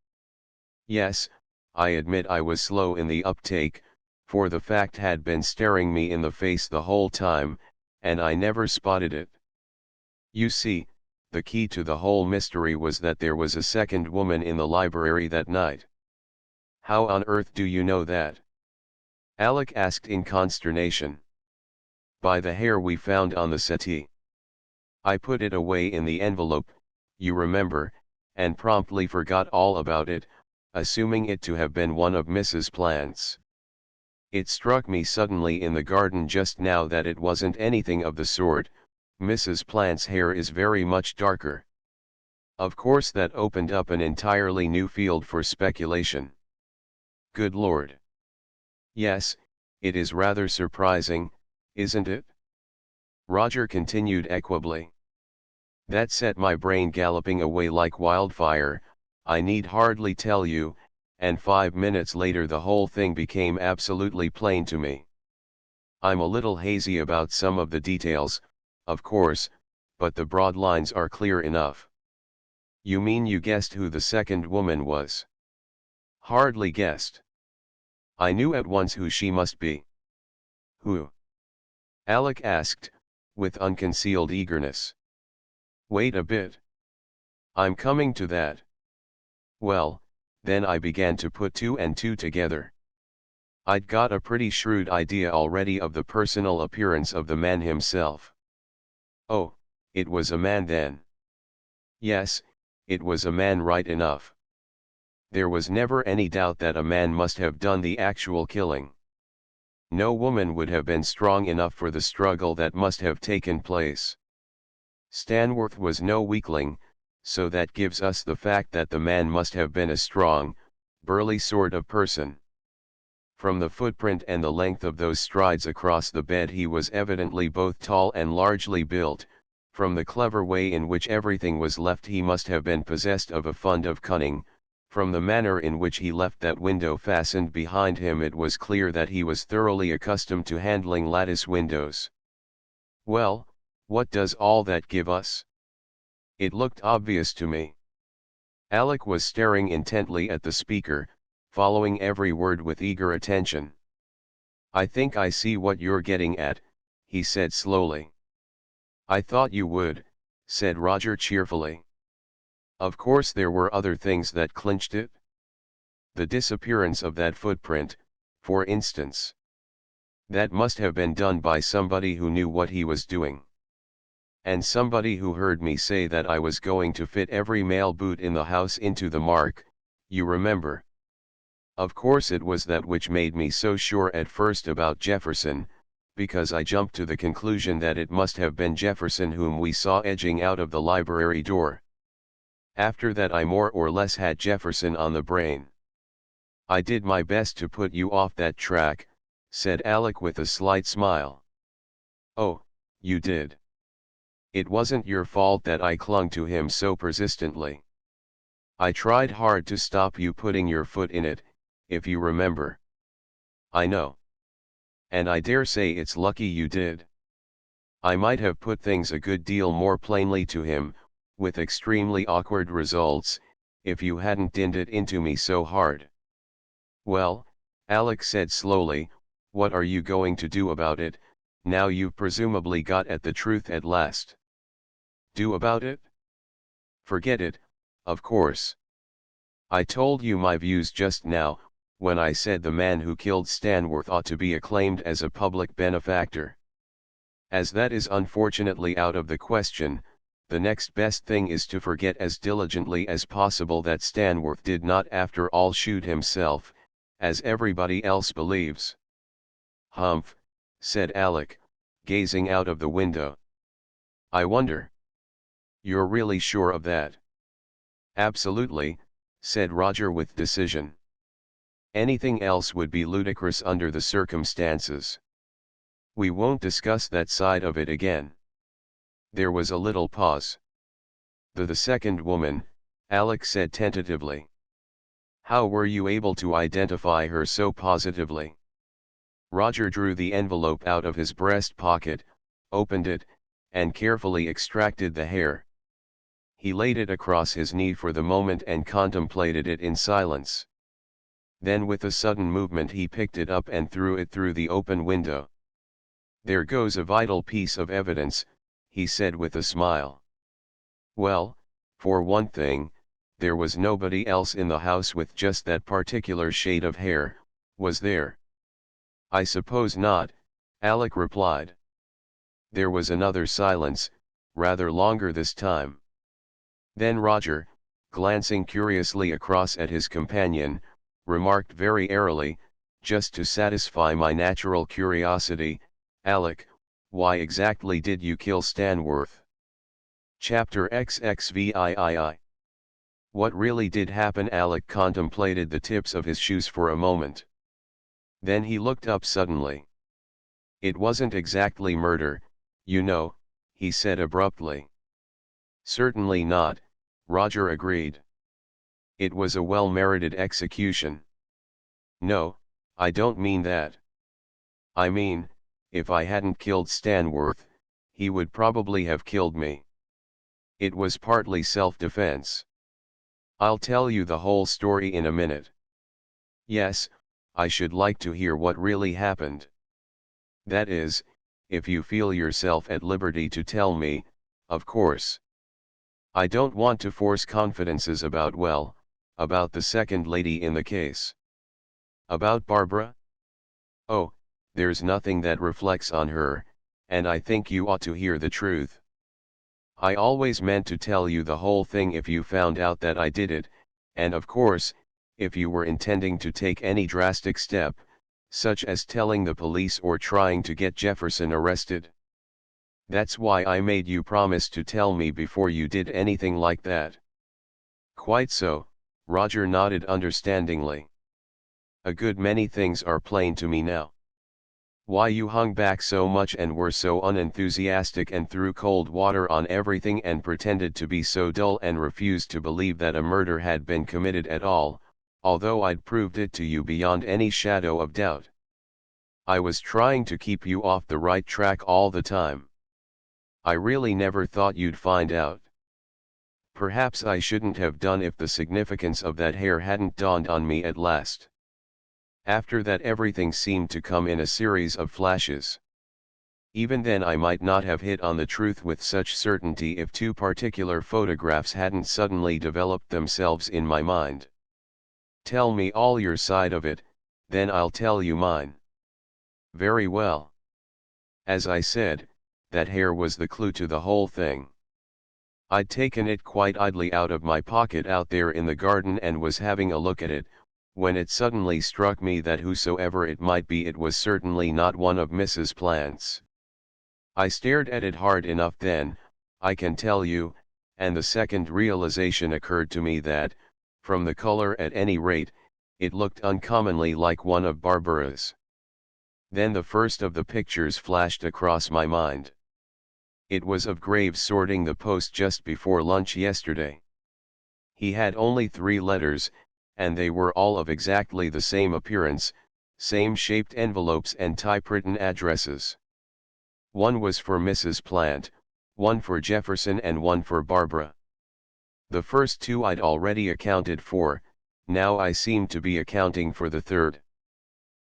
Yes, I admit I was slow in the uptake, for the fact had been staring me in the face the whole time, and I never spotted it. You see, the key to the whole mystery was that there was a second woman in the library that night. How on earth do you know that? Alec asked in consternation. By the hair we found on the settee. I put it away in the envelope, you remember, and promptly forgot all about it, assuming it to have been one of Mrs. Plant's. It struck me suddenly in the garden just now that it wasn't anything of the sort. Mrs. Plant's hair is very much darker. Of course that opened up an entirely new field for speculation. Good Lord. Yes, it is rather surprising, isn't it? Roger continued equably. That set my brain galloping away like wildfire, I need hardly tell you, and 5 minutes later the whole thing became absolutely plain to me. I'm a little hazy about some of the details, of course, but the broad lines are clear enough. You mean you guessed who the second woman was? Hardly guessed. I knew at once who she must be. Who? Alec asked, with unconcealed eagerness. Wait a bit. I'm coming to that. Well, then I began to put two and two together. I'd got a pretty shrewd idea already of the personal appearance of the man himself. Oh, it was a man then. Yes, it was a man right enough. There was never any doubt that a man must have done the actual killing. No woman would have been strong enough for the struggle that must have taken place. Stanworth was no weakling, so that gives us the fact that the man must have been a strong, burly sort of person. From the footprint and the length of those strides across the bed he was evidently both tall and largely built. From the clever way in which everything was left he must have been possessed of a fund of cunning. From the manner in which he left that window fastened behind him it was clear that he was thoroughly accustomed to handling lattice windows. Well, what does all that give us? It looked obvious to me. Alec was staring intently at the speaker, following every word with eager attention. I think I see what you're getting at, he said slowly. I thought you would, said Roger cheerfully. Of course there were other things that clinched it. The disappearance of that footprint, for instance. That must have been done by somebody who knew what he was doing. And somebody who heard me say that I was going to fit every male boot in the house into the mark, you remember. Of course it was that which made me so sure at first about Jefferson, because I jumped to the conclusion that it must have been Jefferson whom we saw edging out of the library door. After that I more or less had Jefferson on the brain. I did my best to put you off that track, said Alec with a slight smile. Oh, you did. It wasn't your fault that I clung to him so persistently. I tried hard to stop you putting your foot in it, if you remember. I know. And I dare say it's lucky you did. I might have put things a good deal more plainly to him, with extremely awkward results, if you hadn't dinned it into me so hard. Well, Alec said slowly, what are you going to do about it, now you've presumably got at the truth at last? Do about it? Forget it, of course. I told you my views just now, when I said the man who killed Stanworth ought to be acclaimed as a public benefactor. As that is unfortunately out of the question, the next best thing is to forget as diligently as possible that Stanworth did not after all shoot himself, as everybody else believes. Humph, said Alec, gazing out of the window. I wonder. You're really sure of that? Absolutely, said Roger with decision. Anything else would be ludicrous under the circumstances. We won't discuss that side of it again. There was a little pause. The second woman, Alec said tentatively. How were you able to identify her so positively? Roger drew the envelope out of his breast pocket, opened it, and carefully extracted the hair. He laid it across his knee for the moment and contemplated it in silence. Then with a sudden movement he picked it up and threw it through the open window. There goes a vital piece of evidence, he said with a smile. Well, for one thing, there was nobody else in the house with just that particular shade of hair, was there? I suppose not, Alec replied. There was another silence, rather longer this time. Then Roger, glancing curiously across at his companion, remarked very airily, just to satisfy my natural curiosity, Alec, why exactly did you kill Stanworth? Chapter XXVIII. What really did happen? Alec contemplated the tips of his shoes for a moment. Then he looked up suddenly. It wasn't exactly murder, you know, he said abruptly. Certainly not, Roger agreed. It was a well-merited execution. No, I don't mean that. I mean, if I hadn't killed Stanworth, he would probably have killed me. It was partly self-defense. I'll tell you the whole story in a minute. Yes, I should like to hear what really happened. That is, if you feel yourself at liberty to tell me, of course. I don't want to force confidences about the second lady in the case. About Barbara? Oh, there's nothing that reflects on her, and I think you ought to hear the truth. I always meant to tell you the whole thing if you found out that I did it, and of course, if you were intending to take any drastic step, such as telling the police or trying to get Jefferson arrested. That's why I made you promise to tell me before you did anything like that. Quite so, Roger nodded understandingly. A good many things are plain to me now. Why you hung back so much and were so unenthusiastic and threw cold water on everything and pretended to be so dull and refused to believe that a murder had been committed at all, although I'd proved it to you beyond any shadow of doubt. I was trying to keep you off the right track all the time. I really never thought you'd find out. Perhaps I shouldn't have done if the significance of that hair hadn't dawned on me at last. After that everything seemed to come in a series of flashes. Even then I might not have hit on the truth with such certainty if two particular photographs hadn't suddenly developed themselves in my mind. Tell me all your side of it, then I'll tell you mine. Very well. As I said, that hair was the clue to the whole thing. I'd taken it quite idly out of my pocket out there in the garden and was having a look at it, when it suddenly struck me that whosoever it might be, it was certainly not one of Mrs. Plant's. I stared at it hard enough then, I can tell you, and the second realization occurred to me that, from the color at any rate, it looked uncommonly like one of Barbara's. Then the first of the pictures flashed across my mind. It was of Graves sorting the post just before lunch yesterday. He had only 3 letters, and they were all of exactly the same appearance, same shaped envelopes and typewritten addresses. One was for Mrs. Plant, one for Jefferson and one for Barbara. The first 2 I'd already accounted for, now I seemed to be accounting for the third.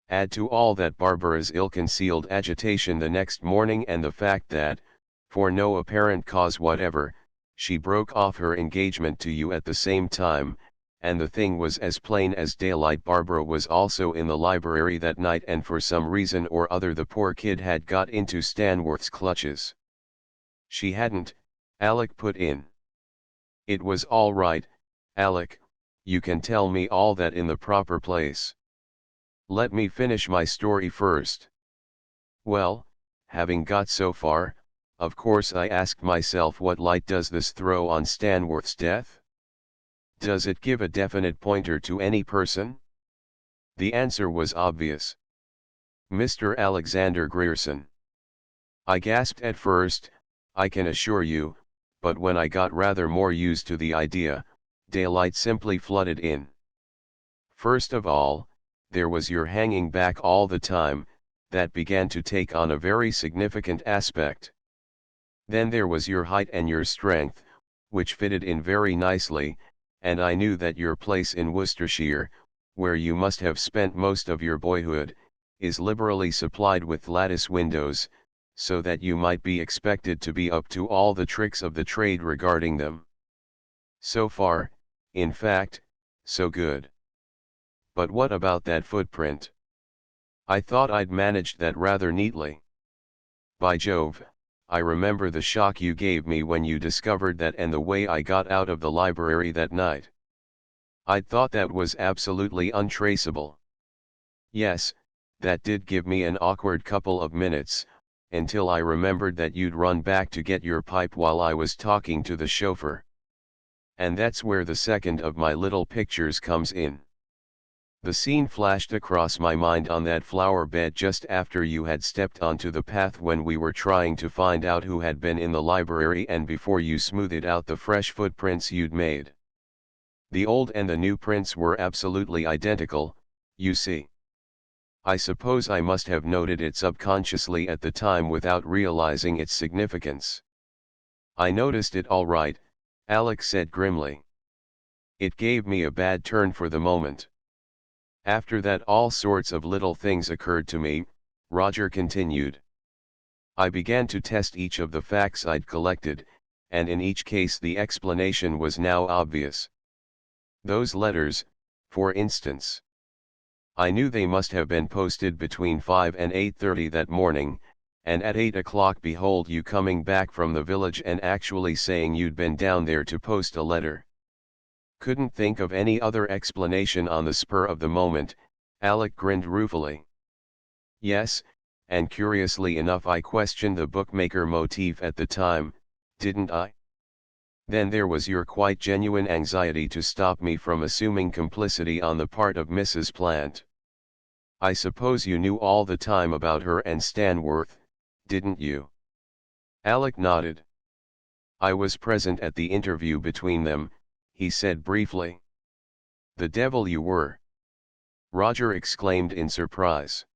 Add to all that Barbara's ill-concealed agitation the next morning and the fact that, for no apparent cause whatever, she broke off her engagement to you at the same time, and the thing was as plain as daylight. Barbara was also in the library that night, and for some reason or other the poor kid had got into Stanworth's clutches. She hadn't, Alec put in. It was all right, Alec, you can tell me all that in the proper place. Let me finish my story first. Well, having got so far, of course I asked myself, what light does this throw on Stanworth's death? Does it give a definite pointer to any person? The answer was obvious. Mr. Alexander Grierson. I gasped at first, I can assure you, but when I got rather more used to the idea, daylight simply flooded in. First of all, there was your hanging back all the time, that began to take on a very significant aspect. Then there was your height and your strength, which fitted in very nicely, and I knew that your place in Worcestershire, where you must have spent most of your boyhood, is liberally supplied with lattice windows, so that you might be expected to be up to all the tricks of the trade regarding them. So far, in fact, so good. But what about that footprint? I thought I'd managed that rather neatly. By Jove, I remember the shock you gave me when you discovered that, and the way I got out of the library that night. I'd thought that was absolutely untraceable. Yes, that did give me an awkward couple of minutes, until I remembered that you'd run back to get your pipe while I was talking to the chauffeur. And that's where the second of my little pictures comes in. The scene flashed across my mind on that flower bed just after you had stepped onto the path when we were trying to find out who had been in the library, and before you smoothed out the fresh footprints you'd made. The old and the new prints were absolutely identical, you see. I suppose I must have noted it subconsciously at the time without realizing its significance. I noticed it all right, Alex said grimly. It gave me a bad turn for the moment. After that all sorts of little things occurred to me, Roger continued. I began to test each of the facts I'd collected, and in each case the explanation was now obvious. Those letters, for instance. I knew they must have been posted between 5 and 8:30 that morning, and at 8 o'clock behold you coming back from the village and actually saying you'd been down there to post a letter. Couldn't think of any other explanation on the spur of the moment, Alec grinned ruefully. Yes, and curiously enough I questioned the bookmaker motif at the time, didn't I? Then there was your quite genuine anxiety to stop me from assuming complicity on the part of Mrs. Plant. I suppose you knew all the time about her and Stanworth, didn't you? Alec nodded. I was present at the interview between them, he said briefly. The devil you were! Roger exclaimed in surprise.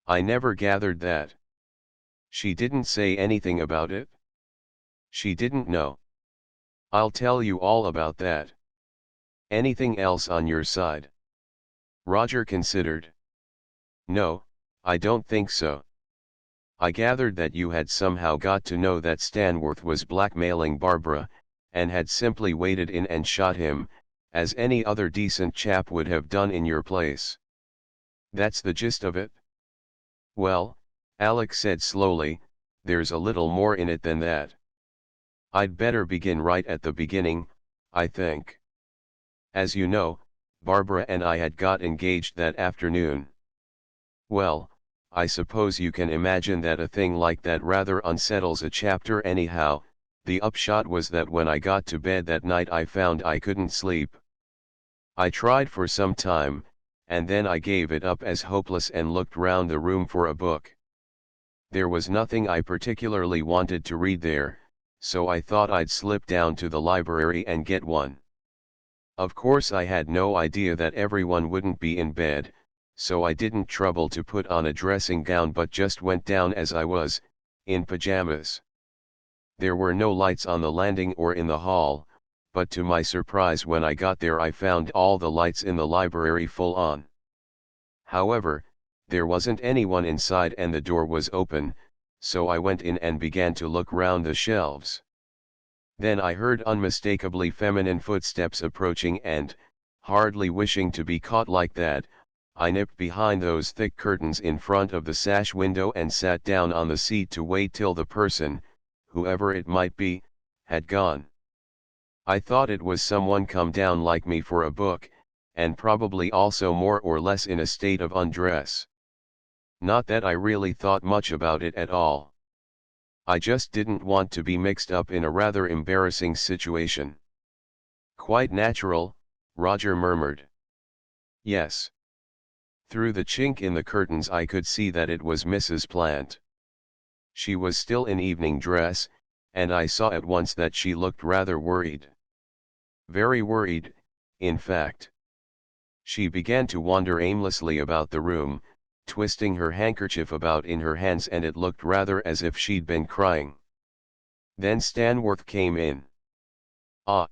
I never gathered that. She didn't say anything about it? She didn't know. I'll tell you all about that. Anything else on your side? Roger considered. No, I don't think so. I gathered that you had somehow got to know that Stanworth was blackmailing Barbara, and had simply waded in and shot him, as any other decent chap would have done in your place. That's the gist of it? Well, Alex said slowly, there's a little more in it than that. I'd better begin right at the beginning, I think. As you know, Barbara and I had got engaged that afternoon. Well, I suppose you can imagine that a thing like that rather unsettles a chapter anyhow. The upshot was that when I got to bed that night I found I couldn't sleep. I tried for some time, and then I gave it up as hopeless and looked round the room for a book. There was nothing I particularly wanted to read there, so I thought I'd slip down to the library and get one. Of course I had no idea that everyone wouldn't be in bed, so I didn't trouble to put on a dressing gown but just went down as I was, in pajamas. There were no lights on the landing or in the hall, but to my surprise when I got there I found all the lights in the library full on. However, there wasn't anyone inside and the door was open, so I went in and began to look round the shelves. Then I heard unmistakably feminine footsteps approaching and, hardly wishing to be caught like that, I nipped behind those thick curtains in front of the sash window and sat down on the seat to wait till the person, whoever it might be, had gone. I thought it was someone come down like me for a book, and probably also more or less in a state of undress. Not that I really thought much about it at all. I just didn't want to be mixed up in a rather embarrassing situation. Quite natural, Roger murmured. Yes. Through the chink in the curtains I could see that it was Mrs. Plant. She was still in evening dress, and I saw at once that she looked rather worried. Very worried, in fact. She began to wander aimlessly about the room, twisting her handkerchief about in her hands, and it looked rather as if she'd been crying. Then Stanworth came in. Ah!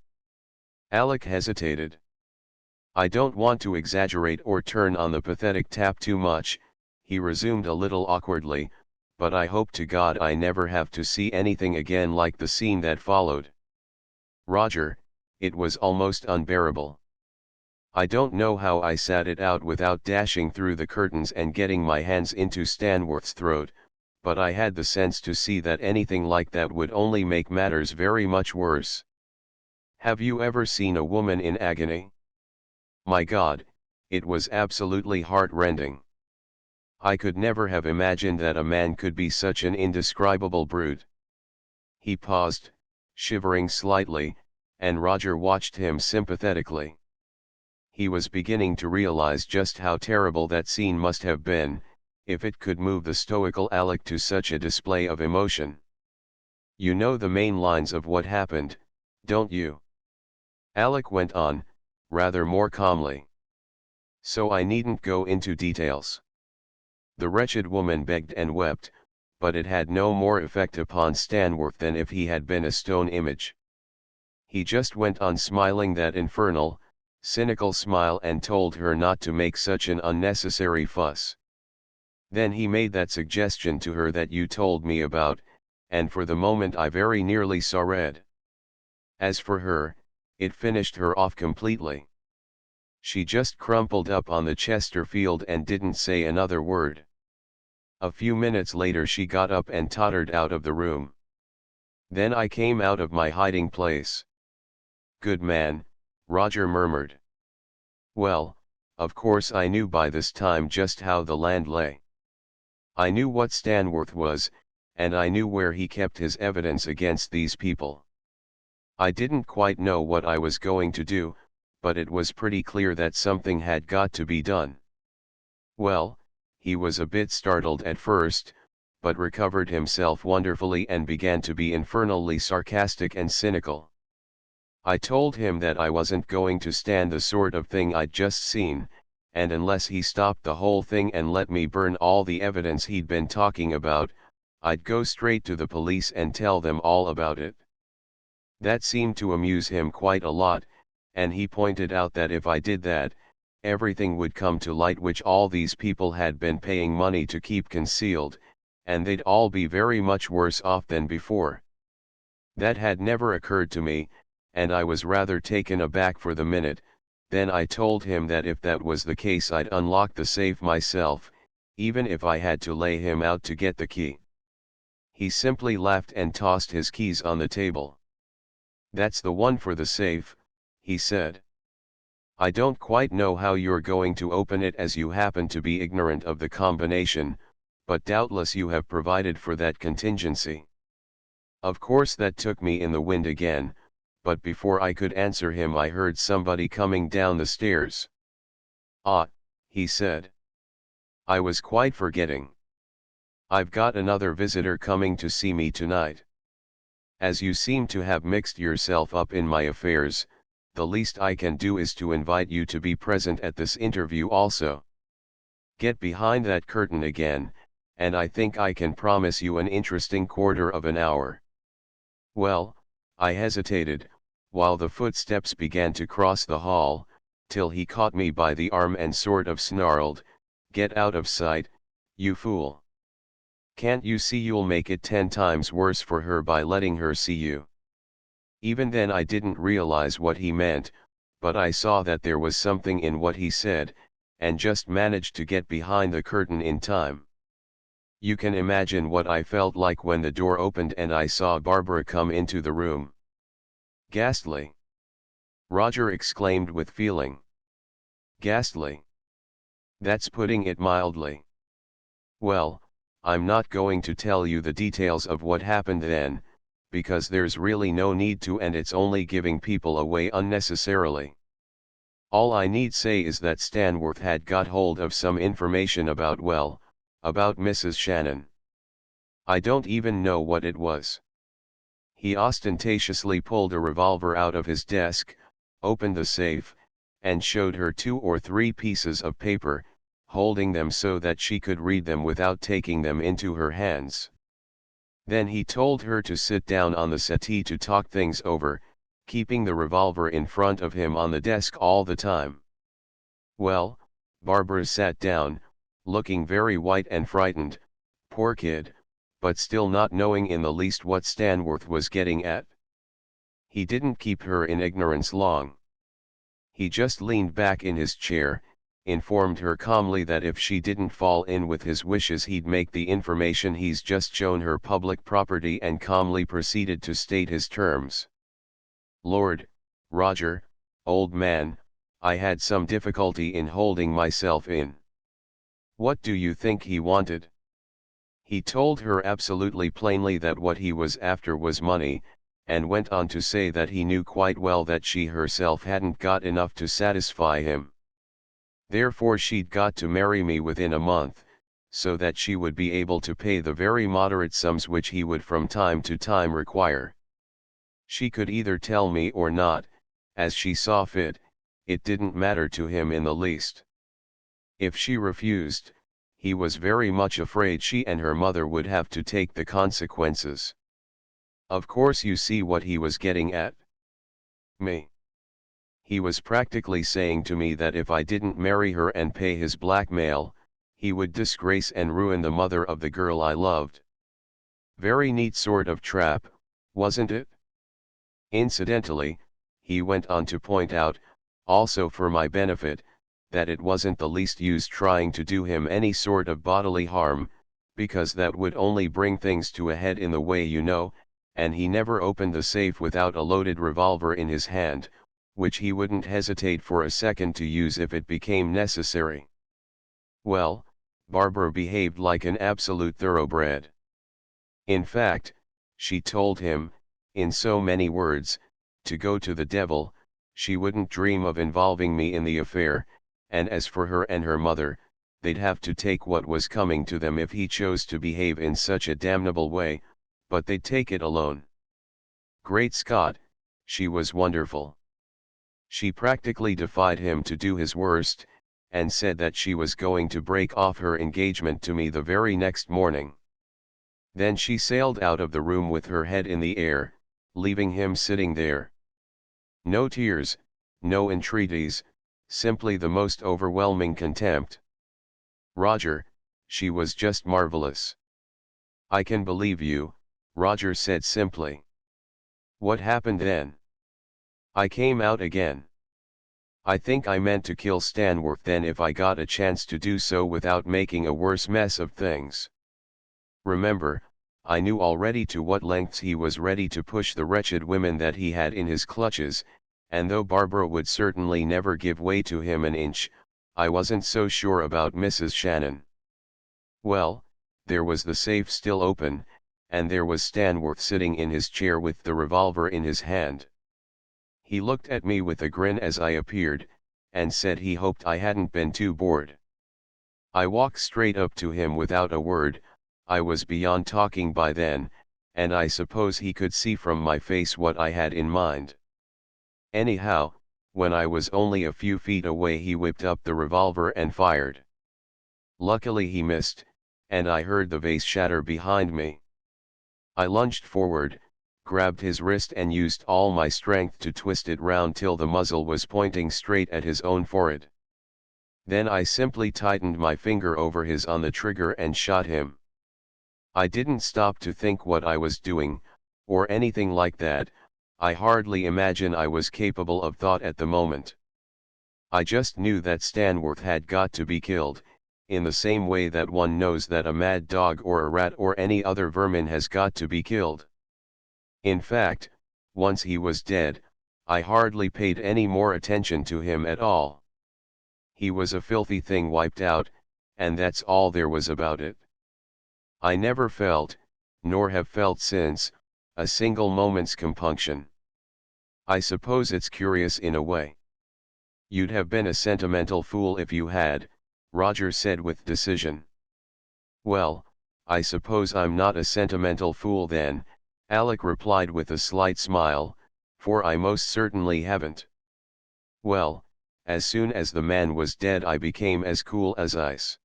Alec hesitated. I don't want to exaggerate or turn on the pathetic tap too much, he resumed a little awkwardly, but I hope to God I never have to see anything again like the scene that followed. Roger, it was almost unbearable. I don't know how I sat it out without dashing through the curtains and getting my hands into Stanworth's throat, but I had the sense to see that anything like that would only make matters very much worse. Have you ever seen a woman in agony? My God, it was absolutely heart-rending. I could never have imagined that a man could be such an indescribable brute. He paused, shivering slightly, and Roger watched him sympathetically. He was beginning to realize just how terrible that scene must have been, if it could move the stoical Alec to such a display of emotion. You know the main lines of what happened, don't you? Alec went on, rather more calmly. So I needn't go into details. The wretched woman begged and wept, but it had no more effect upon Stanworth than if he had been a stone image. He just went on smiling that infernal, cynical smile and told her not to make such an unnecessary fuss. Then he made that suggestion to her that you told me about, and for the moment I very nearly saw red. As for her, it finished her off completely. She just crumpled up on the Chesterfield and didn't say another word. A few minutes later she got up and tottered out of the room. Then I came out of my hiding place. Good man, Roger murmured. Well, of course I knew by this time just how the land lay. I knew what Stanworth was, and I knew where he kept his evidence against these people. I didn't quite know what I was going to do, but it was pretty clear that something had got to be done. Well, he was a bit startled at first, but recovered himself wonderfully and began to be infernally sarcastic and cynical. I told him that I wasn't going to stand the sort of thing I'd just seen, and unless he stopped the whole thing and let me burn all the evidence he'd been talking about, I'd go straight to the police and tell them all about it. That seemed to amuse him quite a lot, and he pointed out that if I did that, everything would come to light which all these people had been paying money to keep concealed, and they'd all be very much worse off than before. That had never occurred to me, and I was rather taken aback for the minute. Then I told him that if that was the case I'd unlock the safe myself, even if I had to lay him out to get the key. He simply laughed and tossed his keys on the table. "That's the one for the safe," he said. "I don't quite know how you're going to open it as you happen to be ignorant of the combination, but doubtless you have provided for that contingency." Of course that took me in the wind again, but before I could answer him I heard somebody coming down the stairs. "Ah," he said. "I was quite forgetting. I've got another visitor coming to see me tonight. As you seem to have mixed yourself up in my affairs, the least I can do is to invite you to be present at this interview also. Get behind that curtain again, and I think I can promise you an interesting quarter of an hour." Well, I hesitated, while the footsteps began to cross the hall, till he caught me by the arm and sort of snarled, "Get out of sight, you fool. Can't you see you'll make it 10 times worse for her by letting her see you?" Even then I didn't realize what he meant, but I saw that there was something in what he said, and just managed to get behind the curtain in time. You can imagine what I felt like when the door opened and I saw Barbara come into the room. "Ghastly!" Roger exclaimed with feeling. "Ghastly. That's putting it mildly. Well, I'm not going to tell you the details of what happened then, because there's really no need to, and it's only giving people away unnecessarily. All I need say is that Stanworth had got hold of some information about Mrs. Shannon. I don't even know what it was." He ostentatiously pulled a revolver out of his desk, opened the safe, and showed her 2 or 3 pieces of paper, holding them so that she could read them without taking them into her hands. Then he told her to sit down on the settee to talk things over, keeping the revolver in front of him on the desk all the time. Well, Barbara sat down, looking very white and frightened, poor kid, but still not knowing in the least what Stanworth was getting at. He didn't keep her in ignorance long. He just leaned back in his chair, informed her calmly that if she didn't fall in with his wishes he'd make the information he's just shown her public property, and calmly proceeded to state his terms. "Lord, Roger, old man, I had some difficulty in holding myself in. What do you think he wanted?" He told her absolutely plainly that what he was after was money, and went on to say that he knew quite well that she herself hadn't got enough to satisfy him. Therefore she'd got to marry me within a month, so that she would be able to pay the very moderate sums which he would from time to time require. She could either tell me or not, as she saw fit, it didn't matter to him in the least. If she refused, he was very much afraid she and her mother would have to take the consequences. Of course you see what he was getting at. Me. He was practically saying to me that if I didn't marry her and pay his blackmail, he would disgrace and ruin the mother of the girl I loved. Very neat sort of trap, wasn't it? Incidentally, he went on to point out, also for my benefit, that it wasn't the least use trying to do him any sort of bodily harm, because that would only bring things to a head in the way you know, and he never opened the safe without a loaded revolver in his hand, which he wouldn't hesitate for a second to use if it became necessary. Well, Barbara behaved like an absolute thoroughbred. In fact, she told him, in so many words, to go to the devil, she wouldn't dream of involving me in the affair, and as for her and her mother, they'd have to take what was coming to them if he chose to behave in such a damnable way, but they'd take it alone. Great Scott, she was wonderful. She practically defied him to do his worst, and said that she was going to break off her engagement to me the very next morning. Then she sailed out of the room with her head in the air, leaving him sitting there. No tears, no entreaties, simply the most overwhelming contempt. Roger, she was just marvelous. I can believe you, Roger said simply. What happened then? I came out again. I think I meant to kill Stanworth then if I got a chance to do so without making a worse mess of things. Remember, I knew already to what lengths he was ready to push the wretched women that he had in his clutches, and though Barbara would certainly never give way to him an inch, I wasn't so sure about Mrs. Shannon. Well, there was the safe still open, and there was Stanworth sitting in his chair with the revolver in his hand. He looked at me with a grin as I appeared, and said he hoped I hadn't been too bored. I walked straight up to him without a word. I was beyond talking by then, and I suppose he could see from my face what I had in mind. Anyhow, when I was only a few feet away he whipped up the revolver and fired. Luckily he missed, and I heard the vase shatter behind me. I lunged forward, grabbed his wrist and used all my strength to twist it round till the muzzle was pointing straight at his own forehead. Then I simply tightened my finger over his on the trigger and shot him. I didn't stop to think what I was doing, or anything like that. I hardly imagine I was capable of thought at the moment. I just knew that Stanworth had got to be killed, in the same way that one knows that a mad dog or a rat or any other vermin has got to be killed. In fact, once he was dead, I hardly paid any more attention to him at all. He was a filthy thing wiped out, and that's all there was about it. I never felt, nor have felt since, a single moment's compunction. I suppose it's curious in a way. You'd have been a sentimental fool if you had, Roger said with decision. Well, I suppose I'm not a sentimental fool then, Alec replied with a slight smile, for I most certainly haven't. Well, as soon as the man was dead I became as cool as ice.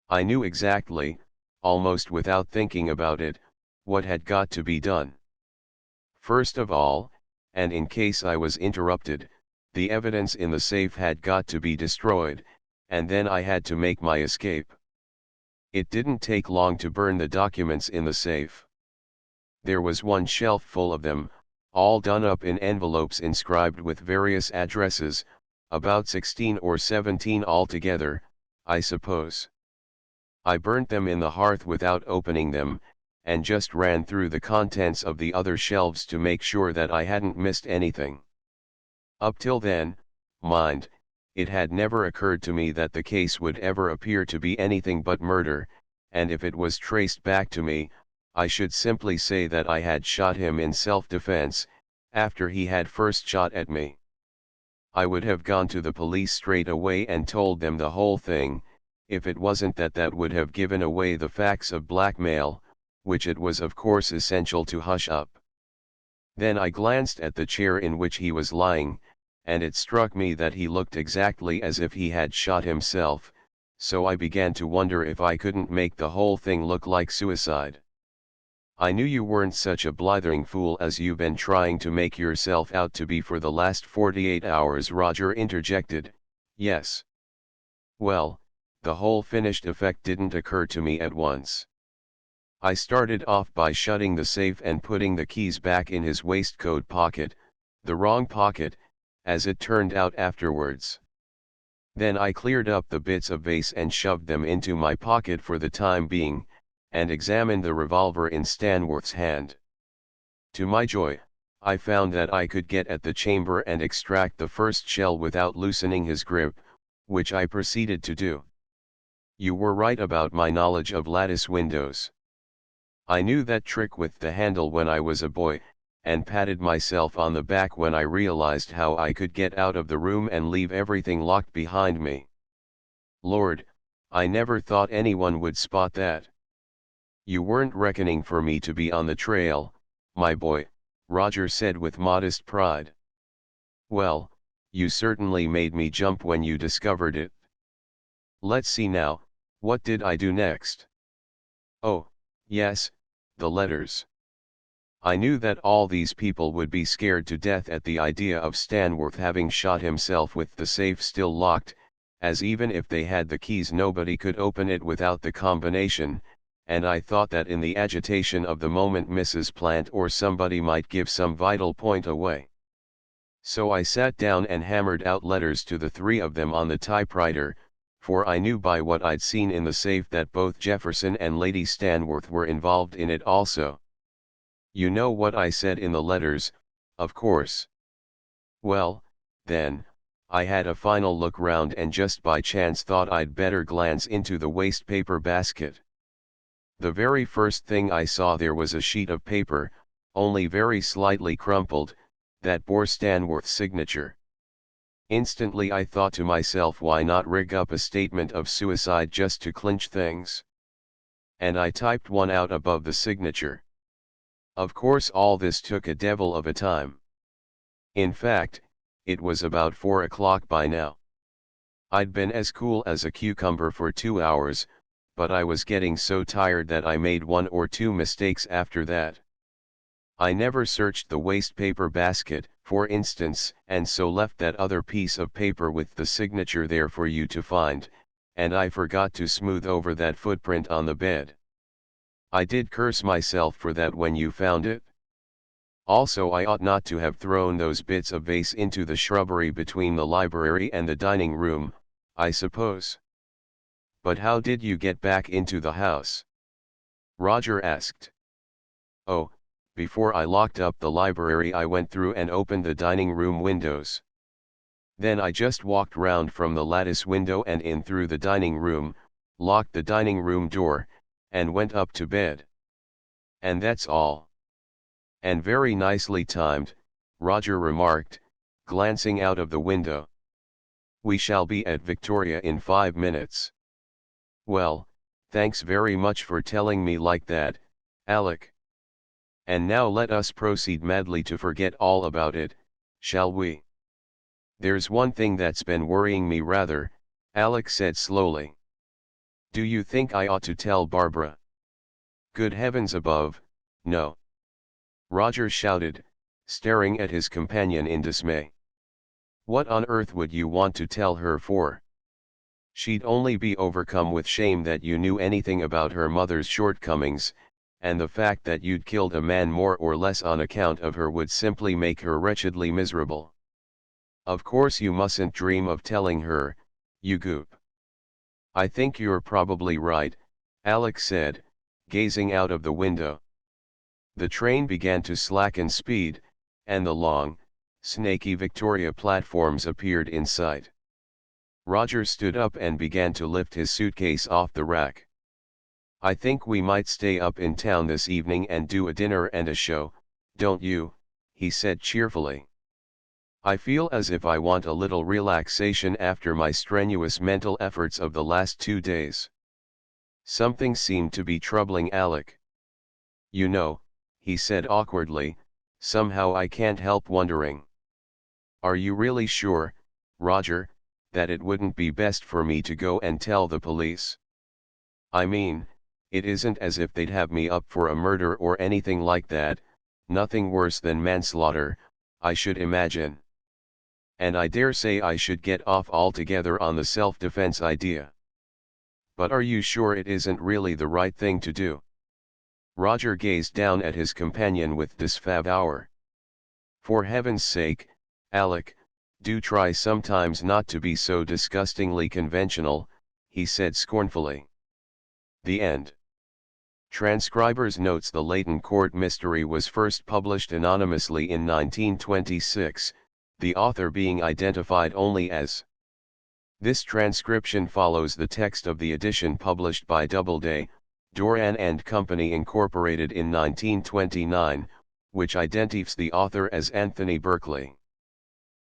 I knew exactly, almost without thinking about it, what had got to be done. First of all, and in case I was interrupted, the evidence in the safe had got to be destroyed, and then I had to make my escape. It didn't take long to burn the documents in the safe. There was one shelf full of them, all done up in envelopes inscribed with various addresses, about 16 or 17 altogether, I suppose. I burnt them in the hearth without opening them, and just ran through the contents of the other shelves to make sure that I hadn't missed anything. Up till then, mind, it had never occurred to me that the case would ever appear to be anything but murder, and if it was traced back to me, I should simply say that I had shot him in self-defense, after he had first shot at me. I would have gone to the police straight away and told them the whole thing, if it wasn't that that would have given away the facts of blackmail, which it was of course essential to hush up. Then I glanced at the chair in which he was lying, and it struck me that he looked exactly as if he had shot himself, so I began to wonder if I couldn't make the whole thing look like suicide. I knew you weren't such a blithering fool as you've been trying to make yourself out to be for the last 48 hours, Roger interjected. Yes. Well, the whole finished effect didn't occur to me at once. I started off by shutting the safe and putting the keys back in his waistcoat pocket, the wrong pocket, as it turned out afterwards. Then I cleared up the bits of vase and shoved them into my pocket for the time being, and examined the revolver in Stanworth's hand. To my joy, I found that I could get at the chamber and extract the first shell without loosening his grip, which I proceeded to do. You were right about my knowledge of lattice windows. I knew that trick with the handle when I was a boy, and patted myself on the back when I realized how I could get out of the room and leave everything locked behind me. Lord, I never thought anyone would spot that. You weren't reckoning for me to be on the trail, my boy, Roger said with modest pride. Well, you certainly made me jump when you discovered it. Let's see now, what did I do next? Oh, yes, the letters. I knew that all these people would be scared to death at the idea of Stanworth having shot himself with the safe still locked, as even if they had the keys nobody could open it without the combination, and I thought that in the agitation of the moment Mrs. Plant or somebody might give some vital point away. So I sat down and hammered out letters to the three of them on the typewriter, for I knew by what I'd seen in the safe that both Jefferson and Lady Stanworth were involved in it also. You know what I said in the letters, of course. Well, then, I had a final look round and just by chance thought I'd better glance into the waste paper basket. The very first thing I saw there was a sheet of paper, only very slightly crumpled, that bore Stanworth's signature. Instantly I thought to myself, why not rig up a statement of suicide just to clinch things? And I typed one out above the signature. Of course all this took a devil of a time. In fact, it was about 4 o'clock by now. I'd been as cool as a cucumber for 2 hours, but I was getting so tired that I made 1 or 2 mistakes after that. I never searched the waste paper basket, for instance, and so left that other piece of paper with the signature there for you to find, and I forgot to smooth over that footprint on the bed. I did curse myself for that when you found it. Also I ought not to have thrown those bits of vase into the shrubbery between the library and the dining room, I suppose. But how did you get back into the house? Roger asked. Oh, before I locked up the library I went through and opened the dining room windows. Then I just walked round from the lattice window and in through the dining room, locked the dining room door, and went up to bed. And that's all. And very nicely timed, Roger remarked, glancing out of the window. We shall be at Victoria in 5 minutes. Well, thanks very much for telling me like that, Alec. And now let us proceed madly to forget all about it, shall we? There's one thing that's been worrying me rather, Alec said slowly. Do you think I ought to tell Barbara? Good heavens above, no. Roger shouted, staring at his companion in dismay. What on earth would you want to tell her for? She'd only be overcome with shame that you knew anything about her mother's shortcomings, and the fact that you'd killed a man more or less on account of her would simply make her wretchedly miserable. Of course you mustn't dream of telling her, you goop. I think you're probably right, Alex said, gazing out of the window. The train began to slacken speed, and the long, snaky Victoria platforms appeared in sight. Roger stood up and began to lift his suitcase off the rack. I think we might stay up in town this evening and do a dinner and a show, don't you? He said cheerfully. I feel as if I want a little relaxation after my strenuous mental efforts of the last 2 days. Something seemed to be troubling Alec. You know, he said awkwardly, somehow I can't help wondering. Are you really sure, Roger, that it wouldn't be best for me to go and tell the police? I mean, it isn't as if they'd have me up for a murder or anything like that, nothing worse than manslaughter, I should imagine. And I dare say I should get off altogether on the self-defense idea. But are you sure it isn't really the right thing to do? Roger gazed down at his companion with disfavor. For heaven's sake, Alec, do try sometimes not to be so disgustingly conventional, he said scornfully. The end. Transcriber's notes: the Layton Court mystery was first published anonymously in 1926, the author being identified only as. This transcription follows the text of the edition published by Doubleday, Doran and Company Incorporated in 1929, which identifies the author as Anthony Berkeley.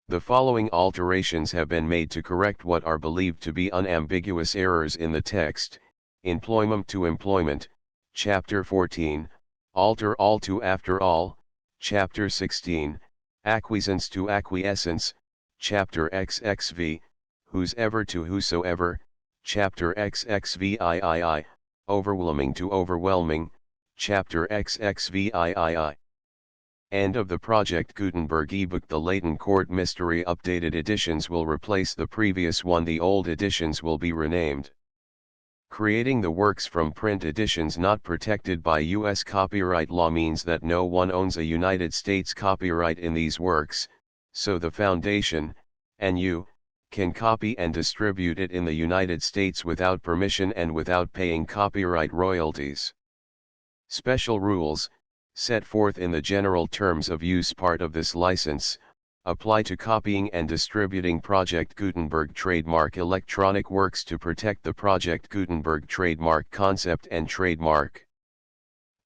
The following alterations have been made to correct what are believed to be unambiguous errors in the text: employment to employment, Chapter 14, alter all to after all, Chapter 16, acquiescence to acquiescence, Chapter XXV, whosever to whosoever, Chapter XXVIII, overwhelming to overwhelming, Chapter XXVIII. End of the Project Gutenberg ebook. The Layton Court Mystery updated editions will replace the previous one. The old editions will be renamed. Creating the works from print editions not protected by U.S. copyright law means that no one owns a United States copyright in these works, so the Foundation, and you, can copy and distribute it in the United States without permission and without paying copyright royalties. Special rules, set forth in the general terms of use part of this license, apply to copying and distributing Project Gutenberg trademark electronic works to protect the Project Gutenberg trademark concept and trademark.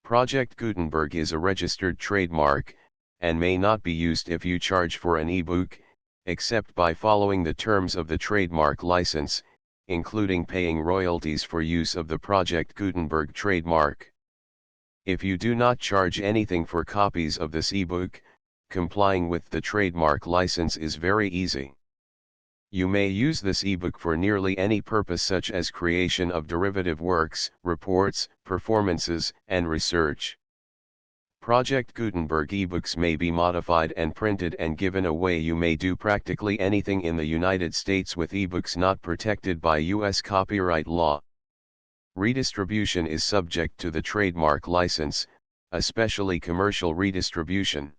Project Gutenberg is a registered trademark, and may not be used if you charge for an e-book, except by following the terms of the trademark license, including paying royalties for use of the Project Gutenberg trademark. If you do not charge anything for copies of this e-book, complying with the trademark license is very easy. You may use this ebook for nearly any purpose such as creation of derivative works, reports, performances, and research. Project Gutenberg ebooks may be modified and printed and given away. You may do practically anything in the United States with ebooks not protected by U.S. copyright law. Redistribution is subject to the trademark license, especially commercial redistribution.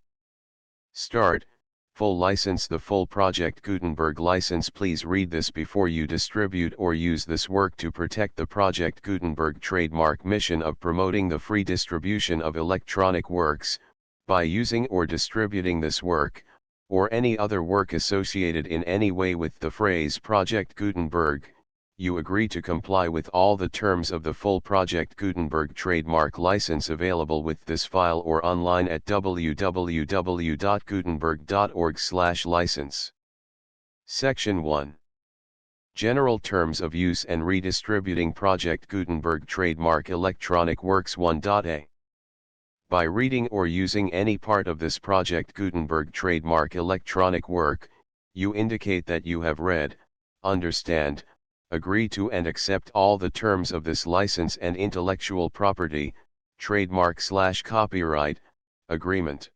Start, full license. The full Project Gutenberg license. Please read this before you distribute or use this work to protect the Project Gutenberg trademark mission of promoting the free distribution of electronic works. By using or distributing this work, or any other work associated in any way with the phrase Project Gutenberg, you agree to comply with all the terms of the full Project Gutenberg trademark license available with this file or online at www.gutenberg.org/license. Section 1. General Terms of Use and Redistributing Project Gutenberg Trademark Electronic Works 1.a. By reading or using any part of this Project Gutenberg trademark electronic work, you indicate that you have read, understand, agree to and accept all the terms of this license and intellectual property, trademark/copyright, agreement.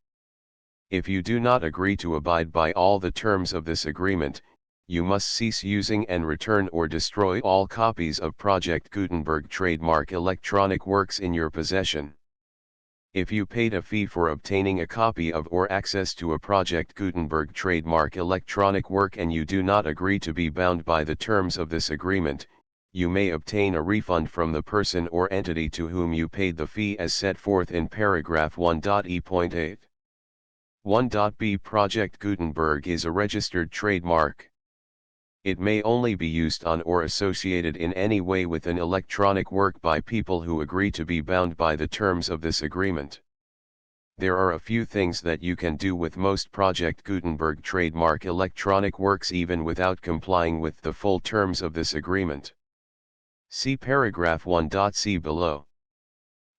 If you do not agree to abide by all the terms of this agreement, you must cease using and return or destroy all copies of Project Gutenberg trademark electronic works in your possession. If you paid a fee for obtaining a copy of or access to a Project Gutenberg trademark electronic work and you do not agree to be bound by the terms of this agreement, you may obtain a refund from the person or entity to whom you paid the fee as set forth in paragraph 1.e.8. 1.b. Project Gutenberg is a registered trademark. It may only be used on or associated in any way with an electronic work by people who agree to be bound by the terms of this agreement. There are a few things that you can do with most Project Gutenberg trademark electronic works even without complying with the full terms of this agreement. See paragraph 1.c below.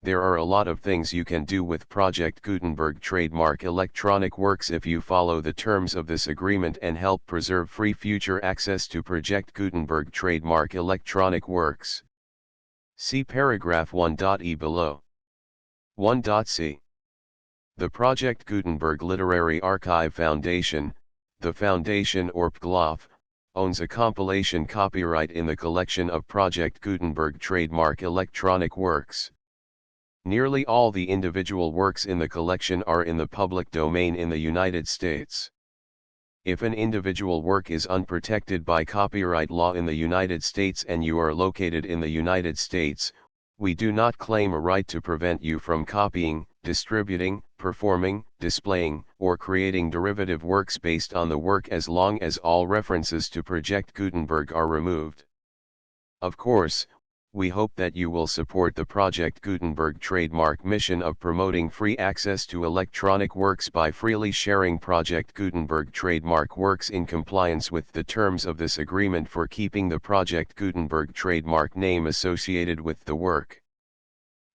There are a lot of things you can do with Project Gutenberg trademark electronic works if you follow the terms of this agreement and help preserve free future access to Project Gutenberg trademark electronic works. See paragraph 1.e below. 1.c. The Project Gutenberg Literary Archive Foundation, the Foundation or PGLOF, owns a compilation copyright in the collection of Project Gutenberg trademark electronic works. Nearly all the individual works in the collection are in the public domain in the United States. If an individual work is unprotected by copyright law in the United States and you are located in the United States, we do not claim a right to prevent you from copying, distributing, performing, displaying, or creating derivative works based on the work as long as all references to Project Gutenberg are removed. Of course, we hope that you will support the Project Gutenberg trademark mission of promoting free access to electronic works by freely sharing Project Gutenberg trademark works in compliance with the terms of this agreement for keeping the Project Gutenberg trademark name associated with the work.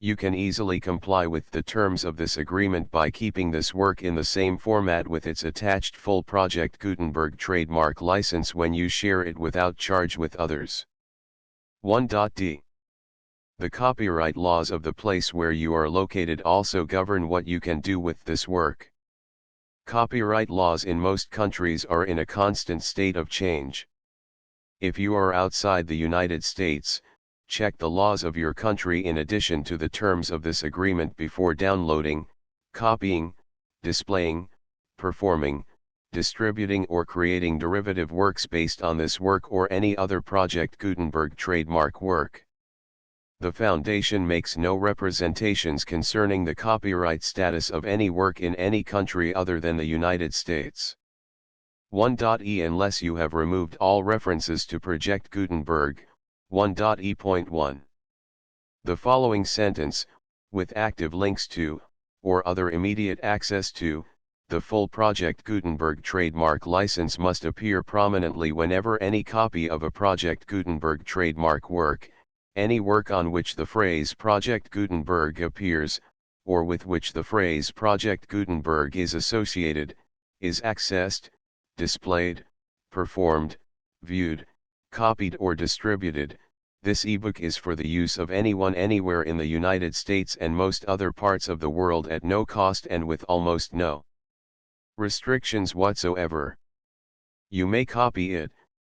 You can easily comply with the terms of this agreement by keeping this work in the same format with its attached full Project Gutenberg trademark license when you share it without charge with others. 1.d. The copyright laws of the place where you are located also govern what you can do with this work. Copyright laws in most countries are in a constant state of change. If you are outside the United States, check the laws of your country in addition to the terms of this agreement before downloading, copying, displaying, performing, distributing or creating derivative works based on this work or any other Project Gutenberg trademark work. The Foundation makes no representations concerning the copyright status of any work in any country other than the United States. 1.e Unless you have removed all references to Project Gutenberg, 1.e.1. The following sentence, with active links to, or other immediate access to, the full Project Gutenberg trademark license must appear prominently whenever any copy of a Project Gutenberg trademark work, any work on which the phrase Project Gutenberg appears, or with which the phrase Project Gutenberg is associated, is accessed, displayed, performed, viewed, copied or distributed. This ebook is for the use of anyone anywhere in the United States and most other parts of the world at no cost and with almost no restrictions whatsoever. You may copy it,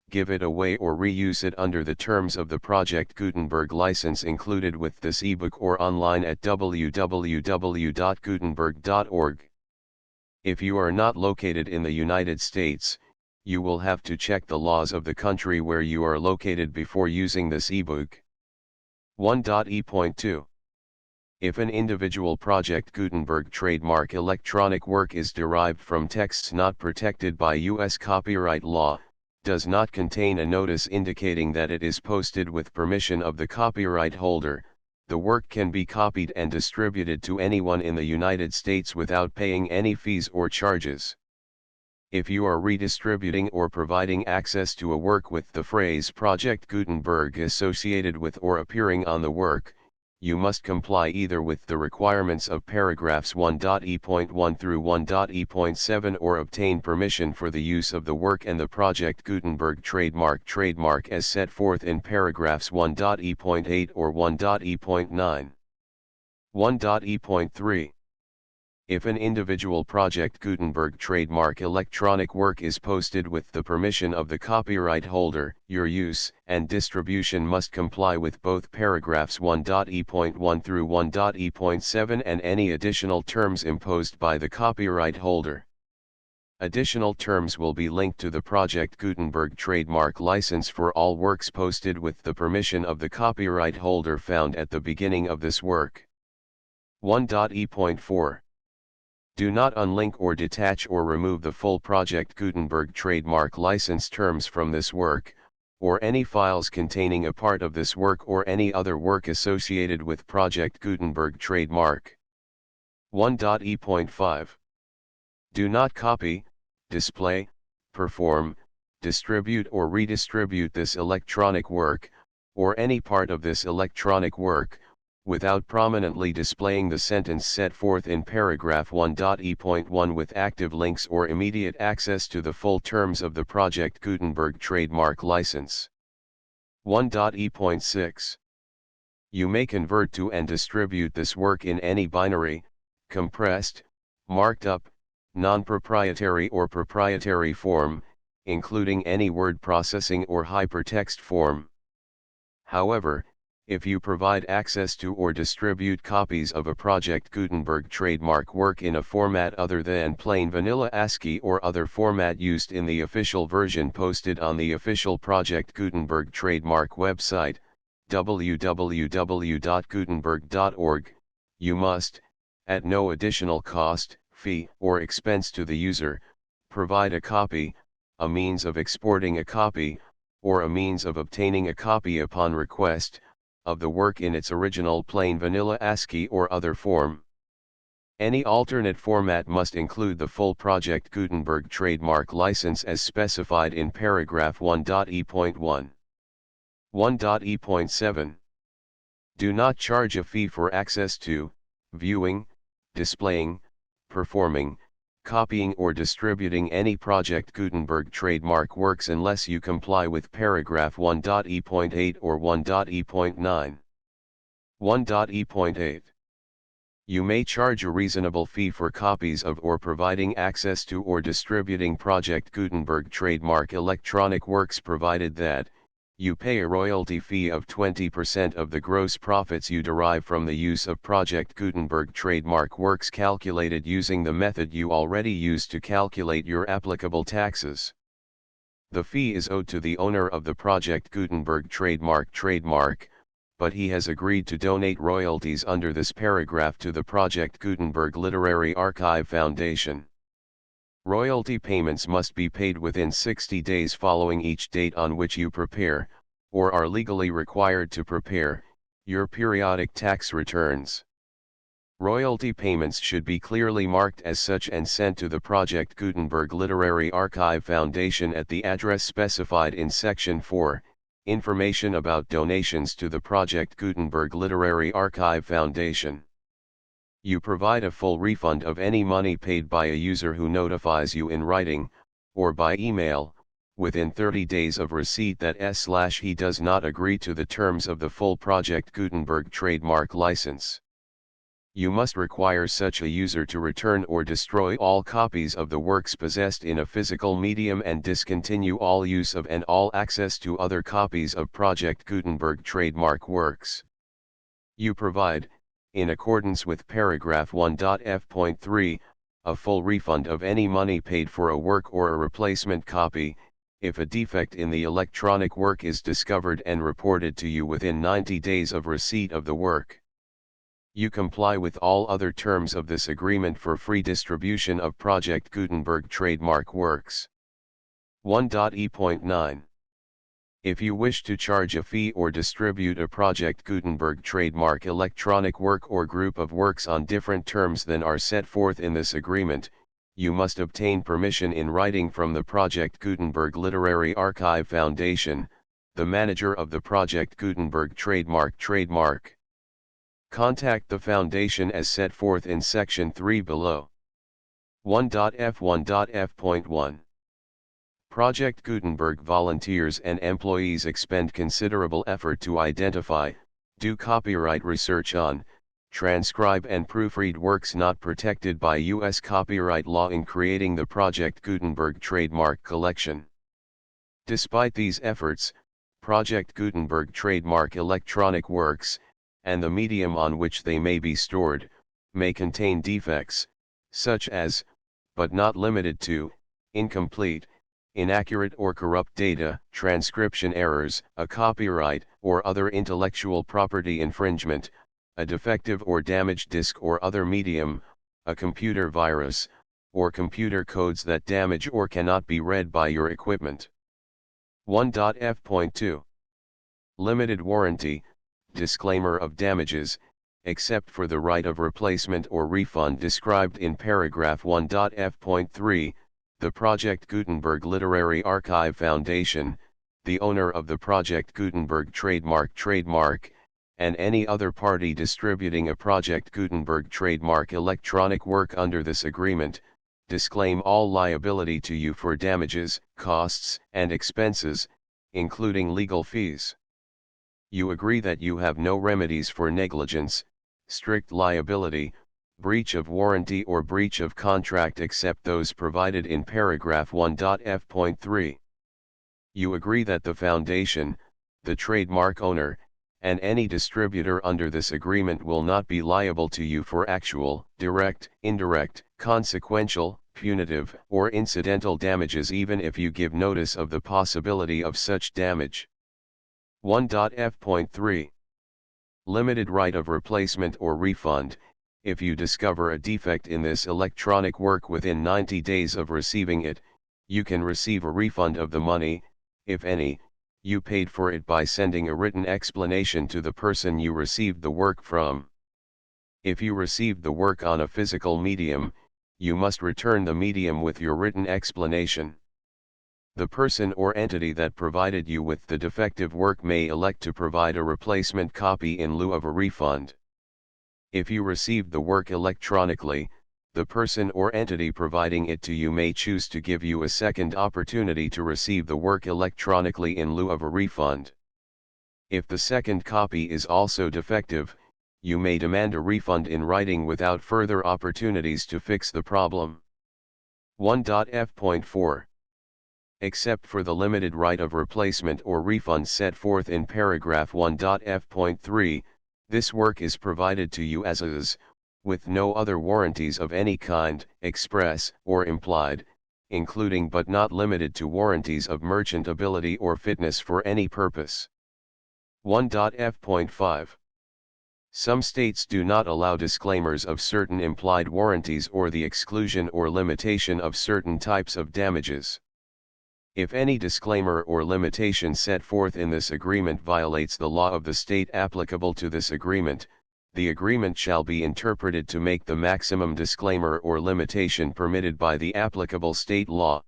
give it away or reuse it under the terms of the Project Gutenberg license included with this ebook or online at www.gutenberg.org. If you are not located in the United States, you will have to check the laws of the country where you are located before using this ebook. 1.e.2. If an individual Project Gutenberg trademark electronic work is derived from texts not protected by U.S. copyright law, does not contain a notice indicating that it is posted with permission of the copyright holder, the work can be copied and distributed to anyone in the United States without paying any fees or charges. If you are redistributing or providing access to a work with the phrase Project Gutenberg associated with or appearing on the work, you must comply either with the requirements of paragraphs 1.e.1 through 1.e.7 or obtain permission for the use of the work and the Project Gutenberg trademark as set forth in paragraphs 1.e.8 or 1.e.9. 1.e.3. If an individual Project Gutenberg trademark electronic work is posted with the permission of the copyright holder, your use and distribution must comply with both paragraphs 1.e.1 through 1.e.7 and any additional terms imposed by the copyright holder. Additional terms will be linked to the Project Gutenberg trademark license for all works posted with the permission of the copyright holder found at the beginning of this work. 1.e.4. Do not unlink or detach or remove the full Project Gutenberg trademark license terms from this work, or any files containing a part of this work or any other work associated with Project Gutenberg trademark. 1.e.5. Do not copy, display, perform, distribute or redistribute this electronic work, or any part of this electronic work, without prominently displaying the sentence set forth in paragraph 1.e.1 with active links or immediate access to the full terms of the Project Gutenberg trademark license. 1.e.6. You may convert to and distribute this work in any binary, compressed, marked up, non-proprietary or proprietary form, including any word processing or hypertext form. However, if you provide access to or distribute copies of a Project Gutenberg trademark work in a format other than plain vanilla ASCII or other format used in the official version posted on the official Project Gutenberg trademark website, www.gutenberg.org, you must, at no additional cost, fee, or expense to the user, provide a copy, a means of exporting a copy, or a means of obtaining a copy upon request, of the work in its original plain vanilla ASCII or other form. Any alternate format must include the full Project Gutenberg trademark license as specified in paragraph 1.e.1. 1.e.7. Do not charge a fee for access to, viewing, displaying, performing, copying or distributing any Project Gutenberg trademark works unless you comply with paragraph 1.e.8 or 1.e.9. 1.e.8. You may charge a reasonable fee for copies of or providing access to or distributing Project Gutenberg trademark electronic works provided that, You pay a royalty fee of 20% of the gross profits you derive from the use of Project Gutenberg trademark works calculated using the method you already used to calculate your applicable taxes. The fee is owed to the owner of the Project Gutenberg trademark, but he has agreed to donate royalties under this paragraph to the Project Gutenberg Literary Archive Foundation. Royalty payments must be paid within 60 days following each date on which you prepare, or are legally required to prepare, your periodic tax returns. Royalty payments should be clearly marked as such and sent to the Project Gutenberg Literary Archive Foundation at the address specified in Section 4, Information about donations to the Project Gutenberg Literary Archive Foundation. You provide a full refund of any money paid by a user who notifies you in writing, or by email, within 30 days of receipt that he does not agree to the terms of the full Project Gutenberg trademark license. You must require such a user to return or destroy all copies of the works possessed in a physical medium and discontinue all use of and all access to other copies of Project Gutenberg trademark works. You provide, in accordance with paragraph 1.f.3, a full refund of any money paid for a work or a replacement copy, if a defect in the electronic work is discovered and reported to you within 90 days of receipt of the work. You comply with all other terms of this agreement for free distribution of Project Gutenberg trademark works. 1.e.9. If you wish to charge a fee or distribute a Project Gutenberg trademark electronic work or group of works on different terms than are set forth in this agreement, you must obtain permission in writing from the Project Gutenberg Literary Archive Foundation, the manager of the Project Gutenberg trademark. Contact the Foundation as set forth in Section 3 below. 1.f.1.f.1. Project Gutenberg volunteers and employees expend considerable effort to identify, do copyright research on, transcribe and proofread works not protected by U.S. copyright law in creating the Project Gutenberg trademark collection. Despite these efforts, Project Gutenberg trademark electronic works, and the medium on which they may be stored, may contain defects, such as, but not limited to, incomplete, inaccurate or corrupt data, transcription errors, a copyright or other intellectual property infringement, a defective or damaged disk or other medium, a computer virus, or computer codes that damage or cannot be read by your equipment. 1.f.2. Limited warranty, disclaimer of damages, except for the right of replacement or refund described in paragraph 1.f.3. The Project Gutenberg Literary Archive Foundation, the owner of the Project Gutenberg trademark, and any other party distributing a Project Gutenberg trademark electronic work under this agreement, disclaim all liability to you for damages, costs, and expenses, including legal fees. You agree that you have no remedies for negligence, strict liability, breach of warranty or breach of contract except those provided in paragraph 1.f.3. You agree that the Foundation, the trademark owner, and any distributor under this agreement will not be liable to you for actual, direct, indirect, consequential, punitive, or incidental damages even if you give notice of the possibility of such damage. 1.f.3. Limited right of replacement or refund. If you discover a defect in this electronic work within 90 days of receiving it, you can receive a refund of the money, if any, you paid for it by sending a written explanation to the person you received the work from. If you received the work on a physical medium, you must return the medium with your written explanation. The person or entity that provided you with the defective work may elect to provide a replacement copy in lieu of a refund. If you received the work electronically, the person or entity providing it to you may choose to give you a second opportunity to receive the work electronically in lieu of a refund. If the second copy is also defective, you may demand a refund in writing without further opportunities to fix the problem. 1.f.4. except for the limited right of replacement or refund set forth in paragraph 1.f.3, this work is provided to you as is, with no other warranties of any kind, express or implied, including but not limited to warranties of merchantability or fitness for any purpose. 1.f.5. Some states do not allow disclaimers of certain implied warranties or the exclusion or limitation of certain types of damages. If any disclaimer or limitation set forth in this agreement violates the law of the state applicable to this agreement, the agreement shall be interpreted to make the maximum disclaimer or limitation permitted by the applicable state law.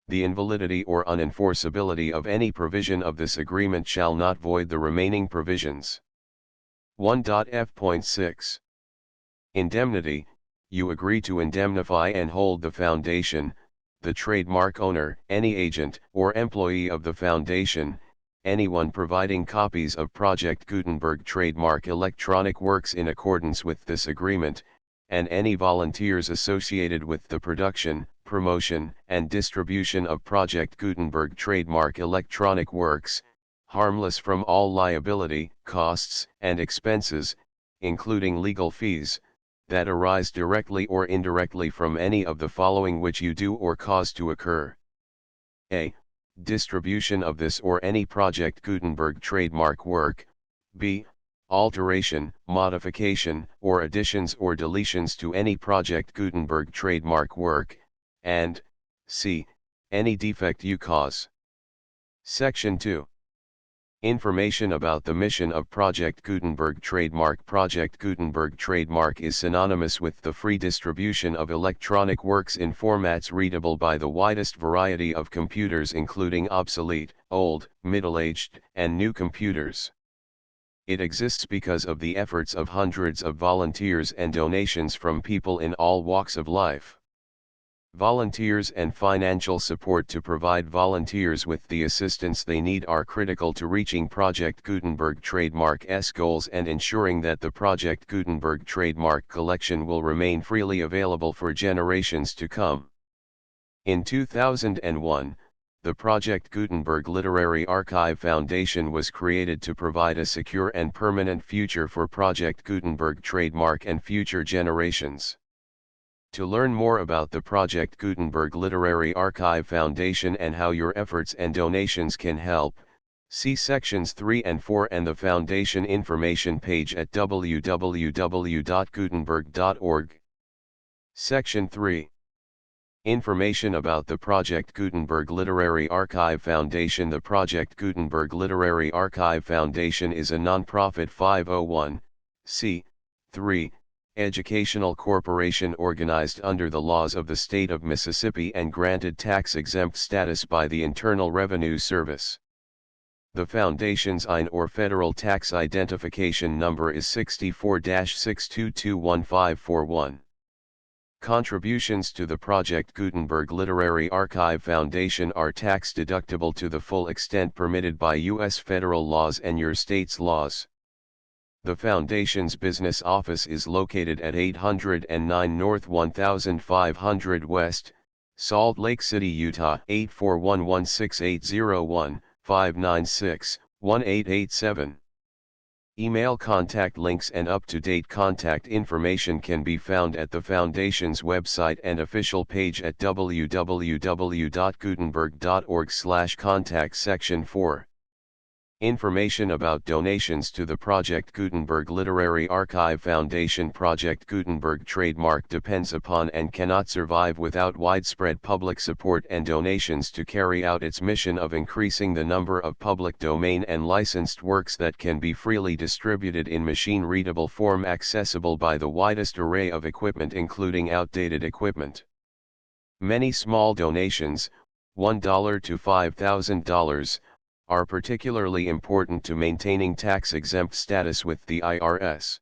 The invalidity or unenforceability of any provision of this agreement shall not void the remaining provisions. 1.f.6. Indemnity. You agree to indemnify and hold the foundation, the trademark owner, any agent or employee of the foundation, anyone providing copies of Project Gutenberg trademark electronic works in accordance with this agreement, and any volunteers associated with the production, promotion, and distribution of Project Gutenberg trademark electronic works, harmless from all liability, costs, and expenses, including legal fees, that arise directly or indirectly from any of the following which you do or cause to occur. A. Distribution of this or any Project Gutenberg trademark work. B. Alteration, modification, or additions or deletions to any Project Gutenberg trademark work, and C. Any defect you cause. Section 2. Information about the mission of Project Gutenberg trademark. Project Gutenberg trademark is synonymous with the free distribution of electronic works in formats readable by the widest variety of computers, including obsolete, old, middle-aged, and new computers. It exists because of the efforts of hundreds of volunteers and donations from people in all walks of life. Volunteers and financial support to provide volunteers with the assistance they need are critical to reaching Project Gutenberg trademark's goals and ensuring that the Project Gutenberg trademark collection will remain freely available for generations to come. In 2001, the Project Gutenberg Literary Archive Foundation was created to provide a secure and permanent future for Project Gutenberg trademark and future generations. To learn more about the Project Gutenberg Literary Archive Foundation and how your efforts and donations can help, see sections 3 and 4 and the Foundation information page at www.gutenberg.org. Section 3. Information about the Project Gutenberg Literary Archive Foundation. The Project Gutenberg Literary Archive Foundation is a non-profit 501(c)(3) educational corporation organized under the laws of the state of Mississippi and granted tax-exempt status by the Internal Revenue Service. The Foundation's IN or federal tax identification number is 64-6221541. Contributions to the Project Gutenberg Literary Archive Foundation are tax-deductible to the full extent permitted by U.S. federal laws and your state's laws. The Foundation's business office is located at 809 North 1500 West, Salt Lake City, Utah 841-16801-596-1887. Email contact links and up-to-date contact information can be found at the Foundation's website and official page at www.gutenberg.org/contact. Section 4. Information about donations to the Project Gutenberg Literary Archive Foundation. Project Gutenberg trademark depends upon and cannot survive without widespread public support and donations to carry out its mission of increasing the number of public domain and licensed works that can be freely distributed in machine-readable form accessible by the widest array of equipment, including outdated equipment. Many small donations, $1 to $5,000, are particularly important to maintaining tax-exempt status with the IRS.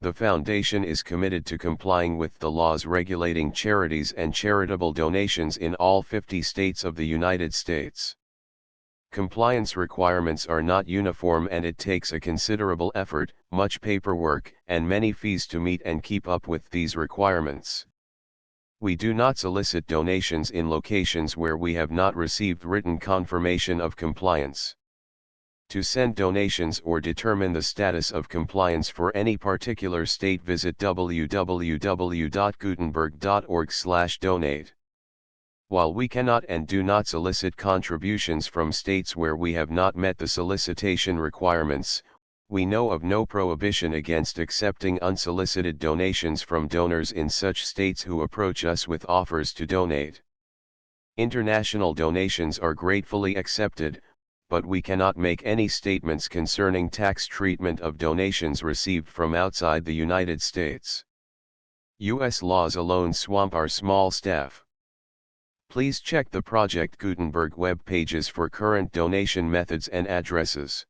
The Foundation is committed to complying with the laws regulating charities and charitable donations in all 50 states of the United States. Compliance requirements are not uniform and it takes a considerable effort, much paperwork, and many fees to meet and keep up with these requirements. We do not solicit donations in locations where we have not received written confirmation of compliance. To send donations or determine the status of compliance for any particular state, visit www.gutenberg.org/donate. While we cannot and do not solicit contributions from states where we have not met the solicitation requirements, we know of no prohibition against accepting unsolicited donations from donors in such states who approach us with offers to donate. International donations are gratefully accepted, but we cannot make any statements concerning tax treatment of donations received from outside the United States. U.S. laws alone swamp our small staff. Please check the Project Gutenberg web pages for current donation methods and addresses.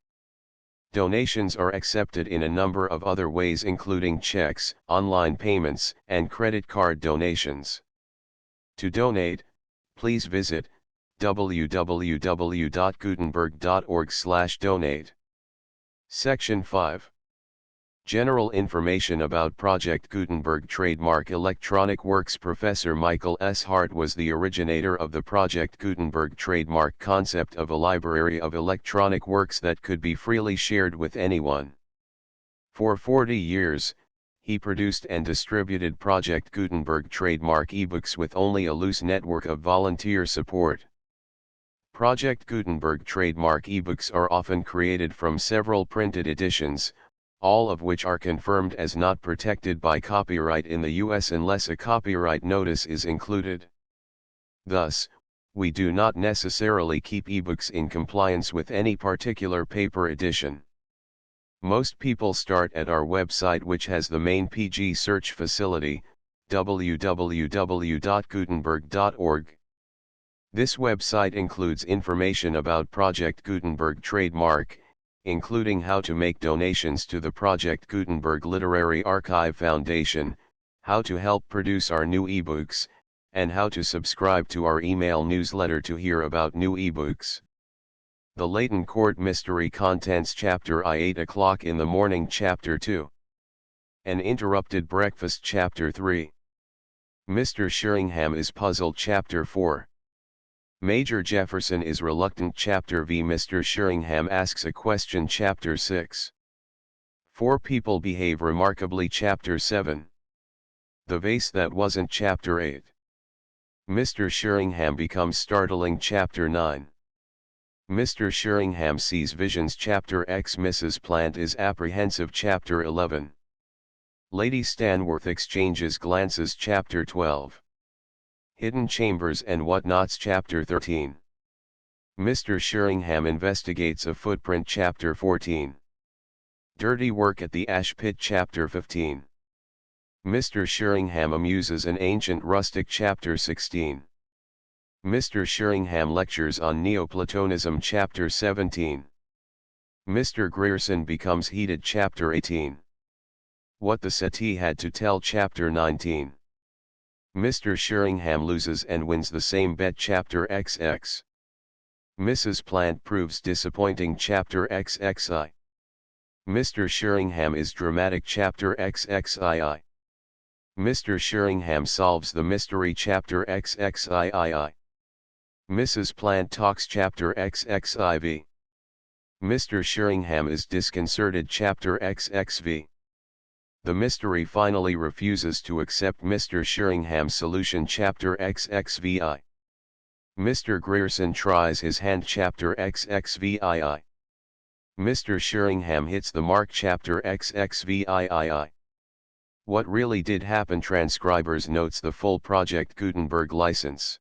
Donations are accepted in a number of other ways, including checks, online payments, and credit card donations. To donate, please visit www.gutenberg.org/donate. Section 5. General information about Project Gutenberg Trademark Electronic Works. Professor Michael S. Hart was the originator of the Project Gutenberg trademark concept of a library of electronic works that could be freely shared with anyone. For 40 years, he produced and distributed Project Gutenberg trademark ebooks with only a loose network of volunteer support. Project Gutenberg trademark ebooks are often created from several printed editions, all of which are confirmed as not protected by copyright in the U.S. unless a copyright notice is included. Thus, we do not necessarily keep ebooks in compliance with any particular paper edition. Most people start at our website, which has the main PG search facility, www.gutenberg.org. This website includes information about Project Gutenberg trademark, including how to make donations to the Project Gutenberg Literary Archive Foundation, how to help produce our new ebooks, and how to subscribe to our email newsletter to hear about new ebooks. The Layton Court Mystery Contents Chapter I, 8 o'clock in the morning Chapter 2. An Interrupted Breakfast Chapter 3. Mr. Sheringham is Puzzled Chapter 4. Major Jefferson is Reluctant Chapter V. Mr. Sheringham asks a question Chapter 6. Four people behave remarkably Chapter 7. The vase that wasn't Chapter 8. Mr. Sheringham becomes startling Chapter 9. Mr. Sheringham sees visions Chapter X. Mrs. Plant is apprehensive Chapter 11. Lady Stanworth exchanges glances Chapter 12. Hidden Chambers and Whatnots Chapter 13. Mr. Sheringham investigates a footprint Chapter 14. Dirty Work at the Ash Pit Chapter 15. Mr. Sheringham amuses an ancient rustic Chapter 16. Mr. Sheringham lectures on Neoplatonism Chapter 17. Mr. Grierson becomes heated Chapter 18. What the settee had to tell Chapter 19. Mr. Sheringham loses and wins the same bet Chapter XX. Mrs. Plant proves disappointing Chapter XXI. Mr. Sheringham is dramatic Chapter XXII. Mr. Sheringham solves the mystery Chapter XXIII. Mrs. Plant talks Chapter XXIV. Mr. Sheringham is disconcerted Chapter XXV. The mystery finally refuses to accept Mr. Sheringham's solution Chapter XXVI. Mr. Grierson tries his hand Chapter XXVII. Mr. Sheringham hits the mark Chapter XXVII. What really did happen? Transcribers notes the full Project Gutenberg license.